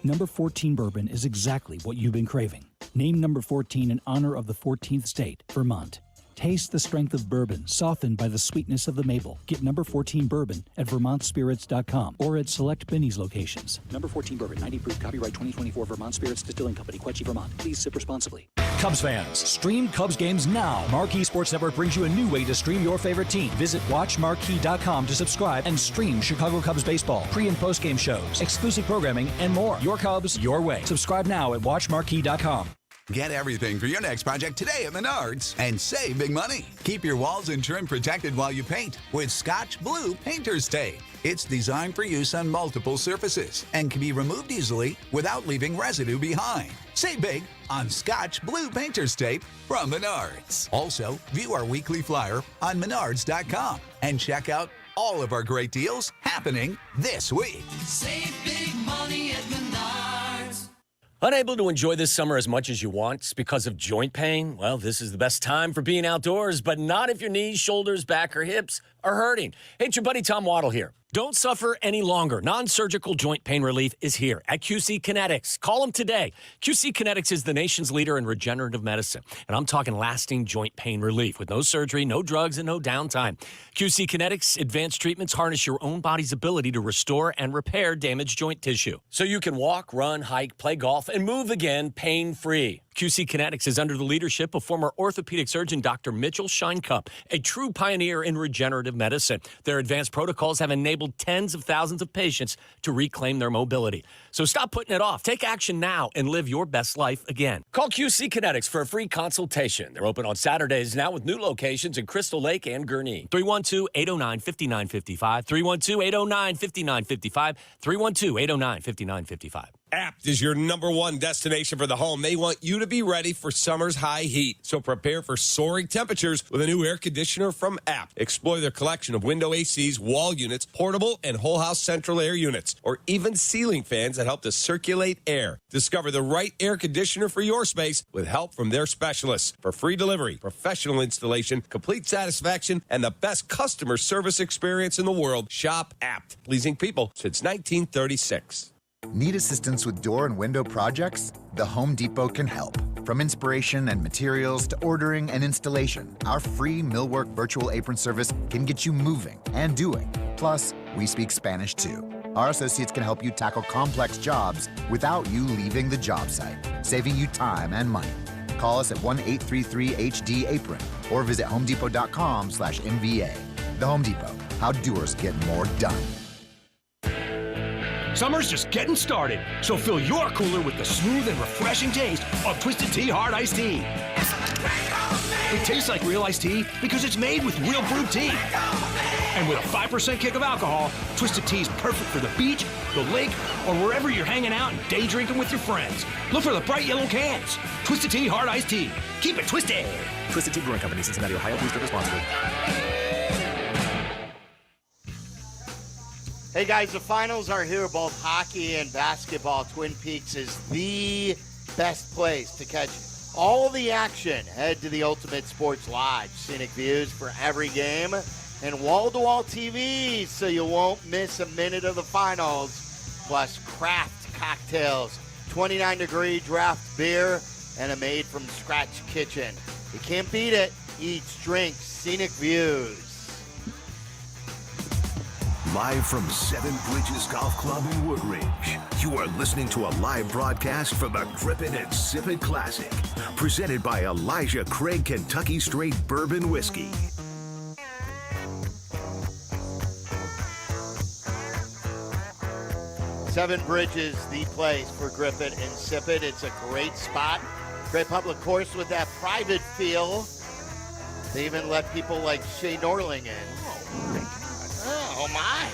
Number 14 bourbon is exactly what you've been craving. Named number 14 in honor of the 14th state, Vermont. Taste the strength of bourbon, softened by the sweetness of the maple. Get number 14 bourbon at vermontspirits.com or at select Binny's locations. Number 14 bourbon, 90 proof, copyright 2024, Vermont Spirits Distilling Company, Quetchi, Vermont. Please sip responsibly. Cubs fans, stream Cubs games now. Marquee Sports Network brings you a new way to stream your favorite team. Visit watchmarquee.com to subscribe and stream Chicago Cubs baseball, pre- and post-game shows, exclusive programming, and more. Your Cubs, your way. Subscribe now at watchmarquee.com. Get everything for your next project today at Menards and save big money. Keep your walls and trim protected while you paint with Scotch Blue Painter's Tape. It's designed for use on multiple surfaces and can be removed easily without leaving residue behind. Save big on Scotch Blue Painter's Tape from Menards. Also, view our weekly flyer on menards.com and check out all of our great deals happening this week. Save big money at Menards. Unable to enjoy this summer as much as you want because of joint pain? Well, this is the best time for being outdoors, but not if your knees, shoulders, back, or hips are hurting. Hey, it's your buddy Tom Waddle here. Don't suffer any longer. Non-surgical joint pain relief is here at QC Kinetics. Call them today. QC Kinetics is the nation's leader in regenerative medicine, and I'm talking lasting joint pain relief with no surgery, no drugs, and no downtime. QC Kinetics advanced treatments harness your own body's ability to restore and repair damaged joint tissue, so you can walk, run, hike, play golf, and move again pain-free. QC Kinetics is under the leadership of former orthopedic surgeon Dr. Mitchell Scheinkupp, a true pioneer in regenerative medicine. Their advanced protocols have enabled tens of thousands of patients to reclaim their mobility. So stop putting it off. Take action now and live your best life again. Call QC Kinetics for a free consultation. They're open on Saturdays now with new locations in Crystal Lake and Gurnee. 312-809-5955. 312-809-5955. 312-809-5955. Apt is your #1 destination for the home. They want you to be ready for summer's high heat. So prepare for soaring temperatures with a new air conditioner from Apt. Explore their collection of window ACs, wall units, portable and whole house central air units, or even ceiling fans that help to circulate air. Discover the right air conditioner for your space with help from their specialists. For free delivery, professional installation, complete satisfaction, and the best customer service experience in the world, shop Apt. Pleasing people since 1936. Need assistance with door and window projects? The Home Depot can help. From inspiration and materials to ordering and installation, our free Millwork virtual apron service can get you moving and doing. Plus, we speak Spanish too. Our associates can help you tackle complex jobs without you leaving the job site, saving you time and money. Call us at 1-833-HD-APRON or visit homedepot.com/MVA. The Home Depot, how doers get more done. Summer's just getting started, so fill your cooler with the smooth and refreshing taste of Twisted Tea Hard Iced Tea. It tastes like real iced tea because it's made with real brewed tea. And with a 5% kick of alcohol, Twisted Tea is perfect for the beach, the lake, or wherever you're hanging out and day drinking with your friends. Look for the bright yellow cans. Twisted Tea Hard Iced Tea. Keep it twisted. Twisted Tea Brewing Company, Cincinnati, Ohio. Please drink responsibly. Hey guys, the finals are here, both hockey and basketball. Twin Peaks is the best place to catch all the action. Head to the Ultimate Sports Lodge. Scenic views for every game and wall-to-wall TV so you won't miss a minute of the finals. Plus craft cocktails, 29-degree draft beer, and a made-from-scratch kitchen. You can't beat it. Eats, drinks, scenic views. Live from Seven Bridges Golf Club in Woodridge, you are listening to a live broadcast from the Grip It and Sip It Classic, presented by Elijah Craig Kentucky Straight Bourbon Whiskey. Seven Bridges, the place for Grip It and Sip It. It's a great spot. Great public course with that private feel. They even let people like Shay Norling in. Oh my.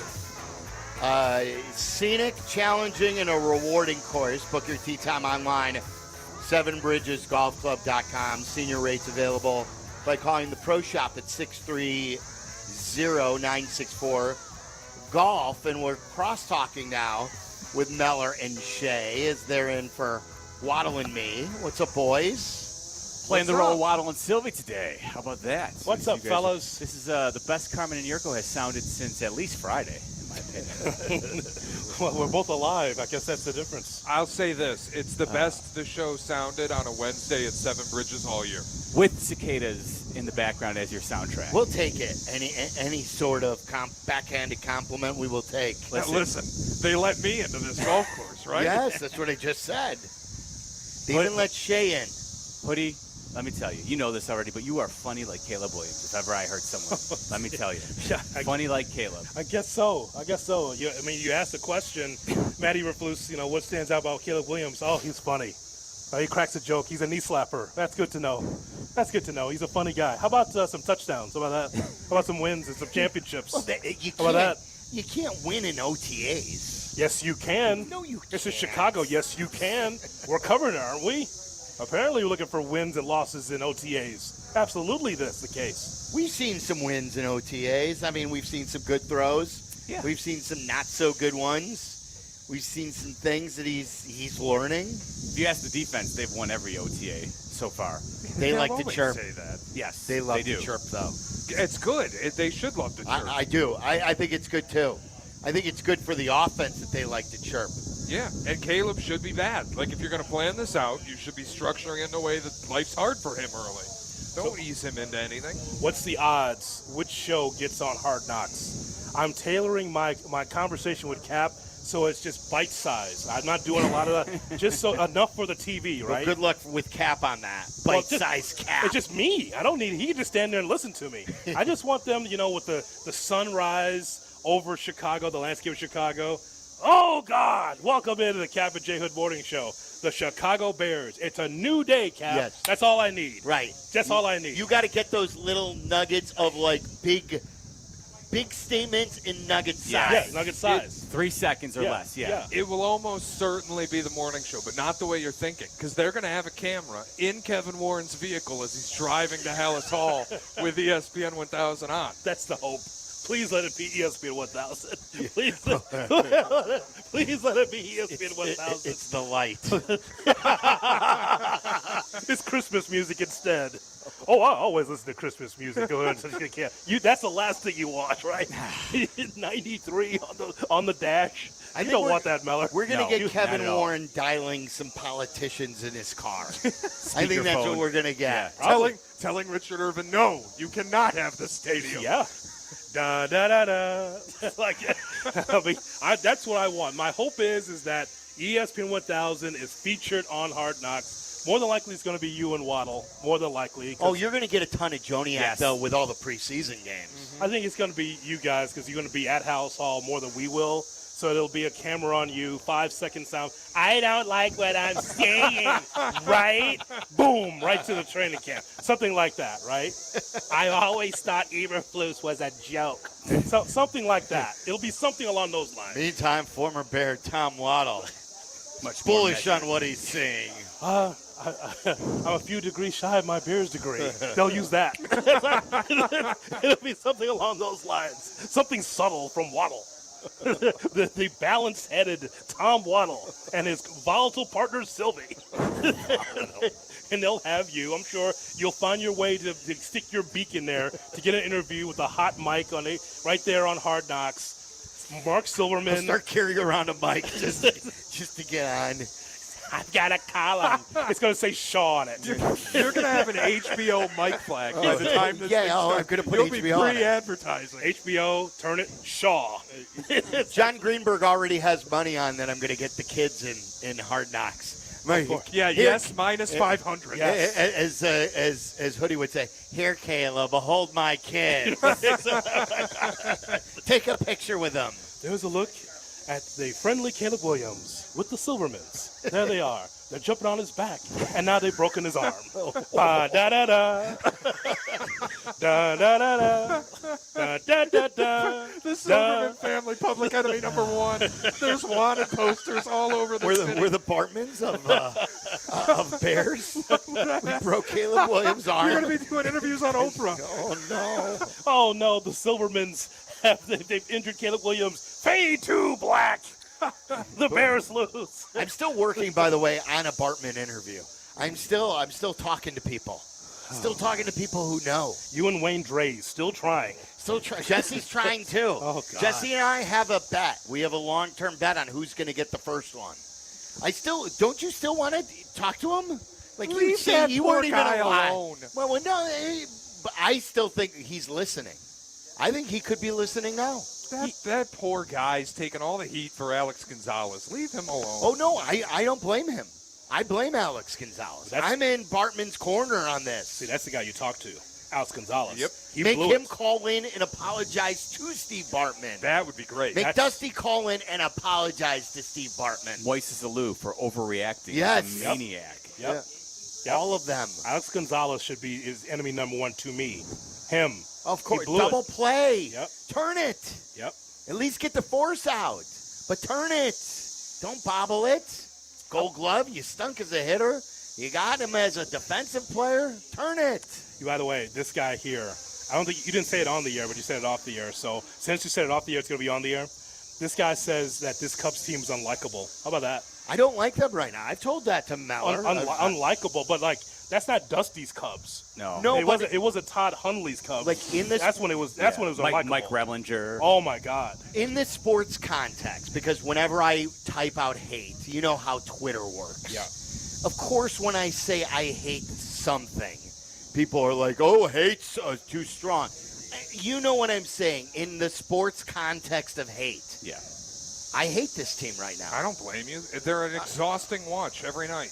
Scenic, challenging, and a rewarding course. Book your tee time online. 7bridgesgolfclub.com. Senior rates available by calling the Pro Shop at 630-964-GOLF. And we're cross-talking now with Meller and Shay as they're in for Waddle and me. What's up, boys? Playing the role of Waddle and Sylvie today. How about that? What's up, fellas? This is the best Carmen and Yurko has sounded since at least Friday, in my opinion. Well, we're both alive. I guess that's the difference. I'll say this. It's the best the show sounded on a Wednesday at Seven Bridges all year. With cicadas in the background as your soundtrack. We'll take it. Any sort of backhanded compliment we will take. Listen, they let me into this golf course, right? Yes, that's what I just said. They even let Shay in. Hoodie, let me tell you, you know this already, but you are funny like Caleb Williams, if ever I heard someone. Let me tell you. Funny like Caleb. I guess so. You asked the question, Matty Reflus, what stands out about Caleb Williams? Oh, he's funny. He cracks a joke. He's a knee slapper. That's good to know. He's a funny guy. How about some touchdowns? How about that? How about some wins and some championships? Well, How about that? You can't win in OTAs. Yes, you can. No, you can't. This is Chicago. Yes, you can. We're covering it, aren't we? Apparently, we're looking for wins and losses in OTAs. Absolutely, that's the case. We've seen some wins in OTAs. I mean, we've seen some good throws. Yeah. We've seen some not so good ones. We've seen some things that he's learning. If you ask the defense, they've won every OTA so far. They like to chirp. Say that. Yes, They love do. to chirp, though. It's good. They should love to chirp. I do. I think it's good, too. I think it's good for the offense that they like to chirp. Yeah, and Caleb should be bad. Like, if you're going to plan this out, you should be structuring it in a way that life's hard for him early. Don't ease him into anything. What's the odds? Which show gets on Hard Knocks? I'm tailoring my conversation with Cap so it's just bite size. I'm not doing a lot of that. Just so enough for the TV, right? Well, good luck with Cap on that. Bite size Cap. It's just me. I don't need. He can just stand there and listen to me. I just want them, with the sunrise over Chicago, the landscape of Chicago. Oh God! Welcome into the Cap and J Hood Morning Show. The Chicago Bears. It's a new day, Cap. Yes. That's all I need. Right. That's all I need. You got to get those little nuggets of big statements in nugget size. Yeah, nugget size. 3 seconds or less, yeah. It will almost certainly be the morning show, but not the way you're thinking, because they're going to have a camera in Kevin Warren's vehicle as he's driving to Hallis Hall with ESPN 1000 on. That's the hope. Please let it be ESPN 1000. Please let it be ESPN 1000. It's the light. It's Christmas music instead. Oh, I always listen to Christmas music. That's the last thing you watch, right? 93 on the dash. You don't want that, Meller. We're going to get Kevin Warren dialing some politicians in his car. I think that's what we're going to get. Yeah, telling Richard Irvin, no, you cannot have the stadium. Yeah. Da da da da. That's what I want. My hope is that ESPN 1000 is featured on Hard Knocks. More than likely, it's going to be you and Waddle. More than likely. Oh, you're going to get a ton of Joniak, though, with all the preseason games. Mm-hmm. I think it's going to be you guys because you're going to be at House Hall more than we will. So there'll be a camera on you, 5-second sound. I don't like what I'm saying, right? Boom, right to the training camp. Something like that, right? I always thought Eberflus was a joke. So, something like that. It'll be something along those lines. Meantime, former Bear Tom Waddle, much bullish on what he's saying. I'm a few degrees shy of my Bears degree. They'll use that. It'll be something along those lines. Something subtle from Waddle. the balance-headed Tom Waddle and his volatile partner Sylvie. And they'll have you. I'm sure you'll find your way to stick your beak in there to get an interview with a hot mic right there on Hard Knocks. Mark Silverman. I'll start carrying around a mic just to get on. I've got a column. It's going to say Shaw on it. You're going to have an HBO mic flag by the time this thing starts. I'm going to put You'll HBO be on it. Pre-advertising. HBO, turn it Shaw. John Greenberg already has money on that I'm going to get the kids in Hard Knocks. Yes, minus 500. Yes. As Hoodie would say, here, Caleb, behold my kid. Take a picture with them. There's a look at the friendly Caleb Williams with the Silvermans. There they are. They're jumping on his back, and now they've broken his arm. Da-da-da. Da-da-da-da. Da-da-da-da. The Silverman family, public enemy number one. There's wanted posters all over the city. We're the Bartmans of Bears. We broke Caleb Williams' arm. You're going to be doing interviews on Oprah. Oh, no. Oh, no, the Silvermans, they've injured Caleb Williams. Fade to black. The Bears lose. I'm still working, by the way, on a Bartman interview. I'm still talking to people. Still talking to people who know. You and Wayne Dre's still trying. Jesse's trying too. Oh, God. Jesse and I have a bet. We have a long-term bet on who's going to get the first one. Don't you still want to talk to him? Like Leave you say, that you poor weren't even guy alive. alone. Well, no, but I still think he's listening. I think he could be listening now. That poor guy's taking all the heat for Alex Gonzalez. Leave him alone. Oh, no, I don't blame him. I blame Alex Gonzalez. I'm in Bartman's corner on this. See, that's the guy you talk to, Alex Gonzalez. Yep. Make him call in and apologize to Steve Bartman. That would be great. Make Dusty call in and apologize to Steve Bartman. Moises Alou for overreacting. Yes. He's a maniac. Yep. All of them. Alex Gonzalez should be his enemy number one to me. Him. Of course. Double play. Yep. Turn it. Yep. At least get the force out. But turn it. Don't bobble it. Gold glove. You stunk as a hitter. You got him as a defensive player. Turn it. By the way, this guy here, I don't think you didn't say it on the air, but you said it off the air. So since you said it off the air, it's going to be on the air. This guy says that this Cubs team is unlikable. How about that? I don't like them right now. I've told that to Meller. Unlikable, but like that's not Dusty's Cubs. No, it wasn't Todd Hundley's Cubs. Like in this, that's when it was unlikable. Mike Reblinger. Oh my God. In this sports context, because whenever I type out hate, you know how Twitter works. Yeah. Of course, when I say I hate something, people are like, "Oh, hate's too strong." You know what I'm saying in the sports context of hate. Yeah. I hate this team right now. I don't blame you. They're an exhausting watch every night.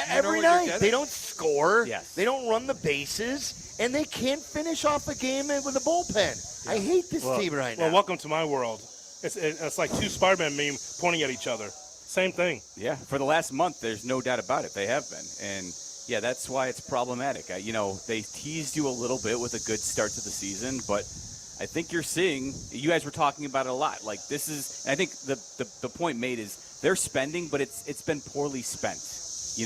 Every night. They don't score. Yes. They don't run the bases. And they can't finish off a game with a bullpen. I hate this team right now. Well, welcome to my world. It's like two Spider-Man memes pointing at each other. Same thing. Yeah. For the last month, there's no doubt about it. They have been. And, yeah, that's why it's problematic. They teased you a little bit with a good start to the season, but I think you're seeing, you guys were talking about it a lot. Like this is, and I think the point made is they're spending, but it's been poorly spent. You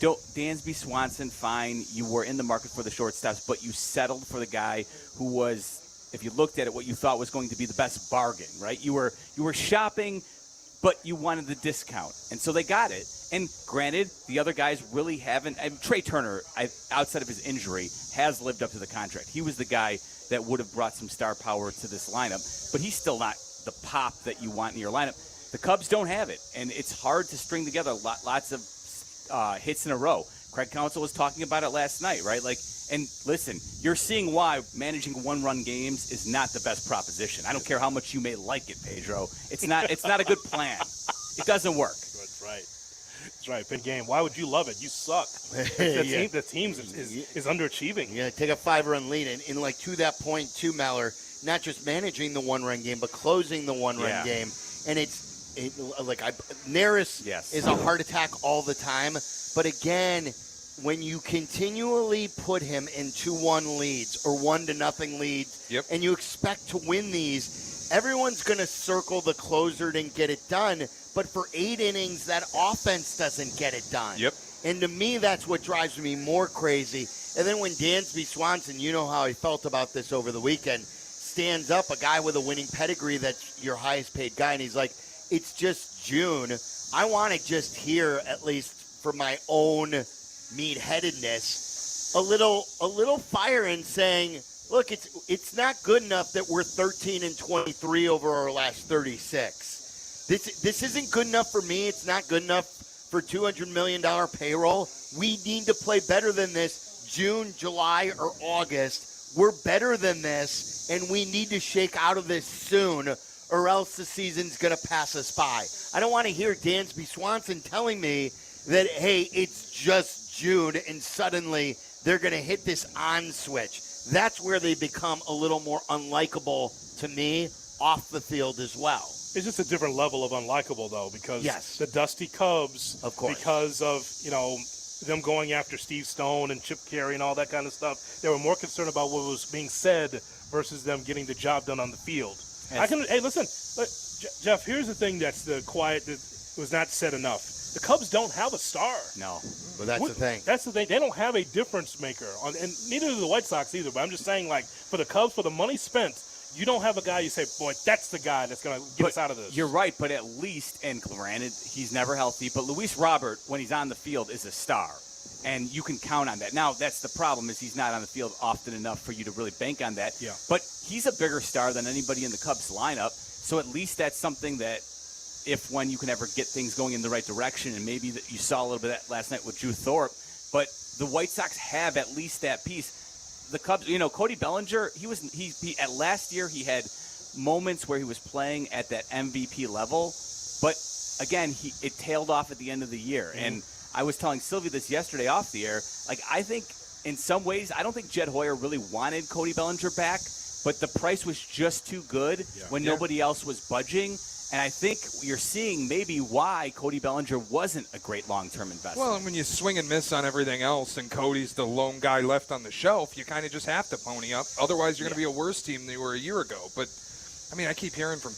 don't, Dansby Swanson, fine. You were in the market for the shortstops, but you settled for the guy who was, if you looked at it, what you thought was going to be the best bargain, right? You were shopping, but you wanted the discount. And so they got it. And granted, the other guys really haven't. Trey Turner, outside of his injury, has lived up to the contract. He was the guy that would have brought some star power to this lineup, but he's still not the pop that you want in your lineup. The Cubs don't have it, and it's hard to string together lots of hits in a row. Craig Counsell was talking about it last night, right? And listen, you're seeing why managing one-run games is not the best proposition. I don't care how much you may like it, Pedro. It's not a good plan. It doesn't work. That's right. That's right. Big game. Why would you love it? You suck. The team is underachieving. Yeah, take a 5-run lead. And like to that point, too, Meller, not just managing the one-run game, but closing the one-run game. And Neris is a heart attack all the time. But again, when you continually put him in 2-1 leads or 1-0 leads, and you expect to win these, everyone's going to circle the closer and get it done. But for 8 innings, that offense doesn't get it done. Yep. And to me, that's what drives me more crazy. And then when Dansby Swanson, you know how I felt about this over the weekend, stands up, a guy with a winning pedigree that's your highest paid guy, and he's like, it's just June. I want to just hear, at least for my own meatheadedness, a little fire in saying, look, it's not good enough that we're 13-23 over our last 36. This isn't good enough for me. It's not good enough for $200 million payroll. We need to play better than this June, July, or August. We're better than this, and we need to shake out of this soon, or else the season's going to pass us by. I don't want to hear Dansby Swanson telling me that, hey, it's just June, and suddenly they're going to hit this on switch. That's where they become a little more unlikable to me off the field as well. It's just a different level of unlikable, though, because the Dusty Cubs, of course, because of them going after Steve Stone and Chip Carey and all that kind of stuff, they were more concerned about what was being said versus them getting the job done on the field. Hey, listen, Jeff. Here's the thing that's the quiet that was not said enough. The Cubs don't have a star. No, but that's the thing. That's the thing. They don't have a difference maker, and neither do the White Sox either. But I'm just saying, like for the Cubs, for the money spent. You don't have a guy you say, boy, that's the guy that's going to get us out of this. You're right, but at least, and granted, he's never healthy, but Luis Robert, when he's on the field, is a star. And you can count on that. Now, that's the problem, is he's not on the field often enough for you to really bank on that. Yeah. But he's a bigger star than anybody in the Cubs lineup, so at least that's something that when you can ever get things going in the right direction, and maybe that you saw a little bit of that last night with Drew Thorpe, but the White Sox have at least that piece. The Cubs, Cody Bellinger, he at last year he had moments where he was playing at that MVP level, but again, it tailed off at the end of the year. Mm-hmm. And I was telling Sylvia this yesterday off the air, I think in some ways, I don't think Jed Hoyer really wanted Cody Bellinger back, but the price was just too good when nobody else was budging. And I think you're seeing maybe why Cody Bellinger wasn't a great long-term investment. Well, and when you swing and miss on everything else and Cody's the lone guy left on the shelf, you kind of just have to pony up. Otherwise, you're going to be a worse team than you were a year ago. But, I mean, I keep hearing from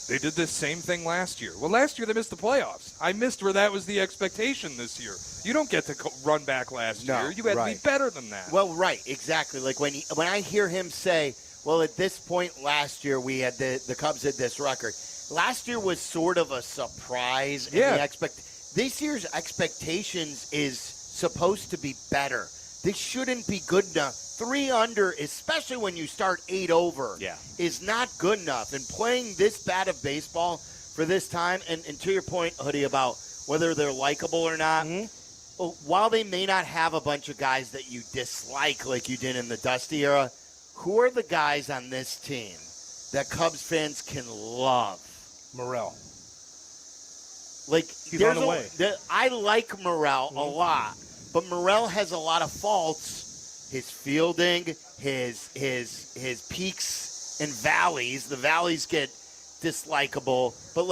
they did this same thing last year. Well, last year they missed the playoffs. I missed where that was the expectation this year. You don't get to run back last year. You had to be better than that. Well, right, exactly. Like when I hear him say, Well, at this point last year, we had the Cubs had this record. Last year was sort of a surprise. And Yeah. This year's expectations is supposed to be better. This shouldn't be good enough. 3 under, especially when you start 8 over, is not good enough. And playing this bad of baseball for this time, and to your point, Hoodie, about whether they're likable or not, while they may not have a bunch of guys that you dislike like you did in the Dusty era, who are the guys on this team that Cubs fans can love? Morel. Like, He's on the way. I like Morel a lot, but Morel has a lot of faults. His fielding, his peaks and valleys. The valleys get dislikable, but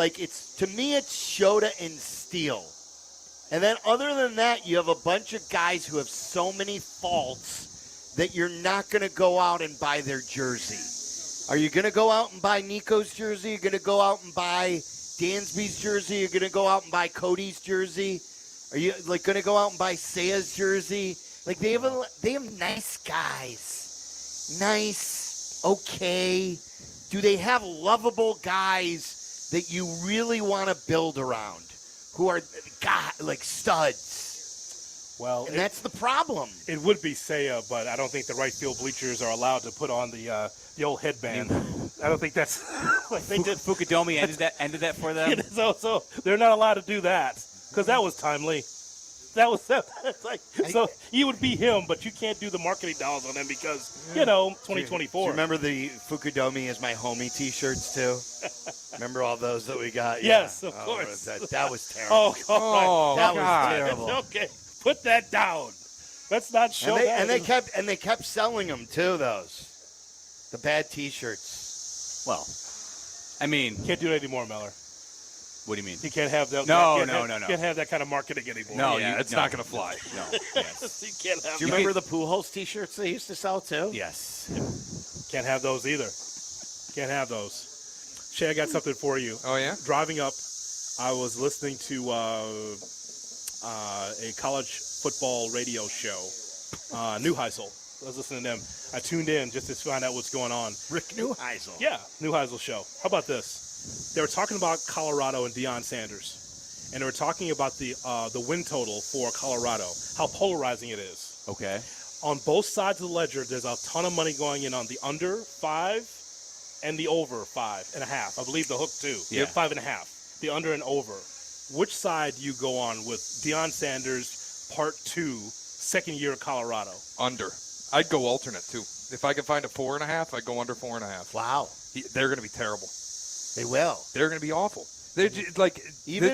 to me it's Shota and Steele. And then other than that, you have a bunch of guys who have so many faults that you're not going to go out and buy their jersey. Are you going to go out and buy Nico's jersey? You're going to go out and buy Dansby's jersey? You're going to go out and buy Cody's jersey? Are you going to go out and buy Saya's jersey? They have nice guys. Nice, okay. Do they have lovable guys that you really want to build around? Who are studs. Well, and that's the problem. It would be Saya, but I don't think the right field bleachers are allowed to put on the old headband. I don't think that's like they did. Fukudomi ended that for them. So they're not allowed to do that because that was timely. So you would be him, but you can't do the marketing dollars on him because 2024. Do you remember the Fukudomi is my homie T-shirts too? Remember all those that we got? Yes, of course. That was terrible. That was terrible. Okay, put that down. Let's not show that. And they kept selling them too. The bad T-shirts. Well, I mean, can't do it anymore, Miller. What do you mean? You can't have that. No. Can't have that kind of marketing anymore. No, it's not going to fly. No. Yes. You can't have. Do you remember the Pujols T-shirts they used to sell too? Yes. Can't have those either. Can't have those. Shay, I got something for you. Oh yeah. Driving up, I was listening to a college football radio show, Neuheisel. I was listening to them. I tuned in just to find out what's going on. Rick Neuheisel. Yeah, Neuheisel show. How about this? They were talking about Colorado and Deion Sanders, and they were talking about the win total for Colorado, how polarizing it is. Okay. On both sides of the ledger, there's a ton of money going in on the under 5 and the over 5.5. I believe the hook too. Yeah. 5.5. The under and over. Which side do you go on with Deion Sanders Part 2, second year of Colorado? Under. I'd go alternate too. If I could find a 4.5, I'd go under 4.5. Wow. They're going to be terrible. They will. They're going to be awful. They're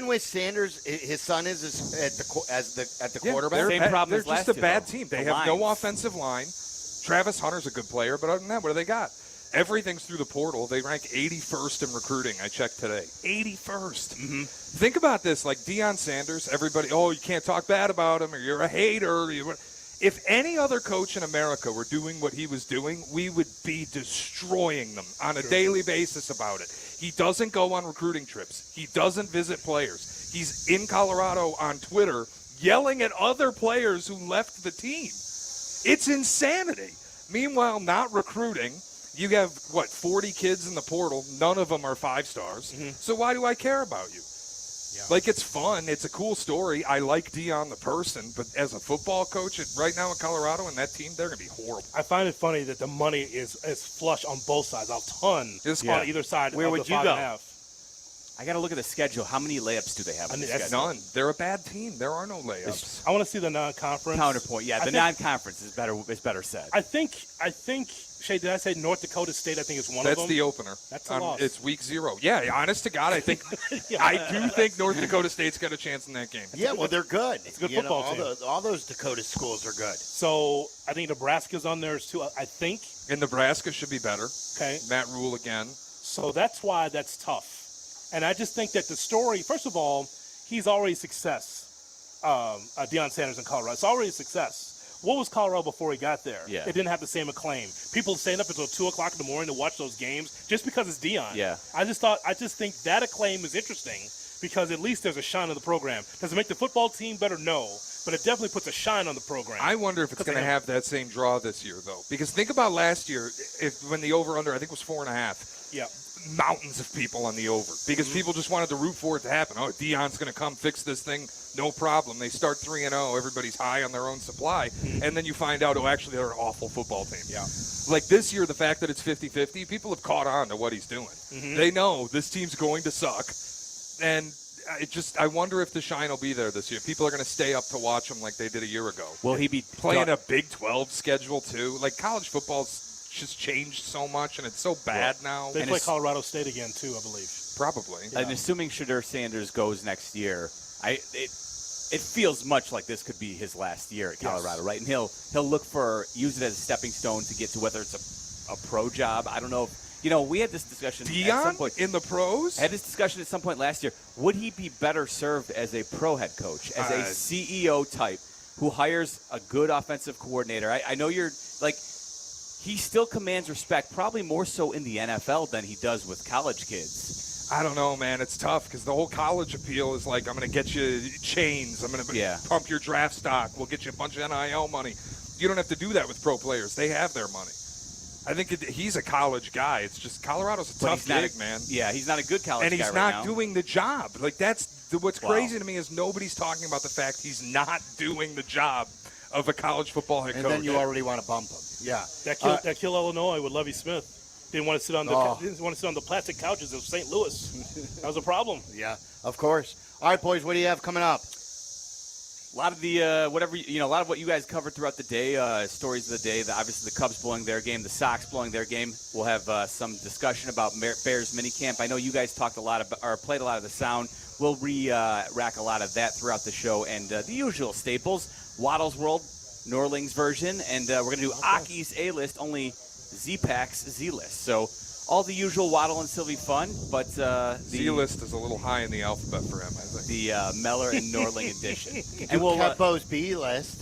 with Sanders, his son is at the quarterback. Same problem They're as last just a year, bad though. team. They The have no lines. offensive line. Travis Hunter's a good player, but other than that, what do they got? Everything's through the portal. They rank 81st in recruiting. I checked today. 81st. Mm-hmm. Think about this. Like Deion Sanders, everybody, you can't talk bad about him or you're a hater. If any other coach in America were doing what he was doing, we would be destroying them on a daily basis about it. He doesn't go on recruiting trips. He doesn't visit players. He's in Colorado on Twitter yelling at other players who left the team. It's insanity. Meanwhile, not recruiting. You have, 40 kids in the portal. None of them are 5 stars. Mm-hmm. So why do I care about you? Yeah. It's fun. It's a cool story. I like Deion the person, but as a football coach right now in Colorado and that team, they're going to be horrible. I find it funny that the money is flush on both sides, a ton on either side. Where of would the you 5.5. go? I got to look at the schedule. How many layups do they have on the schedule? None. They're a bad team. There are no layups. I want to see the non-conference. Counterpoint. Yeah, the non-conference is better said. I think, Shay, did I say North Dakota State? I think it's one of them. That's the opener. That's a loss. It's week 0. Yeah, honest to God, I think I do think North Dakota State's got a chance in that game. Yeah, well, they're good. It's a good football team. All those Dakota schools are good. So I think Nebraska's on there too. I think. And Nebraska should be better. Okay. Matt Rule again. So that's why that's tough. And I just think that the story, first of all, he's already a success. Deion Sanders in Colorado. It's already a success. What was Colorado before he got there? Yeah. It didn't have the same acclaim. People staying up until 2 o'clock in the morning to watch those games just because it's Deion. Yeah. I just think that acclaim is interesting because at least there's a shine of the program. Does it make the football team better? No. but it definitely puts a shine on the program. I wonder if it's going to have that same draw this year, though. Because think about last year, when the over-under, I think it was 4.5. Yeah. Mountains of people on the over. Because people just wanted to root for it to happen. Oh, Deion's going to come fix this thing. No problem. They start 3-0. Everybody's high on their own supply. And then you find out, oh, actually, they're an awful football team. Yeah. Like this year, the fact that it's 50-50, people have caught on to what he's doing. They know this team's going to suck. And I wonder if the shine will be there this year. People are going to stay up to watch him like they did a year ago. Will he be playing a Big 12 schedule, too? Like, college football's just changed so much, and it's so bad now. They play Colorado State again, too, I believe. Probably. And assuming Shadur Sanders goes next year, it feels much like this could be his last year at Colorado, right? And he'll look use it as a stepping stone to get to whether it's a pro job. I don't know if, we had this discussion at some point. In the pros? Had this discussion at some point last year. Would he be better served as a pro head coach, as a CEO type who hires a good offensive coordinator? I know you're like, he still commands respect, probably more so in the NFL than he does with college kids. I don't know, man. It's tough because the whole college appeal is like, I'm going to get you chains. I'm going to pump your draft stock. We'll get you a bunch of NIL money. You don't have to do that with pro players. They have their money. I think he's a college guy. It's just Colorado's a tough gig, man. Yeah, he's not a good college guy and he's right not now. doing the job. Like what's crazy to me is nobody's talking about the fact he's not doing the job of a college football head coach. And then you already want to bump him. Yeah. That killed Illinois with Lovie Smith. Didn't want to sit on the plastic couches of St. Louis. That was a problem. Yeah, of course. All right, boys, what do you have coming up? A lot of the a lot of what you guys covered throughout the day, stories of the day. Obviously, the Cubs blowing their game, the Sox blowing their game. We'll have some discussion about Bears minicamp. I know you guys talked a lot about, or played a lot of the sound. We'll rack a lot of that throughout the show, and the usual staples: Waddle's World, Norling's version, and we're going to do Aki's A-list, only Z-Pack's Z-list. So all the usual Waddle and Sylvie fun, but the Z-list is a little high in the alphabet for him, I think. The Meller and Norling edition. And we'll Kevbo's B-list.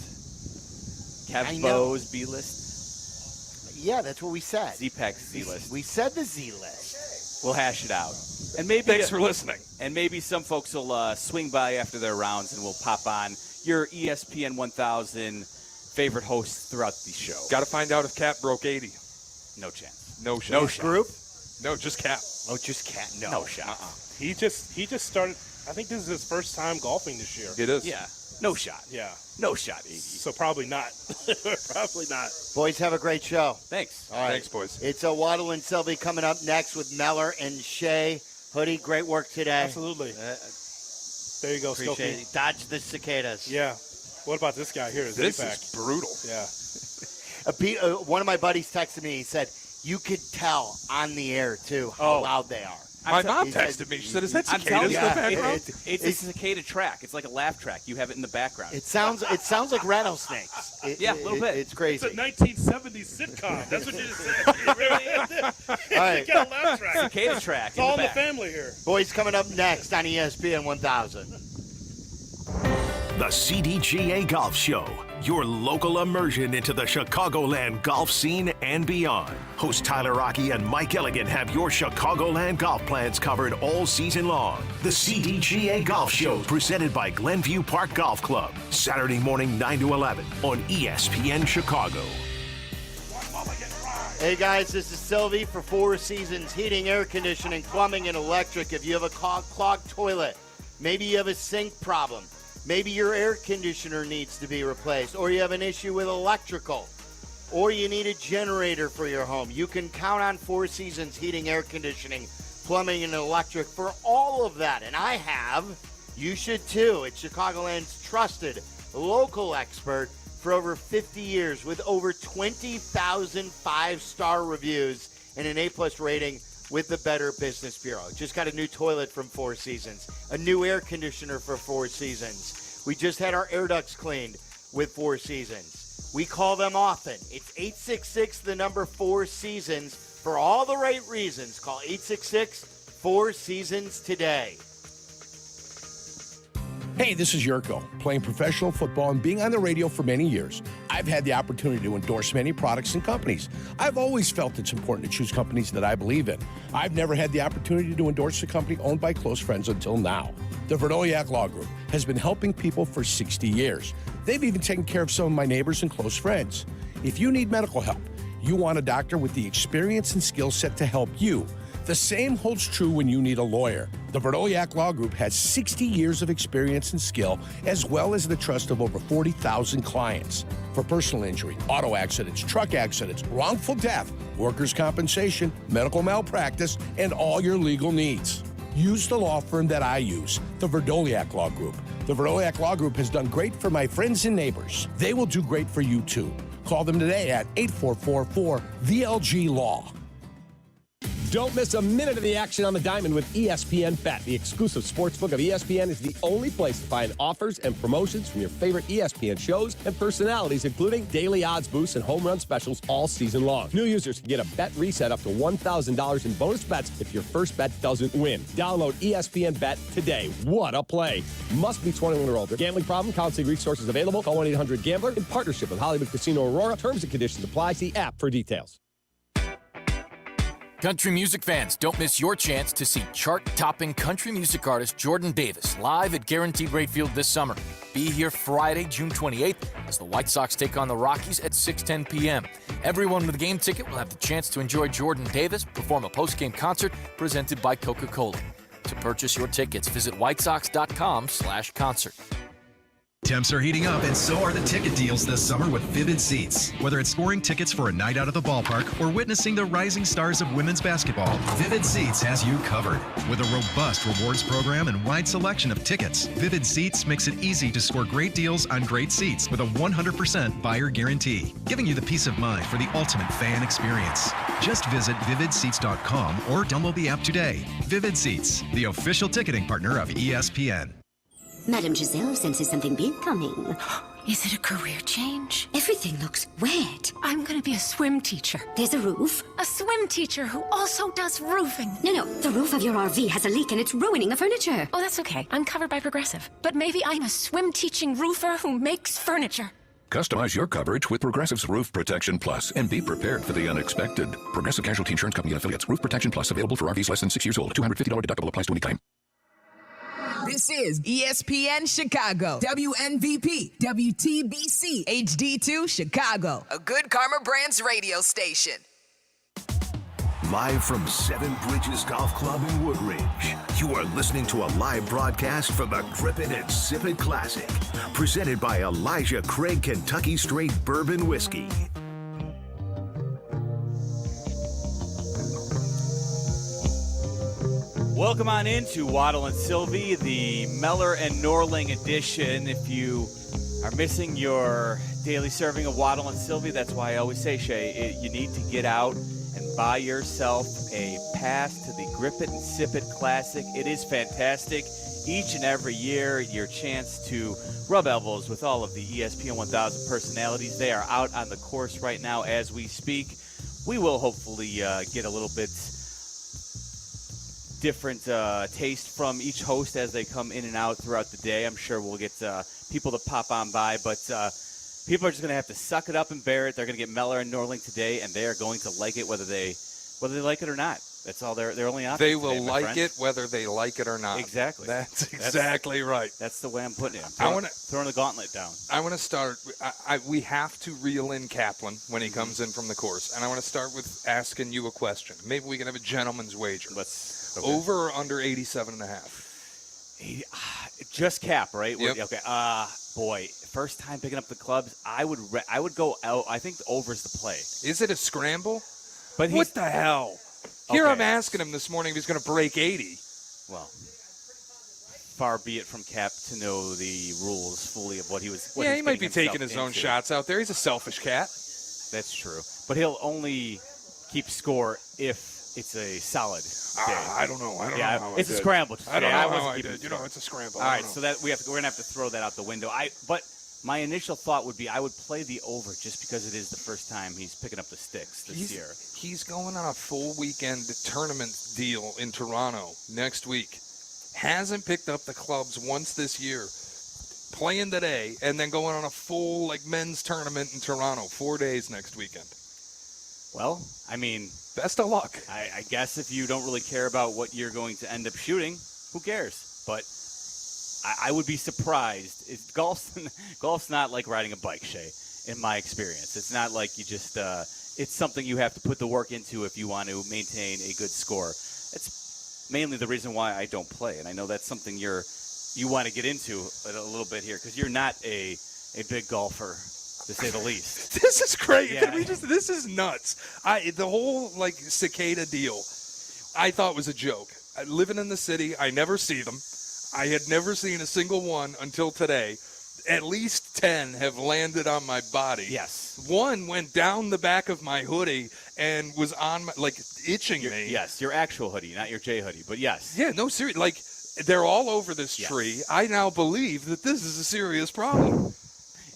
Kevbo's B-list. Yeah, that's what we said. Z-Pack's Z-list. We said the Z-list. We'll hash it out. And maybe thanks for listening. And maybe some folks will swing by after their rounds, and we'll pop on your ESPN 1000 favorite hosts throughout the show. Got to find out if Cap broke 80. No chance. No shot. No shot. Group? No, just Cap. Oh, just Cap. No shot. He just started. I think this is his first time golfing this year. It is. Yeah. No shot. Yeah. No shot, Iggy. So probably not. Probably not. Boys, have a great show. Thanks. All right. Thanks, boys. It's Waddle and Sylvie coming up next with Meller and Shea. Hoodie, great work today. Absolutely. There you go, Appreciate it. Dodge the cicadas. Yeah. What about this guy here? This Z-Pack? is brutal. Yeah. One of my buddies texted me. He said, you could tell on the air, too, how loud they are. My mom texted me. She said, is that cicadas in the background? It's a cicada track. It's like a laugh track. You have it in the background. It sounds like rattlesnakes. A little bit. It's crazy. It's a 1970s sitcom. That's what you just said. It really is. All right. You got a laugh track. Cicada track. It's all in the back. family here. Boys, coming up next on ESPN 1000. The CDGA Golf Show, your local immersion into the Chicagoland golf scene and beyond. Host Tyler Rocky and Mike Elligan have your Chicagoland golf plans covered all season long. The CDGA Golf Show, presented by Glenview Park Golf Club, Saturday morning 9 to 11 on ESPN Chicago. Hey guys, this is Sylvie for Four Seasons Heating, Air Conditioning, Plumbing, and Electric. If you have a clogged toilet, maybe you have a sink problem, maybe your air conditioner needs to be replaced, or you have an issue with electrical, or you need a generator for your home, you can count on Four Seasons Heating, Air Conditioning, Plumbing, and Electric for all of that. And I have. You should too. It's Chicagoland's trusted local expert for over 50 years with over 20,000 five-star reviews and an A-plus rating with the Better Business Bureau. Just got a new toilet from Four Seasons, a new air conditioner for Four Seasons. We just had our air ducts cleaned with Four Seasons. We call them often. It's 866, the number 4 Seasons. For all the right reasons, call 866-4 Seasons today. Hey, this is Yurko. Playing professional football and being on the radio for many years, I've had the opportunity to endorse many products and companies. I've always felt it's important to choose companies that I believe in. I've never had the opportunity to endorse a company owned by close friends until now. The Verdoliak Law Group has been helping people for 60 years. They've even taken care of some of my neighbors and close friends. If you need medical help, you want a doctor with the experience and skill set to help you. The same holds true when you need a lawyer. The Verdoliak Law Group has 60 years of experience and skill, as well as the trust of over 40,000 clients. For personal injury, auto accidents, truck accidents, wrongful death, workers' compensation, medical malpractice, and all your legal needs. Use the law firm that I use, the Verdoliak Law Group. The Verdoliak Law Group has done great for my friends and neighbors. They will do great for you, too. Call them today at 8444-VLG-LAW. Don't miss a minute of the action on the diamond with ESPN Bet. The exclusive sportsbook of ESPN is the only place to find offers and promotions from your favorite ESPN shows and personalities, including daily odds boosts and home run specials all season long. New users can get a bet reset up to $1,000 in bonus bets if your first bet doesn't win. Download ESPN Bet today. What a play. Must be 21 or older. Gambling problem? Counseling resources available. Call 1-800-GAMBLER in partnership with Hollywood Casino Aurora. Terms and conditions apply. See app for details. Country music fans, don't miss your chance to see chart-topping country music artist Jordan Davis live at Guaranteed Rate Field this summer. Be here Friday, June 28th, as the White Sox take on the Rockies at 6:10 p.m. Everyone with a game ticket will have the chance to enjoy Jordan Davis perform a post-game concert presented by Coca-Cola. To purchase your tickets, visit whitesox.com/concert. Temps are heating up, and so are the ticket deals this summer with Vivid Seats. Whether it's scoring tickets for a night out at the ballpark or witnessing the rising stars of women's basketball, Vivid Seats has you covered. With a robust rewards program and wide selection of tickets, Vivid Seats makes it easy to score great deals on great seats with a 100% buyer guarantee, giving you the peace of mind for the ultimate fan experience. Just visit vividseats.com or download the app today. Vivid Seats, the official ticketing partner of ESPN. Madame Giselle senses something big coming. Is it a career change? Everything looks wet. I'm going to be a swim teacher. There's a roof. A swim teacher who also does roofing. No, the roof of your RV has a leak and it's ruining the furniture. Oh, that's okay. I'm covered by Progressive. But maybe I'm a swim teaching roofer who makes furniture. Customize your coverage with Progressive's Roof Protection Plus and be prepared for the unexpected. Progressive Casualty Insurance Company and Affiliates. Roof Protection Plus available for RVs less than 6 years old. $250 deductible applies to any claim. This is ESPN Chicago, WNVP, WTBC, HD2 Chicago, a Good Karma Brands radio station. Live from Seven Bridges Golf Club in Woodridge, you are listening to a live broadcast from the Grip It and Sip It Classic, presented by Elijah Craig Kentucky Straight Bourbon Whiskey. Welcome on into Waddle and Sylvie, the Meller and Norling edition. If you are missing your daily serving of Waddle and Sylvie, that's why I always say, Shay, you need to get out and buy yourself a pass to the Grip It and Sip It Classic. It is fantastic. Each and every year, your chance to rub elbows with all of the ESPN 1000 personalities. They are out on the course right now as we speak. We will hopefully get a little bit different taste from each host as they come in and out throughout the day. I'm sure we'll get people to pop on by, but people are just going to have to suck it up and bear it. They're going to get Meller and Norling today, and they are going to like it whether they like it or not. That's all their only option. They will today, like friend. it whether they like it or not. Exactly. That's exactly right. That's the way I'm putting it. I want to throwing the gauntlet down. I want to start. We have to reel in Kaplan when he comes in from the course, and I want to start with asking you a question. Maybe we can have a gentleman's wager. Okay. Over or under 87.5? Just cap, right? Yep. Okay. Boy, first time picking up the clubs, I would go out. I think the over's the play. Is it a scramble? But what the hell? Here Okay. I'm asking him this morning if he's going to break 80. Well, far be it from Cap to know the rules fully of what he was. What Yeah, he's he might be getting taking his himself own into. shots out there. He's a selfish cat. That's true. But he'll only keep score if it's a solid day. I don't know. I don't know how it's I a did. scramble. I don't know wasn't how I keeping did. You score. know, it's a scramble. All I right, don't so know. that we're gonna have to throw that out the window. But my initial thought would be I would play the over just because it is the first time he's picking up the sticks this year. He's going on a full weekend tournament deal in Toronto next week. Hasn't picked up the clubs once this year. playing today, and then going on a full men's tournament in Toronto 4 days next weekend. Well, I mean, best of luck. I guess if you don't really care about what you're going to end up shooting, who cares? But I would be surprised. Golf's not like riding a bike, Shay, in my experience. It's not like you just it's something you have to put the work into if you want to maintain a good score. It's mainly the reason why I don't play, and I know that's something you want to get into a little bit here because you're not a big golfer, to say the least. This is great. Yeah. This is nuts. The whole cicada deal, I thought was a joke. Living in the city, I never see them. I had never seen a single one until today. At least 10 have landed on my body. Yes. One went down the back of my hoodie and was on itching me. Yes, your actual hoodie, not your J hoodie, but yes. Yeah, no, seriously. They're all over this tree. I now believe that this is a serious problem.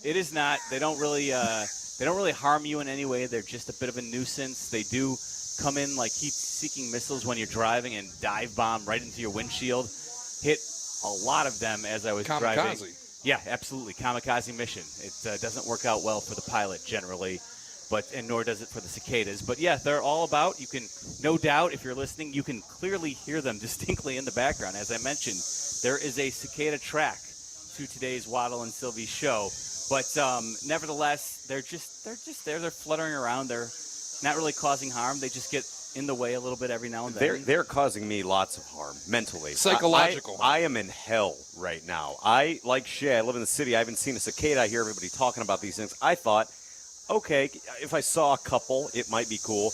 It is not. They don't really harm you in any way. They're just a bit of a nuisance. They do come in like heat-seeking missiles when you're driving and dive bomb right into your windshield. Hit a lot of them as I was driving. Kamikaze. Yeah, absolutely. Kamikaze mission. It doesn't work out well for the pilot generally, and nor does it for the cicadas. But yeah, they're all about. You can, no doubt, if you're listening, you can clearly hear them distinctly in the background. As I mentioned, there is a cicada track to today's Waddle and Sylvie show. But nevertheless, they're just there. They're fluttering around. They're not really causing harm. They just get in the way a little bit every now and then. They're causing me lots of harm mentally. Psychological. I am in hell right now. Like Shay, I live in the city. I haven't seen a cicada. I hear everybody talking about these things. I thought, okay, if I saw a couple, it might be cool.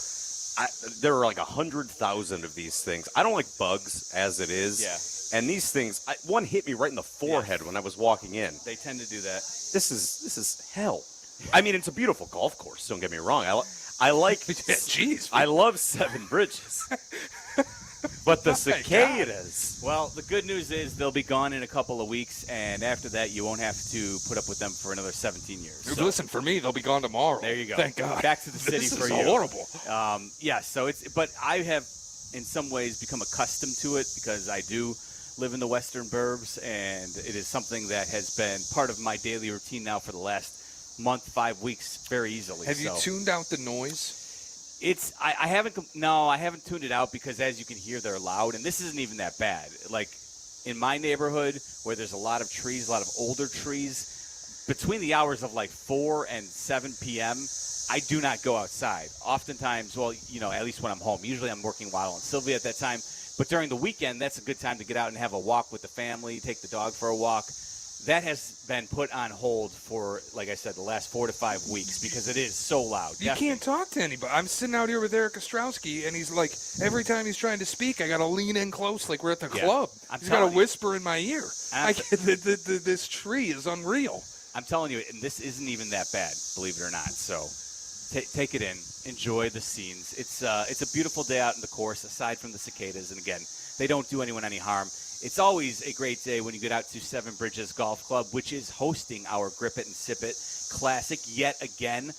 There are 100,000 of these things. I don't like bugs as it is. Yeah. And these things, one hit me right in the forehead when I was walking in. They tend to do that. This is hell. I mean, it's a beautiful golf course. Don't get me wrong. I like. Jeez. I love Seven Bridges. But the cicadas. Well, the good news is they'll be gone in a couple of weeks, and after that, you won't have to put up with them for another 17 years. So, listen, for me, they'll be gone tomorrow. There you go. Thank God. Back to the city this for is you. Horrible. Yeah. So but I have, in some ways, become accustomed to it because I do live in the Western Burbs, and it is something that has been part of my daily routine now for the last month, 5 weeks, very easily. Have you tuned out the noise? I haven't tuned it out because, as you can hear, they're loud, and this isn't even that bad. Like in my neighborhood, where there's a lot of trees, a lot of older trees, between the hours of 4 and 7 p.m., I do not go outside. Oftentimes, at least when I'm home. Usually I'm working Waddle and Sylvie at that time. But during the weekend, that's a good time to get out and have a walk with the family, take the dog for a walk. That has been put on hold for, like I said, the last 4 to 5 weeks because it is so loud. You can't talk to anybody. I'm sitting out here with Eric Ostrowski, and he's like, every time he's trying to speak, I got to lean in close like we're at the club. He's got to whisper in my ear. This tree is unreal. I'm telling you, and this isn't even that bad, believe it or not. So take it in. Enjoy the scenes. It's a beautiful day out in the course, aside from the cicadas. And again, they don't do anyone any harm. It's always a great day when you get out to Seven Bridges Golf Club, which is hosting our Grip It and Sip It Classic yet again.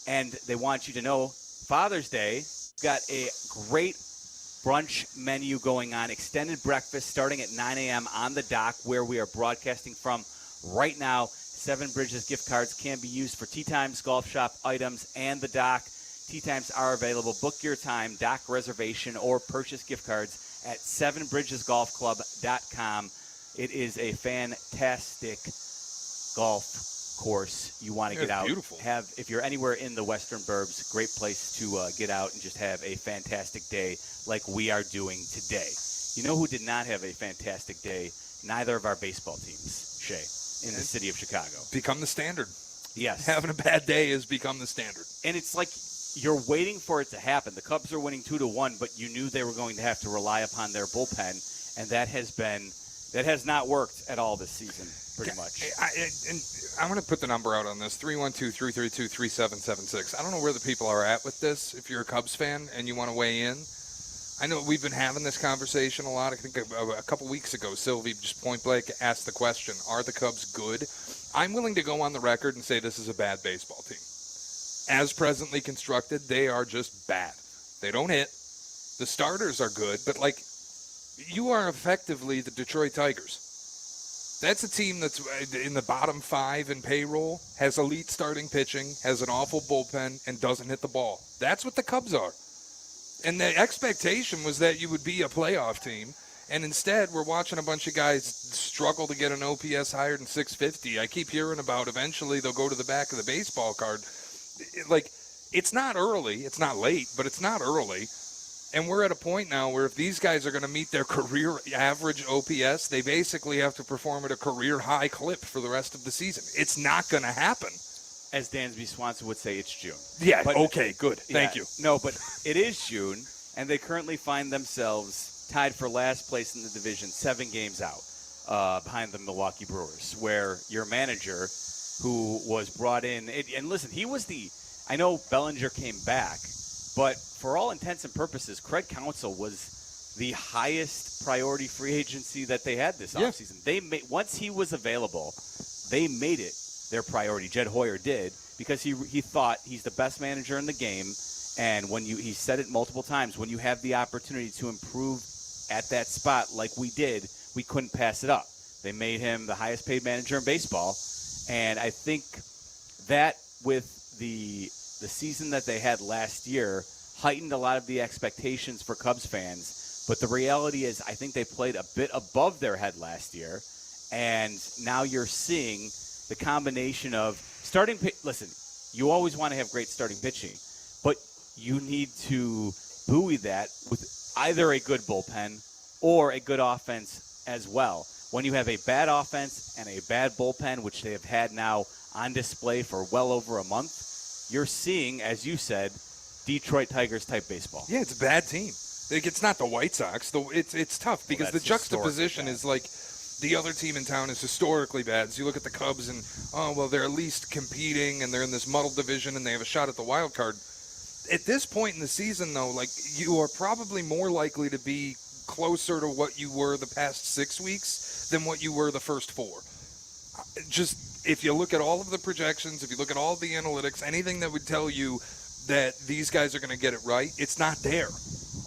And they want you to know, Father's Day, got a great brunch menu going on, extended breakfast starting at 9 a.m. on the dock where we are broadcasting from right now. Seven Bridges gift cards can be used for Tee Times Golf Shop items and the dock. Tee Times are available. Book your time, dock reservation, or purchase gift cards at sevenbridgesgolfclub.com. It is a fantastic golf course. You want to get out. Beautiful. If you're anywhere in the Western Burbs, great place to get out and just have a fantastic day like we are doing today. You know who did not have a fantastic day? Neither of our baseball teams, Shay, in the city of Chicago. Become the standard. Yes. Having a bad day has become the standard. And it's like you're waiting for it to happen. The Cubs are winning 2-1, but you knew they were going to have to rely upon their bullpen, and that has not worked at all this season, pretty much. I'm going to put the number out on this, 312-332-3776. I don't know where the people are at with this. If you're a Cubs fan and you want to weigh in, I know we've been having this conversation a lot. I think a couple weeks ago, Sylvie just point blank asked the question, are the Cubs good? I'm willing to go on the record and say this is a bad baseball team. As presently constructed, they are just bad. They don't hit. The starters are good, but you are effectively the Detroit Tigers. That's a team that's in the bottom 5 in payroll, has elite starting pitching, has an awful bullpen, and doesn't hit the ball. That's what the Cubs are. And the expectation was that you would be a playoff team. And instead, we're watching a bunch of guys struggle to get an OPS higher than 650. I keep hearing about eventually they'll go to the back of the baseball card. It's not early. It's not late, but it's not early. And we're at a point now where if these guys are going to meet their career average OPS, they basically have to perform at a career high clip for the rest of the season. It's not going to happen. As Dansby Swanson would say, it's June. Yeah, but, okay, good. Thank you. No, but it is June, and they currently find themselves tied for last place in the division, 7 games out behind the Milwaukee Brewers, where your manager, who was brought in, and listen, he was I know Bellinger came back, but for all intents and purposes, Craig Counsell was the highest priority free agency that they had this offseason. Once he was available, they made it their priority. Jed Hoyer did, because he thought he's the best manager in the game, and he said it multiple times, when you have the opportunity to improve at that spot like we did, we couldn't pass it up. They made him the highest paid manager in baseball, and I think that with the season that they had last year heightened a lot of the expectations for Cubs fans, but the reality is I think they played a bit above their head last year, and now you're seeing the combination of starting listen, you always want to have great starting pitching, but you need to buoy that with either a good bullpen or a good offense as well. When you have a bad offense and a bad bullpen, which they have had now on display for well over a month, you're seeing, as you said, Detroit Tigers type baseball. Yeah, it's a bad team. It's not the White Sox. It's tough because the juxtaposition is like the other team in town is historically bad. So you look at the Cubs and, they're at least competing and they're in this muddled division and they have a shot at the wild card. At this point in the season, though, you are probably more likely to be closer to what you were the past 6 weeks than what you were the first 4. Just if you look at all of the projections, if you look at all the analytics, anything that would tell you that these guys are going to get it right, it's not there.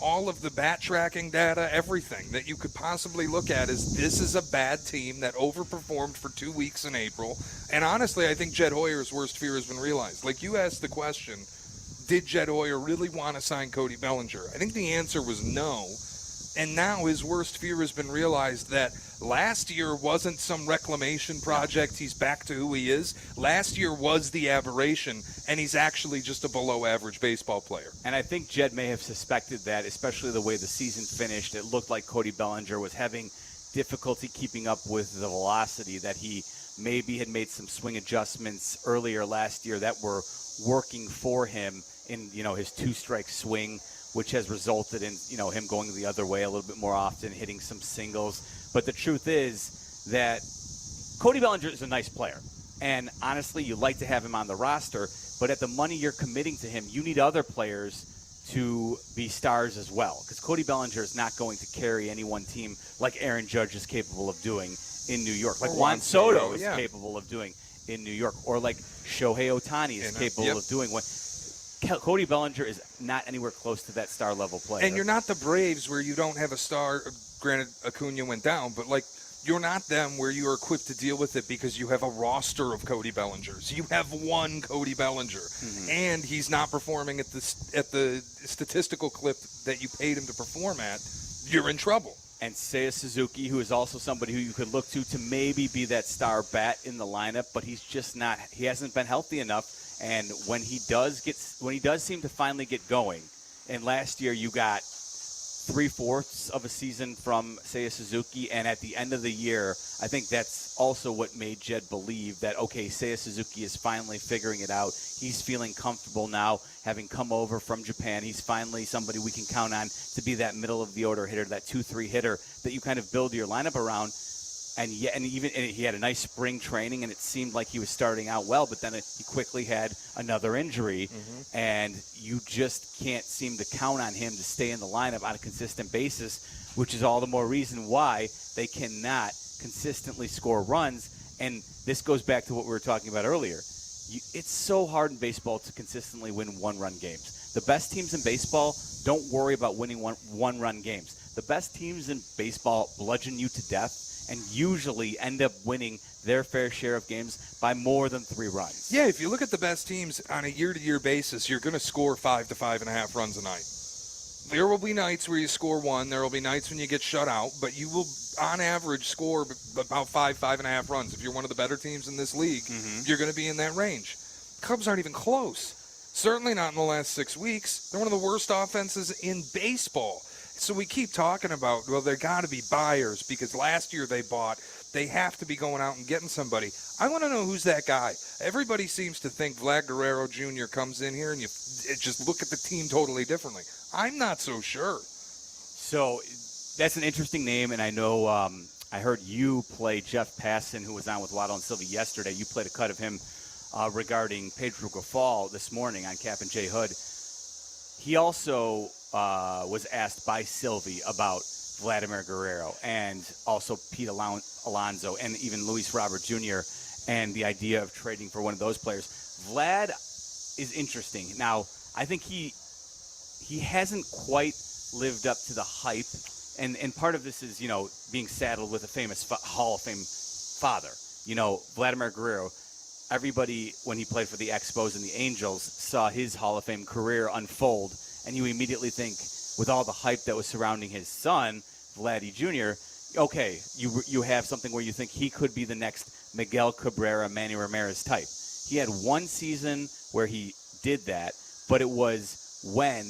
All of the bat tracking data, everything that you could possibly look at this is a bad team that overperformed for 2 weeks in April. And honestly, I think Jed Hoyer's worst fear has been realized. Like you asked the question, did Jed Hoyer really want to sign Cody Bellinger? I think the answer was no. And now his worst fear has been realized that last year wasn't some reclamation project. He's back to who he is. Last year was the aberration, and he's actually just a below-average baseball player. And I think Jed may have suspected that, especially the way the season finished. It looked like Cody Bellinger was having difficulty keeping up with the velocity, that he maybe had made some swing adjustments earlier last year that were working for him in, his 2-strike swing, which has resulted in, him going the other way a little bit more often, hitting some singles. But the truth is that Cody Bellinger is a nice player. And honestly, you like to have him on the roster, but at the money you're committing to him, you need other players to be stars as well. Because Cody Bellinger is not going to carry any one team like Aaron Judge is capable of doing in New York, like Juan Soto is capable of doing in New York, or like Shohei Ohtani is capable of doing. Cody Bellinger is not anywhere close to that star level player. And you're not the Braves where you don't have a star. Granted, Acuna went down, but you're not them where you are equipped to deal with it because you have a roster of Cody Bellingers. You have one Cody Bellinger, and he's not performing at the statistical clip that you paid him to perform at. You're in trouble. And Seiya Suzuki, who is also somebody who you could look to maybe be that star bat in the lineup, but he's just not. He hasn't been healthy enough. And when he does seem to finally get going, and last year you got 3/4 of a season from Seiya Suzuki, and at the end of the year, I think that's also what made Jed believe that, okay, Seiya Suzuki is finally figuring it out. He's feeling comfortable now, having come over from Japan. He's finally somebody we can count on to be that middle-of-the-order hitter, that 2-3 hitter that you kind of build your lineup around. And he had a nice spring training, and it seemed like he was starting out well, but then he quickly had another injury, and you just can't seem to count on him to stay in the lineup on a consistent basis, which is all the more reason why they cannot consistently score runs. And this goes back to what we were talking about earlier. It's so hard in baseball to consistently win one-run games. The best teams in baseball don't worry about winning one-run games. The best teams in baseball bludgeon you to death and usually end up winning their fair share of games by more than 3 runs. Yeah, if you look at the best teams on a year-to-year basis, you're going to score 5 to 5.5 runs a night. There will be nights where you score 1. There will be nights when you get shut out, but you will, on average, score about 5.5 runs. If you're one of the better teams in this league, you're going to be in that range. Cubs aren't even close. Certainly not in the last 6 weeks. They're one of the worst offenses in baseball. So we keep talking about, well, there got to be buyers because last year they bought. They have to be going out and getting somebody. I want to know who's that guy. Everybody seems to think Vlad Guerrero Jr. comes in here and you just look at the team totally differently. I'm not so sure. So that's an interesting name, and I know I heard you play Jeff Passan, who was on with Waddle and Sylvie yesterday. You played a cut of him regarding Pedro Grifol this morning on Cap and J. Hood. He also was asked by Sylvie about Vladimir Guerrero and also Pete Alonso and even Luis Robert Jr. and the idea of trading for one of those players. Vlad is interesting. Now, I think he hasn't quite lived up to the hype, and part of this is, being saddled with a famous Hall of Fame father. Vladimir Guerrero, everybody, when he played for the Expos and the Angels, saw his Hall of Fame career unfold, and you immediately think, with all the hype that was surrounding his son, Vladdy Jr., okay, you have something where you think he could be the next Miguel Cabrera, Manny Ramirez type. He had one season where he did that, but it was when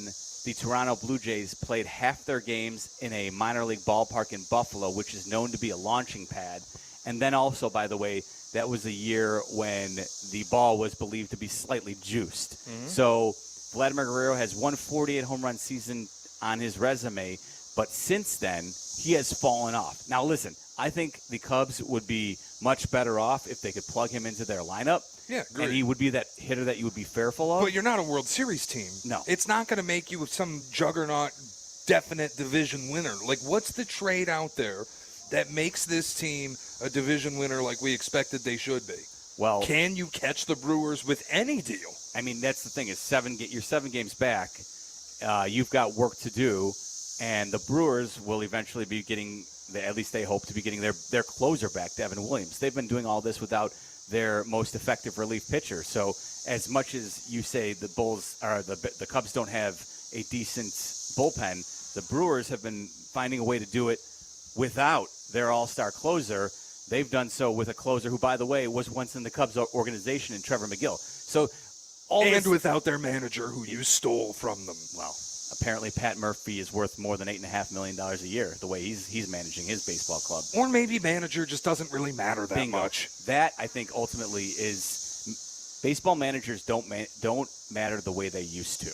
the Toronto Blue Jays played half their games in a minor league ballpark in Buffalo, which is known to be a launching pad. And then also, by the way, that was a year when the ball was believed to be slightly juiced. So Vladimir Guerrero has one 48 home run season on his resume, but since then, he has fallen off. Now, listen, I think the Cubs would be much better off if they could plug him into their lineup. Yeah, great. And he would be that hitter that you would be fearful of. But you're not a World Series team. No. It's not going to make you some juggernaut, definite division winner. Like, what's the trade out there that makes this team a division winner like we expected they should be? Well, can you catch the Brewers with any deal? I mean, that's the thing is you're 7 games back. You've got work to do, and the Brewers will eventually be getting, at least they hope to be getting their closer back, Devin Williams. They've been doing all this without their most effective relief pitcher. So as much as you say the Cubs don't have a decent bullpen, the Brewers have been finding a way to do it without their all-star closer. They've done so with a closer who, by the way, was once in the Cubs organization in Trevor McGill. So without their manager who you stole from them. Well, apparently Pat Murphy is worth more than $8.5 million a year, the way he's managing his baseball club. Or maybe manager just doesn't really matter that much. That, I think, ultimately is baseball managers don't matter the way they used to.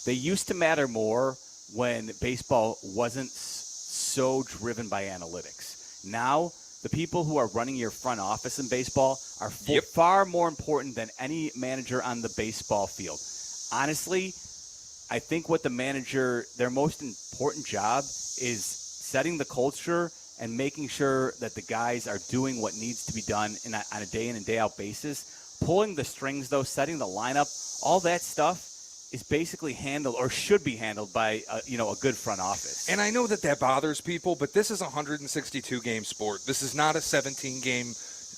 They used to matter more when baseball wasn't so driven by analytics. Now, the people who are running your front office in baseball are far more important than any manager on the baseball field. Honestly, I think what the manager, their most important job is setting the culture and making sure that the guys are doing what needs to be done on a day in and day out basis. Pulling the strings, though, setting the lineup, all that stuff is basically handled or should be handled by a good front office. And I know that bothers people, but this is a 162-game sport. This is not a 17-game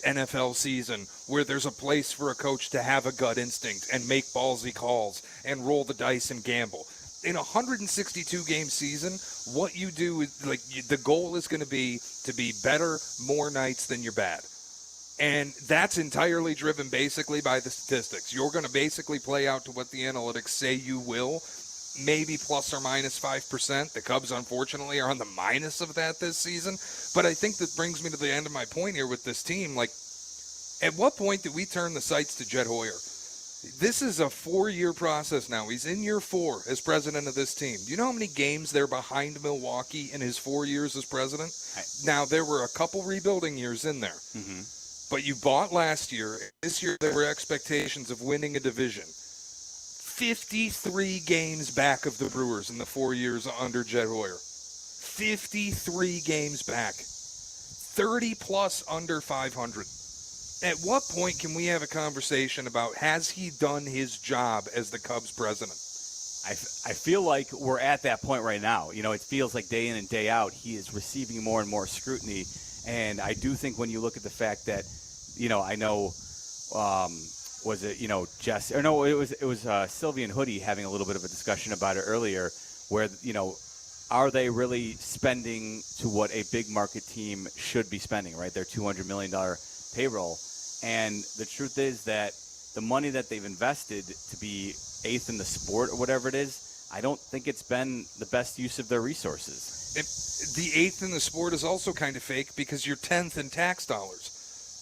NFL season where there's a place for a coach to have a gut instinct and make ballsy calls and roll the dice and gamble. In a 162-game season, what you do is, the goal is going to be better more nights than you're bad. And that's entirely driven basically by the statistics. You're going to basically play out to what the analytics say you will, maybe plus or minus 5%. The Cubs, unfortunately, are on the minus of that this season. But I think that brings me to the end of my point here with this team. At what point do we turn the sights to Jed Hoyer? This is a 4-year process now. He's in year 4 as president of this team. Do you know how many games they're behind Milwaukee in his 4 years as president? Now, there were a couple rebuilding years in there. Mm-hmm. But you bought last year. This year there were expectations of winning a division. 53 games back of the Brewers in the 4 years under Jed Hoyer. 53 games back. 30-plus under 500. At what point can we have a conversation about has he done his job as the Cubs president? I feel like we're at that point right now. You know, it feels like day in and day out he is receiving more and more scrutiny. And I do think when you look at the fact that, you know, I know, was it, you know, Jess, or no, it was Sylvie and Hoodie having a little bit of a discussion about it earlier where, you know, are they really spending to what a big market team should be spending, right? Their $200 million payroll. And the truth is that the money that they've invested to be 8th in the sport or whatever it is, I don't think it's been the best use of their resources. The 8th in the sport is also kind of fake because you're 10th in tax dollars.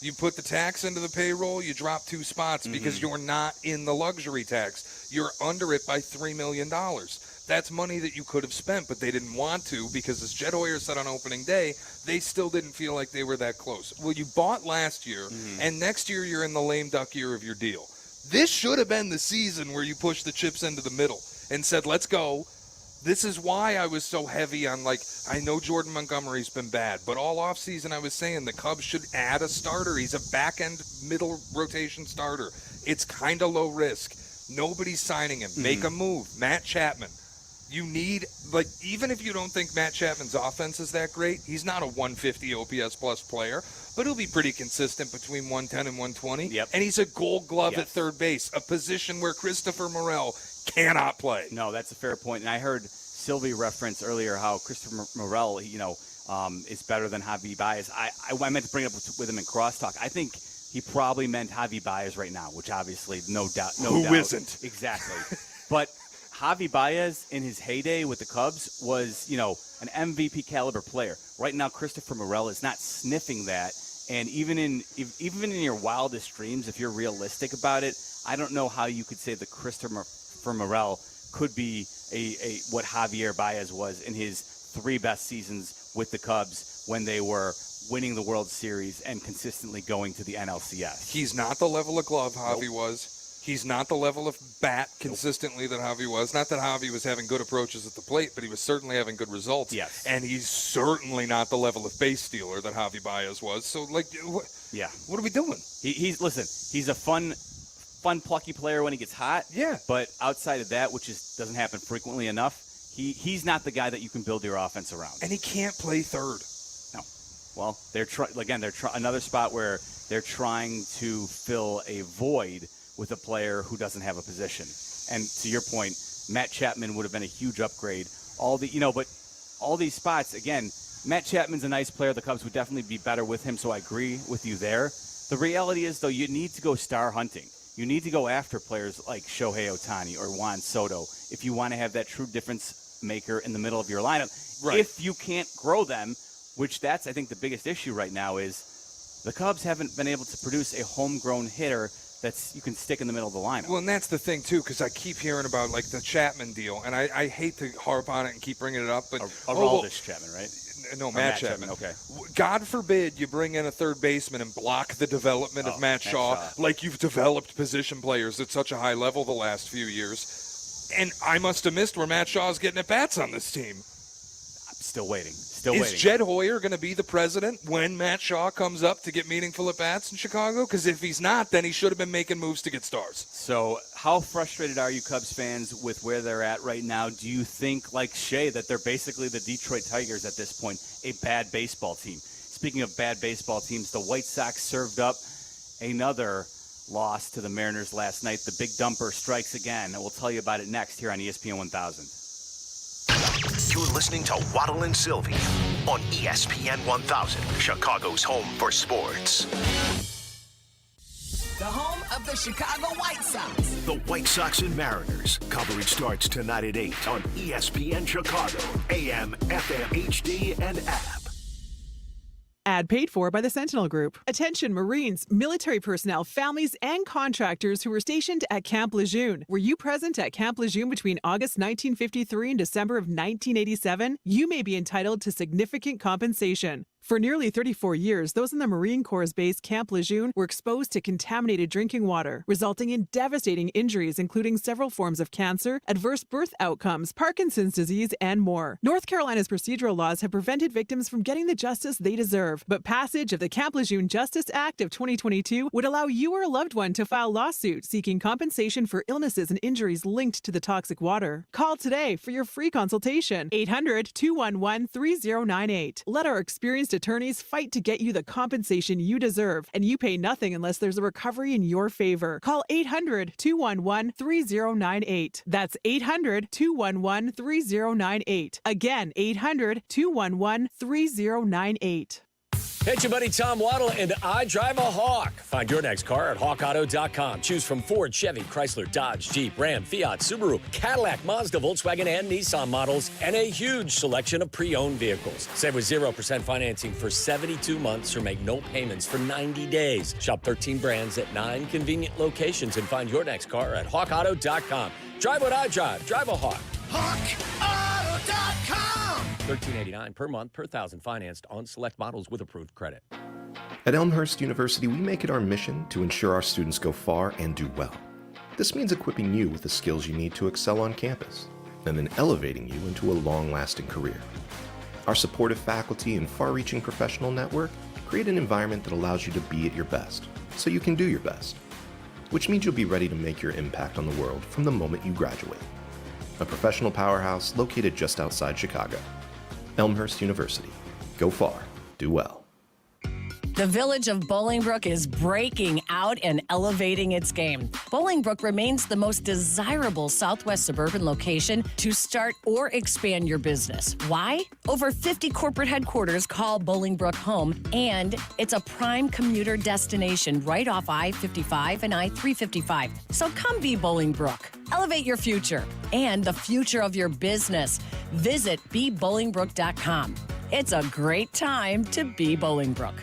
You put the tax into the payroll, you drop 2 spots because you're not in the luxury tax. You're under it by $3 million. That's money that you could have spent, but they didn't want to because, as Jed Hoyer said on opening day, they still didn't feel like they were that close. Well, you bought last year, and next year you're in the lame duck year of your deal. This should have been the season where you pushed the chips into the middle and said, let's go. This is why I was so heavy on, like, I know Jordan Montgomery's been bad, but all offseason I was saying the Cubs should add a starter. He's a back-end middle rotation starter. It's kind of low risk. Nobody's signing him. Make a move. Matt Chapman. You need, like, even if you don't think Matt Chapman's offense is that great, he's not a 150 OPS plus player, but he'll be pretty consistent between 110 and 120. Yep. And he's a gold glove at third base, a position where Christopher Morel cannot play. No, that's a fair point. And I heard Sylvie reference earlier how Christopher Morel, you know, is better than Javi Baez. I meant to bring it up with him in crosstalk. I think he probably meant Javi Baez right now, which obviously no doubt. Who isn't? Exactly. But Javi Baez in his heyday with the Cubs was, you know, an MVP caliber player. Right now, Christopher Morel is not sniffing that. And even in your wildest dreams, if you're realistic about it, I don't know how you could say that Christopher Morel could be a what Javier Baez was in his 3 best seasons with the Cubs when they were winning the World Series and consistently going to the NLCS. He's not the level of glove Javi was. He's not the level of bat consistently that Javi was. Not that Javi was having good approaches at the plate, but he was certainly having good results. Yes. And he's certainly not the level of base stealer that Javi Baez was. So, like, what are we doing? He's a fun, plucky player when he gets hot. Yeah. But outside of that, which doesn't happen frequently enough, he's not the guy that you can build your offense around. And he can't play third. No. Well, they're another spot where they're trying to fill a void with a player who doesn't have a position. And to your point, Matt Chapman would have been a huge upgrade. But all these spots, again, Matt Chapman's a nice player. The Cubs would definitely be better with him, so I agree with you there. The reality is, though, you need to go star hunting. You need to go after players like Shohei Ohtani or Juan Soto if you want to have that true difference maker in the middle of your lineup. Right. If you can't grow them, which that's, I think, the biggest issue right now is the Cubs haven't been able to produce a homegrown hitter you can stick in the middle of the lineup. Well, and that's the thing, too, because I keep hearing about, like, the Chapman deal, and I hate to harp on it and keep bringing it up, but... Aroldis Chapman, right? No, Matt Chapman. Okay. God forbid you bring in a third baseman and block the development of Matt Shaw like you've developed position players at such a high level the last few years. And I must have missed where Matt Shaw's getting at bats on this team. I'm still waiting. Is Jed Hoyer going to be the president when Matt Shaw comes up to get meaningful at-bats in Chicago? Because if he's not, then he should have been making moves to get stars. So how frustrated are you Cubs fans with where they're at right now? Do you think, like Shea, that they're basically the Detroit Tigers at this point, a bad baseball team? Speaking of bad baseball teams, the White Sox served up another loss to the Mariners last night. The big dumper strikes again, and we'll tell you about it next here on ESPN 1000. You're listening to Waddle and Sylvie on ESPN 1000, Chicago's home for sports. The home of the Chicago White Sox. The White Sox and Mariners. Coverage starts tonight at 8 on ESPN Chicago, AM, FM, HD, and app. Ad paid for by the Sentinel Group. Attention Marines, military personnel, families, and contractors who were stationed at Camp Lejeune. Were you present at Camp Lejeune between August 1953 and December of 1987? You may be entitled to significant compensation. For nearly 34 years, those in the Marine Corps' base Camp Lejeune were exposed to contaminated drinking water, resulting in devastating injuries, including several forms of cancer, adverse birth outcomes, Parkinson's disease, and more. North Carolina's procedural laws have prevented victims from getting the justice they deserve, but passage of the Camp Lejeune Justice Act of 2022 would allow you or a loved one to file lawsuits seeking compensation for illnesses and injuries linked to the toxic water. Call today for your free consultation. 800-211-3098. Let our experienced attorneys fight to get you the compensation you deserve, and you pay nothing unless there's a recovery in your favor. Call 800-211-3098. That's 800-211-3098. Again, 800-211-3098. Hey, it's your buddy Tom Waddle, and I drive a Hawk. Find your next car at hawkauto.com. Choose from Ford, Chevy, Chrysler, Dodge, Jeep, Ram, Fiat, Subaru, Cadillac, Mazda, Volkswagen, and Nissan models, and a huge selection of pre-owned vehicles. Save with 0% financing for 72 months or make no payments for 90 days. Shop 13 brands at 9 convenient locations and find your next car at hawkauto.com. Drive what I drive. Drive a Hawk. HawkAuto.com. $13.89 per month per thousand financed on select models with approved credit. At Elmhurst University, we make it our mission to ensure our students go far and do well. This means equipping you with the skills you need to excel on campus, and then elevating you into a long-lasting career. Our supportive faculty and far-reaching professional network create an environment that allows you to be at your best, so you can do your best, which means you'll be ready to make your impact on the world from the moment you graduate. A professional powerhouse located just outside Chicago. Elmhurst University. Go far, do well. The village of Bolingbrook is breaking out and elevating its game. Bolingbrook remains the most desirable Southwest suburban location to start or expand your business. Why? Over 50 corporate headquarters call Bolingbrook home, and it's a prime commuter destination right off I-55 and I-355. So come be Bolingbrook. Elevate your future and the future of your business. Visit bebolingbrook.com. It's a great time to be Bolingbrook.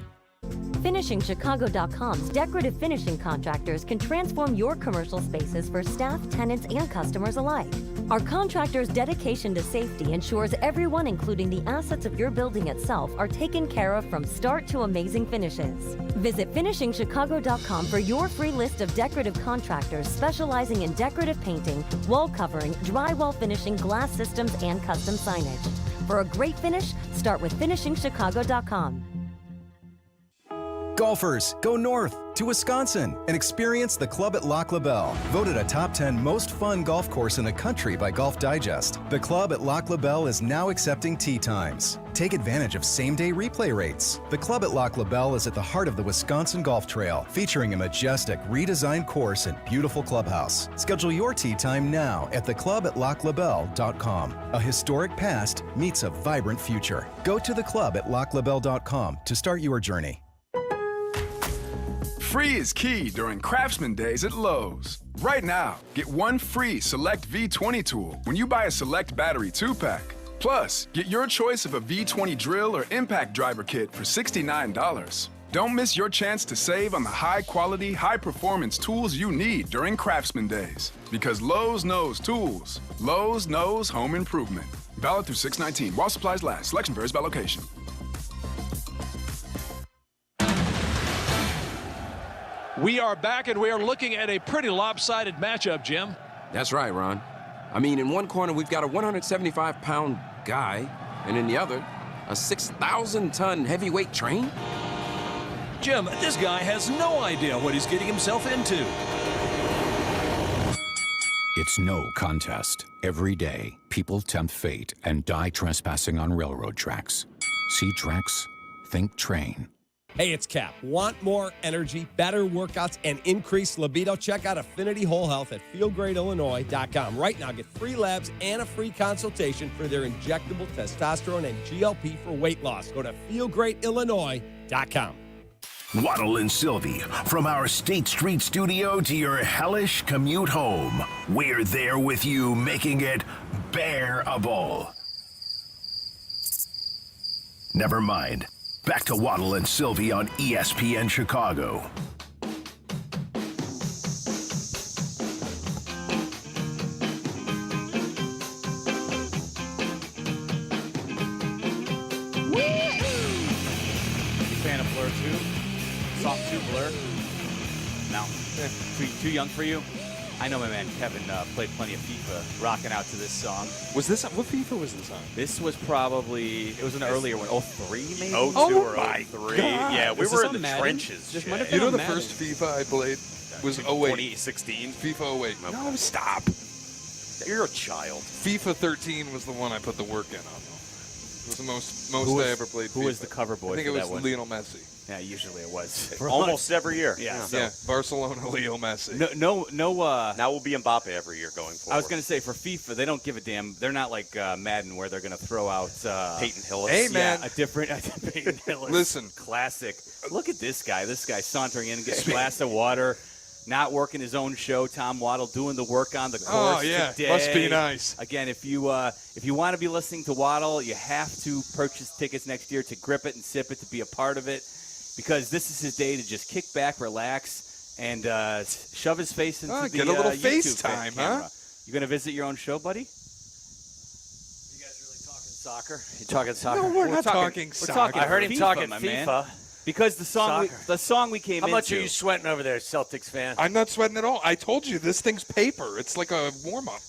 FinishingChicago.com's decorative finishing contractors can transform your commercial spaces for staff, tenants, and customers alike. Our contractors' dedication to safety ensures everyone, including the assets of your building itself, are taken care of from start to amazing finishes. Visit FinishingChicago.com for your free list of decorative contractors specializing in decorative painting, wall covering, drywall finishing, glass systems, and custom signage. For a great finish, start with FinishingChicago.com. Golfers, go north to Wisconsin and experience the Club at Lac La Belle, voted a top 10 most fun golf course in the country by Golf Digest. The Club at Lac La Belle is now accepting tee times. Take advantage of same-day replay rates. The Club at Lac La Belle is at the heart of the Wisconsin Golf Trail, featuring a majestic, redesigned course and beautiful clubhouse. Schedule your tee time now at theclubatlaclabelle.com. A historic past meets a vibrant future. Go to theclubatlaclabelle.com to start your journey. Free is key during Craftsman Days at Lowe's. Right now, get one free Select V20 tool when you buy a Select Battery 2-pack. Plus, get your choice of a V20 drill or impact driver kit for $69. Don't miss your chance to save on the high-quality, high-performance tools you need during Craftsman Days. Because Lowe's knows tools. Lowe's knows home improvement. Valid through 6/19 while supplies last. Selection varies by location. We are back, and we are looking at a pretty lopsided matchup, Jim. That's right, Ron. I mean, in one corner, we've got a 175-pound guy, and in the other, a 6,000-ton heavyweight train. Jim, this guy has no idea what he's getting himself into. It's no contest. Every day, people tempt fate and die trespassing on railroad tracks. See tracks, think train. Hey, it's Cap. Want more energy, better workouts, and increased libido? Check out Affinity Whole Health at feelgreatillinois.com. Right now, get free labs and a free consultation for their injectable testosterone and GLP for weight loss. Go to feelgreatillinois.com. Waddle and Sylvie, from our State Street studio to your hellish commute home, we're there with you, making it bearable. Never mind. Back to Waddle and Sylvie on ESPN Chicago. song too, Blur? No. Too young for you? I know my man Kevin played plenty of FIFA, rocking out to this song. Was this what FIFA was this on? This was probably an earlier one. 03 maybe? 02 or 03. God. Yeah, we Was were this in the on Madden? trenches. This Jay. might have been on Madden. First FIFA I played was 08. 2016? FIFA 08. No, stop. You're a child. FIFA 13 was the one I put the work in on. It was the most Who I was- ever played. who FIFA. was the cover boy I think for it was that one? Lionel Messi. Yeah, usually it was. Almost every year. Yeah. Yeah, Barcelona, Leo Messi. No. Now we'll be Mbappe every year going forward. I was going to say, for FIFA, they don't give a damn. They're not like Madden where they're going to throw out Peyton Hillis. Hey, man. Yeah, a different Peyton Hillis. Listen. Classic. Look at this guy. This guy sauntering in, getting a glass of water, not working his own show. Tom Waddle doing the work on the course Oh, yeah. today. Must be nice. Again, if you want to be listening to Waddle, you have to purchase tickets next year to grip it and sip it, to be a part of it, because this is his day to just kick back, relax, and shove his face into the get a little YouTube FaceTime, camera. huh? You going to visit your own show, buddy? Soccer? You talking soccer? No, we're not talking soccer. talking I heard him FIFA, talking my FIFA. man. Because the song we came How into. much are you sweating over there, Celtics fan? I'm not sweating at all. I told you this thing's paper. It's like a warm-up.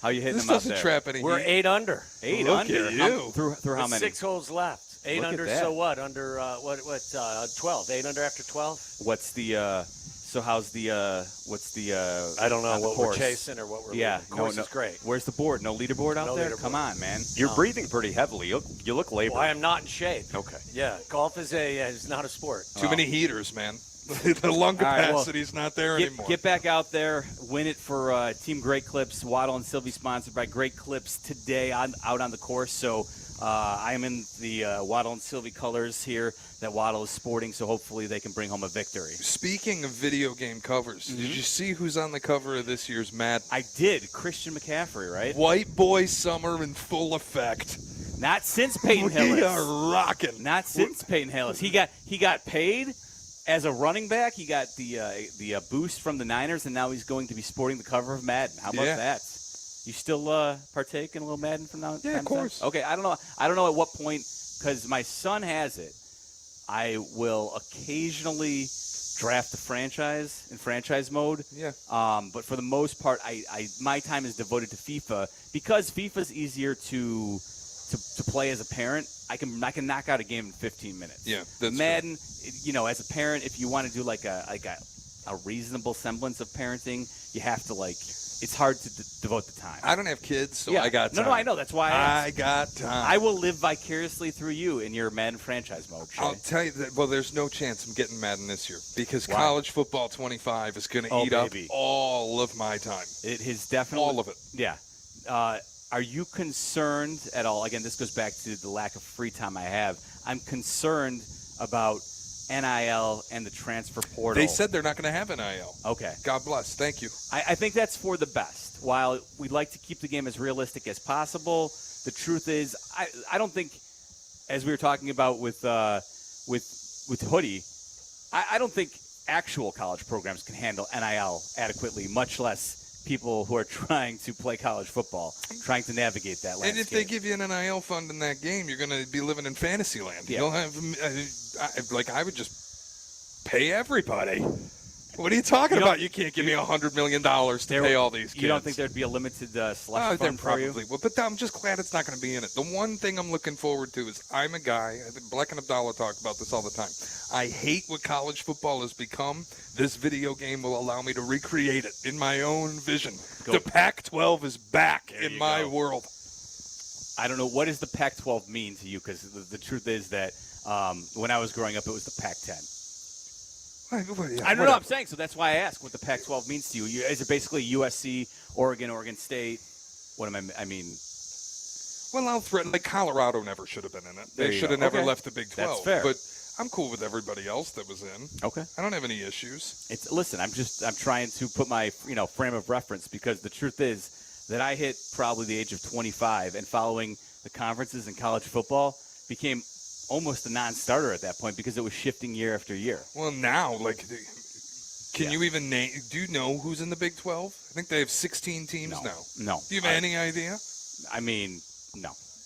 How you hitting This them out doesn't there? trap any We're heat. 8 under. 8 Look under. at you. Through how With many? 6 holes left. 8 Look at under. that. So what? Under 12. 8 under after 12. What's the? So how's the? What's the? I don't know on the what we're course? chasing or what we're. Yeah, leading. Course is great. Where's the board? No leaderboard out No there. leaderboard. Come on, man. You're breathing pretty heavily. You look labored. Well, I am not in shape. Okay. Yeah, golf is not a sport. Too many heaters, man. The lung All right, well, capacity's not there anymore. Get back out there, win it for Team Great Clips. Waddle and Sylvie, sponsored by Great Clips today out on the course. So I am in the Waddle and Sylvie colors here that Waddle is sporting. So hopefully they can bring home a victory. Speaking of video game covers, did you see who's on the cover of this year's Madden? I did. Christian McCaffrey, right? White boy summer in full effect. Not since Peyton Hillis. We are rocking. Not since Peyton Hillis. He got paid as a running back. He got the boost from the Niners, and now he's going to be sporting the cover of Madden. How about that? You still partake in a little Madden from now? Yeah, of course. Okay, I don't know at what point, because my son has it. I will occasionally draft the franchise in franchise mode. Yeah. But for the most part, my time is devoted to FIFA because FIFA's easier to play as a parent. I can knock out a game in 15 minutes. Yeah, that's Madden, as a parent, if you want to do like a reasonable semblance of parenting, you have to it's hard to devote the time. I don't have kids, so Yeah. I got time. No, I know. That's why I asked. got time. I will live vicariously through you in your Madden franchise mode, Shay. I'll tell you that. Well, there's no chance I'm getting Madden this year because Why? College Football 25 is going to Oh, eat baby. up all of my time. It is definitely All of it. Yeah. Are you concerned at all? Again, this goes back to the lack of free time I have. I'm concerned about NIL and the transfer portal. They said they're not going to have NIL. Okay. God bless. Thank you. I think that's for the best. While we'd like to keep the game as realistic as possible, the truth is, I don't think, as we were talking about with Hoodie, I don't think actual college programs can handle NIL adequately, much less people who are trying to play college football, trying to navigate that landscape. And if they give you an NIL fund in that game, you're going to be living in fantasy land. Yeah. You'll have, I would just pay everybody. What are you talking about? You can't give me $100 million to pay all these kids. You don't think there'd be a limited slush There fund for you? probably will, but I'm just glad it's not going to be in it. The one thing I'm looking forward to is I'm a guy, I think Black and Abdallah talk about this all the time. I hate what college football has become. This video game will allow me to recreate it in my own vision. Go. The Pac-12 is back There in you my go. world. I don't know. What does the Pac-12 mean to you? Because the truth is that when I was growing up, it was the Pac-10. I don't know. I'm saying, so that's why I ask what the Pac-12 means to you. Is it basically USC, Oregon State? What am I mean? Well, I'll threaten. Colorado never should have been in it. There They you should go. have never Okay. left the Big 12. That's fair. But I'm cool with everybody else that was in. Okay. I don't have any issues. Listen, I'm trying to put my frame of reference, because the truth is that I hit probably the age of 25, and following the conferences in college football became almost a non-starter at that point because it was shifting year after year. Well, now, can you even name? Do you know who's in the Big 12? I think they have 16 teams now. No. Do you have any idea? I mean,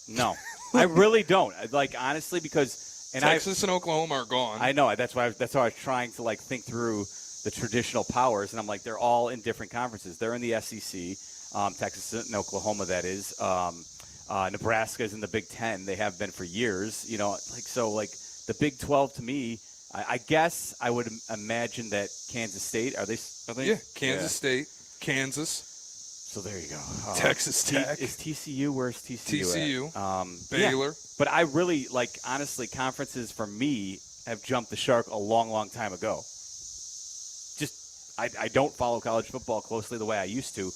no. I really don't. Honestly, because And Texas and Oklahoma are gone. I know. That's why I was trying to like think through the traditional powers, and I'm like, they're all in different conferences. They're in the SEC, Texas and Oklahoma. That is. Nebraska is in the Big Ten. They have been for years. You know, like the Big 12 to me. I guess I would imagine that Kansas State are they? Yeah, Kansas State, Kansas. So there you go. Texas Tech. Is TCU? Where's TCU? TCU. Baylor. Yeah. But I really honestly, conferences for me have jumped the shark a long, long time ago. Just I don't follow college football closely the way I used to,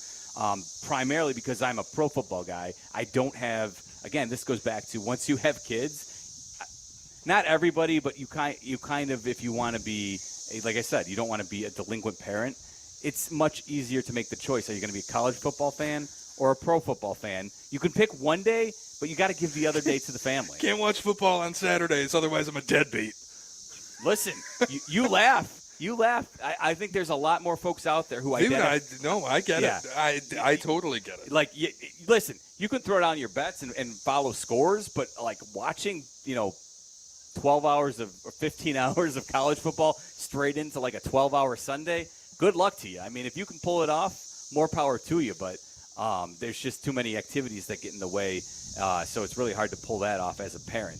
primarily because I'm a pro football guy. I don't have. Again, this goes back to once you have kids. Not everybody, but you kind of, if you want to be, like I said, you don't want to be a delinquent parent. It's much easier to make the choice. Are you going to be a college football fan or a pro football fan? You can pick one day, but you got to give the other day to the family. Can't watch football on Saturdays, otherwise I'm a deadbeat. Listen, you laugh. You laugh. I think there's a lot more folks out there who identify. I get it. I totally get it. Like, listen, you can throw down your bets and follow scores, but like watching, 12 hours of or 15 hours of college football straight into like a 12-hour Sunday, good luck to you. I mean, if you can pull it off, more power to you, but there's just too many activities that get in the way, so it's really hard to pull that off as a parent.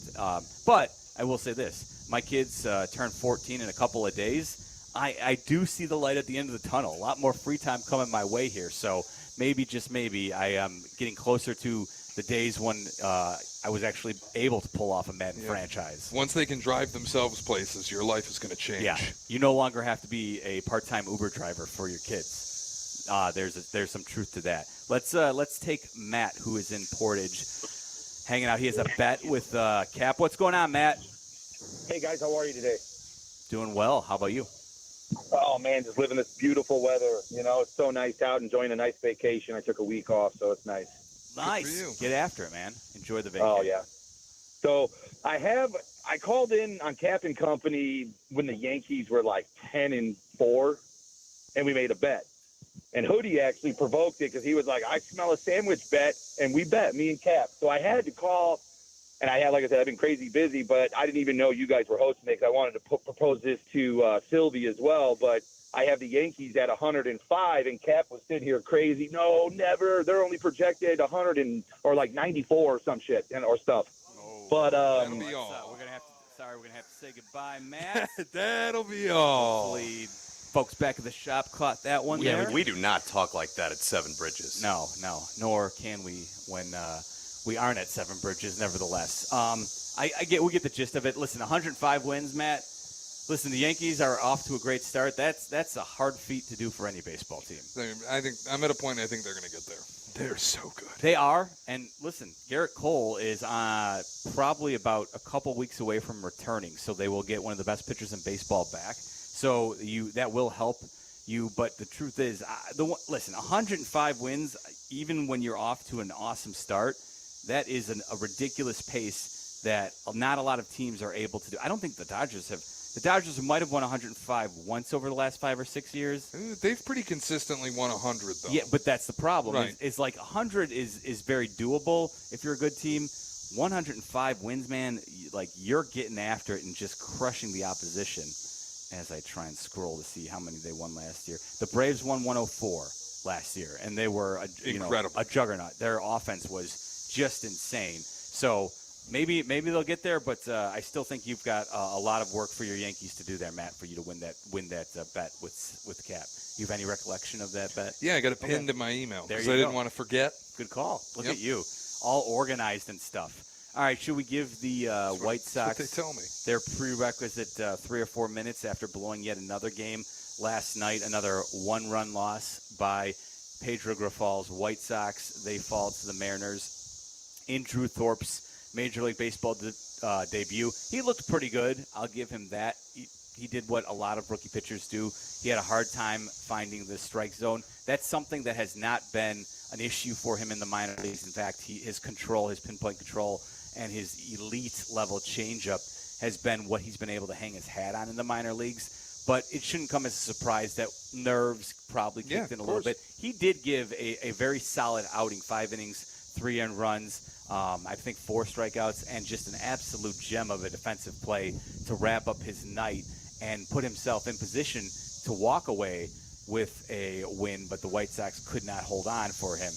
But I will say this. My kids turn 14 in a couple of days. I do see the light at the end of the tunnel. A lot more free time coming my way here, so maybe, just maybe, I am getting closer to the days when I was actually able to pull off a Madden franchise. Once they can drive themselves places, your life is going to change. Yeah, you no longer have to be a part-time Uber driver for your kids. There's some truth to that. Let's take Matt, who is in Portage, hanging out. He has a bet with Cap. What's going on, Matt? Hey guys, how are you today? Doing well. How about you? Oh man, just living this beautiful weather. It's so nice out, enjoying a nice vacation. I took a week off, so it's nice. Nice. Get after it, man. Enjoy the vacation. Oh yeah. So I called in on Captain Company when the Yankees were like 10-4, and we made a bet. And Hoodie actually provoked it because he was like, "I smell a sandwich bet," and we bet, me and Cap. So I had to call, and like I said, I've been crazy busy, but I didn't even know you guys were hosting it because I wanted to propose this to Sylvie as well, but. I have the Yankees at 105, and Cap was sitting here crazy. No, never. They're only projected 100 or like 94 or some shit or stuff. Oh, but that'll be all. We're gonna have to say goodbye, Matt. That'll be all. Hopefully, folks back at the shop caught that one. Yeah, there. we do not talk like that at Seven Bridges. No. Nor can we when we aren't at Seven Bridges. Nevertheless, we get the gist of it. Listen, 105 wins, Matt. Listen, the Yankees are off to a great start. That's a hard feat to do for any baseball team. I think I'm at a point I think they're going to get there. They're so good. They are. And listen, Garrett Cole is probably about a couple weeks away from returning, so they will get one of the best pitchers in baseball back. So that will help you. But the truth is, listen, 105 wins, even when you're off to an awesome start, that is a ridiculous pace that not a lot of teams are able to do. I don't think the Dodgers might have won 105 once over the last 5 or 6 years. They've pretty consistently won 100, though. Yeah, but that's the problem. Right. It's like 100 is very doable if you're a good team. 105 wins, man, like you're getting after it and just crushing the opposition. As I try and scroll to see how many they won last year. The Braves won 104 last year, and they were a juggernaut. Their offense was just insane. So maybe they'll get there, but I still think you've got a lot of work for your Yankees to do there, Matt, for you to win that bet with Cap. You have any recollection of that bet? Yeah, I got it pinned in my email because I go. didn't want to forget. Good call. Look at you, all organized and stuff. All right, should we give the White Sox they tell me. their prerequisite 3 or 4 minutes after blowing yet another game last night? Another one-run loss by Pedro Grifal's White Sox. They fall to the Mariners in Drew Thorpe's Major League Baseball debut. He looked pretty good. I'll give him that. He did what a lot of rookie pitchers do. He had a hard time finding the strike zone. That's something that has not been an issue for him in the minor leagues. In fact, his pinpoint control, and his elite level changeup has been what he's been able to hang his hat on in the minor leagues. But it shouldn't come as a surprise that nerves probably kicked in a little bit. He did give a very solid outing, 5 innings, 3 earned runs, I think 4 strikeouts, and just an absolute gem of a defensive play to wrap up his night and put himself in position to walk away with a win, but the White Sox could not hold on for him.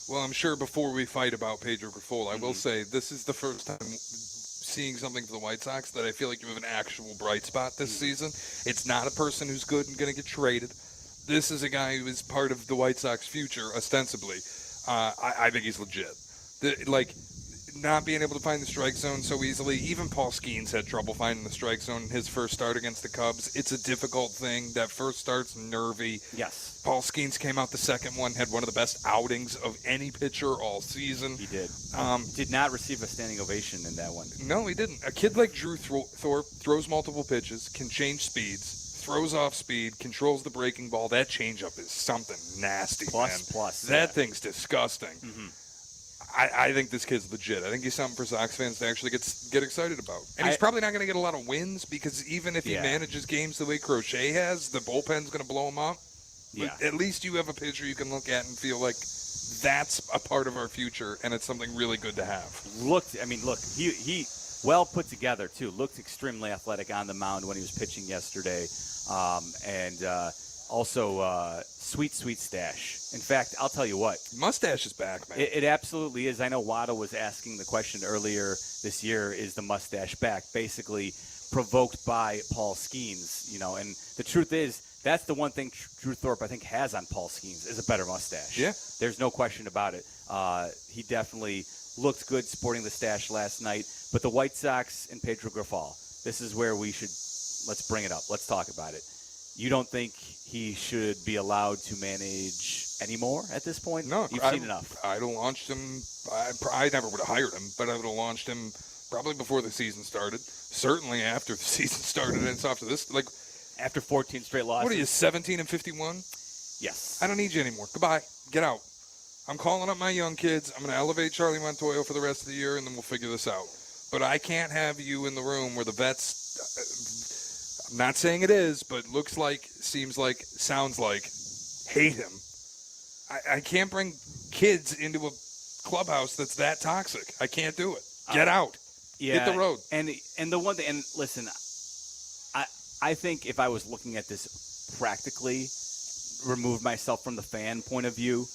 Well, I'm sure before we fight about Pedro Grifol, I will say this is the first time seeing something for the White Sox that I feel like you have an actual bright spot this season. It's not a person who's good and going to get traded. This is a guy who is part of the White Sox future, ostensibly. I think he's legit. Not being able to find the strike zone so easily. Even Paul Skeens had trouble finding the strike zone in his first start against the Cubs. It's a difficult thing. That first start's nervy. Yes. Paul Skeens came out the second one, had one of the best outings of any pitcher all season. He did. Did not receive a standing ovation in that one. No, he didn't. A kid like Drew Thorpe throws multiple pitches, can change speeds, throws off speed, controls the breaking ball. That changeup is something nasty, man. That thing's disgusting. Mm-hmm. I think this kid's legit. I think he's something for Sox fans to actually get excited about. And he's probably not going to get a lot of wins because even if he manages games the way Crochet has, the bullpen's going to blow him up. Yeah. But at least you have a pitcher you can look at and feel like that's a part of our future, and it's something really good to have. He well put together, too. Looked extremely athletic on the mound when he was pitching yesterday. Also, sweet stash. In fact, I'll tell you what. Mustache is back, man. It absolutely is. I know Waddle was asking the question earlier this year, is the mustache back? Basically provoked by Paul Skeens, and the truth is, that's the one thing Drew Thorpe, I think, has on Paul Skeens is a better mustache. Yeah. There's no question about it. He definitely looked good sporting the stash last night. But the White Sox and Pedro Grifol, this is where let's bring it up. Let's talk about it. You don't think he should be allowed to manage anymore at this point? No. You've seen enough. I'd have launched him. I never would have hired him, but I would have launched him probably before the season started. Certainly after the season started, and it's after this. After 14 straight losses. What are you, 17 and 51? Yes. I don't need you anymore. Goodbye. Get out. I'm calling up my young kids. I'm going to elevate Charlie Montoyo for the rest of the year, and then we'll figure this out. But I can't have you in the room where the vets, I'm not saying it is, but looks like, seems like, sounds like, hate him. I can't bring kids into a clubhouse that's that toxic. I can't do it. Get out. Yeah. Hit the road. And the one thing, and listen, I think if I was looking at this practically, remove myself from the fan point of view,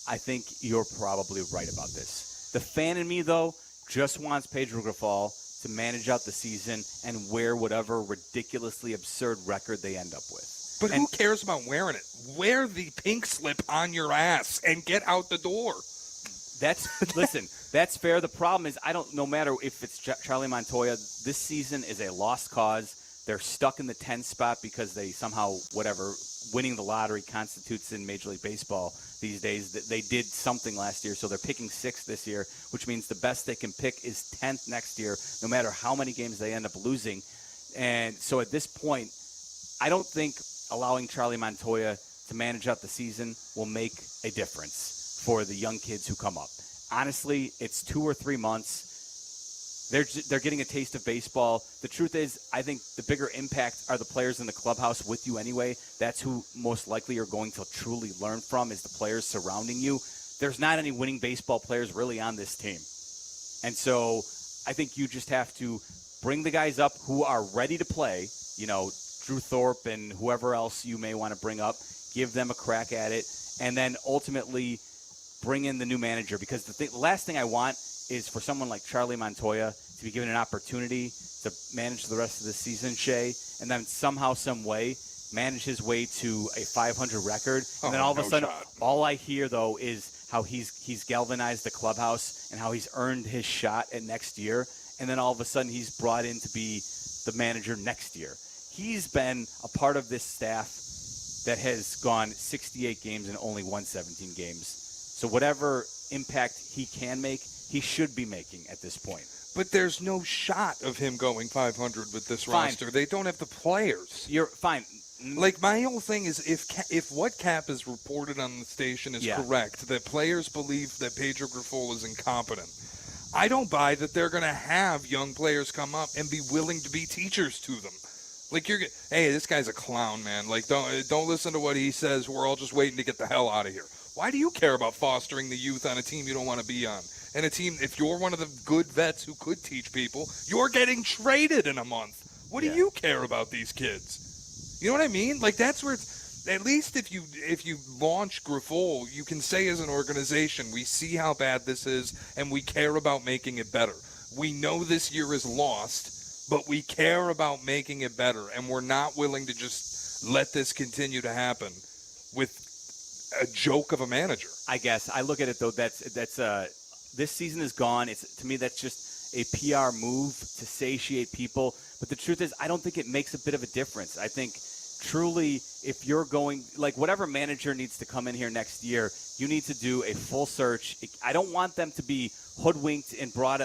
I think you're probably right about this. The fan in me, though, just wants Pedro Grifol to manage out the season and wear whatever ridiculously absurd record they end up with. But who cares about wearing it? Wear the pink slip on your ass and get out the door. Listen, that's fair. The problem is no matter if it's Charlie Montoyo, this season is a lost cause. They're stuck in the 10th spot because they somehow, winning the lottery constitutes in Major League Baseball these days. They did something last year, so they're picking 6th this year, which means the best they can pick is 10th next year, no matter how many games they end up losing. And so at this point, I don't think allowing Charlie Montoyo to manage out the season will make a difference for the young kids who come up. Honestly, it's 2 or 3 months. They're getting a taste of baseball. The truth is, I think the bigger impact are the players in the clubhouse with you anyway. That's who most likely you're going to truly learn from is the players surrounding you. There's not any winning baseball players really on this team. And so I think you just have to bring the guys up who are ready to play, Drew Thorpe and whoever else you may want to bring up, give them a crack at it, and then ultimately bring in the new manager. Because the last thing I want is for someone like Charlie Montoyo to be given an opportunity to manage the rest of the season, Shea, and then somehow, some way, manage his way to a 500 record. And then all of a sudden, all I hear, though, is how he's galvanized the clubhouse and how he's earned his shot at next year. And then all of a sudden, he's brought in to be the manager next year. He's been a part of this staff that has gone 68 games and only won 17 games. So whatever impact he can make, he should be making at this point. But there's no shot of him going 500 with this roster. They don't have the players. You're fine. My whole thing is if what Cap is reported on the station is correct, that players believe that Pedro Grifol is incompetent, I don't buy that they're going to have young players come up and be willing to be teachers to them. Hey, this guy's a clown, man. Don't listen to what he says. We're all just waiting to get the hell out of here. Why do you care about fostering the youth on a team you don't want to be on? And a team, if you're one of the good vets who could teach people, you're getting traded in a month. What do you care about these kids? You know what I mean? Like, that's where it's, at least if you launch Grifol, you can say as an organization, we see how bad this is, and we care about making it better. We know this year is lost, but we care about making it better, and we're not willing to just let this continue to happen with a joke of a manager. I guess I look at it though. That's this season is gone. To me, that's just a PR move to satiate people. But the truth is, I don't think it makes a bit of a difference. I think truly, if you're going, like, whatever manager needs to come in here next year, you need to do a full search. I don't want them to be hoodwinked and brought,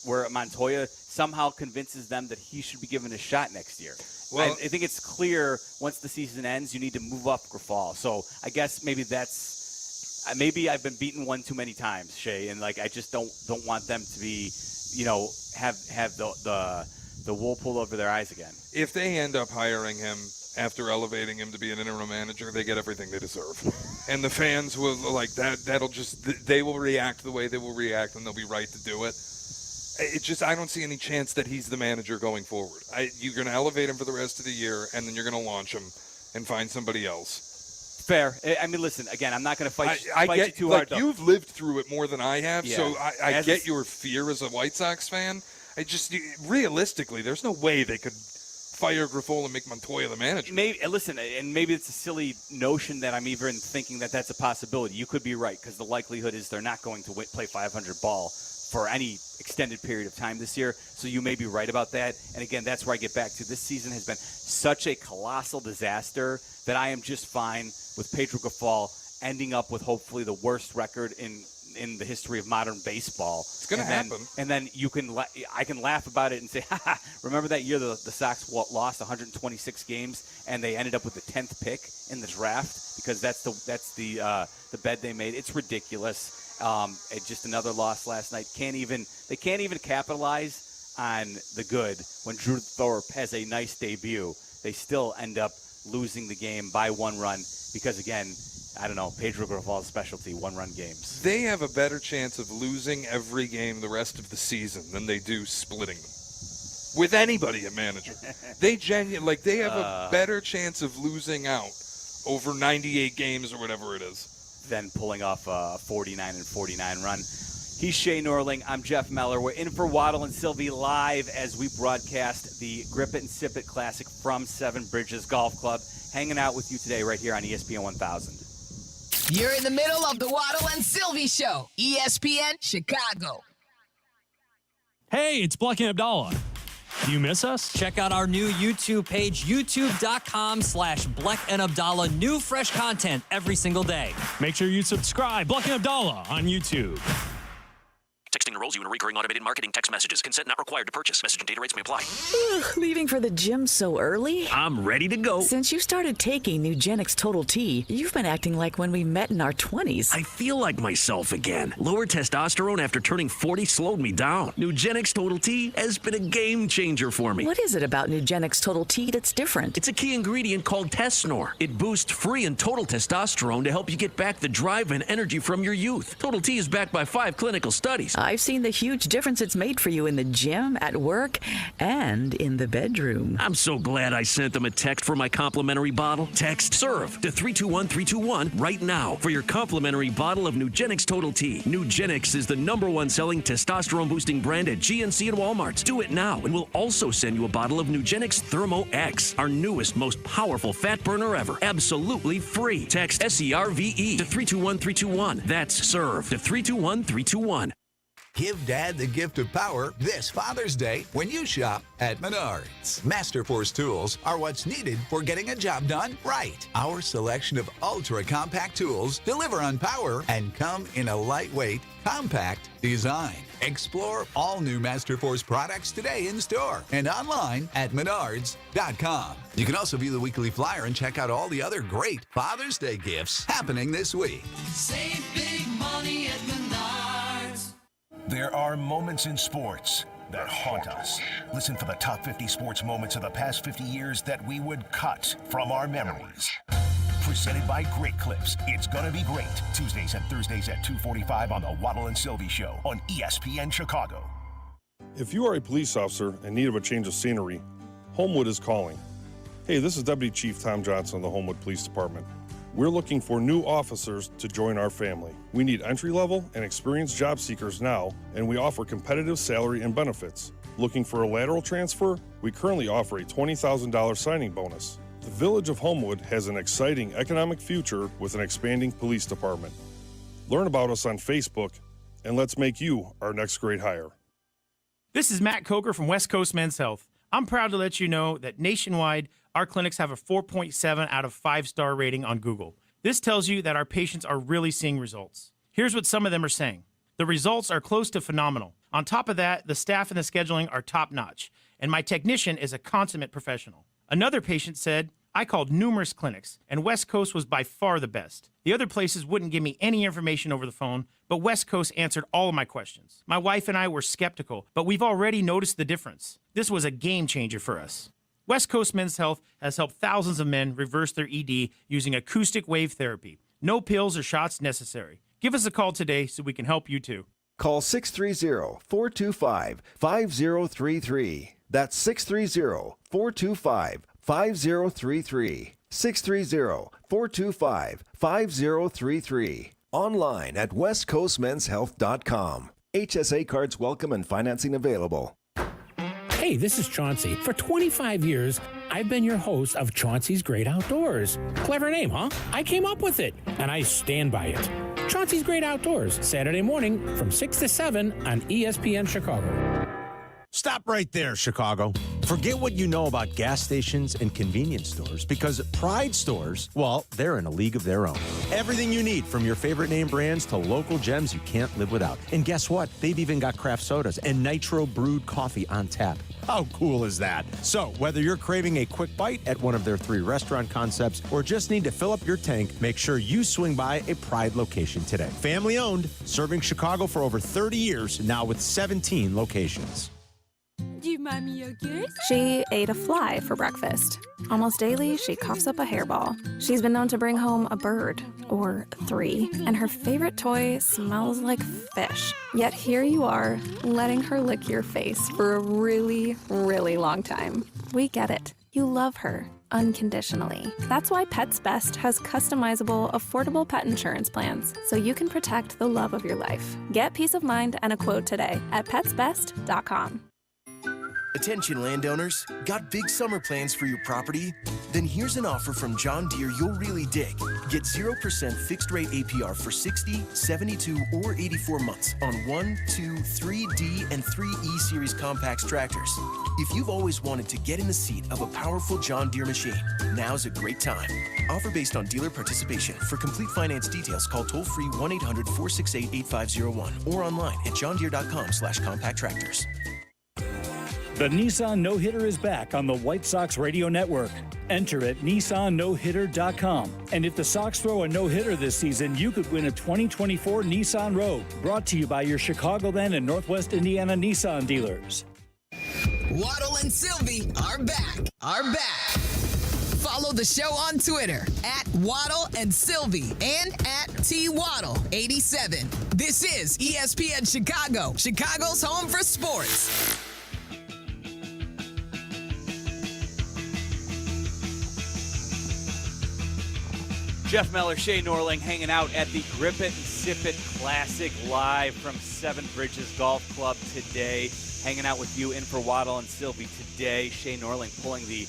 where Montoya somehow convinces them that he should be given a shot next year. Well, I think it's clear once the season ends, you need to move up Grifol. So I guess maybe maybe I've been beaten one too many times, Shay, and like I just don't want them to be, have the wool pulled over their eyes again. If they end up hiring him after elevating him to be an interim manager, they get everything they deserve. And the fans will, like, they will react the way they will react, and they'll be right to do it. I don't see any chance that he's the manager going forward. You're going to elevate him for the rest of the year, and then you're going to launch him and find somebody else. Fair. I mean, listen, again, I'm not going to fight you too hard. hard. You've lived through it more than I have, yeah. So I get your fear as a White Sox fan. Realistically, there's no way they could fire Grifol and make Montoya the manager. Maybe it's a silly notion that I'm even thinking that that's a possibility. You could be right, because the likelihood is they're not going to play 500 ball for any extended period of time this year, so you may be right about that. And again, that's where I get back to this season has been such a colossal disaster that I am just fine with Pedro Grifol ending up with hopefully the worst record in the history of modern baseball. It's going to happen. And then I can laugh about it and say, remember that year the Sox lost 126 games and they ended up with the 10th pick in the draft because that's the bed they made. It's ridiculous. Just another loss last night. They can't even capitalize on the good when Drew Thorpe has a nice debut. They still end up losing the game by one run because, again, I don't know, Pedro Grifol's specialty, one-run games. They have a better chance of losing every game the rest of the season than they do splitting them. With anybody a manager. They have a better chance of losing out over 98 games or whatever it is. Than pulling off a 49-49 run. He's Shay Norling. I'm Jeff Meller. We're in for Waddle and Sylvie live as we broadcast the Grip It and Sip It Classic from Seven Bridges Golf Club. Hanging out with you today right here on ESPN 1000. You're in the middle of the Waddle and Sylvie Show, ESPN Chicago. Hey, it's Black and Abdallah. Do you miss us? Check out our new YouTube page, youtube.com/Black and Abdallah. New fresh content every single day. Make sure you subscribe. Black and Abdallah on YouTube. Texting enrolls you in recurring automated marketing text messages. Consent not required to purchase. Message and data rates may apply. Leaving for the gym so early? I'm ready to go. Since you started taking Nugenix Total T, you've been acting like when we met in our 20s. I feel like myself again. Lower testosterone after turning 40 slowed me down. Nugenix Total T has been a game changer for me. What is it about Nugenix Total T that's different? It's a key ingredient called Tesnor. It boosts free and total testosterone to help you get back the drive and energy from your youth. Total T is backed by 5 clinical studies. I've seen the huge difference it's made for you in the gym, at work, and in the bedroom. I'm so glad I sent them a text for my complimentary bottle. Text SERVE to 321321 right now for your complimentary bottle of Nugenix Total T. Nugenix is the #1 selling testosterone boosting brand at GNC and Walmart. Do it now, and we'll also send you a bottle of Nugenix Thermo X, our newest, most powerful fat burner ever. Absolutely free. Text SERVE to 321321. That's SERVE to 321321. Give Dad the gift of power this Father's Day when you shop at Menards. Masterforce tools are what's needed for getting a job done right. Our selection of ultra-compact tools deliver on power and come in a lightweight, compact design. Explore all new Masterforce products today in store and online at Menards.com. You can also view the weekly flyer and check out all the other great Father's Day gifts happening this week. Save big money at Menards. There are moments in sports that haunt us. Listen for the top 50 sports moments of the past 50 years that we would cut from our memories. Presented by Great Clips. It's gonna be great. Tuesdays and Thursdays at 2:45 on the Waddle and Sylvie Show on ESPN Chicago. If you are a police officer in need of a change of scenery, Homewood is calling. Hey, this is Deputy Chief Tom Johnson of the Homewood Police Department. We're looking for new officers to join our family. We need entry-level and experienced job seekers now, and we offer competitive salary and benefits. Looking for a lateral transfer? We currently offer a $20,000 signing bonus. The Village of Homewood has an exciting economic future with an expanding police department. Learn about us on Facebook, and let's make you our next great hire. This is Matt Coker from West Coast Men's Health. I'm proud to let you know that nationwide, our clinics have a 4.7 out of 5-star rating on Google. This tells you that our patients are really seeing results. Here's what some of them are saying. The results are close to phenomenal. On top of that, the staff and the scheduling are top-notch, and my technician is a consummate professional. Another patient said, I called numerous clinics, and West Coast was by far the best. The other places wouldn't give me any information over the phone, but West Coast answered all of my questions. My wife and I were skeptical, but we've already noticed the difference. This was a game changer for us. West Coast Men's Health has helped thousands of men reverse their ED using acoustic wave therapy. No pills or shots necessary. Give us a call today so we can help you too. Call 630-425-5033. That's 630-425-5033. 630-425-5033. Online at westcoastmenshealth.com. HSA cards welcome and financing available. Hey, this is Chauncey. For 25 years, I've been your host of Chauncey's Great Outdoors. Clever name, huh? I came up with it, and I stand by it. Chauncey's Great Outdoors, Saturday morning from 6 to 7 on ESPN Chicago. Stop right there, Chicago. Forget what you know about gas stations and convenience stores because Pride stores, well, they're in a league of their own. Everything you need from your favorite name brands to local gems you can't live without. And guess what? They've even got craft sodas and nitro brewed coffee on tap. How cool is that? So, whether you're craving a quick bite at one of their 3 restaurant concepts or just need to fill up your tank, make sure you swing by a Pride location today. Family owned, serving Chicago for over 30 years, now with 17 locations. Do mommy okay? She ate a fly for breakfast. Almost daily, she coughs up a hairball. She's been known to bring home a bird, or 3, and her favorite toy smells like fish. Yet here you are, letting her lick your face for a really, really long time. We get it. You love her unconditionally. That's why Pets Best has customizable, affordable pet insurance plans, so you can protect the love of your life. Get peace of mind and a quote today at petsbest.com. Attention landowners, got big summer plans for your property? Then here's an offer from John Deere you'll really dig. Get 0% fixed rate APR for 60, 72, or 84 months on 1, 2, 3D, and 3E Series Compacts tractors. If you've always wanted to get in the seat of a powerful John Deere machine, now's a great time. Offer based on dealer participation. For complete finance details, call toll-free 1-800-468-8501 or online at johndeere.com/compact tractors. The Nissan No-Hitter is back on the White Sox Radio Network. Enter at NissanNoHitter.com. And if the Sox throw a no-hitter this season, you could win a 2024 Nissan Rogue. Brought to you by your Chicagoland and Northwest Indiana Nissan dealers. Waddle and Sylvie are back. Follow the show on Twitter at Waddle and Sylvie and at TWaddle87. This is ESPN Chicago, Chicago's home for sports. Jeff Meller, Shay Norling hanging out at the Grip It and Sip It Classic live from Seven Bridges Golf Club today. Hanging out with you in for Waddle and Sylvie today. Shay Norling pulling the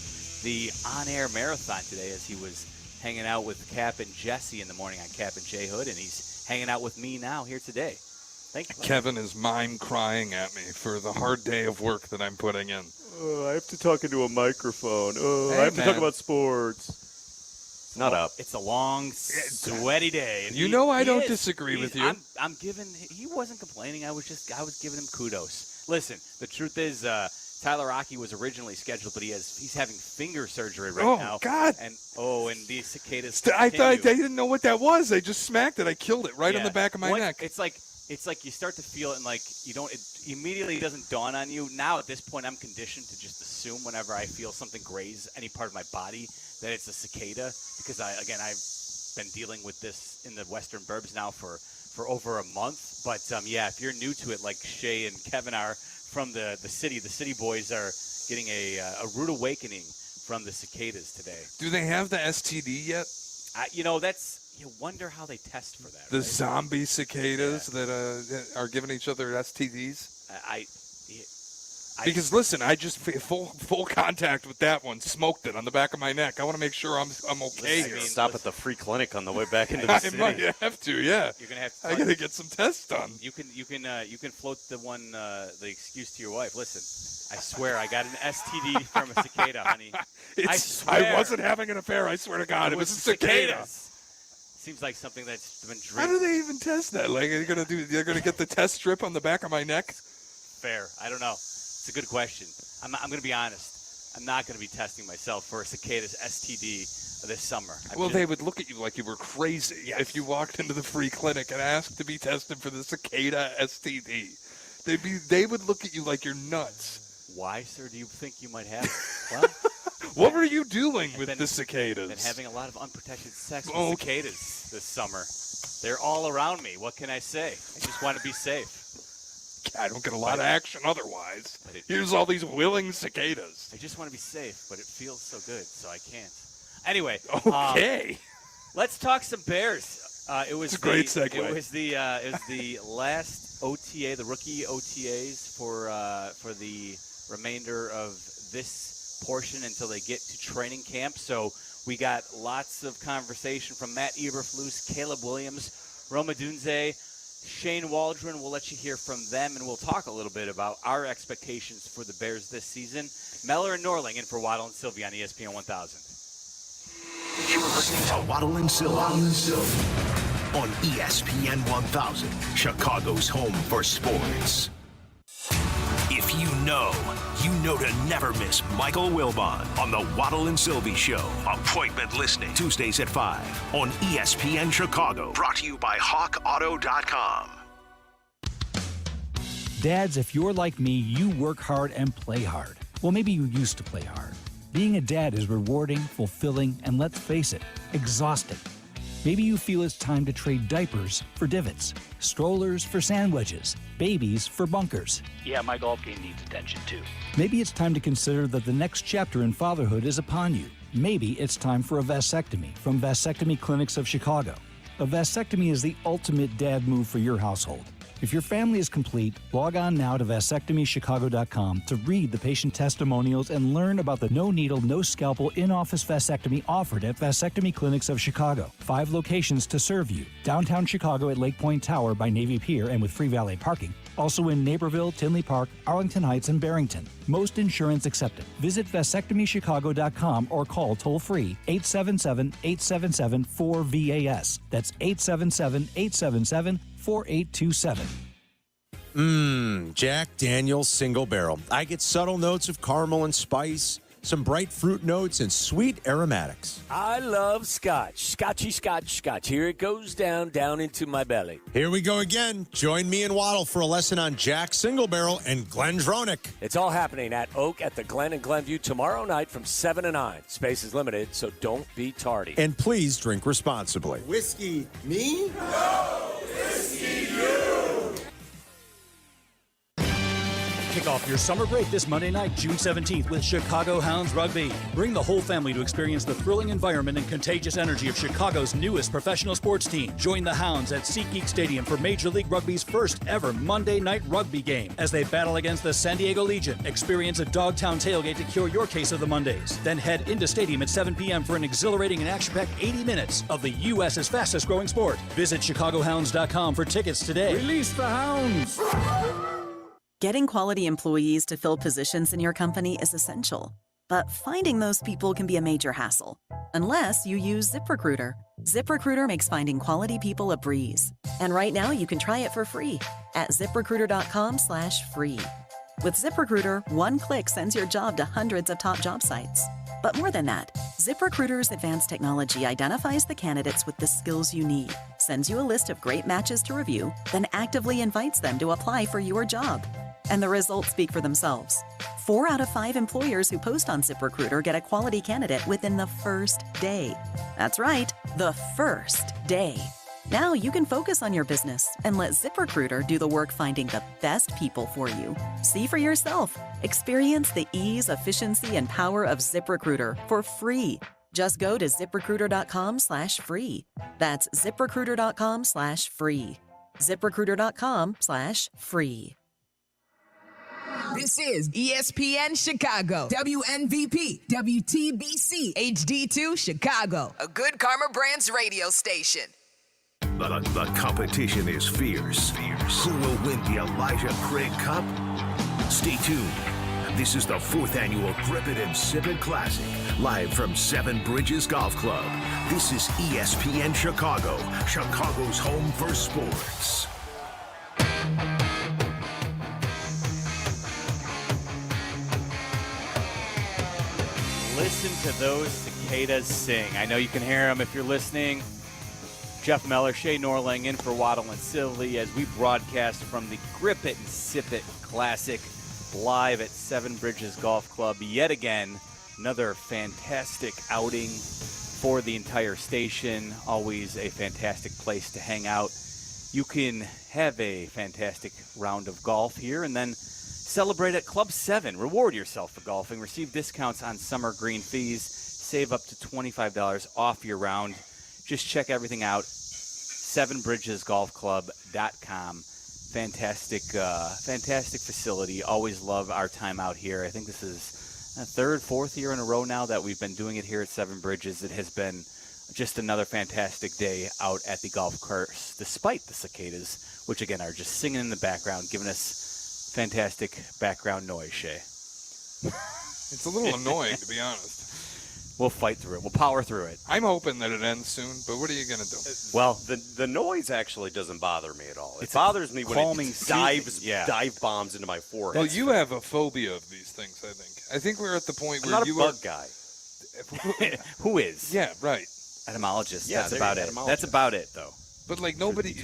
on-air marathon today as he was hanging out with Cap and Jesse in the morning on Cap and Jay Hood, and he's hanging out with me now here today. Thank you. Kevin is mime crying at me for the hard day of work that I'm putting in. Oh, I have to talk into a microphone. Oh, Hey, I have to man. talk about sports. Not up. It's a long, sweaty day. And You know I don't is. disagree with you. I'm giving. He wasn't complaining. I was giving him kudos. Listen, the truth is, Tyler Rocky was originally scheduled, but he's having finger surgery right now. Oh, God. And these cicadas. I thought continue. they didn't know what that was. They just smacked it. I killed it right on the back of my neck. It's like it's like you start to feel it and like you don't, it immediately doesn't dawn on you. Now at this point, I'm conditioned to just assume whenever I feel something graze any part of my body that it's a cicada, because I've been dealing with this in the Western Burbs now for over a month. But yeah, if you're new to it, like Shay and Kevin are from the city boys are getting a rude awakening from the cicadas today. Do they have the STD yet? You wonder how they test for that. The right? zombie cicadas that are giving each other STDs? Because listen, I just full contact with that one, smoked it on the back of my neck. I want to make sure I'm okay here. Stop at the free clinic on the way back into the city. I might have to, yeah. You're gonna have to. I gotta get some tests done. You can float the excuse to your wife. Listen, I swear I got an STD from a cicada, honey. I swear. I wasn't having an affair. I swear to God, it was a cicada. Seems like something that's been drinking. How do they even test that? Like, they're gonna get the test strip on the back of my neck? Fair. I don't know. It's a good question. I'm going to be honest. I'm not going to be testing myself for a cicada's STD this summer. They would look at you like you were crazy if you walked into the free clinic and asked to be tested for the cicada STD. They would look at you like you're nuts. Why, sir, do you think you might have it? Well, what were you doing with the cicadas? Been having a lot of unprotected sex with cicadas this summer. They're all around me. What can I say? I just want to be safe. I don't get a lot of action otherwise. Here's all these willing cicadas. I just want to be safe, but it feels so good, so I can't. Anyway. Okay. Let's talk some Bears. It's a great segue. It was the last OTA, the rookie OTAs for the remainder of this portion until they get to training camp. So we got lots of conversation from Matt Eberflus, Caleb Williams, Roma Dunze, Shane Waldron. We'll let you hear from them, and we'll talk a little bit about our expectations for the Bears this season. Meller and Norling in for Waddle and Sylvie on ESPN 1000. You're listening to Waddle and Sylvie on ESPN 1000, Chicago's home for sports. If you know to never miss Michael Wilbon on the Waddle and Sylvie Show. Appointment listening Tuesdays at 5 on ESPN Chicago. Brought to you by HawkAuto.com. Dads, if you're like me, you work hard and play hard. Well, maybe you used to play hard. Being a dad is rewarding, fulfilling, and let's face it, exhausting. Maybe you feel it's time to trade diapers for divots, strollers for sand wedges, babies for bunkers. Yeah, my golf game needs attention too. Maybe it's time to consider that the next chapter in fatherhood is upon you. Maybe it's time for a vasectomy from Vasectomy Clinics of Chicago. A vasectomy is the ultimate dad move for your household. If your family is complete, log on now to vasectomychicago.com to read the patient testimonials and learn about the no-needle, no-scalpel in-office vasectomy offered at Vasectomy Clinics of Chicago. 5 locations to serve you. Downtown Chicago at Lake Point Tower by Navy Pier and with free valet parking. Also in Naperville, Tinley Park, Arlington Heights, and Barrington. Most insurance accepted. Visit vasectomychicago.com or call toll-free 877-877-4VAS. That's 877-877-4827. Jack Daniel's Single Barrel. I get subtle notes of caramel and spice, some bright fruit notes, and sweet aromatics. I love scotch. Scotchy scotch scotch. Here it goes down into my belly. Here we go again. Join me and Waddle for a lesson on Jack Single Barrel and Glenn Dronick. It's all happening at Oak at the Glen in Glenview tomorrow night from 7 to 9. Space is limited, so don't be tardy. And please drink responsibly. Whiskey me? No! Whiskey you! Kick off your summer break this Monday night, June 17th with Chicago Hounds Rugby. Bring the whole family to experience the thrilling environment and contagious energy of Chicago's newest professional sports team. Join the Hounds at SeatGeek Stadium for Major League Rugby's first ever Monday night rugby game as they battle against the San Diego Legion. Experience a Dogtown tailgate to cure your case of the Mondays. Then head into stadium at 7 p.m. for an exhilarating and action-packed 80 minutes of the U.S.'s fastest growing sport. Visit ChicagoHounds.com for tickets today. Release the Hounds! Getting quality employees to fill positions in your company is essential, but finding those people can be a major hassle, unless you use ZipRecruiter. ZipRecruiter makes finding quality people a breeze. And right now you can try it for free at ZipRecruiter.com/free. With ZipRecruiter, one click sends your job to hundreds of top job sites. But more than that, ZipRecruiter's advanced technology identifies the candidates with the skills you need, sends you a list of great matches to review, then actively invites them to apply for your job. And the results speak for themselves. 4 out of 5 employers who post on ZipRecruiter get a quality candidate within the first day. That's right, the first day. Now you can focus on your business and let ZipRecruiter do the work finding the best people for you. See for yourself. Experience the ease, efficiency, and power of ZipRecruiter for free. Just go to ZipRecruiter.com/free. That's ZipRecruiter.com/free. ZipRecruiter.com/free. This is ESPN Chicago, WNVP, WTBC, HD2 Chicago, a Good Karma Brands radio station. The competition is fierce. Who will win the Elijah Craig Cup? Stay tuned. This is the 4th annual Grip It and Sip It Classic, live from Seven Bridges Golf Club. This is ESPN Chicago, Chicago's home for sports. Listen to those cicadas sing. I know you can hear them if you're listening. Jeff Meller, Shay Norling in for Waddle and Sylvie as we broadcast from the Grip It and Sip It Classic live at Seven Bridges Golf Club. Yet again, another fantastic outing for the entire station. Always a fantastic place to hang out. You can have a fantastic round of golf here and then celebrate at Club 7. Reward yourself for golfing. Receive discounts on summer green fees. Save up to $25 off your round. Just check everything out. SevenBridgesGolfClub.com. Fantastic facility. Always love our time out here. I think this is the 3rd, 4th year in a row now that we've been doing it here at Seven Bridges. It has been just another fantastic day out at the golf course, despite the cicadas, which again are just singing in the background, giving us fantastic background noise, Shay. It's a little annoying, to be honest. We'll fight through it. We'll power through it. I'm hoping that it ends soon, but what are you going to do? Well, the noise actually doesn't bother me at all. It bothers me when it dive bombs into my forehead. Well, you have a phobia of these things, I think. I think we're at the point where I'm not you a bug guy. Who is? Yeah, right. Etymologist. Yeah, that's about it. That's about it, though. But like nobody.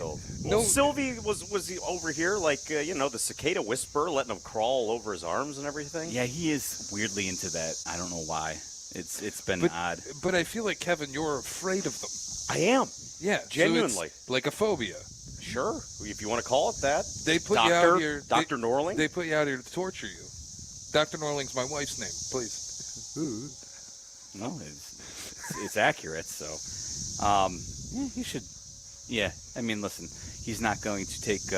Well, Sylvie was he over here like the cicada whisperer, letting him crawl over his arms and everything. Yeah, he is weirdly into that. I don't know why. It's been odd. But I feel like, Kevin, you're afraid of them. I am. Yeah, genuinely. So like a phobia. Sure, if you want to call it that. They put you out here. Dr. Norling. They put you out here to torture you. Dr. Norling's my wife's name. Please. No, it's accurate. So, he should. Yeah, I mean, listen, he's not going to take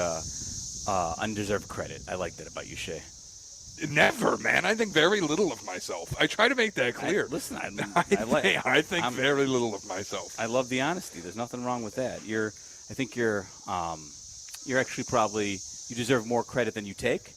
undeserved credit. I like that about you, Shay. Never, man. I think very little of myself. I try to make that clear. I think very little of myself. I love the honesty. There's nothing wrong with that. I think you're actually probably, you deserve more credit than you take,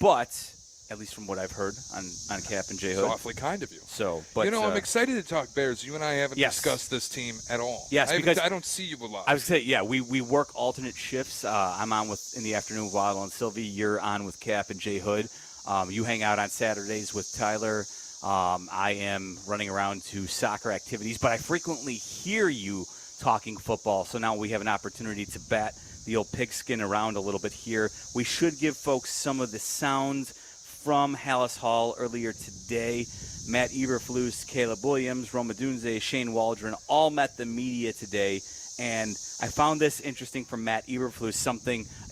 but at least from what I've heard on Cap and J Hood. It's awfully kind of you. So, but I'm excited to talk Bears. You and I haven't discussed this team at all. Yes, because I don't see you a lot. I would say, we work alternate shifts. I'm on in the afternoon with Waddle and Sylvie. You're on with Cap and J Hood. You hang out on Saturdays with Tyler. I am running around to soccer activities, but I frequently hear you talking football. So now we have an opportunity to bat the old pigskin around a little bit here. We should give folks some of the sounds from Hallis Hall earlier today. Matt Eberflus, Caleb Williams, Roma Dunze, Shane Waldron all met the media today. And I found this interesting from Matt Eberflus,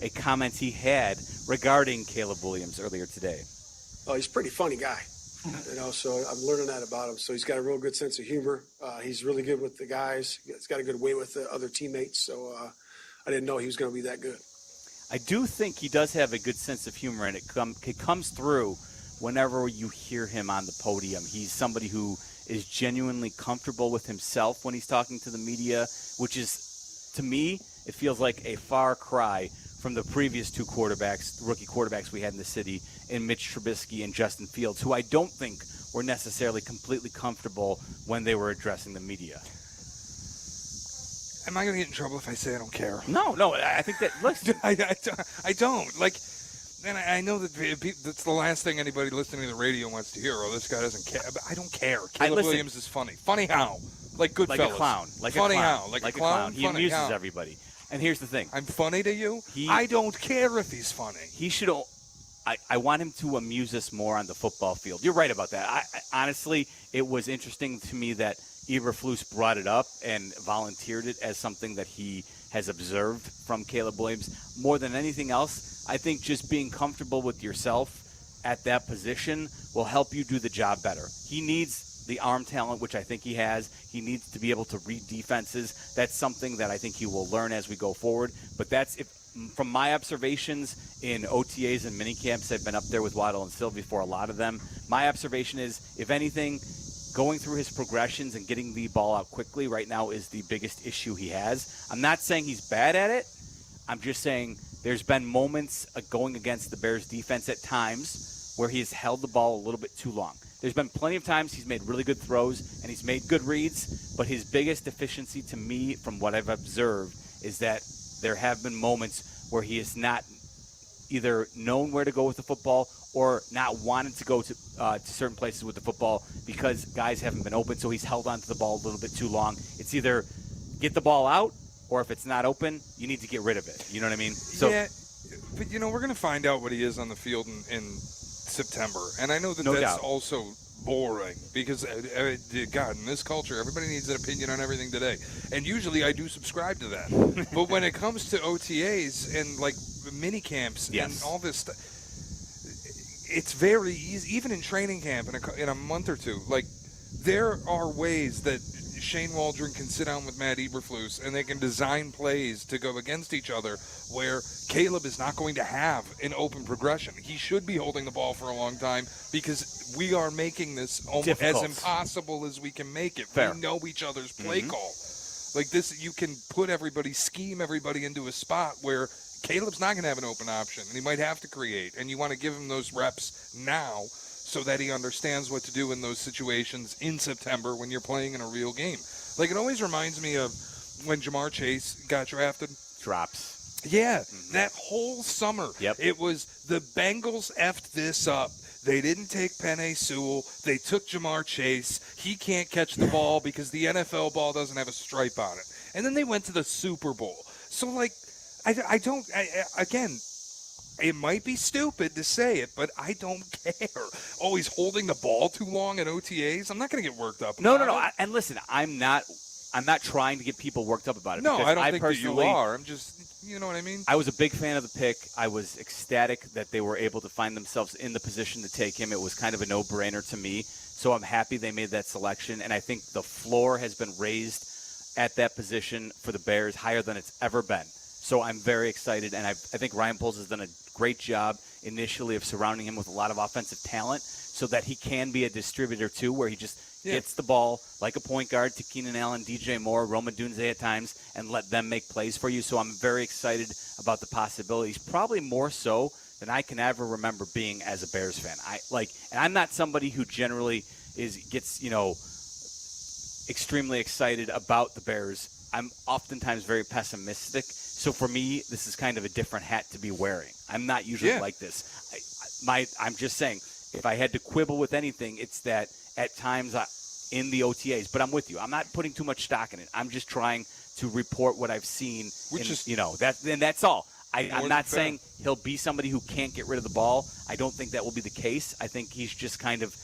a comment he had regarding Caleb Williams earlier today. Oh, he's a pretty funny guy, so I'm learning that about him. So he's got a real good sense of humor. He's really good with the guys. He's got a good way with the other teammates. So I didn't know he was going to be that good. I do think he does have a good sense of humor, and it comes through whenever you hear him on the podium. He's somebody who is genuinely comfortable with himself when he's talking to the media, which is, to me, it feels like a far cry from the previous two rookie quarterbacks we had in the city, in Mitch Trubisky and Justin Fields, who I don't think were necessarily completely comfortable when they were addressing the media. Am I going to get in trouble if I say I don't care? No, I think that, listen. I don't. Like, and I know that that's the last thing anybody listening to the radio wants to hear. Oh, this guy doesn't care. But I don't care. Caleb Williams is funny. Funny how? Like Goodfellas. Like a clown. Like funny a clown. how? Like a a clown? He Funny amuses how? everybody. And here's the thing. I'm funny to you? I don't care if he's funny. He should. I want him to amuse us more on the football field. You're right about that. I honestly, it was interesting to me that Eberflus brought it up and volunteered it as something that he has observed from Caleb Williams. More than anything else, I think just being comfortable with yourself at that position will help you do the job better. He needs the arm talent, which I think he has. He needs to be able to read defenses. That's something that I think he will learn as we go forward. But that's from my observations in OTAs and minicamps. I've been up there with Waddle and Sylvie for a lot of them. My observation is, if anything, going through his progressions and getting the ball out quickly right now is the biggest issue he has. I'm not saying he's bad at it. I'm just saying there's been moments going against the Bears defense at times where he has held the ball a little bit too long. There's been plenty of times he's made really good throws and he's made good reads, but his biggest deficiency to me, from what I've observed, is that there have been moments where he has not either known where to go with the football or not wanted to go to certain places with the football because guys haven't been open, so he's held onto the ball a little bit too long. It's either get the ball out, or if it's not open, you need to get rid of it. You know what I mean? So, yeah, but, we're going to find out what he is on the field in September. And I know that No that's doubt. also boring because, God, in this culture, everybody needs an opinion on everything today. And usually I do subscribe to that. But when it comes to OTAs and, like, mini camps and all this stuff, it's very easy. Even in training camp in a month or two, like, there are ways that Shane Waldron can sit down with Matt Eberflus and they can design plays to go against each other where Caleb is not going to have an open progression. He should be holding the ball for a long time because we are making this almost Difficult. as impossible as we can make it. Fair. We know each other's play call. Like this, you can put scheme everybody into a spot where Caleb's not going to have an open option and he might have to create, and you want to give him those reps now so that he understands what to do in those situations in September when you're playing in a real game. Like, it always reminds me of when Jamar Chase got drafted. Drops. Yeah, that whole summer. Yep. It was the Bengals effed this up. They didn't take Penei Sewell. They took Jamar Chase. He can't catch the ball because the NFL ball doesn't have a stripe on it. And then they went to the Super Bowl. So, like, again, it might be stupid to say it, but I don't care. Always holding the ball too long at OTAs. I'm not going to get worked up. No. about it. And listen, I'm not trying to get people worked up about it. No, because I don't think that you personally, are. I'm just, you know what I mean? I was a big fan of the pick. I was ecstatic that they were able to find themselves in the position to take him. It was kind of a no-brainer to me. So I'm happy they made that selection. And I think the floor has been raised at that position for the Bears higher than it's ever been. So I'm very excited. And I think Ryan Poles has done a great job initially of surrounding him with a lot of offensive talent so that he can be a distributor too, where he just gets the ball like a point guard to Keenan Allen, DJ Moore, Roma Dunze at times, and let them make plays for you. So I'm very excited about the possibilities, probably more so than I can ever remember being as a Bears fan. And I'm not somebody who generally gets extremely excited about the Bears. I'm oftentimes very pessimistic. So for me, this is kind of a different hat to be wearing. I'm not usually like this. I'm just saying, if I had to quibble with anything, it's that at times in the OTAs, but I'm with you. I'm not putting too much stock in it. I'm just trying to report what I've seen. That's all. I'm not saying he'll be somebody who can't get rid of the ball. I don't think that will be the case. I think he's just kind of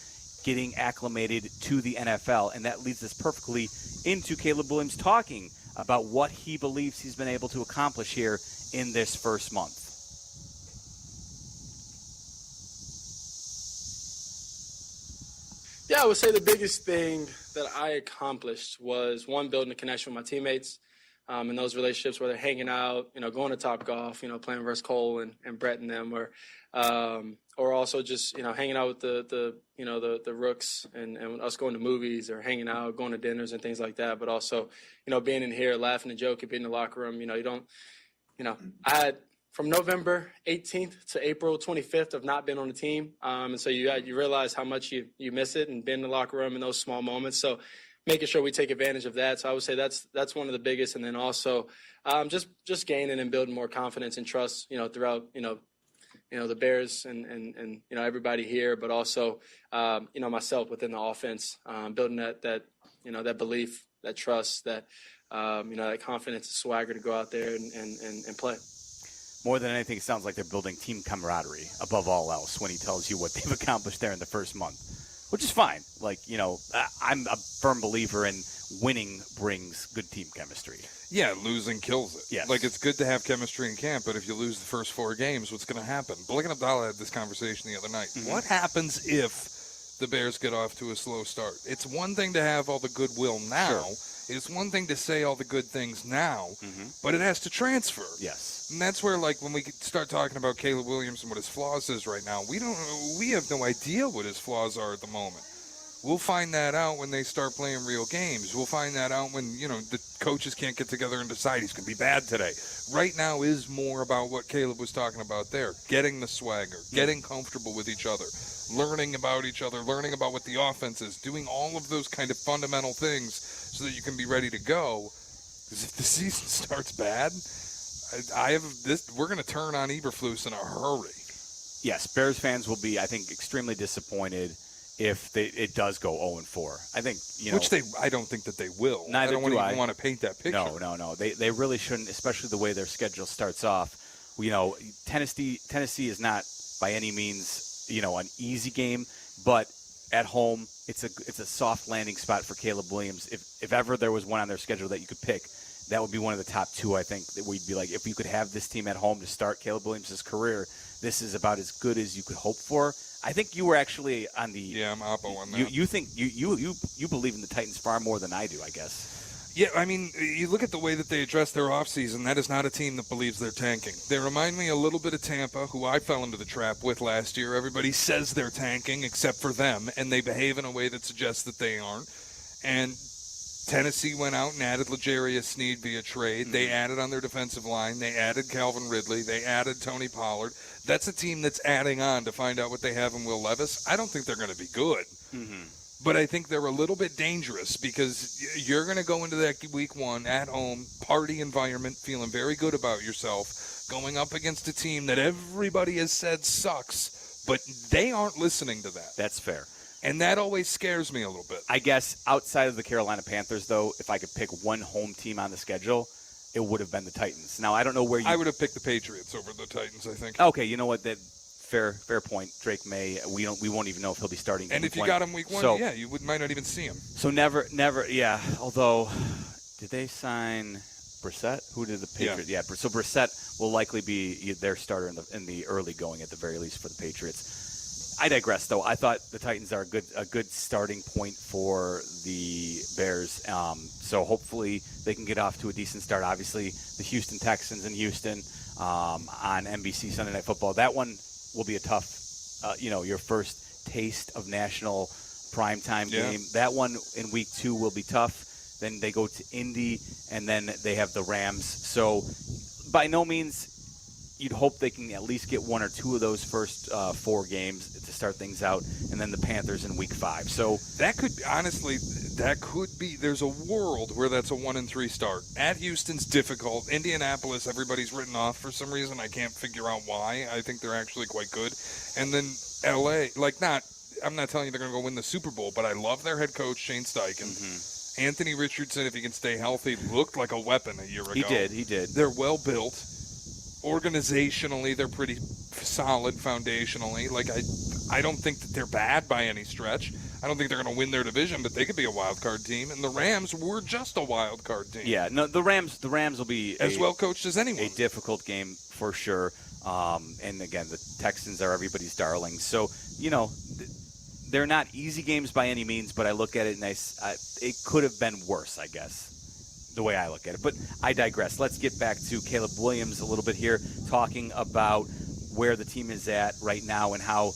getting acclimated to the NFL, and that leads us perfectly into Caleb Williams talking about what he believes he's been able to accomplish here in this first month. Yeah, I would say the biggest thing that I accomplished was, one, building a connection with my teammates and those relationships where they're hanging out, going to Topgolf, playing versus Cole and Brett and them, or also just, hanging out with the Rooks and us going to movies or hanging out, going to dinners and things like that. But also, being in here, laughing and joking, being in the locker room, I had from November 18th to April 25th of not been on the team. And so you realize how much you miss it and being in the locker room in those small moments. So making sure we take advantage of that. So I would say that's one of the biggest. And then also just gaining and building more confidence and trust, throughout, the Bears and everybody here, but also, myself within the offense, building that belief, that trust, that that confidence and swagger to go out there and play. More than anything, it sounds like they're building team camaraderie above all else when he tells you what they've accomplished there in the first month, which is fine. Like, I'm a firm believer in winning brings good team chemistry. Yeah, losing kills it. Yes. Like, it's good to have chemistry in camp, but if you lose the first 4 games, what's going to happen? Blake and Abdallah had this conversation the other night. Mm-hmm. What happens if the Bears get off to a slow start? It's one thing to have all the goodwill now. Sure. It's one thing to say all the good things now, Mm-hmm. but it has to transfer. Yes. And that's where, like, when we start talking about Caleb Williams and what his flaws is right now, we have no idea what his flaws are at the moment. We'll find that out when they start playing real games. We'll find that out when, the coaches can't get together and decide he's going to be bad today. Right now is more about what Caleb was talking about there, getting the swagger, getting comfortable with each other, learning about each other, learning about what the offense is, doing all of those kind of fundamental things so that you can be ready to go. Because if the season starts bad, we're going to turn on Eberflus in a hurry. Yes, Bears fans will be, I think, extremely disappointed if it does go 0-4. I think, Which I don't think that they will. Neither I don't do even want to paint that picture. No. They really shouldn't, especially the way their schedule starts off. Tennessee is not by any means, an easy game, but at home, it's a soft landing spot for Caleb Williams. If ever there was one on their schedule that you could pick, that would be one of the top 2, I think, that we'd be like, if you could have this team at home to start Caleb Williams' career, this is about as good as you could hope for. I think you were actually on the. Yeah, I'm oppo on that. You think you believe in the Titans far more than I do, I guess. Yeah, I mean, you look at the way that they address their offseason, that is not a team that believes they're tanking. They remind me a little bit of Tampa, who I fell into the trap with last year. Everybody says they're tanking except for them, and they behave in a way that suggests that they aren't. And Tennessee went out and added L'Jarius Sneed via trade. Mm-hmm. They added on their defensive line. They added Calvin Ridley. They added Tony Pollard. That's a team that's adding on to find out what they have in Will Levis. I don't think they're going to be good. Mm-hmm. But I think they're a little bit dangerous because you're going to go into that week 1 at home, party environment, feeling very good about yourself, going up against a team that everybody has said sucks, but they aren't listening to that. That's fair. And that always scares me a little bit. I guess outside of the Carolina Panthers, though, if I could pick one home team on the schedule, it would have been the Titans. Now, I don't know where you... I would have picked the Patriots over the Titans, I think. Okay, you know what? That fair point. Drake May, we won't even know if he'll be starting. And if you got him week 1, yeah, you might not even see him. So never, yeah. Although, did they sign Brissett? Who did the Patriots? Yeah. So Brissett will likely be their starter in the early going at the very least for the Patriots. I digress, though. I thought the Titans are a good starting point for the Bears. So hopefully they can get off to a decent start. Obviously, the Houston Texans in Houston on NBC Sunday Night Football. That one will be a tough, your first taste of national primetime game. That one in week 2 will be tough. Then they go to Indy, and then they have the Rams. So by no means you'd hope they can at least get 1 or 2 of those first 4 games to start things out, and then the Panthers in week 5. So that could be. There's a world where that's a 1-3 start. At Houston's difficult. Indianapolis, everybody's written off for some reason. I can't figure out why. I think they're actually quite good. And then L.A. I'm not telling you they're going to go win the Super Bowl, but I love their head coach Shane Steichen. Mm-hmm. Anthony Richardson, if he can stay healthy, looked like a weapon a year ago. He did. They're well built. Organizationally, they're pretty solid foundationally. I don't think that they're bad by any stretch. I don't think they're going to win their division, but they could be a wild card team. And the Rams were just a wild card team. Yeah, no, the Rams will be as well coached as anyone. A difficult game for sure. And again, the Texans are everybody's darling. So they're not easy games by any means. But I look at it and it could have been worse, I guess. The way I look at it. But I digress. Let's get back to Caleb Williams a little bit here, talking about where the team is at right now and how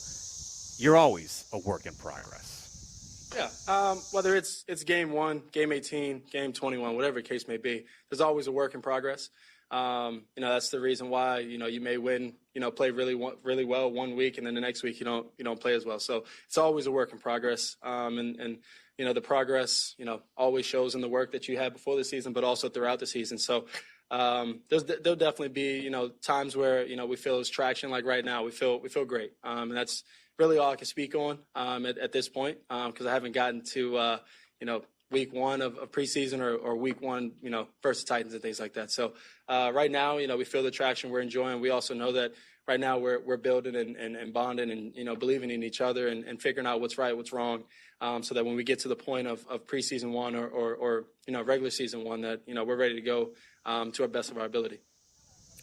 you're always a work in progress. Yeah. Whether it's game 1, game 18, game 21, whatever the case may be, there's always a work in progress. That's the reason why, you may win, play really well one week, and then the next week you don't play as well. So it's always a work in progress. And the progress, always shows in the work that you had before the season, but also throughout the season. So there'll definitely be, times where, we feel there's traction. Like right now, we feel great. And that's really all I can speak on at this point, because I haven't gotten to, week one of preseason or week one, versus Titans and things like that. So right now, we feel the traction we're enjoying. We also know that right now we're building and bonding and, believing in each other and figuring out what's right, what's wrong, so that when we get to the point of preseason one or regular season one, that, we're ready to go to our best of our ability.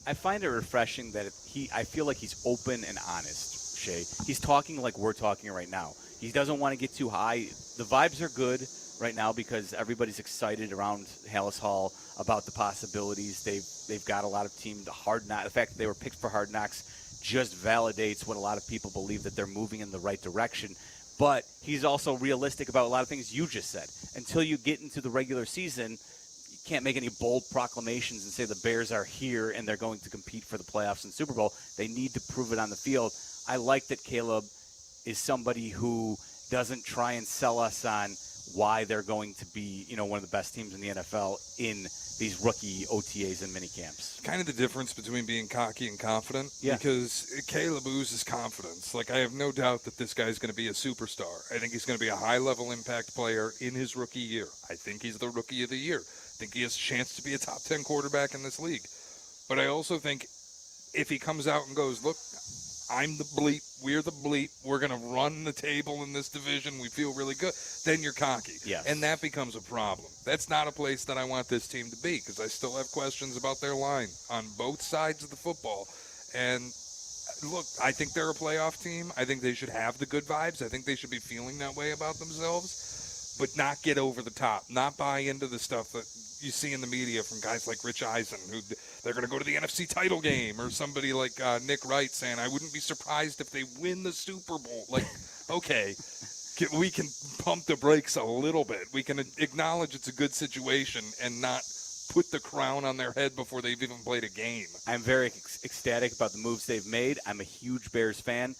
I find it refreshing that I feel like he's open and honest, Shay. He's talking like we're talking right now. He doesn't want to get too high. The vibes are good right now because everybody's excited around Hallis Hall about the possibilities. They've got a lot of teams. The fact that they were picked for Hard Knocks just validates what a lot of people believe, that they're moving in the right direction. But he's also realistic about a lot of things you just said. Until you get into the regular season, you can't make any bold proclamations and say the Bears are here and they're going to compete for the playoffs and Super Bowl. They need to prove it on the field. I like that Caleb is somebody who doesn't try and sell us on why they're going to be, one of the best teams in the NFL in these rookie OTAs and mini camps. Kind of the difference between being cocky and confident. Yeah. Because Caleb oozes confidence. Like, I have no doubt that this guy's going to be a superstar. I think he's going to be a high-level impact player in his rookie year. I think he's the rookie of the year. I think he has a chance to be a top 10 quarterback in this league. But I also think if he comes out and goes, look, I'm the bleep, we're the bleep, we're going to run the table in this division, we feel really good, then you're cocky. Yes. And that becomes a problem. That's not a place that I want this team to be, because I still have questions about their line on both sides of the football. And look, I think they're a playoff team. I think they should have the good vibes. I think they should be feeling that way about themselves, but not get over the top, not buy into the stuff that you see in the media from guys like Rich Eisen, who they're going to go to the NFC title game, or somebody like Nick Wright saying, I wouldn't be surprised if they win the Super Bowl. Like, okay, we can pump the brakes a little bit. We can acknowledge it's a good situation and not put the crown on their head before they've even played a game. I'm very ecstatic about the moves they've made. I'm a huge Bears fan.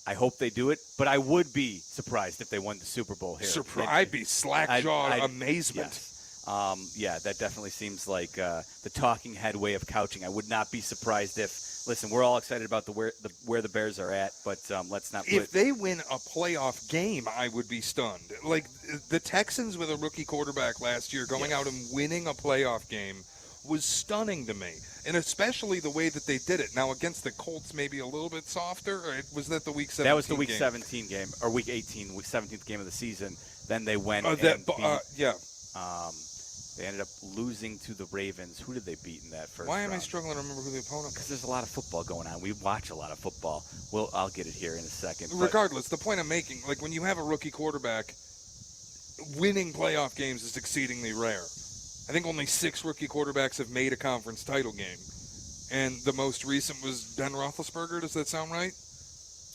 I hope they do it, but I would be surprised if they won the Super Bowl here. I'd be slack-jawed amazement. Yes. That definitely seems like the talking head way of couching. I would not be surprised if, listen, we're all excited about where the Bears are at, but let's not. If they win a playoff game, I would be stunned. Like the Texans with a rookie quarterback last year going out and winning a playoff game was stunning to me, and especially the way that they did it. Now, against the Colts, maybe a little bit softer, or was that the Week 17 That was the Week game? 17 game, or Week 18, Week 17th game of the season. Then they went they ended up losing to the Ravens. Who did they beat in that first Why am I round? struggling to remember who the opponent was? Because there's a lot of football going on. We watch a lot of football. I'll get it here in a second. Regardless, the point I'm making, like when you have a rookie quarterback, winning playoff games is exceedingly rare. I think only 6 rookie quarterbacks have made a conference title game. And the most recent was Ben Roethlisberger. Does that sound right?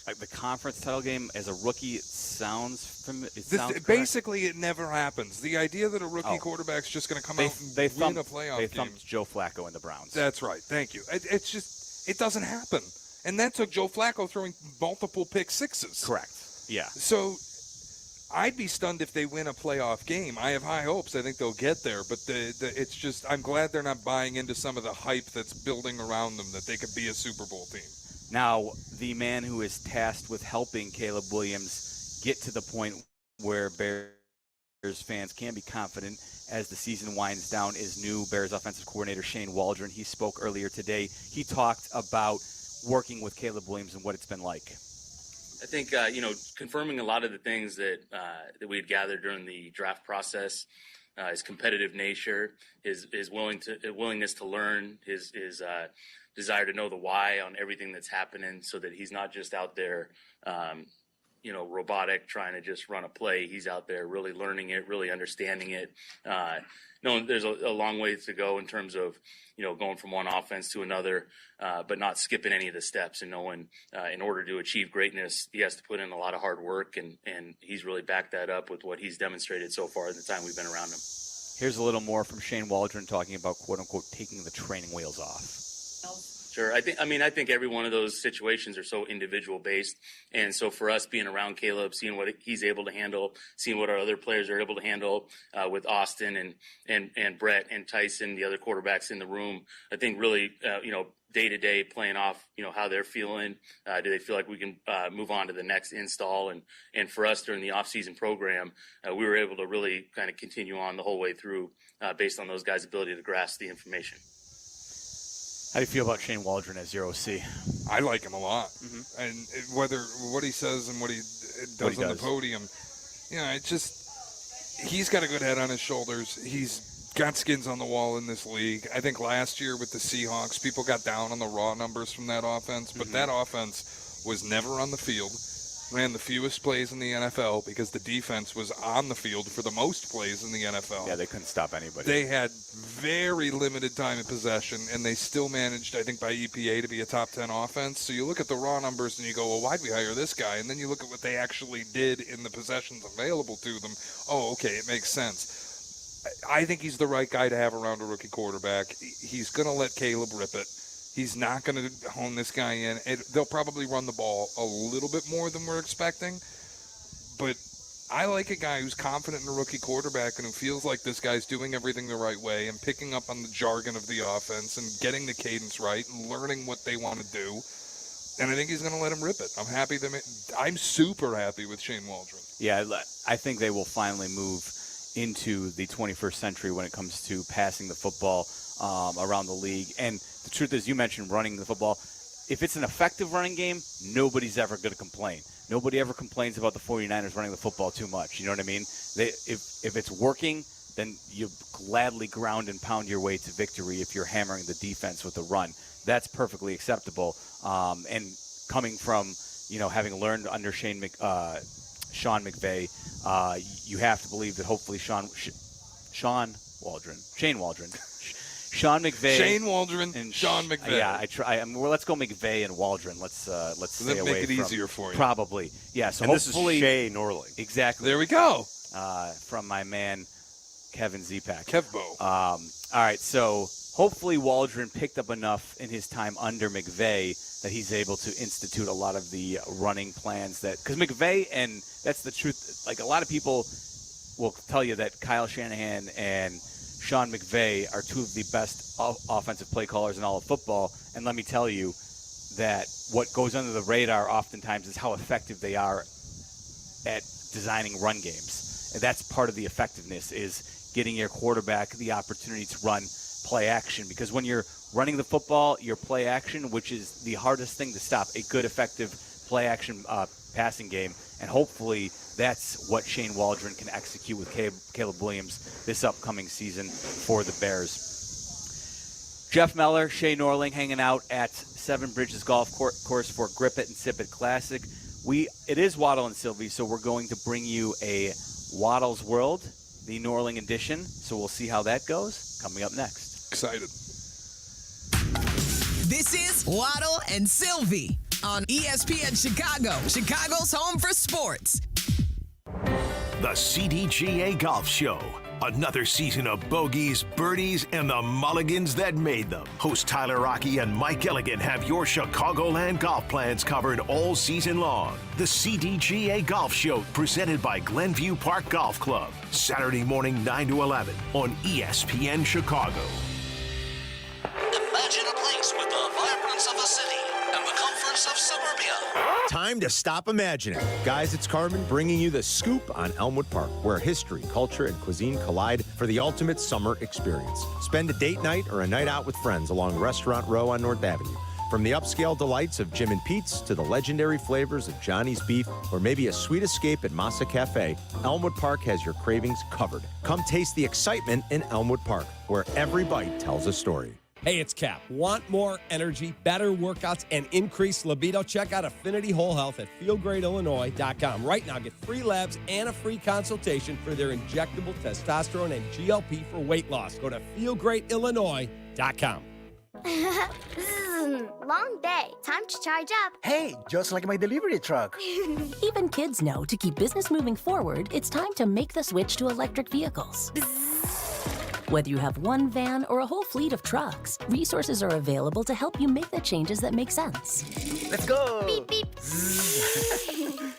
Like the conference title game as a rookie, it sounds basically, it never happens. The idea that a rookie quarterback's just going to come out and win a playoff game. They thumped Joe Flacco and the Browns. That's right. Thank you. It's just, it doesn't happen. And that took Joe Flacco throwing multiple pick sixes. Correct. Yeah. So I'd be stunned if they win a playoff game. I have high hopes. I think they'll get there. But it's just, I'm glad they're not buying into some of the hype that's building around them that they could be a Super Bowl team. Now, the man who is tasked with helping Caleb Williams get to the point where Bears fans can be confident as the season winds down is new Bears offensive coordinator Shane Waldron. He spoke earlier today. He talked about working with Caleb Williams and what it's been like. I think, confirming a lot of the things that we had gathered during the draft process, his competitive nature, his willingness to learn, his desire to know the why on everything that's happening, so that he's not just out there, robotic, trying to just run a play. He's out there really learning it, really understanding it. There's a long way to go in terms of, going from one offense to another, but not skipping any of the steps, and knowing in order to achieve greatness, he has to put in a lot of hard work, and he's really backed that up with what he's demonstrated so far in the time we've been around him. Here's a little more from Shane Waldron talking about, quote unquote, taking the training wheels off. Sure. I think every one of those situations are so individual based. And so for us being around Caleb, seeing what he's able to handle, seeing what our other players are able to handle with Austin and Brett and Tyson, the other quarterbacks in the room, I think really, day-to-day playing off, how they're feeling. Do they feel like we can move on to the next install? And for us during the off-season program, we were able to really kind of continue on the whole way through based on those guys' ability to grasp the information. How do you feel about Shane Waldron as your OC? I like him a lot. And whether what he says and what he does on the podium, it's just he's got a good head on his shoulders. He's got skins on the wall in this league. I think last year with the Seahawks, people got down on the raw numbers from that offense, but that offense was never on the field, ran the fewest plays in the NFL because the defense was on the field for the most plays in the NFL. Yeah, they couldn't stop anybody. They had very limited time in possession, and they still managed, I think, by EPA to be a top 10 offense. So you look at the raw numbers and you go, well, why'd we hire this guy? And then you look at what they actually did in the possessions available to them. Oh, okay, it makes sense. I think he's the right guy to have around a rookie quarterback. He's going to let Caleb rip it. He's not going to hone this guy in. They'll probably run the ball a little bit more than we're expecting. But I like a guy who's confident in a rookie quarterback and who feels like this guy's doing everything the right way and picking up on the jargon of the offense and getting the cadence right and learning what they want to do. And I think he's going to let him rip it. I'm super happy with Shane Waldron. Yeah, I think they will finally move into the 21st century when it comes to passing the football around the league. And the truth is, you mentioned running the football. If it's an effective running game, nobody's ever going to complain. Nobody ever complains about the 49ers running the football too much. You know what I mean? If it's working, then you gladly ground and pound your way to victory if you're hammering the defense with the run. That's perfectly acceptable. And coming from, having learned under Sean McVay, you have to believe that hopefully Shane Waldron, Sean McVay, Shane Waldron, and Sean McVay. Yeah, well, let's go McVay and Waldron. Let's stay away make it from, easier for you. Probably, yeah. So and hopefully, this is Shay Norling. Exactly. There we go. From my man Kevin Zipak. Kevbo. All right, so hopefully Waldron picked up enough in his time under McVay that he's able to institute a lot of the running plans because McVay, and that's the truth. Like, a lot of people will tell you that Kyle Shanahan and Sean McVay are two of the best offensive play callers in all of football. And let me tell you that what goes under the radar oftentimes is how effective they are at designing run games. And that's part of the effectiveness, is getting your quarterback the opportunity to run play action. Because when you're running the football, your play action, which is the hardest thing to stop, a good, effective play action passing game. And hopefully that's what Shane Waldron can execute with Caleb Williams this upcoming season for the Bears. Jeff Meller, Shay Norling hanging out at Seven Bridges Golf Course for Grip It and Sip It Classic. It is Waddle and Sylvie, so we're going to bring you a Waddle's World, the Norling edition. So we'll see how that goes coming up next. Excited. This is Waddle and Sylvie on ESPN Chicago, Chicago's home for sports. The CDGA Golf Show. Another season of bogeys, birdies, and the mulligans that made them. Host Tyler Rocky and Mike Elligan have your Chicagoland golf plans covered all season long. The CDGA Golf Show, presented by Glenview Park Golf Club. Saturday morning, 9 to 11 on ESPN Chicago. Imagine a place with the vibrance of a city and the comforts of suburbia. Time to stop imagining. Guys, it's Carmen bringing you the scoop on Elmwood Park, where history, culture, and cuisine collide for the ultimate summer experience. Spend a date night or a night out with friends along Restaurant Row on North Avenue. From the upscale delights of Jim and Pete's to the legendary flavors of Johnny's Beef, or maybe a sweet escape at Masa Cafe, Elmwood Park has your cravings covered. Come taste the excitement in Elmwood Park, where every bite tells a story. Hey, it's Cap. Want more energy, better workouts, and increased libido? Check out Affinity Whole Health at feelgreatillinois.com. Right now, get free labs and a free consultation for their injectable testosterone and GLP for weight loss. Go to feelgreatillinois.com. Long day. Time to charge up. Hey, just like my delivery truck. Even kids know to keep business moving forward, it's time to make the switch to electric vehicles. Whether you have one van or a whole fleet of trucks, resources are available to help you make the changes that make sense. Let's go! Beep, beep.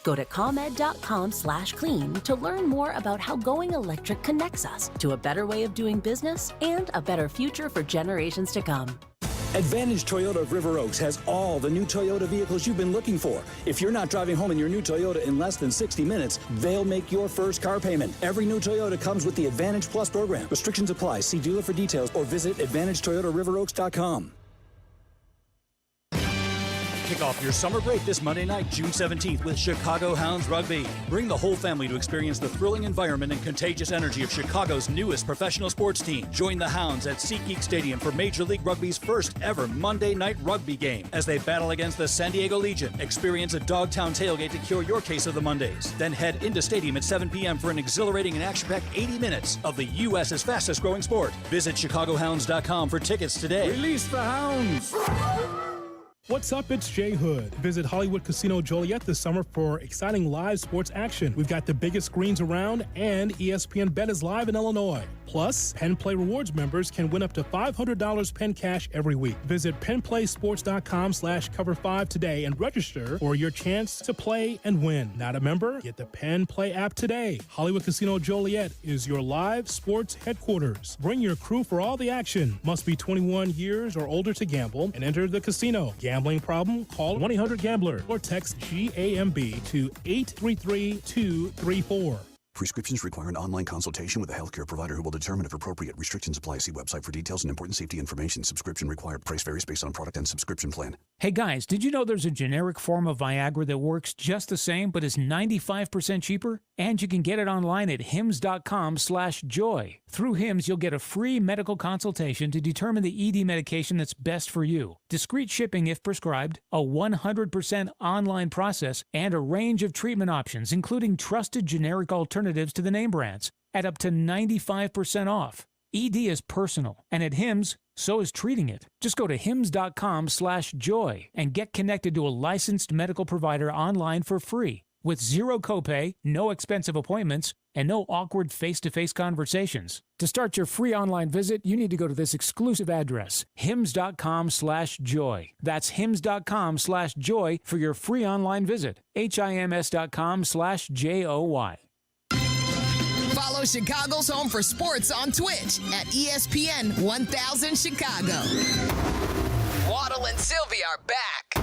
Go to ComEd.com/clean to learn more about how going electric connects us to a better way of doing business and a better future for generations to come. Advantage Toyota of River Oaks has all the new Toyota vehicles you've been looking for. If you're not driving home in your new Toyota in less than 60 minutes, they'll make your first car payment. Every new Toyota comes with the Advantage Plus program. Restrictions apply. See dealer for details or visit AdvantageToyotaRiverOaks.com. Kick off your summer break this Monday night, June 17th with Chicago Hounds Rugby. Bring the whole family to experience the thrilling environment and contagious energy of Chicago's newest professional sports team. Join the Hounds at SeatGeek Stadium for Major League Rugby's first ever Monday night rugby game as they battle against the San Diego Legion. Experience a Dogtown tailgate to cure your case of the Mondays. Then head into stadium at 7 p.m. for an exhilarating and action-packed 80 minutes of the U.S.'s fastest growing sport. Visit ChicagoHounds.com for tickets today. Release the Hounds! What's up? It's Jay Hood. Visit Hollywood Casino Joliet this summer for exciting live sports action. We've got the biggest screens around, and ESPN Bet is live in Illinois. Plus, Penn Play Rewards members can win up to $500 Penn Cash every week. Visit PennPlaySports.com/cover5 today and register for your chance to play and win. Not a member? Get the Penn Play app today. Hollywood Casino Joliet is your live sports headquarters. Bring your crew for all the action. Must be 21 years or older to gamble and enter the casino. Gambling problem? Call 1-800-GAMBLER or text GAMB to 833-234. Prescriptions require an online consultation with a healthcare provider who will determine if appropriate. Restrictions apply. See website for details and important safety information. Subscription required. Price varies based on product and subscription plan. Hey guys, did you know there's a generic form of Viagra that works just the same but is 95% cheaper? And you can get it online at hims.com/joy. Through Hims, you'll get a free medical consultation to determine the ED medication that's best for you. Discreet shipping if prescribed, a 100% online process, and a range of treatment options, including trusted generic alternatives to the name brands, at up to 95% off. ED is personal, and at Hims, so is treating it. Just go to hims.com/joy and get connected to a licensed medical provider online for free, with zero copay, no expensive appointments, and no awkward face-to-face conversations. To start your free online visit, you need to go to this exclusive address, hims.com/joy. That's hims.com/joy for your free online visit. HIMS.com/JOY. Follow Chicago's Home for Sports on Twitch at ESPN 1000 Chicago. Waddle and Sylvie are back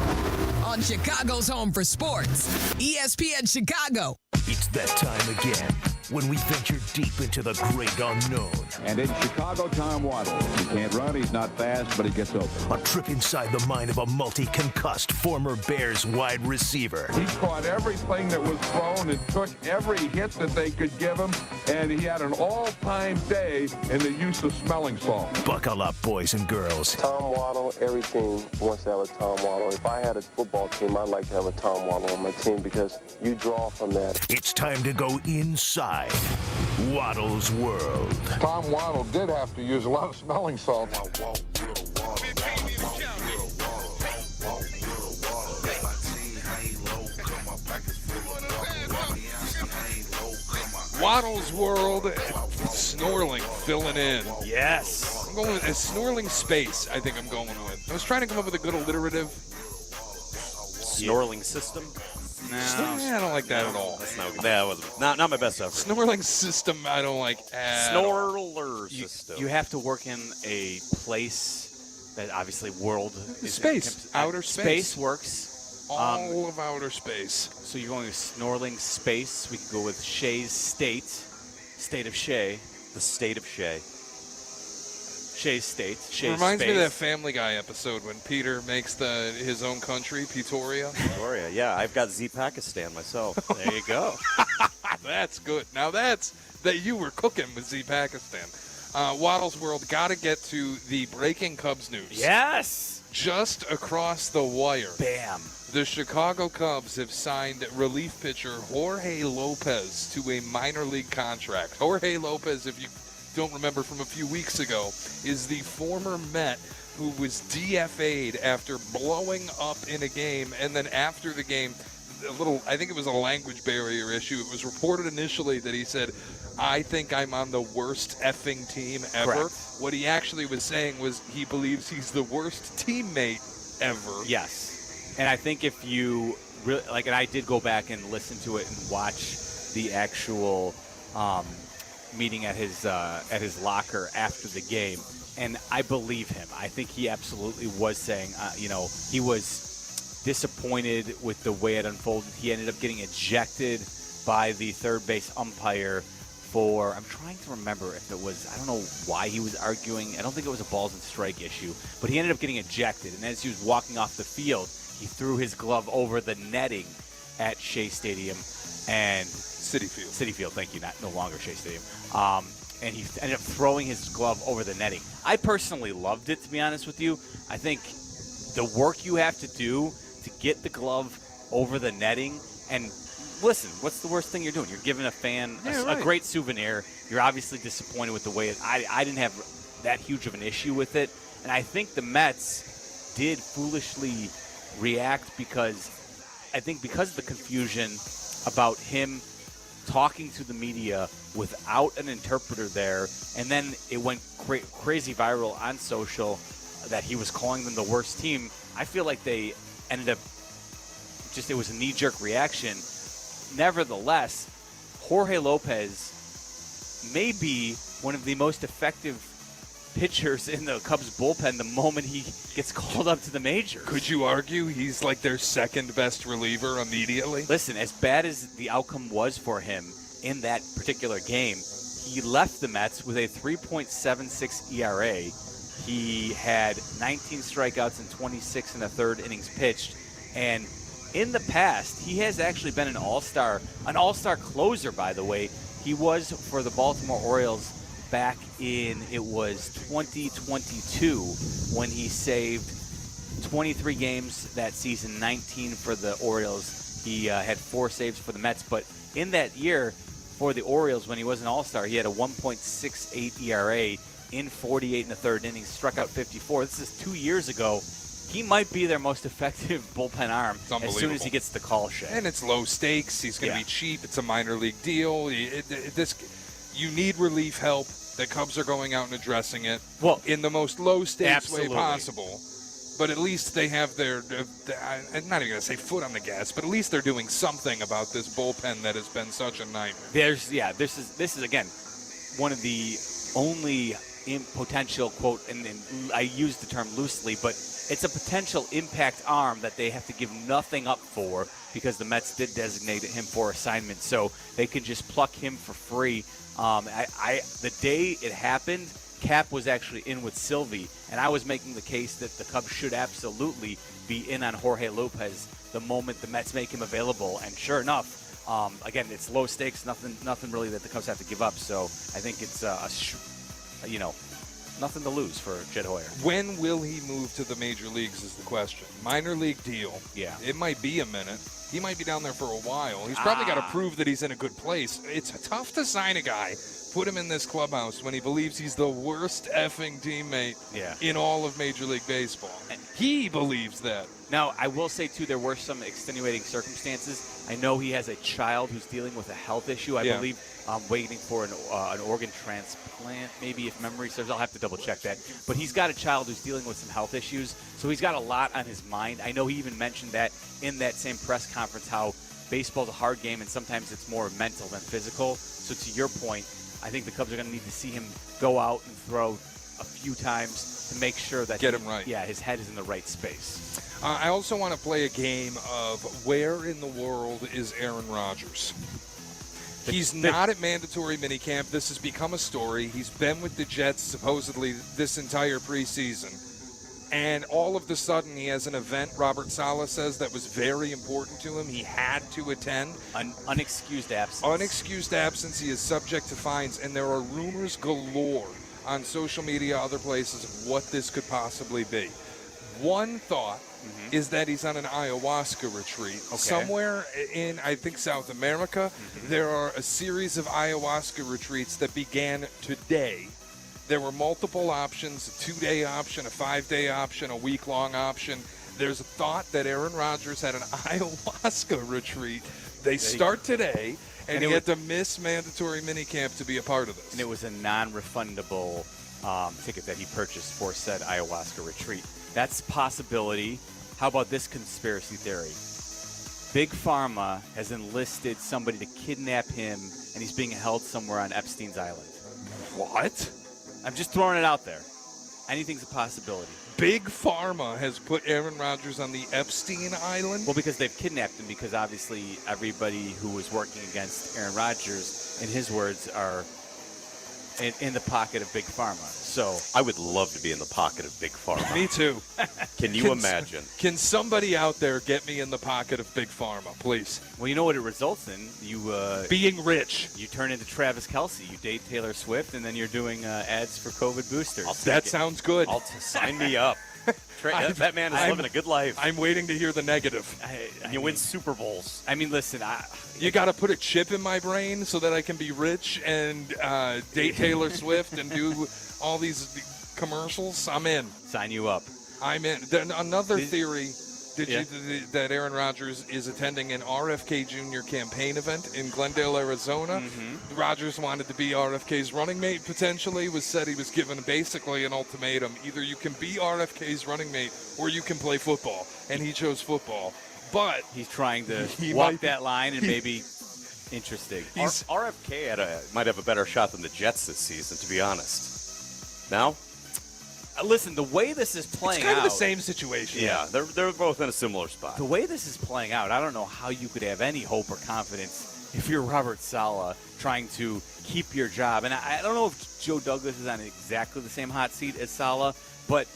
on Chicago's Home for Sports, ESPN Chicago. It's that time again when we venture deep into the great unknown. And in Chicago, Tom Waddle. He can't run, he's not fast, but he gets open. A trip inside the mind of a multi-concussed former Bears wide receiver. He caught everything that was thrown and took every hit that they could give him, and he had an all-time day in the use of smelling salt. Buckle up, boys and girls. Tom Waddle, every team wants to have a Tom Waddle. If I had a football team, I'd like to have a Tom Waddle on my team because you draw from that. It's time to go inside Waddle's world. Tom Waddle did have to use a lot of smelling salt. Waddle's World, Snorling filling in. Yes. I'm going with a Snorling Space, I think I'm going with. I was trying to come up with a good alliterative. Snorling system? No. I don't like that at all. That's that wasn't not my best effort. Snorling system, I don't like at Snorler system. You have to work in a place that obviously world is space. Outer space. Space works. All of outer space. So you're going with Snorling Space. We could go with Shea's State of Shea. The State of Shea. Shea's State. Shea's Reminds Space. me of that Family Guy episode when Peter makes his own country, Pretoria. Pretoria, yeah. I've got Z Pakistan myself. There you go. That's good. Now that you were cooking with Z Pakistan. Waddle's World, got to get to the breaking Cubs news. Yes! Just across the wire. Bam. The Chicago Cubs have signed relief pitcher Jorge Lopez to a minor league contract. Jorge Lopez, if you don't remember from a few weeks ago, is the former Met who was DFA'd after blowing up in a game, and then after the game, I think it was a language barrier issue. It was reported initially that he said, I think I'm on the worst effing team ever. Correct. What he actually was saying was he believes he's the worst teammate ever. Yes. And I think if you really, and I did go back and listen to it and watch the actual meeting at his locker after the game. and I believe him. I think he absolutely was saying, he was disappointed with the way it unfolded. He ended up getting ejected by the third base umpire for, I'm trying to remember if it was, I don't know why he was arguing. I don't think it was a balls and strike issue, but he ended up getting ejected. And as he was walking off the field, he threw his glove over the netting at Shea Stadium and Citi Field, thank you, no longer Shea Stadium. And he ended up throwing his glove over the netting. I personally loved it, to be honest with you. I think the work you have to do to get the glove over the netting, and listen, what's the worst thing you're doing? You're giving a fan a great souvenir. You're obviously disappointed with the way I didn't have that huge of an issue with it. And I think the Mets did foolishly react because of the confusion about him talking to the media without an interpreter there, and then it went crazy viral on social that he was calling them the worst team. I feel like they ended up it was a knee-jerk reaction. Nevertheless, Jorge Lopez may be one of the most effective pitchers in the Cubs bullpen the moment he gets called up to the majors. Could you argue he's like their second best reliever immediately? Listen, as bad as the outcome was for him in that particular game, he left the Mets with a 3.76 ERA. He had 19 strikeouts and 26 in the third innings pitched. And in the past, he has actually been an all-star closer, by the way. He was for the Baltimore Orioles back in, it was 2022, when he saved 23 games that season, 19 for the Orioles. He had 4 saves for the Mets. But in that year for the Orioles, when he was an all-star, he had a 1.68 ERA in 48 in the third innings, struck out 54. This is 2 years ago. He might be their most effective bullpen arm as soon as he gets the call, Shea. And it's low stakes. He's going to be cheap. It's a minor league deal. You need relief help. The Cubs are going out and addressing it in the most low-stakes way possible. But at least they have their, I'm not even going to say foot on the gas, but at least they're doing something about this bullpen that has been such a nightmare. This is again, one of the only potential, quote, and I use the term loosely, but it's a potential impact arm that they have to give nothing up for because the Mets did designate him for assignment, so they could just pluck him for free. The day it happened, Cap was actually in with Sylvie, and I was making the case that the Cubs should absolutely be in on Jorge Lopez the moment the Mets make him available. And sure enough, again, it's low stakes, nothing really that the Cubs have to give up. So I think it's nothing to lose for Jed Hoyer. When will he move to the major leagues is the question. Minor league deal. Yeah. It might be a minute. He might be down there for a while. He's probably got to prove that he's in a good place. It's tough to sign a guy, put him in this clubhouse when he believes he's the worst effing teammate in all of Major League Baseball. And he believes that. Now, I will say, too, there were some extenuating circumstances. I know he has a child who's dealing with a health issue. I believe waiting for an organ transplant, maybe, if memory serves. I'll have to double-check that. But he's got a child who's dealing with some health issues, so he's got a lot on his mind. I know he even mentioned that in that same press conference, how baseball's a hard game and sometimes it's more mental than physical. So to your point, I think the Cubs are going to need to see him go out and throw a few times to make sure that him right. Yeah, his head is in the right space. I also want to play a game of where in the world is Aaron Rodgers? He's not at mandatory minicamp. This has become a story. He's been with the Jets supposedly this entire preseason. And all of a sudden he has an event, Robert Saleh says, that was very important to him. He had to attend. An unexcused absence. Unexcused absence. He is subject to fines. And there are rumors galore on social media, other places, of what this could possibly be. One thought is that he's on an ayahuasca retreat somewhere in, I think, South America. There are a series of ayahuasca retreats that began today. There were multiple options, a 2-day option, a 5-day option, a week-long option. There's a thought that Aaron Rodgers had an ayahuasca retreat. They start today, and he had to miss mandatory minicamp to be a part of this. And it was a non-refundable ticket that he purchased for said ayahuasca retreat. That's a possibility. How about this conspiracy theory? Big Pharma has enlisted somebody to kidnap him, and he's being held somewhere on Epstein's Island. What? I'm just throwing it out there. Anything's a possibility. Big Pharma has put Aaron Rodgers on the Epstein Island. Well, because they've kidnapped him, because obviously everybody who was working against Aaron Rodgers, in his words, are in the pocket of Big Pharma. So I would love to be in the pocket of Big Pharma. Me too. Can you imagine? Can somebody out there get me in the pocket of Big Pharma, please? Well, you know what it results in? You being rich. You turn into Travis Kelce. You date Taylor Swift, and then you're doing ads for COVID boosters. That sounds good. Sign me up. That man is living a good life. I'm waiting to hear the negative. You win Super Bowls. I mean, listen, you got to put a chip in my brain so that I can be rich and date Taylor Swift and do all these commercials. I'm in. Sign you up. I'm in. Then another theory that Aaron Rodgers is attending an RFK Jr. campaign event in Glendale, Arizona. Mm-hmm. Rodgers wanted to be RFK's running mate potentially, said he was given basically an ultimatum. Either you can be RFK's running mate or you can play football. And he chose football. But he's trying to walk that line and maybe interesting. RFK might have a better shot than the Jets this season, to be honest. Now? Listen, the way this is playing it's kind out, of the same situation. Yeah, they're both in a similar spot. The way this is playing out, I don't know how you could have any hope or confidence if you're Robert Saleh trying to keep your job. And I don't know if Joe Douglas is on exactly the same hot seat as Saleh, but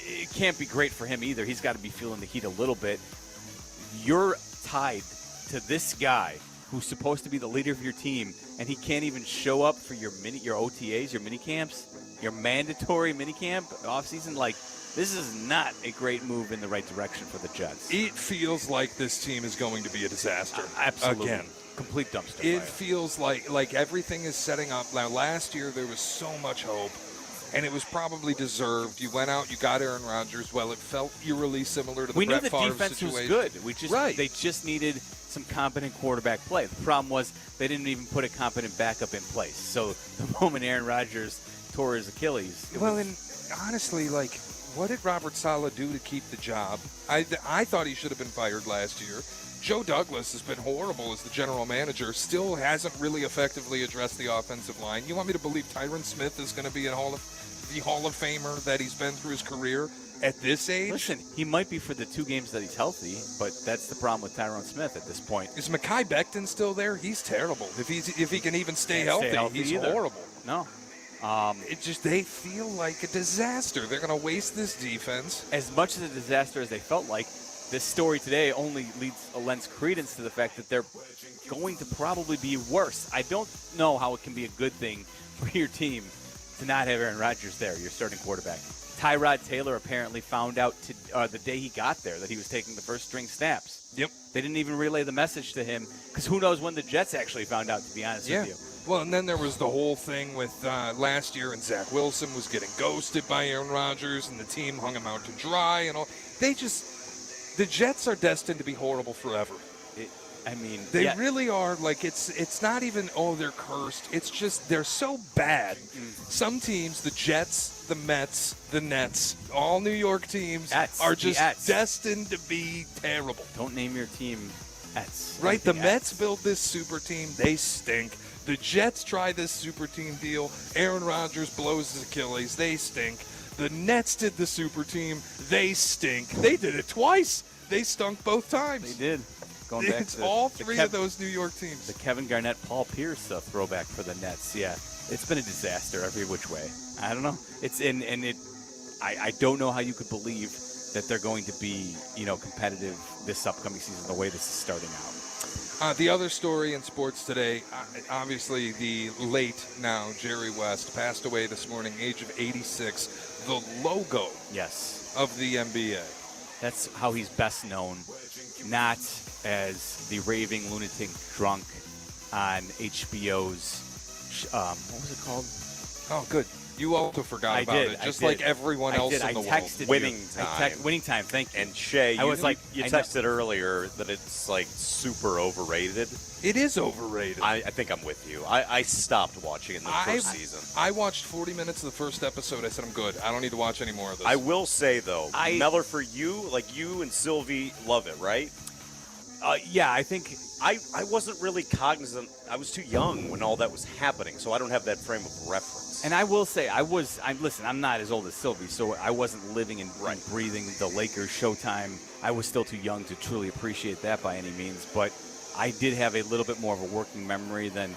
it can't be great for him either. He's got to be feeling the heat a little bit. You're tied to this guy who's supposed to be the leader of your team, and he can't even show up for your OTAs, your mini camps, your mandatory minicamp offseason. Like, this is not a great move in the right direction for the Jets. It feels like this team is going to be a disaster. Absolutely. Again. Complete dumpster It fire. feels like everything is setting up. Now, last year there was so much hope, and it was probably deserved. You went out, you got Aaron Rodgers. Well, it felt eerily similar to the Brett Favre defense situation. was good. They just needed some competent quarterback play. The problem was they didn't even put a competent backup in place. So the moment Aaron Rodgers tore his Achilles. And honestly, what did Robert Saleh do to keep the job? I thought he should have been fired last year. Joe Douglas has been horrible as the general manager, still hasn't really effectively addressed the offensive line. You want me to believe Tyron Smith is going to be the Hall of Famer that he's been through his career at this age? Listen, he might be for the 2 games that he's healthy, but that's the problem with Tyron Smith at this point. Is Mekhi Becton still there? He's terrible. If he can even stay healthy, he's either. horrible. No. They feel like a disaster. They're going to waste this defense. As much as a disaster as they felt like, this story today only lends credence to the fact that they're going to probably be worse. I don't know how it can be a good thing for your team to not have Aaron Rodgers there, your starting quarterback. Tyrod Taylor apparently found out the day he got there that he was taking the first-string snaps. Yep. They didn't even relay the message to him, because who knows when the Jets actually found out, to be honest with you. Well, and then there was the whole thing with last year, and Zach Wilson was getting ghosted by Aaron Rodgers, and the team hung him out to dry and all. The Jets are destined to be horrible forever. They really are. It's not even, they're cursed. It's just they're so bad. Some teams, the Jets, the Mets, the Nets, all New York teams are just destined to be terrible. Don't name your team Ets. Right? The Mets build this super team. They stink. The Jets try this super team deal. Aaron Rodgers blows his Achilles. They stink. The Nets did the super team. They stink. They did it twice. They stunk both times. They did. Going back it's to all three of those New York teams. The Kevin Garnett, Paul Pierce throwback for the Nets. Yeah, it's been a disaster every which way. I don't know. I don't know how you could believe that they're going to be, competitive this upcoming season the way this is starting out. The other story in sports today, obviously the late now Jerry West passed away this morning, age of 86. The logo of the NBA. That's how he's best known, not as the raving lunatic drunk on HBO's, what was it called? Oh, good. You also forgot about it, just like everyone else in the world. Winning Time. Winning Time, thank you. And Shay, you texted earlier that it's super overrated. It is overrated. I think I'm with you. I stopped watching it in the first season. I watched 40 minutes of the first episode. I said, I'm good. I don't need to watch any more of this. I will say, though, Meller, for you, you and Sylvie love it, right? Yeah, I think I wasn't really cognizant. I was too young when all that was happening, so I don't have that frame of reference. And I will say, listen, I'm not as old as Sylvie, so I wasn't living and breathing the Lakers Showtime. I was still too young to truly appreciate that by any means, but I did have a little bit more of a working memory than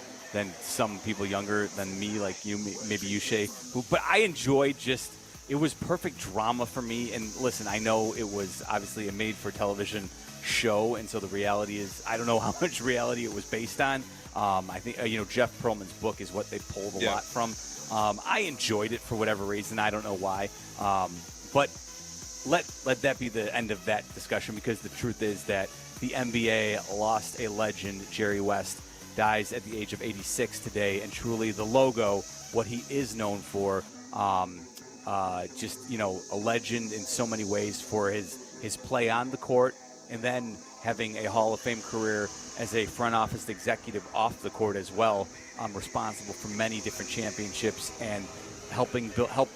some people younger than me, like you, maybe you, Shay. But I enjoyed it was perfect drama for me. And listen, I know it was obviously a made-for-television show, and so the reality is, I don't know how much reality it was based on. I think, Jeff Pearlman's book is what they pulled a lot from. I enjoyed it for whatever reason. I don't know why. But let that be the end of that discussion, because the truth is that the NBA lost a legend. Jerry West dies at the age of 86 today, and truly the logo, what he is known for, a legend in so many ways for his play on the court, and then having a Hall of Fame career as a front office executive off the court as well, responsible for many different championships and help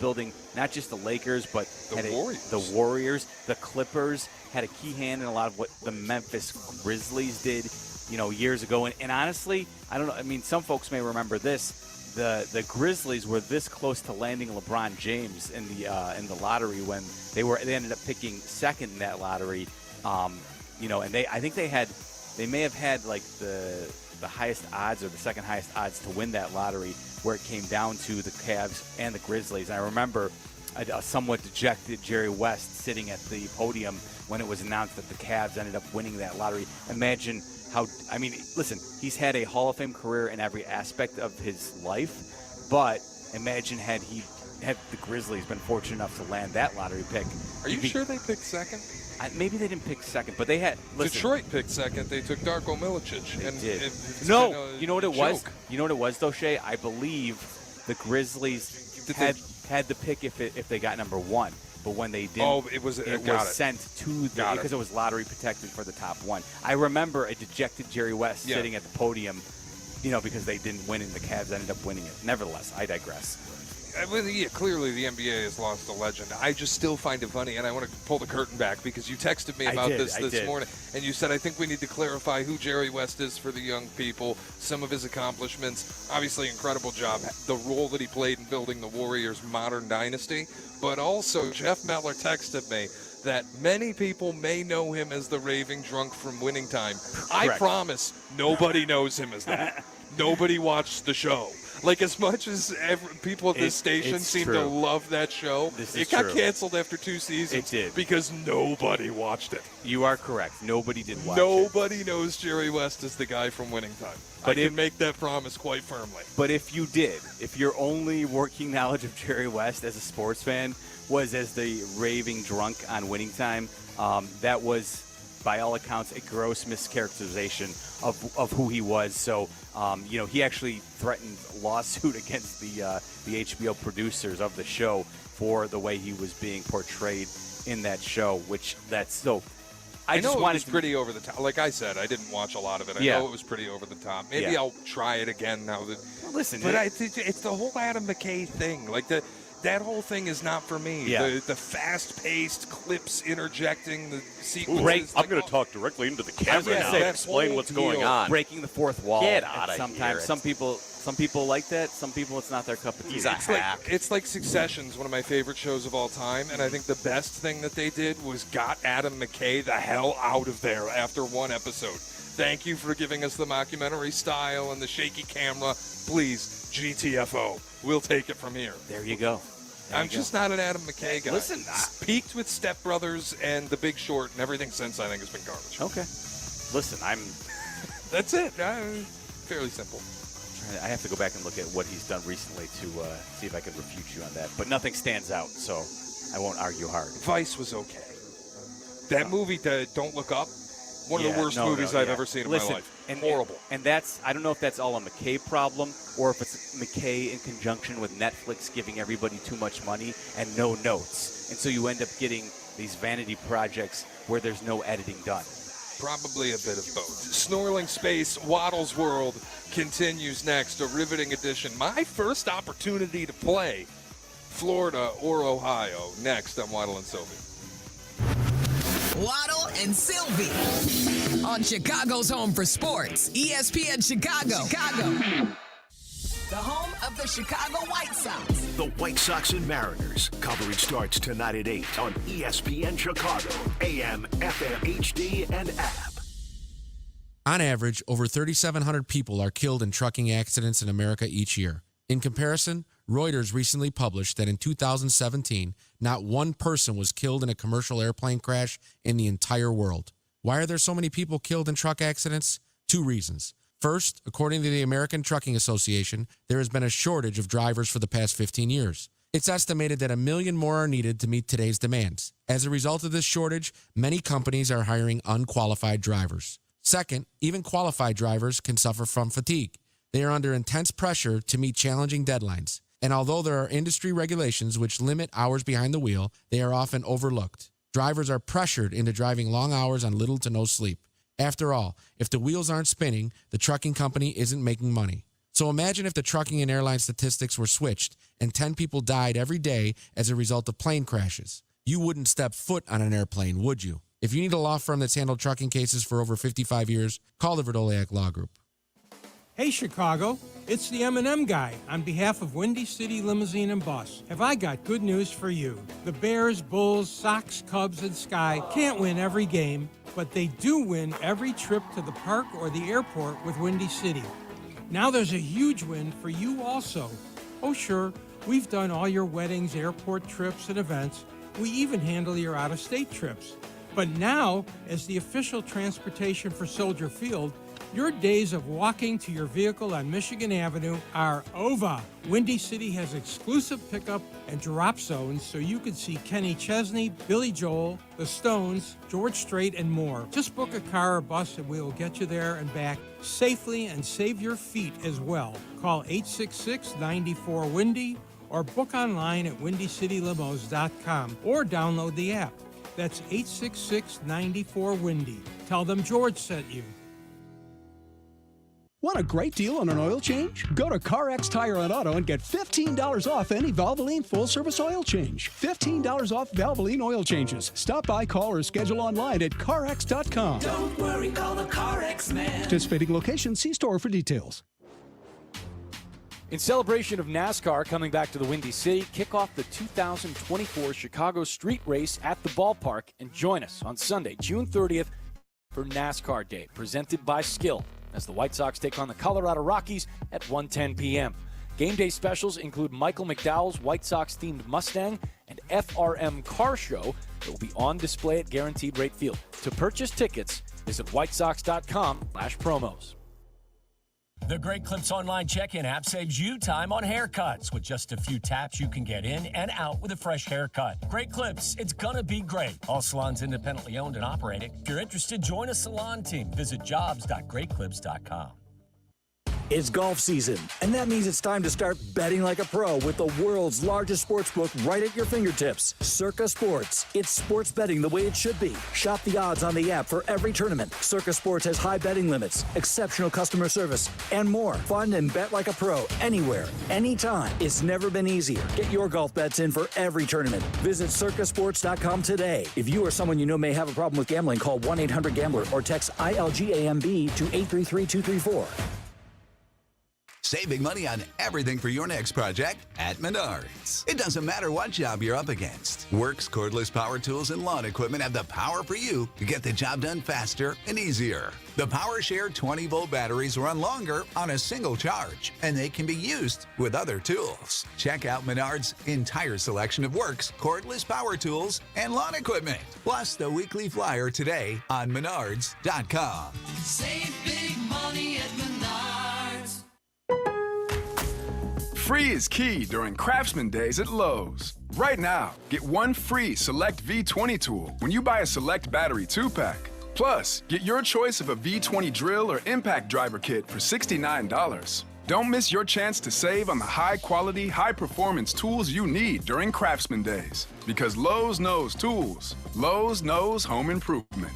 building not just the Lakers, but the Warriors, the Clippers, had a key hand in a lot of what the Memphis Grizzlies did, years ago. And honestly, I don't know. I mean, some folks may remember this. The Grizzlies were this close to landing LeBron James in the lottery when they ended up picking second in that lottery. And I think they may have had like the highest odds or the second highest odds to win that lottery, where it came down to the Cavs and the Grizzlies. And I remember a somewhat dejected Jerry West sitting at the podium when it was announced that the Cavs ended up winning that lottery. Imagine listen, he's had a Hall of Fame career in every aspect of his life, but imagine had the Grizzlies been fortunate enough to land that lottery pick. Are you sure they picked second? Maybe they didn't pick second, but they had. Listen, Detroit picked second. They took Darko Milicic. They did. No, you know what it was? You know what it was, though, Shay? I believe the Grizzlies had the pick if they got number one. But when they didn't, it was sent to because it was lottery protected for the top one. I remember a dejected Jerry West sitting at the podium, because they didn't win and the Cavs ended up winning it. Nevertheless, I digress. Clearly the NBA has lost a legend. I just still find it funny, and I want to pull the curtain back because you texted me about this morning, and you said, I think we need to clarify who Jerry West is for the young people, some of his accomplishments. Obviously, incredible job, the role that he played in building the Warriors' modern dynasty, but also Jeff Mettler texted me that many people may know him as the raving drunk from Winning Time. Correct. I promise nobody knows him as that. Nobody watched the show. Like, as much as people at this station seem to love that show, it got canceled after 2 seasons. It did. Because nobody watched it. You are correct. Nobody did watch Nobody knows Jerry West is the guy from Winning Time. But I can make that promise quite firmly. But if you did, if your only working knowledge of Jerry West as a sports fan was as the raving drunk on Winning Time, that was, by all accounts, a gross mischaracterization of who he was. So, he actually threatened lawsuit against the HBO producers of the show for the way he was being portrayed in that show. I know it was pretty over the top. Like I said, I didn't watch a lot of it. I know it was pretty over the top. Maybe I'll try it again now that. Listen, but it's the whole Adam McKay thing. Like that whole thing is not for me. Yeah. The fast-paced clips interjecting the sequences. I'm going to talk directly into the camera now and explain what's going on. Breaking the fourth wall. Get out of sometimes here. Some people like that. Some people, it's not their cup of tea. It's like Succession's one of my favorite shows of all time, and I think the best thing that they did was got Adam McKay the hell out of there after one episode. Thank you for giving us the mockumentary style and the shaky camera. Please, GTFO. We'll take it from here. There you go. I'm just not an Adam McKay guy. Listen, peaked with Step Brothers and The Big Short, and everything since I think has been garbage. Okay. Listen, That's it. Fairly simple. I have to go back and look at what he's done recently to see if I can refute you on that. But nothing stands out, so I won't argue hard. Vice was okay. That movie, Don't Look Up, one of the worst movies I've ever seen in my life. Horrible. And I don't know if that's all a McKay problem or if it's McKay in conjunction with Netflix giving everybody too much money and no notes. And so you end up getting these vanity projects where there's no editing done. Probably a bit of both. Snorling Space, Waddle's World continues next, a riveting edition. My first opportunity to play Florida or Ohio. Next on Waddle and Sylvie. Waddle and Sylvie on Chicago's home for sports, ESPN Chicago. The home of the Chicago White Sox. The White Sox and Mariners. Coverage starts tonight at 8 on ESPN Chicago, AM, FM, HD, and app. On average, over 3,700 people are killed in trucking accidents in America each year. In comparison, Reuters recently published that in 2017, not one person was killed in a commercial airplane crash in the entire world. Why are there so many people killed in truck accidents? Two reasons. First, according to the American Trucking Association, there has been a shortage of drivers for the past 15 years. It's estimated that 1 million more are needed to meet today's demands. As a result of this shortage, many companies are hiring unqualified drivers. Second, even qualified drivers can suffer from fatigue. They are under intense pressure to meet challenging deadlines. And although there are industry regulations which limit hours behind the wheel, they are often overlooked. Drivers are pressured into driving long hours on little to no sleep. After all, if the wheels aren't spinning, the trucking company isn't making money. So imagine if the trucking and airline statistics were switched and 10 people died every day as a result of plane crashes. You wouldn't step foot on an airplane, would you? If you need a law firm that's handled trucking cases for over 55 years, call the Verdoliak Law Group. Hey, Chicago, it's the M&M guy. On behalf of Windy City Limousine and Bus, have I got good news for you. The Bears, Bulls, Sox, Cubs, and Sky can't win every game, but they do win every trip to the park or the airport with Windy City. Now there's a huge win for you also. Oh, sure, we've done all your weddings, airport trips, and events. We even handle your out-of-state trips. But now, as the official transportation for Soldier Field, your days of walking to your vehicle on Michigan Avenue are over. Windy City has exclusive pickup and drop zones so you can see Kenny Chesney, Billy Joel, the Stones, George Strait, and more. Just book a car or bus and we will get you there and back safely and save your feet as well. Call 866-94-WINDY or book online at windycitylimos.com or download the app. That's 866-94-WINDY. Tell them George sent you. Want a great deal on an oil change? Go to CarX Tire and Auto and get $15 off any Valvoline full-service oil change. $15 off Valvoline oil changes. Stop by, call, or schedule online at CarX.com. Don't worry, call the CarX man. Participating locations, see store for details. In celebration of NASCAR coming back to the Windy City, kick off the 2024 Chicago Street Race at the ballpark and join us on Sunday, June 30th for NASCAR Day, presented by Skill, as the White Sox take on the Colorado Rockies at 1:10 p.m. Game day specials include Michael McDowell's White Sox-themed Mustang and FRM car show that will be on display at Guaranteed Rate Field. To purchase tickets, visit whitesox.com/promos. The Great Clips online check-in app saves you time on haircuts. With just a few taps, you can get in and out with a fresh haircut. Great Clips, it's gonna be great. All salons independently owned and operated. If you're interested, join a salon team. Visit jobs.greatclips.com. It's golf season, and that means it's time to start betting like a pro with the world's largest sportsbook right at your fingertips. Circa Sports. It's sports betting the way it should be. Shop the odds on the app for every tournament. Circa Sports has high betting limits, exceptional customer service, and more. Fun and bet like a pro anywhere, anytime. It's never been easier. Get your golf bets in for every tournament. Visit circasports.com today. If you or someone you know may have a problem with gambling, call 1-800-GAMBLER or text ILGAMB to 833-234. Save big money on everything for your next project at Menards. It doesn't matter what job you're up against. Works, cordless power tools, and lawn equipment have the power for you to get the job done faster and easier. The PowerShare 20-volt batteries run longer on a single charge, and they can be used with other tools. Check out Menards' entire selection of Works, cordless power tools, and lawn equipment. Plus the weekly flyer today on Menards.com. Save big money at Menards. Free is key during Craftsman Days at Lowe's. Right now, get one free Select V20 tool when you buy a Select Battery 2-pack. Plus, get your choice of a V20 drill or impact driver kit for $69. Don't miss your chance to save on the high-quality, high-performance tools you need during Craftsman Days. Because Lowe's knows tools. Lowe's knows home improvement.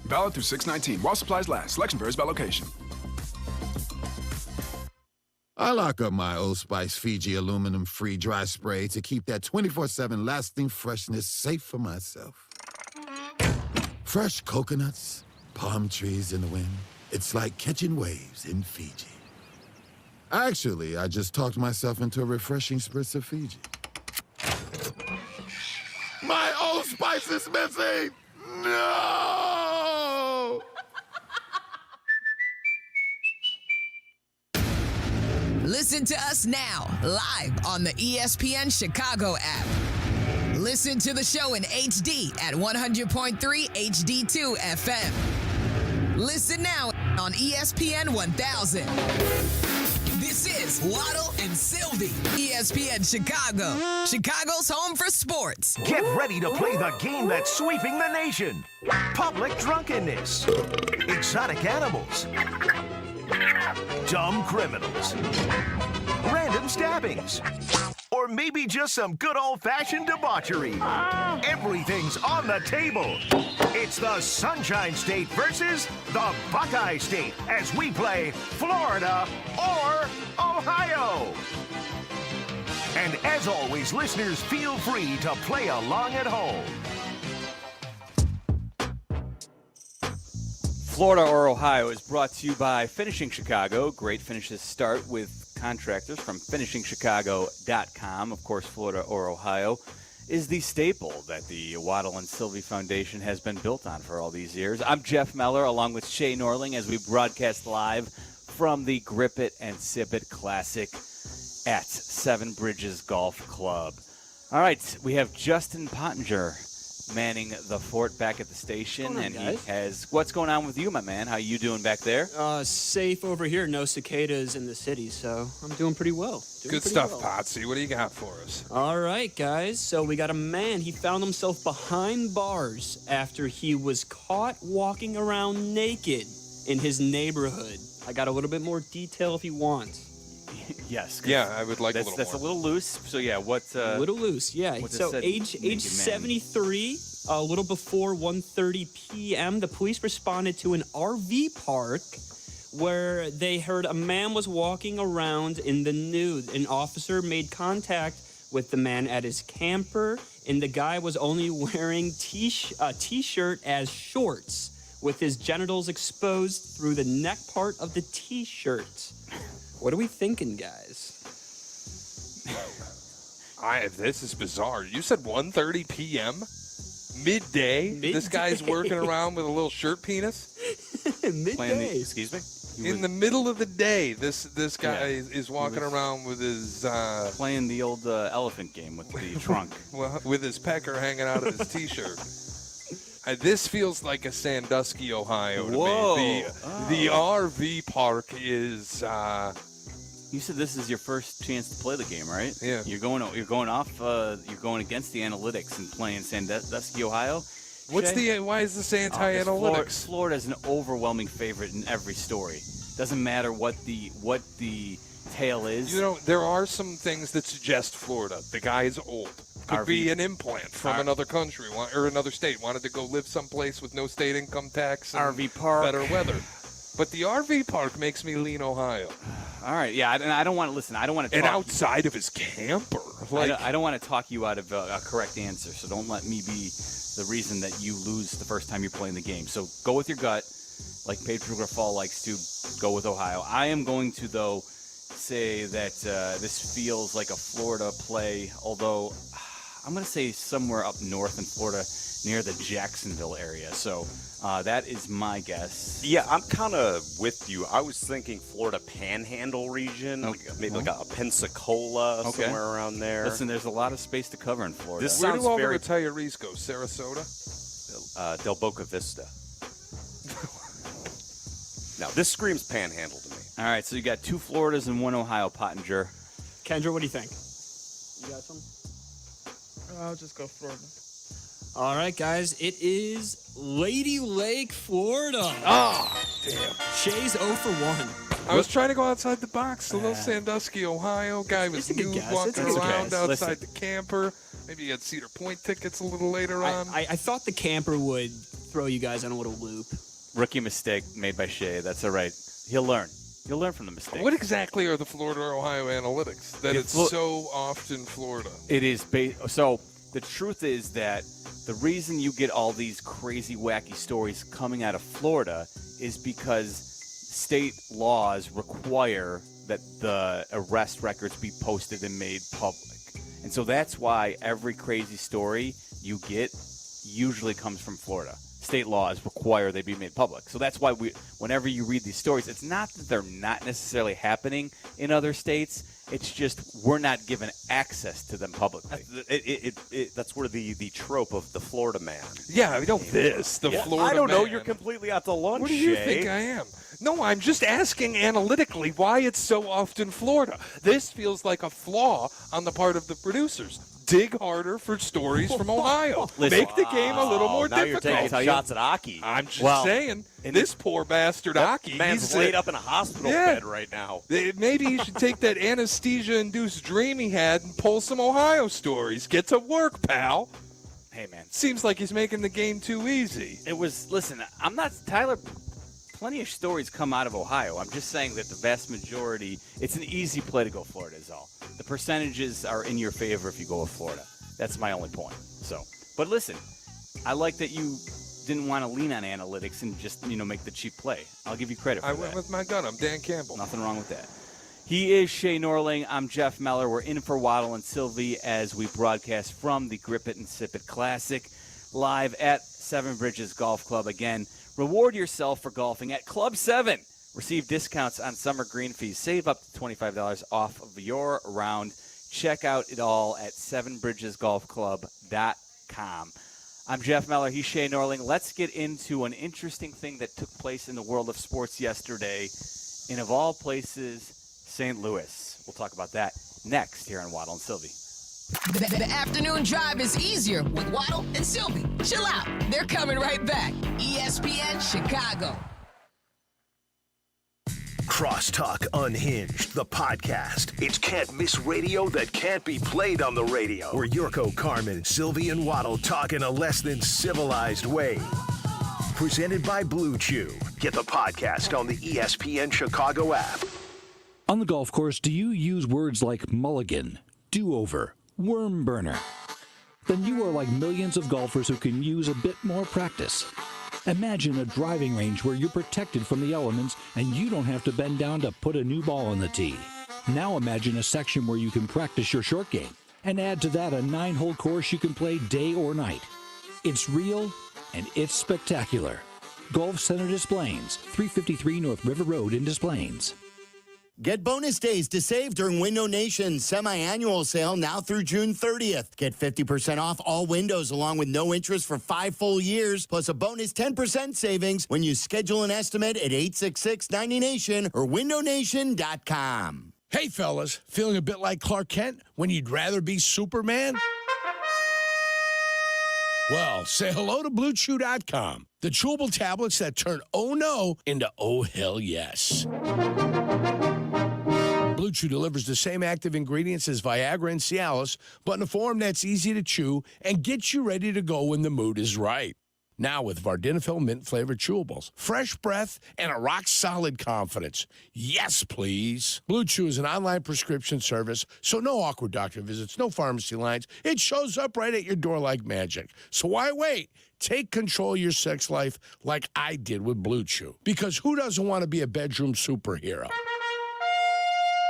Valid through 6/19. While supplies last. Selection varies by location. I lock up my Old Spice Fiji aluminum-free dry spray to keep that 24/7 lasting freshness safe for myself. Fresh coconuts, palm trees in the wind. It's like catching waves in Fiji. Actually, I just talked myself into a refreshing spritz of Fiji. My Old Spice is missing! No! Listen to us now, live on the ESPN Chicago app. Listen to the show in HD at 100.3 HD2 FM. Listen now on ESPN 1000. This is Waddle and Sylvie, ESPN Chicago, Chicago's home for sports. Get ready to play the game that's sweeping the nation. Public drunkenness, exotic animals, dumb criminals, random stabbings, or maybe just some good old-fashioned debauchery. Everything's on the table. It's the Sunshine State versus the Buckeye State as we play Florida or Ohio. And as always, listeners, feel free to play along at home. Florida or Ohio is brought to you by Finishing Chicago. Great finishes start with contractors from finishingchicago.com. Of course, Florida or Ohio is the staple that the Waddle and Sylvie Foundation has been built on for all these years. I'm Jeff Meller, along with Shay Norling, as we broadcast live from the Grip It and Sip It Classic at Seven Bridges Golf Club. All right, we have Justin Pottinger manning the fort back at the station, and he has what's going on with you, my man? How you doing back there? Safe over here. No cicadas in the city, so I'm doing pretty well. Good stuff, Potsy. What do you got for us? All right, guys. So we got a man. He found himself behind bars after he was caught walking around naked in his neighborhood. I got a little bit more detail if you want. Yes. Yeah, I would like a little That's more. a little loose. So yeah, what? A little loose, yeah. So age 73, a little before 1:30 p.m., the police responded to an RV park where they heard a man was walking around in the nude. An officer made contact with the man at his camper, and the guy was only wearing a t-shirt as shorts with his genitals exposed through the neck part of the t-shirt. What are we thinking, guys? This is bizarre. You said 1:30 p.m.? Midday? This guy's working around with a little shirt penis? Midday. Excuse me? In the middle of the day, this guy is walking around with his... playing the old elephant game with the trunk. Well, with his pecker hanging out of his T-shirt. This feels like a Sandusky, Ohio to me. The RV park is... You said this is your first chance to play the game, right? Yeah. You're going against the analytics and playing Sandusky, Ohio. Why is this anti-analytics? Florida is an overwhelming favorite in every story. Doesn't matter what the tale is. You know, there are some things that suggest Florida. The guy is old. Could be an implant from another country or another state. Wanted to go live someplace with no state income tax and RV park. better weather. But the RV park makes me lean Ohio. All right, yeah, and I don't want to listen. I don't want to. And outside of his camper, I don't want to talk you out of a correct answer. So don't let me be the reason that you lose the first time you're playing the game. So go with your gut, like Pedro Grafal likes to go with Ohio. I am going to though say that this feels like a Florida play, although I'm going to say somewhere up north in Florida near the Jacksonville area. So that is my guess. Yeah, I'm kind of with you. I was thinking Florida Panhandle region, maybe like a Pensacola, somewhere around there. Listen, there's a lot of space to cover in Florida. This Where sounds do all very the retirees go? Sarasota? Del Boca Vista. Now, this screams Panhandle to me. All right, so you got 2 Floridas and 1 Ohio, Pottinger. Kendra, what do you think? You got some? I'll just go Florida. All right, guys. It is Lady Lake, Florida. Oh, damn. Shay's 0 for 1. I was trying to go outside the box. A little Sandusky, Ohio guy was nude walking around outside the camper. Maybe he had Cedar Point tickets a little later on. I thought the camper would throw you guys on a little loop. Rookie mistake made by Shay. That's all right. He'll learn. He'll learn from the mistake. What exactly are the Florida or Ohio analytics that it's so often Florida? It is. So the truth is that the reason you get all these crazy, wacky stories coming out of Florida is because state laws require that the arrest records be posted and made public. And so that's why every crazy story you get usually comes from Florida. State laws require they be made public. So that's why whenever you read these stories, it's not that they're not necessarily happening in other states. It's just we're not given access to them publicly. That's where the trope of the Florida man. Yeah, I know this, the Florida man. I don't know. You're completely out to lunch, What do you Shay. think I am? No, I'm just asking analytically why it's so often Florida. This feels like a flaw on the part of the producers. Dig harder for stories from Ohio. Listen, Make the game a little more now difficult. you're taking shots at Aki. I'm just saying, this poor bastard Aki. Man's laid up in a hospital bed right now. Maybe he should take that anesthesia-induced dream he had and pull some Ohio stories. Get to work, pal. Hey, man. Seems like he's making the game too easy. Listen, I'm not, Tyler, plenty of stories come out of Ohio. I'm just saying that the vast majority, it's an easy play to go Florida is all. The percentages are in your favor if you go with Florida. That's my only point. So, but listen, I like that you didn't want to lean on analytics and just, make the cheap play. I'll give you credit for that. I went with my gun. I'm Dan Campbell. Nothing wrong with that. He is Shay Norling. I'm Jeff Meller. We're in for Waddle and Sylvie as we broadcast from the Grip It and Sip It Classic live at Seven Bridges Golf Club. Again, reward yourself for golfing at Club 7. Receive discounts on summer green fees. Save up to $25 off of your round. Check out it all at sevenbridgesgolfclub.com. I'm Jeff Meller. He's Shay Norling. Let's get into an interesting thing that took place in the world of sports yesterday in, of all places, St. Louis. We'll talk about that next here on Waddle and Sylvie. The afternoon drive is easier with Waddle and Sylvie. Chill out. They're coming right back. ESPN Chicago. Crosstalk Unhinged, the podcast. It's can't miss radio that can't be played on the radio. Where Yurko, Carmen, Sylvie, and Waddle talk in a less than civilized way. Presented by Blue Chew. Get the podcast on the ESPN Chicago app. On the golf course, do you use words like mulligan, do-over, worm burner? Then you are like millions of golfers who can use a bit more practice. Imagine a driving range where you're protected from the elements and you don't have to bend down to put a new ball on the tee. Now imagine a section where you can practice your short game and add to that a 9-hole course you can play day or night. It's real and it's spectacular. Golf Center Des Plaines, 353 North River Road in Des Plaines. Get bonus days to save during Window Nation's semi-annual sale now through June 30th. Get 50% off all windows along with no interest for 5 full years, plus a bonus 10% savings when you schedule an estimate at 866-90Nation or windownation.com. Hey, fellas, feeling a bit like Clark Kent when you'd rather be Superman? Well, say hello to BlueChew.com, the chewable tablets that turn oh no into oh hell yes. Blue Chew delivers the same active ingredients as Viagra and Cialis, but in a form that's easy to chew and gets you ready to go when the mood is right. Now with Vardenafil mint-flavored chewables, fresh breath, and a rock-solid confidence. Yes, please. Blue Chew is an online prescription service, so no awkward doctor visits, no pharmacy lines. It shows up right at your door like magic. So why wait? Take control of your sex life like I did with Blue Chew. Because who doesn't want to be a bedroom superhero?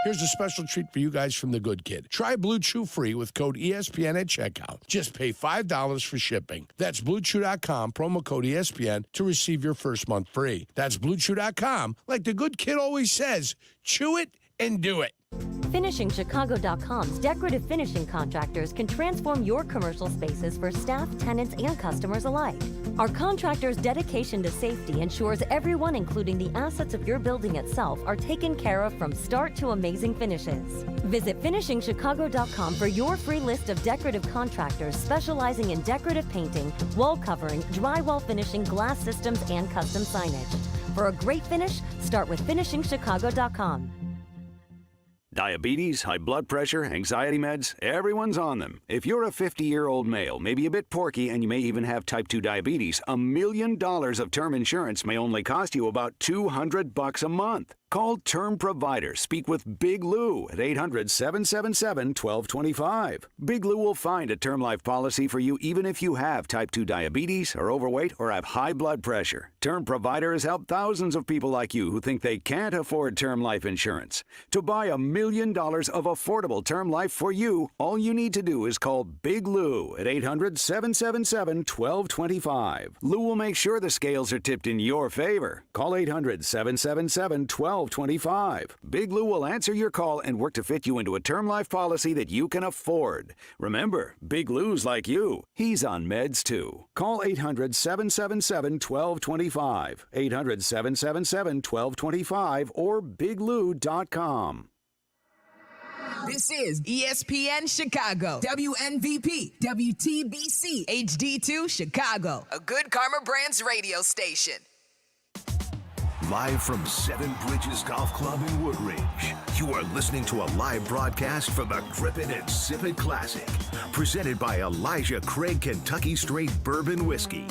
Here's a special treat for you guys from The Good Kid. Try Blue Chew free with code ESPN at checkout. Just pay $5 for shipping. That's BlueChew.com, promo code ESPN to receive your first month free. That's BlueChew.com. Like The Good Kid always says, chew it and do it. FinishingChicago.com's decorative finishing contractors can transform your commercial spaces for staff, tenants, and customers alike. Our contractors' dedication to safety ensures everyone, including the assets of your building itself, are taken care of from start to amazing finishes. Visit FinishingChicago.com for your free list of decorative contractors specializing in decorative painting, wall covering, drywall finishing, glass systems, and custom signage. For a great finish, start with FinishingChicago.com. Diabetes, high blood pressure, anxiety meds, everyone's on them. If you're a 50-year-old male, maybe a bit porky, and you may even have type 2 diabetes, $1 million of term insurance may only cost you about $200 a month. Call Term Provider. Speak with Big Lou at 800-777-1225. Big Lou will find a term life policy for you even if you have type 2 diabetes, are overweight, or have high blood pressure. Term Provider has helped thousands of people like you who think they can't afford term life insurance. To buy $1 million of affordable term life for you, all you need to do is call Big Lou at 800-777-1225. Lou will make sure the scales are tipped in your favor. Call 800-777-1225. Big Lou will answer your call and work to fit you into a term life policy that you can afford. Remember, Big Lou's like you. He's on meds too. Call 800-777-1225. 800-777-1225 or biglou.com. This is ESPN Chicago, WNVP, WTBC, HD2 Chicago, a Good Karma Brands radio station. Live from Seven Bridges Golf Club in Woodridge, you are listening to a live broadcast from the Grip It and Sip It Classic, presented by Elijah Craig Kentucky Straight Bourbon Whiskey.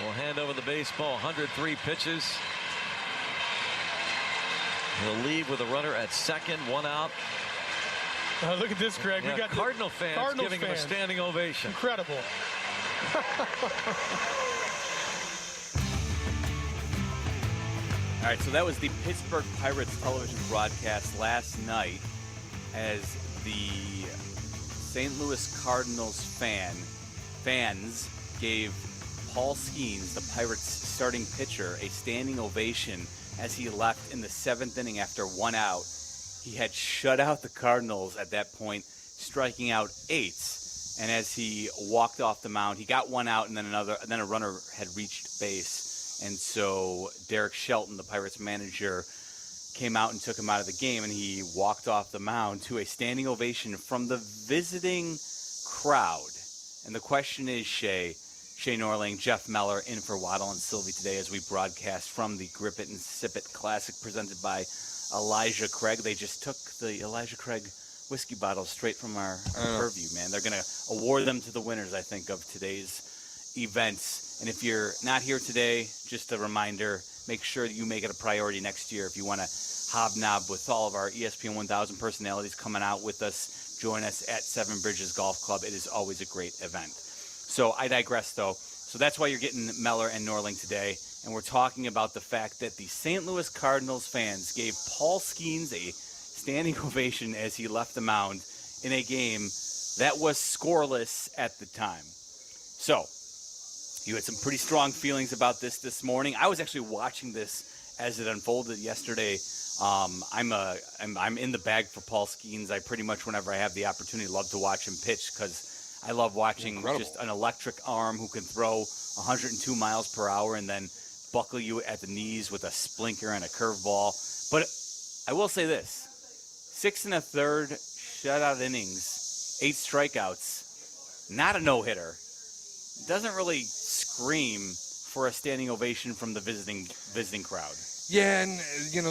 We'll hand over the baseball, 103 pitches. He'll leave with a runner at second, one out. Look at this, Greg. Yeah, We got Cardinal fans giving him a standing ovation. Incredible. All right, so that was the Pittsburgh Pirates television broadcast last night as the St. Louis Cardinals fans gave Paul Skeens, the Pirates starting pitcher, a standing ovation as he left in the 7th inning after 1 out. He had shut out the Cardinals at that point, striking out 8. And as he walked off the mound, he got 1 out, and then a runner had reached base. And so Derek Shelton, the Pirates manager, came out and took him out of the game, and he walked off the mound to a standing ovation from the visiting crowd. And the question is, Shea Norling, Jeff Meller in for Waddle and Sylvie today as we broadcast from the Grip It and Sip It Classic presented by Elijah Craig. They just took the Elijah Craig whiskey bottles straight from our purview, man. They're going to award them to the winners, I think, of today's events. And if you're not here today, just a reminder, make sure that you make it a priority next year. If you want to hobnob with all of our ESPN 1000 personalities coming out with us, join us at Seven Bridges Golf Club. It is always a great event. So I digress, though. So that's why you're getting Meller and Norling today. And we're talking about the fact that the St. Louis Cardinals fans gave Paul Skeens a standing ovation as he left the mound in a game that was scoreless at the time. So you had some pretty strong feelings about this morning. I was actually watching this as it unfolded yesterday. I'm in the bag for Paul Skeens. I pretty much, whenever I have the opportunity, love to watch him pitch because I love watching just an electric arm who can throw 102 miles per hour and then buckle you at the knees with a splinker and a curveball. But I will say this: 6 1/3 shutout innings, 8 strikeouts, not a no-hitter. Doesn't really scream for a standing ovation from the visiting crowd. Yeah, and,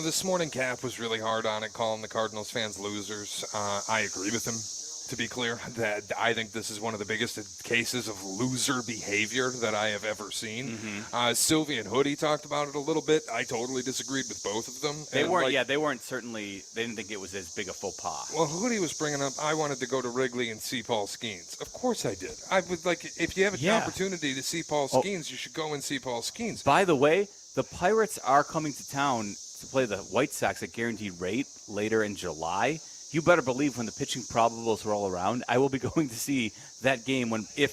this morning Cap was really hard on it, calling the Cardinals fans losers. I agree with him, to be clear. That I think this is one of the biggest cases of loser behavior that I have ever seen. Mm-hmm. Sylvie and Hoodie talked about it a little bit. I totally disagreed with both of them. They didn't think it was as big a faux pas. Well, Hoodie was bringing up, I wanted to go to Wrigley and see Paul Skeens. Of course I did. I would if you have an opportunity to see Paul Skeens, you should go and see Paul Skeens. By the way, the Pirates are coming to town to play the White Sox at guaranteed rate later in July. You better believe when the pitching probables roll around, I will be going to see that game if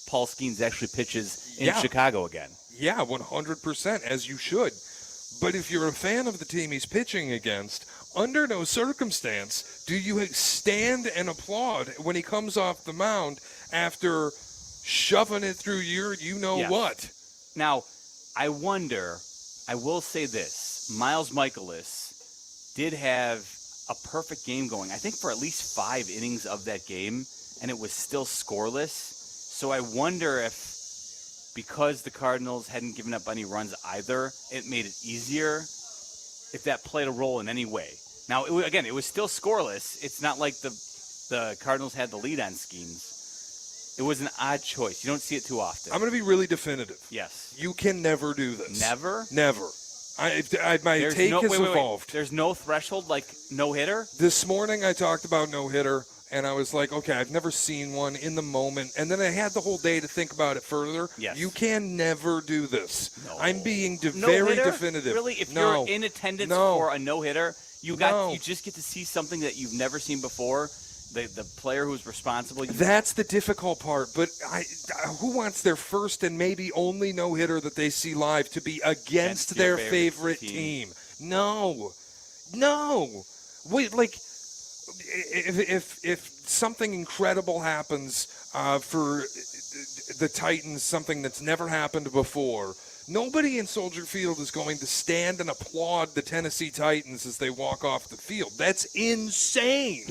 Paul Skeens actually pitches in Chicago again. Yeah, 100%, as you should. But if you're a fan of the team he's pitching against, under no circumstance do you stand and applaud when he comes off the mound after shoving it through what. Now, I wonder, I will say this, Miles Mikolas did have a perfect game going, I think, for at least 5 innings of that game, and it was still scoreless. So I wonder if, because the Cardinals hadn't given up any runs either, it made it easier, if that played a role in any way. Now, it was still scoreless. It's not like the Cardinals had the lead on Skeens. It was an odd choice. You don't see it too often. I'm going to be really definitive. Yes. You can never do this. Never? Never. My take has evolved. There's no threshold like no-hitter? This morning I talked about no-hitter, and I was like, okay, I've never seen one in the moment. And then I had the whole day to think about it further. Yes. You can never do this. No. I'm being very No-hitter? definitive. Really? If No. you're in attendance No. for a no-hitter, you No. just get to see something that you've never seen before. The player who's responsible. That's the difficult part. But who wants their first and maybe only no-hitter that they see live to be against their favorite team? No. Wait, like, if something incredible happens for the Titans, something that's never happened before, nobody in Soldier Field is going to stand and applaud the Tennessee Titans as they walk off the field. That's insane.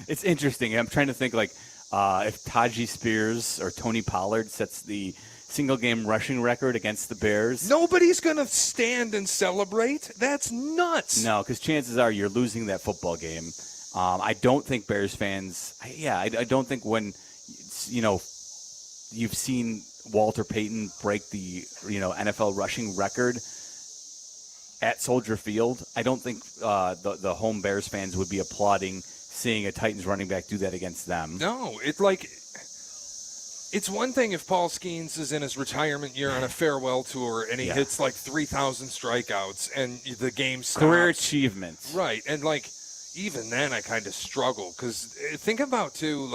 It's interesting. I'm trying to think, like, if Tajee Spears or Tony Pollard sets the single-game rushing record against the Bears. Nobody's going to stand and celebrate. That's nuts. No, because chances are you're losing that football game. I don't think Bears fans – I don't think when, you've seen Walter Payton break the, NFL rushing record at Soldier Field, I don't think the home Bears fans would be applauding – seeing a Titans running back do that against them. No, it's one thing if Paul Skeens is in his retirement year on a farewell tour and he hits like 3,000 strikeouts and the game stops. Career achievements. Right, and even then I kind of struggle because think about too,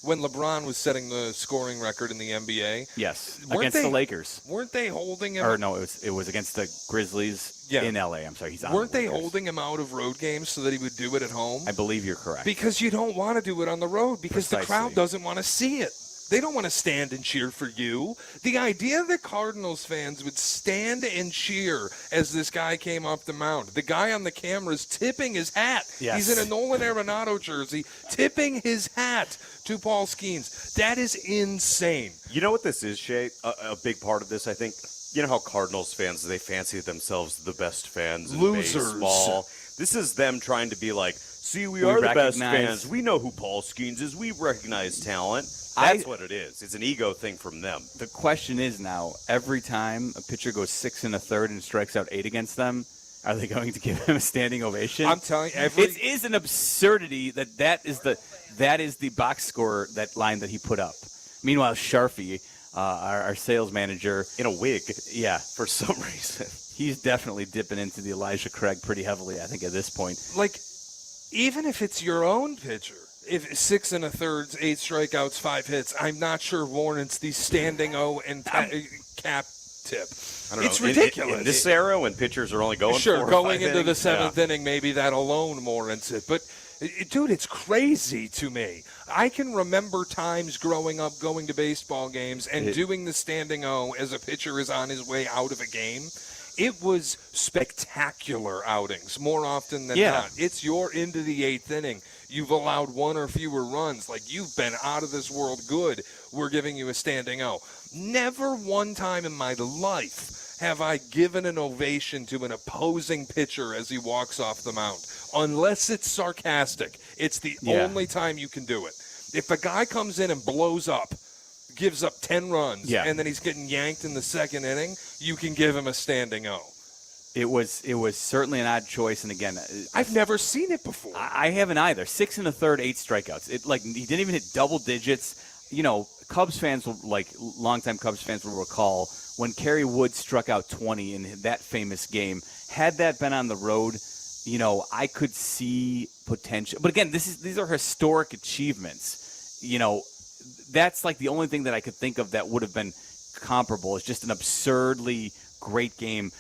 when LeBron was setting the scoring record in the NBA. Yes, against the Lakers. Weren't they holding him? Or no, it was against the Grizzlies in LA. I'm sorry, he's on. Weren't they holding him out of road games so that he would do it at home? I believe you're correct. Because you don't want to do it on the road because the crowd doesn't want to see it. They don't want to stand and cheer for you. The idea that Cardinals fans would stand and cheer as this guy came up the mound. The guy on the camera is tipping his hat. Yes. He's in a Nolan Arenado jersey, tipping his hat to Paul Skeens. That is insane. You know what this is, Shay? A big part of this, I think. You know how Cardinals fans, they fancy themselves the best fans in baseball. This is them trying to be like, see, we are the best fans. We know who Paul Skeens is. We recognize talent. That's what it is. It's an ego thing from them. The question is now, every time a pitcher goes 6 1/3 and strikes out 8 against them, are they going to give him a standing ovation? I'm telling you, it is an absurdity that is the box score, that line that he put up. Meanwhile, Sharfie, our sales manager, in a wig, for some reason, he's definitely dipping into the Elijah Craig pretty heavily, I think, at this point. Even if it's your own pitcher, if 6 1/3, 8 strikeouts, 5 hits, I'm not sure warrants the standing O and cap tip. I don't know. It's ridiculous. In this era, when pitchers are only going going into the 7th inning, maybe that alone warrants it. But, dude, it's crazy to me. I can remember times growing up going to baseball games and doing the standing O as a pitcher is on his way out of a game. It was spectacular outings more often than not. You're into the 8th inning. You've allowed 1 or fewer runs. You've been out of this world good. We're giving you a standing O. Never one time in my life have I given an ovation to an opposing pitcher as he walks off the mound. Unless it's sarcastic. It's the only time you can do it. If a guy comes in and blows up, gives up 10 runs, and then he's getting yanked in the 2nd inning, you can give him a standing O. It was certainly an odd choice, and again, I've never seen it before. I haven't either. 6 1/3, 8 strikeouts. He didn't even hit double digits. Cubs fans longtime Cubs fans will recall when Kerry Wood struck out 20 in that famous game. Had that been on the road, I could see potential. But again, these are historic achievements. That's the only thing that I could think of that would have been comparable. Is just an absurdly great game.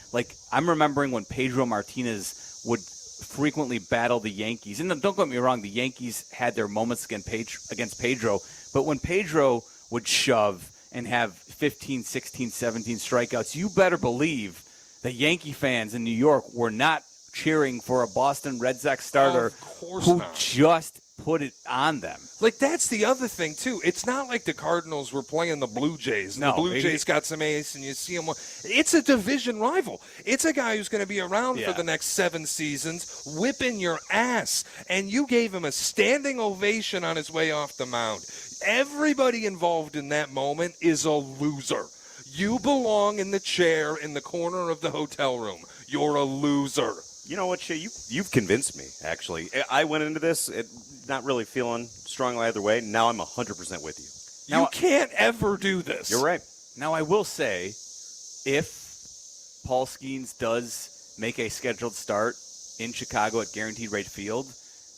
I'm remembering when Pedro Martinez would frequently battle the Yankees. And don't get me wrong, the Yankees had their moments against Pedro. But when Pedro would shove and have 15, 16, 17 strikeouts, you better believe the Yankee fans in New York were not cheering for a Boston Red Sox starter who just put it on them. That's the other thing, too. It's not like the Cardinals were playing the Blue Jays. And the Blue Jays got some ace, and you see them. It's a division rival. It's a guy who's going to be around for the next 7 seasons, whipping your ass. And you gave him a standing ovation on his way off the mound. Everybody involved in that moment is a loser. You belong in the chair in the corner of the hotel room. You're a loser. You know what, Shay? You've convinced me, actually. I went into this not really feeling strongly either way. Now I'm 100% with you. You can't ever do this. You're right. Now, I will say, if Paul Skeens does make a scheduled start in Chicago at Guaranteed Rate Field,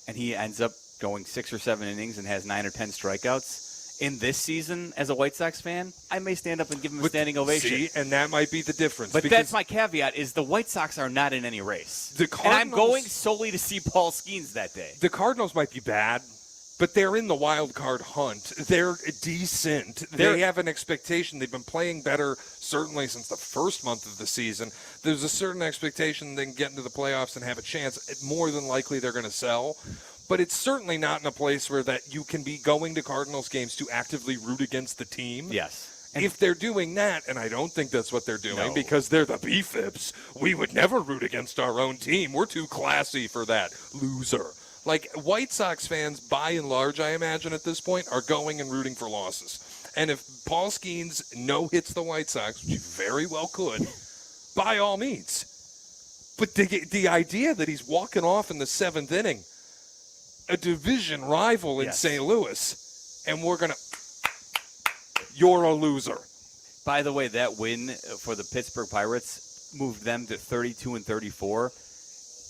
and he ends up going 6 or 7 innings and has 9 or 10 strikeouts, in this season, as a White Sox fan, I may stand up and give him a standing ovation. See, and that might be the difference. But that's my caveat, is the White Sox are not in any race. And I'm going solely to see Paul Skeens that day. The Cardinals might be bad, but they're in the wild card hunt. They're decent. They have an expectation. They've been playing better, certainly since the first month of the season. There's a certain expectation they can get into the playoffs and have a chance. More than likely they're going to sell. But it's certainly not in a place where that you can be going to Cardinals games to actively root against the team. Yes. And if they're doing that, and I don't think that's what they're doing because they're the B-Fibs, we would never root against our own team. We're too classy for that. Loser. Like, White Sox fans, by and large, I imagine at this point, are going and rooting for losses. And if Paul Skeens no-hits the White Sox, which he very well could, by all means. But the idea that he's walking off in the 7th inning, a division rival in St. Louis, and we're going to – you're a loser. By the way, that win for the Pittsburgh Pirates moved them to 32 and 34,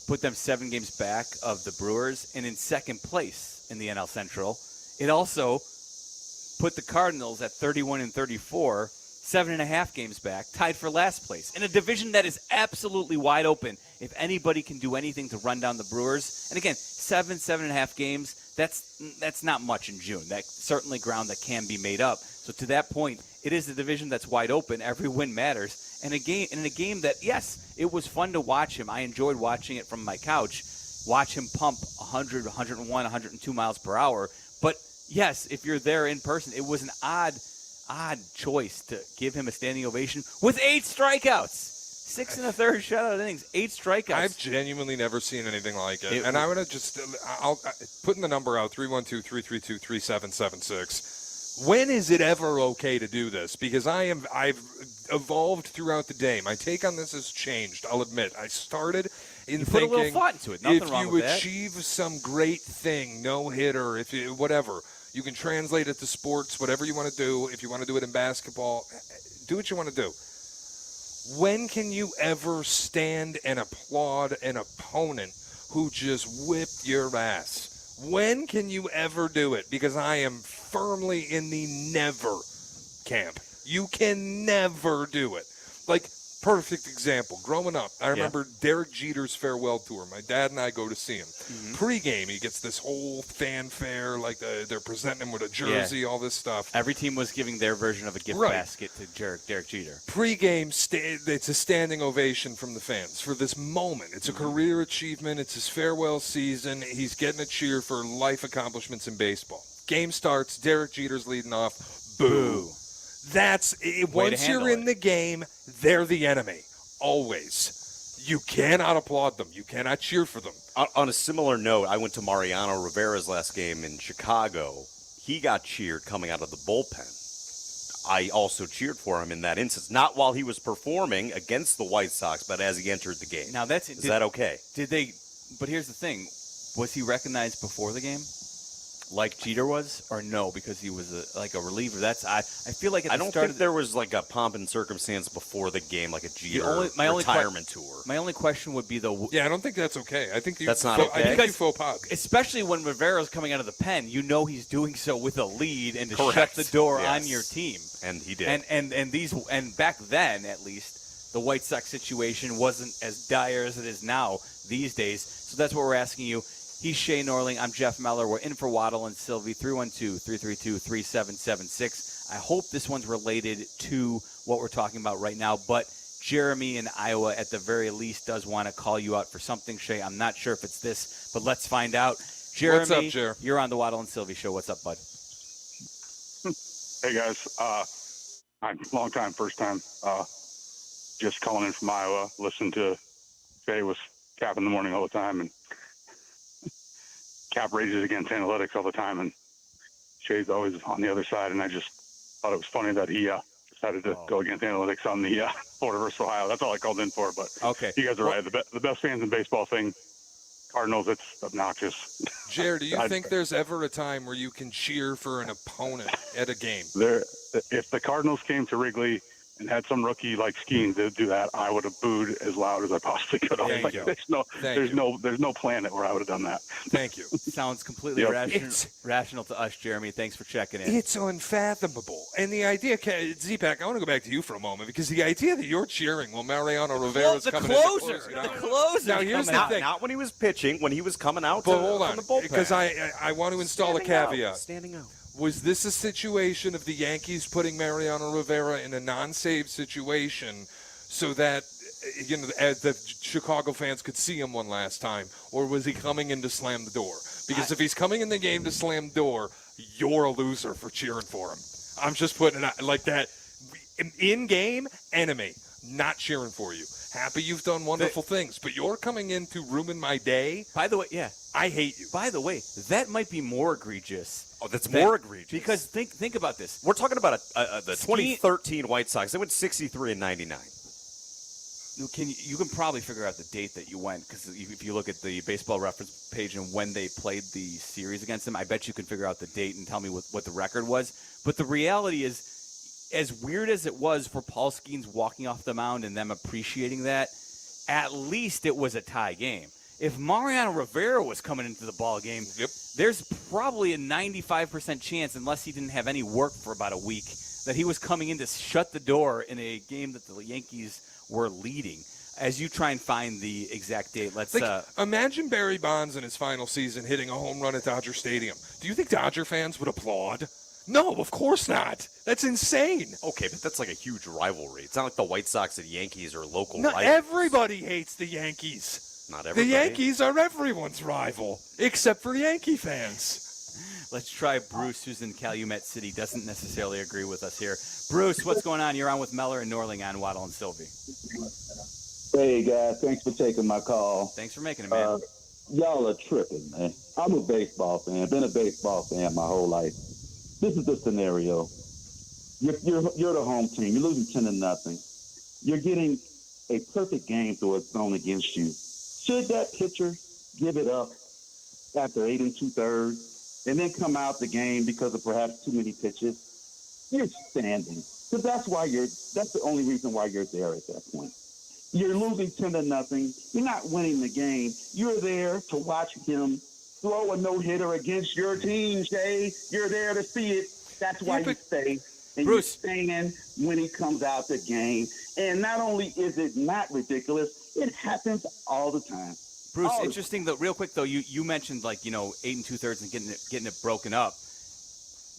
put them 7 games back of the Brewers, and in second place in the NL Central. It also put the Cardinals at 31 and 34, 7.5 games back, tied for last place in a division that is absolutely wide open. If anybody can do anything to run down the Brewers, and again, 7.5 games, that's not much in June. That's certainly ground that can be made up. So to that point, it is a division that's wide open. Every win matters. And in a game that, yes, it was fun to watch him. I enjoyed watching it from my couch. Watch him pump 100, 101, 102 miles per hour. But yes, if you're there in person, it was an odd choice to give him a standing ovation with 8 strikeouts. 6 1/3 shutout innings, 8 strikeouts. I've genuinely never seen anything like it. And I'm going to just I'll putting the number out, 312-332-3776. When is it ever okay to do this? Because I've evolved throughout the day. My take on this has changed, I'll admit. I started in put thinking a little thought into it. Nothing wrong with that. If you achieve some great thing, no-hitter, whatever, you can translate it to sports, whatever you want to do. If you want to do it in basketball, do what you want to do. When can you ever stand and applaud an opponent who just whipped your ass? When can you ever do it? Because I am firmly in the never camp. You can never do it. Like, perfect example. Growing up, I remember Derek Jeter's farewell tour. My dad and I go to see him. Pre-game, he gets this whole fanfare, like they're presenting him with a jersey, all this stuff. Every team was giving their version of a gift basket to Derek Jeter. Pre-game, it's a standing ovation from the fans for this moment. It's a career achievement. It's his farewell season. He's getting a cheer for life accomplishments in baseball. Game starts. Derek Jeter's leading off. Boo. That's once you're in the game, they're the enemy. Always. You cannot applaud them. You cannot cheer for them. On a similar note, I went to Mariano Rivera's last game in Chicago. He got cheered coming out of the bullpen. I also cheered for him in that instance, not while he was performing against the White Sox, but as he entered the game. Now is that okay? But here's the thing: was he recognized before the game, like Jeter was, or no? Because he was a reliever. I feel like I don't think there was like a pomp and circumstance before the game, like a Jeter retirement tour. My only question would be I don't think that's okay. I think that's not okay. I think you faux pas. Especially when Rivera's coming out of the pen, he's doing so with a lead and to shut the door on your team. And he did. And back then, at least, the White Sox situation wasn't as dire as it is now these days. So that's what we're asking you. He's Shay Norling. I'm Jeff Meller. We're in for Waddle and Sylvie. 312-332-3776. I hope this one's related to what we're talking about right now. But Jeremy in Iowa, at the very least, does want to call you out for something, Shay. I'm not sure if it's this, but let's find out. Jeremy, what's up, Jer? You're on the Waddle and Sylvie show. What's up, bud? Hey, guys. I'm long time, first time. Just calling in from Iowa. Listen to Shay with Cap in the morning all the time, and Cap rages against analytics all the time, and Shay's always on the other side, and I just thought it was funny that he decided to go against analytics on the Florida versus Ohio. That's all I called in for. But okay, you guys are right. The best fans in baseball thing, Cardinals, it's obnoxious. Jared, do you think there's ever a time where you can cheer for an opponent at a game? If the Cardinals came to Wrigley and had some rookie like Skeens to do that, I would have booed as loud as I possibly could have. Thank you. There's no planet where I would have done that. Thank you. Sounds completely rational to us, Jeremy. Thanks for checking in. It's unfathomable. And the idea, Z-Pack, I want to go back to you for a moment, because the idea that you're cheering while Mariano Rivera's coming in. The closer. Now, here's the thing. Not when he was pitching, when he was coming out But hold on, from the bullpen. because I want to install a caveat. Standing out. Was this a situation of the Yankees putting Mariano Rivera in a non-save situation so that the Chicago fans could see him one last time, or was he coming in to slam the door? Because if he's coming in the game to slam the door, you're a loser for cheering for him. I'm just putting it like that. In-game, enemy, not cheering for you. Happy you've done wonderful things, but you're coming in to ruin my day. By the way, I hate you. By the way, that might be more egregious. Oh, that's more egregious. Because think about this. We're talking about the 2013 White Sox. They went 63 and 99. You can probably figure out the date that you went, because if you look at the baseball reference page and when they played the series against them, I bet you can figure out the date and tell me what the record was. But the reality is, as weird as it was for Paul Skeens walking off the mound and them appreciating that, at least it was a tie game. If Mariano Rivera was coming into the ball game, there's probably a 95% chance, unless he didn't have any work for about a week, that he was coming in to shut the door in a game that the Yankees were leading. As you try and find the exact date, let's imagine Barry Bonds in his final season hitting a home run at Dodger Stadium. Do you think Dodger fans would applaud? No, of course not. That's insane. Okay, but that's like a huge rivalry. It's not like the White Sox and Yankees are local Not rivals. everybody hates the Yankees. Not everybody. The Yankees are everyone's rival, except for Yankee fans. Let's try Bruce, who's in Calumet City, doesn't necessarily agree with us here. Bruce, what's going on? You're on with Meller and Norling on Waddle and Sylvie. Hey, guys. Thanks for taking my call. Thanks for making it, man. Y'all are tripping, man. I'm a baseball fan. Been a baseball fan my whole life. This is the scenario. You're the home team. You're losing 10-0. You're getting a perfect game thrown against you. Should that pitcher give it up after 8 2/3 and then come out the game because of perhaps too many pitches? You're standing. Because that's the only reason why you're there at that point. You're losing 10-0. You're not winning the game. You're there to watch him throw a no-hitter against your team, Shay. You're there to see it. That's why you stay. And Bruce, you're staying when he comes out the game. And not only is it not ridiculous, it happens all the time. Bruce, interesting though. Real quick though, you mentioned 8 2/3 and getting it broken up.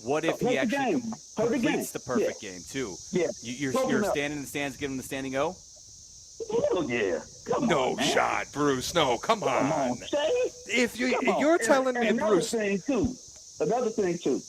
What if he actually completes the perfect game too? Yeah, you're standing in the stands, giving him the standing O. Hell yeah! No shot, Bruce. No, come on. Shay. If you're telling me, Bruce. Another thing too.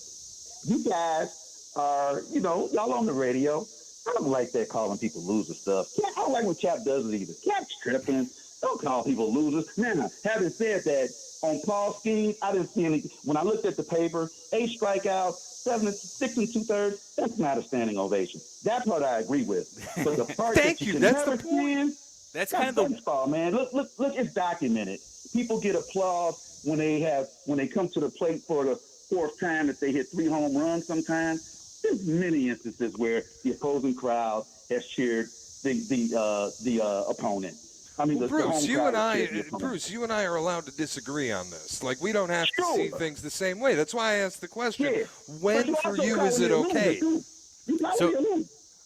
You guys are, y'all on the radio. I don't like that calling people loser stuff. I don't like when Cap does it either. Cap's tripping. Don't call people losers. Now, having said that, on Paul Skeens, I didn't see any. When I looked at the paper, 8 strikeouts, 6 2/3. That's not a standing ovation. That part I agree with. But the part Thank that you. Can That's never the point. That's kind of the baseball, man. Look, it's documented. People get applause when they come to the plate for the 4th time that they hit 3 home runs sometimes. There's many instances where the opposing crowd has cheered the opponent. I mean, Bruce, you and I are allowed to disagree on this. Like, we don't have to see things the same way. That's why I asked the question. Yeah. When for you is it okay? So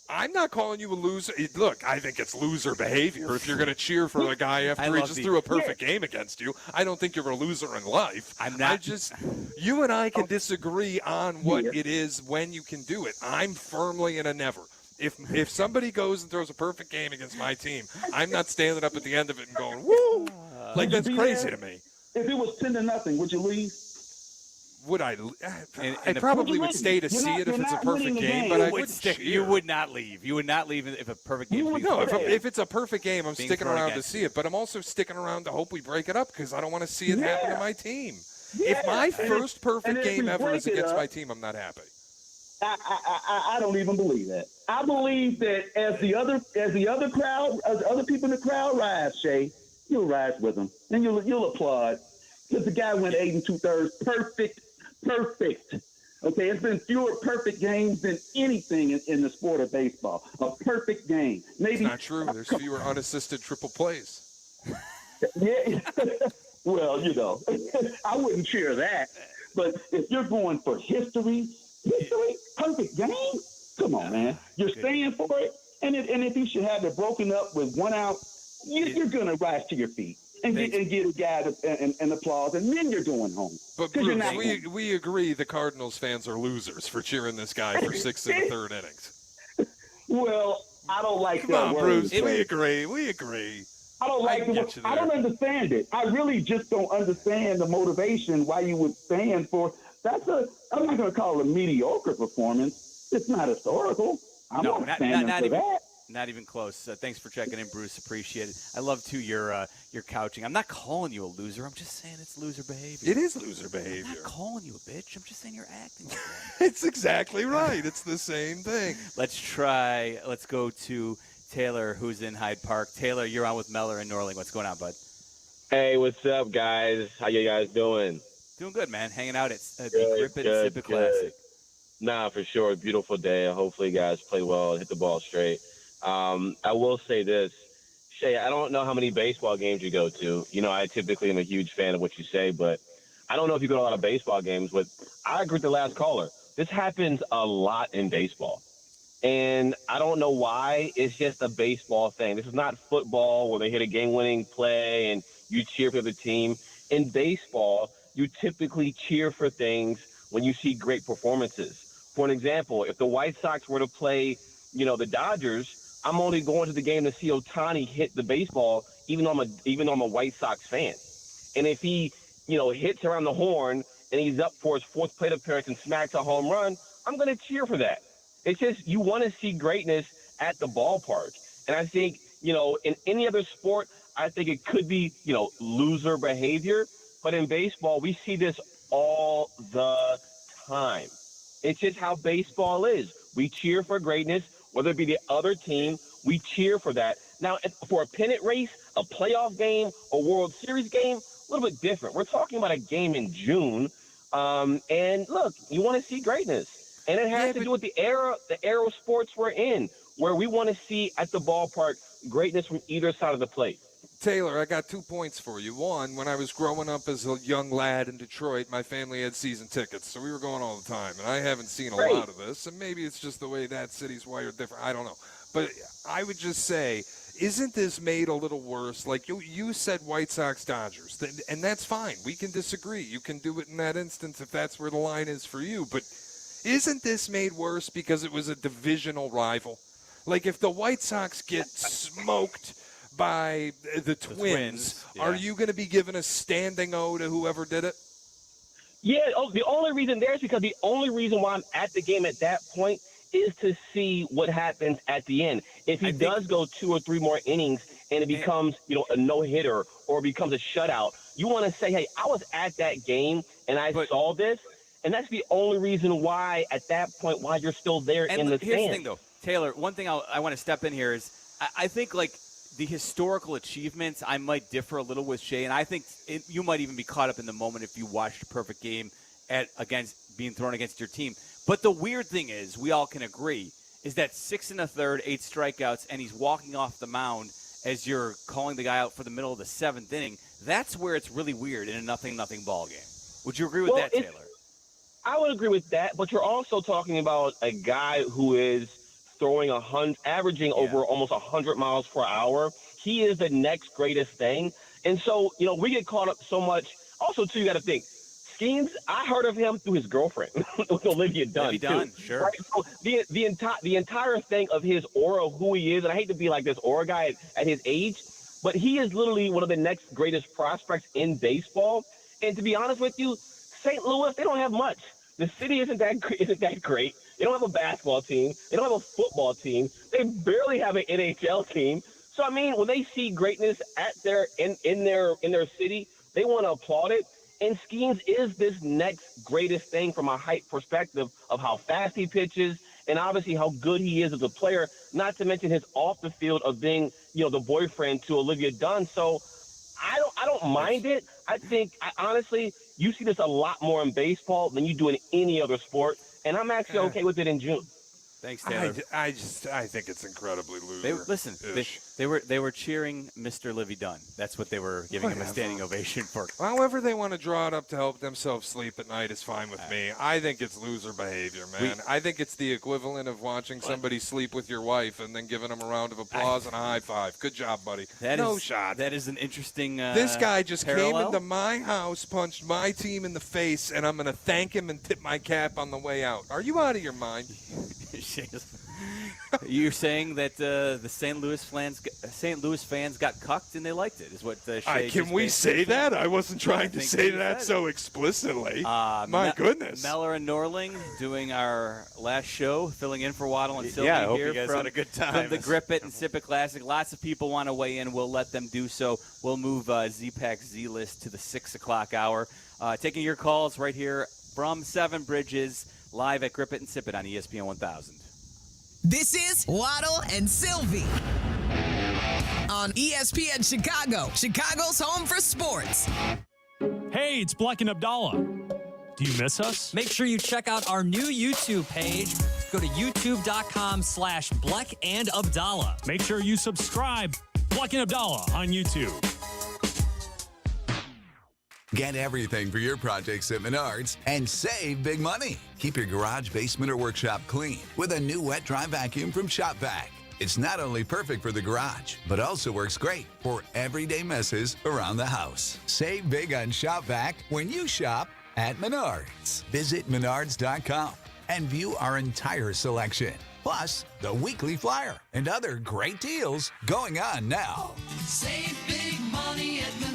I'm not calling you a loser. Look, I think it's loser behavior if you're going to cheer for a guy after he just threw a perfect game against you. I don't think you're a loser in life. I'm not. You and I can disagree on what it is when you can do it. I'm firmly in a never. If somebody goes and throws a perfect game against my team, I'm not standing up at the end of it and going, woo! That's crazy to me. If it was 10-0, would you leave? Would I? I probably would stay to see it if it's a perfect game, but I would stick. You would not leave. You would not leave if a perfect game. No, if it's a perfect game, I'm sticking around to see it. But I'm also sticking around to hope we break it up because I don't want to see it happen to my team. If my first perfect game ever is against my team, I'm not happy. I don't even believe that. I believe that as the other people in the crowd rise, Shay, you'll rise with them and you'll applaud because the guy went 8 2/3, perfect. Okay, it's been fewer perfect games than anything in the sport of baseball. A perfect game. Maybe it's not true. There's fewer unassisted triple plays. Yeah. Well, I wouldn't cheer that. But if you're going for history, perfect game, come on, man. You're staying for it. And if you should have it broken up with 1 out, you're going to rise to your feet and get a guy and applause, and then you're going home. But Bruce, we agree the Cardinals fans are losers for cheering this guy for 6 1/3 innings. Well, I don't like Come that on, word. Bruce. We agree. I don't like it. I don't understand it. I really just don't understand the motivation why you would stand for. I'm not going to call it a mediocre performance. It's not historical. I'm not standing for that. Not even close. Thanks for checking in, Bruce. Appreciate it. I love, too, your couching. I'm not calling you a loser. I'm just saying it's loser behavior. It is loser behavior. I'm not calling you a bitch. I'm just saying you're acting like that. It's exactly right. It's the same thing. Let's go to Taylor, who's in Hyde Park. Taylor, you're on with Meller and Norling. What's going on, bud? Hey, what's up, guys? How you guys doing? Doing good, man. Hanging out at the Grip It and Sip It Classic. Nah, for sure. Beautiful day. Hopefully you guys play well and hit the ball straight. I will say this. Shay, I don't know how many baseball games you go to. I typically am a huge fan of what you say, but I don't know if you go to a lot of baseball games. But I agree with the last caller. This happens a lot in baseball. And I don't know why. It's just a baseball thing. This is not football where they hit a game-winning play and you cheer for the team. In baseball, you typically cheer for things when you see great performances. For an example, if the White Sox were to play, the Dodgers, I'm only going to the game to see Ohtani hit the baseball, even though I'm a White Sox fan. And if he, hits around the horn and he's up for his 4th plate appearance and smacks a home run, I'm going to cheer for that. It's just you want to see greatness at the ballpark. And I think, in any other sport, I think it could be, loser behavior. But in baseball, we see this all the time. It's just how baseball is. We cheer for greatness, whether it be the other team. We cheer for that. Now, for a pennant race, a playoff game, a World Series game, a little bit different. We're talking about a game in June. And look, you want to see greatness. And it has to do with the era of sports we're in, where we want to see at the ballpark greatness from either side of the plate. Taylor, I got 2 points for you. One, when I was growing up as a young lad in Detroit, my family had season tickets, so we were going all the time. And I haven't seen a lot of this, and maybe it's just the way that city's wired different. I don't know. But I would just say, isn't this made a little worse? Like you said White Sox Dodgers, and that's fine. We can disagree. You can do it in that instance if that's where the line is for you. But isn't this made worse because it was a divisional rival? Like if the White Sox get smoked by the Twins, are you going to be giving a standing O to whoever did it? Yeah, the only reason there is because the only reason why I'm at the game at that point is to see what happens at the end. If he does go 2 or 3 more innings and it becomes, a no-hitter or becomes a shutout, you want to say, hey, I was at that game and I saw this. And that's the only reason why, at that point, why you're still there in the stands. Here's the thing, though. Taylor, one thing I want to step in here is I think, the historical achievements, I might differ a little with Shay, and I think you might even be caught up in the moment if you watched a perfect game against being thrown against your team. But the weird thing is, we all can agree, is that 6 1/3, 8 strikeouts, and he's walking off the mound as you're calling the guy out for the middle of the 7th inning. That's where it's really weird in a 0-0 ball game. Would you agree with that, Taylor? I would agree with that, but you're also talking about a guy who is throwing averaging over almost 100 miles per hour. He is the next greatest thing. And so, we get caught up so much. Also, too, you got to think, Skeens, I heard of him through his girlfriend, with Olivia Dunn, sure. Right? So the entire thing of his aura, of who he is, and I hate to be like this aura guy at his age, but he is literally one of the next greatest prospects in baseball. And to be honest with you, St. Louis, they don't have much. The city isn't that great. They don't have a basketball team. They don't have a football team. They barely have an NHL team. So when they see greatness at in their city, they want to applaud it. And Skeens is this next greatest thing from a height perspective of how fast he pitches and obviously how good he is as a player, not to mention his off the field of being, the boyfriend to Olivia Dunn. So I don't mind it. I think, honestly, you see this a lot more in baseball than you do in any other sport, and I'm actually okay with it in June. Thanks, Taylor. I think it's incredibly loser. They were cheering Mr. Livy Dunn. That's what they were giving him a standing ovation for. However they want to draw it up to help themselves sleep at night is fine with me. I think it's loser behavior, man. I think it's the equivalent of watching somebody sleep with your wife and then giving them a round of applause and a high five. Good job, buddy. No shot. That is an interesting This guy just parallel. came into my house, punched my team in the face, and I'm going to thank him and tip my cap on the way out. Are you out of your mind? You're saying that the St. Louis fans got cucked and they liked it, is what Shay Can we say that? I wasn't trying to say that so explicitly. My goodness. Mellor and Norling doing our last show, filling in for Waddle and Sylvie I hope here you guys from, had a good time. from the Grip It and Sip It Classic. Lots of people want to weigh in. We'll let them do so. We'll move Z-Pack Z-List to the 6 o'clock hour. Taking your calls right here from Seven Bridges, live at Grip It and Sip It on ESPN 1000. This is Waddle and Sylvie on ESPN Chicago, Chicago's home for sports. Hey, it's Black and Abdallah. Do you miss us? Make sure you check out our new YouTube page. Go to youtube.com/Black and Abdallah. Make sure you subscribe. Black and Abdallah on YouTube. Get everything for your projects at Menards and save big money. Keep your garage, basement, or workshop clean with a new wet-dry vacuum from Shop Vac. It's not only perfect for the garage, but also works great for everyday messes around the house. Save big on Shop Vac when you shop at Menards. Visit menards.com and view our entire selection. Plus, the weekly flyer and other great deals going on now. Save big money at Menards.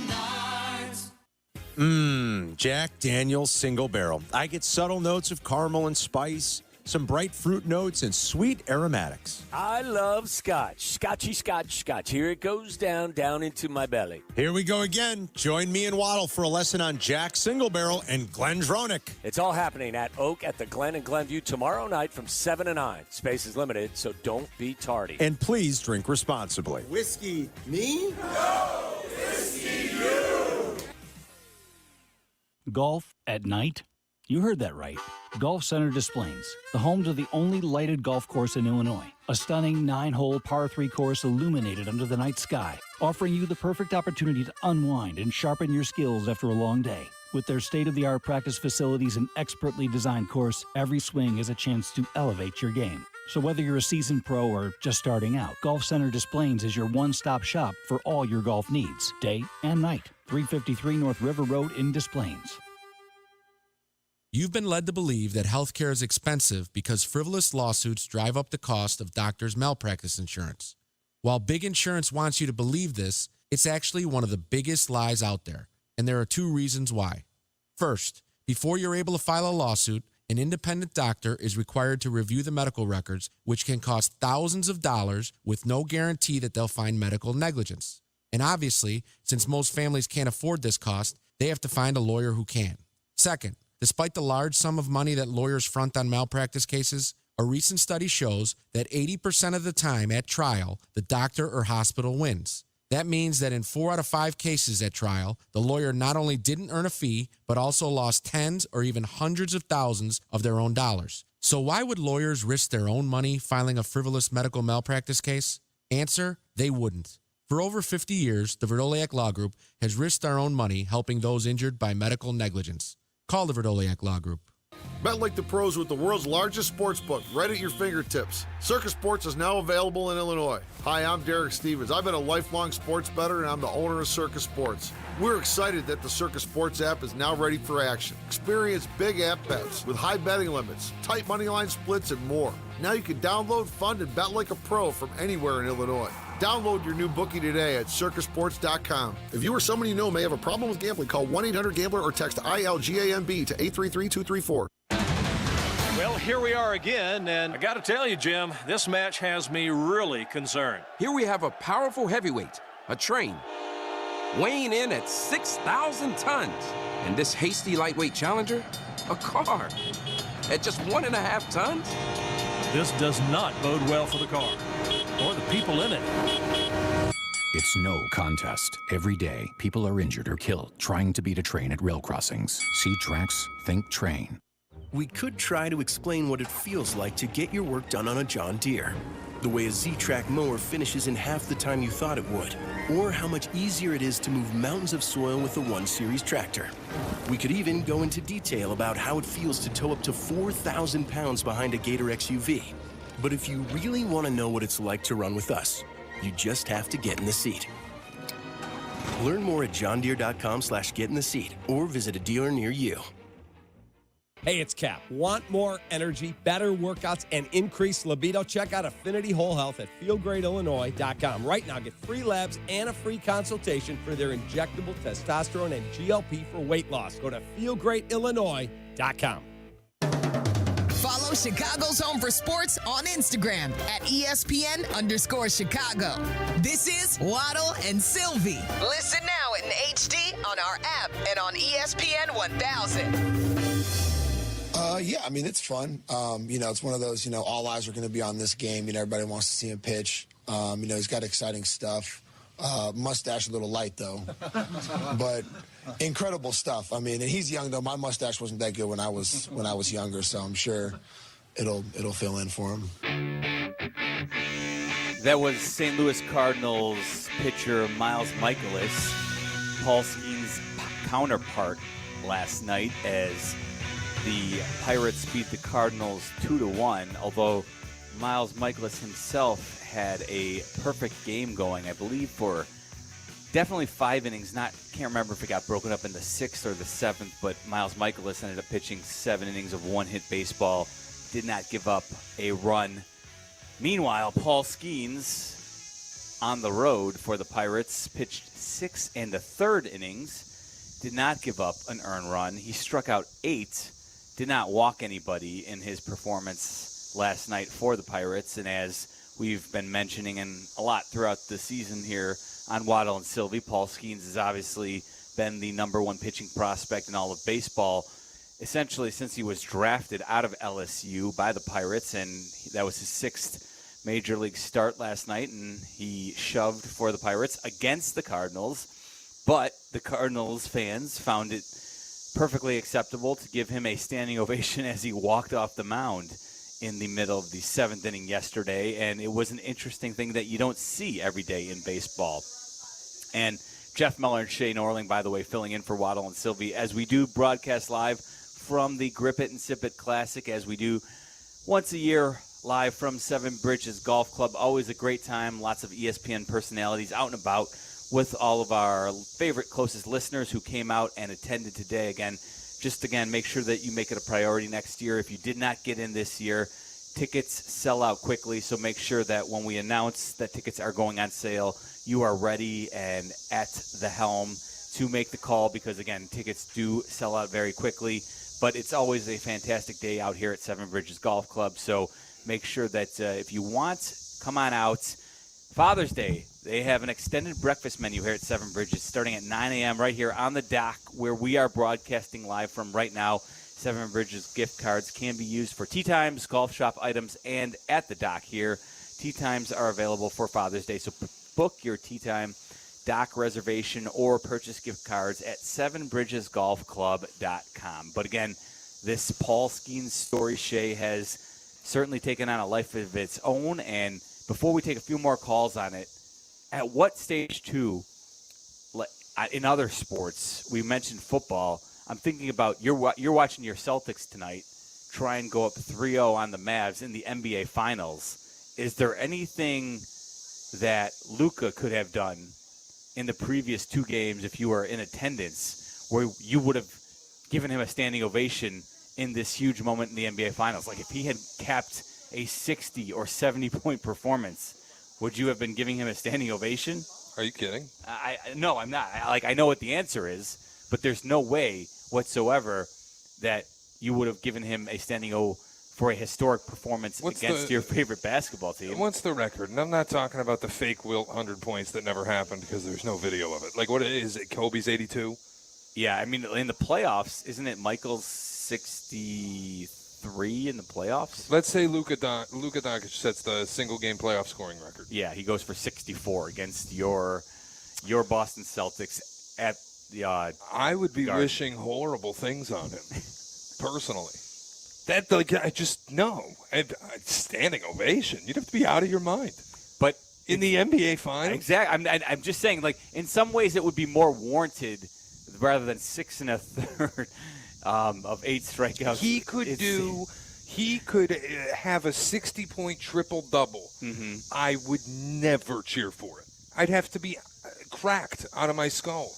Jack Daniel's Single Barrel. I get subtle notes of caramel and spice, some bright fruit notes, and sweet aromatics. I love Scotch. Scotchy Scotch Scotch. Here it goes down into my belly. Here we go again. Join me and Waddle for a lesson on Jack Single Barrel and Glen Dronick. It's all happening at Oak at the Glen and Glenview tomorrow night from 7 to 9. Space is limited, so don't be tardy. And please drink responsibly. Whiskey, me? No, whiskey, you. Golf at night? You heard that right. Golf Center Des Plaines, the home to the only lighted golf course in Illinois. A stunning 9-hole par 3 course illuminated under the night sky, offering you the perfect opportunity to unwind and sharpen your skills after a long day. With their state-of-the-art practice facilities and expertly designed course, every swing is a chance to elevate your game. So whether you're a seasoned pro or just starting out, Golf Center Des Plaines is your one-stop shop for all your golf needs, day and night. 353 North River Road in Des Plaines. You've been led to believe that healthcare is expensive because frivolous lawsuits drive up the cost of doctors' malpractice insurance. While big insurance wants you to believe this, it's actually one of the biggest lies out there, and there are 2 reasons why. First, before you're able to file a lawsuit, an independent doctor is required to review the medical records, which can cost thousands of dollars with no guarantee that they'll find medical negligence. And obviously, since most families can't afford this cost, they have to find a lawyer who can. Second, despite the large sum of money that lawyers front on malpractice cases, a recent study shows that 80% of the time at trial, the doctor or hospital wins. That means that in 4 out of 5 cases at trial, the lawyer not only didn't earn a fee, but also lost tens or even hundreds of thousands of their own dollars. So why would lawyers risk their own money filing a frivolous medical malpractice case? Answer, they wouldn't. For over 50 years, the Verdoliak Law Group has risked our own money helping those injured by medical negligence. Call the Verdoliak Law Group. Bet like the pros with the world's largest sports book right at your fingertips. Circus Sports is now available in Illinois. Hi, I'm Derek Stevens. I've been a lifelong sports bettor, and I'm the owner of Circus Sports. We're excited that the Circus Sports app is now ready for action. Experience big app bets with high betting limits, tight money line splits, and more. Now you can download, fund, and bet like a pro from anywhere in Illinois. Download your new bookie today at circusports.com. If you or someone you know may have a problem with gambling, call 1-800-GAMBLER or text ILGAMB to 833-234. Well, here we are again, and I got to tell you, Jim, this match has me really concerned. Here we have a powerful heavyweight, a train, weighing in at 6,000 tons. And this hasty lightweight Challenger, a car at just 1.5 tons? This does not bode well for the car or the people in it. It's no contest. Every day, people are injured or killed trying to beat a train at rail crossings. See tracks, think train. We could try to explain what it feels like to get your work done on a John Deere. The way a Z-Track mower finishes in half the time you thought it would. Or how much easier it is to move mountains of soil with the 1 Series tractor. We could even go into detail about how it feels to tow up to 4,000 pounds behind a Gator XUV. But if you really want to know what it's like to run with us, you just have to get in the seat. Learn more at johndeere.com/get-in-the-seat or visit a dealer near you. Hey, it's Cap. Want more energy, better workouts, and increased libido? Check out Affinity Whole Health at feelgreatillinois.com. Right now, get free labs and a free consultation for their injectable testosterone and GLP for weight loss. Go to feelgreatillinois.com. Follow Chicago's Home for Sports on Instagram at ESPN_Chicago. This is Waddle and Sylvie. Listen now in HD on our app and on ESPN 1000. Yeah, I mean, it's fun. It's one of those, all eyes are going to be on this game. Everybody wants to see him pitch. He's got exciting stuff. Mustache a little light, though. But incredible stuff. I mean, and he's young, though. My mustache wasn't that good when I was younger, so I'm sure it'll fill in for him. That was St. Louis Cardinals pitcher Miles Mikolas, Paul Skeens' counterpart last night, as the Pirates beat the Cardinals 2-1, although Miles Mikolas himself had a perfect game going, I believe, for definitely 5 innings. Can't remember if it got broken up in the 6th or the 7th, but Miles Mikolas ended up pitching 7 innings of one-hit baseball, did not give up a run. Meanwhile, Paul Skeens, on the road for the Pirates, pitched 6 1/3 innings, did not give up an earned run. He struck out 8. Did not walk anybody in his performance last night for the Pirates. And as we've been mentioning and a lot throughout the season here on Waddle and Sylvie, Paul Skeens has obviously been the #1 pitching prospect in all of baseball, essentially since he was drafted out of LSU by the Pirates. And that was his 6th major league start last night. And he shoved for the Pirates against the Cardinals. But the Cardinals fans found it perfectly acceptable to give him a standing ovation as he walked off the mound in the middle of the 7th inning yesterday. And it was an interesting thing that you don't see every day in baseball. And Jeff Meller and Shay Norling, by the way, filling in for Waddle and Sylvie as we do broadcast live from the Grip It and Sip It Classic, as we do once a year live from Seven Bridges Golf Club. Always a great time. Lots of ESPN personalities out and about with all of our favorite, closest listeners who came out and attended today. Again, make sure that you make it a priority next year. If you did not get in this year, tickets sell out quickly, so make sure that when we announce that tickets are going on sale, you are ready and at the helm to make the call, because, again, tickets do sell out very quickly. But it's always a fantastic day out here at Seven Bridges Golf Club, so make sure that if you want, come on out. Father's Day, they have an extended breakfast menu here at Seven Bridges starting at 9 a.m. right here on the dock where we are broadcasting live from right now. Seven Bridges gift cards can be used for tee times, golf shop items, and at the dock here. Tee times are available for Father's Day, so book your tee time dock reservation or purchase gift cards at sevenbridgesgolfclub.com. But again, this Paul Skeens story, Shay, has certainly taken on a life of its own. And before we take a few more calls on it, at what stage, too, in other sports, we mentioned football, I'm thinking about you're watching your Celtics tonight try and go up 3-0 on the Mavs in the NBA Finals. Is there anything that Luka could have done in the previous 2 games, if you were in attendance, where you would have given him a standing ovation in this huge moment in the NBA Finals? Like if he had capped a 60 or 70-point performance, would you have been giving him a standing ovation? Are you kidding? No, I'm not. I know what the answer is, but there's no way whatsoever that you would have given him a standing O for a historic performance against your favorite basketball team. What's the record? And I'm not talking about the fake Wilt 100 points that never happened because there's no video of it. Like, what is it? Kobe's 82? Yeah, I mean, in the playoffs, isn't it Michael's 63 in the playoffs? Let's say Luka Doncic sets the single-game playoff scoring record. Yeah, he goes for 64 against your Boston Celtics at the I would be Garden. wishing horrible things on him, personally. That, like, I just, no. Standing ovation. You'd have to be out of your mind. But in the NBA Finals? Exactly. I'm just saying, like, in some ways it would be more warranted rather than 6 1/3 of 8 strikeouts. He could have a 60-point triple-double. Mm-hmm. I would never cheer for it. I'd have to be cracked out of my skull.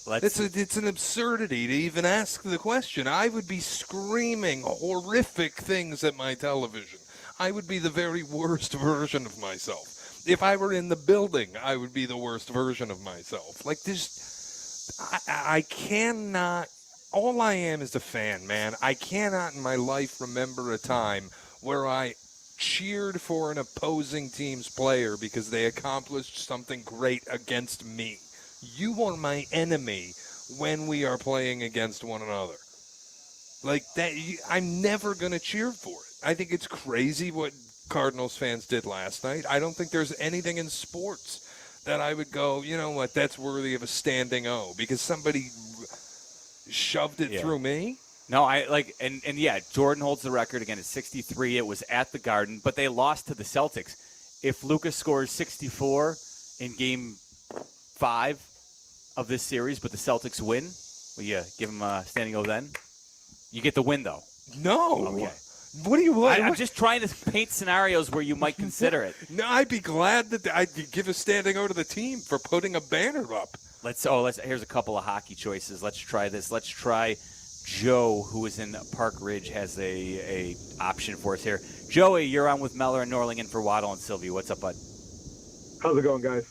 It's an absurdity to even ask the question. I would be screaming horrific things at my television. I would be the very worst version of myself. If I were in the building, I would be the worst version of myself. Like this, I cannot. All I am is a fan, man. I cannot in my life remember a time where I cheered for an opposing team's player because they accomplished something great against me. You are my enemy when we are playing against one another. Like that, I'm never going to cheer for it. I think it's crazy what Cardinals fans did last night. I don't think there's anything in sports that I would go, you know what, that's worthy of a standing O because somebody shoved it through me. No, and yeah, Jordan holds the record again at 63. It was at the Garden, but they lost to the Celtics. If Lucas scores 64 in Game 5 of this series, but the Celtics win, will you give him a standing O then? You get the win, though. No. Okay. What do you? I'm just trying to paint scenarios where you might consider it. No, I'd be glad that I'd give a standing O to the team for putting a banner up. Here's a couple of hockey choices. Let's try this. Let's try Joe, who is in Park Ridge, has a option for us here. Joey, you're on with Meller and Norlingen for Waddle and Sylvie. What's up, bud? How's it going, guys?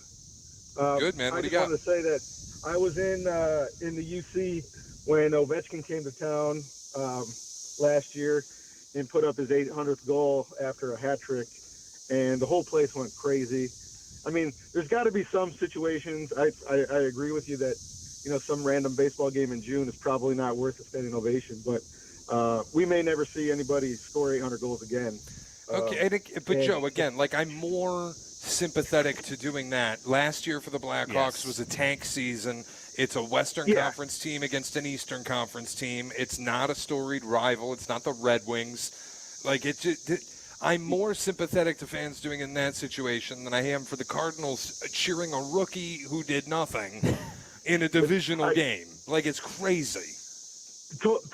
Good, man. What do you got? I just wanted to say that I was in the UC when Ovechkin came to town last year and put up his 800th goal after a hat trick, and the whole place went crazy. I mean, there's got to be some situations. I agree with you that, you know, some random baseball game in June is probably not worth a standing ovation, but we may never see anybody score 800 goals again. Okay, but Joe, again, like I'm more sympathetic to doing that. Last year for the Blackhawks was a tank season. It's a Western Conference team against an Eastern Conference team. It's not a storied rival. It's not the Red Wings. Like I'm more sympathetic to fans doing it in that situation than I am for the Cardinals cheering a rookie who did nothing in a divisional game. Like, it's crazy.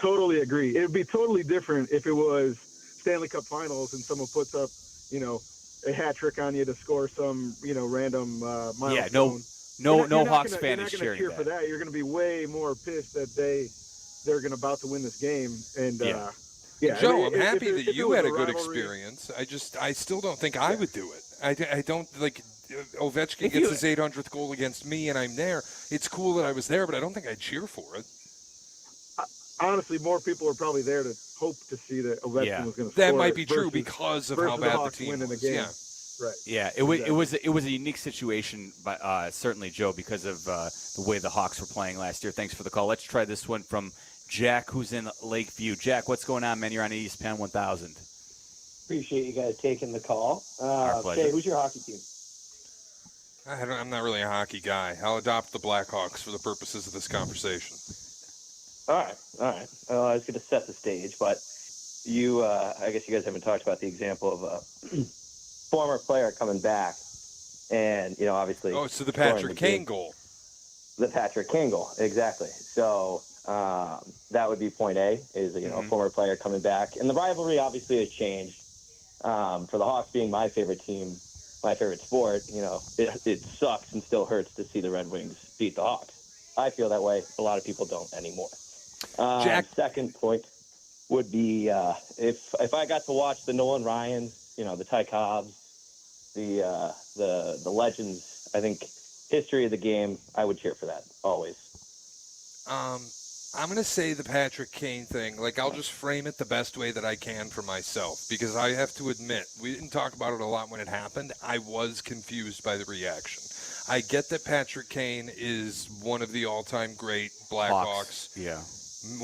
Totally agree. It would be totally different if it was Stanley Cup Finals and someone puts up, you know, a hat trick on you to score some, you know, random milestone. Yeah, no Hawks fan is cheering You're not going to cheer for that. You're going to be way more pissed that they're going to about to win this game. And Joe, I'm happy that you had a good experience. I still don't think I would do it. I don't like Ovechkin gets his 800th goal against me, and I'm there. It's cool that I was there, but I don't think I'd cheer for it. Honestly, more people are probably there to hope to see that Ovechkin was going to score. That might be true because of how bad the team was. Yeah. Right. Yeah, it was a unique situation, but certainly, Joe, because of the way the Hawks were playing last year. Thanks for the call. Let's try this one from Jack, who's in Lakeview. Jack, what's going on, man? You're on ESPN 1000. Appreciate you guys taking the call. Our pleasure. Shay, who's your hockey team? I'm not really a hockey guy. I'll adopt the Blackhawks for the purposes of this conversation. All right. Well, I was going to set the stage, but you, I guess you guys haven't talked about the example of a former player coming back, and you know, obviously. Oh, so the Patrick Kane goal. The Patrick Kane goal, exactly. So that would be point A, is a former player coming back, and the rivalry obviously has changed. For the Hawks being my favorite team, my favorite sport, you know, it sucks and still hurts to see the Red Wings beat the Hawks. I feel that way. A lot of people don't anymore. Jack, second point would be if I got to watch the Nolan Ryans, you know, the Ty Cobbs, the legends. I think history of the game. I would cheer for that always. I'm going to say the Patrick Kane thing. Like, I'll just frame it the best way that I can for myself, because I have to admit, we didn't talk about it a lot when it happened. I was confused by the reaction. I get that Patrick Kane is one of the all-time great Blackhawks. Yeah.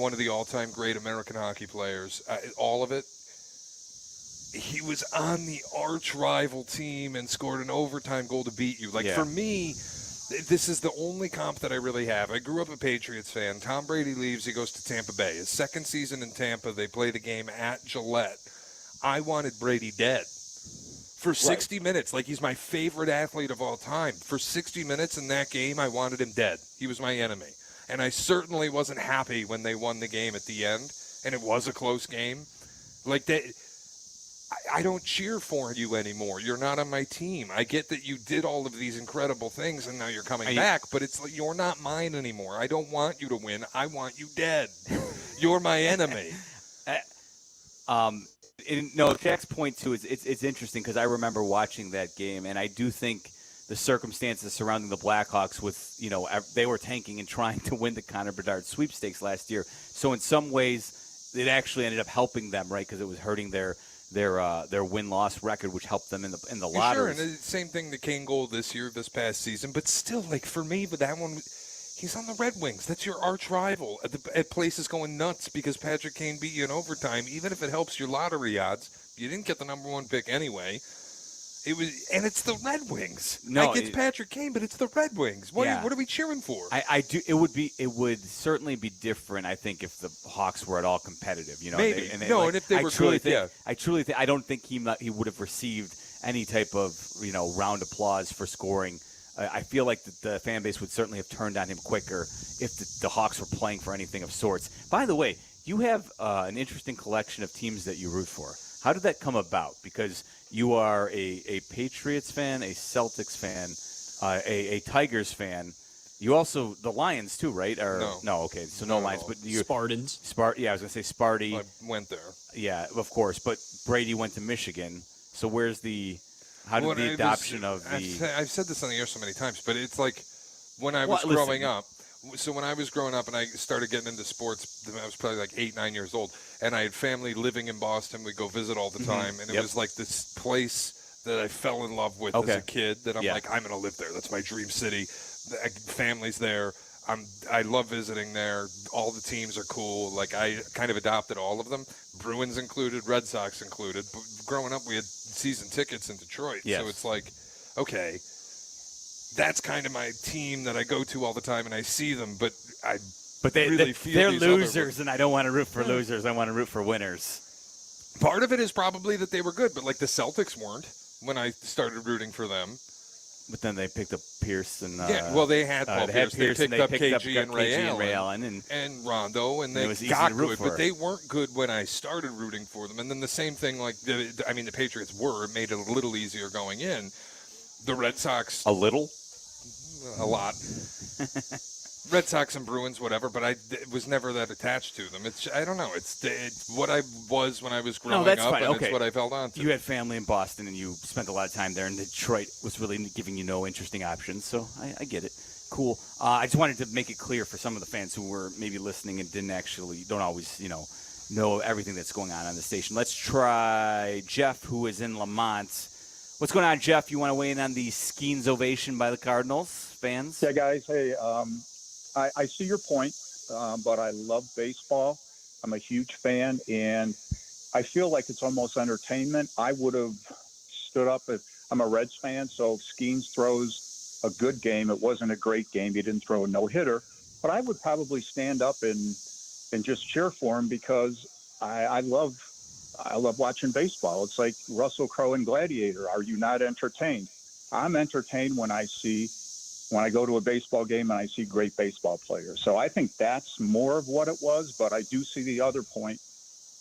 One of the all-time great American hockey players. All of it. He was on the arch rival team and scored an overtime goal to beat you. Like, for me, this is the only comp that I really have. I grew up a Patriots fan. Tom Brady leaves. He goes to Tampa Bay. His second season in Tampa, they play the game at Gillette. I wanted Brady dead for 60 minutes. Like, he's my favorite athlete of all time. For 60 minutes in that game, I wanted him dead. He was my enemy. And I certainly wasn't happy when they won the game at the end, and it was a close game. Like, that. I don't cheer for you anymore. You're not on my team. I get that you did all of these incredible things and now you're coming back, but it's like, you're not mine anymore. I don't want you to win. I want you dead. You're my enemy. No, Jack's point too is it's interesting because I remember watching that game, and I do think the circumstances surrounding the Blackhawks with, they were tanking and trying to win the Connor Bedard sweepstakes last year. So in some ways, it actually ended up helping them, right? Because it was hurting their win-loss record, which helped them in the lottery. Sure, and the same thing, the Kane goal this past season. But still, like, for me, but that one, he's on the Red Wings. That's your arch rival. At places going nuts because Patrick Kane beat you in overtime. Even if it helps your lottery odds, you didn't get the number one pick anyway. It's the Red Wings. No, it's Patrick Kane, but it's the Red Wings. What are we cheering for? I do. It would certainly be different, I think, if the Hawks were at all competitive. Maybe. And if they were good, I truly think. I don't think he would have received any type of round applause for scoring. I feel like the fan base would certainly have turned on him quicker if the Hawks were playing for anything of sorts. By the way, you have an interesting collection of teams that you root for. How did that come about? Because you are a Patriots fan, a Celtics fan, a Tigers fan. You also the Lions too, right? No, okay. So no Lions, but you Spartans. Yeah, I was gonna say Sparty. I went there. Yeah, of course. But Brady went to Michigan. So where's how did the adoption of the? I've said this on the air so many times, but it's like when I was growing up. So when I was growing up and I started getting into sports, I was probably like 8, 9 years old, and I had family living in Boston. We'd go visit all the time, and it was like this place that I fell in love with as a kid that I'm like, I'm going to live there. That's my dream city. Family's there. I love visiting there. All the teams are cool. Like, I kind of adopted all of them, Bruins included, Red Sox included. But growing up, we had season tickets in Detroit. Yes. So it's like, okay, that's kind of my team that I go to all the time, and I see them, but they're losers, and I don't want to root for losers. I want to root for winners. Part of it is probably that they were good, but like the Celtics weren't when I started rooting for them. But then they picked up Pierce and they had Paul Pierce. They picked up KG and Ray Allen and Rondo, and they got good, but they weren't good when I started rooting for them. And then the same thing, like the Patriots were. It made it a little easier going in. The Red Sox. A little? A lot. Red Sox and Bruins, whatever, but I was never that attached to them. I don't know. It's what I was when I was growing up, fine. And okay. It's what I've held on to. You had family in Boston, and you spent a lot of time there, and Detroit was really giving you no interesting options, so I get it. Cool. I just wanted to make it clear for some of the fans who were maybe listening and don't always, know everything that's going on the station. Let's try Jeff, who is in Lamont. What's going on, Jeff? You want to weigh in on the Skeens ovation by the Cardinals fans? Yeah, guys. Hey, I see your point, but I love baseball. I'm a huge fan, and I feel like it's almost entertainment. I would have stood up if I'm a Reds fan, so if Skeens throws a good game, it wasn't a great game. He didn't throw a no-hitter, but I would probably stand up and just cheer for him because I love watching baseball. It's like Russell Crowe and Gladiator. Are you not entertained? I'm entertained when I go to a baseball game and I see great baseball players. So I think that's more of what it was, but I do see the other point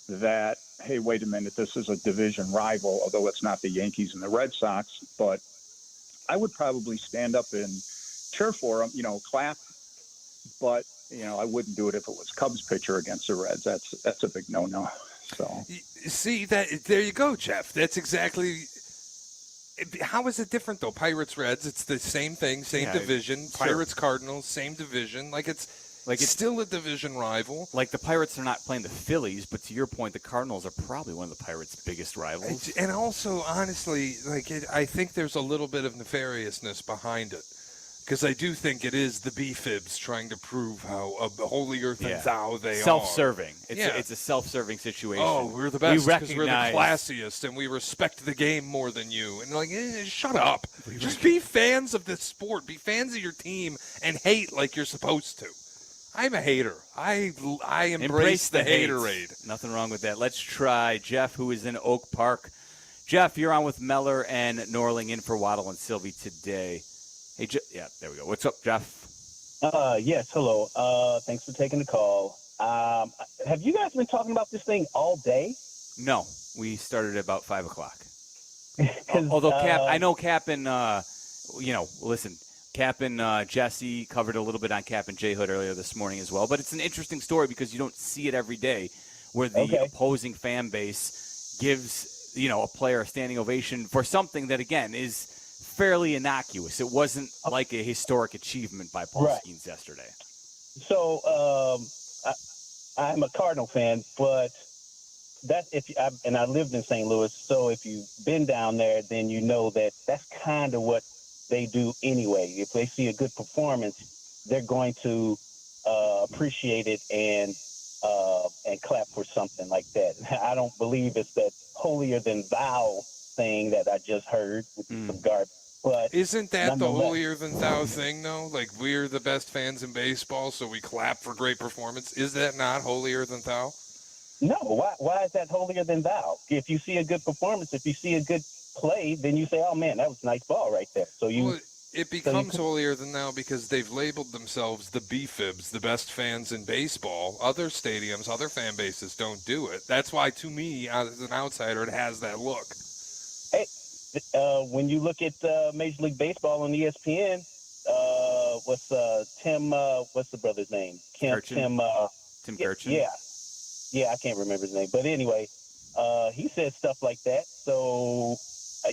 that, hey, wait a minute, this is a division rival, although it's not the Yankees and the Red Sox, but I would probably stand up and cheer for them, clap, but, I wouldn't do it if it was Cubs pitcher against the Reds. That's a big no-no. So see that there you go, Jeff. That's exactly. How is it different though? Pirates Reds, it's the same thing, same division. Sure. Pirates Cardinals, same division. Like it's Like it's still a division rival. Like the Pirates are not playing the Phillies, but to your point, the Cardinals are probably one of the Pirates' biggest rivals. And also, honestly, I think there's a little bit of nefariousness behind it. Because I do think it is the B-Fibs trying to prove how holier than thou they are. Self-serving. It's a self-serving situation. Oh, we're the best because we're the recognize- classiest and we respect the game more than you. And shut up. Just be fans of this sport. Be fans of your team and hate like you're supposed to. I'm a hater. I embrace the hate. haterade. Nothing wrong with that. Let's try Jeff, who is in Oak Park. Jeff, you're on with Meller and Norling in for Waddle and Sylvie today. Hey, yeah, there we go. What's up, Jeff? Yes, hello. Thanks for taking the call. Have you guys been talking about this thing all day? No, we started at about 5 o'clock. Although I know Cap and, listen, Cap and Jesse covered a little bit on Cap and J Hood earlier this morning as well. But it's an interesting story because you don't see it every day where the opposing fan base gives, a player a standing ovation for something that, again, is fairly innocuous. It wasn't like a historic achievement by Paul Skeens yesterday. So I'm a Cardinal fan, but I lived in St. Louis. So if you've been down there, then you know that that's kind of what they do anyway. If they see a good performance, they're going to appreciate it and clap for something like that. I don't believe it's that holier than thou thing that I just heard with some garbage. But isn't that the holier than thou thing, though? Like, we're the best fans in baseball, so we clap for great performance. Is that not holier than thou? No. Why is that holier than thou? If you see a good performance, if you see a good play, then you say, "Oh man, that was a nice ball right there." So it becomes holier than thou because they've labeled themselves the B-Fibs, the best fans in baseball. Other stadiums, other fan bases don't do it. That's why, to me, as an outsider, it has that look. Hey. When you look at Major League Baseball on ESPN, what's the brother's name? Tim Kirchin. Yeah, I can't remember his name, but anyway, he said stuff like that. So, I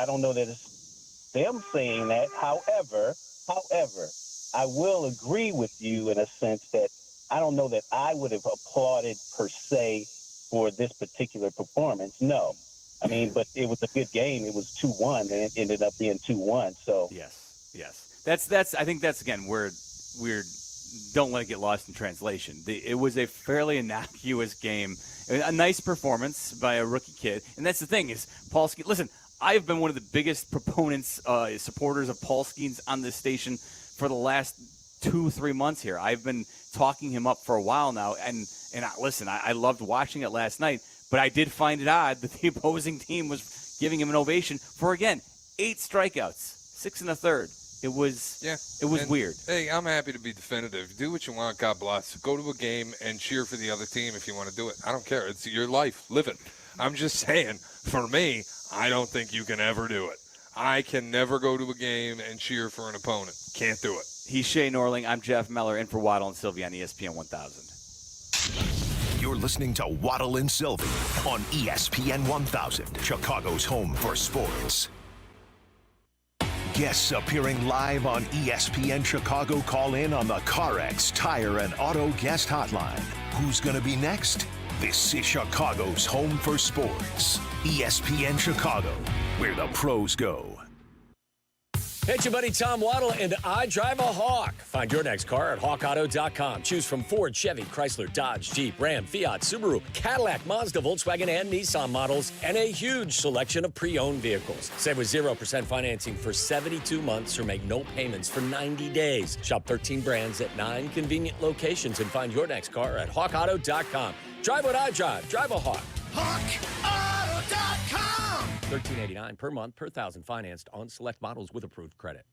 don't know that it's them saying that. However, I will agree with you in a sense that I don't know that I would have applauded per se for this particular performance. No. I mean, but it was a good game. It was 2-1, and it ended up being 2-1. So yes. That's. I think that's again where we're don't let it get lost in translation. It was a fairly innocuous game, a nice performance by a rookie kid, and that's the thing is Paul Skeens. Listen, I've been one of the biggest proponents, supporters of Paul Skeens on this station for the last 2-3 months here. I've been talking him up for a while now, and I loved watching it last night. But I did find it odd that the opposing team was giving him an ovation for, again, 8 strikeouts, 6 1/3. It was weird. Hey, I'm happy to be definitive. Do what you want. God bless. Go to a game and cheer for the other team if you want to do it. I don't care. It's your life. Live it. I'm just saying, for me, I don't think you can ever do it. I can never go to a game and cheer for an opponent. Can't do it. He's Shea Norling. I'm Jeff Meller, in for Waddle and Sylvie on ESPN 1000. You're listening to Waddle and Sylvie on ESPN 1000, Chicago's home for sports. Guests appearing live on ESPN Chicago call in on the CarX Tire and Auto Guest Hotline. Who's going to be next? This is Chicago's home for sports. ESPN Chicago, where the pros go. Hey, it's your buddy Tom Waddle, and I drive a Hawk. Find your next car at hawkauto.com. Choose from Ford, Chevy, Chrysler, Dodge, Jeep, Ram, Fiat, Subaru, Cadillac, Mazda, Volkswagen, and Nissan models, and a huge selection of pre-owned vehicles. Save with 0% financing for 72 months or make no payments for 90 days. Shop 13 brands at 9 convenient locations and find your next car at hawkauto.com. Drive what I drive. Drive a Hawk. HawkAuto.com. $13.89 per month per thousand financed on select models with approved credit.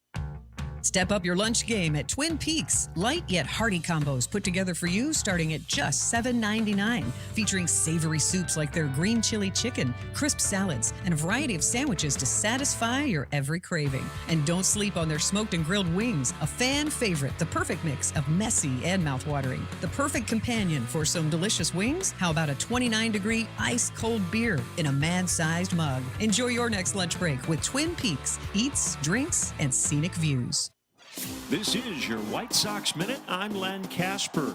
Step up your lunch game at Twin Peaks. Light yet hearty combos put together for you starting at just $7.99. Featuring savory soups like their green chili chicken, crisp salads, and a variety of sandwiches to satisfy your every craving. And don't sleep on their smoked and grilled wings, a fan favorite, the perfect mix of messy and mouthwatering. The perfect companion for some delicious wings? How about a 29-degree ice-cold beer in a man-sized mug? Enjoy your next lunch break with Twin Peaks. Eats, drinks, and scenic views. This is your White Sox Minute. I'm Len Casper.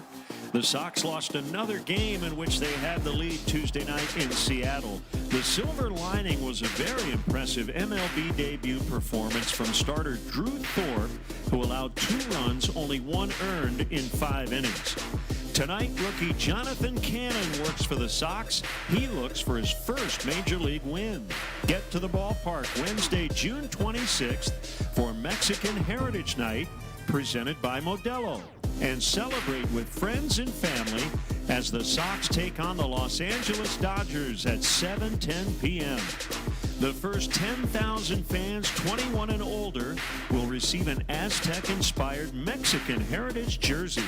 The Sox lost another game in which they had the lead Tuesday night in Seattle. The silver lining was a very impressive MLB debut performance from starter Drew Thorpe, who allowed 2 runs, only 1 earned in 5 innings. Tonight, rookie Jonathan Cannon works for the Sox. He looks for his first Major League win. Get to the ballpark Wednesday, June 26th for Mexican Heritage Night, presented by Modelo. And celebrate with friends and family as the Sox take on the Los Angeles Dodgers at 7:10 p.m. The first 10,000 fans 21 and older will receive an Aztec-inspired Mexican heritage jersey.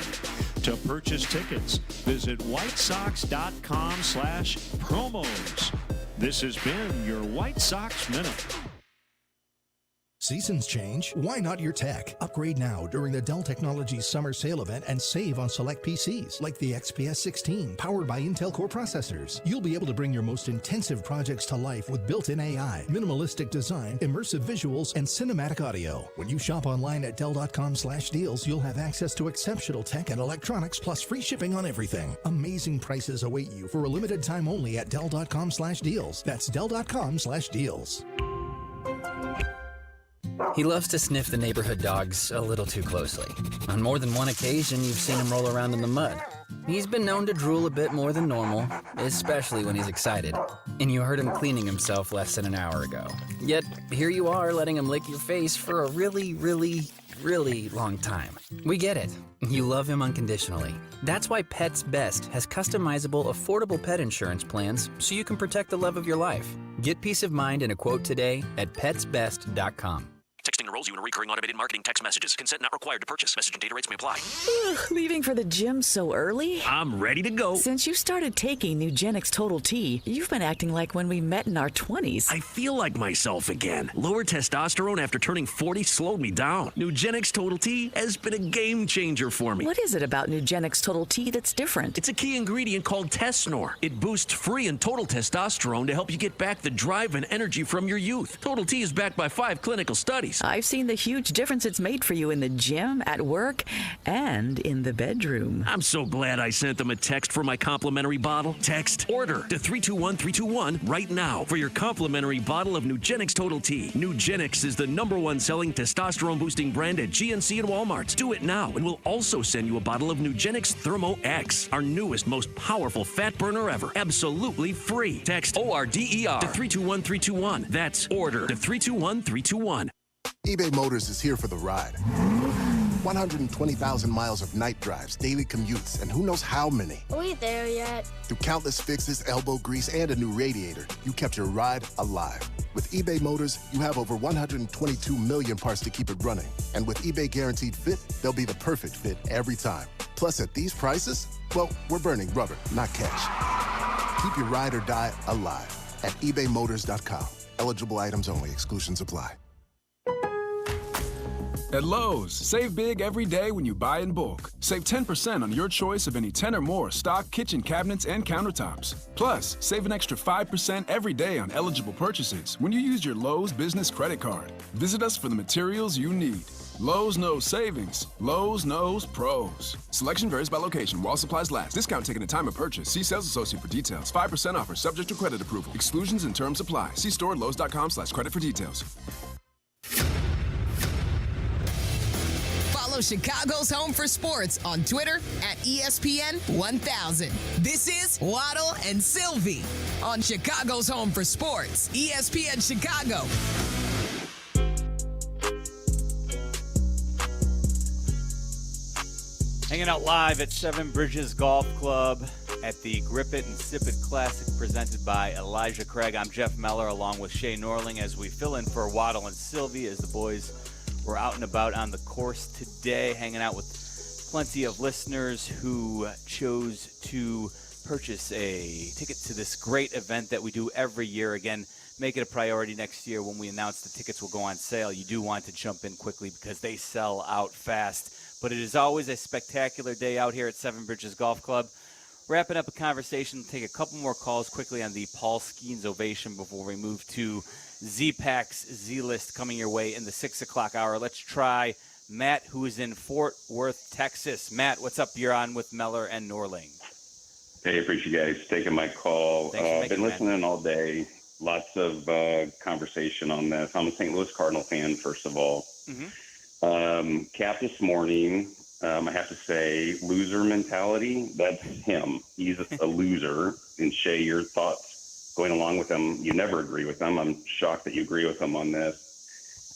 To purchase tickets, visit whitesox.com/promos. This has been your White Sox Minute. Seasons change. Why not your tech? Upgrade now during the Dell Technologies Summer Sale event and save on select PCs like the XPS 16 powered by Intel Core processors. You'll be able to bring your most intensive projects to life with built-in AI, minimalistic design, immersive visuals, and cinematic audio. When you shop online at Dell.com/deals, you'll have access to exceptional tech and electronics plus free shipping on everything. Amazing prices await you for a limited time only at Dell.com/deals. That's Dell.com/deals. He loves to sniff the neighborhood dogs a little too closely. On more than one occasion, you've seen him roll around in the mud. He's been known to drool a bit more than normal, especially when he's excited. And you heard him cleaning himself less than an hour ago. Yet, here you are letting him lick your face for a really long time. We get it. You love him unconditionally. That's why Pets Best has customizable, affordable pet insurance plans so you can protect the love of your life. Get peace of mind in a quote today at petsbest.com. Texting enrolls you in recurring automated marketing text messages. Consent not required to purchase. Message and data rates may apply. Leaving for the gym so early? I'm ready to go. Since you started taking Nugenix Total T, you've been acting like when we met in our 20s. I feel like myself again. Lower testosterone after turning 40 slowed me down. Nugenix Total T has been a game changer for me. What is it about Nugenix Total T that's different? It's a key ingredient called Tesnor. It boosts free and total testosterone to help you get back the drive and energy from your youth. Total T is backed by 5 clinical studies. I've seen the huge difference it's made for you in the gym, at work, and in the bedroom. I'm so glad I sent them a text for my complimentary bottle. Text ORDER to 321321 right now for your complimentary bottle of Nugenix Total T. Nugenix is the #1 selling testosterone boosting brand at GNC and Walmart. Do it now, and we'll also send you a bottle of Nugenix Thermo X, our newest, most powerful fat burner ever. Absolutely free. Text ORDER to 321321. That's ORDER to 321321. eBay Motors is here for the ride. 120,000 miles of night drives, daily commutes, and who knows how many. Are we there yet? Through countless fixes, elbow grease, and a new radiator, you kept your ride alive. With eBay Motors, you have over 122 million parts to keep it running. And with eBay Guaranteed Fit, they'll be the perfect fit every time. Plus, at these prices, well, we're burning rubber, not cash. Keep your ride or die alive at ebaymotors.com. Eligible items only. Exclusions apply. At Lowe's, save big every day when you buy in bulk. Save 10% on your choice of any 10 or more stock kitchen cabinets and countertops. Plus, save an extra 5% every day on eligible purchases when you use your Lowe's business credit card. Visit us for the materials you need. Lowe's knows savings. Lowe's knows pros. Selection varies by location while supplies last. Discount taken at time of purchase. See sales associate for details. 5% offer subject to credit approval. Exclusions and terms apply. See store at lowes.com/credit for details. Follow Chicago's Home for Sports on Twitter at ESPN 1000. This is Waddle and Sylvie on Chicago's Home for Sports, ESPN Chicago. Hanging out live at Seven Bridges Golf Club at the Grip It and Sip It Classic presented by Elijah Craig. I'm Jeff Meller along with Shay Norling as we fill in for Waddle and Sylvie as the boys were out and about on the course today, hanging out with plenty of listeners who chose to purchase a ticket to this great event that we do every year. Again, make it a priority next year when we announce the tickets will go on sale. You do want to jump in quickly because they sell out fast. But it is always a spectacular day out here at Seven Bridges Golf Club. Wrapping up a conversation, take a couple more calls quickly on the Paul Skeens ovation before we move to Z-Packs Z-List coming your way in the 6 o'clock hour. Let's try Matt, who is in Fort Worth, Texas. Matt, what's up? You're on with Meller and Norling. Hey, appreciate you guys taking my call. I've been listening all day. Lots of conversation on this. I'm a St. Louis Cardinal fan, first of all. Cap this morning, I have to say, loser mentality, that's him. He's a loser. And Shay, your thoughts going along with him, you never agree with him. I'm shocked that you agree with him on this.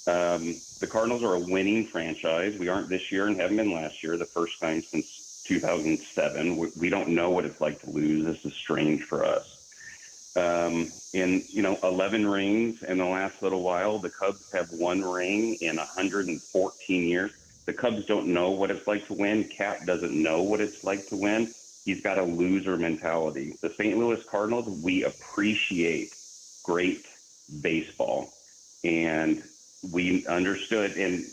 The Cardinals are a winning franchise. We aren't this year and haven't been last year, the first time since 2007. We don't know what it's like to lose. This is strange for us. 11 rings in the last little while. The Cubs have 1 ring in 114 years. The Cubs don't know what it's like to win. Cap doesn't know what it's like to win. He's got a loser mentality. The St. Louis Cardinals, we appreciate great baseball. And we understood, and,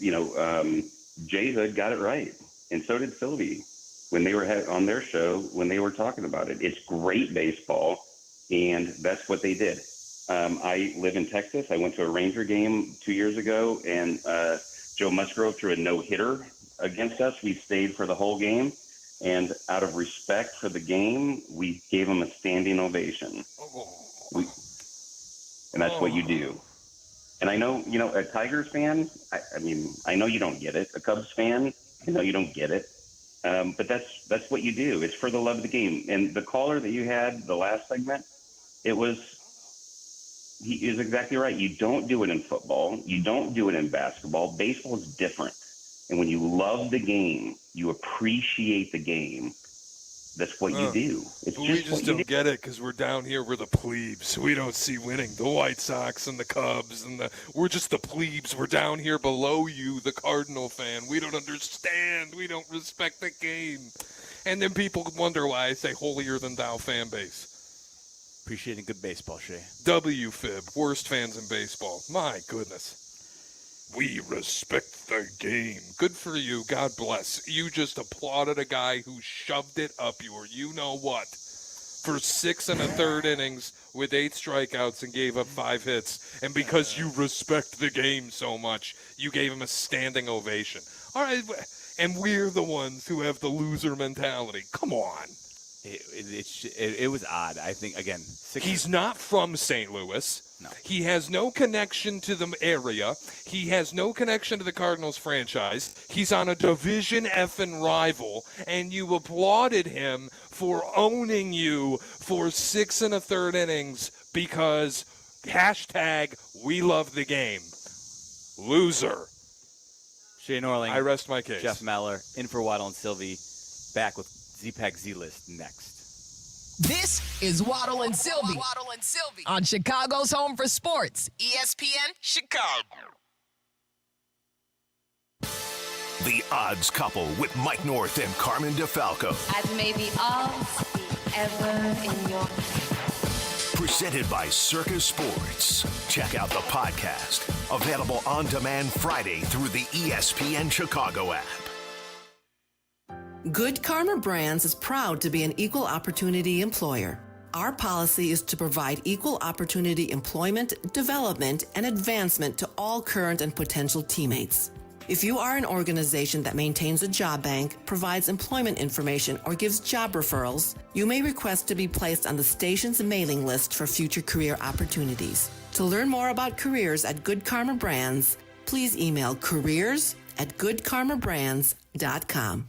Jay Hood got it right. And so did Sylvie when they were on their show, when they were talking about it. It's great baseball, and that's what they did. I live in Texas. I went to a Ranger game 2 years ago, and Joe Musgrove threw a no-hitter against us. We stayed for the whole game, and out of respect for the game, we gave him a standing ovation. And that's what you do. And I know, a Tigers fan, I know you don't get it. A Cubs fan, I know you don't get it. But that's what you do. It's for the love of the game. And the caller that you had, the last segment, he is exactly right. You don't do it in football. You don't do it in basketball. Baseball is different. And when you love the game, you appreciate the game. That's what you do. We just don't get it because we're down here. We're the plebes. We don't see winning. The White Sox and the Cubs we're just the plebes. We're down here below you, the Cardinal fan. We don't understand. We don't respect the game. And then people wonder why I say holier than thou fan base. Appreciating good baseball, Shay. WFIB, worst fans in baseball. My goodness. We respect the game. Good for you. God bless. You just applauded a guy who shoved it up your you-know-what for 6 1/3 innings with 8 strikeouts and gave up 5 hits. And because you respect the game so much, you gave him a standing ovation. All right, and we're the ones who have the loser mentality. Come on. It was odd. I think, again, he's not from St. Louis. No. He has no connection to the area. He has no connection to the Cardinals franchise. He's on a division effing rival, and you applauded him for owning you for 6 1/3 innings because #we love the game. Loser. Shay Norling. I rest my case. Jeff Meller, in for Waddle and Sylvie, back with Z-Pack Z-List next. This is Waddle and Sylvie. On Chicago's Home for Sports, ESPN Chicago. The Odds Couple with Mike North and Carmen DeFalco. As may the odds be ever in your Presented by Circus Sports. Check out the podcast. Available on demand Friday through the ESPN Chicago app. Good Karma Brands is proud to be an equal opportunity employer. Our policy is to provide equal opportunity employment, development, and advancement to all current and potential teammates. If you are an organization that maintains a job bank, provides employment information, or gives job referrals, you may request to be placed on the station's mailing list for future career opportunities. To learn more about careers at Good Karma Brands, please email careers@goodkarmabrands.com.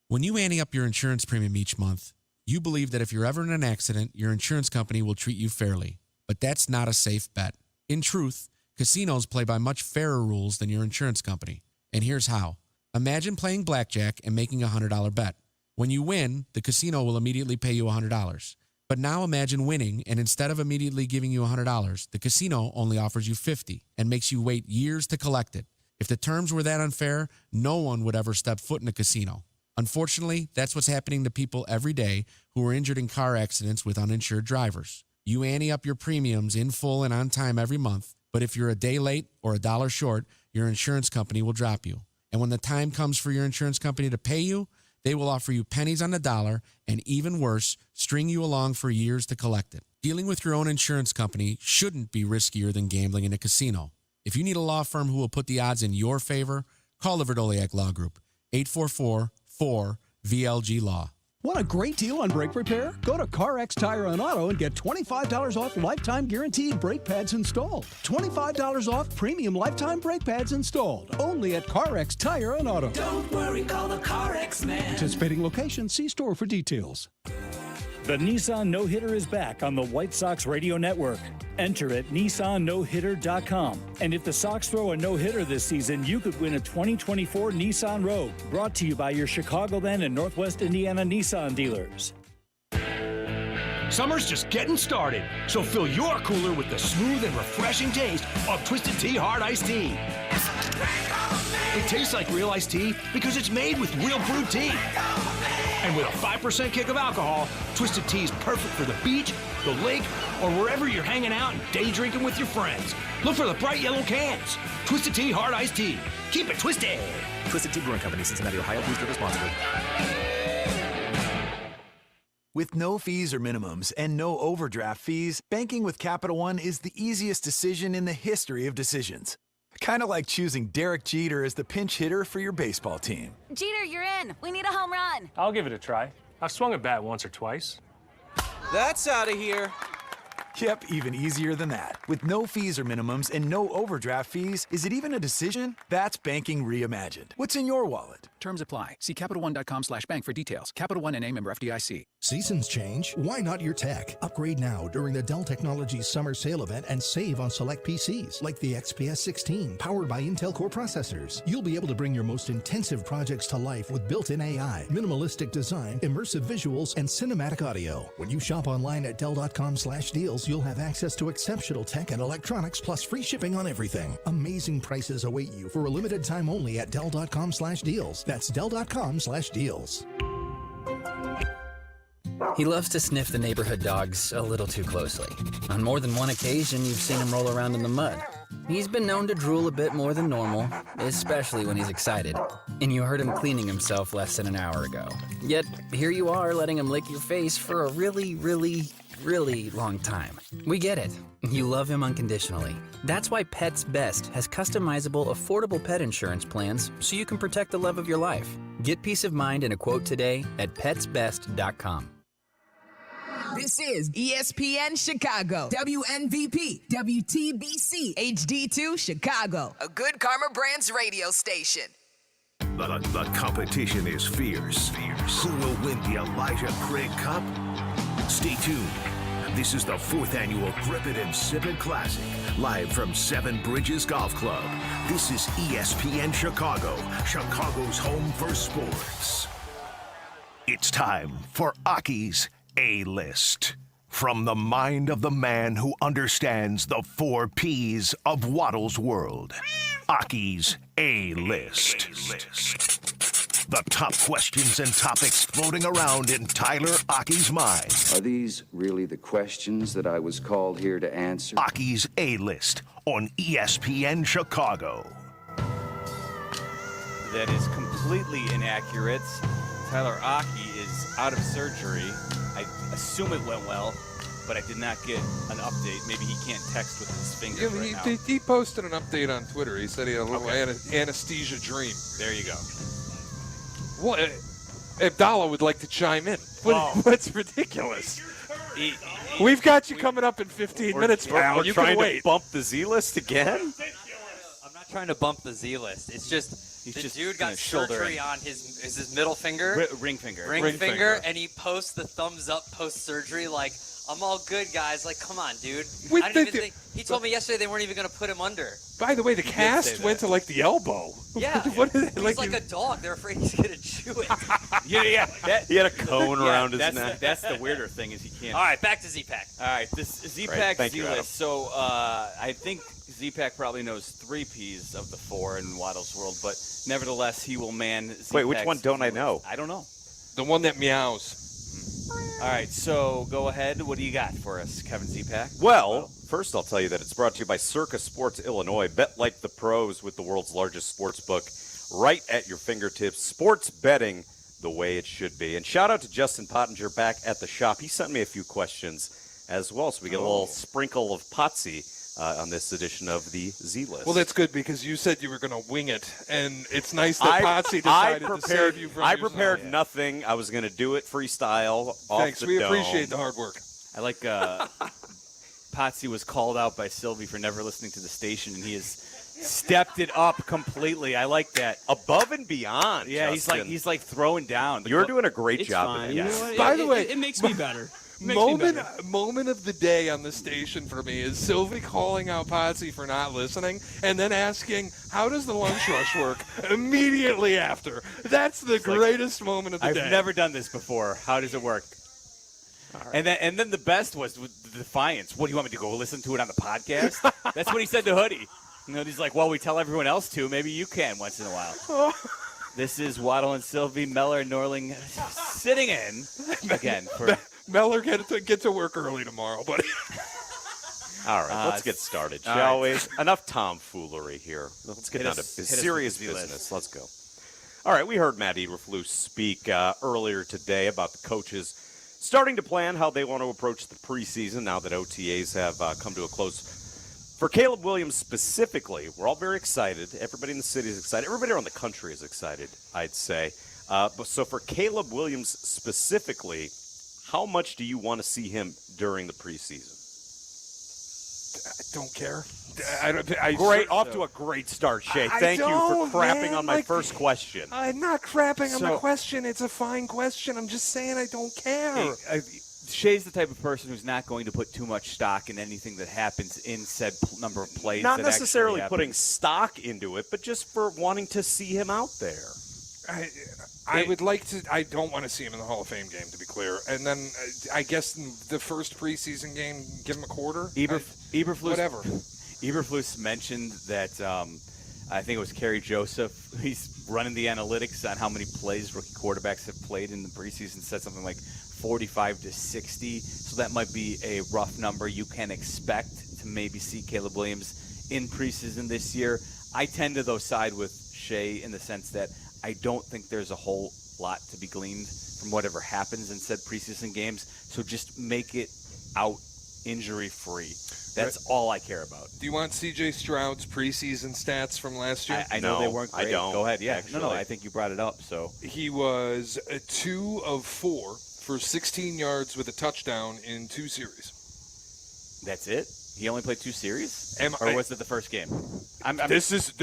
When you ante up your insurance premium each month, you believe that if you're ever in an accident, your insurance company will treat you fairly. But that's not a safe bet. In truth, casinos play by much fairer rules than your insurance company. And here's how. Imagine playing blackjack and making a $100 bet. When you win, the casino will immediately pay you $100. But now imagine winning, and instead of immediately giving you $100, the casino only offers you $50 and makes you wait years to collect it. If the terms were that unfair, no one would ever step foot in a casino. Unfortunately, that's what's happening to people every day who are injured in car accidents with uninsured drivers. You ante up your premiums in full and on time every month, but if you're a day late or $1 short, your insurance company will drop you. And when the time comes for your insurance company to pay you, they will offer you pennies on the dollar and, even worse, string you along for years to collect it. Dealing with your own insurance company shouldn't be riskier than gambling in a casino. If you need a law firm who will put the odds in your favor, Call the Verdoliak Law Group, 844-4VLG-LAW. Want a great deal on brake repair? Go to CarX Tire and Auto and get $25 off lifetime guaranteed brake pads installed. $25 off premium lifetime brake pads installed. Only at CarX Tire and Auto. Don't worry, call the CarX man. Participating location, see store for details. The Nissan No-Hitter is back on the White Sox Radio Network. Enter at NissanNoHitter.com. And if the Sox throw a no-hitter this season, you could win a 2024 Nissan Rogue. Brought to you by your Chicagoland and Northwest Indiana Nissan dealers. Summer's just getting started, so fill your cooler with the smooth and refreshing taste of Twisted Tea Hard Iced Tea. It tastes like real iced tea because it's made with real brewed tea. And with a 5% kick of alcohol, Twisted Tea is perfect for the beach, the lake, or wherever you're hanging out and day drinking with your friends. Look for the bright yellow cans. Twisted Tea Hard Iced Tea. Keep it twisted. Twisted Tea Brewing Company, Cincinnati, Ohio. Please drink responsibly. With no fees or minimums and no overdraft fees, banking with Capital One is the easiest decision in the history of decisions. Kind of like choosing Derek Jeter as the pinch hitter for your baseball team. Jeter, you're in. We need a home run. I'll give it a try. I've swung a bat once or twice. That's out of here. Yep, even easier than that. With no fees or minimums and no overdraft fees, is it even a decision? That's banking reimagined. What's in your wallet? Terms apply. See CapitalOne.com/bank for details. Capital One N.A. member FDIC. Seasons change. Why not your tech? Upgrade now during the Dell Technologies Summer Sale event and save on select PCs like the XPS 16, powered by Intel Core processors. You'll be able to bring your most intensive projects to life with built-in AI, minimalistic design, immersive visuals, and cinematic audio. When you shop online at Dell.com/deals, you'll have access to exceptional tech and electronics plus free shipping on everything. Amazing prices await you for a limited time only at Dell.com/deals. That's Dell.com/deals. He loves to sniff the neighborhood dogs a little too closely. On more than one occasion, you've seen him roll around in the mud. He's been known to drool a bit more than normal, especially when he's excited. And you heard him cleaning himself less than an hour ago. Yet, here you are letting him lick your face for a really long time. We get it. You love him unconditionally. That's why Pets Best has customizable, affordable pet insurance plans so you can protect the love of your life. Get peace of mind in a quote today at petsbest.com. This is ESPN Chicago, WNVP, WTBC, HD2 Chicago, a Good Karma Brands radio station. The competition is fierce. Who will win the Elijah Craig Cup? Stay tuned. This is the 4th annual Grip It and Sip It Classic, live from Seven Bridges Golf Club. This is ESPN Chicago, Chicago's home for sports. It's time for Aki's A-List. From the mind of the man who understands the 4 Ps of Waddle's world. Aki's A-List. The top questions and topics floating around in Tyler Aki's mind. Are these really the questions that I was called here to answer? Aki's A-List on ESPN Chicago. That is completely inaccurate. Tyler Aki is out of surgery. I assume it went well, but I did not get an update. Maybe he can't text with his fingers right now. He posted an update on Twitter. He said he had a little anesthesia dream. There you go. Well, Abdallah would like to chime in. What's ridiculous? We've got you coming up in 15 minutes, pal. You can wait. To bump the Z list again? I'm not trying to bump the Z list. It's just the dude got surgery on his middle finger. Ring finger. Ring finger, and he posts the thumbs up post-surgery like, I'm all good, guys. Like, come on, dude. I didn't even think. He told me yesterday they weren't even going to put him under. By the way, the cast went to, like, the elbow. Yeah. He's like a dog. They're afraid he's going to chew it. Yeah. He had a cone around his neck. That's the weirder thing is he can't. All right, back to Z-Pack. All right, this Z-Pack Z-List. So I think Z-Pack probably knows 3 Ps of the 4 in Waddle's world, but nevertheless, he will man Z-Pack's Wait, which one don't I know? I don't know. The one that meows. All right, so go ahead. What do you got for us, Kevin Z-Pack? Well, first I'll tell you that it's brought to you by Circa Sports Illinois. Bet like the pros with the world's largest sports book right at your fingertips. Sports betting the way it should be. And shout out to Justin Pottinger back at the shop. He sent me a few questions as well, so we get a little sprinkle of Potsy on this edition of the Z-List. Well, that's good because you said you were going to wing it, and it's nice that Potsy decided to save you from I yourself. prepared nothing. I was going to do it freestyle off Thanks. the We dome. appreciate the hard work. I like Potsy was called out by Sylvie for never listening to the station, and he has stepped it up completely. I like that. Above and beyond. Yeah, Justin. he's like throwing down. You're doing a great It's job. fine. Of You this. know what? By the way, it makes me better. Makes me better. Moment of the day on the station for me is Sylvie calling out Potsy for not listening and then asking, how does the lunch rush work immediately after? That's the greatest moment of the day. I've never done this before. How does it work? And then the best was with the defiance. What do you want me to go listen to it on the podcast? That's what he said to Hoodie. And Hoodie's like, well, we tell everyone else to. Maybe you can once in a while. This is Waddle and Sylvie, Meller and Norling sitting in again. Meller, get to work early tomorrow, buddy. All right, let's get started, shall we? Enough tomfoolery here. Let's get down to serious business. Let's go. All right, we heard Matt Eberflus speak earlier today about the coaches starting to plan how they want to approach the preseason now that OTAs have come to a close. For Caleb Williams specifically, we're all very excited. Everybody in the city is excited. Everybody around the country is excited, I'd say. So for Caleb Williams specifically, how much do you want to see him during the preseason? I don't care. Great, off to a great start, Shay. Thank you for crapping on my first question. I'm not crapping on the question. It's a fine question. I'm just saying I don't care. Shay's the type of person who's not going to put too much stock in anything that happens in said number of plays. Not that necessarily actually putting stock into it, but just for wanting to see him out there. I would like to. I don't want to see him in the Hall of Fame game, to be clear. And then I guess in the first preseason game, give him a quarter. Eberflus, whatever. Eberflus mentioned that I think it was Kerry Joseph. He's running the analytics on how many plays rookie quarterbacks have played in the preseason. Said something like 45 to 60. So that might be a rough number you can expect to maybe see Caleb Williams in preseason this year. I tend to, though, side with Shay in the sense that I don't think there's a whole lot to be gleaned from whatever happens in said preseason games. So just make it out injury-free. That's all I care about. Do you want C.J. Stroud's preseason stats from last year? I know they weren't great. I don't. Go ahead. Yeah. Actually. No, I think you brought it up. So he was 2 of 4 for 16 yards with a touchdown in 2 series. That's it? He only played 2 series? Or was it the first game? This is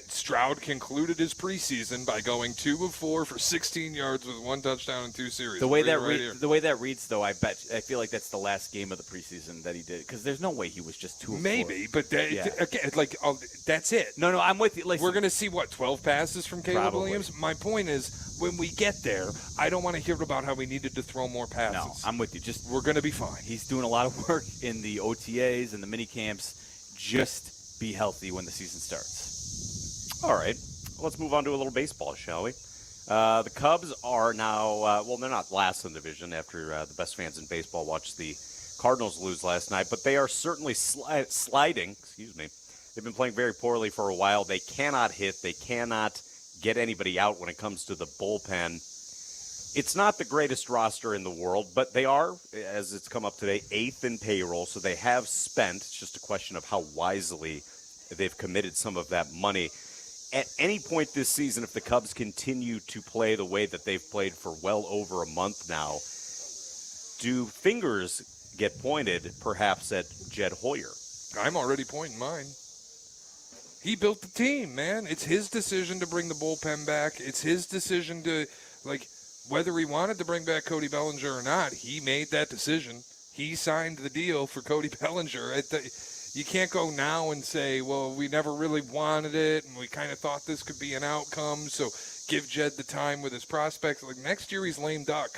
Stroud concluded his preseason by going 2 of 4 for 16 yards with 1 touchdown in 2 series. The way that reads, though, I feel like that's the last game of the preseason that he did, because there's no way he was just 2 of 4. Maybe, but that's it. No, I'm with you. Listen, we're going to see 12 passes from Caleb Probably. Williams. My point is, when we get there, I don't want to hear about how we needed to throw more passes. No, I'm with you. We're going to be fine. He's doing a lot of work in the OTAs and the mini camps. Just be healthy when the season starts. All right. Let's move on to a little baseball, shall we? The Cubs are now, they're not last in the division after the best fans in baseball watched the Cardinals lose last night, but they are certainly sliding. Excuse me. They've been playing very poorly for a while. They cannot hit. They cannot get anybody out when it comes to the bullpen. It's not the greatest roster in the world, but they are, as it's come up today, 8th in payroll, so they have spent. It's just a question of how wisely they've committed some of that money. At any point this season, if the Cubs continue to play the way that they've played for well over a month now, do fingers get pointed perhaps at Jed Hoyer? I'm already pointing mine. He built the team, man. It's his decision to bring the bullpen back. It's his decision to, whether he wanted to bring back Cody Bellinger or not, he made that decision. He signed the deal for Cody Bellinger. You can't go now and say, well, we never really wanted it, and we kind of thought this could be an outcome, so give Jed the time with his prospects. Next year he's lame duck.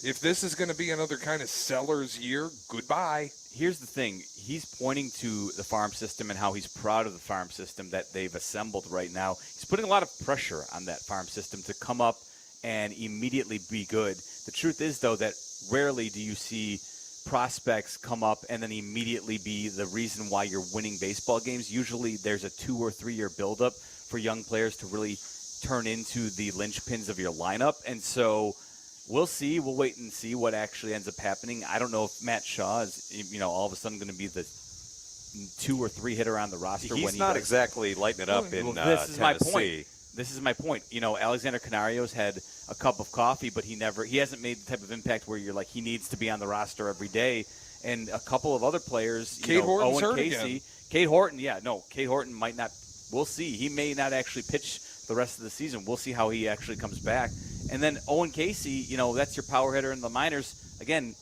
If this is going to be another kind of seller's year, goodbye. Here's the thing. He's pointing to the farm system and how he's proud of the farm system that they've assembled right now. He's putting a lot of pressure on that farm system to come up and immediately be good. The truth is, though, that rarely do you see prospects come up and then immediately be the reason why you're winning baseball games. Usually there's a 2 or 3 year buildup for young players to really turn into the linchpins of your lineup. And so we'll see. We'll wait and see what actually ends up happening. I don't know if Matt Shaw is, all of a sudden going to be the 2 or 3 hitter on the roster. He's when he not does. exactly lighting it up in This is Tennessee. my point. This is my point. Alexander Canario's had a cup of coffee, but he hasn't made the type of impact where you're like he needs to be on the roster every day. And a couple of other players, Horton's Owen hurt Casey, again. Cade Horton, Cade Horton might not. We'll see. He may not actually pitch the rest of the season. We'll see how he actually comes back. And then Owen Casey, that's your power hitter in the minors. Again,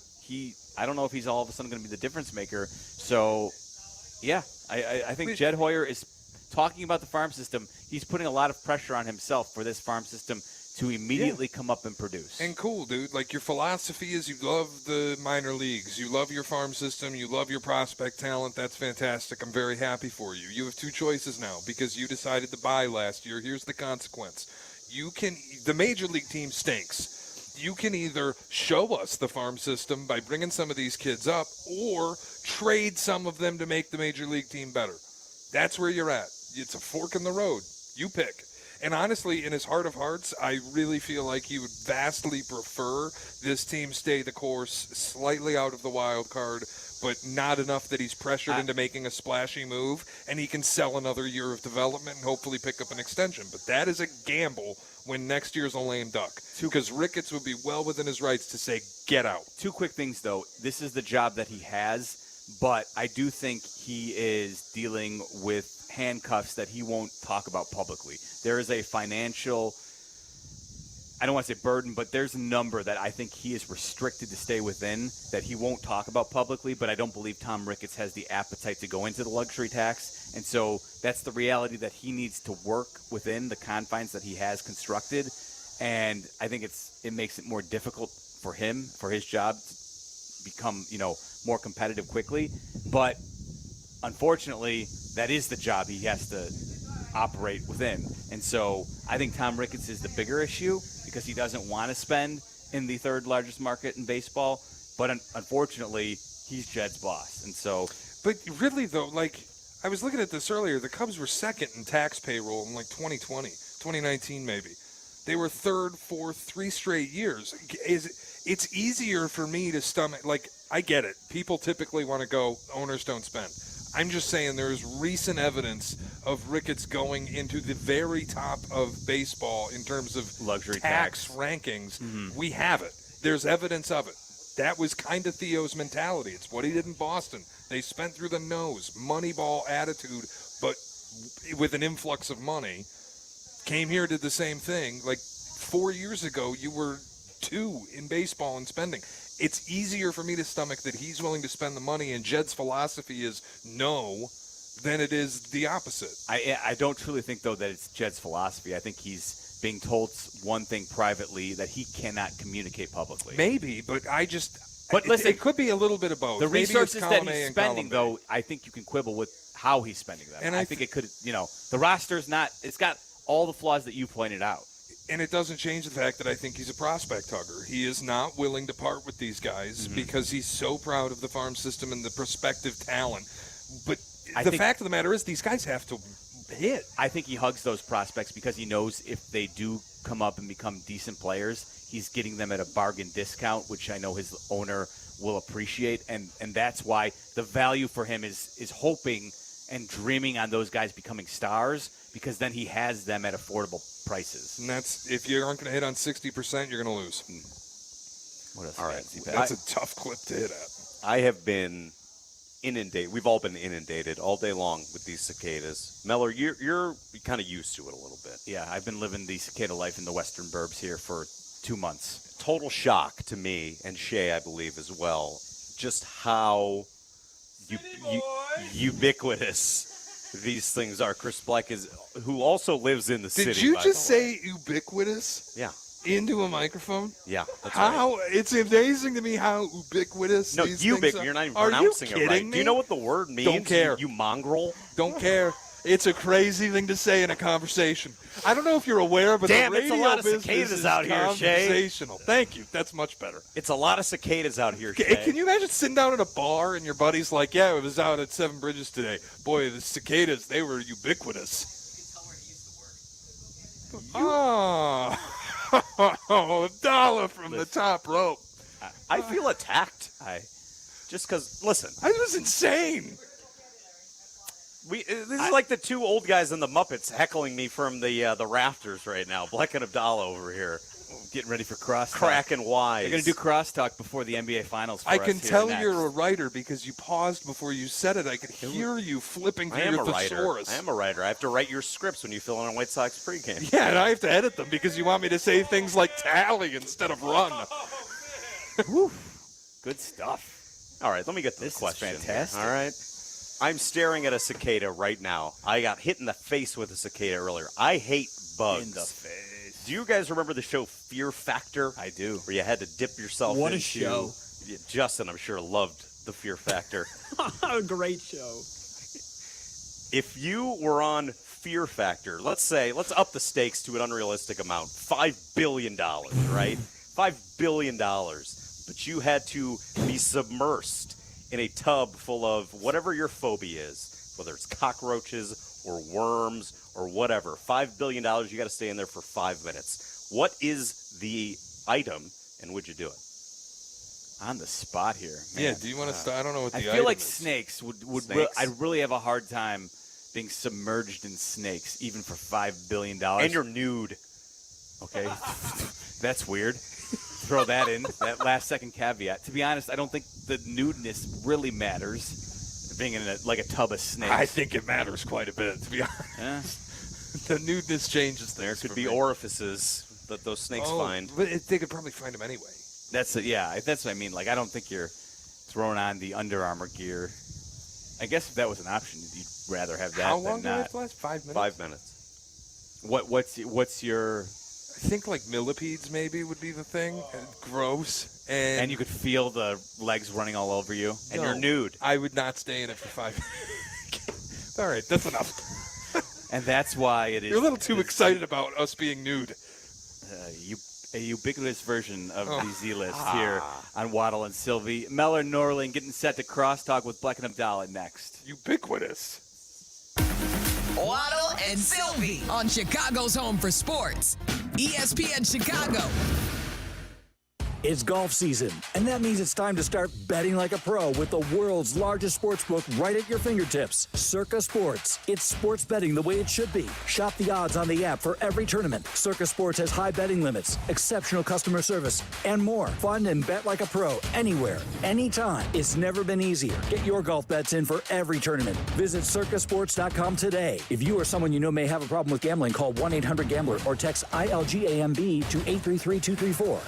I don't know if he's all of a sudden going to be the difference maker. So, yeah, I think Jed Hoyer is talking about the farm system. He's putting a lot of pressure on himself for this farm system to immediately come up and produce. And cool, dude. Like, your philosophy is you love the minor leagues. You love your farm system. You love your prospect talent. That's fantastic. I'm very happy for you. You have 2 choices now because you decided to buy last year. Here's the consequence. The major league team stinks. You can either show us the farm system by bringing some of these kids up or trade some of them to make the major league team better. That's where you're at. It's a fork in the road. You pick. And honestly, in his heart of hearts, I really feel like he would vastly prefer this team stay the course, slightly out of the wild card, but not enough that he's pressured into making a splashy move, and he can sell another year of development and hopefully pick up an extension. But that is a gamble when next year's a lame duck, because Ricketts would be well within his rights to say, get out. 2 quick things, though. This is the job that he has, but I do think he is dealing with handcuffs that he won't talk about publicly. There is a financial, I don't want to say burden, but there's a number that I think he is restricted to stay within that he won't talk about publicly, but I don't believe Tom Ricketts has the appetite to go into the luxury tax. And so that's the reality that he needs to work within the confines that he has constructed. And I think it makes it more difficult for him, for his job to become, more competitive quickly. But unfortunately, that is the job he has to operate within. And so I think Tom Ricketts is the bigger issue because he doesn't want to spend in the 3rd largest market in baseball. But unfortunately, he's Jed's boss. And so. But really, though, I was looking at this earlier. The Cubs were 2nd in tax payroll in 2020, 2019 maybe. They were 3rd, 4th, 3 straight years. It's easier for me to stomach. I get it. People typically want to go, owners don't spend. I'm just saying there is recent evidence of Ricketts going into the very top of baseball in terms of luxury tax rankings. Mm-hmm. We have it. There's evidence of it. That was kind of Theo's mentality. It's what he did in Boston. They spent through the nose, Moneyball attitude, but with an influx of money. Came here, did the same thing. 4 years ago, you were 2 in baseball in spending. It's easier for me to stomach that he's willing to spend the money and Jed's philosophy is no than it is the opposite. I don't truly think, though, that it's Jed's philosophy. I think he's being told one thing privately that he cannot communicate publicly. Maybe, but But listen, it could be a little bit of both. The Maybe resources that column A he's and spending, column B. though, I think you can quibble with how he's spending them. And I think it could, the roster's not, it's got all the flaws that you pointed out. And it doesn't change the fact that I think he's a prospect hugger. He is not willing to part with these guys because he's so proud of the farm system and the prospective talent. But the fact of the matter is these guys have to hit. I think he hugs those prospects because he knows if they do come up and become decent players, he's getting them at a bargain discount, which I know his owner will appreciate. And that's why the value for him is hoping and dreaming on those guys becoming stars, because then he has them at affordable prices. And that's, if you aren't going to hit on 60%, you're going to lose. What else? All right. That's a tough clip to hit at. I have been inundated. We've all been inundated all day long with these cicadas. Meller, you're kind of used to it a little bit. Yeah, I've been living the cicada life in the western burbs here for 2 months. Total shock to me, and Shay, I believe, as well, just how ubiquitous these things are. Chris Bleck who also lives in the city. Did you just say ubiquitous? Yeah. Into a microphone? Yeah, that's how right. It's amazing to me how ubiquitous these things are. You're not even Are pronouncing you it right. kidding me? Do you know what the word means? Don't care. You mongrel. Don't care. It's a crazy thing to say in a conversation. I don't know if you're aware, but Damn, the it's radio a lot of business cicadas is out here, Shay. conversational. Thank you. That's much better. It's a lot of cicadas out here, Hey, Shay. can you imagine sitting down at a bar and your buddy's like, yeah, I was out at Seven Bridges today. Boy, the cicadas, they were ubiquitous. Oh, $1 from the top rope. I feel attacked. Just because, listen. I was insane. This is like the two old guys in the Muppets heckling me from the rafters right now. Black and Abdallah over here. Getting ready for crosstalk. Cracking wise. They're going to do crosstalk before the NBA Finals for I us can here tell next. you're a writer because you paused before you said it. I could hear you flipping through your thesaurus. I am a writer. I have to write your scripts when you fill in on White Sox pregame. Yeah, and I have to edit them because you want me to say things like tally instead of run. Whew. Good stuff. All right, let me get to this the question. Is fantastic. All right. I'm staring at a cicada right now. I got hit in the face with a cicada earlier. I hate bugs. In the face. Do you guys remember the show Fear Factor? I do. Where you had to dip yourself What into... a show. Yeah, Justin, I'm sure, loved the Fear Factor. A great show. If you were on Fear Factor, let's up the stakes to an unrealistic amount, $5 billion, right? $5 billion. But you had to be submersed in a tub full of whatever your phobia is, whether it's cockroaches or worms or whatever. $5 billion, you got to stay in there for 5 minutes. What is the item, and would you do it? On the spot here. Man. Yeah, do you want to start? I don't know what the item I feel like is. snakes would Snakes? I'd really have a hard time being submerged in snakes, even for $5 billion. And you're nude. Okay. That's weird. Throw that in, that last second caveat. To be honest, I don't think the nudeness really matters, being in a tub of snakes. I think it matters quite a bit, to be honest. Yeah. The nudeness changes things. There could for be me. orifices that those snakes find. But they could probably find them anyway. That's what I mean. Like, I don't think you're throwing on the Under Armour gear. I guess if that was an option, you'd rather have that How than long do not. they have to last? 5 minutes? 5 minutes. What's your... I think like millipedes maybe would be the thing. Gross. And you could feel the legs running all over you. And No, you're nude. I would not stay in it for 5 minutes. All right, that's enough. And that's why it is... You're a little too excited about us being nude. A ubiquitous version of the Z-List here on Waddle and Sylvie. Mel and Norling getting set to crosstalk with Black and Abdallah next. Ubiquitous. Waddle and Sylvie on Chicago's Home for Sports, ESPN Chicago. It's golf season, and that means it's time to start betting like a pro with the world's largest sportsbook right at your fingertips, Circa Sports. It's sports betting the way it should be. Shop the odds on the app for every tournament. Circa Sports has high betting limits, exceptional customer service, and more. Fun and bet like a pro anywhere, anytime. It's never been easier. Get your golf bets in for every tournament. Visit circasports.com today. If you or someone you know may have a problem with gambling, call 1-800-GAMBLER or text ILGAMB to 833-234.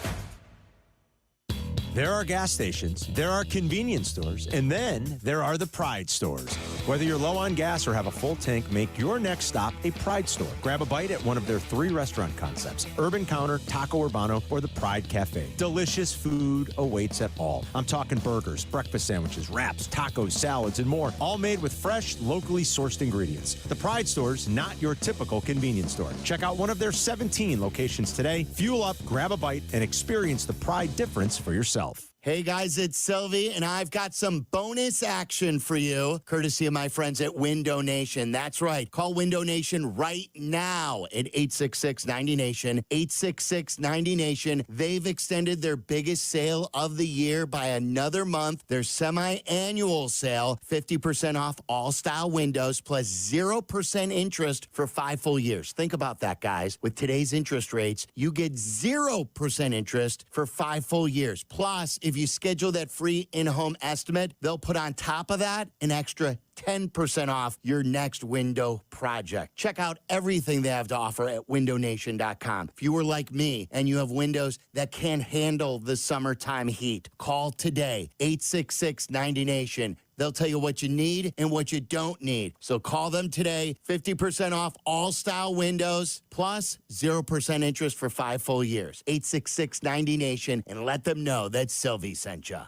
There are gas stations, there are convenience stores, and then there are the Pride stores. Whether you're low on gas or have a full tank, make your next stop a Pride store. Grab a bite at one of their 3 restaurant concepts, Urban Counter, Taco Urbano, or the Pride Cafe. Delicious food awaits at all. I'm talking burgers, breakfast sandwiches, wraps, tacos, salads, and more, all made with fresh, locally sourced ingredients. The Pride store's not your typical convenience store. Check out one of their 17 locations today. Fuel up, grab a bite, and experience the Pride difference for yourself. Hey guys, it's Sylvie, and I've got some bonus action for you, courtesy of my friends at Window Nation. That's right. Call Window Nation right now at 866-90-NATION, 866-90-NATION. They've extended their biggest sale of the year by another month. Their semi-annual sale, 50% off all style windows, plus 0% interest for 5 full years. Think about that, guys. With today's interest rates, you get 0% interest for 5 full years. Plus, if you schedule that free in-home estimate, they'll put on top of that an extra 10% off your next window project. Check out everything they have to offer at windownation.com. If you were like me and you have windows that can't handle the summertime heat, call today, 866-90-NATION. They'll tell you what you need and what you don't need. So call them today, 50% off all style windows, plus 0% interest for 5 full years. 866-90-NATION, and let them know that Sylvie sent you.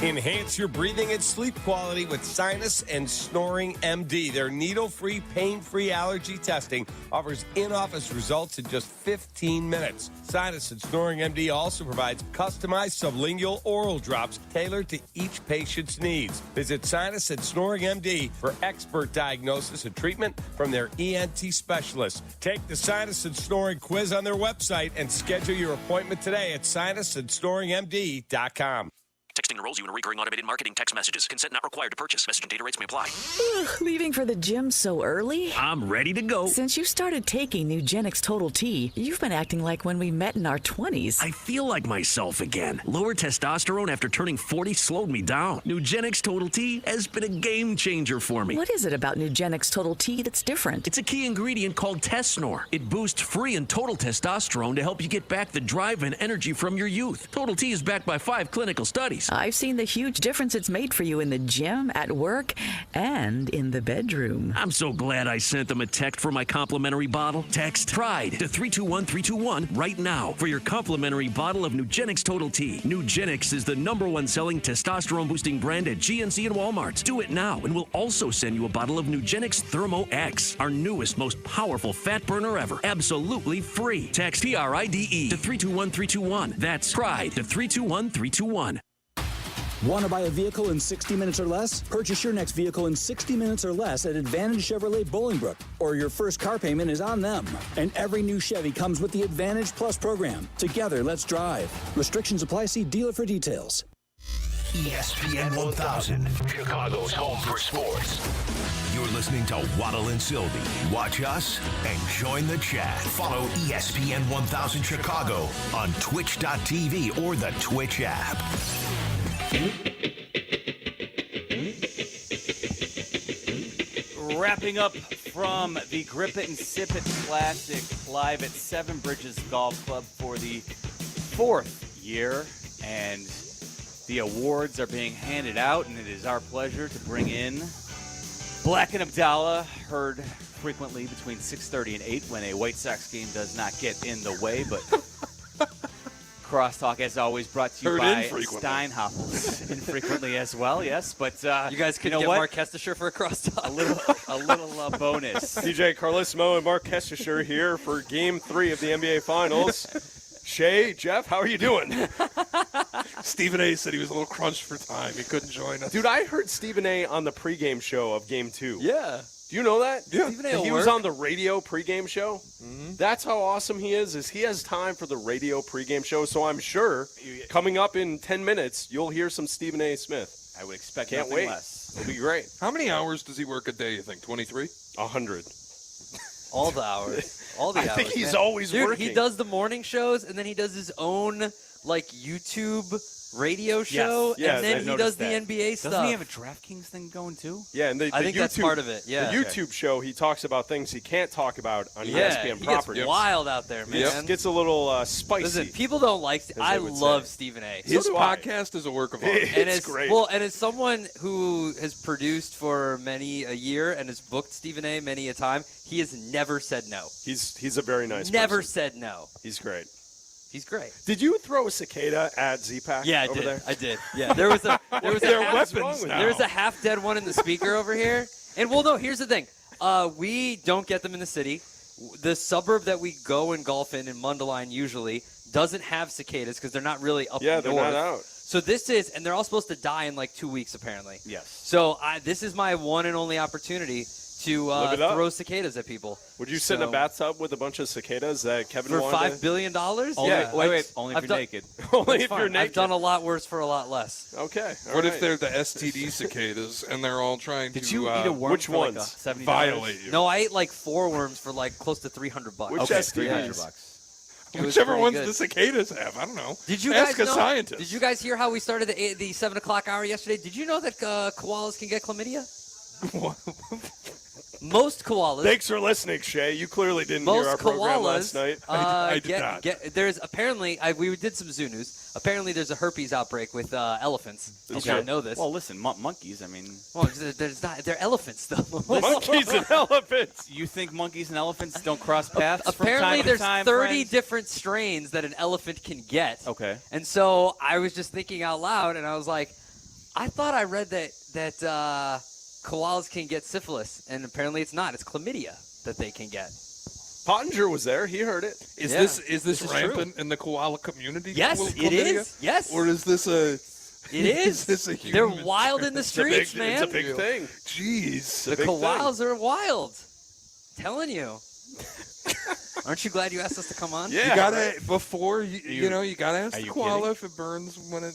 Enhance your breathing and sleep quality with Sinus and Snoring MD. Their needle-free, pain-free allergy testing offers in-office results in just 15 minutes. Sinus and Snoring MD also provides customized sublingual oral drops tailored to each patient's needs. Visit Sinus and Snoring MD for expert diagnosis and treatment from their ENT specialists. Take the Sinus and Snoring quiz on their website and schedule your appointment today at sinusandsnoringmd.com. Texting thing enrolls you in recurring automated marketing text messages. Consent not required to purchase. Message and data rates may apply. Leaving for the gym so early? I'm ready to go. Since you started taking Nugenix Total T, you've been acting like when we met in our 20s. I feel like myself again. Lower testosterone after turning 40 slowed me down. Nugenix Total T has been a game changer for me. What is it about Nugenix Total T that's different? It's a key ingredient called Tesnor. It boosts free and total testosterone to help you get back the drive and energy from your youth. Total T is backed by 5 clinical studies. I've seen the huge difference it's made for you in the gym, at work, and in the bedroom. I'm so glad I sent them a text for my complimentary bottle. Text PRIDE to 321321 right now for your complimentary bottle of Nugenix Total T. Nugenix is the #1 selling testosterone boosting brand at GNC and Walmart. Do it now, and we'll also send you a bottle of Nugenix Thermo X, our newest, most powerful fat burner ever. Absolutely free. Text PRIDE to 321321. That's PRIDE to 321321. Want to buy a vehicle in 60 minutes or less? Purchase your next vehicle in 60 minutes or less at Advantage Chevrolet Bolingbrook, or your first car payment is on them. And every new Chevy comes with the Advantage Plus program. Together, let's drive. Restrictions apply. See dealer for details. ESPN 1000, Chicago's home for sports. You're listening to Waddle and Sylvie. Watch us and join the chat. Follow ESPN 1000 Chicago on twitch.tv or the Twitch app. Wrapping up from the Grip It and Sip It Classic live at Seven Bridges Golf Club for the 4th year, and the awards are being handed out, and it is our pleasure to bring in Black and Abdallah, heard frequently between 6:30 and 8 when a White Sox game does not get in the way, but Crosstalk, as always, brought to you Heard by infrequently. Steinhoffels. Infrequently as well, yes. But You guys could know get what? Mark Kestisher for a crosstalk. A little bonus. DJ Carlissimo and Mark Kestisher here for Game 3 of the NBA Finals. Shay, Jeff, how are you doing? Stephen A. said he was a little crunched for time. He couldn't join us. Dude, I heard Stephen A. on the pregame show of Game 2. Yeah. Do you know that? Yeah. Stephen A. He will was work. on the radio pregame show. Mm-hmm. That's how awesome he is he has time for the radio pregame show. So I'm sure coming up in 10 minutes, you'll hear some Stephen A. Smith. I would expect Can't nothing wait. less. It'll be great. How many hours does he work a day, you think? 23? 100. All the hours. All the hours. I think he's man. always Dude, working. he does the morning shows, and then he does his own, like, YouTube radio show, Yes, and then I've he noticed does that. the NBA stuff. Doesn't he have a DraftKings thing going too? Yeah, and the I think YouTube, that's part of it, yeah. The YouTube show, he talks about things he can't talk about on Yeah, ESPN he properties. gets wild out there, man. It gets a little spicy. Listen, people don't like. I would love say. Stephen A. His So do I. podcast is a work of art. And It's great. Well, and as someone who has produced for many a year and has booked Stephen A. many a time, he has never said no. He's a very nice Never person. said no. He's great. He's great. Did you throw a cicada at Z-Pack Yeah, I over did. there? I did. Yeah, there was a They're half, weapons now. there's a half dead one in the speaker over here. And well, no, here's the thing. We don't get them in the city. The suburb that we go and golf in Mundelein usually doesn't have cicadas because they're not really up Yeah, north. they're not out. So this is, and they're all supposed to die in like 2 weeks apparently. Yes. So this is my one and only opportunity to Live it up. throw cicadas at people. Would you sit in a So- bathtub with a bunch of cicadas that Kevin For wanted? $5 billion? Only, Yeah. wait. Only if I've you're done- naked. Only That's if fine. you're naked. I've done a lot worse for a lot less. Okay. all What if right. they're the STD cicadas and they're all trying Did to you eat a worm which for like ones? $70? violate you? No, I ate like 4 worms for like close to $300. Which Okay, STDs? $300. It was Whichever pretty ones good. the cicadas have. I don't know. Did you Ask guys a know? scientist. Did you guys hear how we started the 7 o'clock hour yesterday? Did you know that koalas can get chlamydia? Most koalas. Thanks for listening, Shay. You clearly didn't Most hear our program koalas, last night. I did not. There's apparently we did some zoo news. Apparently, there's a herpes outbreak with elephants. Did you Okay. not know this? Well, listen, monkeys. I mean, Well, there's not. They're elephants though. Monkeys and elephants. you think monkeys and elephants don't cross paths? Apparently, from time there's to time, 30 friends? different strains that an elephant can get. Okay. And so I was just thinking out loud, and I was like, I thought I read that koalas can get syphilis, and apparently it's not. It's chlamydia that they can get. Pottinger was there. He heard it. Is Yeah, this this is rampant in the koala community? Yes, Chlamydia? it is. Yes. Or is this a? It is. this a They're human wild in the streets, man. It's a big thing. Jeez. The koalas are wild. Telling you. Aren't you glad you asked us to come on? Yeah, you gotta before you gotta ask the koala kidding? if it burns when it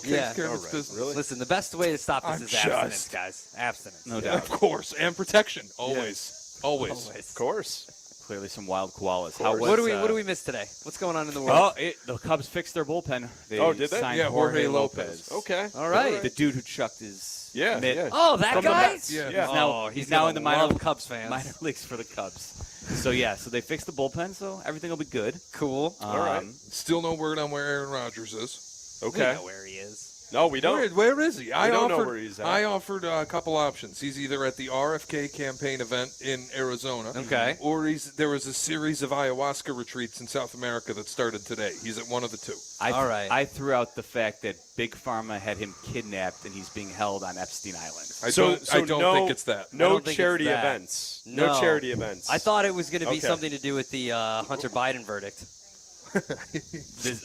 Yeah. takes care of its business. Really? Listen, the best way to stop this I'm is abstinence, just- guys. Abstinence. No doubt. Of course, and protection always. Of course. Clearly some wild koalas. What do we miss today? What's going on in the world? The Cubs fixed their bullpen. They did they? signed Yeah, Jorge Lopez. Okay. All right. The dude who chucked his mitt. yeah. Oh, that From the guy? Mets. Yeah. He's now in the love minor Cubs fans. minor leagues for the Cubs. So they fixed the bullpen, so everything will be good. Cool. All right. Still no word on where Aaron Rodgers is. Okay. We know where he is. No, we don't. Where is he? We don't know where he's at. I offered a couple options. He's either at the RFK campaign event in Arizona. Okay. Or there was a series of ayahuasca retreats in South America that started today. He's at one of the two. All right. I threw out the fact that Big Pharma had him kidnapped and he's being held on Epstein Island. I don't think it's that. No think charity it's that. events. No charity events. I thought it was going to be Okay. something to do with the Hunter Biden verdict.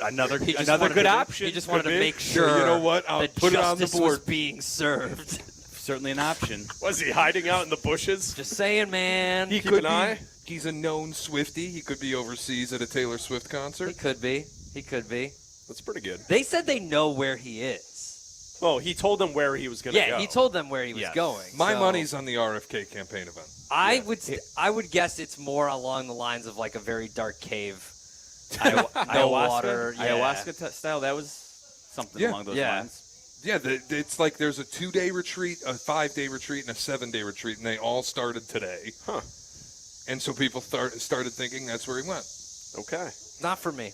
Another He just another wanted good to- option. He just wanted to make So sure. you know what? I'll that put it on the justice board. was being served. Certainly an option. Was he hiding out in the bushes? Just saying, man. He Keep could an eye. He's a known Swiftie. He could be overseas at a Taylor Swift concert. He could be. He could be. That's pretty good. They said they know where he is. Oh, he told them where he was going to go. Yeah, he told them where he was Yes. going. My so money's on the RFK campaign event. I would guess it's more along the lines of like a very dark cave. Ayahuasca, water, yeah. ayahuasca style. That was something along those lines. Yeah, it's like there's a 2-day retreat, a 5-day retreat, and a 7-day retreat, and they all started today. Huh. And so people started thinking that's where he went. Okay. Not for me.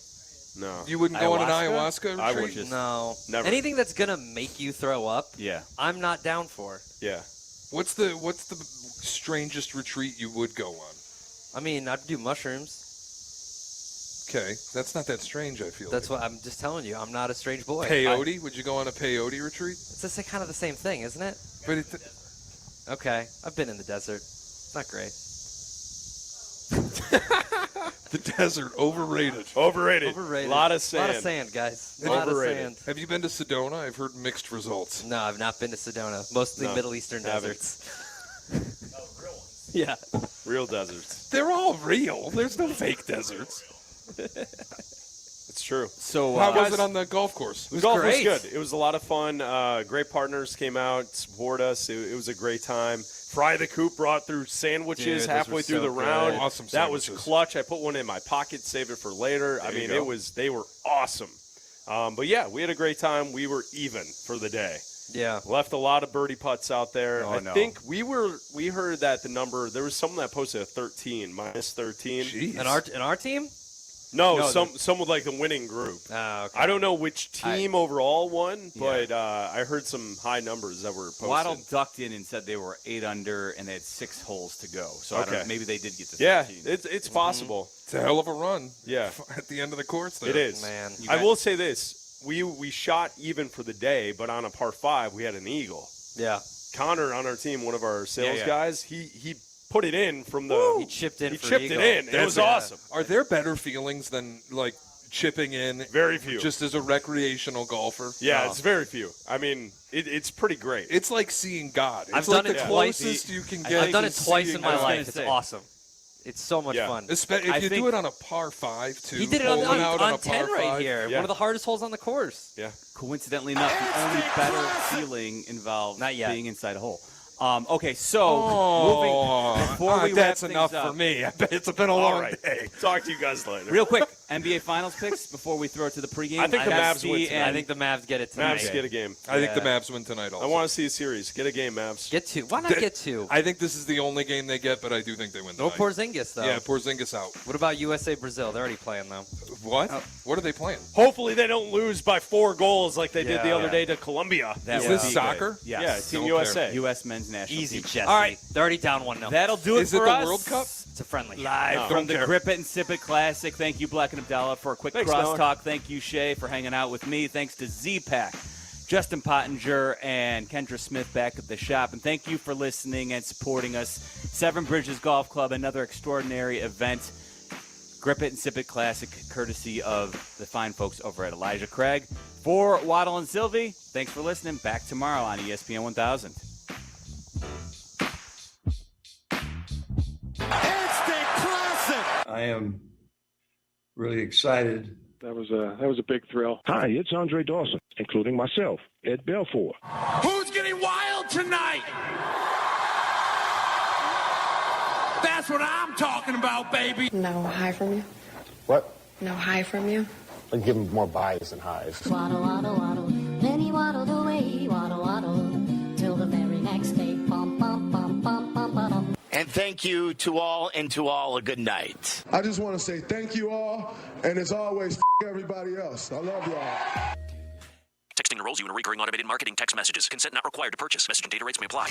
No. You wouldn't go on an ayahuasca retreat? I would just No. never. Anything that's gonna make you throw up, Yeah. I'm not down for. Yeah. What's the strangest retreat you would go on? I mean, I'd do mushrooms. Okay, that's not that strange, I feel. That's what I'm just telling you. I'm not a strange boy. Peyote? Would you go on a peyote retreat? It's just kind of the same thing, isn't it? But Okay, I've been in the desert. It's not great. the desert, overrated. Overrated. Overrated. A lot of A sand. lot of sand, guys. A lot of Overrated. sand. Have you been to Sedona? I've heard mixed results. No, I've not been to Sedona. Mostly No, Middle Eastern haven't. deserts. Yeah. Real deserts. They're all real. There's no fake deserts. It's true. So How was it on the golf course? The golf great. was good. It was a lot of fun. Great partners came out, support us. It was a great time. Fry the Coop brought through sandwiches Dude, those halfway were through so the round. good. Awesome That was sandwiches. clutch. I put one in my pocket, saved it for later. There I you mean, go. they were awesome. But yeah, we had a great time. We were even for the day. Yeah. Left a lot of birdie putts out there. Oh, I no. think we heard that the number, there was someone that posted a 13, minus 13. Jeez. In our team? No, No, some with like the winning group. Oh, okay. I don't know which team overall won, but I heard some high numbers that were posted. Waddle ducked in and said they were 8 under and they had 6 holes to go. So I don't know, maybe they did get to 13. Yeah, it's possible. It's a hell of a run. Yeah. At the end of the course there. It is. Man. I will say this. We shot even for the day, but on a par 5, we had an eagle. Yeah. Connor on our team, one of our sales yeah. guys, he put it in from the He chipped in He for chipped eagle. it in. It was awesome. Are there better feelings than like chipping in? Very few. Just as a recreational golfer? Yeah, No. it's very few. I mean, it's pretty great. It's like seeing God. It's I've like done the it twice. closest you can get. I've done to it twice seeing in my God. life. It's say. awesome. It's so much Yeah. fun. If I you think- do it on a par 5 too. He did it on bowling out on a 10 par right 5. here. Yeah. One of the hardest holes on the course. Yeah. Coincidentally enough, the only better feeling involved Not yet. being inside a hole. Okay, so moving before we that's wrap enough things up, for me. I bet it's been a All long right. day. Talk to you guys later. real quick, NBA Finals picks before we throw it to the pregame. I think the got Mavs C win tonight. I and think the Mavs get it tonight. Mavs get a game. I think the Yeah. Mavs win tonight also. I want to see a series. Get a game, Mavs. Get 2. Why not get 2? I think this is the only game they get, but I do think they win No tonight. Porzingis, though. Yeah, Porzingis out. What about USA Brazil? They're already playing, though. What? What are they playing? Hopefully they don't lose by 4 goals like they did the Yeah. other day to Colombia. That Is would this be soccer? good. Yes. Yeah, Team Don't USA. U.S. men's national Easy, team. Jesse. All right, They're already down 1-0. that'll do it Is it for the us. World Cup? It's a friendly. Live No. from Don't the care. Grip It and Sip It Classic. Thank you, Black and Abdallah, for a quick Thanks, crosstalk. Noah. Thank you, Shay, for hanging out with me. Thanks to Z-Pack, Justin Pottinger, and Kendra Smith back at the shop. And thank you for listening and supporting us. Seven Bridges Golf Club, another extraordinary event. Grip It and Sip It Classic, courtesy of the fine folks over at Elijah Craig. For Waddle and Sylvie, thanks for listening. Back tomorrow on ESPN 1000. Instant classic. am really excited. That was a big thrill. Hi, it's Andre Dawson, including myself, Ed Belfour. Who's getting wild tonight? That's what I'm talking about, baby. No hi from you? What? No hi from you? I'd give him more buys than highs. Waddle, waddle, waddle. Then he waddled away, waddle, waddle, till the very next day. Bum, bum, bum, bum, bum, bum. And thank you to all, and to all a good night. I just want to say thank you all, and as always, everybody else. I love y'all. Texting enrolls you in recurring automated marketing text messages. Consent not required to purchase. Message and data rates may apply.